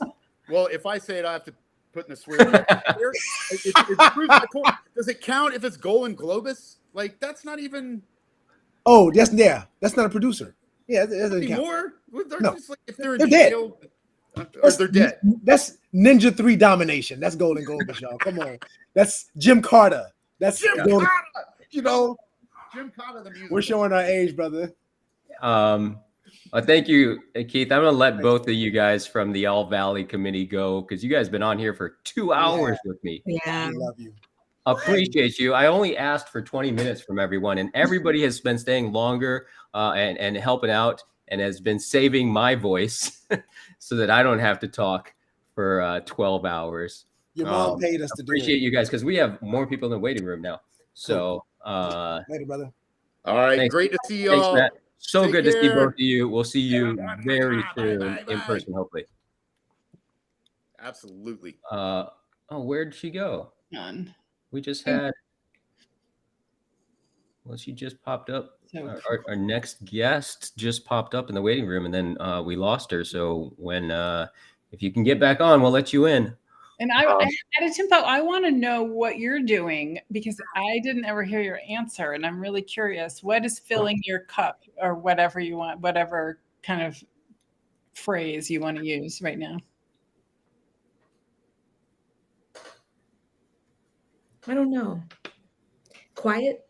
Well, if I say it, I have to put in the swear jar. It proves my point. Does it count if it's Golden Globus? Like, that's not even. Oh, that's not a producer. Yeah, that doesn't count. More? No. Just like, if they're in jail, or they're dead. That's Ninja 3 domination. That's Golden Globus, y'all. Come on. That's Jim Carter. That's Jim Golden, Carter. you know. Jim Carter, the music. We're showing our age, brother. Thank you, Keith. I'm gonna let both of you guys from the All Valley Committee go, because you guys been on here for 2 hours with me. Yeah. I love you. Appreciate you. I only asked for 20 minutes from everyone, and everybody has been staying longer and helping out, and has been saving my voice so that I don't have to talk for 12 hours. Your mom paid us to do it. Appreciate you guys, because we have more people in the waiting room now. So later, brother. All right, thanks. great to see you Thanks, all. Matt. So Take good to see care. both of you. We'll see you very soon in person, hopefully. Absolutely. Where'd she go? None. We just had. Well, she just popped up. Our next guest just popped up in the waiting room, and then we lost her. So when if you can get back on, we'll let you in. And I at a tempo, I want to know what you're doing, because I didn't ever hear your answer, and I'm really curious. What is filling your cup, or whatever you want, whatever kind of phrase you want to use right now? I don't know. Quiet.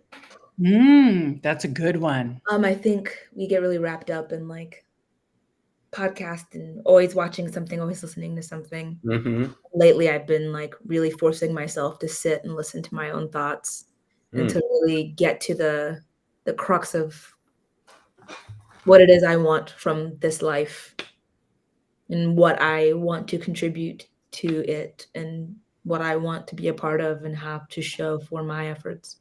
That's a good one. I think we get really wrapped up in like podcast and always watching something, always listening to something. Lately, I've been like really forcing myself to sit and listen to my own thoughts and to really get to the crux of what it is I want from this life and what I want to contribute to it and what I want to be a part of and have to show for my efforts.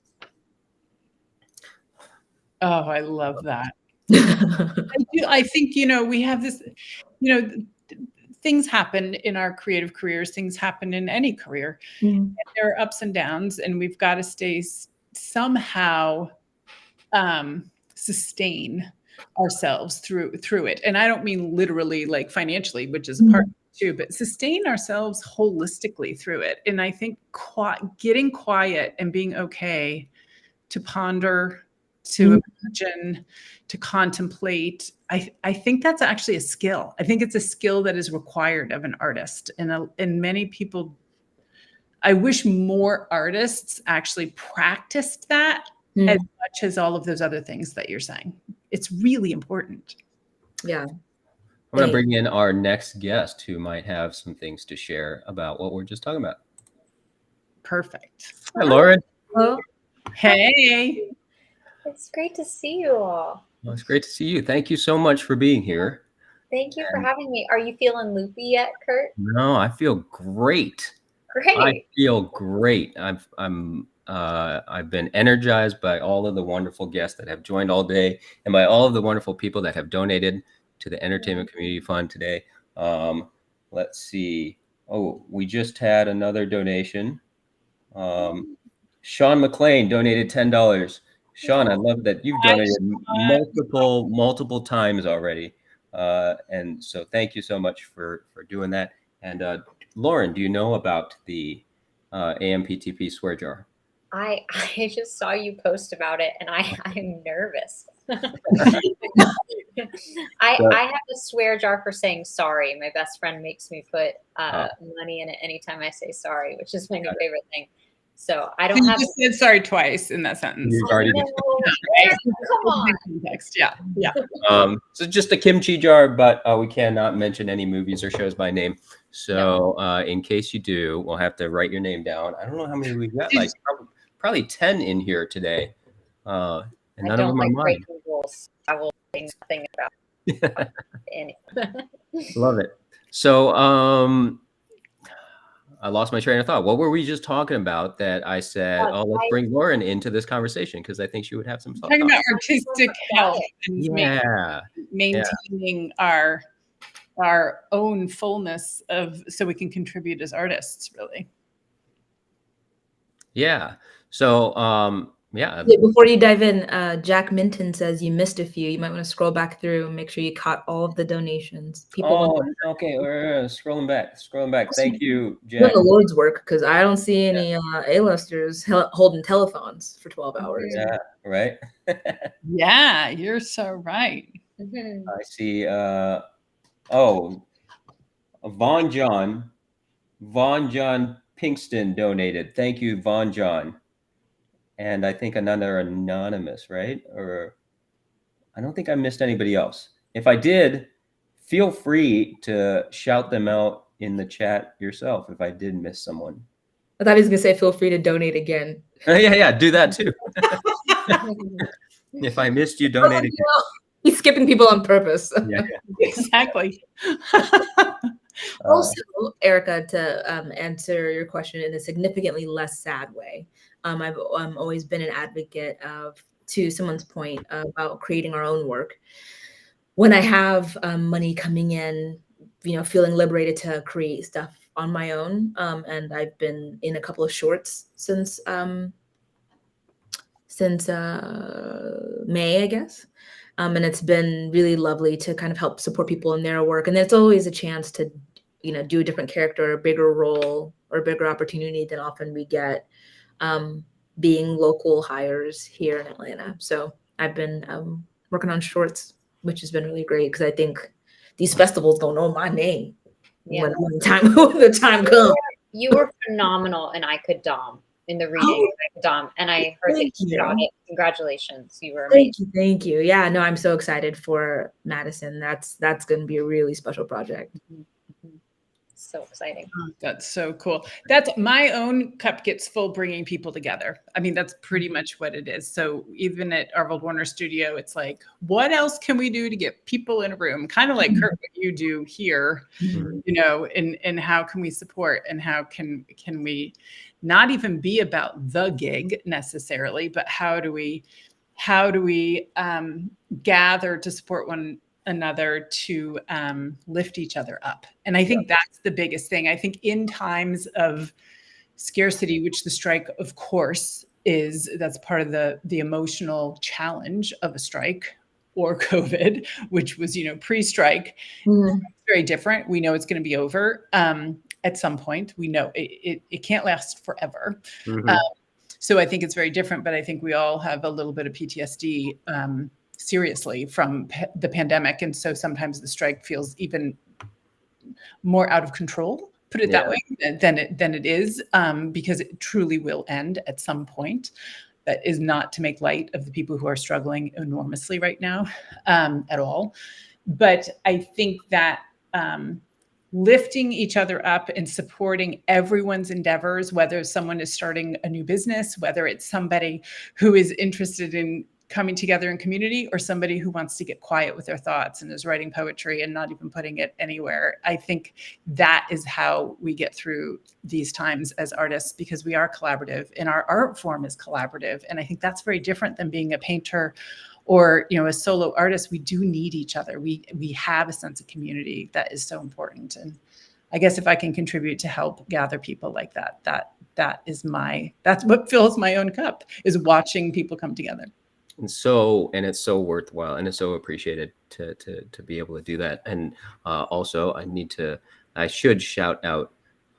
Oh, I love that. I think, we have this, things happen in our creative careers, things happen in any career. And there are ups and downs, and we've got to stay somehow sustain ourselves through it. And I don't mean literally like financially, which is a part of it too, but sustain ourselves holistically through it. And I think getting quiet and being okay to ponder, to imagine, to contemplate. I think that's actually a skill. I think it's a skill that is required of an artist. And many people, I wish more artists actually practiced that as much as all of those other things that you're saying. It's really important. Yeah. I'm going to bring in our next guest who might have some things to share about what we're just talking about. Perfect. Hi, Lauren. Hello. Hey. It's great to see you all. Well, it's great to see you. Thank you so much for being here. Thank you for having me. Are you feeling loopy yet, Kurt? No, I feel great. Great. I feel great. I've been energized by all of the wonderful guests that have joined all day and by all of the wonderful people that have donated to the Entertainment Community Fund today. Let's see. Oh, we just had another donation. Sean McLean donated $10. Sean, I love that you've donated multiple times already. And so thank you so much for doing that. And Lauren, do you know about the AMPTP swear jar? I just saw you post about it, and I'm nervous. I have a swear jar for saying sorry. My best friend makes me put money in it anytime I say sorry, which is my new favorite thing. So I don't have. You just said sorry twice in that sentence. You've already Come on. Context. Yeah. So just a kimchi jar, but we cannot mention any movies or shows by name. So in case you do, we'll have to write your name down. I don't know how many we've got, like probably 10 in here today. And none of them are mine. Rules. I will say nothing about any. Love it. So I lost my train of thought. What were we just talking about that I said, let's bring Lauren into this conversation because I think she would have some thoughts. Talking about artistic health and maintaining our own fullness so we can contribute as artists, really. Yeah. So before you dive in, Jack Minton says you missed a few. You might want to scroll back through and make sure you caught all of the donations. Okay. We're scrolling back. Thank you, Jack. Doing the Lord's work, because I don't see any A-listers holding telephones for 12 hours. Yeah, right. Yeah, you're so right. I see. Vaughn John Pinkston donated. Thank you, Vaughn John. And I think another anonymous, right? Or I don't think I missed anybody else. If I did, feel free to shout them out in the chat yourself if I did miss someone. I thought he was going to say feel free to donate again. Yeah, do that too. If I missed you, donate again. He's skipping people on purpose. Yeah. Exactly. Also, Erica, to answer your question in a significantly less sad way, I've always been an advocate of, to someone's point, about creating our own work. When I have money coming in, feeling liberated to create stuff on my own, and I've been in a couple of shorts since May, I guess. And it's been really lovely to kind of help support people in their work. And it's always a chance to, do a different character, a bigger role, or a bigger opportunity than often we get being local hires here in Atlanta. So I've been working on shorts, which has been really great because I think these festivals don't know my name when the time comes. You were phenomenal in I Could Dom. In the reading of Dom, and I heard that you got it. Congratulations, you were amazing. Thank you. Yeah, no, I'm so excited for Madison. That's going to be a really special project. so exciting. That's so cool. That's my own cup gets full bringing people together. I mean, that's pretty much what it is. So even at Arvold Warner Studio, it's like, what else can we do to get people in a room? Kind of like Kurt, what you do here, you know, and how can we support and how can we not even be about the gig necessarily, but how do we gather to support one another to lift each other up. And I think that's the biggest thing. I think in times of scarcity, which the strike, of course, that's part of the emotional challenge of a strike or COVID, which was, you know, pre-strike, very different. We know it's going to be over at some point. We know it can't last forever. So I think it's very different, but I think we all have a little bit of PTSD seriously from the pandemic. And so sometimes the strike feels even more out of control, put it that way, than it is, because it truly will end at some point. That is not to make light of the people who are struggling enormously right now at all. But I think that lifting each other up and supporting everyone's endeavors, whether someone is starting a new business, whether it's somebody who is interested in coming together in community or somebody who wants to get quiet with their thoughts and is writing poetry and not even putting it anywhere. I think that is how we get through these times as artists, because we are collaborative and our art form is collaborative. And I think that's very different than being a painter or, you know, a solo artist. We do need each other. We have a sense of community that is so important. And I guess if I can contribute to help gather people like that, that's what fills my own cup, is watching people come together. And it's so worthwhile and it's so appreciated to be able to do that. And also I should shout out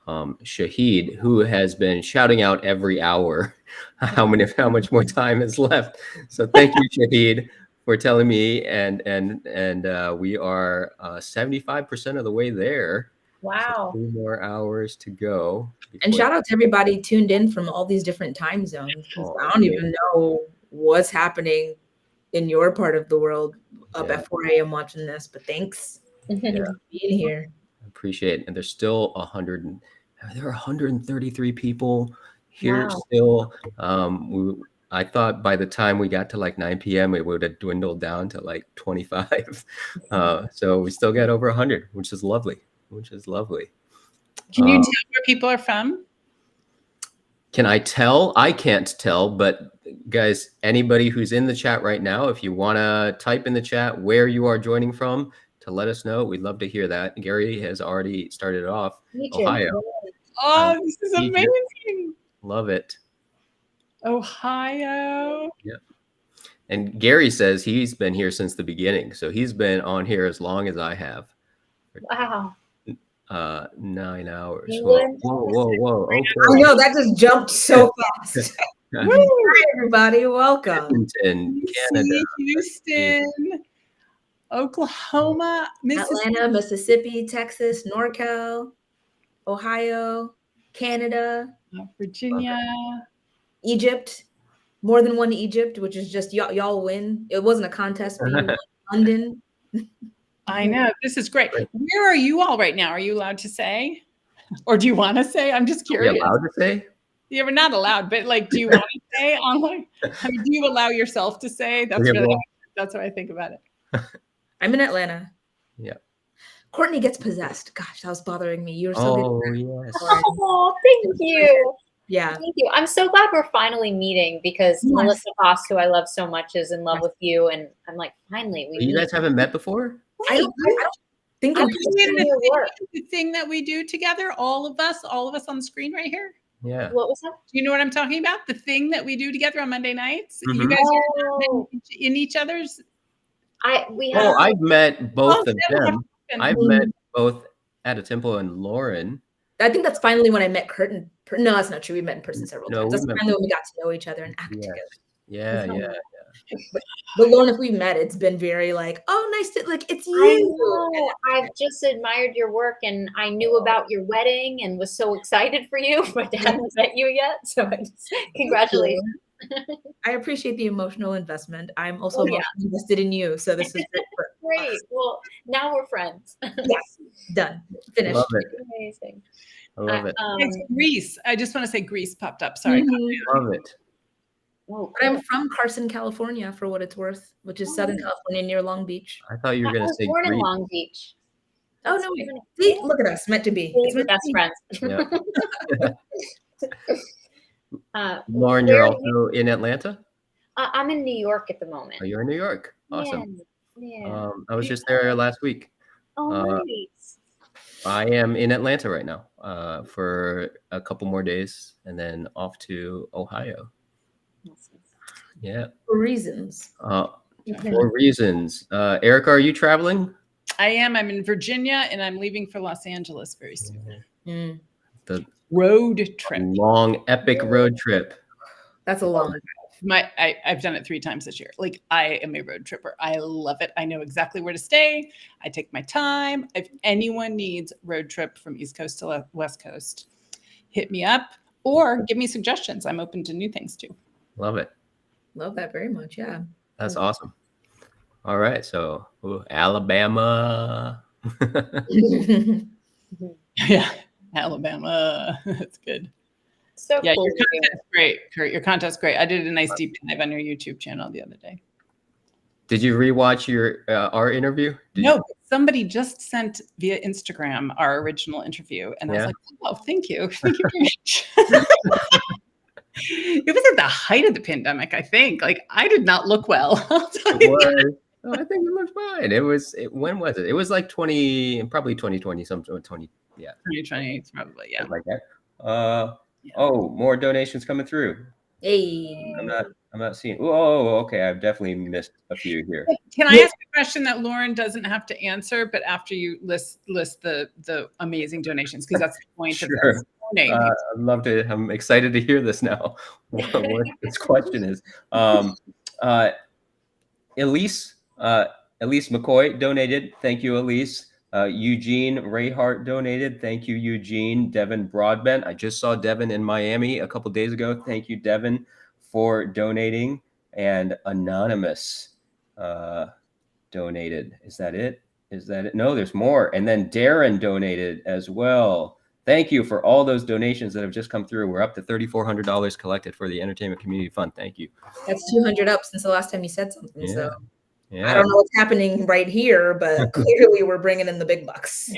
Shahid, who has been shouting out every hour how much more time is left. So thank you, Shahid, for telling me. And we are 75% of the way there. Wow. So 2 more hours to go. And shout out to everybody tuned in from all these different time zones. I don't even know what's happening in your part of the world up at 4 a.m. watching this, but thanks for being here. I appreciate it. And there's still 133 people here still. I thought by the time we got to like 9 p.m. it would have dwindled down to like 25. So we still got over 100, which is lovely. Can you tell where people are from? Can I tell? I can't tell, but guys, anybody who's in the chat right now, if you want to type in the chat where you are joining from to let us know, we'd love to hear that. Gary has already started off. Ohio. Oh, this is amazing. Love it. Ohio. Yep. And Gary says he's been here since the beginning. So he's been on here as long as I have. Wow. 9 hours. Whoa. Okay. I know, that just jumped so fast. Hi, everybody. Welcome. Canada. Houston, Oklahoma, Atlanta, Mississippi, Texas, NorCal, Ohio, Canada, Virginia, Egypt, more than one Egypt, which is just y'all win. It wasn't a contest, but you won London. I know. This is great. Where are you all right now? Are you allowed to say? Or do you want to say? I'm just curious. Are you allowed to say? Yeah, we're not allowed, but like, do you want to say online? I mean, do you allow yourself to say? That's what I think about it. I'm in Atlanta. Yeah. Courtney gets possessed. Gosh, that was bothering me. You were so good. Yes. Oh, thank you. Yeah. Thank you. I'm so glad we're finally meeting, because Melissa Foss, who I love so much, is in love with you. And I'm like, finally. You guys haven't met before? I don't think the thing that we do together, all of us on the screen right here. Yeah. What was that? Do you know what I'm talking about? The thing that we do together on Monday nights. You guys are in each other's. I've met both of them. I've met both Ada Temple and Lauren. I think that's finally when I met Kurt. No, that's not true. We met in person several times. That's finally when we got to know each other and act together. Yeah. But Lauren, if we've met, it's been very like, oh, nice to it's you. I know. I've just admired your work, and I knew about your wedding and was so excited for you, but I haven't met you yet. So congratulations. I appreciate the emotional investment. I'm also emotionally invested in you. So this is great great. Well, now we're friends. Yes, done, finished. Love it. Amazing. I love it. Greece. I just want to say Greece popped up. Sorry. Love it. Oh, But I'm from Carson, California, for what it's worth, which is Southern California near Long Beach. I thought you were I going to was say born in Greece. Long Beach. Oh no! See, look at us, meant to be. It's We're meant to best be. friends. Lauren, where you're are also in Atlanta? I'm in New York at the moment. Oh, you're in New York. Awesome. Yeah. I was just there last week. Oh, nice. I am in Atlanta right now for a couple more days and then off to Ohio. Yeah. For reasons. For reasons. Erica, are you traveling? I am. I'm in Virginia and I'm leaving for Los Angeles very soon. The road trip. Long, epic road trip. That's a long I've done it 3 times this year. Like, I am a road tripper. I love it. I know exactly where to stay. I take my time. If anyone needs road trip from East Coast to West Coast, hit me up or give me suggestions. I'm open to new things too. Love it. Love that very much. Yeah. That's awesome. All right. So Alabama. Yeah. Alabama. That's good. So yeah, cool. your content's great, Kurt. Your content's great. I did a nice deep dive on your YouTube channel the other day. Did you rewatch our interview? No, somebody just sent via Instagram our original interview, and I was like, "Oh, thank you, thank you very much." It was at the height of the pandemic, I think. Like, I did not look well. I'll tell you that. Oh, I think it looked fine. When was it? It was like probably 2020, something 20. Yeah, 2020 probably. Yeah, like that. Oh, more donations coming through. Hey. I'm not seeing. Oh, okay. I've definitely missed a few here. Can I ask a question that Lauren doesn't have to answer, but after you list the amazing donations, because that's the point of this. I'd love to. I'm excited to hear this now. What this question is. Elise McCoy donated. Thank you, Elise. Eugene Rayhart donated. Thank you, Eugene. Devin Broadbent. I just saw Devin in Miami a couple days ago. Thank you, Devin, for donating. And Anonymous donated. Is that it? No, there's more. And then Darren donated as well. Thank you for all those donations that have just come through. We're up to $3,400 collected for the Entertainment Community Fund. Thank you. That's 200 up since the last time you said something. Yeah. So yeah. I don't know what's happening right here, but clearly we're bringing in the big bucks.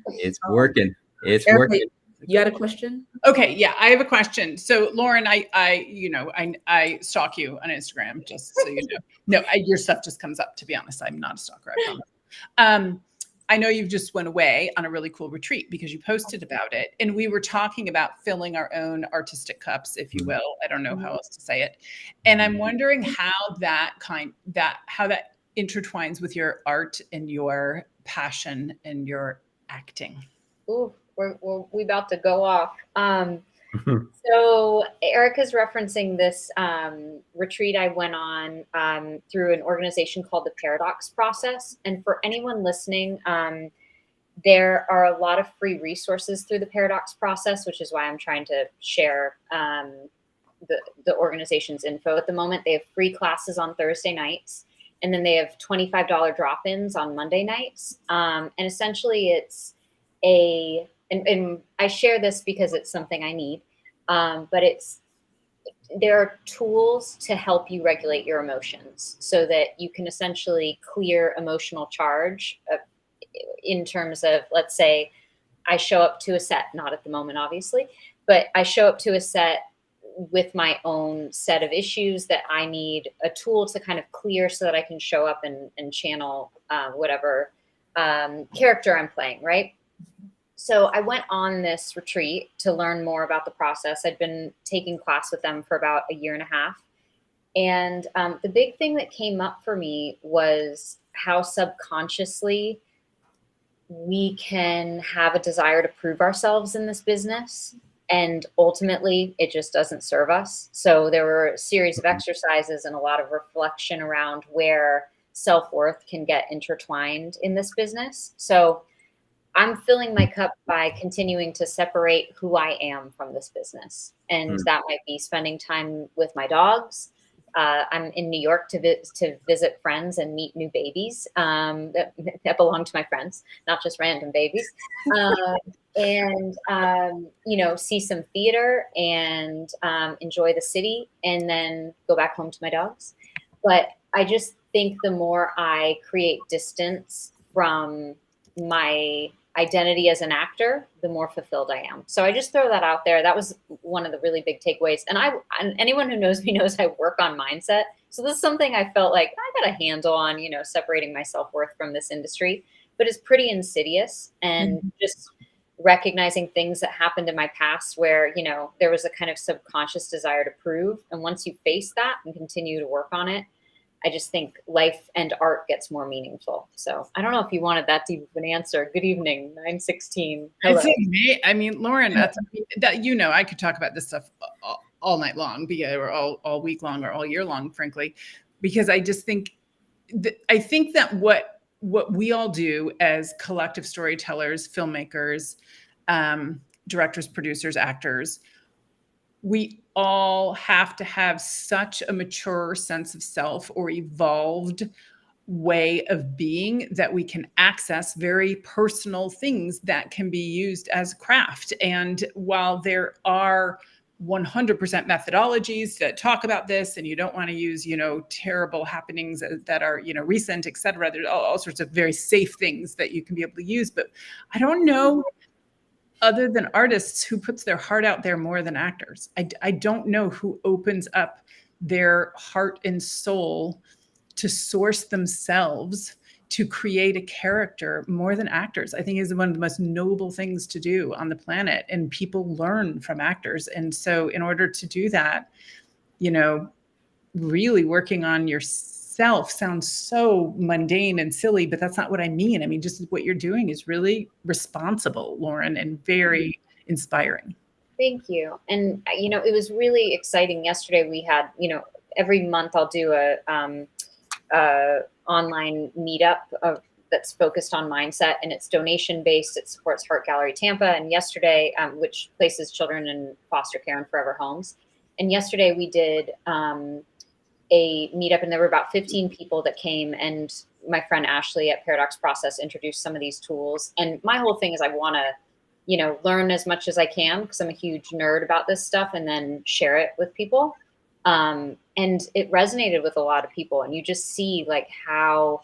It's working. It's Erica, working. You had a question? Okay, yeah, I have a question. So, Lauren, I stalk you on Instagram, just so you know. No, your stuff just comes up. To be honest, I'm not a stalker. I promise. I know you've just went away on a really cool retreat because you posted about it, and we were talking about filling our own artistic cups, if you will. I don't know how else to say it, and I'm wondering how that intertwines with your art and your passion and your acting. Ooh, we're about to go off. So Erica's referencing this retreat I went on through an organization called the Paradox Process. And for anyone listening, there are a lot of free resources through the Paradox Process, which is why I'm trying to share the organization's info at the moment. They have free classes on Thursday nights, and then they have $25 drop-ins on Monday nights. And essentially it's and I share this because it's something I need, but there are tools to help you regulate your emotions so that you can essentially clear emotional charge in terms of, let's say, I show up to a set, not at the moment, obviously, but I show up to a set with my own set of issues that I need a tool to kind of clear so that I can show up and channel whatever character I'm playing, right? So I went on this retreat to learn more about the process. I'd been taking class with them for about a year and a half. And the big thing that came up for me was how subconsciously we can have a desire to prove ourselves in this business. And ultimately, it just doesn't serve us. So there were a series of exercises and a lot of reflection around where self-worth can get intertwined in this business. So I'm filling my cup by continuing to separate who I am from this business. And that might be spending time with my dogs. I'm in New York to visit friends and meet new babies that belong to my friends, not just random babies. And see some theater and enjoy the city, and then go back home to my dogs. But I just think the more I create distance from my identity as an actor, the more fulfilled I am. So I just throw that out there. That was one of the really big takeaways. And anyone who knows me knows I work on mindset. So this is something I felt like I got a handle on, separating my self-worth from this industry, but it's pretty insidious. And just recognizing things that happened in my past where, there was a kind of subconscious desire to prove. And once you face that and continue to work on it, I just think life and art gets more meaningful. So I don't know if you wanted that deep of an answer. Good evening, 916. Hello. I mean, Lauren, I could talk about this stuff all night long, or all week long, or all year long, frankly, because I just think that what we all do as collective storytellers, filmmakers, directors, producers, actors, we all have to have such a mature sense of self or evolved way of being that we can access very personal things that can be used as craft. And while there are 100% methodologies that talk about this, and you don't want to use, terrible happenings that are, recent, et cetera, there's all sorts of very safe things that you can be able to use. But I don't know, other than artists, who puts their heart out there more than actors. I don't know who opens up their heart and soul to source themselves to create a character more than actors. I think is one of the most noble things to do on the planet, and people learn from actors. And so in order to do that, really working on yourself sounds so mundane and silly, but that's not what I mean. I mean, just what you're doing is really responsible, Lauren, and very inspiring. Thank you. And, it was really exciting. Yesterday we had, every month I'll do a online meetup that's focused on mindset, and it's donation based. It supports Heart Gallery Tampa, and yesterday, which places children in foster care and forever homes. And yesterday we did a meetup, and there were about 15 people that came, and my friend Ashley at Paradox Process introduced some of these tools. And my whole thing is I want to, learn as much as I can, because I'm a huge nerd about this stuff, and then share it with people. And it resonated with a lot of people. And you just see like how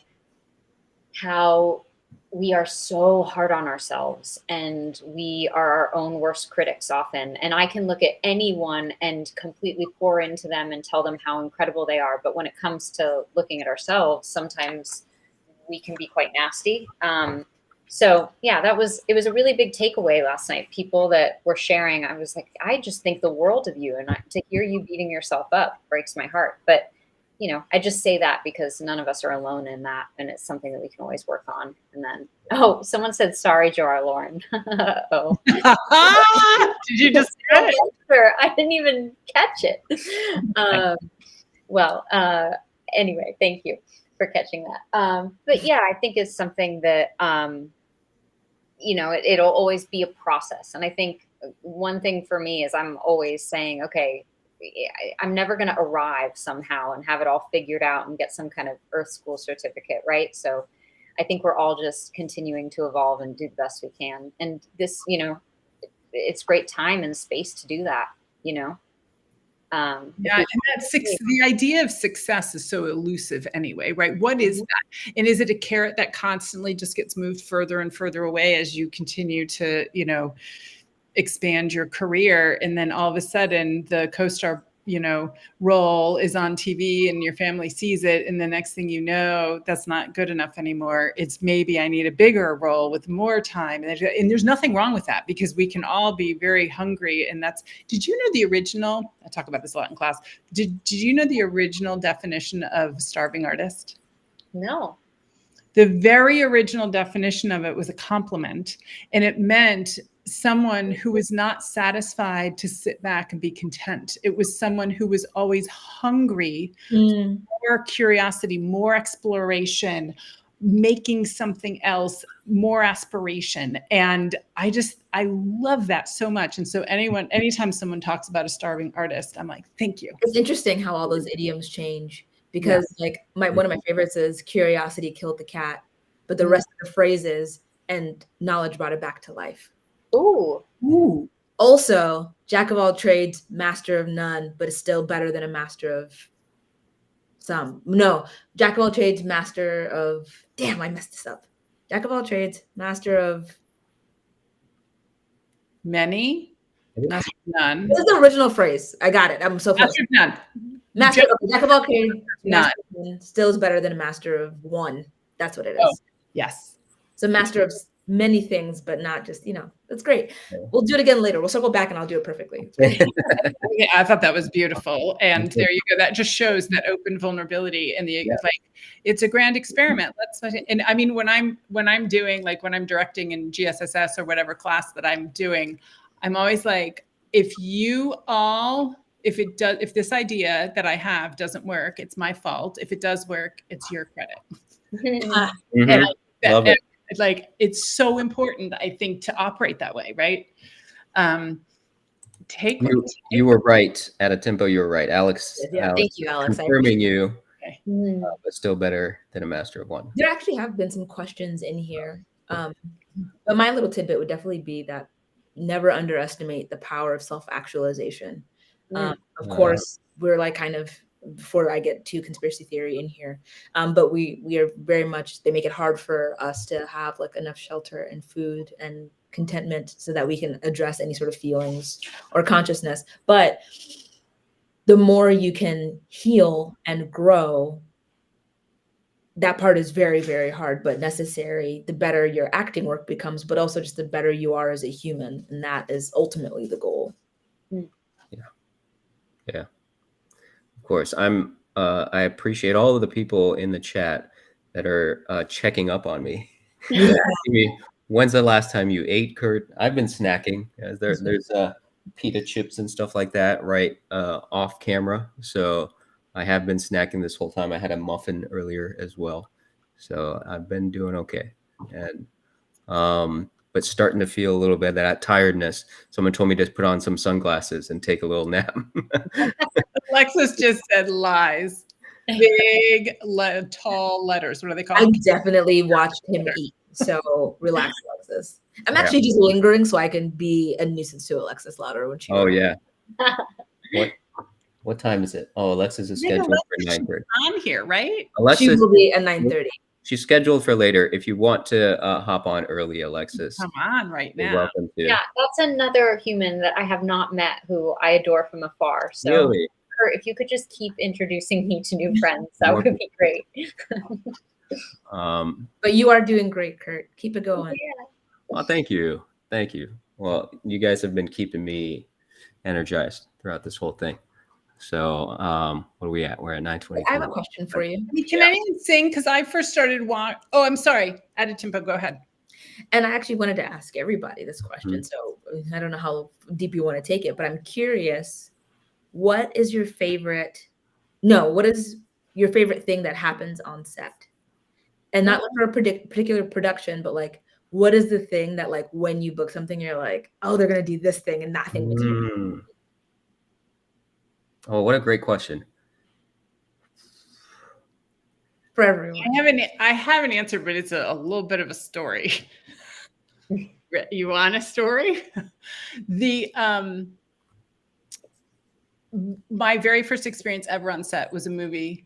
we are so hard on ourselves, and we are our own worst critics often. And I can look at anyone and completely pour into them and tell them how incredible they are. But when it comes to looking at ourselves, sometimes we can be quite nasty. So yeah, it was a really big takeaway last night. People that were sharing, I was like, I just think the world of you, and to hear you beating yourself up breaks my heart. But I just say that because none of us are alone in that, and it's something that we can always work on. And then, someone said, "Sorry, Jar Lauren." Oh, did you just? I didn't even catch it. Anyway, thank you for catching that. But yeah, I think it's something that it'll always be a process. And I think one thing for me is I'm always saying, okay, I'm never going to arrive somehow and have it all figured out and get some kind of Earth School certificate, right? So I think we're all just continuing to evolve and do the best we can. And this, it's great time and space to do that, and the idea of success is so elusive anyway, right? What is that? And is it a carrot that constantly just gets moved further and further away as you continue to, expand your career, and then all of a sudden the co-star role is on TV and your family sees it, and the next thing you know, that's not good enough anymore. It's maybe I need a bigger role with more time, and there's nothing wrong with that, because we can all be very hungry. And did you know the original, I talk about this a lot in class, did you know the original definition of starving artist? No. The very original definition of it was a compliment, and it meant someone who was not satisfied to sit back and be content. It was someone who was always hungry for more curiosity, more exploration, making something else, more aspiration. And I love that so much. And so anytime someone talks about a starving artist, I'm like, thank you. It's interesting how all those idioms change, because like one of my favorites is curiosity killed the cat, but the rest of the phrases and knowledge brought it back to life. Ooh. Ooh. Also, jack of all trades, master of none, but it's still better than a master of some. No, jack of all trades, master of, damn, I messed this up. Jack of all trades, master of many, master of none. This is the original phrase. I got it. I'm so close. Master of none. Jack of all trades, master of none, still is better than a master of one. That's what it is. Oh, yes. So master of many things, but not just, that's great. We'll do it again later. We'll circle back and I'll do it perfectly. Yeah, I thought that was beautiful. And there you go. That just shows that open vulnerability and it's a grand experiment. And I mean, when I'm doing, like when I'm directing in GSSS or whatever class that I'm doing, I'm always like, if this idea that I have doesn't work, it's my fault. If it does work, it's your credit. And Love it. Like, it's so important, I think, to operate that way, right? You were right at a tempo. You were right, Alex. Yeah, thank you, Alex. Confirming you, okay. But still better than a master of one. There actually have been some questions in here, but my little tidbit would definitely be that never underestimate the power of self-actualization. Of course, we're like kind of, before I get to conspiracy theory in here, but we are very much, they make it hard for us to have like enough shelter and food and contentment so that we can address any sort of feelings or consciousness. But the more you can heal and grow, that part is very, very hard, but necessary. The better your acting work becomes, but also just the better you are as a human. And that is ultimately the goal. Yeah. Of course. I appreciate all of the people in the chat that are checking up on me. Asking me, when's the last time you ate, Kurt? I've been snacking. There's pita chips and stuff like that right off camera. So I have been snacking this whole time. I had a muffin earlier as well. So I've been doing okay. And but starting to feel a little bit of that tiredness. Someone told me to put on some sunglasses and take a little nap. Alexis just said lies. Big, tall letters. What are they called? I definitely watched him eat. So relax, Alexis. I'm actually just lingering so I can be a nuisance to Alexis louder when she. Oh yeah. What time is it? Oh, Alexis is scheduled for 9:30. On here, right? Alexis, she will be at 9:30. She's scheduled for later. If you want to hop on early, Alexis. Come on right now. You're welcome to. Yeah, that's another human that I have not met who I adore from afar. So really? If you could just keep introducing me to new friends, that would be great. But you are doing great, Kurt. Keep it going. Yeah. Well, thank you. Thank you. Well, you guys have been keeping me energized throughout this whole thing. So what are we at? We're at 9:20. I have a question for you. Can anyone sing? Because I first started Oh, I'm sorry. Added tempo. Go ahead. And I actually wanted to ask everybody this question. So I don't know how deep you want to take it, but I'm curious. What is your favorite thing that happens on set? And not for a particular production, but like, what is the thing that like when you book something, you're like, oh, they're going to do this thing and that thing. Oh, what a great question. For everyone. I have an answer, but it's a little bit of a story. You want a story? My very first experience ever on set was a movie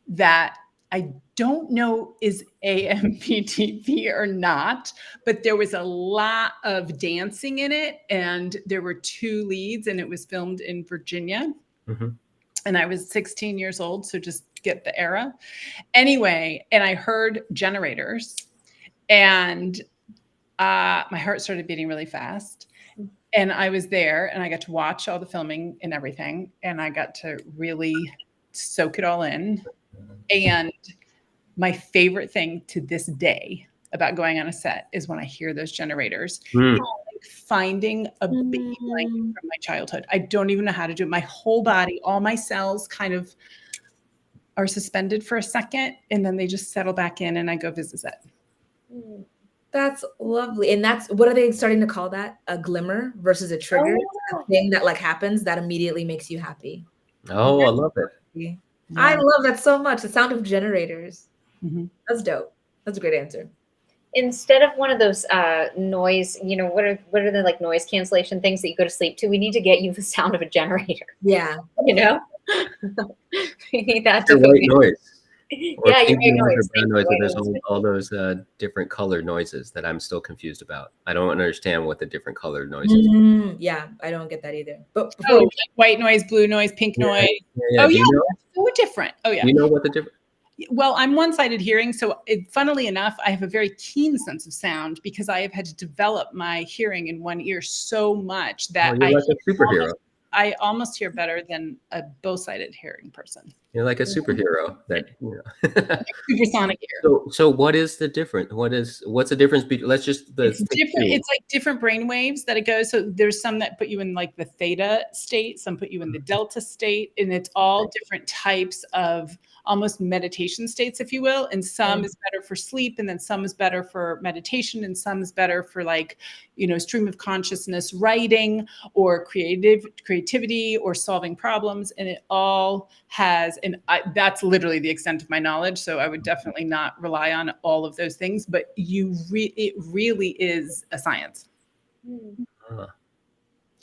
that I don't know is AMPTP or not, but there was a lot of dancing in it, and there were 2 leads, and it was filmed in Virginia. And I was 16 years old, so just get the era. Anyway, and I heard generators, and my heart started beating really fast. And I was there, and I got to watch all the filming and everything, and I got to really soak it all in. And my favorite thing to this day about going on a set is when I hear those generators. Like finding a baby blanket from my childhood. I don't even know how to do it. My whole body, all my cells kind of are suspended for a second, and then they just settle back in, and I go visit set. That's lovely. And that's, what are they starting to call that? A glimmer versus a trigger? A thing that like happens that immediately makes you happy. Oh, I love it. I love that so much. The sound of generators. That's dope. That's a great answer. Instead of one of those noise, what are the like noise cancellation things that you go to sleep to? We need to get you the sound of a generator. Yeah. We need that. Your white noise. Or Yeah, your pink white noise or noise. brown noise. There's all those different colored noises that I'm still confused about. I don't understand what the different colored noises are. Yeah, I don't get that either. But like white noise, blue noise, pink noise. Yeah. Oh Do yeah, you know? so different. Oh yeah. Do you know what the different? Well, I'm one-sided hearing, so funnily enough, I have a very keen sense of sound because I have had to develop my hearing in one ear so much that You're like a superhero. I almost hear better than a both-sided hearing person. You're like a superhero. Supersonic ear. So what is the difference? What's the difference between? Let's just It's different. It's like different brain waves that it goes. So there's some that put you in like the theta state, some put you in the delta state, and it's all different types of almost meditation states, if you will. And some is better for sleep, and then some is better for meditation, and some is better for like, stream of consciousness writing or creativity or solving problems. And it all has, that's literally the extent of my knowledge. So I would definitely not rely on all of those things, but it really is a science.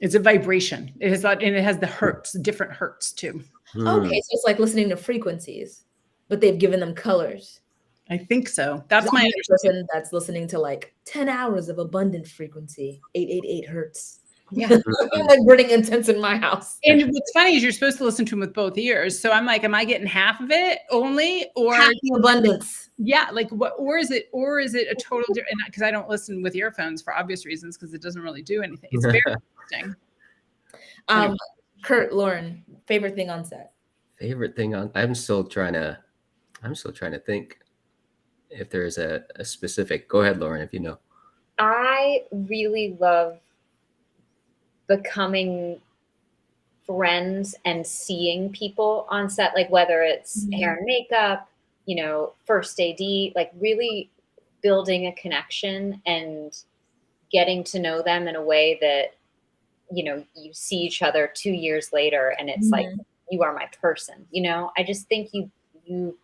It's a vibration. It has the hertz, different hertz too. Okay, so it's like listening to frequencies, but they've given them colors. I think so. That's my person that's listening to like 10 hours of abundant frequency, 888 hertz. Yeah. I'm like burning incense in my house. And what's funny is you're supposed to listen to them with both ears. So I'm like, am I getting half of it only, or half the abundance? Yeah, like what? Or is it a total different? Because I don't listen with earphones for obvious reasons, because it doesn't really do anything. It's very interesting. Kurt, Lauren, favorite thing on set? Favorite thing on? I'm still trying to think if there's a specific. Go ahead, Lauren, if you know. I really love becoming friends and seeing people on set, like whether it's hair and makeup, first AD, like really building a connection and getting to know them in a way that, you see each other 2 years later and it's like, you are my person, I just think you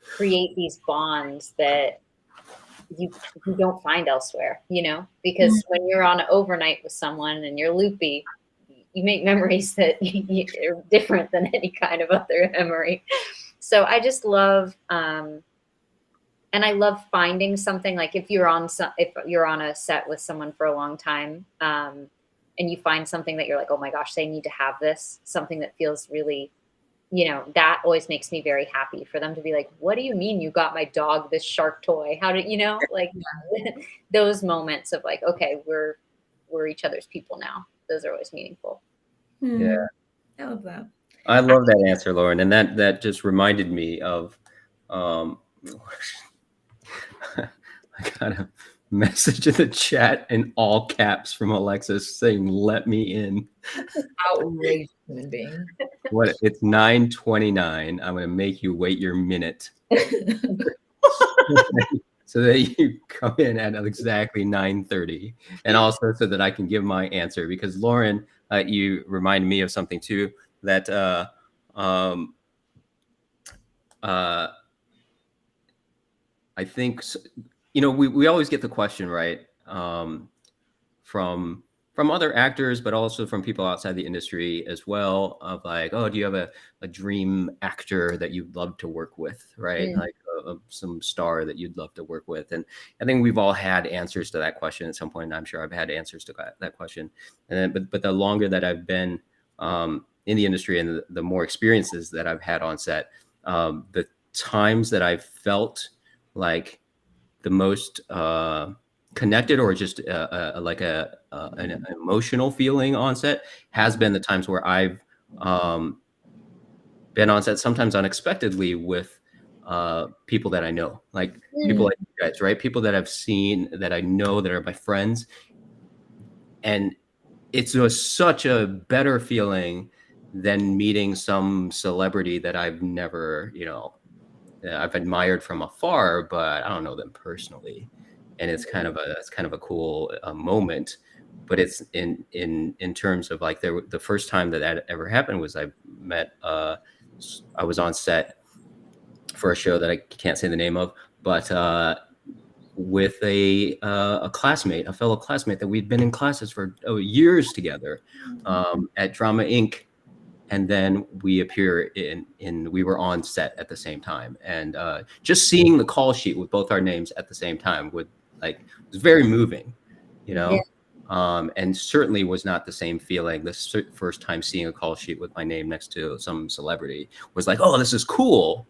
create these bonds that you don't find elsewhere, because when you're on an overnight with someone and you're loopy, you make memories that are different than any kind of other memory. So I just love, and I love finding something, like if you're on a set with someone for a long time, and you find something that you're like, oh my gosh, they need to have this, something that feels really, that always makes me very happy for them to be like, what do you mean you got my dog this shark toy? How did, like those moments of like, okay, we're each other's people now. Those are always meaningful. Yeah. I love that. I love that answer, Lauren. And that just reminded me of, I got a message in the chat in all caps from Alexis saying, let me in. Outrageous human being. What? It's 9:29. I'm going to make you wait your minute. So that you come in at exactly 9:30. And also so that I can give my answer. Because Lauren, you remind me of something too, that I think, we always get the question, right, from other actors, but also from people outside the industry as well, of like, oh, do you have a dream actor that you'd love to work with, right? Yeah. Like some star that you'd love to work with. And I think we've all had answers to that question at some point. And I'm sure I've had answers to that question. And then, but the longer that I've been in the industry and the more experiences that I've had on set, the times that I've felt like the most connected or just like an emotional feeling on set has been the times where I've been on set, sometimes unexpectedly, with people that I know, like people like you guys, right? People that I've seen, that I know, that are my friends. And it's just such a better feeling then meeting some celebrity that I've never, I've admired from afar, but I don't know them personally. And it's kind of a cool moment. But it's in terms of like the first time that ever happened was I was on set for a show that I can't say the name of, but with a classmate, a fellow classmate that we'd been in classes for years together at Drama Inc. And then we appear we were on set at the same time. And just seeing the call sheet with both our names at the same time was very moving, Yeah. And certainly was not the same feeling. The first time seeing a call sheet with my name next to some celebrity was like, oh, this is cool,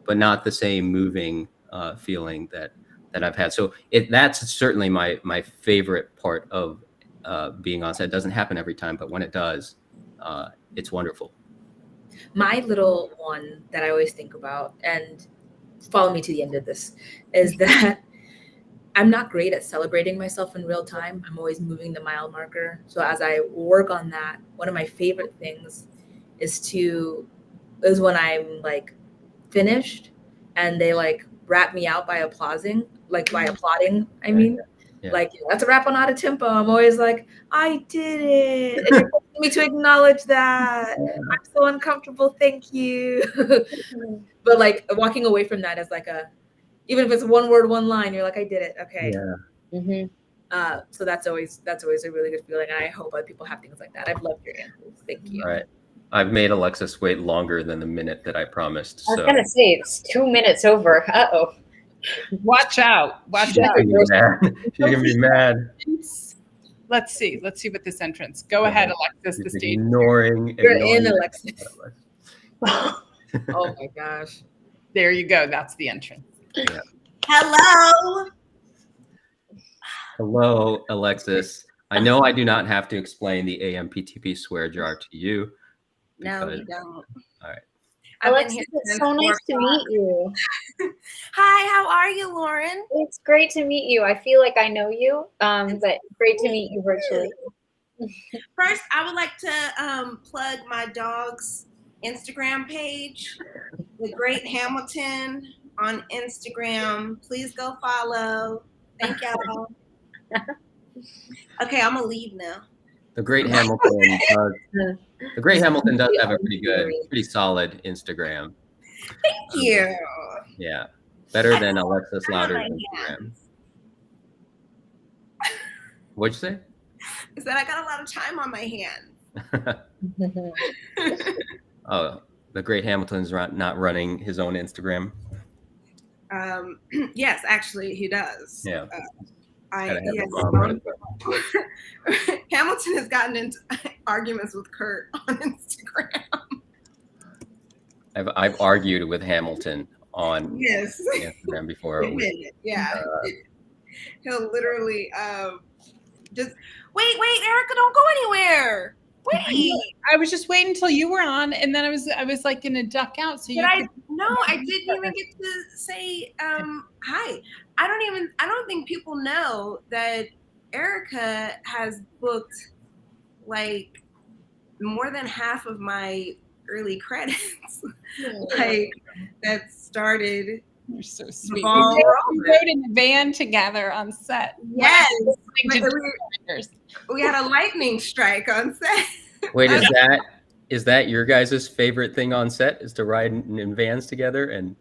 but not the same moving feeling that I've had. So that's certainly my favorite part of being on set. It doesn't happen every time, but when it does, it's wonderful. My little one that I always think about, and follow me to the end of this, is that I'm not great at celebrating myself in real time. I'm always moving the mile marker. So as I work on that, one of my favorite things is when I'm like finished and they like wrap me out by applauding. I mean, Yeah. like, that's a wrap on Out of Tempo. I'm always like, I did it. And you're asking me to acknowledge that. I'm so uncomfortable. Thank you. But like walking away from that is like even if it's one word, one line, you're like, I did it. Okay. Yeah. So that's always a really good feeling. And I hope other people have things like that. I've loved your answers. Thank you. All right. I've made Alexis wait longer than the minute that I promised. I was gonna say it's 2 minutes over. Uh-oh. Watch out. Watch out. She's gonna be mad. Let's see what this entrance. Go ahead, Alexis. The stage. You're in, Alexis. Oh my gosh. There you go. That's the entrance. Yeah. Hello. Hello, Alexis. I know I do not have to explain the AMPTP swear jar to you. No, you don't. All right. Alexis, it's so nice to meet you. Hi, how are you, Lauren? It's great to meet you. I feel like I know you, but great to meet you virtually. First, I would like to plug my dog's Instagram page, The Great Hamilton on Instagram. Please go follow. Thank y'all. Okay, I'm gonna leave now. The Great Hamilton does have a pretty solid Instagram. Thank you. Yeah, better than Alexis Louder's Instagram. What'd you say? Is that I got a lot of time on my hands. Oh, the Great Hamilton's not running his own Instagram. Yes, actually, he does. Yeah. Hamilton has gotten into arguments with Kurt on Instagram. I've argued with Hamilton on Yes. Instagram before. Yeah. He'll literally just wait, Erica, don't go anywhere. Wait. I was just waiting until you were on, and then I was like gonna duck out. So I didn't even get to say hi. I don't think people know that Erica has booked like more than half of my early credits. Like that started. You're so sweet. We rode in the van together on set. Yes. We had a lightning strike on set. Wait, is that your guys' favorite thing on set? Is to ride in vans together? And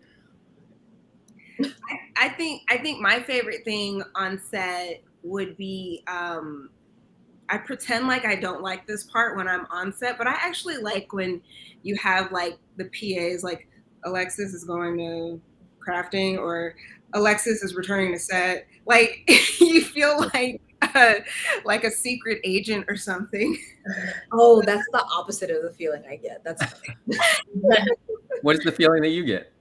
I think my favorite thing on set would be I pretend like I don't like this part when I'm on set, but I actually like when you have like the PAs, like Alexis is going to crafting or Alexis is returning to set. Like you feel like a secret agent or something. Oh, that's the opposite of the feeling I get. That's funny. What is the feeling that you get?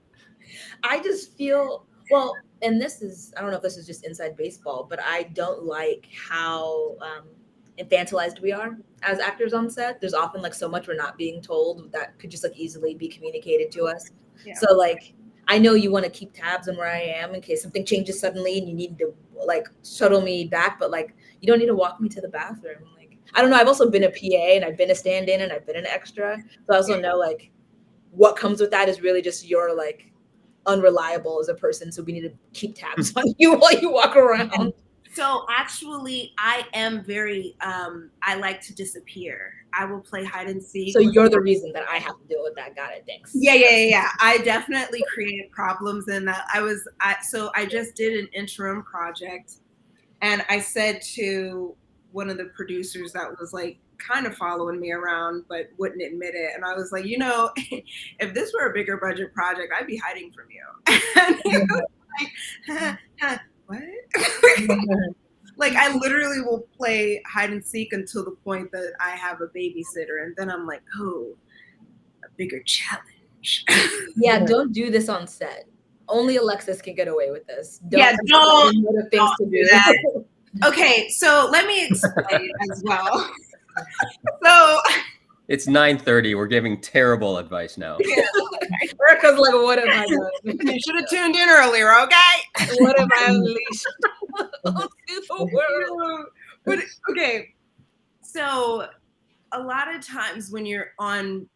I just feel, well, and this is, I don't know if this is just inside baseball, but I don't like how infantilized we are as actors on set. There's often like so much we're not being told that could just like easily be communicated to us. Yeah. So like, I know you want to keep tabs on where I am in case something changes suddenly and you need to like shuttle me back, but like, you don't need to walk me to the bathroom. Like, I don't know. I've also been a PA and I've been a stand-in and I've been an extra. So I also know like what comes with that is really just you're like unreliable as a person. So we need to keep tabs on you while you walk around. So actually, I am very, I like to disappear. I will play hide and seek. So you're the reason that I have to deal with that. Got it. Thanks. Yeah. I definitely created problems, and so I just did an interim project, and I said to one of the producers that was like kind of following me around but wouldn't admit it, and I was like, if this were a bigger budget project, I'd be hiding from you. And he was like, what? Like I literally will play hide and seek until the point that I have a babysitter, and then I'm like, oh, a bigger challenge. Yeah, don't do this on set. Only Alexis can get away with this. Don't do that. Okay, so let me explain as well. So it's 9:30. We're giving terrible advice now. Erica's like, what have I done? You should have tuned in earlier, okay? What have I unleashed onto the world? But okay, so a lot of times when you're on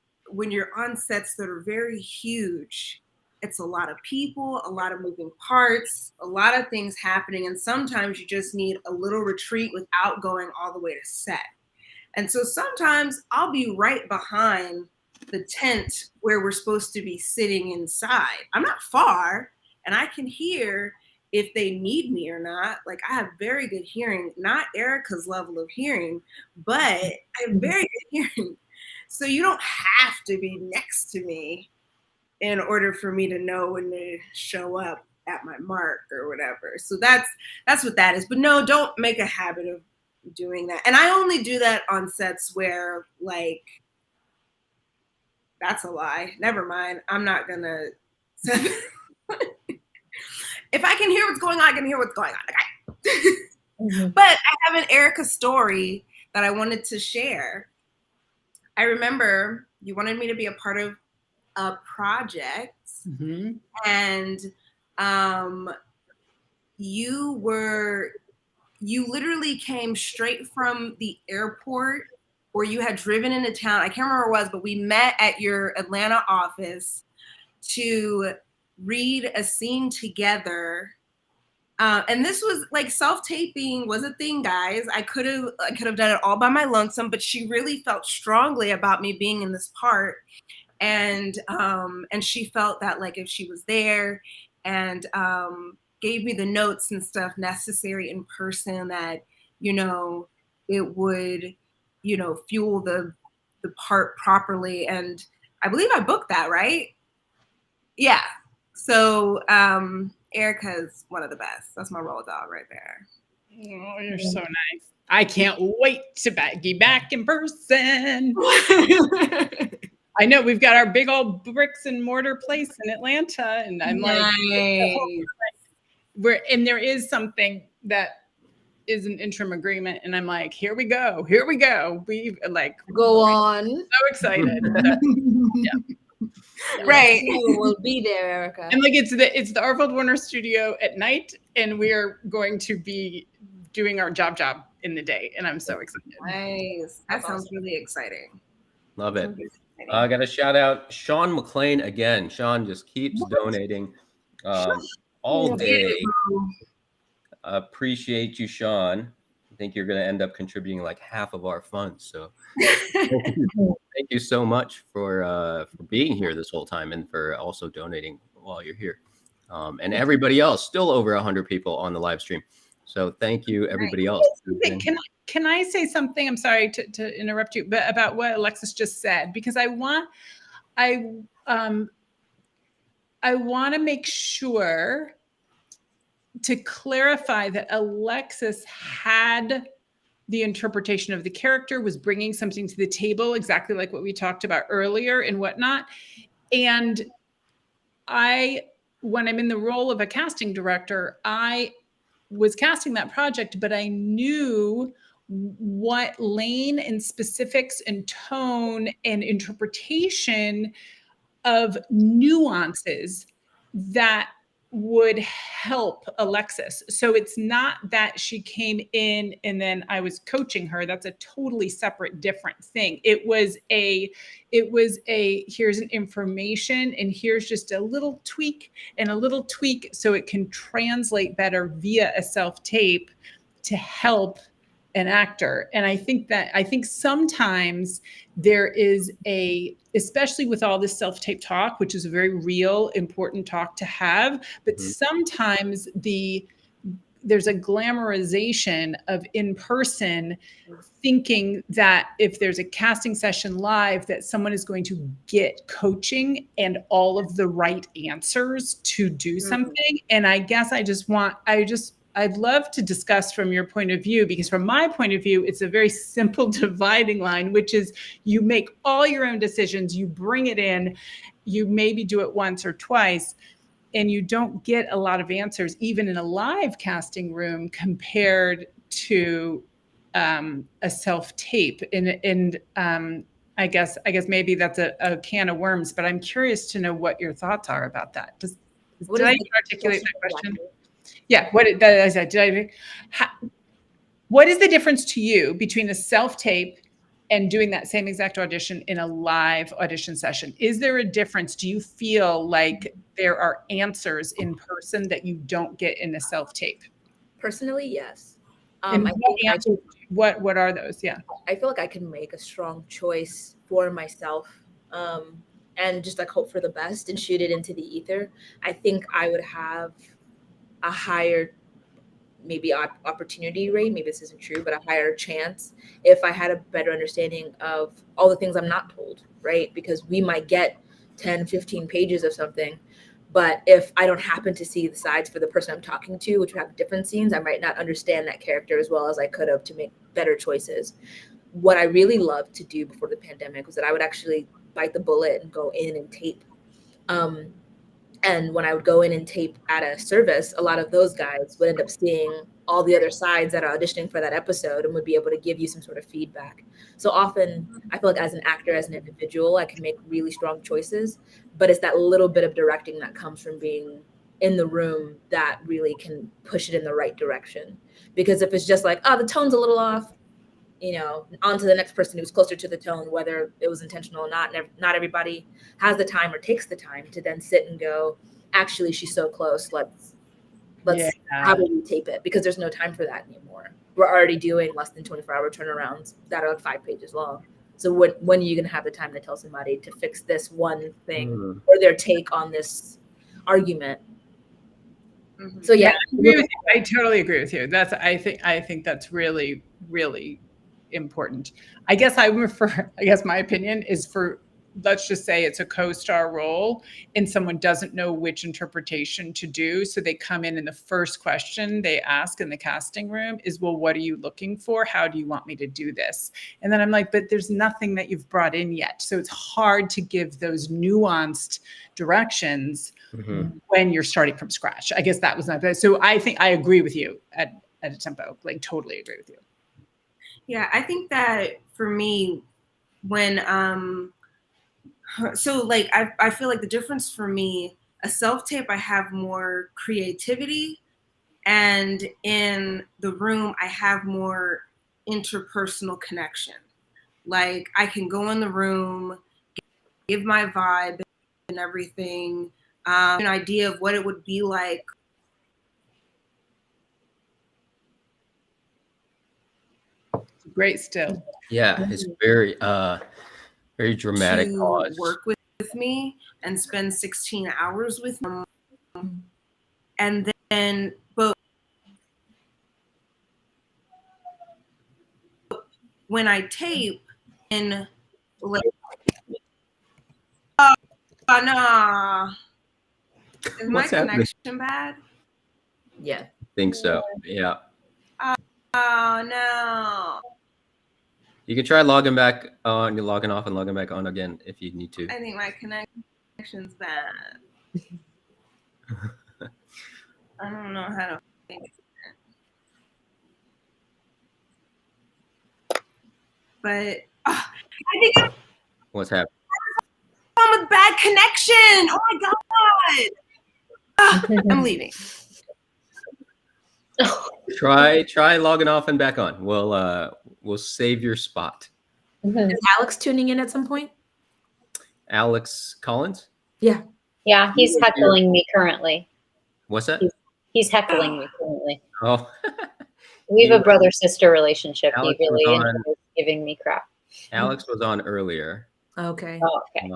sets that are very huge, it's a lot of people, a lot of moving parts, a lot of things happening, and sometimes you just need a little retreat without going all the way to set. And so sometimes I'll be right behind the tent where we're supposed to be sitting inside. I'm not far, and I can hear if they need me or not. Like I have very good hearing, not Erica's level of hearing, but I have very good hearing. So you don't have to be next to me in order for me to know when to show up at my mark or whatever. So that's what that is. But no, don't make a habit of doing that. And I only do that on sets where like, that's a lie. Never mind. I'm not gonna. If I can hear what's going on, I can hear what's going on. Okay. But I have an Erica story that I wanted to share. I remember you wanted me to be a part of a project, and you literally came straight from the airport, or you had driven into town. I can't remember what it was, but we met at your Atlanta office to read a scene together. And this was like self-taping was a thing, guys. I could have done it all by my lonesome, but she really felt strongly about me being in this part. And she felt that like if she was there and gave me the notes and stuff necessary in person, that, it would, fuel the part properly. And I believe I booked that, right? Yeah. So Erica's one of the best. That's my roll dog right there. Oh, you're so nice. I can't wait to be back in person. I know we've got our big old bricks and mortar place in Atlanta, and I'm nice. Like, there is something that is an interim agreement, and I'm like, here we go. We like go on. So excited. So, yeah. Right. We'll be there, Erica. And like it's the Arvold Warner studio at night, and we're going to be doing our job in the day, and I'm so excited. Nice. That sounds really exciting. Love it. I got to shout out Sean McLean again. Sean just keeps donating all day. Appreciate you, Sean. I think you're going to end up contributing like half of our funds. So thank you so much for being here this whole time, and for also donating while you're here. And everybody else, still over 100 people on the live stream. So thank you, everybody else. Can I say something? I'm sorry to interrupt you, but about what Alexis just said, because I want to make sure to clarify that Alexis had the interpretation of the character, was bringing something to the table, exactly like what we talked about earlier and whatnot. And when I'm in the role of a casting director, I was casting that project, but I knew what lane and specifics and tone and interpretation of nuances that would help Alexis. So it's not that she came in and then I was coaching her. That's a totally separate, different thing. It was a here's an information and here's just a little tweak and a little tweak so it can translate better via a self-tape to help an actor. And I think sometimes there is especially with all this self-tape talk, which is a very real, important talk to have, but sometimes there's a glamorization of in-person, thinking that if there's a casting session live, that someone is going to get coaching and all of the right answers to do something. And I guess I'd love to discuss from your point of view, because from my point of view, it's a very simple dividing line, which is you make all your own decisions, you bring it in, you maybe do it once or twice, and you don't get a lot of answers, even in a live casting room, compared to a self-tape. And I guess maybe that's a can of worms, but I'm curious to know what your thoughts are about that. Did I articulate my question? Yeah, what is the difference to you between a self-tape and doing that same exact audition in a live audition session? Is there a difference? Do you feel like there are answers in person that you don't get in a self-tape? Personally, yes. And what are those? Yeah. I feel like I can make a strong choice for myself and just like hope for the best and shoot it into the ether. I think I would have a higher maybe opportunity rate, maybe this isn't true, but a higher chance if I had a better understanding of all the things I'm not told, right? Because we might get 10, 15 pages of something, but if I don't happen to see the sides for the person I'm talking to, which have different scenes, I might not understand that character as well as I could have to make better choices. What I really loved to do before the pandemic was that I would actually bite the bullet and go in and tape. And when I would go in and tape at a service, a lot of those guys would end up seeing all the other sides that are auditioning for that episode and would be able to give you some sort of feedback. So often I feel like as an actor, as an individual, I can make really strong choices, but it's that little bit of directing that comes from being in the room that really can push it in the right direction. Because if it's just like, oh, the tone's a little off, on to the next person who's closer to the tone, whether it was intentional or not. Not everybody has the time or takes the time to then sit and go, actually, she's so close. Let's how do we tape it? Because there's no time for that anymore. We're already doing less than 24-hour turnarounds that are like 5 pages long. So when are you going to have the time to tell somebody to fix this one thing or their take on this argument? So yeah, I totally agree with you. I think that's really, really important. I guess my opinion is for, let's just say it's a co-star role and someone doesn't know which interpretation to do. So they come in and the first question they ask in the casting room is, well, what are you looking for? How do you want me to do this? And then I'm like, but there's nothing that you've brought in yet. So it's hard to give those nuanced directions when you're starting from scratch. I guess that was my best. So I think I agree with you at a tempo, like totally agree with you. Yeah, I think that for me, when so like I feel like the difference for me, a self-tape, I have more creativity, and in the room I have more interpersonal connection. Like I can go in the room, give my vibe and everything, an idea of what it would be like. Great still. Yeah, it's very very dramatic to pause. work with me and spend 16 hours with me. And then, but when I tape in, like, no, is my connection bad? Yeah. I think so. Yeah. Oh no. You can try logging back on, you're logging off and logging back on again if you need to. I think my connection's bad. I don't know how to fix it. But I think What's happening? I'm with bad connection. Oh my god. I'm leaving. Try logging off and back on. We'll save your spot. Is Alex tuning in at some point? Alex Collins? Yeah. Yeah, he's heckling me currently. What's that? He's heckling me currently. Oh. We have a brother-sister relationship. Alex He really was on- enjoys giving me crap. Alex was on earlier. Okay. Oh, okay.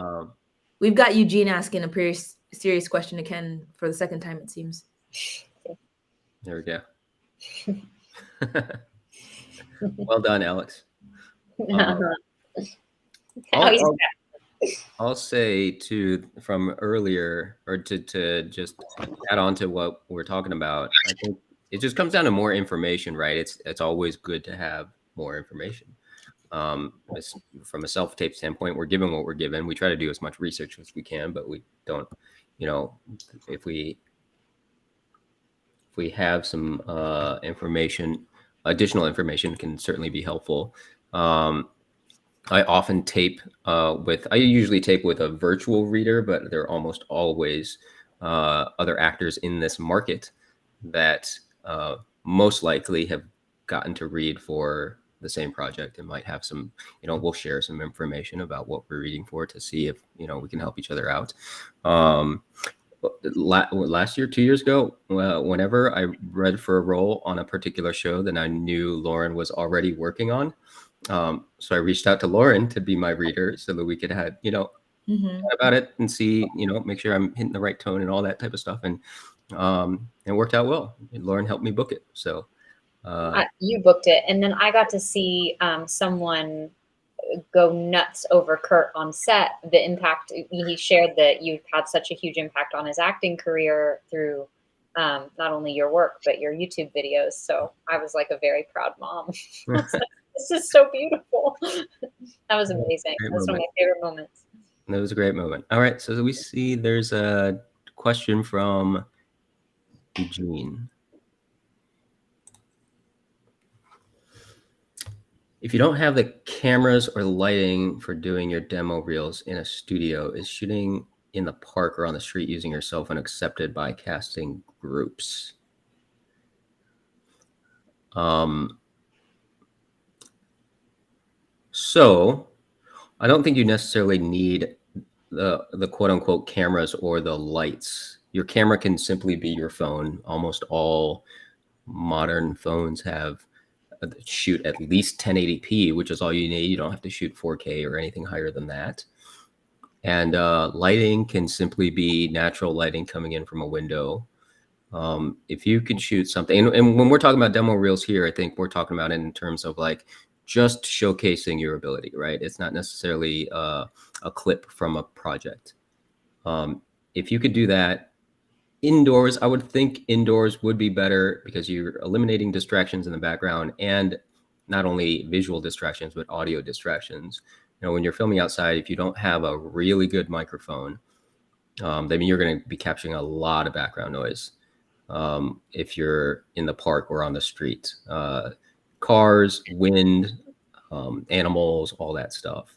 We've got Eugene asking a pretty serious question to Ken for the second time, it seems. There we go. Well done, Alex. I'll say too, from earlier, or to just add on to what we're talking about, I think it just comes down to more information, right? It's always good to have more information. From a self-tape standpoint, we're given what we're given. We try to do as much research as we can, but we don't, if we have some information, additional information can certainly be helpful. I often tape I usually tape with a virtual reader, but there are almost always other actors in this market that most likely have gotten to read for the same project and might have some, we'll share some information about what we're reading for to see if, we can help each other out. Last year, 2 years ago, whenever I read for a role on a particular show that I knew Lauren was already working on, so I reached out to Lauren to be my reader so that we could have, chat about it and see, make sure I'm hitting the right tone and all that type of stuff. And it worked out well. Lauren helped me book it. So you booked it. And then I got to see someone go nuts over Kurt on set. The impact, he shared that you've had such a huge impact on his acting career through not only your work, but your YouTube videos. So I was like a very proud mom. This is so beautiful. That was amazing. That's one of my favorite moments. That was a great moment. All right. So we see there's a question from Eugene. If you don't have the cameras or lighting for doing your demo reels in a studio, is shooting in the park or on the street using your cell phone accepted by casting groups? So I don't think you necessarily need the quote unquote cameras or the lights. Your camera can simply be your phone. Almost all modern phones have shoot at least 1080p, which is all you need. You don't have to shoot 4K or anything higher than that. And lighting can simply be natural lighting coming in from a window. If you can shoot something, and when we're talking about demo reels here, I think we're talking about it in terms of like just showcasing your ability, right? It's not necessarily a clip from a project. If you could do that indoors, I would think indoors would be better because you're eliminating distractions in the background, and not only visual distractions, but audio distractions. When you're filming outside, if you don't have a really good microphone, then you're going to be capturing a lot of background noise. If you're in the park or on the street, cars, wind, animals, all that stuff.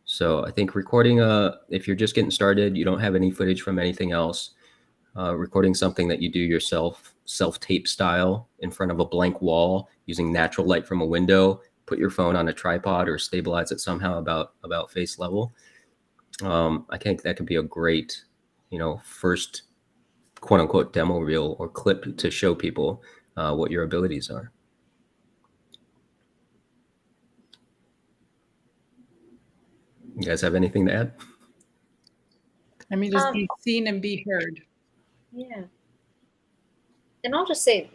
So I think recording if you're just getting started, you don't have any footage from anything else, recording something that you do yourself, self-tape style, in front of a blank wall, using natural light from a window, put your phone on a tripod or stabilize it somehow about face level. I think that could be a great, first quote unquote demo reel or clip to show people what your abilities are. You guys have anything to add? I mean, just be seen and be heard. Yeah. And I'll just say,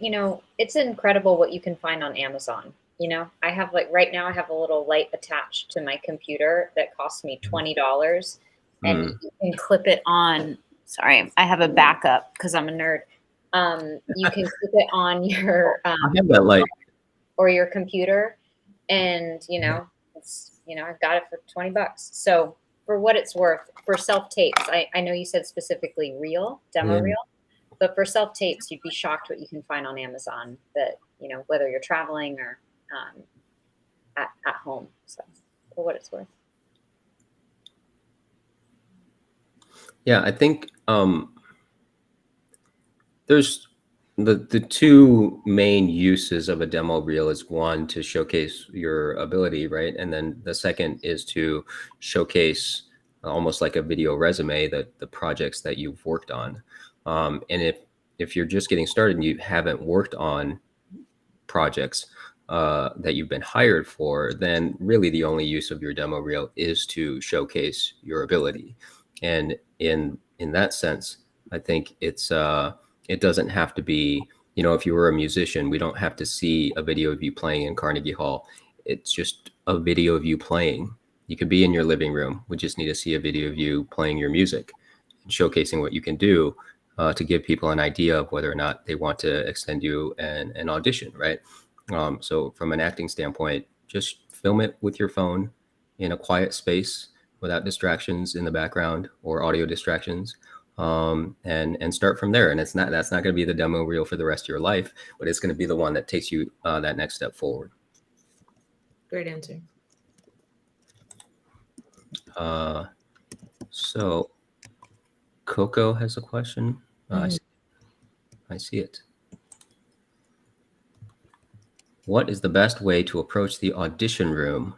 it's incredible what you can find on Amazon. I have right now I have a little light attached to my computer that costs me $20, and you can clip it on. Sorry, I have a backup because I'm a nerd. You can clip it on your I have that light. or your computer, and I've got it for $20. So for what it's worth, for self tapes, I know you said specifically demo reel. But for self tapes, you'd be shocked what you can find on Amazon that, whether you're traveling or at home. So for what it's worth. Yeah, I think there's the two main uses of a demo reel is one, to showcase your ability, right? And then the second is to showcase almost like a video resume, that the projects that you've worked on. And if you're just getting started and you haven't worked on projects that you've been hired for, then really the only use of your demo reel is to showcase your ability. And in that sense, I think it doesn't have to be, if you were a musician, we don't have to see a video of you playing in Carnegie Hall. It's just a video of you playing. You could be in your living room. We just need to see a video of you playing your music and showcasing what you can do to give people an idea of whether or not they want to extend you an audition, right? So from an acting standpoint, just film it with your phone in a quiet space without distractions in the background or audio distractions. And start from there. And that's not going to be the demo reel for the rest of your life, but it's going to be the one that takes you that next step forward. Great answer. So Coco has a question. I see it. What is the best way to approach the audition room?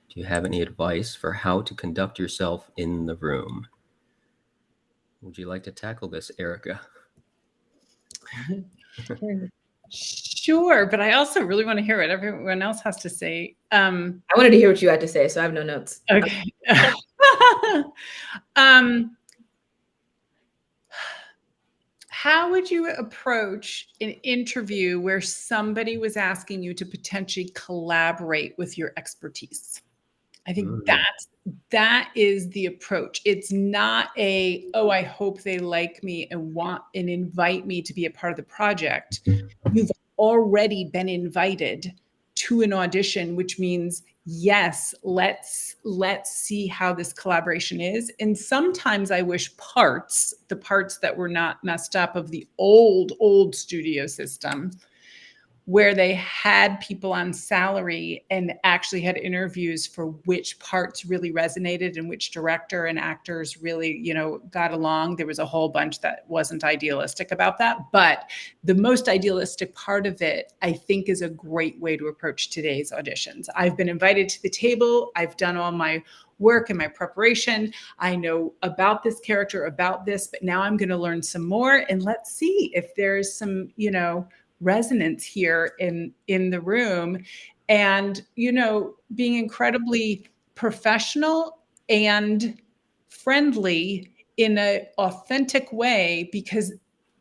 Do you have any advice for how to conduct yourself in the room? Would you like to tackle this, Erica? Sure, but I also really want to hear what everyone else has to say. I wanted to hear what you had to say, so I have no notes. Okay. How would you approach an interview where somebody was asking you to potentially collaborate with your expertise? I think that is the approach. It's not I hope they like me and invite me to be a part of the project. You've already been invited to an audition, which means, yes, let's see how this collaboration is. And sometimes I wish the parts that were not messed up of the old studio system, where they had people on salary and actually had interviews for which parts really resonated and which director and actors really, got along. There was a whole bunch that wasn't idealistic about that. But the most idealistic part of it, I think, is a great way to approach today's auditions. I've been invited to the table. I've done all my work and my preparation. I know about this character, about this, but now I'm going to learn some more. And let's see if there's some, resonance here in the room. And being incredibly professional and friendly in an authentic way, because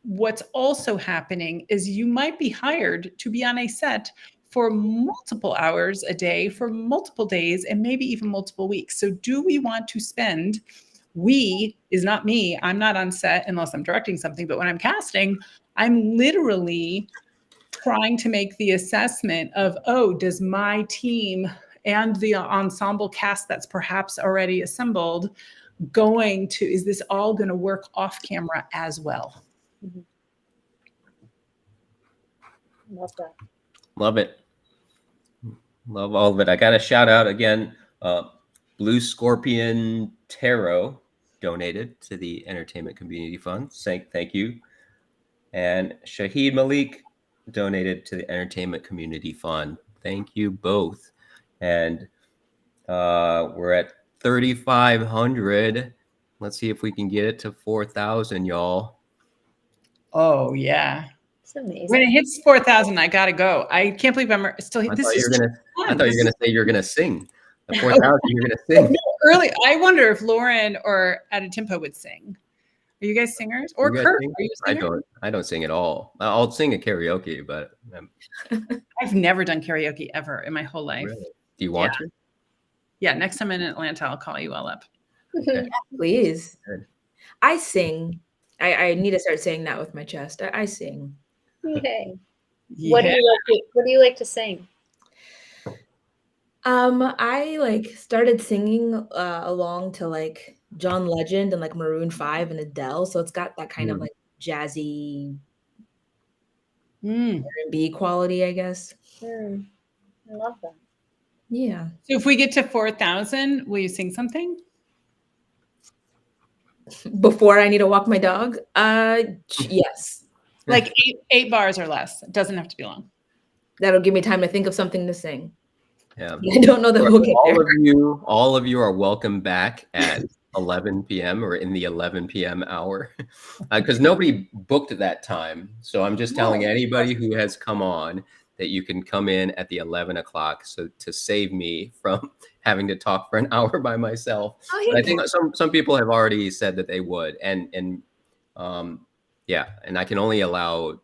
what's also happening is you might be hired to be on a set for multiple hours a day, for multiple days, and maybe even multiple weeks. So do we want to spend, we is not me, I'm not on set unless I'm directing something, but when I'm casting, I'm literally trying to make the assessment of, does my team and the ensemble cast that's perhaps already assembled is this all going to work off camera as well? Mm-hmm. Love that. Love it. Love all of it. I got a shout out again. Blue Scorpion Tarot donated to the Entertainment Community Fund. Thank you. And Shahid Malik donated to the Entertainment Community Fund. Thank you both. And we're at 3,500. Let's see if we can get it to 4,000, y'all. Oh yeah. It's amazing. When it hits 4,000, I gotta go. I can't believe I'm still here. I thought you were gonna say you're gonna sing. At 4,000, you're gonna sing. Early. I wonder if Lauren or Adetimpo would sing. Are you guys singers? Or Kurt? Are you a singer? I don't sing at all. I'll sing at karaoke, but I've never done karaoke ever in my whole life. Really? Do you want to? Yeah, next time in Atlanta, I'll call you all up. Okay. Please. Good. I sing. I need to start saying that with my chest. I sing. Yay. Yeah. What do you like to sing? I started singing along to John Legend and Maroon 5 and Adele, so it's got that kind of jazzy R&B quality, I guess. I love that. Yeah. So if we get to 4,000, will you sing something? Before I need to walk my dog? Yes. Like eight bars or less. It doesn't have to be long. That'll give me time to think of something to sing. Yeah. I don't know that we'll get there. All of you are welcome back at 11 p.m. or in the 11 p.m. hour, because nobody booked that time. So I'm just telling anybody who has come on that you can come in at the 11 o'clock. So to save me from having to talk for an hour by myself. But I think some people have already said that they would, and yeah, and I can only allow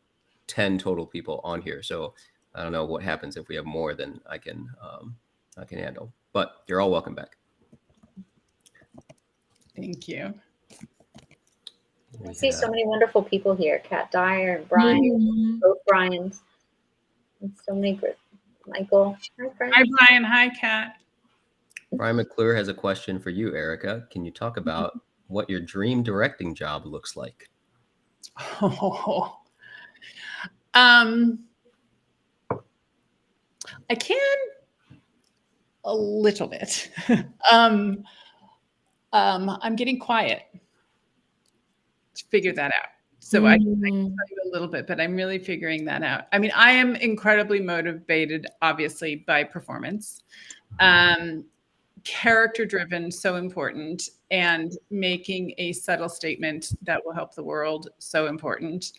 10 total people on here. So I don't know what happens if we have more than I can handle, but you're all welcome back. Thank you. I see so many wonderful people here. Kat Dyer and Brian, both Brians. And so many good. Michael. Hi, Brian. Hi, Brian. Hi, Kat. Brian McClure has a question for you, Erica. Can you talk about what your dream directing job looks like? Oh. I can a little bit. I'm getting quiet to figure that out. So I can tell you a little bit, but I'm really figuring that out. I mean, I am incredibly motivated, obviously, by performance. Character driven, so important, and making a subtle statement that will help the world, so important.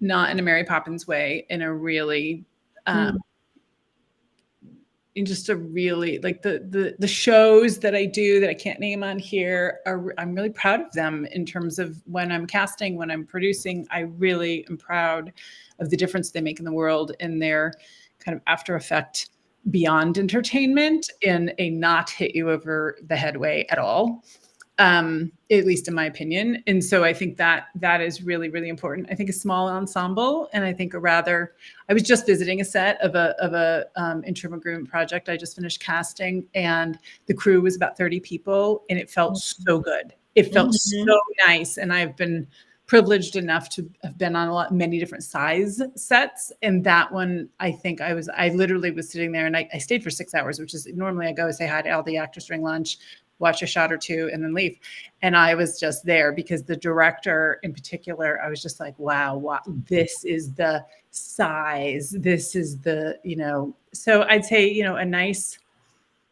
Not in a Mary Poppins way, in a really in just a really, like the shows that I do that I can't name on here I'm really proud of them in terms of when I'm casting, when I'm producing. I really am proud of the difference they make in the world and their kind of after effect beyond entertainment in a not hit you over the head way at all. At least in my opinion. And so I think that is really, really important. I think a small ensemble, and I think I was just visiting a set of a interim agreement project. I just finished casting, and the crew was about 30 people, and it felt so good. It felt so nice. And I've been privileged enough to have been on many different size sets. And that one, I think I literally was sitting there, and I stayed for 6 hours, which is normally I go say hi to all the actors during lunch, watch a shot or two, and then leave. And I was just there because the director in particular, I was just like, wow, this is the size. This is the, so I'd say, a nice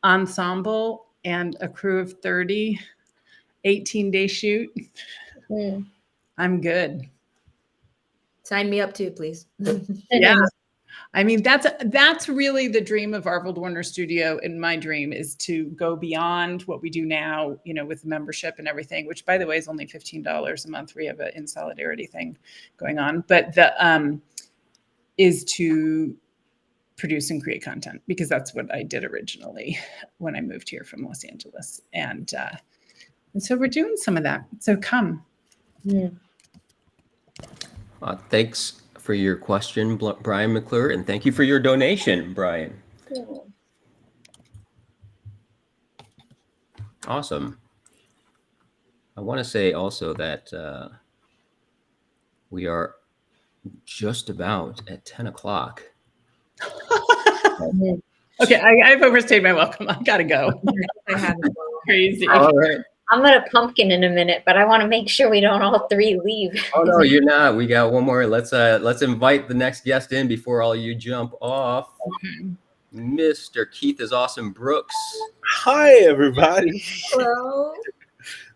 ensemble and a crew of 30, 18-day shoot. I'm good. Sign me up too, please. Yeah. I mean, that's really the dream of Arvold Warner Studio. And my dream is to go beyond what we do now, with membership and everything, which by the way is only $15 a month. We have an in solidarity thing going on, but is to produce and create content, because that's what I did originally when I moved here from Los Angeles. And so we're doing some of that. So come. Thanks for your question, Brian McClure, and thank you for your donation, Brian. Awesome. I want to say also that we are just about at 10 o'clock. Okay, I've overstayed my welcome. I gotta go. I haven't. Crazy. All right. I'm gonna pumpkin in a minute, but I want to make sure we don't all three leave. Oh no, you're not. We got one more. Let's invite the next guest in before all you jump off. Mr. Keith is Awesome Brooks. Hi everybody. Hello.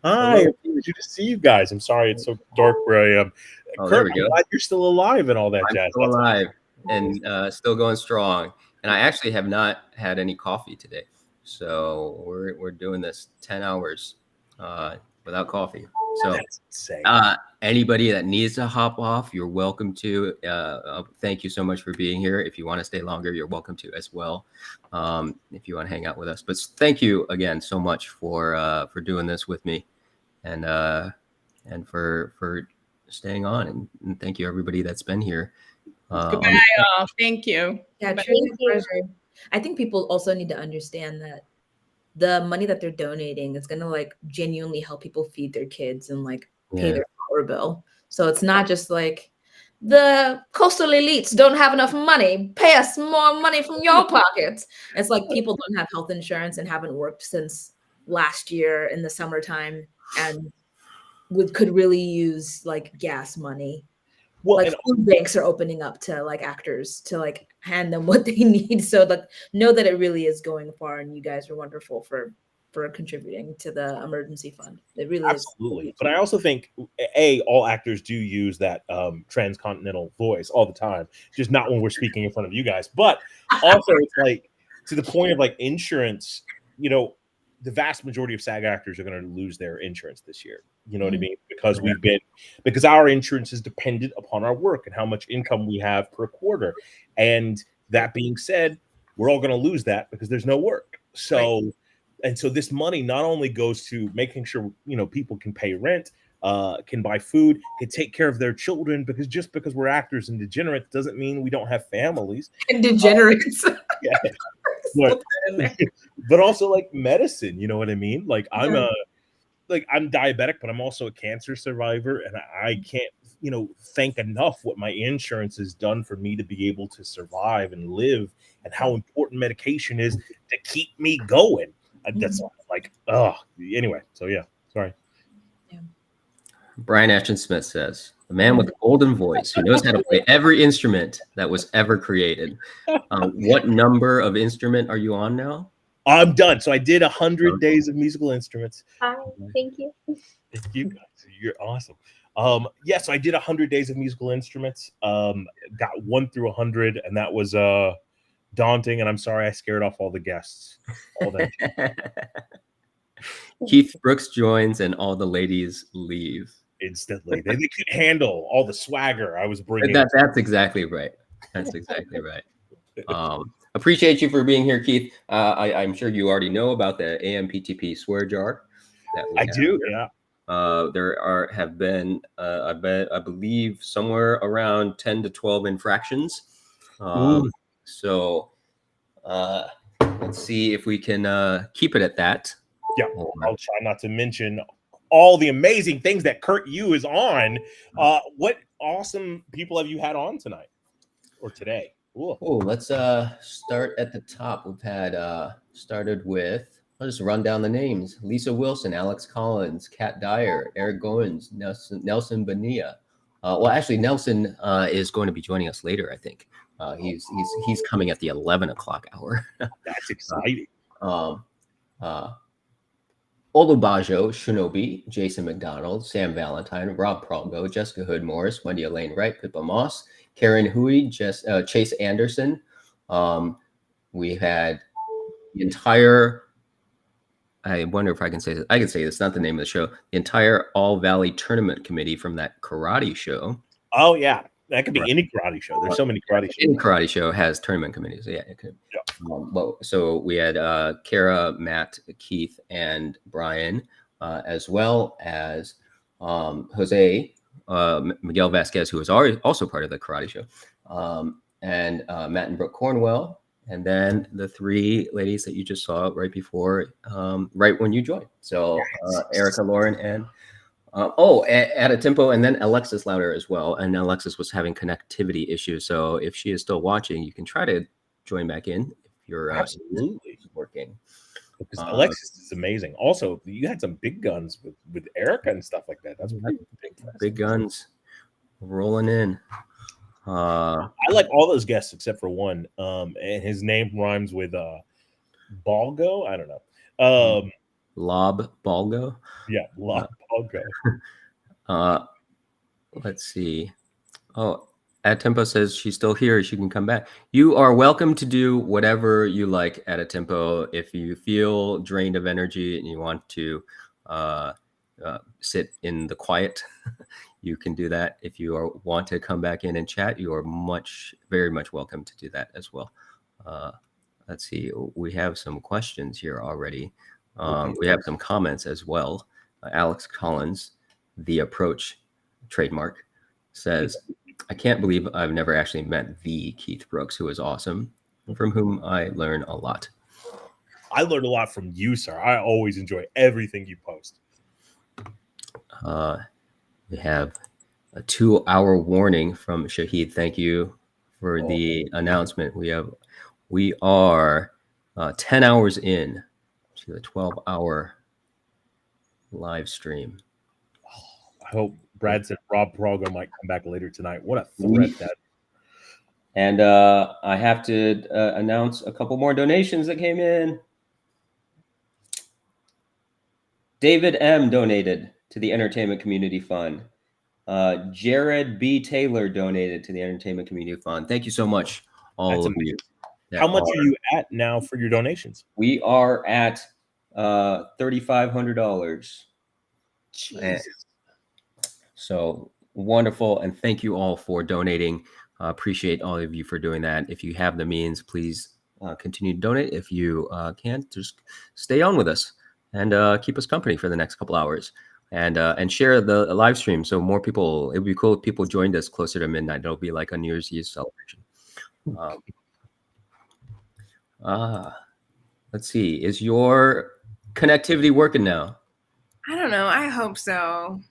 Hi. Good to see you guys. I'm sorry it's so dark where I am. Oh, Kurt, there we go. I'm glad you're still alive and all that I'm jazz. still alive and still going strong. And I actually have not had any coffee today, so we're doing this 10 hours without coffee. So anybody that needs to hop off, you're welcome to. Thank you so much for being here. If you want to stay longer, you're welcome to as well. If you want to hang out with us, but thank you again so much for doing this with me, and for staying on, and thank you everybody that's been here. Goodbye, all. Thank you. Yeah, truly a pleasure. I think people also need to understand that the money that they're donating is going to like genuinely help people feed their kids and like pay their power bill. So it's not just like the coastal elites don't have enough money. Pay us more money from your pockets. It's like people don't have health insurance and haven't worked since last year in the summertime and could really use like gas money. like food banks are opening up to like actors to like hand them what they need. So like know that it really is going far, and you guys are wonderful for contributing to the emergency fund. It really Absolutely. But I also think all actors do use that transcontinental voice all the time, just not when we're speaking in front of you guys. But also it's like to the point of like insurance, you know, the vast majority of SAG actors are going to lose their insurance this year. You know what I mean? Because our insurance is dependent upon our work and how much income we have per quarter. And that being said, we're all going to lose that because there's no work. So and so this money not only goes to making sure, you know, people can pay rent, can buy food, can take care of their children, because just because we're actors and degenerates doesn't mean we don't have families. And degenerates. Yeah. But also like medicine, you know what I mean? Like I'm diabetic, but I'm also a cancer survivor, and I can't, you know, thank enough what my insurance has done for me to be able to survive and live, and how important medication is to keep me going. That's like, anyway. So yeah, sorry. Brian Ashton Smith says, the man with the golden voice who knows how to play every instrument that was ever created. What number of instrument are you on now? I'm done. So I did 100 days of musical instruments. Hi, thank you. Thank you guys. You're awesome. Yeah, so I did 100 days of musical instruments. Got 1 through 100, and that was daunting. And I'm sorry I scared off all the guests. All that. Keith Brooks joins, and all the ladies leave instantly. They couldn't handle all the swagger I was bringing. That's exactly right. That's exactly right. Appreciate you for being here, Keith. I'm sure you already know about the AMPTP swear jar. I do, yeah. There have been, I believe, somewhere around 10 to 12 infractions. So let's see if we can keep it at that. Yeah, I'll try not to mention all the amazing things that Kurt Yu is on. What awesome people have you had on tonight or today? Oh, let's start at the top. We've had started with, I'll just run down the names: Lisa Wilson, Alex Collins, Kat Dyer, Eric Owens, Nelson Bonilla. Well, actually, Nelson is going to be joining us later, I think. He's coming at the 11 o'clock hour. That's exciting. Olubajo, Shinobi, Jason McDonald, Sam Valentine, Rob Prongo, Jessica Hood Morris, Wendy Elaine Wright, Pippa Moss, Karen Hui, Chase Anderson. We had the entire, I wonder if I can say this. I can say this, not the name of the show. The entire All Valley Tournament Committee from that karate show. Oh, yeah. That could be any karate show. There's so many karate shows. Any karate show has tournament committees. Yeah, it could. Yeah. So we had Kara, Matt, Keith, and Brian, as well as Jose, Miguel Vasquez, who was also part of the karate show, and Matt and Brooke Cornwell, and then the 3 ladies that you just saw right before, right when you joined. So Erica, Lauren, and at a tempo, and then Alexis Louder as well. And Alexis was having connectivity issues, so if she is still watching, you can try to join back in if you're absolutely working. Because Alexis is amazing. Also, you had some big guns with Erica and stuff like that. That's big guns rolling in. I like all those guests except for one, and his name rhymes with Balgo. I don't know. Lob Balgo. Yeah, Lob Balgo. Let's see. Oh, At Tempo says she's still here. She can come back. You are welcome to do whatever you like at a tempo. If you feel drained of energy and you want to sit in the quiet, you can do that. If you want to come back in and chat, you are very much welcome to do that as well. Let's see. We have some questions here already. We have some comments as well. Alex Collins, The Approach trademark, says, I can't believe I've never actually met the Keith Brooks, who is awesome, from whom I learn a lot. I learned a lot from you, sir. I always enjoy everything you post. We have a 2-hour warning from Shahid. Thank you for the announcement. We are 10 hours in to a 12-hour live stream. I hope Brad said Rob Praga might come back later tonight. What a threat that. And I have to announce a couple more donations that came in. David M. donated to the Entertainment Community Fund. Jared B. Taylor donated to the Entertainment Community Fund. Thank you so much, all of you. How much are you at now for your donations? We are at $3,500. Jesus. So wonderful, and thank you all for donating. Appreciate all of you for doing that. If you have the means, please continue to donate. If you can't, just stay on with us and keep us company for the next couple hours. And share the live stream so more people. It would be cool if people joined us closer to midnight. It'll be like a New Year's Eve celebration. Let's see. Is your connectivity working now? I don't know. I hope so.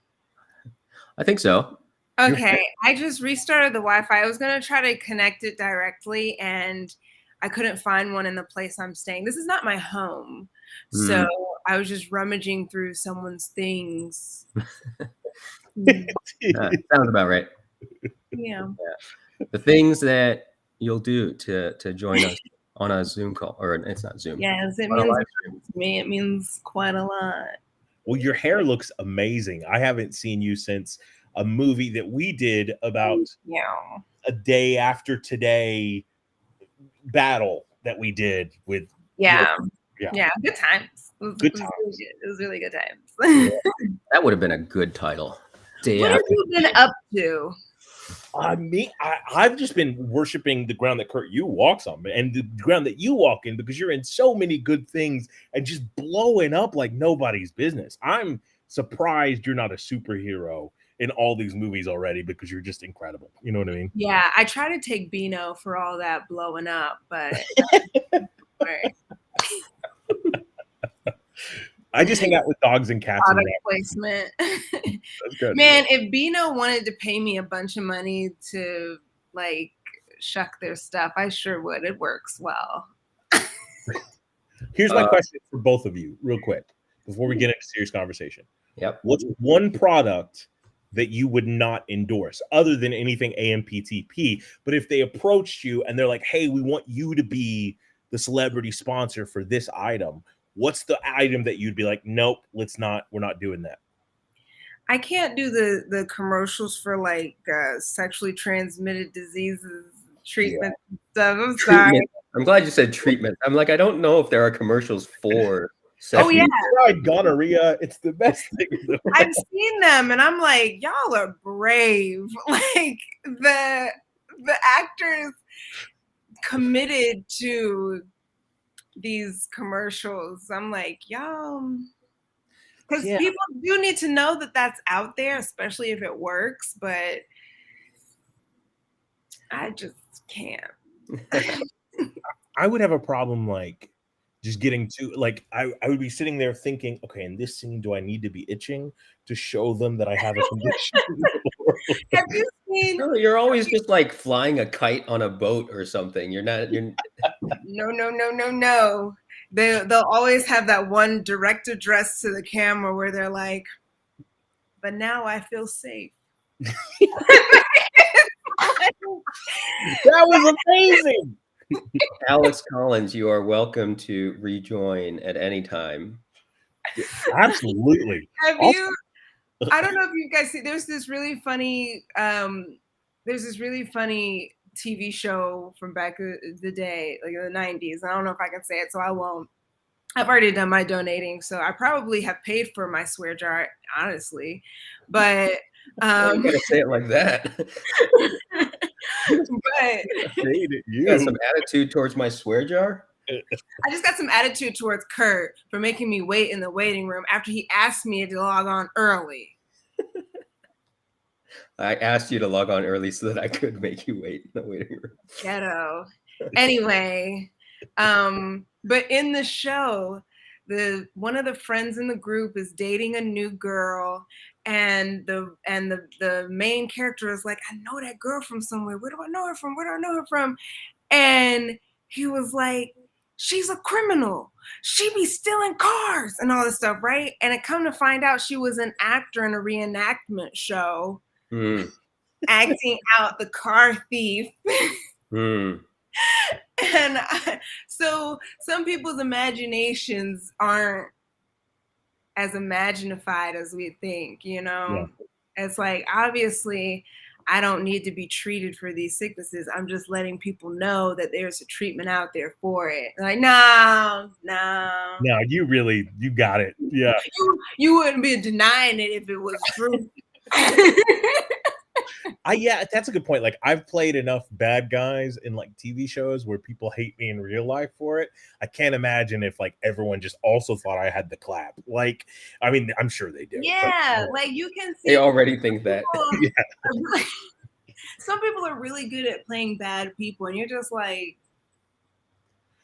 I think so. Okay, I just restarted the Wi-Fi. I was gonna try to connect it directly, and I couldn't find one in the place I'm staying. This is not my home, so I was just rummaging through someone's things. Sounds about right. Yeah. The things that you'll do to join us on a Zoom call, or it's not Zoom. Yes, it on a means live stream. to me. It means quite a lot. Well, your hair looks amazing. I haven't seen you since a movie that we did about a day after today battle that we did with. Yeah. Yeah. Good times. Good times. It was really good times. That would have been a good title. What have you been up to? I've just been worshiping the ground that Kurt you walks on, and the ground that you walk in, because you're in so many good things and just blowing up like nobody's business. I'm surprised you're not a superhero in all these movies already, because you're just incredible. You know what I mean? Yeah, I try to take Bino for all that blowing up, but I just hang out with dogs and cats. Product placement. That's good. Man, if Bino wanted to pay me a bunch of money to like shuck their stuff, I sure would. It works well. Here's my question for both of you, real quick, before we get into serious conversation. Yep. What's one product that you would not endorse, other than anything AMPTP? But if they approached you and they're like, "Hey, we want you to be the celebrity sponsor for this item," what's the item that you'd be like, "Nope, let's not. We're not doing that"? I can't do the commercials for like sexually transmitted diseases treatment and stuff. I'm sorry. I'm glad you said treatment. I'm like, I don't know if there are commercials for. Oh yeah, tried gonorrhea. It's the best thing. I've seen them, and I'm like, y'all are brave. Like the actors committed to these commercials. I'm like, y'all, because people do need to know that that's out there, especially if it works. But I just can't. I would have a problem like just getting to like I would be sitting there thinking, okay, in this scene, do I need to be itching to show them that I have a condition? Have you seen? No, you're always just like flying a kite on a boat or something. You're not. You're. No. They'll always have that one direct address to the camera where they're like, "But now I feel safe." That was amazing. Alex Collins, you are welcome to rejoin at any time. Absolutely. Have you? I don't know if you guys see. There's this really funny. There's this really funny TV show from back in the day, like in the 90s. I don't know if I can say it, so I won't. I've already done my donating, so I probably have paid for my swear jar, honestly. But you gotta say it like that. But you got some attitude towards my swear jar. I just got some attitude towards Kurt for making me wait in the waiting room after he asked me to log on early. I asked you to log on early so that I could make you wait in the waiting room. Ghetto. Anyway, but in the show, one of the friends in the group is dating a new girl, and the main character is like, I know that girl from somewhere. Where do I know her from? Where do I know her from? And he was like, she's a criminal. She be stealing cars and all this stuff, right? And it come to find out she was an actor in a reenactment show, acting out the car thief. And so some people's imaginations aren't as imaginified as we think, you know? Yeah. It's like, obviously, I don't need to be treated for these sicknesses. I'm just letting people know that there's a treatment out there for it. Like, no. No, you got it. Yeah. You wouldn't be denying it if it was true. Yeah, that's a good point. Like, I've played enough bad guys in like TV shows where people hate me in real life for it. I can't imagine if like everyone just also thought I had the clap. Like, I mean, I'm sure they do. Yeah, like you can see they already think that. Some people are really good at playing bad people, and you're just like,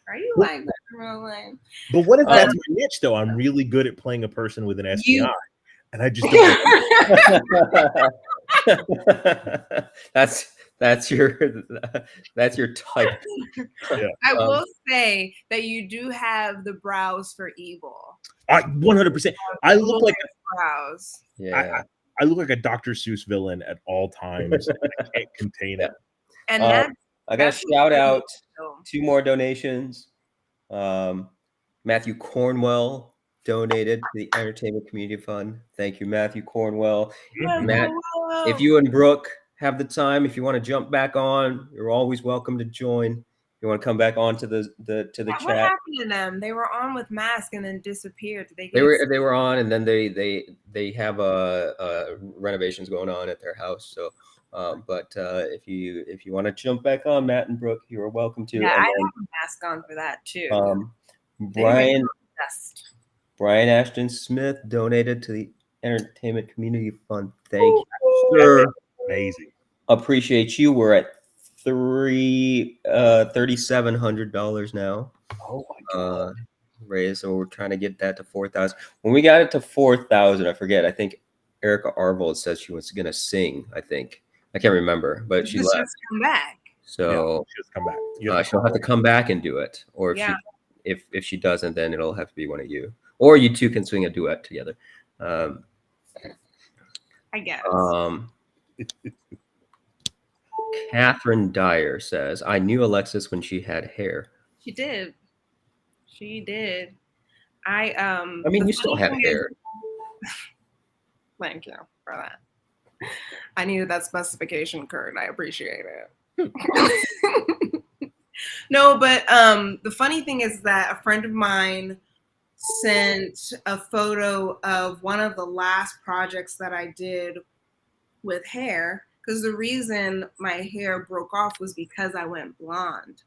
are you like that in real life? But what if that's my niche though? I'm really good at playing a person with an STI. And I just don't. that's your type. Yeah. I will say that you do have the brows for evil. 100%. I look like brows. Yeah. I look like a Dr. Seuss villain at all times. I can't contain it. And I got to shout out 2 more donations. Matthew Cornwell donated to the Entertainment Community Fund. Thank you, Matthew Cornwell. Matt, if you and Brooke have the time, if you want to jump back on, you're always welcome to join. You want to come back on to the chat? What happened to them? They were on with mask and then disappeared. Did they were on, and then they have renovations going on at their house. So, but if you want to jump back on, Matt and Brooke, you are welcome to. Yeah, I have a mask on for that too. Brian Ashton Smith donated to the Entertainment Community Fund. Thank you, sir. Amazing. Appreciate you. We're at $3,700 now. Oh my god. Raised, so we're trying to get that to 4,000. When we got it to 4,000, I forget. I think Erica Arvold said she was gonna sing. I think I can't remember, but she left. Just come back. So she'll come back. She'll have to come back and do it, or if she doesn't, then it'll have to be one of you, or you two can swing a duet together. I guess. Catherine Dyer says, I knew Alexis when she had hair. She did. I mean, you still have hair. Thank you for that. I needed that specification, Kurt. I appreciate it. No, but the funny thing is that a friend of mine sent a photo of one of the last projects that I did with hair, because the reason my hair broke off was because I went blonde.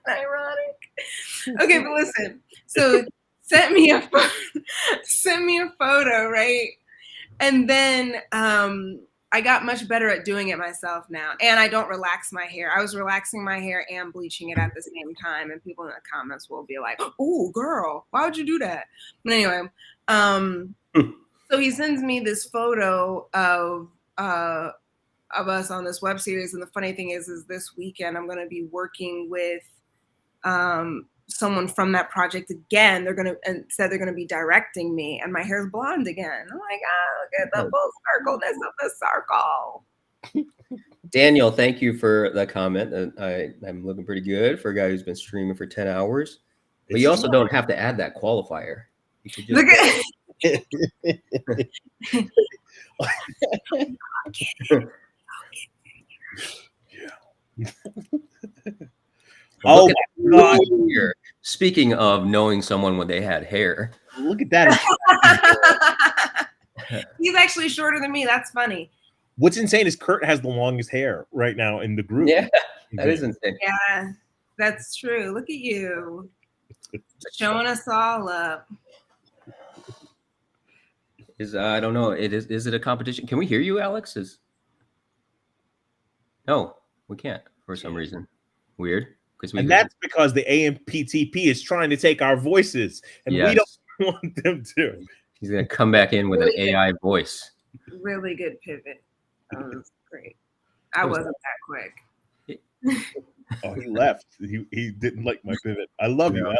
Ironic. Okay, but listen. So sent me a photo, right? And then I got much better at doing it myself now, and I don't relax my hair. I was relaxing my hair and bleaching it at the same time, and people in the comments will be like, "Oh, girl, why would you do that?" But anyway, so he sends me this photo of us on this web series, and the funny thing is this weekend I'm going to be working with someone from that project again. They're going to be directing me, and my hair's blonde again. Oh my god, look at the full circleness of the circle. Daniel, thank you for the comment. I'm looking pretty good for a guy who's been streaming for 10 hours. But you also don't have to add that qualifier. You should just Oh my God. Here. Speaking of knowing someone when they had hair. Look at that. He's actually shorter than me. That's funny. What's insane is Kurt has the longest hair right now in the group. Yeah, that is insane. Yeah, that's true. Look at you. Showing us all up. I don't know. Is it a competition? Can we hear you, Alex? No, we can't for some reason. Weird. And that's because the AMPTP is trying to take our voices, and we don't want them to. He's going to come back in with an AI voice. Really good pivot. That was great. I wasn't that quick. Oh, he left. He didn't like my pivot. I love you, Alex.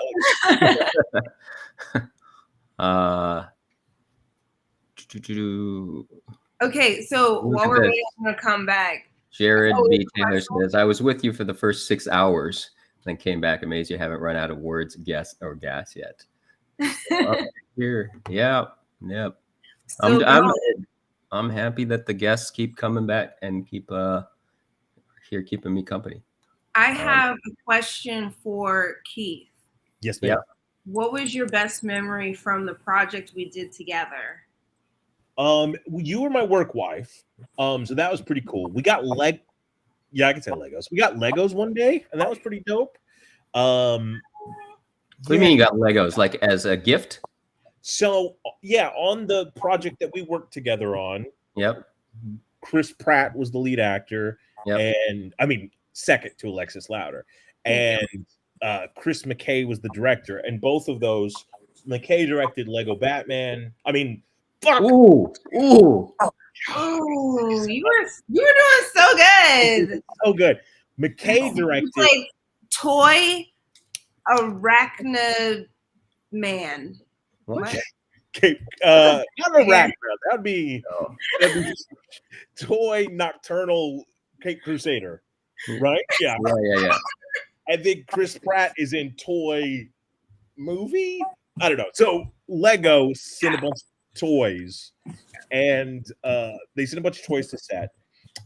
Okay, so while we're waiting for him to come back, Jared B. Taylor says, "I was with you for the first 6 hours, then came back. Amazed you haven't run out of words, gas yet." Here, yep. I'm happy that the guests keep coming back and keep here keeping me company. I have a question for Keith. Yes, ma'am. What was your best memory from the project we did together? You were my work wife. So that was pretty cool. We got I can say Legos. We got Legos one day, and that was pretty dope. What do you mean you got Legos? Like as a gift? So yeah, on the project that we worked together on. Yep. Chris Pratt was the lead actor, and I mean second to Alexis Louder, and Chris McKay was the director, and both of those, McKay directed Lego Batman. I mean, fuck. Ooh. You were doing so good. So good. McKay directed like Toy Arachnid Man. What? Okay, not Arachnid. That'd be Toy Nocturnal Cape Crusader, right? Yeah. I think Chris Pratt is in Toy Movie. I don't know. So Lego sent a bunch of toys, and they sent a bunch of toys to set,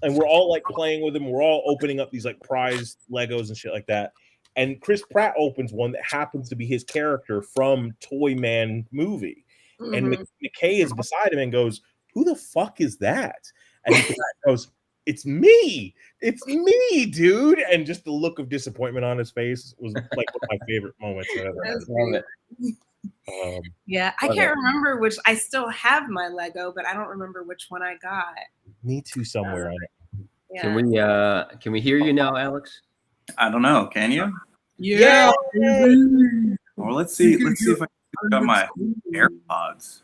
and we're all like playing with them. We're all opening up these like prized Legos and shit like that. And Chris Pratt opens one that happens to be his character from Toy Man movie. And McKay is beside him and goes, "Who the fuck is that?" And he goes, "It's me. It's me, dude." And just the look of disappointment on his face was like one of my favorite moments I've ever had. I can't remember which. I still have my Lego, but I don't remember which one I got. Me too, somewhere on it. Can we hear you now, Alex? I don't know. Can you? Yeah. Well, let's see. Let's see if I got my AirPods.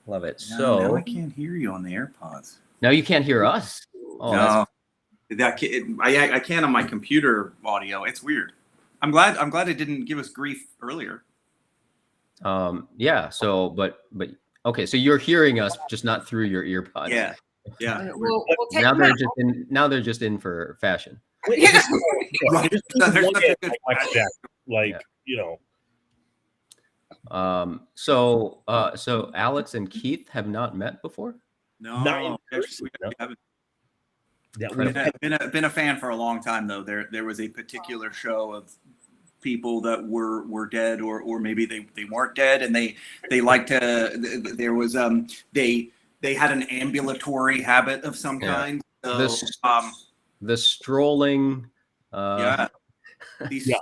Love it. No, now I can't hear you on the AirPods. Now you can't hear us. Oh, no, I can on my computer audio. It's weird. I'm glad it didn't give us grief earlier. Yeah. So, but okay. So you're hearing us, just not through your earpods. Yeah. We'll take Now them they're out. just in for fashion. So Alex and Keith have not met before? No, we haven't. Been a fan for a long time though. There was a particular show of people that were dead or maybe they weren't dead, and they liked to. There was they had an ambulatory habit of some kind. So, the strolling. These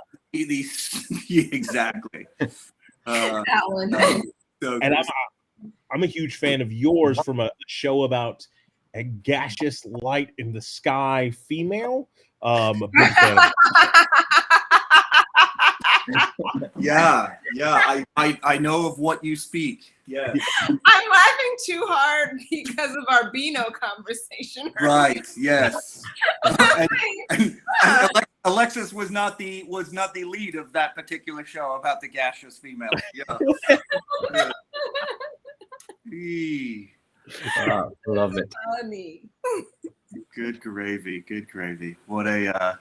exactly. That one. And I'm a huge fan of yours from a show about a gaseous light in the sky female. A big fan of I know of what you speak. Yeah. I'm laughing too hard because of our Beano conversation. Right. Yes. and Alexis was not the lead of that particular show about the gaseous female. Yeah. Love it. Funny. Good gravy. Good gravy. What a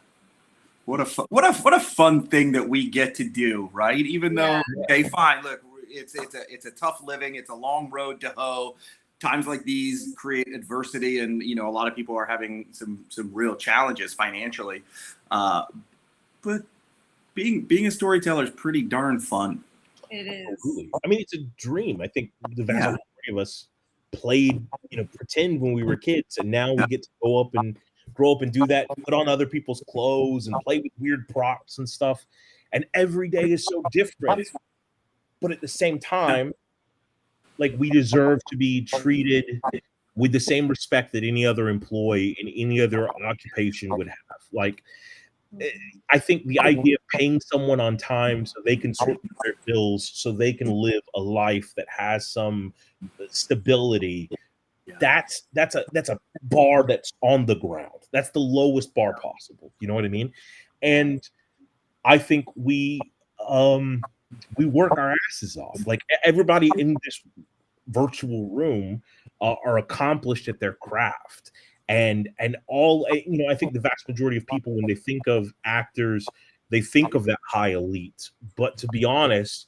fun thing that we get to do, right? Even though, okay, fine. Look, it's a tough living. It's a long road to hoe. Times like these create adversity, and a lot of people are having some real challenges financially. But being a storyteller is pretty darn fun. It is. I mean, it's a dream. I think the vast majority of us played, pretend when we were kids, and now we get to grow up and do that, put on other people's clothes and play with weird props and stuff. And every day is so different. But at the same time, like, we deserve to be treated with the same respect that any other employee in any other occupation would have. Like, I think the idea of paying someone on time so they can sort their bills, so they can live a life that has some stability, that's a bar that's on the ground. That's the lowest bar possible. You know what I mean? And I think we work our asses off. Like everybody in this virtual room are accomplished at their craft. And all, I think the vast majority of people, when they think of actors, they think of that high elite. But to be honest,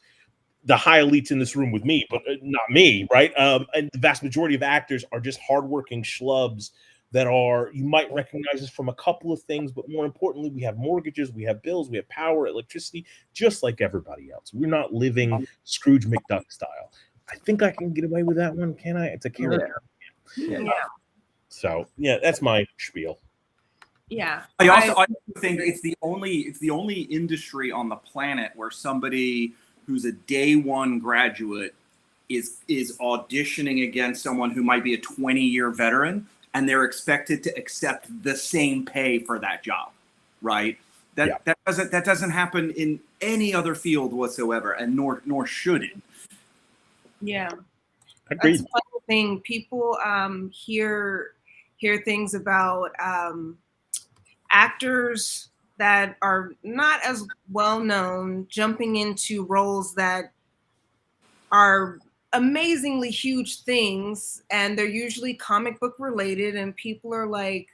the high elites in this room with me, but not me, right? And the vast majority of actors are just hardworking schlubs that you might recognize us from a couple of things, but more importantly, we have mortgages, we have bills, we have power, electricity, just like everybody else. We're not living Scrooge McDuck style. I think I can get away with that one, can I? It's a character. Yeah. So yeah, that's my spiel. Yeah. I also think it's the only industry on the planet where somebody who's a day one graduate is auditioning against someone who might be a 20-year veteran, and they're expected to accept the same pay for that job, right? That doesn't happen in any other field whatsoever, and nor should it. Yeah. Agreed. That's the funny thing. People hear things about actors that are not as well known jumping into roles that are amazingly huge things, and they're usually comic book related, and people are like,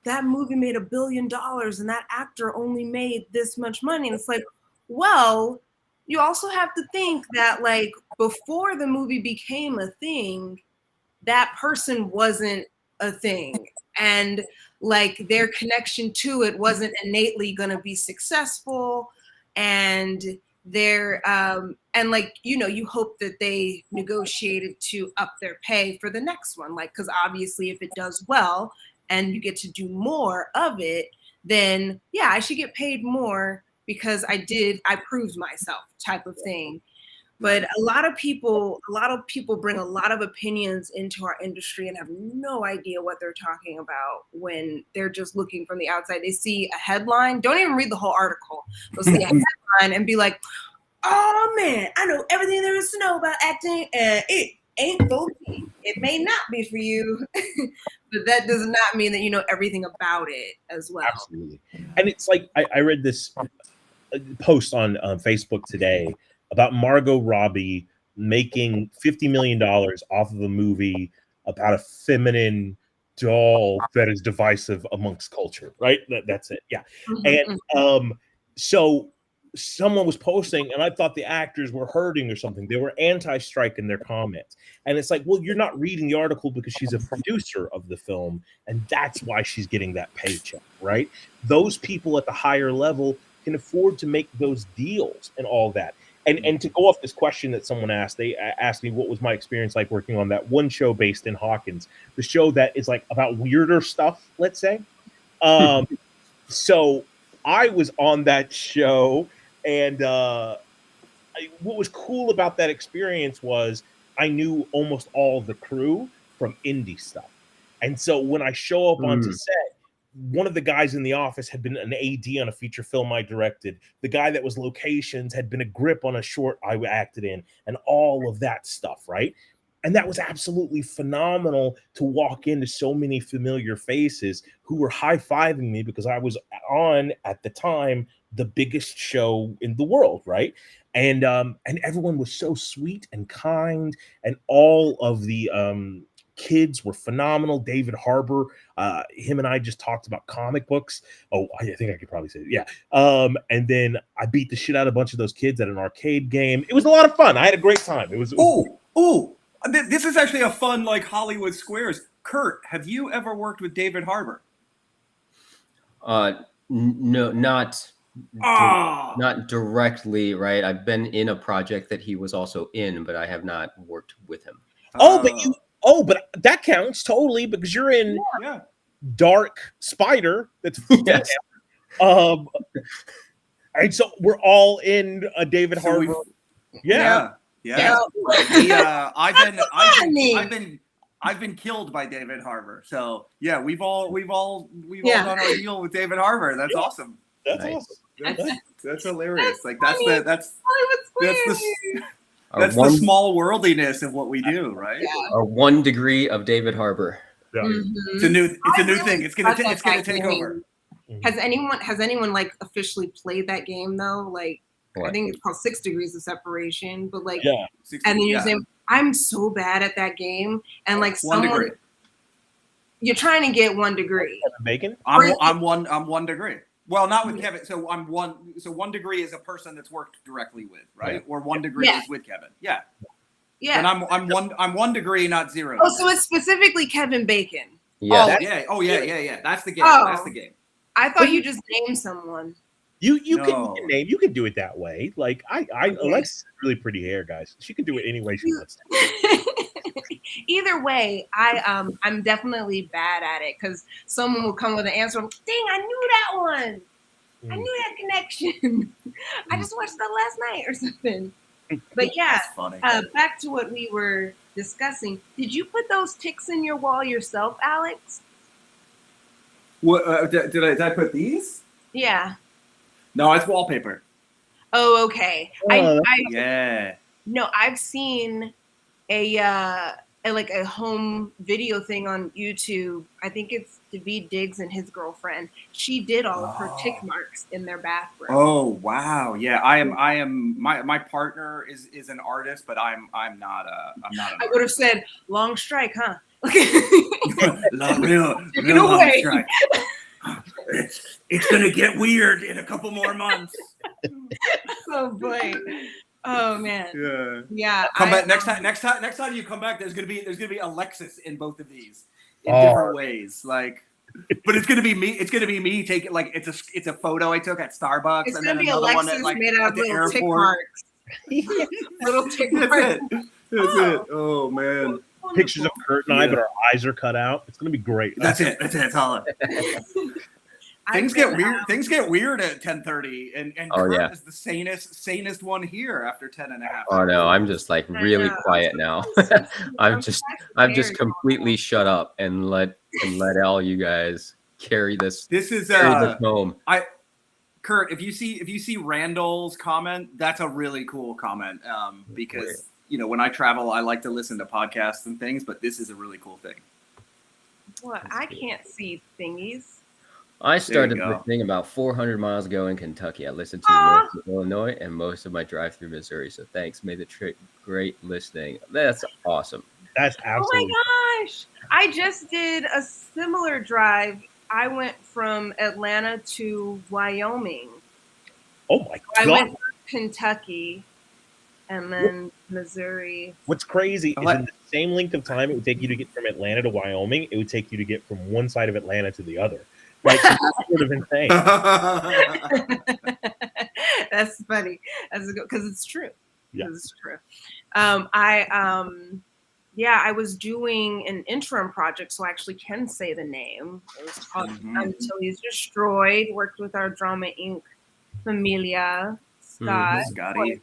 that movie made $1 billion and that actor only made this much money. And it's like, well, you also have to think that like before the movie became a thing, that person wasn't a thing, and like their connection to it wasn't innately going to be successful, and they're and like, you hope that they negotiated to up their pay for the next one, like, because obviously if it does well and you get to do more of it, then yeah, I should get paid more because I proved myself, type of thing. But a lot of people bring a lot of opinions into our industry and have no idea what they're talking about when they're just looking from the outside. They see a headline, don't even read the whole article. They'll see a headline and be like, oh man, I know everything there is to know about acting, and it ain't for me. It may not be for you, but that does not mean that you know everything about it as well. Absolutely. And it's like, I read this post on Facebook today about Margot Robbie making $50 million off of a movie about a feminine doll that is divisive amongst culture, right? That's it. Yeah. And so someone was posting, and I thought the actors were hurting or something. They were anti-strike in their comments. And it's like, well, you're not reading the article because she's a producer of the film, and that's why she's getting that paycheck, right? Those people at the higher level can afford to make those deals and all that. And to go off this question that someone asked, they asked me what was my experience like working on that one show based in Hawkins, the show that is like about weirder stuff, let's say. So I was on that show, and what was cool about that experience was I knew almost all of the crew from indie stuff. And so when I show up onto set, one of the guys in the office had been an AD on a feature film I directed. The guy that was locations had been a grip on a short I acted in, and all of that stuff, right? And that was absolutely phenomenal to walk into so many familiar faces who were high-fiving me because I was on, at the time, the biggest show in the world, right? And everyone was so sweet and kind, and all of the kids were phenomenal. David Harbour, him and I just talked about comic books. Oh, I think I could probably say it. Yeah. And then I beat the shit out of a bunch of those kids at an arcade game. It was a lot of fun. I had a great time. It was this is actually a fun, like, Hollywood Squares. Kurt, have you ever worked with David Harbour? No, not directly, right? I've been in a project that he was also in, but I have not worked with him. But that counts totally because you're in Dark Spider. That's yes. And so we're all in a David Harbour. Yeah. I've been killed by David Harbour. So yeah, we've all done our deal with David Harbour. That's awesome. That's awesome. That's hilarious. That's the small worldiness of what we do, right? Our 1 degree of David Harbour. Yeah. It's a new thing. It's gonna take over. Has anyone like officially played that game though? Like What? I think it's called 6 Degrees of Separation, but like Yeah. and then you're saying I'm so bad at that game, and like 1 degree. You're trying to get 1 degree. Bacon? I'm 1 degree. Well, not with Kevin. So I'm 1. So 1 degree is a person that's worked directly with, right? Yeah. Or 1 degree is with Kevin. Yeah. Yeah. And I'm 1 degree, not 0. Oh, so it's specifically Kevin Bacon. Yeah. Oh yeah. That's the game. Oh. That's the game. I thought you just named someone. You No. can name. You can do it that way. Like Alexis has really pretty hair, guys. She can do it any way she wants to. Either way, I'm definitely bad at it because someone will come with an answer. I'm, dang, I knew that one. I knew that connection. I just watched that last night or something. But yeah, That's funny. back to what we were discussing. Did you put those ticks in your wall yourself, Alex? What did I put these? Yeah. No, it's wallpaper. Oh, okay. Yeah. No, I've seen a home video thing on YouTube. I think it's David Diggs and his girlfriend. She did all of her tick marks in their bathroom. Oh wow, yeah. I am. My partner is an artist, but I'm not an I would have said long strike, huh? real long strike. It's gonna get weird in a couple more months. Oh boy. Oh man. Yeah. Yeah. Come back next time you come back. There's gonna be Alexis in both of these in different ways. Like, but it's gonna be me. It's gonna be me taking like it's a photo I took at Starbucks. It's and gonna then be another Alexis one at, like, made out at of the little tick airport. marks. Little tick That's marks. it. That's it. Oh man. Pictures of Kurt and I, but our eyes are cut out. It's gonna be great. That's it. That's all. Things get weird. Things get weird at 10:30, and Kurt is the sanest one here after 10 and a half. Oh no, I'm just like really quiet now. I've just completely shut up and let all you guys carry this home. Kurt, if you see Randall's comment, that's a really cool comment. Because when I travel, I like to listen to podcasts and things, but this is a really cool thing. What? I can't see thingies. I started listening about 400 miles ago in Kentucky. I listened to most of Illinois and most of my drive through Missouri. So thanks. Made the trip great listening. That's awesome. That's absolutely. Oh my gosh. I just did a similar drive. I went from Atlanta to Wyoming. Oh my God. I went to Kentucky and then Missouri. What's crazy is in the same length of time it would take you to get from Atlanta to Wyoming, it would take you to get from one side of Atlanta to the other. Like, it's sort of insane. That's funny. That's because it's true. Yeah. It's true. I was doing an interim project, so I actually can say the name. It was called Until He's Destroyed. Worked with our Drama Inc. Familia, Scott, Scotty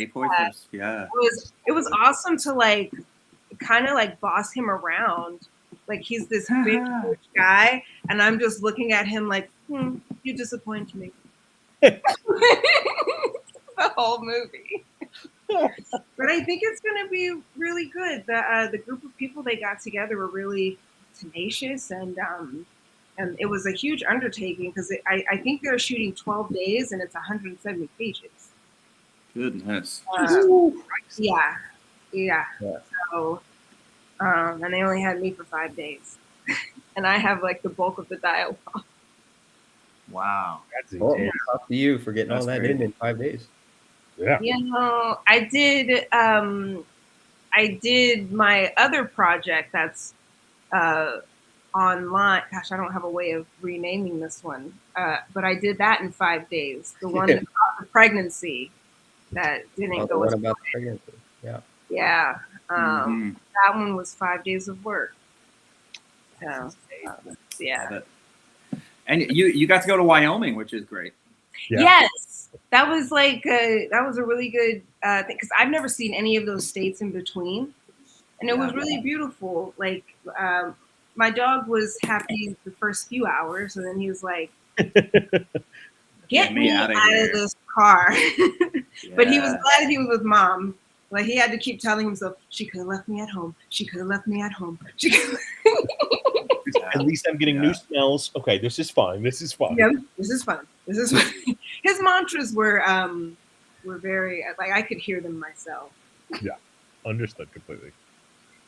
Poitras. Yeah. It was awesome to like kind of like boss him around. Like he's this big huge guy, and I'm just looking at him like, you disappoint me. The whole movie. But I think it's going to be really good. The group of people they got together were really tenacious, and it was a huge undertaking because I think they're shooting 12 days and it's 170 pages. Goodness. Yeah. So, and they only had me for 5 days, and I have like the bulk of the dialogue. Wow. That's up to you for getting all that in 5 days. Yeah. I did my other project that's online. Gosh, I don't have a way of renaming this one. But I did that in 5 days. The one about the pregnancy that didn't go as about the pregnancy. Yeah. Yeah. That one was 5 days of work. So, yeah. And you got to go to Wyoming, which is great. Yeah. Yes, that was like that was a really good thing because I've never seen any of those states in between, and it was really beautiful. Like my dog was happy the first few hours, and then he was like, "Get me out of this car." But he was glad he was with mom. Like he had to keep telling himself, "She could have left me at home. She could have left me at home. She could." At least I'm getting new smells. Okay, this is fine. This is fine. Yeah, this is fun. This is fun. His mantras were very like I could hear them myself. Yeah, understood completely.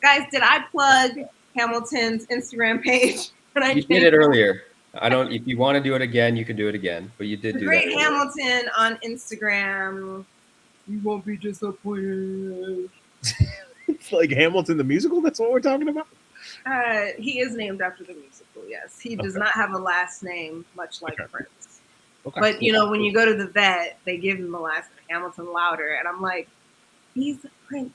Guys, did I plug Hamilton's Instagram page? You did it earlier. I don't. If you want to do it again, you can do it again. But you did The do Great that. Hamilton on Instagram. You won't be disappointed. It's like Hamilton the musical. That's what we're talking about. He is named after the musical. Yes, he does not have a last name, much like Prince. Okay. But you know, when you go to the vet, they give him the last name, Hamilton Louder, and I'm like, he's Prince.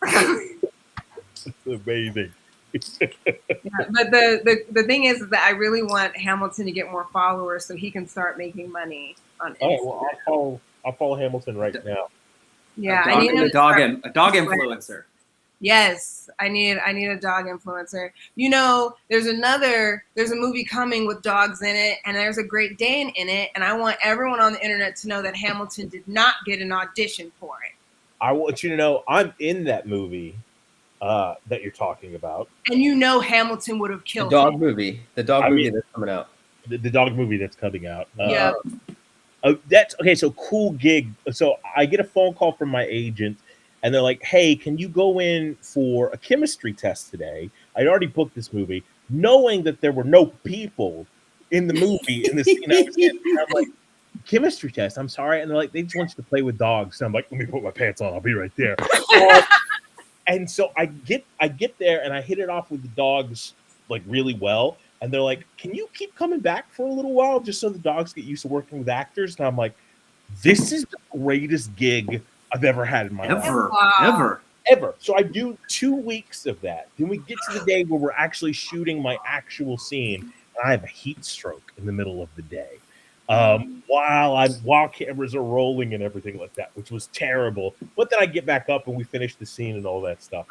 It's amazing. Yeah, but the thing is that I really want Hamilton to get more followers so he can start making money on Instagram. Oh, well, I'll follow Hamilton right now. Yeah, I need a dog influencer. Yes, I need a dog influencer. You know, there's a movie coming with dogs in it, and there's a Great Dane in it, and I want everyone on the internet to know that Hamilton did not get an audition for it. I want you to know I'm in that movie that you're talking about. And you know Hamilton would have killed The dog him. movie. The dog movie that's coming out. The dog movie that's coming out. Yeah. That's okay. So cool gig. So I get a phone call from my agent, and they're like, "Hey, can you go in for a chemistry test today?" I'd already booked this movie, knowing that there were no people in the movie in the scene I was in. And I'm like, "Chemistry test? I'm sorry." And they're like, "They just want you to play with dogs." And I'm like, "Let me put my pants on. I'll be right there." And so I get there, and I hit it off with the dogs like really well. And they're like, "Can you keep coming back for a little while just so the dogs get used to working with actors?" And I'm like, "This is the greatest gig I've ever had in my life. Ever. So I do 2 weeks of that. Then we get to the day where we're actually shooting my actual scene, and I have a heat stroke in the middle of the day. While cameras are rolling and everything like that, which was terrible. But then I get back up and we finish the scene and all that stuff.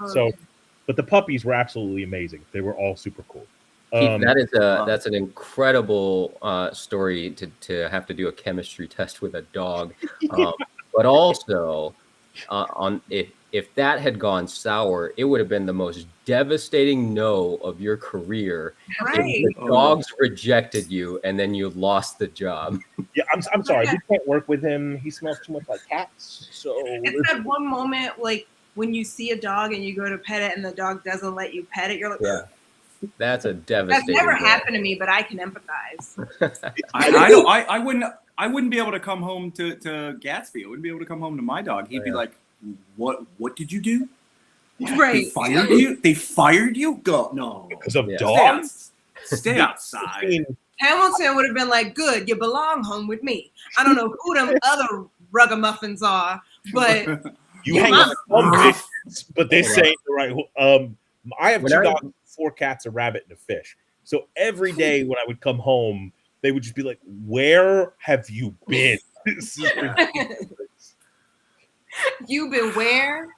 But the puppies were absolutely amazing. They were all super cool. Keith, that's an incredible story to have to do a chemistry test with a dog, but also if that had gone sour, it would have been the most devastating no of your career. Right. If the dogs rejected you and then you lost the job. Yeah, I'm sorry. You can't work with him. He smells too much like cats. So It's that one moment like when you see a dog and you go to pet it and the dog doesn't let you pet it. You're like, yeah. That's a that's devastating. never happened to me, but I can empathize. I wouldn't be able to come home to Gatsby. I wouldn't be able to come home to my dog. He'd be like, "What did you do? Right? They fired you? They fired you? Go no because of dogs. Stay outside." Hamilton would have been like, "Good, you belong home with me." I don't know who them other ruggamuffins are, but you hang on some bitches, but they say the right. I have 2 dogs, 4 cats, a rabbit, and a fish. So every day when I would come home, they would just be like, "Where have you been?" You been where?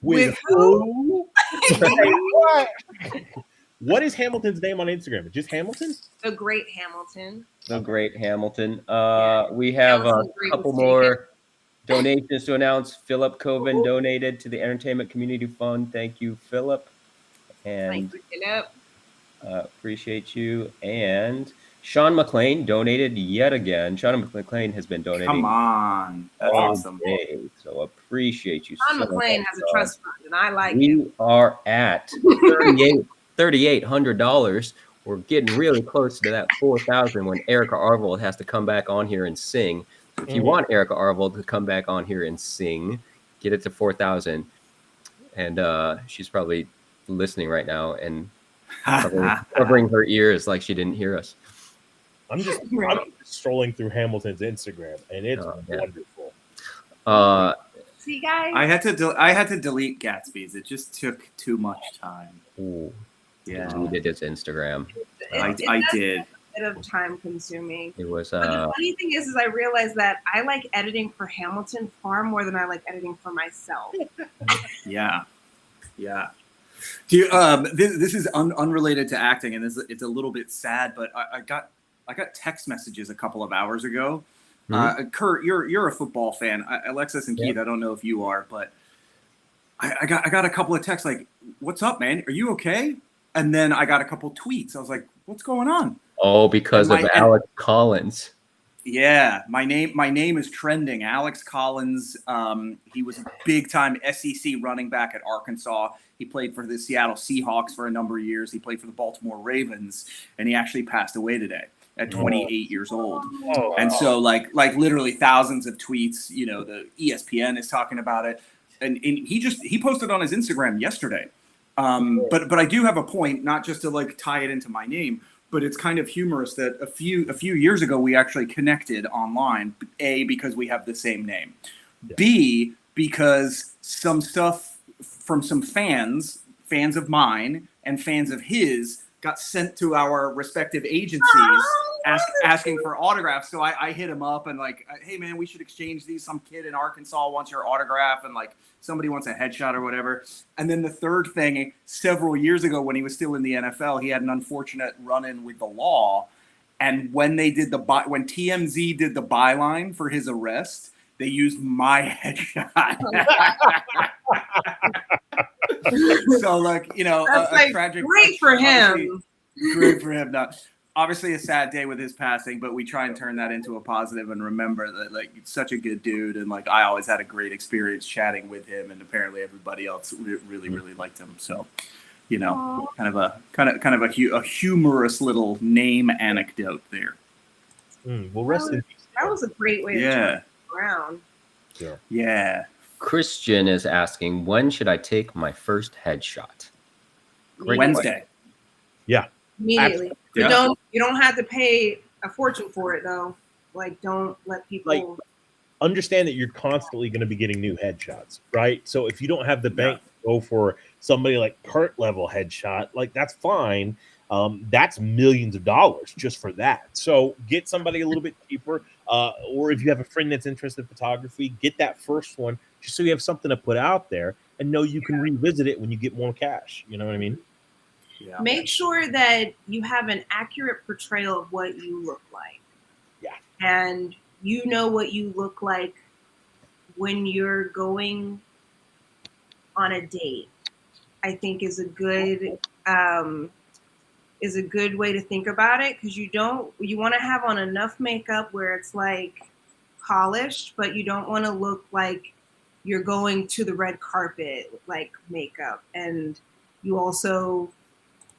With who? What? What is Hamilton's name on Instagram? Just Hamilton? The Great Hamilton. The Great Hamilton. We have a couple more donations to announce. Philip Coven donated to the Entertainment Community Fund. Thank you, Philip. And appreciate you. And Sean McLean donated yet again. Sean McLean has been donating. Come on, that's awesome. Day, so appreciate you. Sean McLean has a trust fund, and I like it. We are at $3,800. We're getting really close to that 4,000 when Erica Arvold has to come back on here and sing. If you want Erica Arvold to come back on here and sing, get it to 4,000. And she's probably listening right now and covering her ears like she didn't hear us. I'm just strolling through Hamilton's Instagram, and it's wonderful. See, guys, I had to delete Gatsby's. It just took too much time. Ooh, yeah, he did his Instagram. I did. Bit of time consuming. It was. But the funny thing is I realized that I like editing for Hamilton far more than I like editing for myself. Yeah. Do you, this is unrelated to acting, and it's a little bit sad, but I got text messages a couple of hours ago. Mm-hmm. Kurt, you're a football fan. Alexis and Keith, I don't know if you are, but I got a couple of texts like, "What's up, man? Are you okay?" And then I got a couple tweets. I was like, what's going on? Oh, because of Alex Collins. Yeah, my name is trending. Alex Collins. He was a big time SEC running back at Arkansas. He played for the Seattle Seahawks for a number of years. He played for the Baltimore Ravens, and he actually passed away today at 28 years old. Oh, and so like literally thousands of tweets. You know, the ESPN is talking about it, and he posted on his Instagram yesterday. But I do have a point, not just to like tie it into my name. But it's kind of humorous that a few years ago we actually connected online. A, because we have the same name. B, because some stuff from some fans of mine and fans of his, got sent to our respective agencies asking for autographs. So I hit him up and like, hey man, we should exchange these. Some kid in Arkansas wants your autograph, and like somebody wants a headshot or whatever. And then the third thing, several years ago when he was still in the NFL, he had an unfortunate run-in with the law. And when they did when TMZ did the byline for his arrest, they used my headshot. So like, you know, a tragic. Great for him. Great for him. Not obviously a sad day with his passing, but we try and turn that into a positive and remember that like he's such a good dude, and like I always had a great experience chatting with him, and apparently everybody else really liked him. So, you know, kind of a humorous little name anecdote there. Well, rest in peace. That was a great way to turn it around. Yeah. Christian is asking, when should I take my first headshot? Wednesday. Yeah. Immediately. Yeah. You don't have to pay a fortune for it though. Like, don't let people like understand that you're constantly going to be getting new headshots, right? So if you don't have the bank to go for somebody like Kurt level headshot, like that's fine. That's millions of dollars just for that. So get somebody a little bit cheaper, or if you have a friend that's interested in photography, get that first one just so you have something to put out there and know you can revisit it when you get more cash. You know what I mean? Yeah. Make sure that you have an accurate portrayal of what you look like. Yeah. And you know what you look like when you're going on a date, I think is a good way to think about it, because you want to have on enough makeup where it's like polished, but you don't want to look like you're going to the red carpet like makeup. And you want to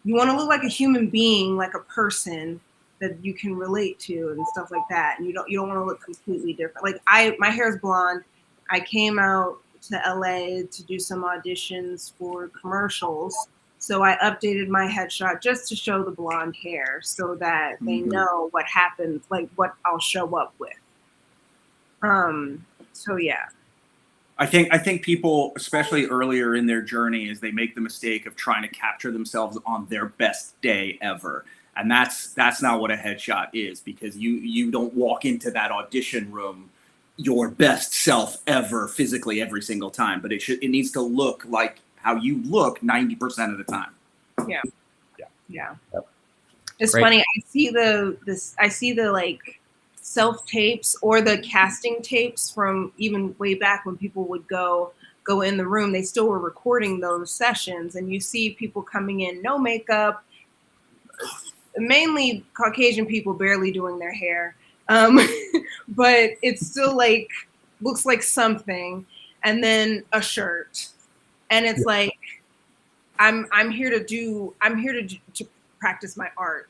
look like a human being, like a person that you can relate to and stuff like that. And you don't want to look completely different. Like my hair's blonde. I came out to LA to do some auditions for commercials. So I updated my headshot just to show the blonde hair so that they know what happens, like what I'll show up with. So yeah. I think people, especially earlier in their journey, is they make the mistake of trying to capture themselves on their best day ever. And that's not what a headshot is, because you don't walk into that audition room your best self ever physically every single time, but it needs to look like how you look 90% of the time. Yeah. Yep. It's Great. funny. I see the like self tapes or the casting tapes from even way back when people would go in the room. They still were recording those sessions, and you see people coming in no makeup, mainly Caucasian people barely doing their hair, but it's still like looks like something, and then a shirt, and it's like I'm here to practice my art,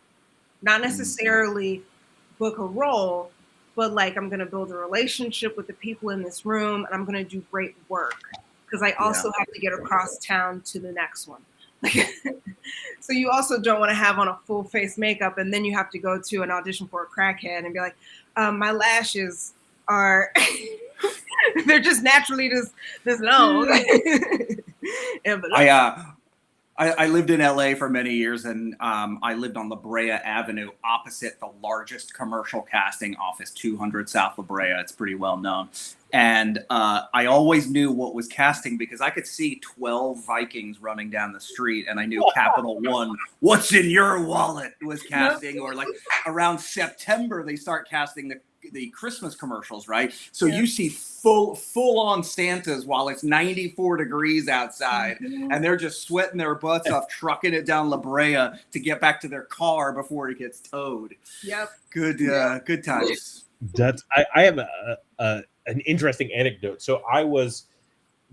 not necessarily book a role, but like I'm going to build a relationship with the people in this room, and I'm going to do great work because I also have to get across town to the next one. So you also don't want to have on a full face makeup and then you have to go to an audition for a crackhead and be like, my lashes are they're just naturally this long. I lived in LA for many years, and I lived on La Brea Avenue opposite the largest commercial casting office, 200 South La Brea. It's pretty well known. And I always knew what was casting because I could see 12 Vikings running down the street, and I knew Capital One, what's in your wallet, was casting. Or like around September, they start casting the the Christmas commercials, right? So you see full on Santas while it's 94 degrees outside, and they're just sweating their butts off, trucking it down La Brea to get back to their car before it gets towed. Yep. Good times. That's I have an interesting anecdote. So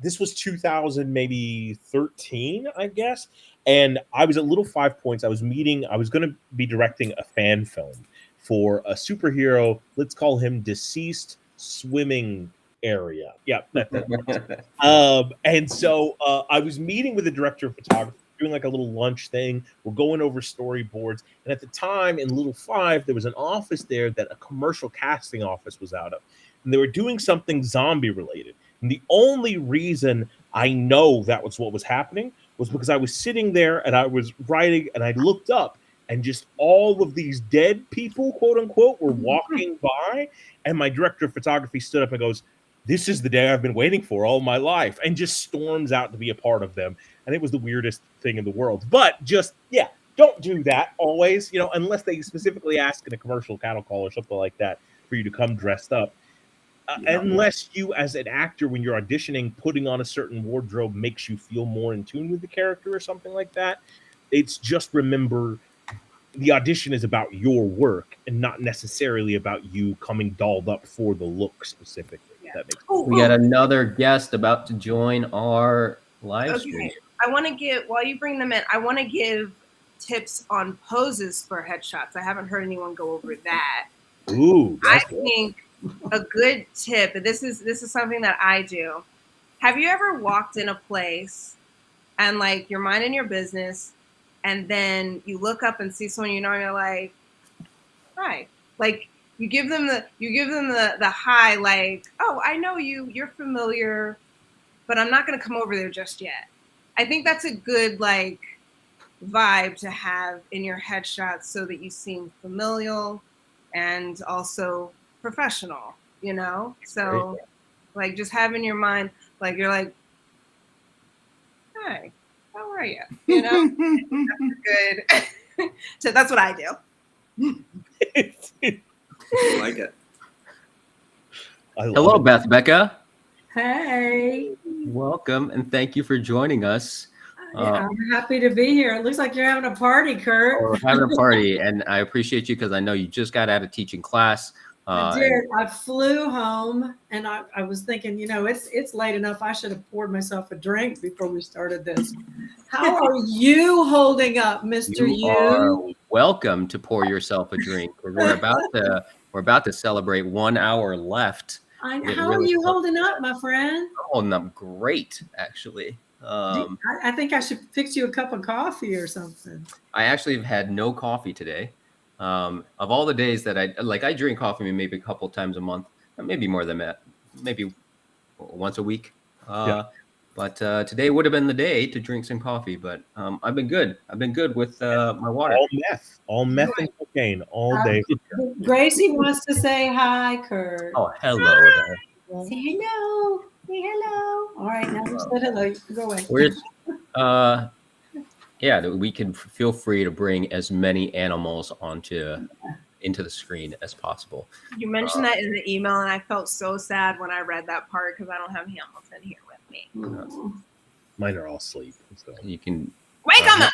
this was 2000, maybe 13, I guess. And I was at Little 5 Points. I was going to be directing a fan film for a superhero. Let's call him Deceased Swimming Area. Yeah. And so I was meeting with the director of photography, doing like a little lunch thing. We're going over storyboards. And at the time in Little 5, there was an office there that a commercial casting office was out of. And they were doing something zombie related. And the only reason I know that was what was happening was because I was sitting there and I was writing and I looked up and just all of these dead people, quote unquote, were walking by. And my director of photography stood up and goes, "This is the day I've been waiting for all my life," and just storms out to be a part of them. And it was the weirdest thing in the world. But just, don't do that always, unless they specifically ask in a commercial cattle call or something like that for you to come dressed up. Unless you, as an actor, when you're auditioning, putting on a certain wardrobe makes you feel more in tune with the character or something like that. It's just, remember, the audition is about your work and not necessarily about you coming dolled up for the look specifically. That makes sense. We got another guest about to join our live stream. I want to give, while you bring them in, I want to give tips on poses for headshots. I haven't heard anyone go over that. Ooh, I think a good tip, and this is something that I do. Have you ever walked in a place and like you're minding your business, and then you look up and see someone and you're like, hi, like you give them the hi, like, oh, I know you, you're familiar, but I'm not gonna come over there just yet. I think that's a good like vibe to have in your headshots so that you seem familial and also professional, so like just have in your mind, like you're like, hi, how are you? That's good. So that's what I do. I like it. Hello, Beth Becca. Hey. Welcome, and thank you for joining us. I'm happy to be here. It looks like you're having a party, Kurt. We're having a party, and I appreciate you because I know you just got out of teaching class. I did. I flew home, and I was thinking, it's late enough. I should have poured myself a drink before we started this. How are you holding up, Mr. You are welcome to pour yourself a drink. We're about to celebrate 1 hour left. How are you holding up, my friend? I'm holding up great, actually. I think I should fix you a cup of coffee or something. I actually have had no coffee today. Of all the days that I drink coffee maybe a couple times a month, maybe more than that, maybe once a week. But today would have been the day to drink some coffee. But I've been good. I've been good with my water. All meth and cocaine all day. Gracie wants to say hi, Kurt. Oh, hello there. Say hello. Say hello. All right, now you said hello. You can go away. We can feel free to bring as many animals into the screen as possible. You mentioned that in the email, and I felt so sad when I read that part because I don't have Hamilton here with me. Mine are all asleep. So. You can wake them up.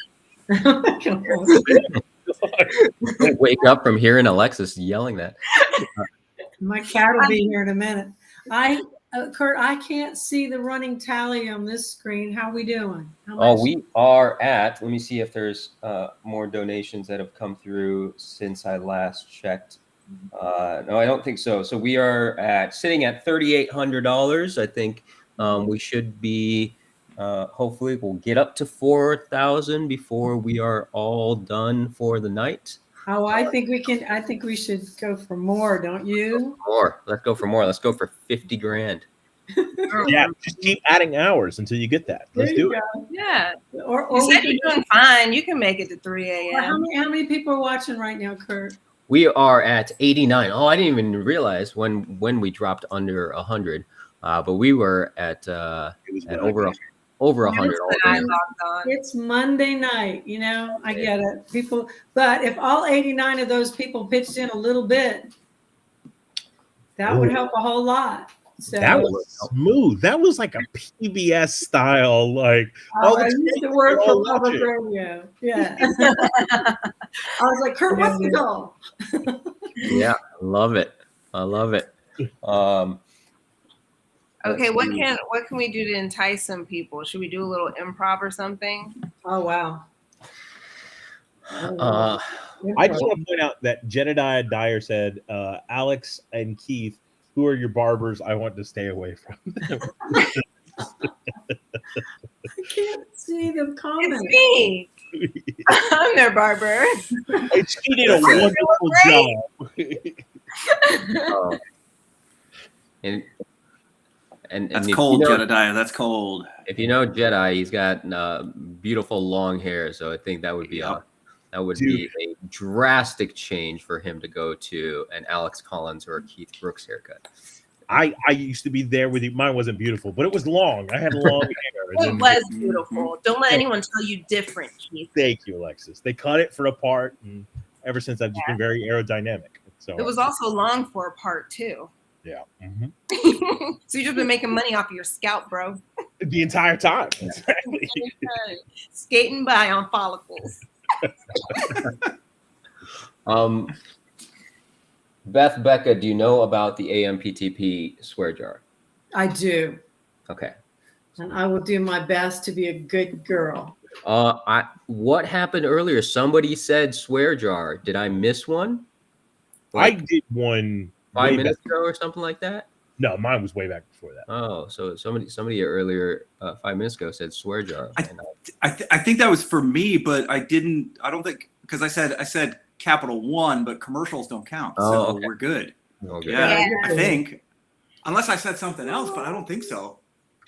Wake up from hearing Alexis yelling that. My cat will be here in a minute. Kurt, I can't see the running tally on this screen. How are we doing? We are at, let me see if there's more donations that have come through since I last checked. No, I don't think so. So we are sitting at $3,800. I think we should be, hopefully we'll get up to 4,000 before we are all done for the night. Oh, I think we should go for more, don't you? Let's go for more. Let's go for 50 grand. Yeah, just keep adding hours until you get that. Let's do it. Yeah. Or you said you're doing fine. You can make it to 3 a.m. How many people are watching right now, Kurt? We are at 89. Oh, I didn't even realize when we dropped under 100. But we were at over 100. It's Monday night, I get it. People, but if all 89 of those people pitched in a little bit, That would help a whole lot. So, that was smooth. That was like a PBS style, like I used to work for public radio. Yeah. I was like, Kurt, what's the goal? Yeah, I love it. I love it. Okay, what can we do to entice some people? Should we do a little improv or something? Oh wow. I just want to point out that Jedediah Dyer said, Alex and Keith, who are your barbers? I want to stay away from them. I can't see them comment. It's me. I'm their barber. She did a wonderful job. And that's cold, Jedediah. That's cold. If you know Jedi, he's got beautiful long hair, so I think that would be be a drastic change for him to go to an Alex Collins or a Keith Brooks haircut. I used to be there with you. Mine wasn't beautiful, but it was long. I had long hair. It was beautiful. Don't let anyone tell you different, Keith. Thank you, Alexis. They cut it for a part, and ever since I've just been very aerodynamic. So it was also long for a part too. Yeah. So you've just been making money off of your scalp, bro. The entire time. Exactly. Skating by on follicles. Beth, Becca, do you know about the AMPTP swear jar? I do. Okay. And I will do my best to be a good girl. What happened earlier? Somebody said swear jar. Did I miss one? I did one 5 minutes ago or something like that. No, mine was way back before that. Oh, so somebody earlier 5 minutes ago said swear jar. I think that was for me, but I don't think, because I said Capital One, but commercials don't count. So we're good. Okay. Yeah, I think. Unless I said something else, but I don't think so.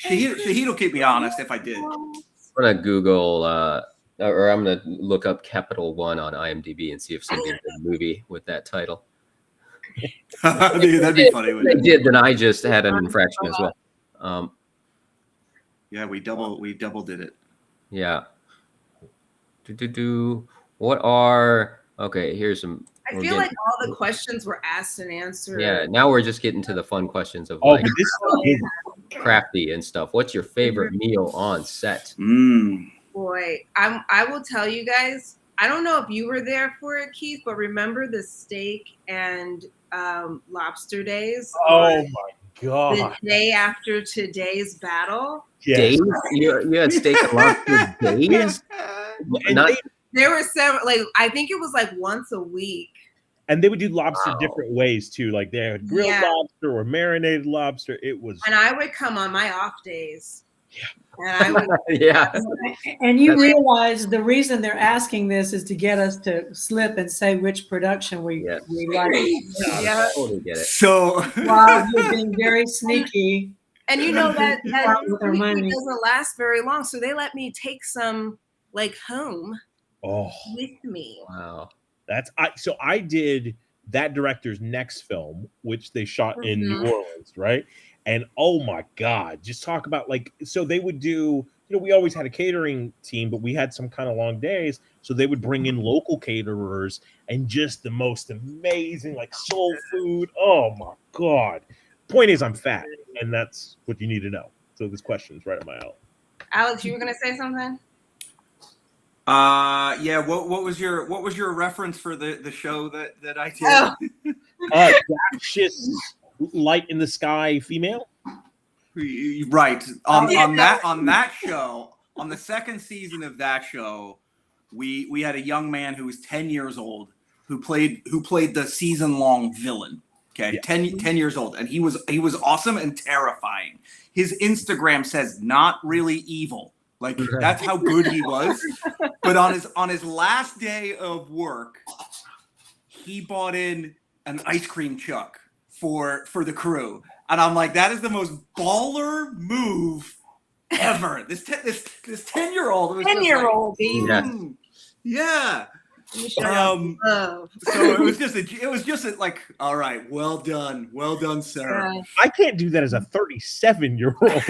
Shahid will keep me honest if I did. I'm gonna Google or I'm gonna look up Capital One on IMDb and see if somebody did a movie with that title. That'd be funny. If they did, then I just had an infraction as well. Yeah, we double did it. Yeah. What are here's some. I feel like all the questions were asked and answered. Yeah, now we're just getting to the fun questions of but this is crafty and stuff. What's your favorite meal on set? Boy, I will tell you guys. I don't know if you were there for it, Keith, but remember the steak and lobster days? Oh my god! The day after today's battle. Yes. Days? You had steak and lobster days? There were several. Like I think it was like once a week. And they would do lobster different ways too. Like they had grilled lobster or marinated lobster. It was. And I would come on my off days. Yeah. And I would, And you realize the reason they're asking this is to get us to slip and say which production we like. Yeah, totally get it. So wow, you're being very sneaky. And you know that with our money doesn't last very long, so they let me take some like home with me. Wow. So I did that director's next film, which they shot in New Orleans, right? And oh my God, just talk about so they would do, we always had a catering team, but we had some kind of long days. So they would bring in local caterers and just the most amazing, soul food. Oh my God. Point is, I'm fat, and that's what you need to know. So this question's right up my alley. Alex, you were gonna say something? Yeah. What was your reference for the show that I did? Just light in the sky female. Right. On that show, on the second season of that show, we had a young man who was 10 years old who played the season-long villain. Okay, yeah. 10 years old, and he was awesome and terrifying. His Instagram says not really evil. That's how good he was. But on his last day of work, he bought in an ice cream truck for the crew. And I'm like, that is the most baller move ever. This 10-year-old was 10-year-old, yeah. So it was just like, all right, well done, sir. I can't do that as a 37-year-old.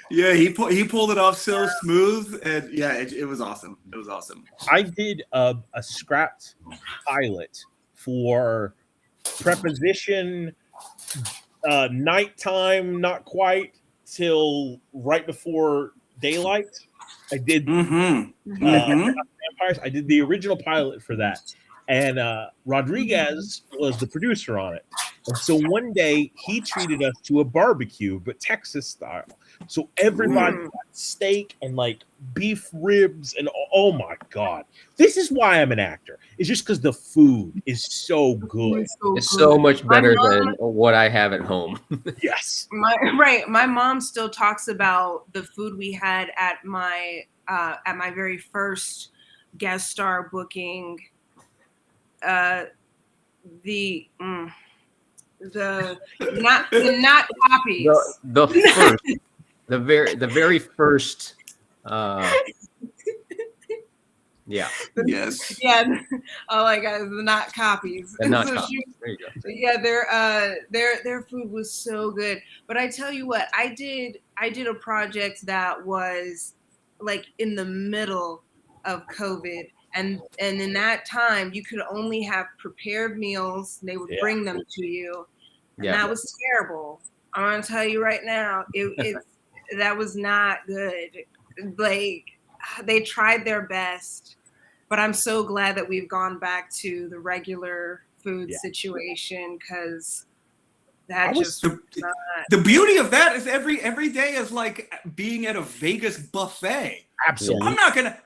Yeah, he pulled it off so smooth, and yeah, it was awesome. It was awesome. I did a scrapped pilot for preposition, nighttime, not quite till right before daylight. I did vampires. I did the original pilot for that, and Rodriguez was the producer on it. And so one day he treated us to a barbecue, but Texas style. So everybody got steak and like beef ribs, and oh my god, this is why I'm an actor. It's just because the food is so good. It's so much better than what I have at home. Yes. My mom still talks about the food we had at my very first guest star booking. The not copies. The very first. Yeah. Yes. Yeah. Oh my God, the not copies. And not So copies. There you go. Yeah, their food was so good. But I tell you what, I did a project that was like in the middle of COVID. And in that time, you could only have prepared meals. They would bring them to you. And that was terrible. I'm going to tell you right now, that was not good. Like, they tried their best. But I'm so glad that we've gone back to the regular food situation, because that just not. The beauty of that is every day is like being at a Vegas buffet. Absolutely. I'm not gonna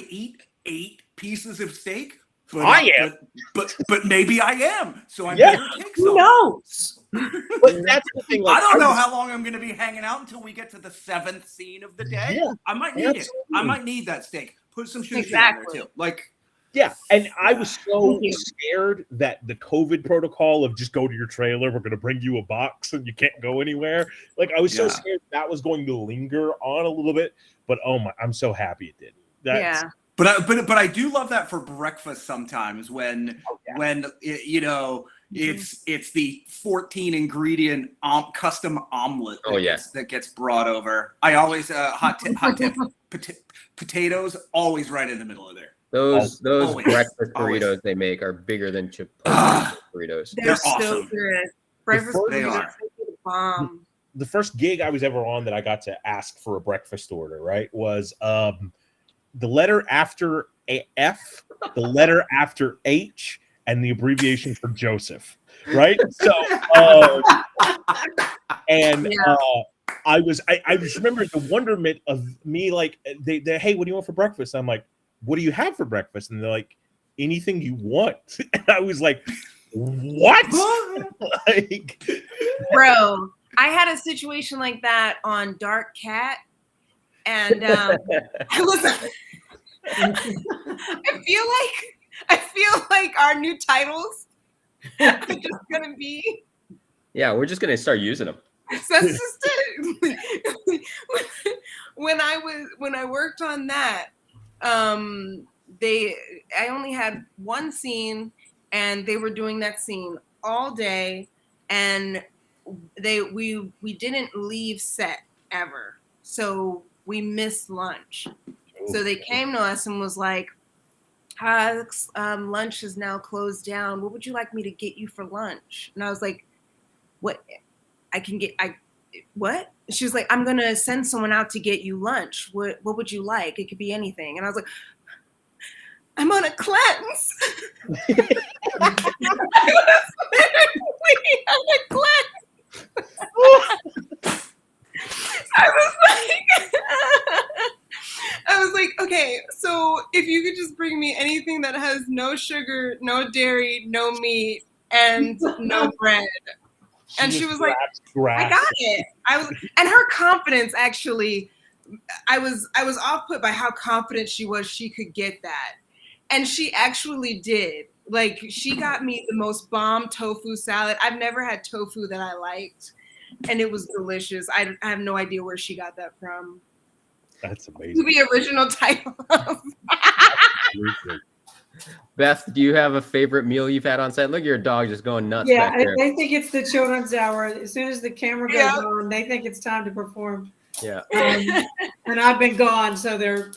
eat 8 pieces of steak. But but maybe I am. So I better take some. Who knows? But that's the thing. Like, I don't know how long I'm going to be hanging out until we get to the 7th scene of the day. Yeah, I might need it. I might need that steak. Put some sushi on there too. Like, yeah, and I was so scared that the COVID protocol of just go to your trailer, we're going to bring you a box and you can't go anywhere. Like, I was so scared that was going to linger on a little bit. But oh my, I'm so happy it did. But I do love that for breakfast sometimes when it's the 14 ingredient custom omelet that gets brought over. I always hot tip potatoes always right in the middle of there. Those Always. breakfast burritos they make are bigger than Chipotle burritos. They're so good. Breakfast burritos are the bomb. The first gig I was ever on that I got to ask for a breakfast order, right, was the letter after F, the letter after H, and the abbreviation for Joseph, right? So, I just remember the wonderment of me, like, they hey, what do you want for breakfast? I'm like, what do you have for breakfast? And they're like, anything you want. And I was like, what? Like, bro, I had a situation like that on Dark Cat, and I was. I feel like our new titles are just gonna be. Yeah, we're just gonna start using them. That's just it. When I worked on that, I only had one scene, and they were doing that scene all day, and we didn't leave set ever, so we missed lunch. So they came to us and was like, lunch is now closed down. What would you like me to get you for lunch? And I was like, what? What? She was like, I'm going to send someone out to get you lunch. What would you like? It could be anything. And I was like, I'm on a cleanse. I was literally on a cleanse. I was like, okay, so if you could just bring me anything that has no sugar, no dairy, no meat, and no bread. And she was like, I got it. And her confidence, actually, I was off put by how confident she was she could get that. And she actually did. Like, she got me the most bomb tofu salad. I've never had tofu that I liked, and it was delicious. I have no idea where she got that from. That's amazing. The original title. Beth, do you have a favorite meal you've had on set? Look at your dog just going nuts. Yeah, back there. they think it's the children's hour. As soon as the camera goes on, they think it's time to perform. Yeah. And I've been gone, so they're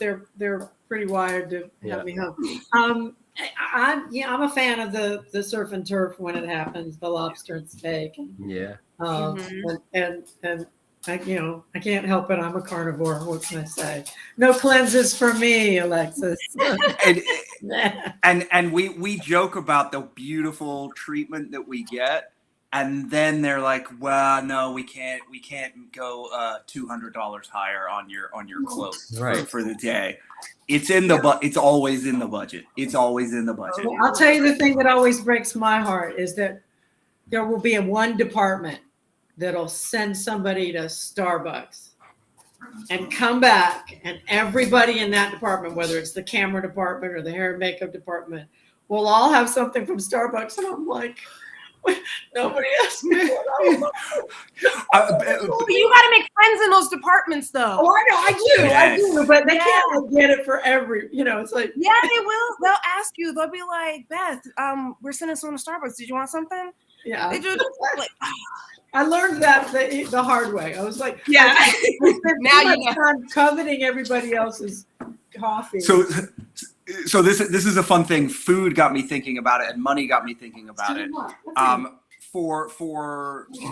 pretty wired to have me home. I'm a fan of the surf and turf when it happens, the lobster and steak. Yeah. And I can't help it. I'm a carnivore. What can I say? No cleanses for me, Alexis. and we joke about the beautiful treatment that we get, and then they're like, well, no, we can't go $200 higher on your quote for the day. It's it's always in the budget. It's always in the budget. Well, I'll tell you the thing that always breaks my heart is that there will be one department that'll send somebody to Starbucks and come back, and everybody in that department, whether it's the camera department or the hair and makeup department, will all have something from Starbucks. And I'm like, nobody asked me. You got to make friends in those departments, though. Oh, I know, I do, but they can't get it for every. It's like they will. They'll ask you. They'll be like, Beth, we're sending someone to Starbucks. Did you want something? Yeah. They do. Like, I learned that the hard way. I was like, yeah. Now you know, coveting everybody else's coffee. So this is a fun thing. Food got me thinking about it, and money got me thinking about it. For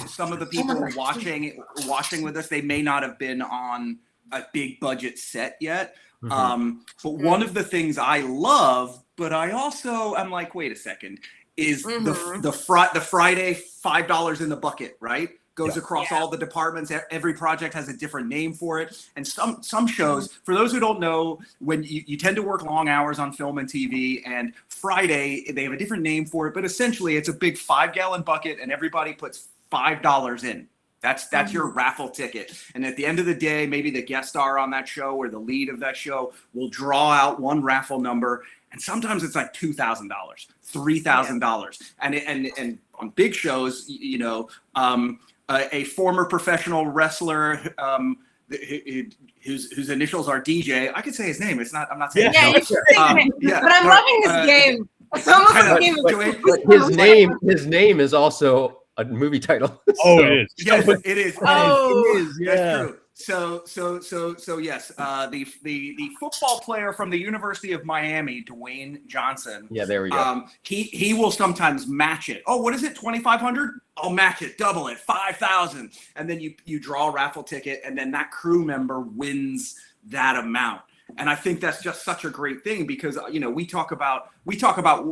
some of the people watching with us, they may not have been on a big budget set yet. But one of the things I love, but I also am like, wait a second, is the Friday $5 in the bucket, right? Goes across all the departments. Every project has a different name for it. And some shows, for those who don't know, when you tend to work long hours on film and TV, and Friday, they have a different name for it, but essentially it's a big 5-gallon bucket and everybody puts $5 in. That's your raffle ticket. And at the end of the day, maybe the guest star on that show or the lead of that show will draw out one raffle number. And sometimes it's like $2,000, $3,000. And on big shows, a former professional wrestler whose initials are DJ. I could say his name. I'm not saying. Yeah, you should say but I'm loving this game. It's almost like his name is also a movie title. Oh, it is. Yes, it is. Oh, it is. Yeah. That's true. So yes, the football player from the University of Miami, Dwayne Johnson. Yeah, there we go. He will sometimes match it. Oh, what is it? 2,500? I'll match it, double it, 5,000, and then you draw a raffle ticket, and then that crew member wins that amount. And I think that's just such a great thing because we talk about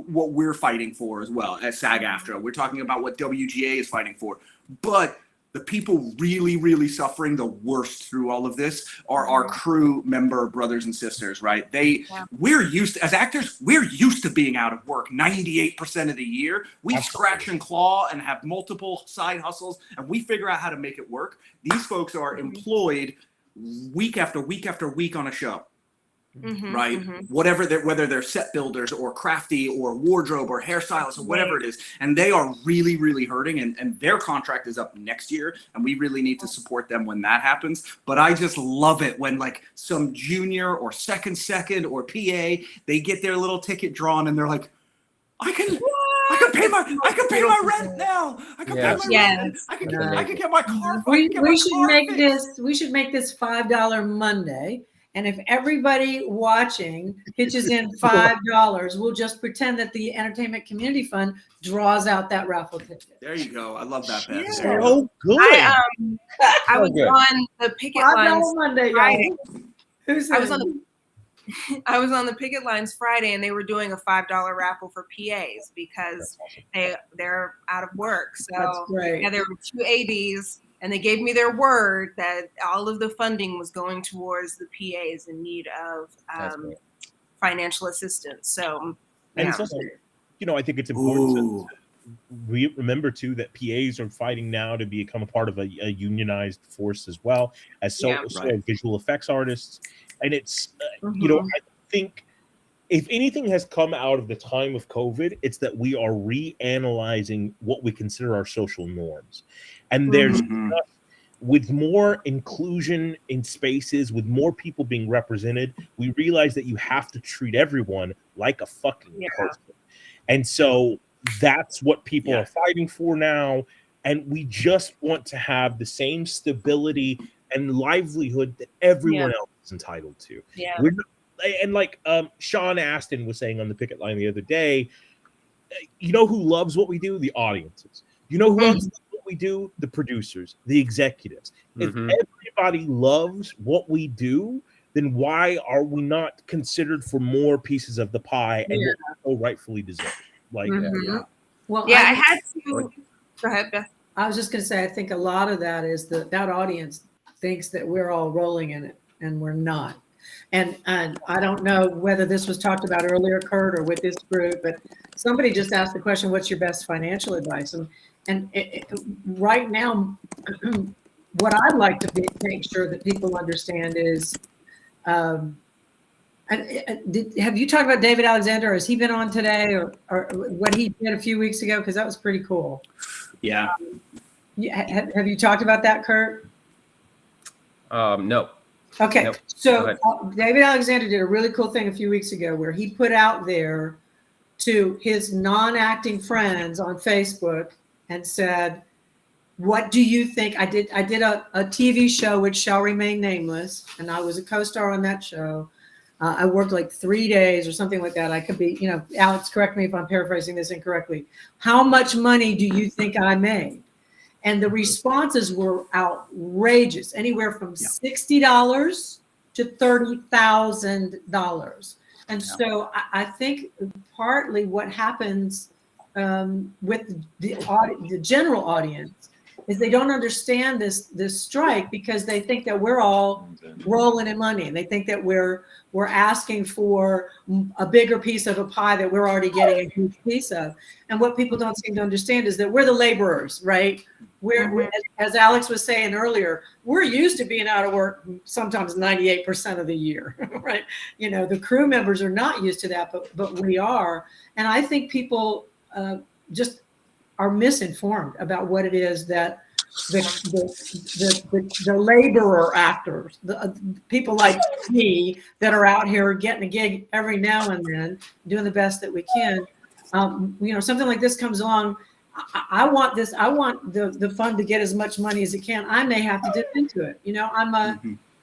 what we're fighting for as well as SAG-AFTRA. We're talking about what WGA is fighting for, but the people really, really suffering the worst through all of this are our crew member brothers and sisters, right? We're used to, as actors, we're used to being out of work 98% of the year. We scratch and claw and have multiple side hustles, and we figure out how to make it work. These folks are employed week after week after week on a show. Right? Whether they're set builders or crafty or wardrobe or hairstylists or whatever it is. And they are really, really hurting, and their contract is up next year. And we really need to support them when that happens. But I just love it when like some junior or second or PA, they get their little ticket drawn and they're like, I can pay my rent now. I can pay my rent. I can get my car. We should make this $5 Monday. And if everybody watching pitches in $5, we'll just pretend that the Entertainment Community Fund draws out that raffle ticket. There you go. I love that, Beth. Yeah. Oh, good. I was on the picket lines Monday, Friday. I was on the picket lines Friday, and they were doing a $5 raffle for PAs because they're out of work. So that's great. Yeah, there were 2 ADs. And they gave me their word that all of the funding was going towards the PAs in need of financial assistance. So, and it's also, I think it's important to remember too that PAs are fighting now to become a part of a unionized force as well as visual effects artists. And it's, I think if anything has come out of the time of COVID, it's that we are reanalyzing what we consider our social norms. And there's with more inclusion in spaces, with more people being represented, we realize that you have to treat everyone like a fucking person. And so that's what people are fighting for now. And we just want to have the same stability and livelihood that everyone else is entitled to. Yeah. and like Sean Astin was saying on the picket line the other day, you know who loves what we do? The audiences. You know who else loves what we do? The producers, the executives. If everybody loves what we do, then why are we not considered for more pieces of the pie and what we so rightfully deserve? Like, Well, I had to. Go ahead, Beth. I was just going to say, I think a lot of that is that audience thinks that we're all rolling in it, and we're not. And I don't know whether this was talked about earlier, Kurt, or with this group, but somebody just asked the question, what's your best financial advice? And right now, what I'd like to make sure that people understand is, have you talked about David Alexander? Has he been on today, or what he did a few weeks ago? Because that was pretty cool. Yeah. Have you talked about that, Kurt? No. Okay. Nope. So David Alexander did a really cool thing a few weeks ago where he put out there to his non-acting friends on Facebook and said, what do you think? I did a TV show which shall remain nameless, and I was a co-star on that show. I worked like 3 days or something like that. I could be, Alex, correct me if I'm paraphrasing this incorrectly. How much money do you think I made? And the responses were outrageous, anywhere from $60 to $30,000. And so I think partly what happens with the general audience is they don't understand this strike because they think that we're all rolling in money, and they think that we're asking for a bigger piece of a pie that we're already getting a huge piece of. And what people don't seem to understand is that we're the laborers, right? We're as Alex was saying earlier, we're used to being out of work sometimes 98% of the year, right? The crew members are not used to that, but we are. And I think people just are misinformed about what it is that the laborer actors, the people like me that are out here getting a gig every now and then, doing the best that we can. Something like this comes along. I want the fund to get as much money as it can. I may have to dip into it.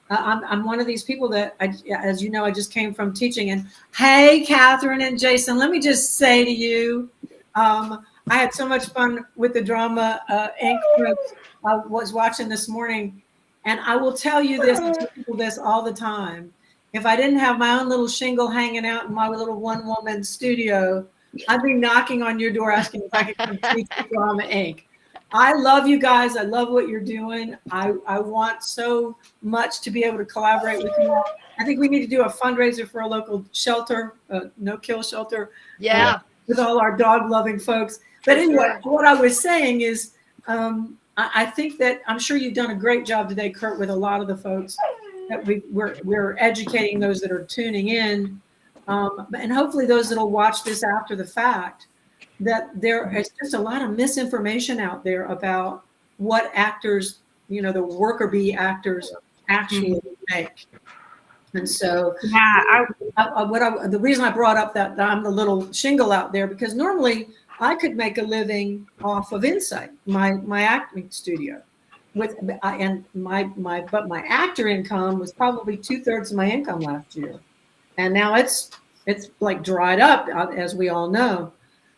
I'm one of these people that, as you know, I just came from teaching. And hey, Catherine and Jason, let me just say to you, I had so much fun with the Drama Inc. group. I was watching this morning, and I will tell you this, I tell people this all the time. If I didn't have my own little shingle hanging out in my little one-woman studio, I'd be knocking on your door asking if I could come teach Drama Inc. I love you guys. I love what you're doing. I want so much to be able to collaborate with you. I think we need to do a fundraiser for a local shelter, no-kill shelter. Yeah. With all our dog-loving folks. But anyway, what I was saying is, I think that I'm sure you've done a great job today, Kurt, with a lot of the folks that we're educating those that are tuning in, and hopefully those that'll watch this after the fact. That there is just a lot of misinformation out there about what actors, the worker bee actors actually make. And so, the reason I brought up that I'm the little shingle out there, because normally I could make a living off of Insight, my acting studio, but my actor income was probably 2/3 of my income last year, and now it's like dried up, as we all know.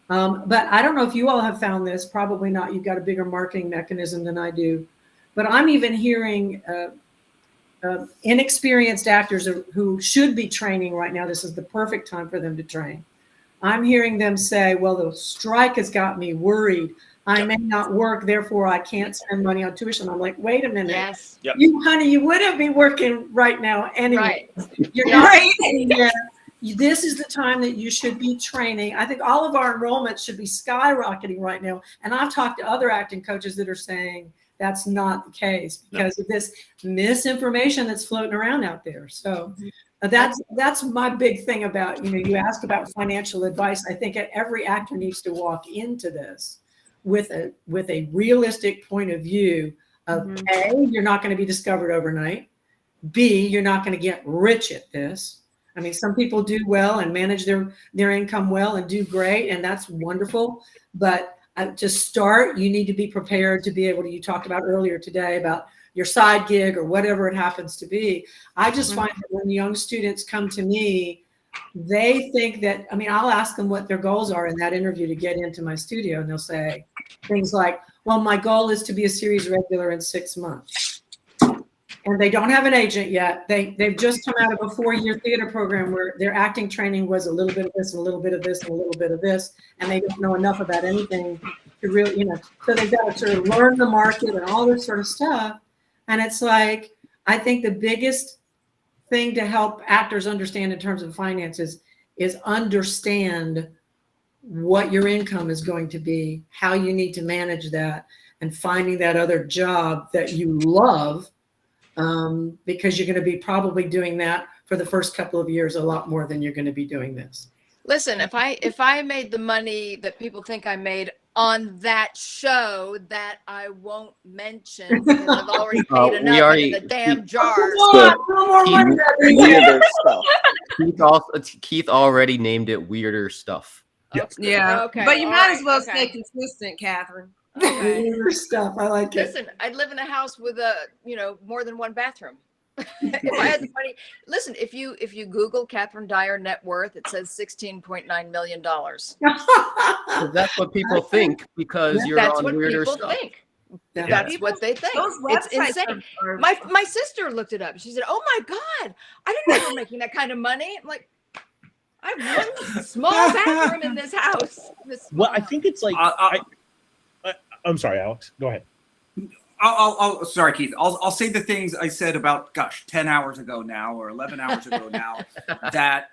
But I don't know if you all have found this. Probably not. You've got a bigger marketing mechanism than I do, but I'm even hearing. Inexperienced actors who should be training right now. This is the perfect time for them to train. I'm hearing them say, well, the strike has got me worried. I may not work, therefore I can't spend money on tuition. I'm like, wait a minute. Yes. Yep. Honey, you wouldn't be working right now anyway. Right. You're not working yet. This is the time that you should be training. I think all of our enrollments should be skyrocketing right now. And I've talked to other acting coaches that are saying, that's not the case because of this misinformation that's floating around out there. So that's my big thing about, you ask about financial advice. I think every actor needs to walk into this with a realistic point of view of A, you're not going to be discovered overnight. B, you're not going to get rich at this. I mean, some people do well and manage their income well and do great, and that's wonderful. But to start, you need to be prepared to be able to, you talked about earlier today about your side gig or whatever it happens to be. I just find that when young students come to me, they think that, I mean, I'll ask them what their goals are in that interview to get into my studio, and they'll say things like, well, my goal is to be a series regular in 6 months. And they don't have an agent yet. They've just come out of a 4-year theater program where their acting training was a little bit of this and a little bit of this and a little bit of this, and they don't know enough about anything to really, so they've got to sort of learn the market and all this sort of stuff. And it's like, I think the biggest thing to help actors understand in terms of finances is understand what your income is going to be, how you need to manage that, and finding that other job that you love, because you're going to be probably doing that for the first couple of years a lot more than you're going to be doing this. Listen, if I made the money that people think I made on that show that I won't mention because I've already paid enough in the damn jar. Keith already named it weirder stuff. Okay. Yeah. Okay. But you might as well Okay. stay consistent, Catherine. Weirder stuff. I like it. Listen, I'd live in a house with more than one bathroom. If I had the money, listen, if you Google Catherine Dyer net worth, it says $16.9 million. So that's what people think because you're That's on what weirder people stuff. think. That's what they think. Those It's websites insane. are- My sister looked it up. She said, "Oh my God, I didn't know you were making that kind of money." I'm like, I have one small bathroom in this house. Well, I think it's like I'm sorry, Alex. Go ahead. Sorry, Keith. I'll say the things I said about 10 hours ago now or 11 hours ago now that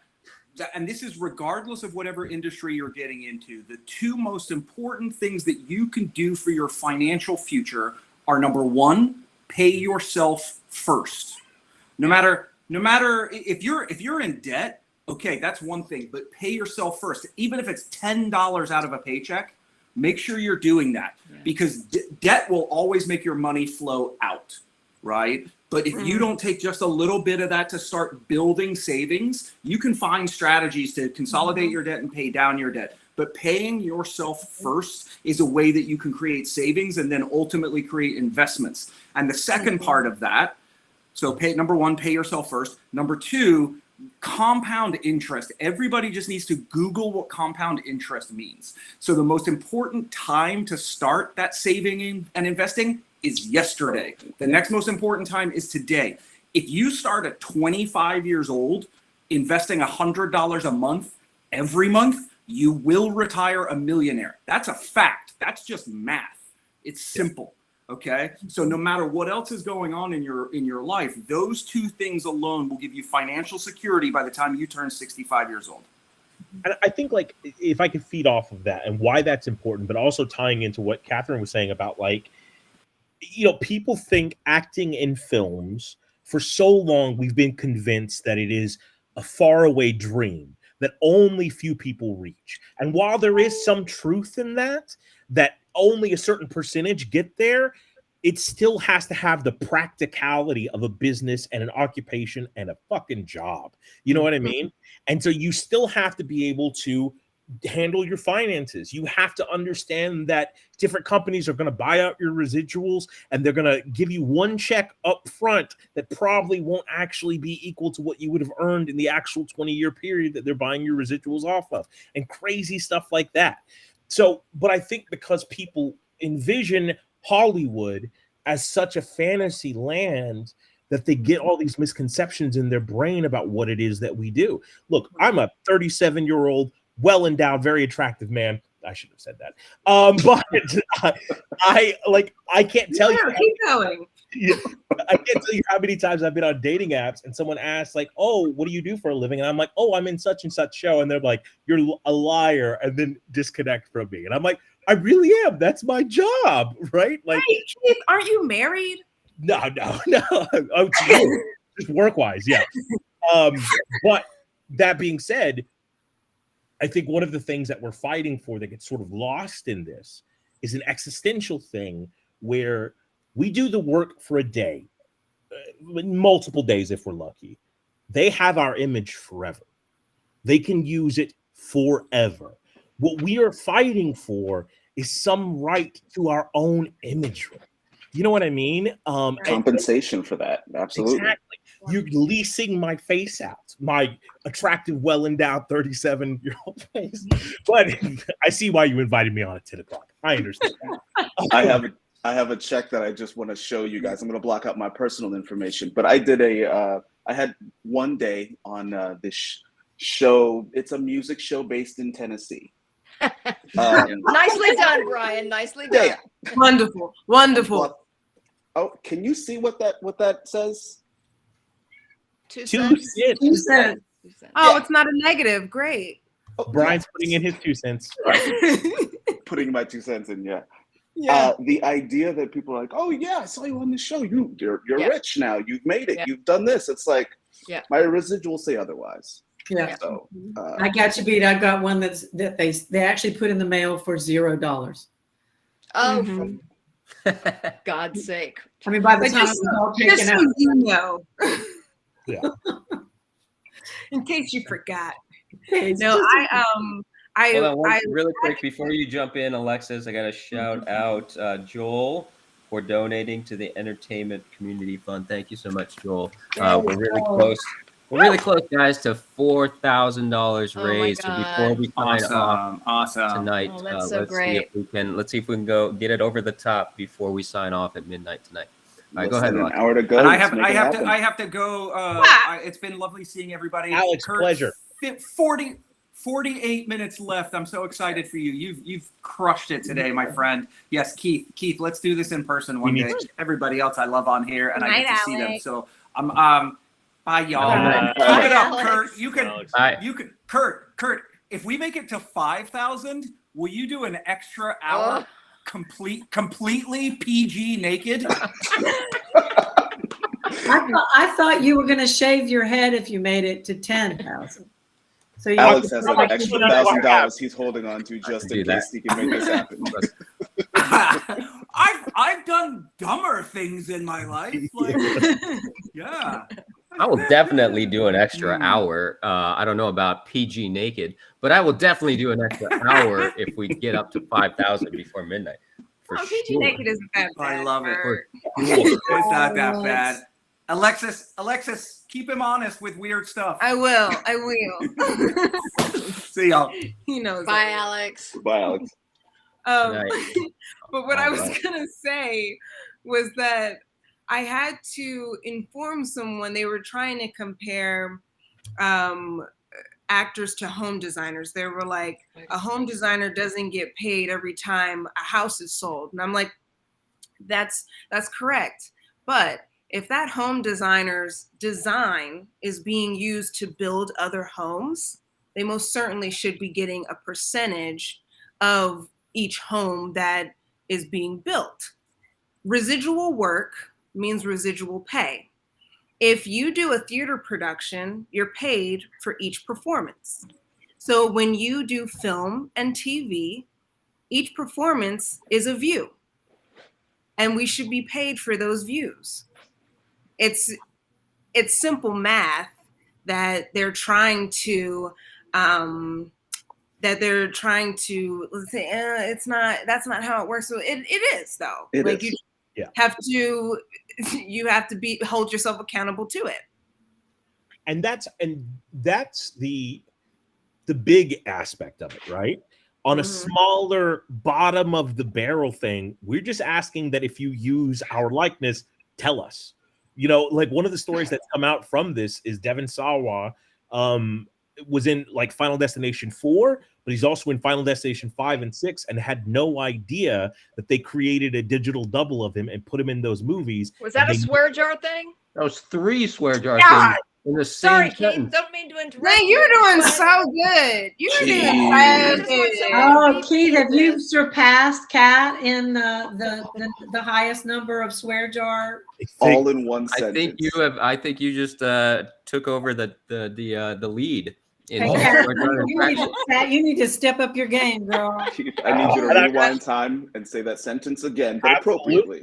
and this is regardless of whatever industry you're getting into, the two most important things that you can do for your financial future are, number one, pay yourself first. No matter if you're in debt, okay, that's one thing, but pay yourself first. Even if it's $10 out of a paycheck, make sure you're doing that because debt will always make your money flow out, right? But if you don't take just a little bit of that to start building savings, you can find strategies to consolidate your debt and pay down your debt. But paying yourself first is a way that you can create savings and then ultimately create investments. And the second part of that, so number one, pay yourself first. Number two, compound interest. Everybody just needs to Google what compound interest means. So the most important time to start that saving and investing is yesterday. The next most important time is today. If you start at 25 years old, investing $100 a month every month, you will retire a millionaire. That's a fact. That's just math. It's simple. Okay. So no matter what else is going on in your life, those two things alone will give you financial security by the time you turn 65 years old. And I think, like, if I could feed off of that and why that's important, but also tying into what Catherine was saying about, like, people think acting in films, for so long we've been convinced that it is a faraway dream that only few people reach. And while there is some truth in that only a certain percentage get there, it still has to have the practicality of a business and an occupation and a fucking job. You know what I mean? And so you still have to be able to handle your finances. You have to understand that different companies are going to buy out your residuals and they're going to give you one check up front that probably won't actually be equal to what you would have earned in the actual 20-year period that they're buying your residuals off of, and crazy stuff like that. So, but I think because people envision Hollywood as such a fantasy land that they get all these misconceptions in their brain about what it is that we do. Look, I'm a 37-year-old, well-endowed, very attractive man. I should have said that. But I can't tell you. Keep going. I can't tell you how many times I've been on dating apps and someone asks, like, "Oh, what do you do for a living?" And I'm like, "Oh, I'm in such and such show." And they're like, "You're a liar," and then disconnect from me. And I'm like, "I really am. That's my job, right?" Like, hey, Keith, aren't you married? No. Oh, just work-wise, yeah. But that being said, I think one of the things that we're fighting for that gets sort of lost in this is an existential thing where we do the work for a day, multiple days if we're lucky. They have our image forever. They can use it forever. What we are fighting for is some right to our own imagery. You know what I mean? Compensation for that. Absolutely. Exactly. You're leasing my face out, my attractive, well-endowed 37-year-old face. But I see why you invited me on at 10 o'clock. I understand that. I have a check that I just want to show you guys. I'm going to block out my personal information, but I did I had one day on this show. It's a music show based in Tennessee. Nicely done, Brian. Nicely done. Yeah. Wonderful. Wonderful. Oh, can you see what that says? 2 cents. 2 cents. Oh, it's not a negative. Great. Oh, Brian's putting in his 2 cents. Putting my 2 cents in, yeah. Yeah. The idea that people are like, oh yeah, I saw you on the show. You're Yeah. rich now. You've made it. Yeah. You've done this. It's like Yeah. my residuals say otherwise. Yeah. So I got you beat. I've got one that they actually put in the mail for $0. Oh, Mhm. for God's sake. I mean, by the But time just, it was all just taken so out. you know, Yeah. in case you forgot. It's No, just- Hold on, really quick before you jump in, Alexis. I got to shout out Joel for donating to the Entertainment Community Fund. Thank you so much, Joel. We're really close. We're really close, guys, to $4,000 raised. So before we sign off tonight, Oh, that's so let's great. see if we can go get it over the top before we sign off at midnight tonight. All right, go ahead, an Alexis. hour to go. And I Let's have make it happen. I have to go. It's been lovely seeing everybody. Alex, pleasure. 48 minutes left. I'm so excited for you. You've crushed it today, my friend. Yes, Keith, let's do this in person one day. Everybody else I love on here, and I get to see them. So bye, y'all. Keep it up, Kurt. You can, Kurt. If we make it to 5,000, will you do an extra hour, completely PG naked? I thought you were going to shave your head if you made it to 10,000. So you Alex has an extra $1,000 he's holding on to just in case he can make this happen. I've done dumber things in my life. Like, yeah. I will definitely do an extra hour. I don't know about PG naked, but I will definitely do an extra hour if we get up to 5,000 before midnight. For PG sure. naked isn't that bad. I love it. For It's not that bad. Alexis, keep him honest with weird stuff. I will. See y'all. He knows. Bye, it. Alex. Bye, Alex. But what I was Alright. gonna say was that I had to inform someone. They were trying to compare actors to home designers. They were like, a home designer doesn't get paid every time a house is sold, and I'm like, that's correct. But if that home designer's design is being used to build other homes, they most certainly should be getting a percentage of each home that is being built. Residual work means residual pay. If you do a theater production, you're paid for each performance. So when you do film and TV, each performance is a view, and we should be paid for those views. It's simple math that they're trying to let's say that's not how it works. So it is though. It like is. you have to hold yourself accountable to it. And that's the big aspect of it, right? On a smaller bottom of the barrel thing, we're just asking that if you use our likeness, tell us. You know, like one of the stories that's come out from this is Devin Sawa was in like Final Destination 4, but he's also in Final Destination 5 and 6 and had no idea that they created a digital double of him and put him in those movies. Was that a swear jar thing? That was 3 swear jar God. things in the Sorry, same Keith. sentence. Don't mean to interrupt. Man, you're doing so good. You're doing so good. Oh, Keith, have you surpassed Kat in the highest number of swear jar? All in one I sentence. think you have. I think you just took over the lead. In Hey, Kat, you need to step up your game, girl. I need you to rewind time and say that sentence again, but appropriately.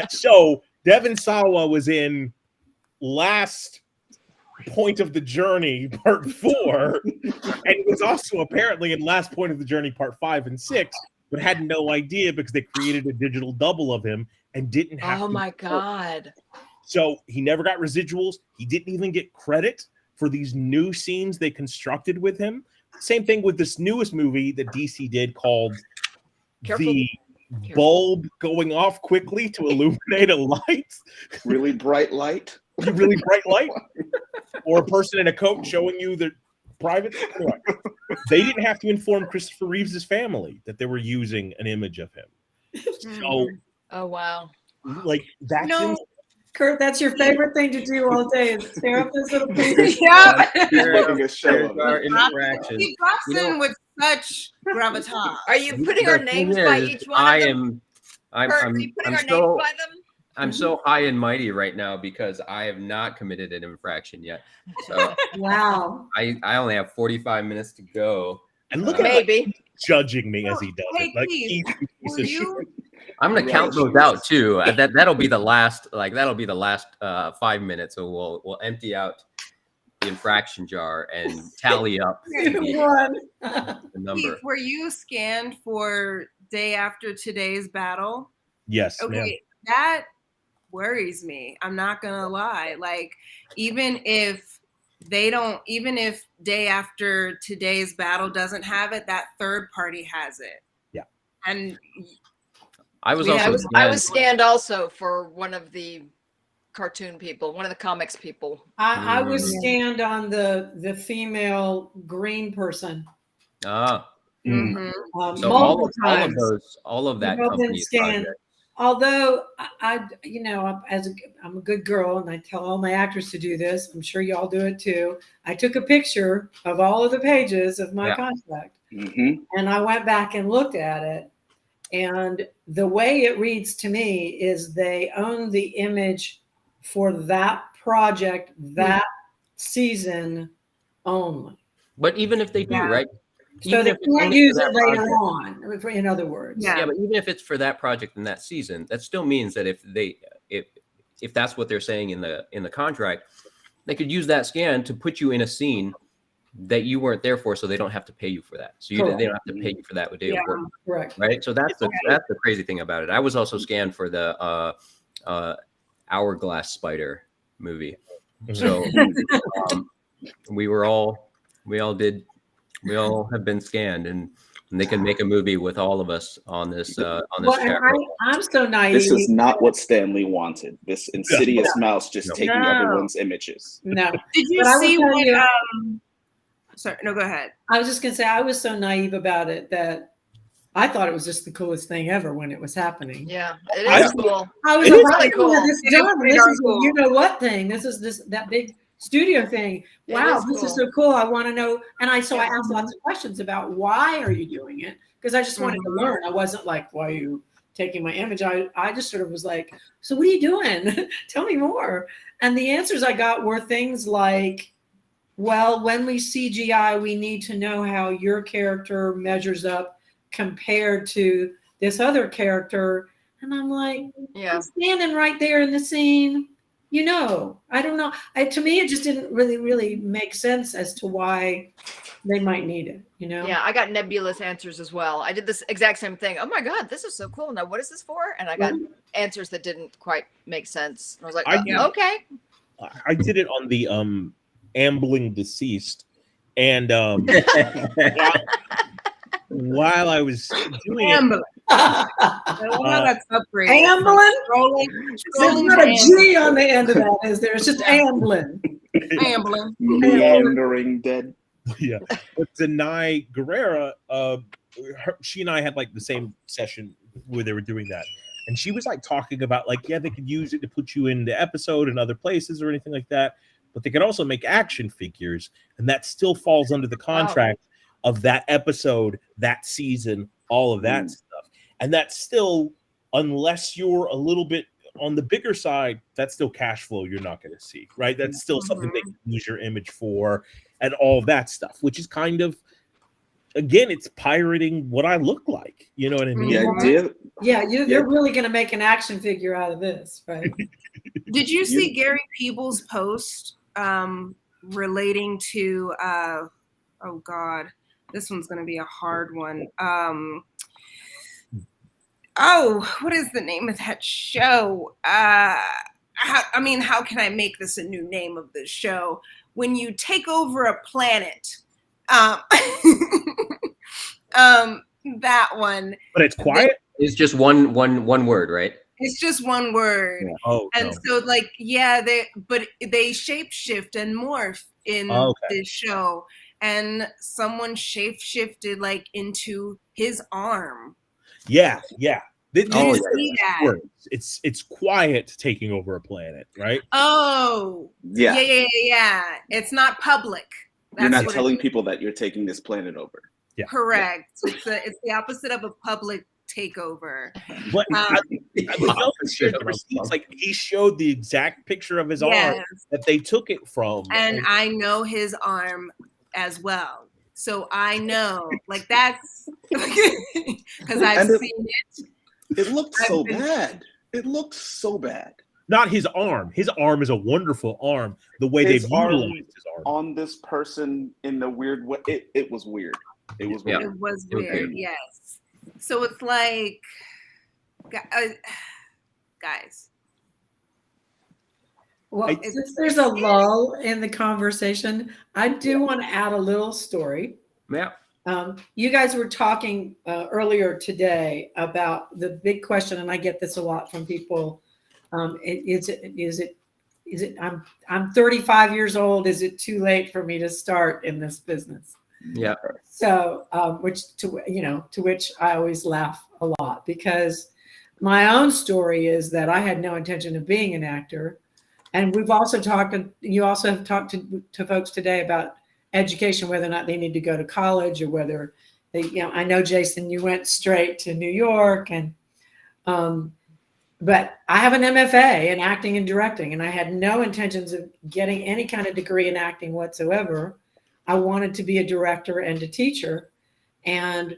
So Devin Sawa was in Last Point of the Journey Part 4, and was also apparently in Last Point of the Journey Part 5 and 6, but had no idea because they created a digital double of him and didn't have Oh to my God. So he never got residuals. He didn't even get credit for these new scenes they constructed with him. Same thing with this newest movie that DC did called The Bulb Going Off Quickly to Illuminate a Light. Really bright light. Really bright light. Or a person in a coat showing you the private. Anyway, they didn't have to inform Christopher Reeves' family that they were using an image of him. So, oh wow. Like that's Kurt, that's your favorite thing to do all day is stare up this little piece. Yeah. Making a show of Our it. interaction. He drops in with such gravitas. Are you putting our The thing names by is, each one of them? I'm Kurt, are you putting our names by them? I'm so high and mighty right now because I have not committed an infraction yet. So wow. I only have 45 minutes to go. And look at maybe judging me as he does Hey, it. Like Keith, piece of shit. I'm gonna count those out too. That'll be the last 5 minutes. So we'll empty out the infraction jar and tally up the number. Keith, were you scanned for day after today's battle? Yes. Okay, ma'am. that worries me. I'm not gonna lie. Like, even if day after today's battle doesn't have it, that third party has it. Yeah. And I was I was scanned also for one of the cartoon people, one of the comics people. I was scanned on the female green person. Ah. So Multiple times. all of that We've all been company's scanned. project. Although I'm a good girl and I tell all my actors to do this. I'm sure y'all do it too. I took a picture of all of the pages of my contract and I went back and looked at it. And the way it reads to me is they own the image for that project, that season only. But even if they do, right? So Even they if it's can't only use for it that later project. on, in other words. Yeah, but even if it's for that project in that season, that still means that if that's what they're saying in the contract, they could use that scan to put you in a scene that you weren't there for, so they don't have to pay you for that. So they don't have to pay you for that day of work. Correct. Right. So that's the crazy thing about it. I was also scanned for the Hourglass Spider movie. So we all have been scanned, and they can make a movie with all of us on this chat room. I'm so naive. This is not what Stanley wanted. This insidious mouse just taking everyone's images. No. Did you see what? Sorry, no, go ahead. I was just gonna say I was so naive about it that I thought it was just the coolest thing ever when it was happening. Yeah, it is cool. I was It is like, really cool. This It is done. pretty This darn is cool. you know what thing. This is that big studio thing. It Wow, is this is cool. so cool. I want to know. And I asked lots of questions about why are you doing it? Because I just wanted to learn. I wasn't like, why are you taking my image? I just sort of was like, so what are you doing? Tell me more. And the answers I got were things like, well, when we CGI, we need to know how your character measures up compared to this other character. And I'm like, I'm standing right there in the scene. I don't know. To me, it just didn't really make sense as to why they might need it, Yeah, I got nebulous answers as well. I did this exact same thing. Oh my God, this is so cool. Now, what is this for? And I got answers that didn't quite make sense. And I was like, okay. I did it on the ambling deceased, and while I was doing it, that's upgrade. Ambling? There's Scrolling not to a G on the end of that, is there? It's just ambling. Ambling. Meandering dead. Yeah, but Denai Guerrera, she and I had like the same session where they were doing that, and she was like talking about like, they could use it to put you in the episode in other places or anything like that, but they could also make action figures, and that still falls under the contract of that episode, that season, all of that stuff. And that's still, unless you're a little bit on the bigger side, that's still cash flow you're not going to see, right? That's still something they can use your image for and all of that stuff, which is kind of, again, it's pirating what I look like. You know what I mean? They're really going to make an action figure out of this, right? Did you see Gary Peebles' post relating to, oh God, this one's going to be a hard one. Oh, what is the name of that show? How can I make this a new name of the show? When you take over a planet. That one. But it's quiet. It's just one word, right? It's just one word. Yeah. Oh, and no. so like, yeah, they shapeshift and morph in this show. And someone shapeshifted like into his arm. Yeah, yeah. See that? It's quiet taking over a planet, right? Oh, yeah. It's not public. You're not telling people that you're taking this planet over. Yeah. Correct. It's the opposite of a public takeover. But it's like he showed the exact picture of his arm that they took it from. And I know his arm as well. So I know, like, that's because I've seen it. It looked so bad. It looks so bad. Not his arm. His arm is a wonderful arm. The way they've utilized his arm on this person in the weird way, it was weird. It was weird. It was weird. Yes. So it's like, guys. Well, since there's a lull in the conversation, I do want to add a little story. Yeah. You guys were talking earlier today about the big question, and I get this a lot from people. Is it? I'm 35 years old. Is it too late for me to start in this business? Yeah. So, to which I always laugh a lot, because my own story is that I had no intention of being an actor. And we've also talked, you also have talked to folks today about education, whether or not they need to go to college or whether they, I know, Jason, you went straight to New York, and, but I have an MFA in acting and directing, and I had no intentions of getting any kind of degree in acting whatsoever. I wanted to be a director and a teacher. And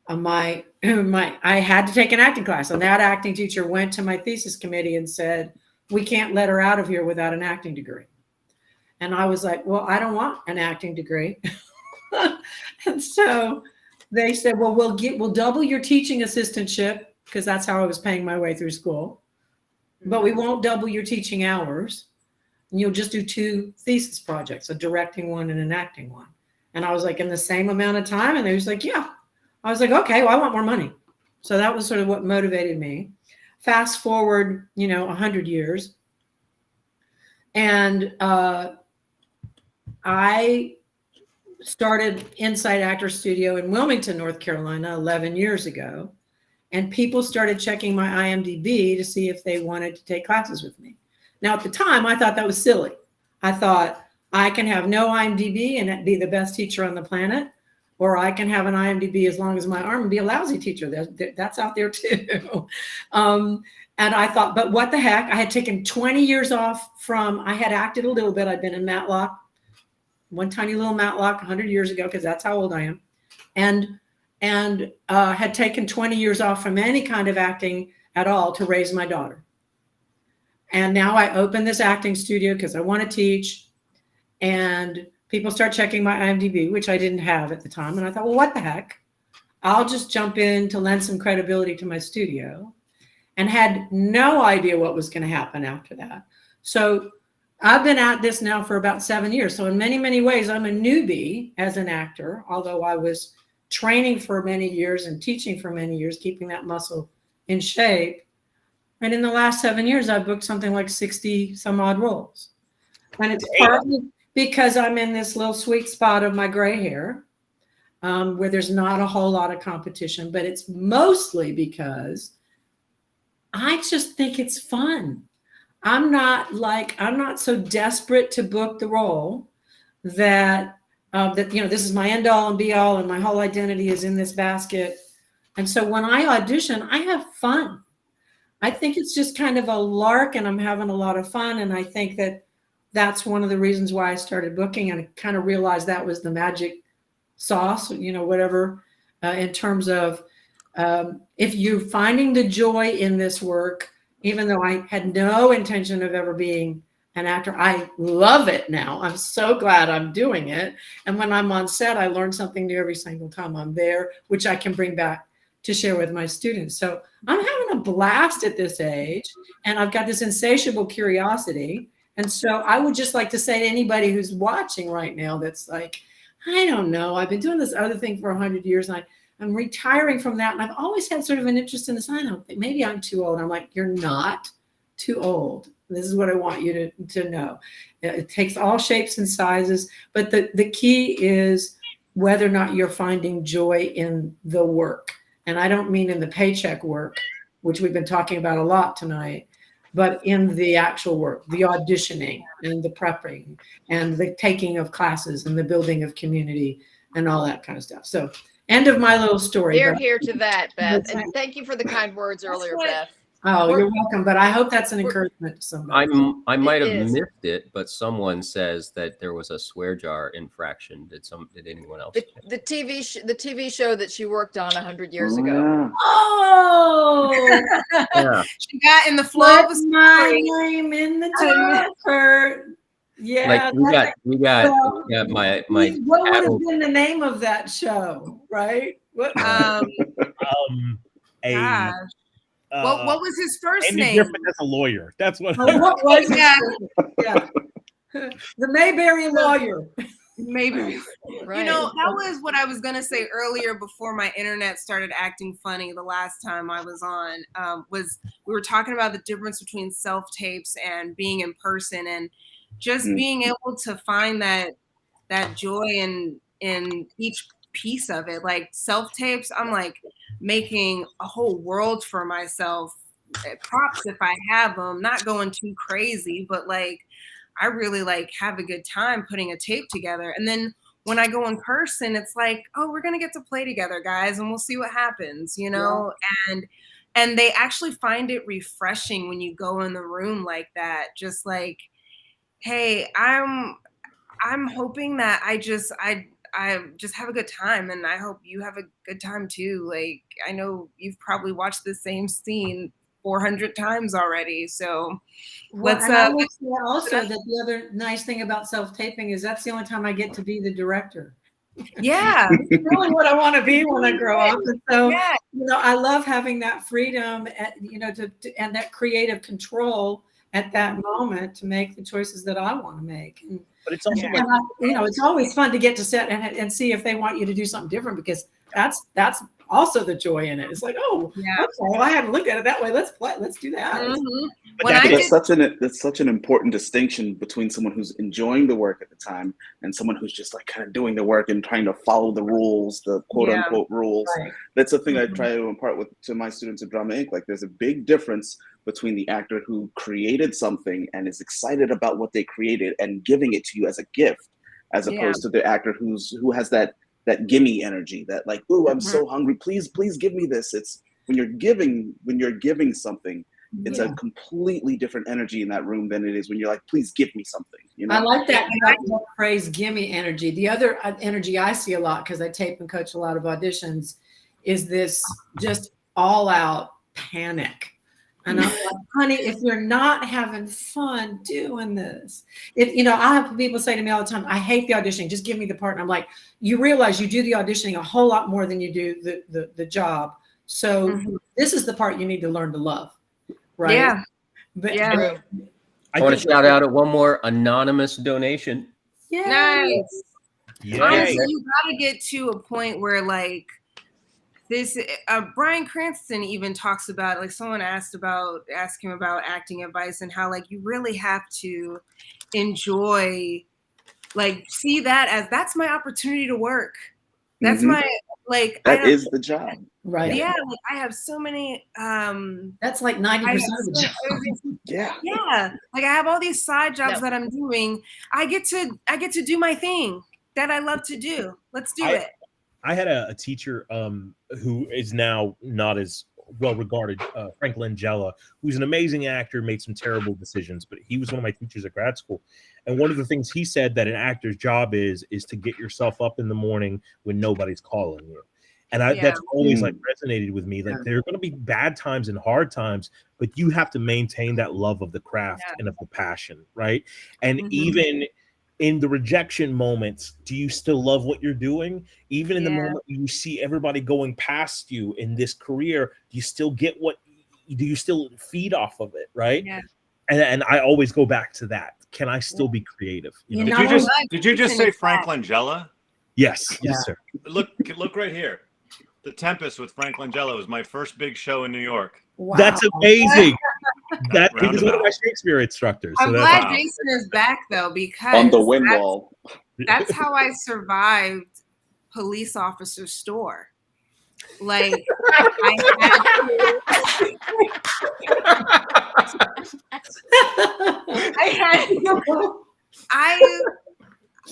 I had to take an acting class, and that acting teacher went to my thesis committee and said, we can't let her out of here without an acting degree. And I was like, well, I don't want an acting degree. And so they said, well, we'll double your teaching assistantship, because that's how I was paying my way through school. But we won't double your teaching hours. And you'll just do 2 thesis projects, a directing one and an acting one. And I was like, in the same amount of time? And they was like, yeah. I was like, okay, well, I want more money. So that was sort of what motivated me. Fast forward, 100 years. And I started Inside Actor Studio in Wilmington, North Carolina, 11 years ago. And people started checking my IMDb to see if they wanted to take classes with me. Now, at the time, I thought that was silly. I thought I can have no IMDb and be the best teacher on the planet, or I can have an IMDb as long as my arm and be a lousy teacher. That's out there too. And I thought, but what the heck? I had taken 20 years off I had acted a little bit. I'd been in Matlock, one tiny little Matlock 100 years ago, because that's how old I am. And had taken 20 years off from any kind of acting at all to raise my daughter. And now I open this acting studio because I want to teach, and people start checking my IMDb, which I didn't have at the time. And I thought, well, what the heck? I'll just jump in to lend some credibility to my studio, and had no idea what was going to happen after that. So I've been at this now for about 7 years. So in many, many ways, I'm a newbie as an actor, although I was training for many years and teaching for many years, keeping that muscle in shape. And in the last 7 years, I've booked something like 60 some odd roles. And it's partly because I'm in this little sweet spot of my gray hair, where there's not a whole lot of competition, but it's mostly because I just think it's fun. I'm not so desperate to book the role that this is my end all and be all, and my whole identity is in this basket. And so when I audition, I have fun. I think it's just kind of a lark, and I'm having a lot of fun. And I think that that's one of the reasons why I started booking, and I kind of realized that was the magic sauce, whatever, in terms of if you're finding the joy in this work, even though I had no intention of ever being an actor, I love it now. I'm so glad I'm doing it. And when I'm on set, I learn something new every single time I'm there, which I can bring back to share with my students. So I'm having a blast at this age, and I've got this insatiable curiosity. And so I would just like to say to anybody who's watching right now that's like, I don't know, I've been doing this other thing for 100 years, and I'm retiring from that. And I've always had sort of an interest in this. I don't think maybe I'm too old. I'm like, you're not too old. This is what I want you to know. It takes all shapes and sizes, but the key is whether or not you're finding joy in the work. And I don't mean in the paycheck work, which we've been talking about a lot tonight, but in the actual work, the auditioning and the prepping and the taking of classes and the building of community and all that kind of stuff. So end of my little story. They're here to that, Beth. And thank you for the kind words earlier, Beth. Oh, you're welcome. But I hope that's an encouragement to somebody. I might have missed it, but someone says that there was a swear jar infraction. Did anyone else? The TV show that she worked on 100 years ago. Oh, yeah. She got in the flow of my name in the jar. Yeah, like we got my what would have been the name of that show, right? What? What was his first Andy name? Griffin as a lawyer. That's what. What was yeah. The Mayberry lawyer. Maybe. Right. You know, that was what I was going to say earlier before my internet started acting funny the last time I was on, was we were talking about the difference between self-tapes and being in person, and just being able to find that joy in each piece of it. Like self-tapes, I'm like making a whole world for myself. Props if I have them, not going too crazy, but like I really like have a good time putting a tape together. And then when I go in person, it's like, oh, we're gonna get to play together, guys, and we'll see what happens, you know? Yeah. And they actually find it refreshing when you go in the room like that, just like, hey, I'm hoping that I just have a good time, and I hope you have a good time too. Like, I know you've probably watched the same scene 400 times already, so let's I will say also that the other nice thing about self-taping is that's the only time I get to be the director. Yeah. It's really what I want to be when I grow up. And so, you know, I love having that freedom, you know, and that creative control at that moment to make the choices that I want to make. But it's also you know, it's always fun to get to sit and see if they want you to do something different, because that's also the joy in it. It's like, oh, okay, well, I haven't looked at it that way. Let's do that. Mm-hmm. That's such an important distinction between someone who's enjoying the work at the time and someone who's just like kind of doing the work and trying to follow the rules, the quote unquote rules. Right. That's the thing I try to impart to my students at Drama Inc. Like, there's a big difference between the actor who created something and is excited about what they created and giving it to you as a gift, as opposed to the actor who has that gimme energy, that like, ooh, I'm so hungry, please give me this. It's when you're giving something, it's a completely different energy in that room than it is when you're like, please give me something. You know? I like that phrase, gimme energy. The other energy I see a lot, because I tape and coach a lot of auditions, is this just all out panic. And I'm like, honey, if you're not having fun doing this, you know, I have people say to me all the time, I hate the auditioning, just give me the part. And I'm like, you realize you do the auditioning a whole lot more than you do the job. So this is the part you need to learn to love, right? Yeah. But, I want to shout out at one more anonymous donation. Nice. Yay. Honestly, you gotta get to a point where like this, Bryan Cranston even talks about, like, someone asked him about acting advice and how like you really have to enjoy, like, see that as that's my opportunity to work. That's my, like, that is the job. Right. Yeah, like I have so many that's like 90% of the job. Yeah. Like I have all these side jobs that I'm doing. I get to do my thing that I love to do. Let's do it. I had a teacher who is now not as well regarded, Frank Langella, who's an amazing actor, made some terrible decisions, but he was one of my teachers at grad school. And one of the things he said that an actor's job is to get yourself up in the morning when nobody's calling you. And that's always like resonated with me. Like there are going to be bad times and hard times, but you have to maintain that love of the craft and of the passion, right? And even in the rejection moments, do you still love what you're doing? Even in the moment you see everybody going past you in this career, do you still get do you still feed off of it, right? Yeah. And I always go back to that. Can I still be creative? You know? Did you just say Frank Langella? Yes, yes, sir. Look right here. The Tempest with Frank Langella was my first big show in New York. Wow. That's amazing. That he was one of my Shakespeare instructors. I'm glad Jason is back though, because on the wind wall. That's how I survived Police Officer Store. Like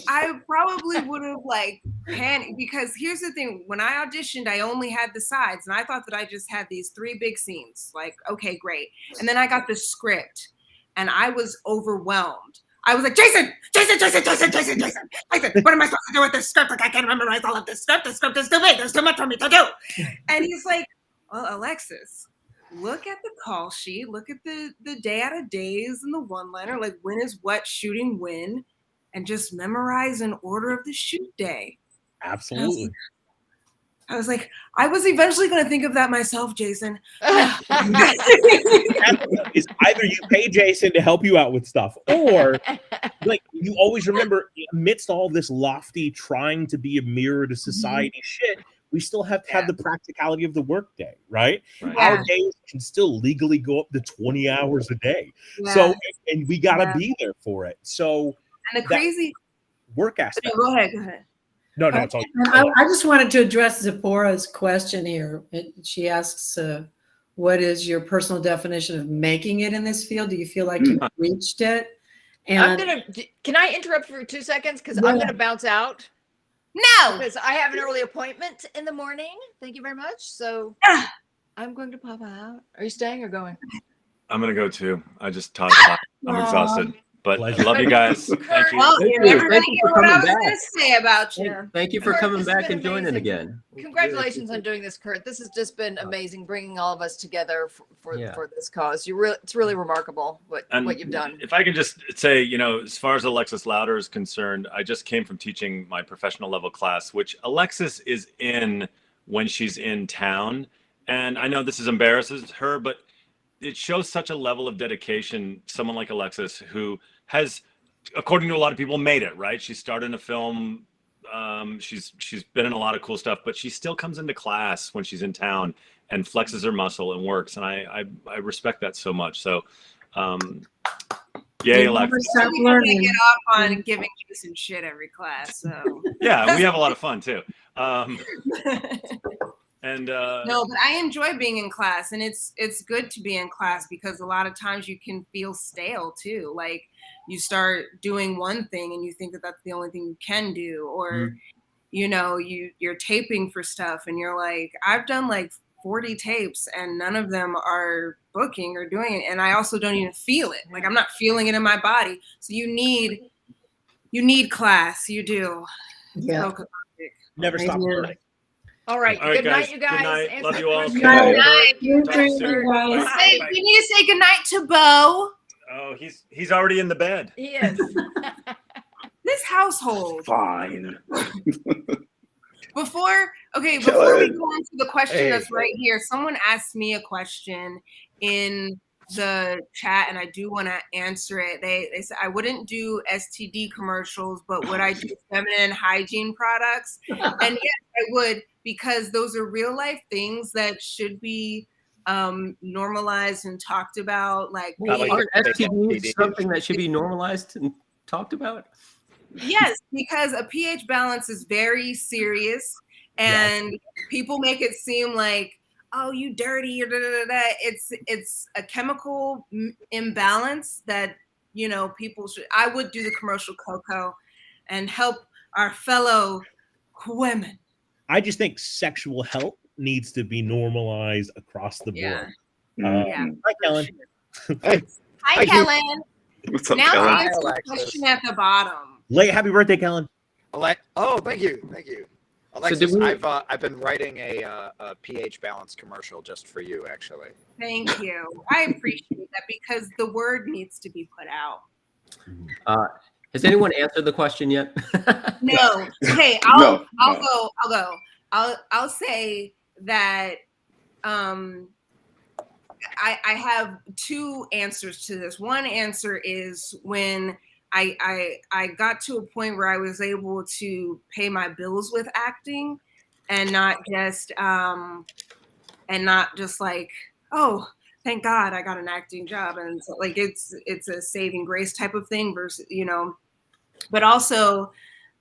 I probably would have like panicked, because here's the thing: when I auditioned, I only had the sides, and I thought that I just had these 3 big scenes. Like, okay, great. And then I got the script, and I was overwhelmed. I was like, Jason, what am I supposed to do with this script? Like, I can't memorize all of this script. The script is too big. There's too much for me to do. And he's like, well, Alexis, look at the call sheet. Look at the day out of days and the one-liner. Like, when is what shooting when? And just memorize an order of the shoot day. Absolutely. I was like, I was eventually going to think of that myself, Jason. Is either you pay Jason to help you out with stuff, or like you always remember, amidst all this lofty trying to be a mirror to society shit, we still have to have the practicality of the workday, right? Our days can still legally go up to 20 hours a day. So, and we got to be there for it. So, and the crazy work aspect. Go ahead. No, it's all. I just wanted to address Zipporah's question here. She asks, what is your personal definition of making it in this field? Do you feel like you've reached it? And can I interrupt for 2 seconds? Because I'm going to bounce out. No! Because I have an early appointment in the morning. Thank you very much. So I'm going to pop out. Are you staying or going? I'm going to go too. I just talked. I'm exhausted. But I love you guys. Thank you. Well, you're never going to hear what I was going to say about you. Thank you for coming back and joining again. Congratulations on doing this, Kurt. This has just been amazing, bringing all of us together for this cause. It's really remarkable what you've done. If I can just say, as far as Alexis Louder is concerned, I just came from teaching my professional level class, which Alexis is in when she's in town. And I know this embarrasses her, but it shows such a level of dedication. Someone like Alexis, who has, according to a lot of people, made it, right? She started in a film. She's been in a lot of cool stuff, but she still comes into class when she's in town and flexes her muscle and works. And I respect that so much. So, yay, Alexis. We can get off on giving you some shit every class. So yeah, we have a lot of fun too. No, but I enjoy being in class, and it's good to be in class, because a lot of times you can feel stale too. Like, you start doing one thing and you think that that's the only thing you can do, or you're taping for stuff and you're like, I've done like 40 tapes and none of them are booking or doing it, and I also don't even feel it. Like, I'm not feeling it in my body. So you need class. You do. Yeah. Never stop learning. All right. Good night, you guys. Good night. Love you all. Good night. You need to say good night to Bo. Oh, he's already in the bed. He is. This household. Fine. Before we go into the question that's right here, someone asked me a question in the chat, and I do want to answer it. They said I wouldn't do STD commercials, but would I do feminine hygiene products? And yes, I would, because those are real life things that should be normalized and talked about. Like STD, something that should be normalized and talked about. Yes, because a pH balance is very serious, and people make it seem like, oh, you dirty, or da, da, da, da. It's a chemical imbalance that people should. I would do the commercial cocoa and help our fellow women. I just think sexual health needs to be normalized across the board. Hi, Kellen. Hi, Kellen. What's up, now Kellen? answer the question at the bottom. Happy birthday, Kellen. Oh, thank you. Alexis, So I've been writing a pH balance commercial just for you, actually. Thank you. I appreciate that, because the word needs to be put out. Has anyone answered the question yet? No. Okay, I'll go. I'll say that I have two answers to this. One answer is when I got to a point where I was able to pay my bills with acting and not just like, oh, thank God I got an acting job. And so, like, it's a saving grace type of thing versus, but also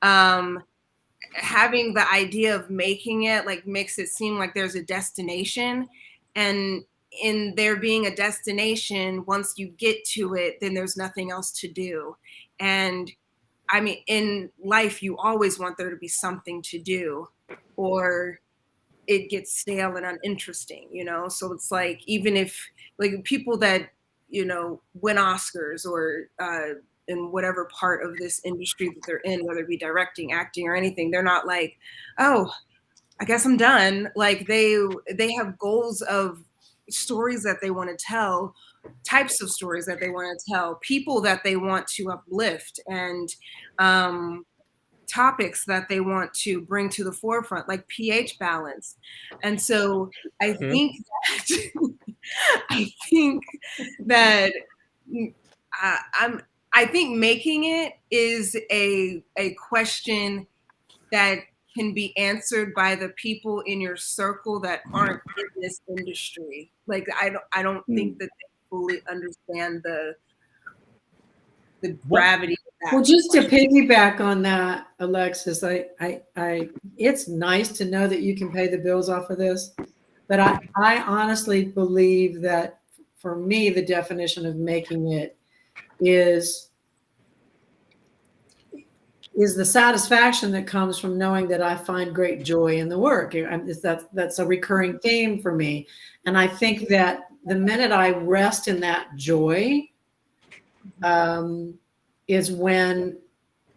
having the idea of making it like makes it seem like there's a destination, and in there being a destination, once you get to it, then there's nothing else to do. And I mean, in life, you always want there to be something to do, or it gets stale and uninteresting, So it's like, even if like people that, win Oscars or in whatever part of this industry that they're in, whether it be directing, acting, or anything, they're not like, oh, I guess I'm done. Like they have goals of stories that they want to tell, types of stories that they want to tell, people that they want to uplift, and topics that they want to bring to the forefront, like pH balance. And so I think that I think making it is a question that can be answered by the people in your circle that aren't in this industry. Like I don't think that they fully understand the gravity of that. Well, just to piggyback on that, Alexis, it's nice to know that you can pay the bills off of this, but I honestly believe that for me, the definition of making it is the satisfaction that comes from knowing that I find great joy in the work. That's a recurring theme for me. And I think that the minute I rest in that joy is when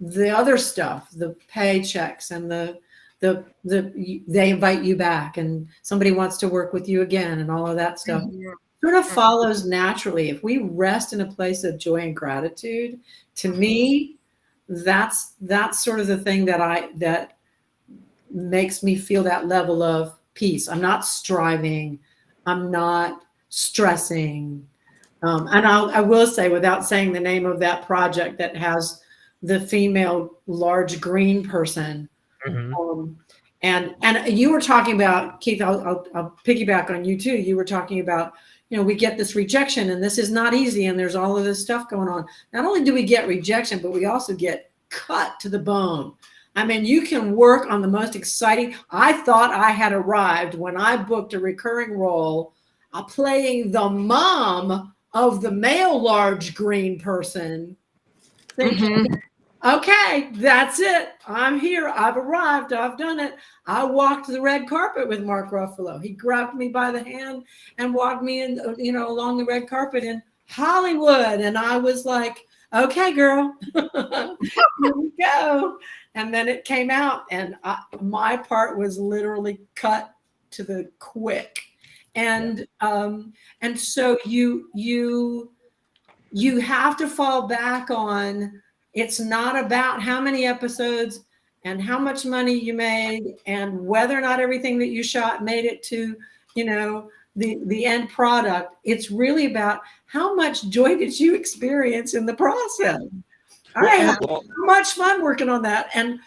the other stuff, the paychecks and they invite you back and somebody wants to work with you again and all of that stuff sort of follows naturally. If we rest in a place of joy and gratitude, to me, that's sort of the thing that makes me feel that level of peace. I'm not striving. I'm not stressing. And I will say, without saying the name of that project that has the female large green person, and you were talking about, Keith, I'll piggyback on you too. You were talking about, we get this rejection and this is not easy and there's all of this stuff going on. Not only do we get rejection, but we also get cut to the bone. I mean, you can work on the most exciting. I thought I had arrived when I booked a recurring role playing the mom of the male large green person. Thinking, okay, that's it. I'm here. I've arrived. I've done it. I walked the red carpet with Mark Ruffalo. He grabbed me by the hand and walked me in, along the red carpet in Hollywood. And I was like, okay, girl, here we go. And then it came out and my part was literally cut to the quick. And so you have to fall back on, it's not about how many episodes and how much money you made and whether or not everything that you shot made it to, the end product. It's really about how much joy did you experience in the process. I had so much fun working on that. And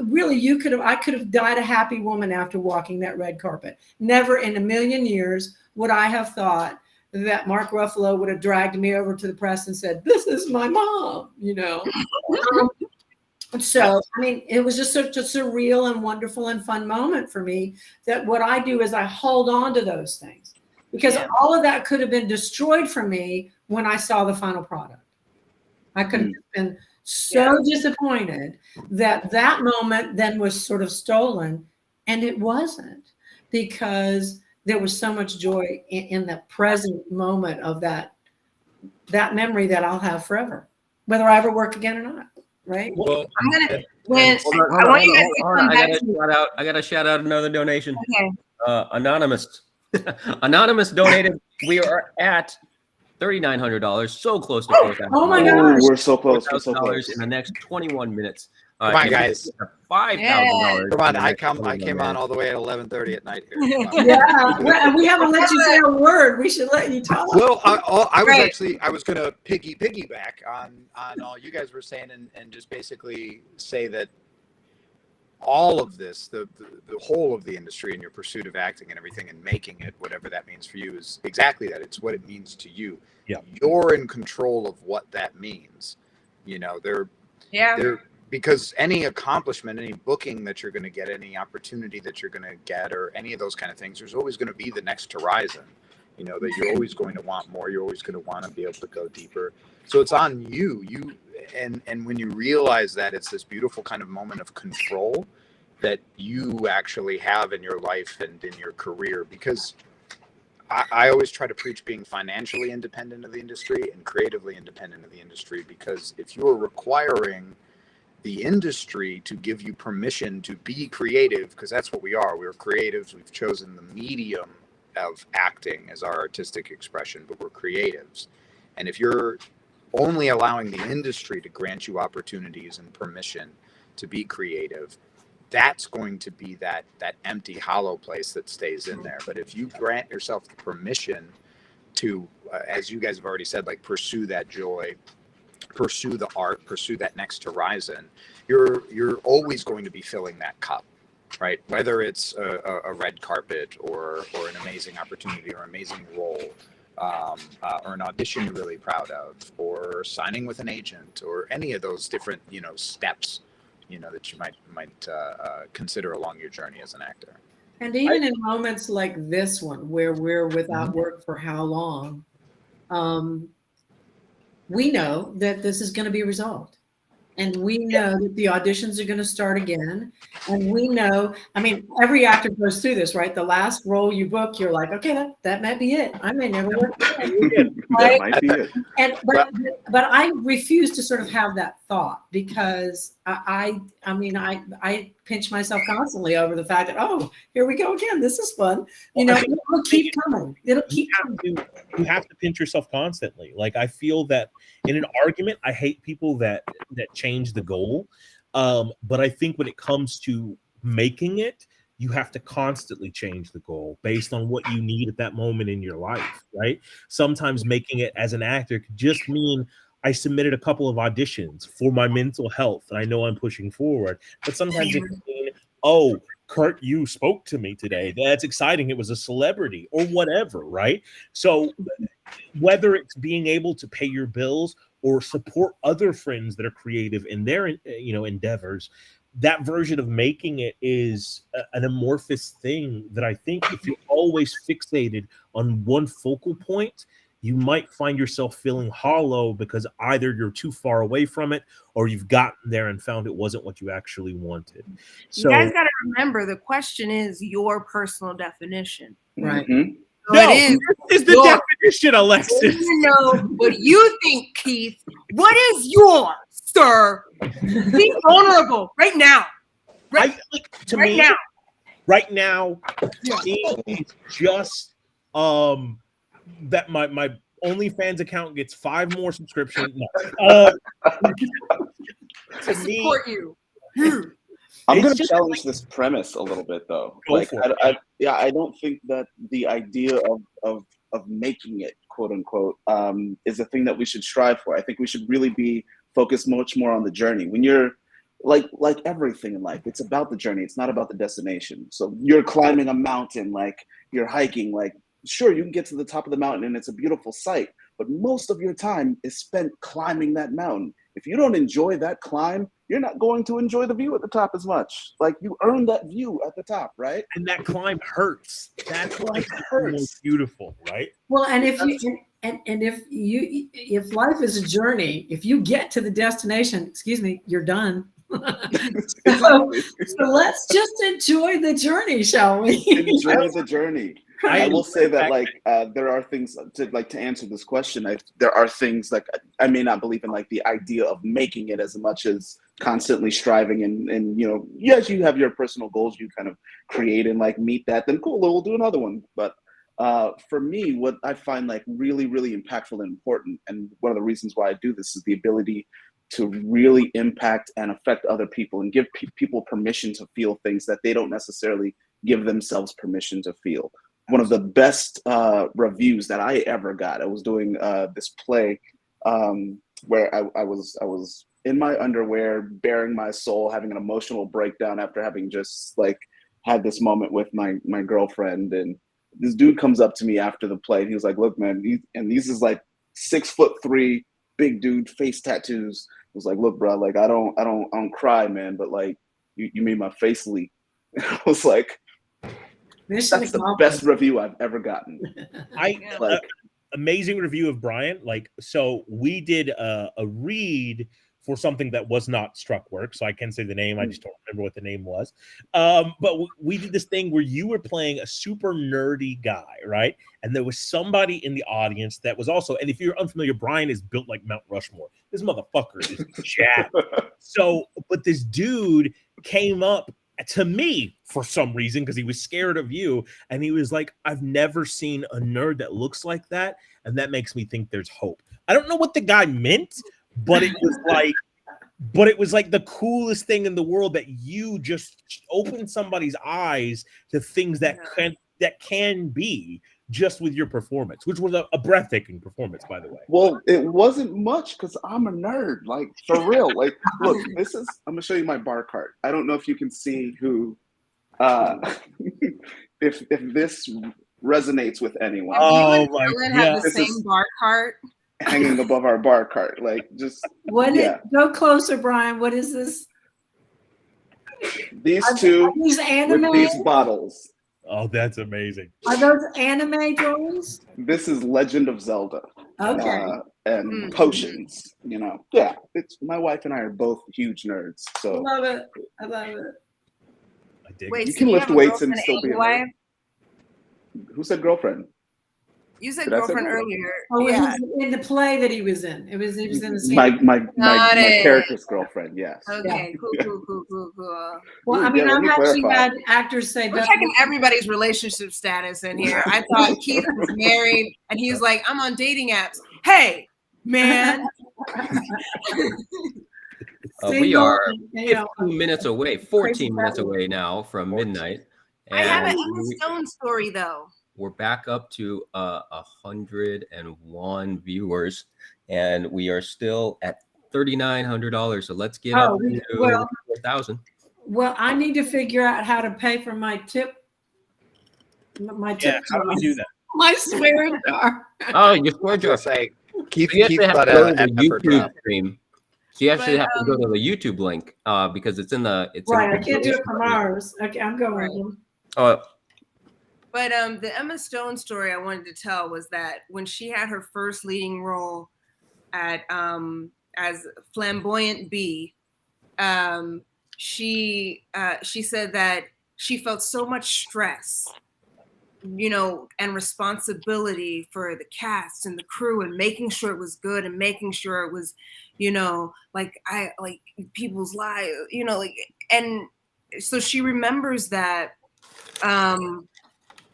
really, I could have died a happy woman after walking that red carpet. Never in a million years would I have thought that Mark Ruffalo would have dragged me over to the press and said, "This is my mom," So, I mean, it was just such a surreal and wonderful and fun moment for me that what I do is I hold on to those things because all of that could have been destroyed for me when I saw the final product. I could have been so disappointed that moment then was sort of stolen, and it wasn't, because there was so much joy in the present moment of that memory that I'll have forever, whether I ever work again or not. Right? Well, I'm gonna. I want you guys to come back. I gotta shout out another donation. Okay. Anonymous. Anonymous donated. We are at $3,900, so close to $4,000. Oh my gosh. We're so close. We're so $4,000 close. in the next 21 minutes. Come on, guys. $5,000. Come on, I came on all the way at 11:30 at night here. Yeah, we haven't let you say a word. We should let you talk. Well, I was going to piggyback on all you guys were saying and just basically say that all of this, the whole of the industry and your pursuit of acting and everything and making it, whatever that means for you, is exactly that. It's what it means to you. Yeah. You're in control of what that means. You know, because any accomplishment, any booking that you're going to get, any opportunity that you're going to get, or any of those kind of things, there's always going to be the next horizon. You know, that you're always going to want more. You're always going to want to be able to go deeper. So it's on you. And when you realize that, it's this beautiful kind of moment of control that you actually have in your life and in your career. Because I always try to preach being financially independent of the industry and creatively independent of the industry. Because if you're requiring the industry to give you permission to be creative, because that's what we are. We're creatives. We've chosen the medium of acting as our artistic expression, but we're creatives. And if you're only allowing the industry to grant you opportunities and permission to be creative, that's going to be that empty, hollow place that stays in there. But if you grant yourself the permission to, as you guys have already said, like pursue that joy, pursue the art, pursue that next horizon, you're always going to be filling that cup, right? Whether it's a red carpet or an amazing opportunity or amazing role, or an audition you're really proud of, or signing with an agent, or any of those different, steps, that you might consider along your journey as an actor. And even in moments like this one, where we're without work for how long, we know that this is going to be resolved. And we know that the auditions are going to start again. And we know, every actor goes through this, right? The last role you book, you're like, okay, that might be it. I may never work again. That might be it. But I refuse to sort of have that thought, because I pinch myself constantly over the fact that, oh, here we go again. This is fun. It'll keep coming. It'll keep coming. You have to pinch yourself constantly. Like, I feel that in an argument, I hate people that change the goal. But I think when it comes to making it, you have to constantly change the goal based on what you need at that moment in your life, right? Sometimes making it as an actor could just mean I submitted a couple of auditions for my mental health and I know I'm pushing forward. But sometimes it can mean, oh, Kurt, you spoke to me today. That's exciting. It was a celebrity or whatever, right? So whether it's being able to pay your bills or support other friends that are creative in their endeavors, that version of making it is an amorphous thing that I think if you're always fixated on one focal point, you might find yourself feeling hollow because either you're too far away from it or you've gotten there and found it wasn't what you actually wanted. So you guys got to remember, the question is your personal definition. Right. Mm-hmm. So no, it is the definition, Alexis. You know what you think, Keith. What is yours, sir? Be vulnerable right now. Right now, it's just that my OnlyFans account gets 5 more subscriptions. I support you. I'm going to challenge this premise a little bit, though. I don't think that the idea of making it, quote unquote, is a thing that we should strive for. I think we should really be focused much more on the journey. When you're like everything in life, it's about the journey. It's not about the destination. So you're climbing a mountain, like you're hiking, like sure, you can get to the top of the mountain and it's a beautiful sight, but most of your time is spent climbing that mountain. If you don't enjoy that climb, you're not going to enjoy the view at the top as much. Like you earn that view at the top, right? And that climb hurts. That's why it hurts. Beautiful, right? Well, and if life is a journey, if you get to the destination, you're done. so let's just enjoy the journey, shall we? Enjoy the journey. I will say that there are things to answer this question. There are things like I may not believe in like the idea of making it as much as constantly striving and yes, you have your personal goals you kind of create and like meet that, then cool, we'll do another one. But For me, what I find like really, really impactful and important, and one of the reasons why I do this, is the ability to really impact and affect other people and give people permission to feel things that they don't necessarily give themselves permission to feel. One of the best reviews that I ever got, I was doing this play where I was in my underwear, bearing my soul, having an emotional breakdown after having just like had this moment with my girlfriend. And this dude comes up to me after the play and he was like, look, man, these is like 6'3", big dude, face tattoos. I was like, look, bro, like I don't cry, man, but like you made my face leak. I was like, that's the best review I've ever gotten. Amazing review of Brian. Like, so we did a read for something that was not Struck Work, so I can say the name. I just don't remember what the name was. But we did this thing where you were playing a super nerdy guy, right? And there was somebody in the audience that was also, and if you're unfamiliar, Brian is built like Mount Rushmore. This motherfucker is jacked. So, but this dude came up to me for some reason because he was scared of you, and he was like, I've never seen a nerd that looks like that, and that makes me think there's hope. I don't know what the guy meant, but it was like the coolest thing in the world that you just opened somebody's eyes to things that can be just with your performance, which was a breathtaking performance, by the way. Well, it wasn't much because I'm a nerd, like for real. Like, look, I'm gonna show you my bar cart. I don't know if you can see who, if this resonates with anyone. Oh my God! Have the same bar cart hanging above our bar cart, like just Go closer, Brian. What is this? These two these anime? with these bottles. Oh, that's amazing. Are those anime drawings? This is Legend of Zelda. Okay. And potions, you know. Yeah, it's my wife and I are both huge nerds. So I love it. I love it. I dig Wait, you so can you lift have a weights and girlfriend still be a wife? nerd. Who said girlfriend? You said Did I say girlfriend that? earlier. Oh, yeah. he was in the play that he was in. He was in the same. My character's girlfriend. Yes. Okay. Cool. Well, I mean, I've actually had actors say, "We're checking everybody's relationship status in here." I thought Keith was married, and he was like, "I'm on dating apps." Hey, man. We are 15 minutes away, 14 minutes away now from midnight. I have an Emma Stone story though. We're back up to 101 viewers, and we are still at $3,900. So let's get up to 4,000. Well, I need to figure out how to pay for my tip. My tip. Yeah, how do we do that? My swearing jar. Oh, your swear jar. Keith have to go to the effort YouTube stream. So you actually have to go to the YouTube link because it's in the. I can't do it from ours. Okay, I'm going. Oh. But the Emma Stone story I wanted to tell was that when she had her first leading role at as Flamboyant Bee, she said that she felt so much stress, you know, and responsibility for the cast and the crew and making sure it was good and making sure it was, you know, like people's lives, you know, like, and so she remembers that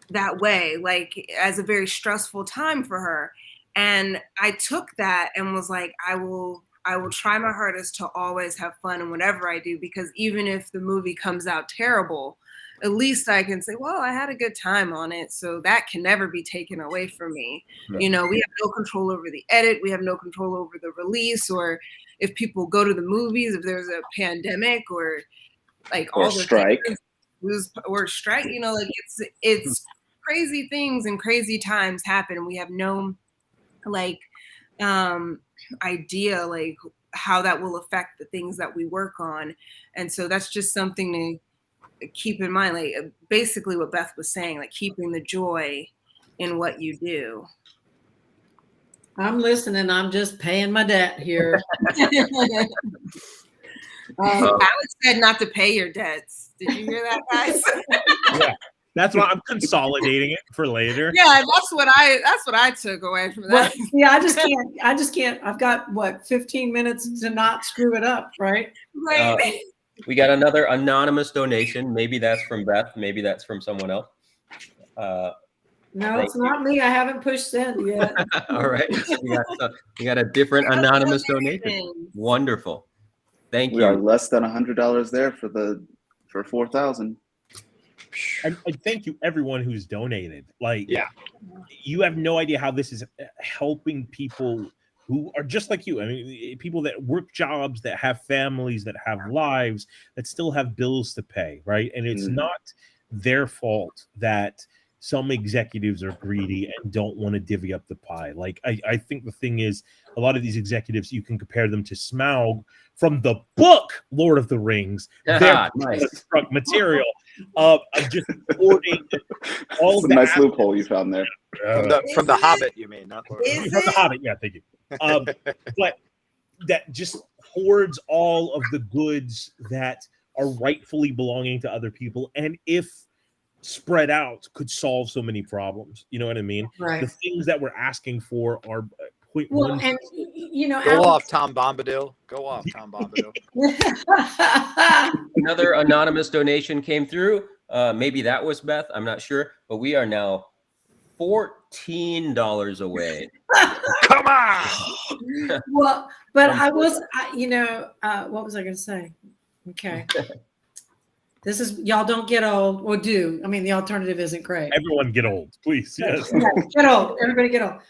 that way, like as a very stressful time for her. And I took that and was like, I will try my hardest to always have fun in whatever I do, because even if the movie comes out terrible, at least I can say, well, I had a good time on it. So that can never be taken away from me. Right. You know, we have no control over the edit. We have no control over the release, or if people go to the movies, if there's a pandemic or like all the strike. Or strike, you know, like it's crazy things and crazy times happen. We have no like idea like how that will affect the things that we work on. And so that's just something to keep in mind, like basically what Beth was saying, like keeping the joy in what you do. I'm listening. I'm just paying my debt here. Alex said not to pay your debts. Did you hear that, guys? Yeah, that's why I'm consolidating it for later. Yeah, that's what I took away from that. Well, yeah, I just can't. I've got 15 minutes to not screw it up, right? Right. We got another anonymous donation. Maybe that's from Beth. Maybe that's from someone else. No, it's not me. I haven't pushed send yet. All right. You got a different anonymous donation. Wonderful. Thank you. We are less than $100 there for 4,000. And thank you everyone who's donated. Like, you have no idea how this is helping people who are just like you. I mean, people that work jobs, that have families, that have lives, that still have bills to pay, right? And it's not their fault that some executives are greedy and don't want to divvy up the pie. Like, I think the thing is, a lot of these executives, you can compare them to Smaug from the book Lord of the Rings. Their nice material of just hoarding all That's a nice loophole you found there. From the Hobbit, you mean? Not from the Hobbit, yeah, thank you. But that just hoards all of the goods that are rightfully belonging to other people, and if spread out, could solve so many problems. You know what I mean? Right. The things that we're asking for are Well, and you know, Go off, Tom Bombadil. Go off, Tom Bombadil. Another anonymous donation came through. Maybe that was Beth. I'm not sure. But we are now $14 away. Come on. Well, but what was I going to say? Okay. This is, y'all don't get old, or do. I mean, the alternative isn't great. Everyone get old, please. Yes. Get old. Everybody get old.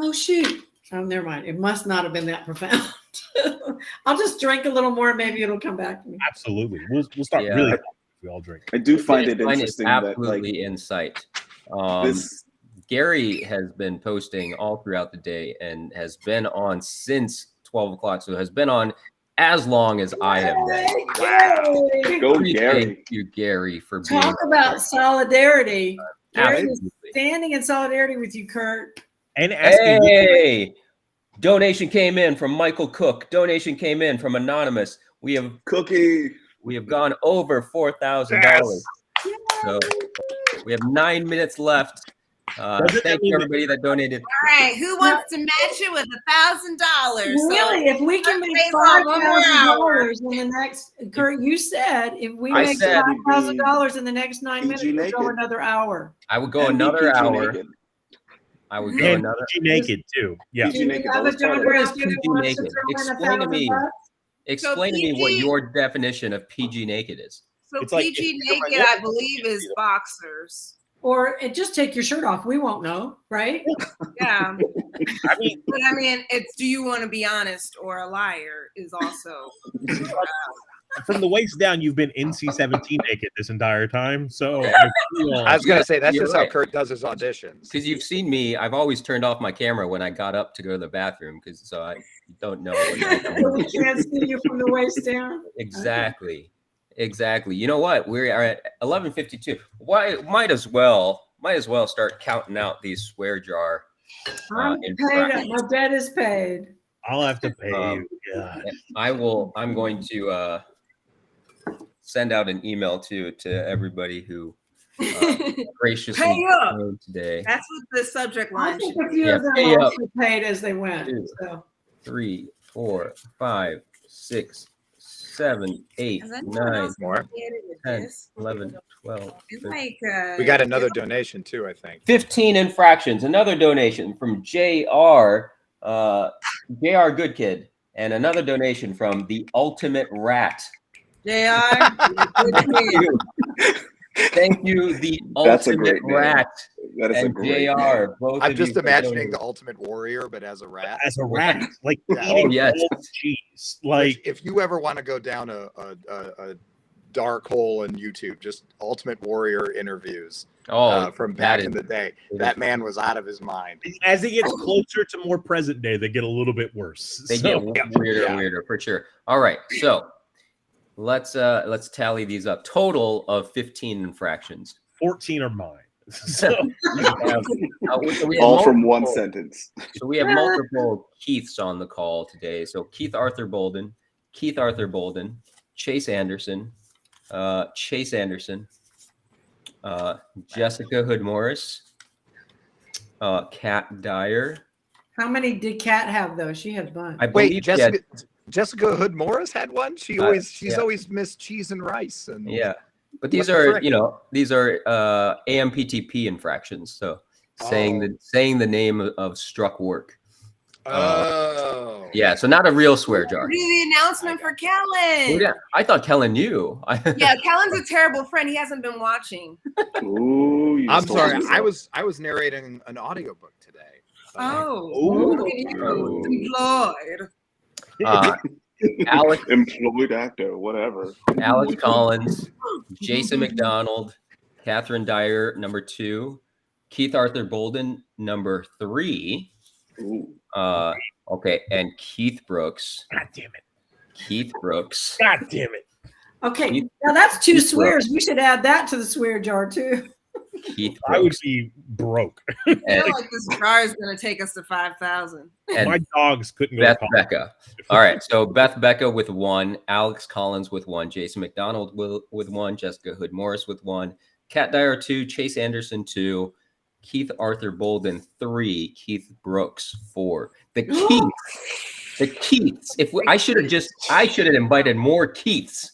Oh, shoot. Oh, never mind. It must not have been that profound. I'll just drink a little more. Maybe it'll come back to me. Absolutely. We'll start really if we all drink. I do find it interesting absolutely in sight. Gary has been posting all throughout the day and has been on since 12 o'clock. So has been on as long as I have been. Wow. Go, Gary. Thank you, Gary, for being Talk about solidarity. Gary is absolutely. standing in solidarity with you, Kurt. And asking hey, donation came in from Michael Cook. Donation came in from Anonymous. We have gone over $4,000. So we have 9 minutes left. Thank you, everybody that donated. All right, who wants to match it with $1,000? Really, if we can make $5,000 in the next, Kurt, you said if we make $5,000 in the next 9 minutes, we'll go another hour. I would go another hour. I would go another naked too. Yeah. Explain to me what your definition of PG naked is. So PG naked, I believe, is boxers. Or just take your shirt off. We won't know, right? Yeah. But I mean, it's do you want to be honest or a liar is also. From the waist down, you've been NC-17 naked this entire time. So I was going to say, that's just how Kurt does his auditions. Because you've seen me, I've always turned off my camera when I got up to go to the bathroom, because so I don't know. We can't see you from the waist down. Exactly. You know what? We are at 11:52. Why? Might as well start counting out these swear jar. I'm paid. My debt is paid. I'll have to pay you. Yeah. I'm going to send out an email to everybody who graciously came today. That's what the subject line. I think a few of them also paid as they went. 2, 3, 4, 5, 6, 7, 8, 9, 10, 11, 12. We got another donation too, I think. 15 infractions. Another donation from JR. JR Good Kid, and another donation from the Ultimate Rat. JR, thank you, the Ultimate Rat. That is and a great JR. Both I'm of just you imagining the Ultimate Warrior, but as a rat. As a rat, like oh yes, cheese. Like if you ever want to go down a dark hole in YouTube, just Ultimate Warrior interviews. From back in the day, that man was out of his mind. As it gets closer to more present day, they get a little bit worse. They get weirder and weirder for sure. All right, so let's tally these up. Total of 15 infractions. 14 are mine. So all from one sentence. So we have multiple Keiths on the call today. So Keith Arthur Bolden, Chase Anderson, Jessica Hood Morris, Kat Dyer. How many did Kat have though? She had a bunch. I believe Jessica Hood Morris had one. She's always missed cheese and rice. And But these are, you know, these are AMPTP infractions. So saying the name of struck work. Yeah, so not a real swear jar. Do the announcement for Kellen. Oh, yeah. I thought Kellen knew. Yeah, Kellen's a terrible friend. He hasn't been watching. Ooh, I'm sorry. I was narrating an audiobook today. Look at you, employed. Alex, employed actor, whatever. Alex Collins, Jason McDonald, Catherine Dyer, number 2, Keith Arthur Bolden, number 3. Ooh. Okay, and Keith Brooks. God damn it. Keith Brooks. God damn it. Okay, now that's 2 swears. We should add that to the swear jar too. Keith I would be broke. I feel like this jar is going to take us to 5,000. And my dogs couldn't go. Beth Becca. All right, so Beth Becca with 1, Alex Collins with 1, Jason McDonald with 1, Jessica Hood Morris with 1, Kat Dyer 2, Chase Anderson 2, Keith Arthur Bolden 3, Keith Brooks 4. The Keiths. If I should have invited more Keiths.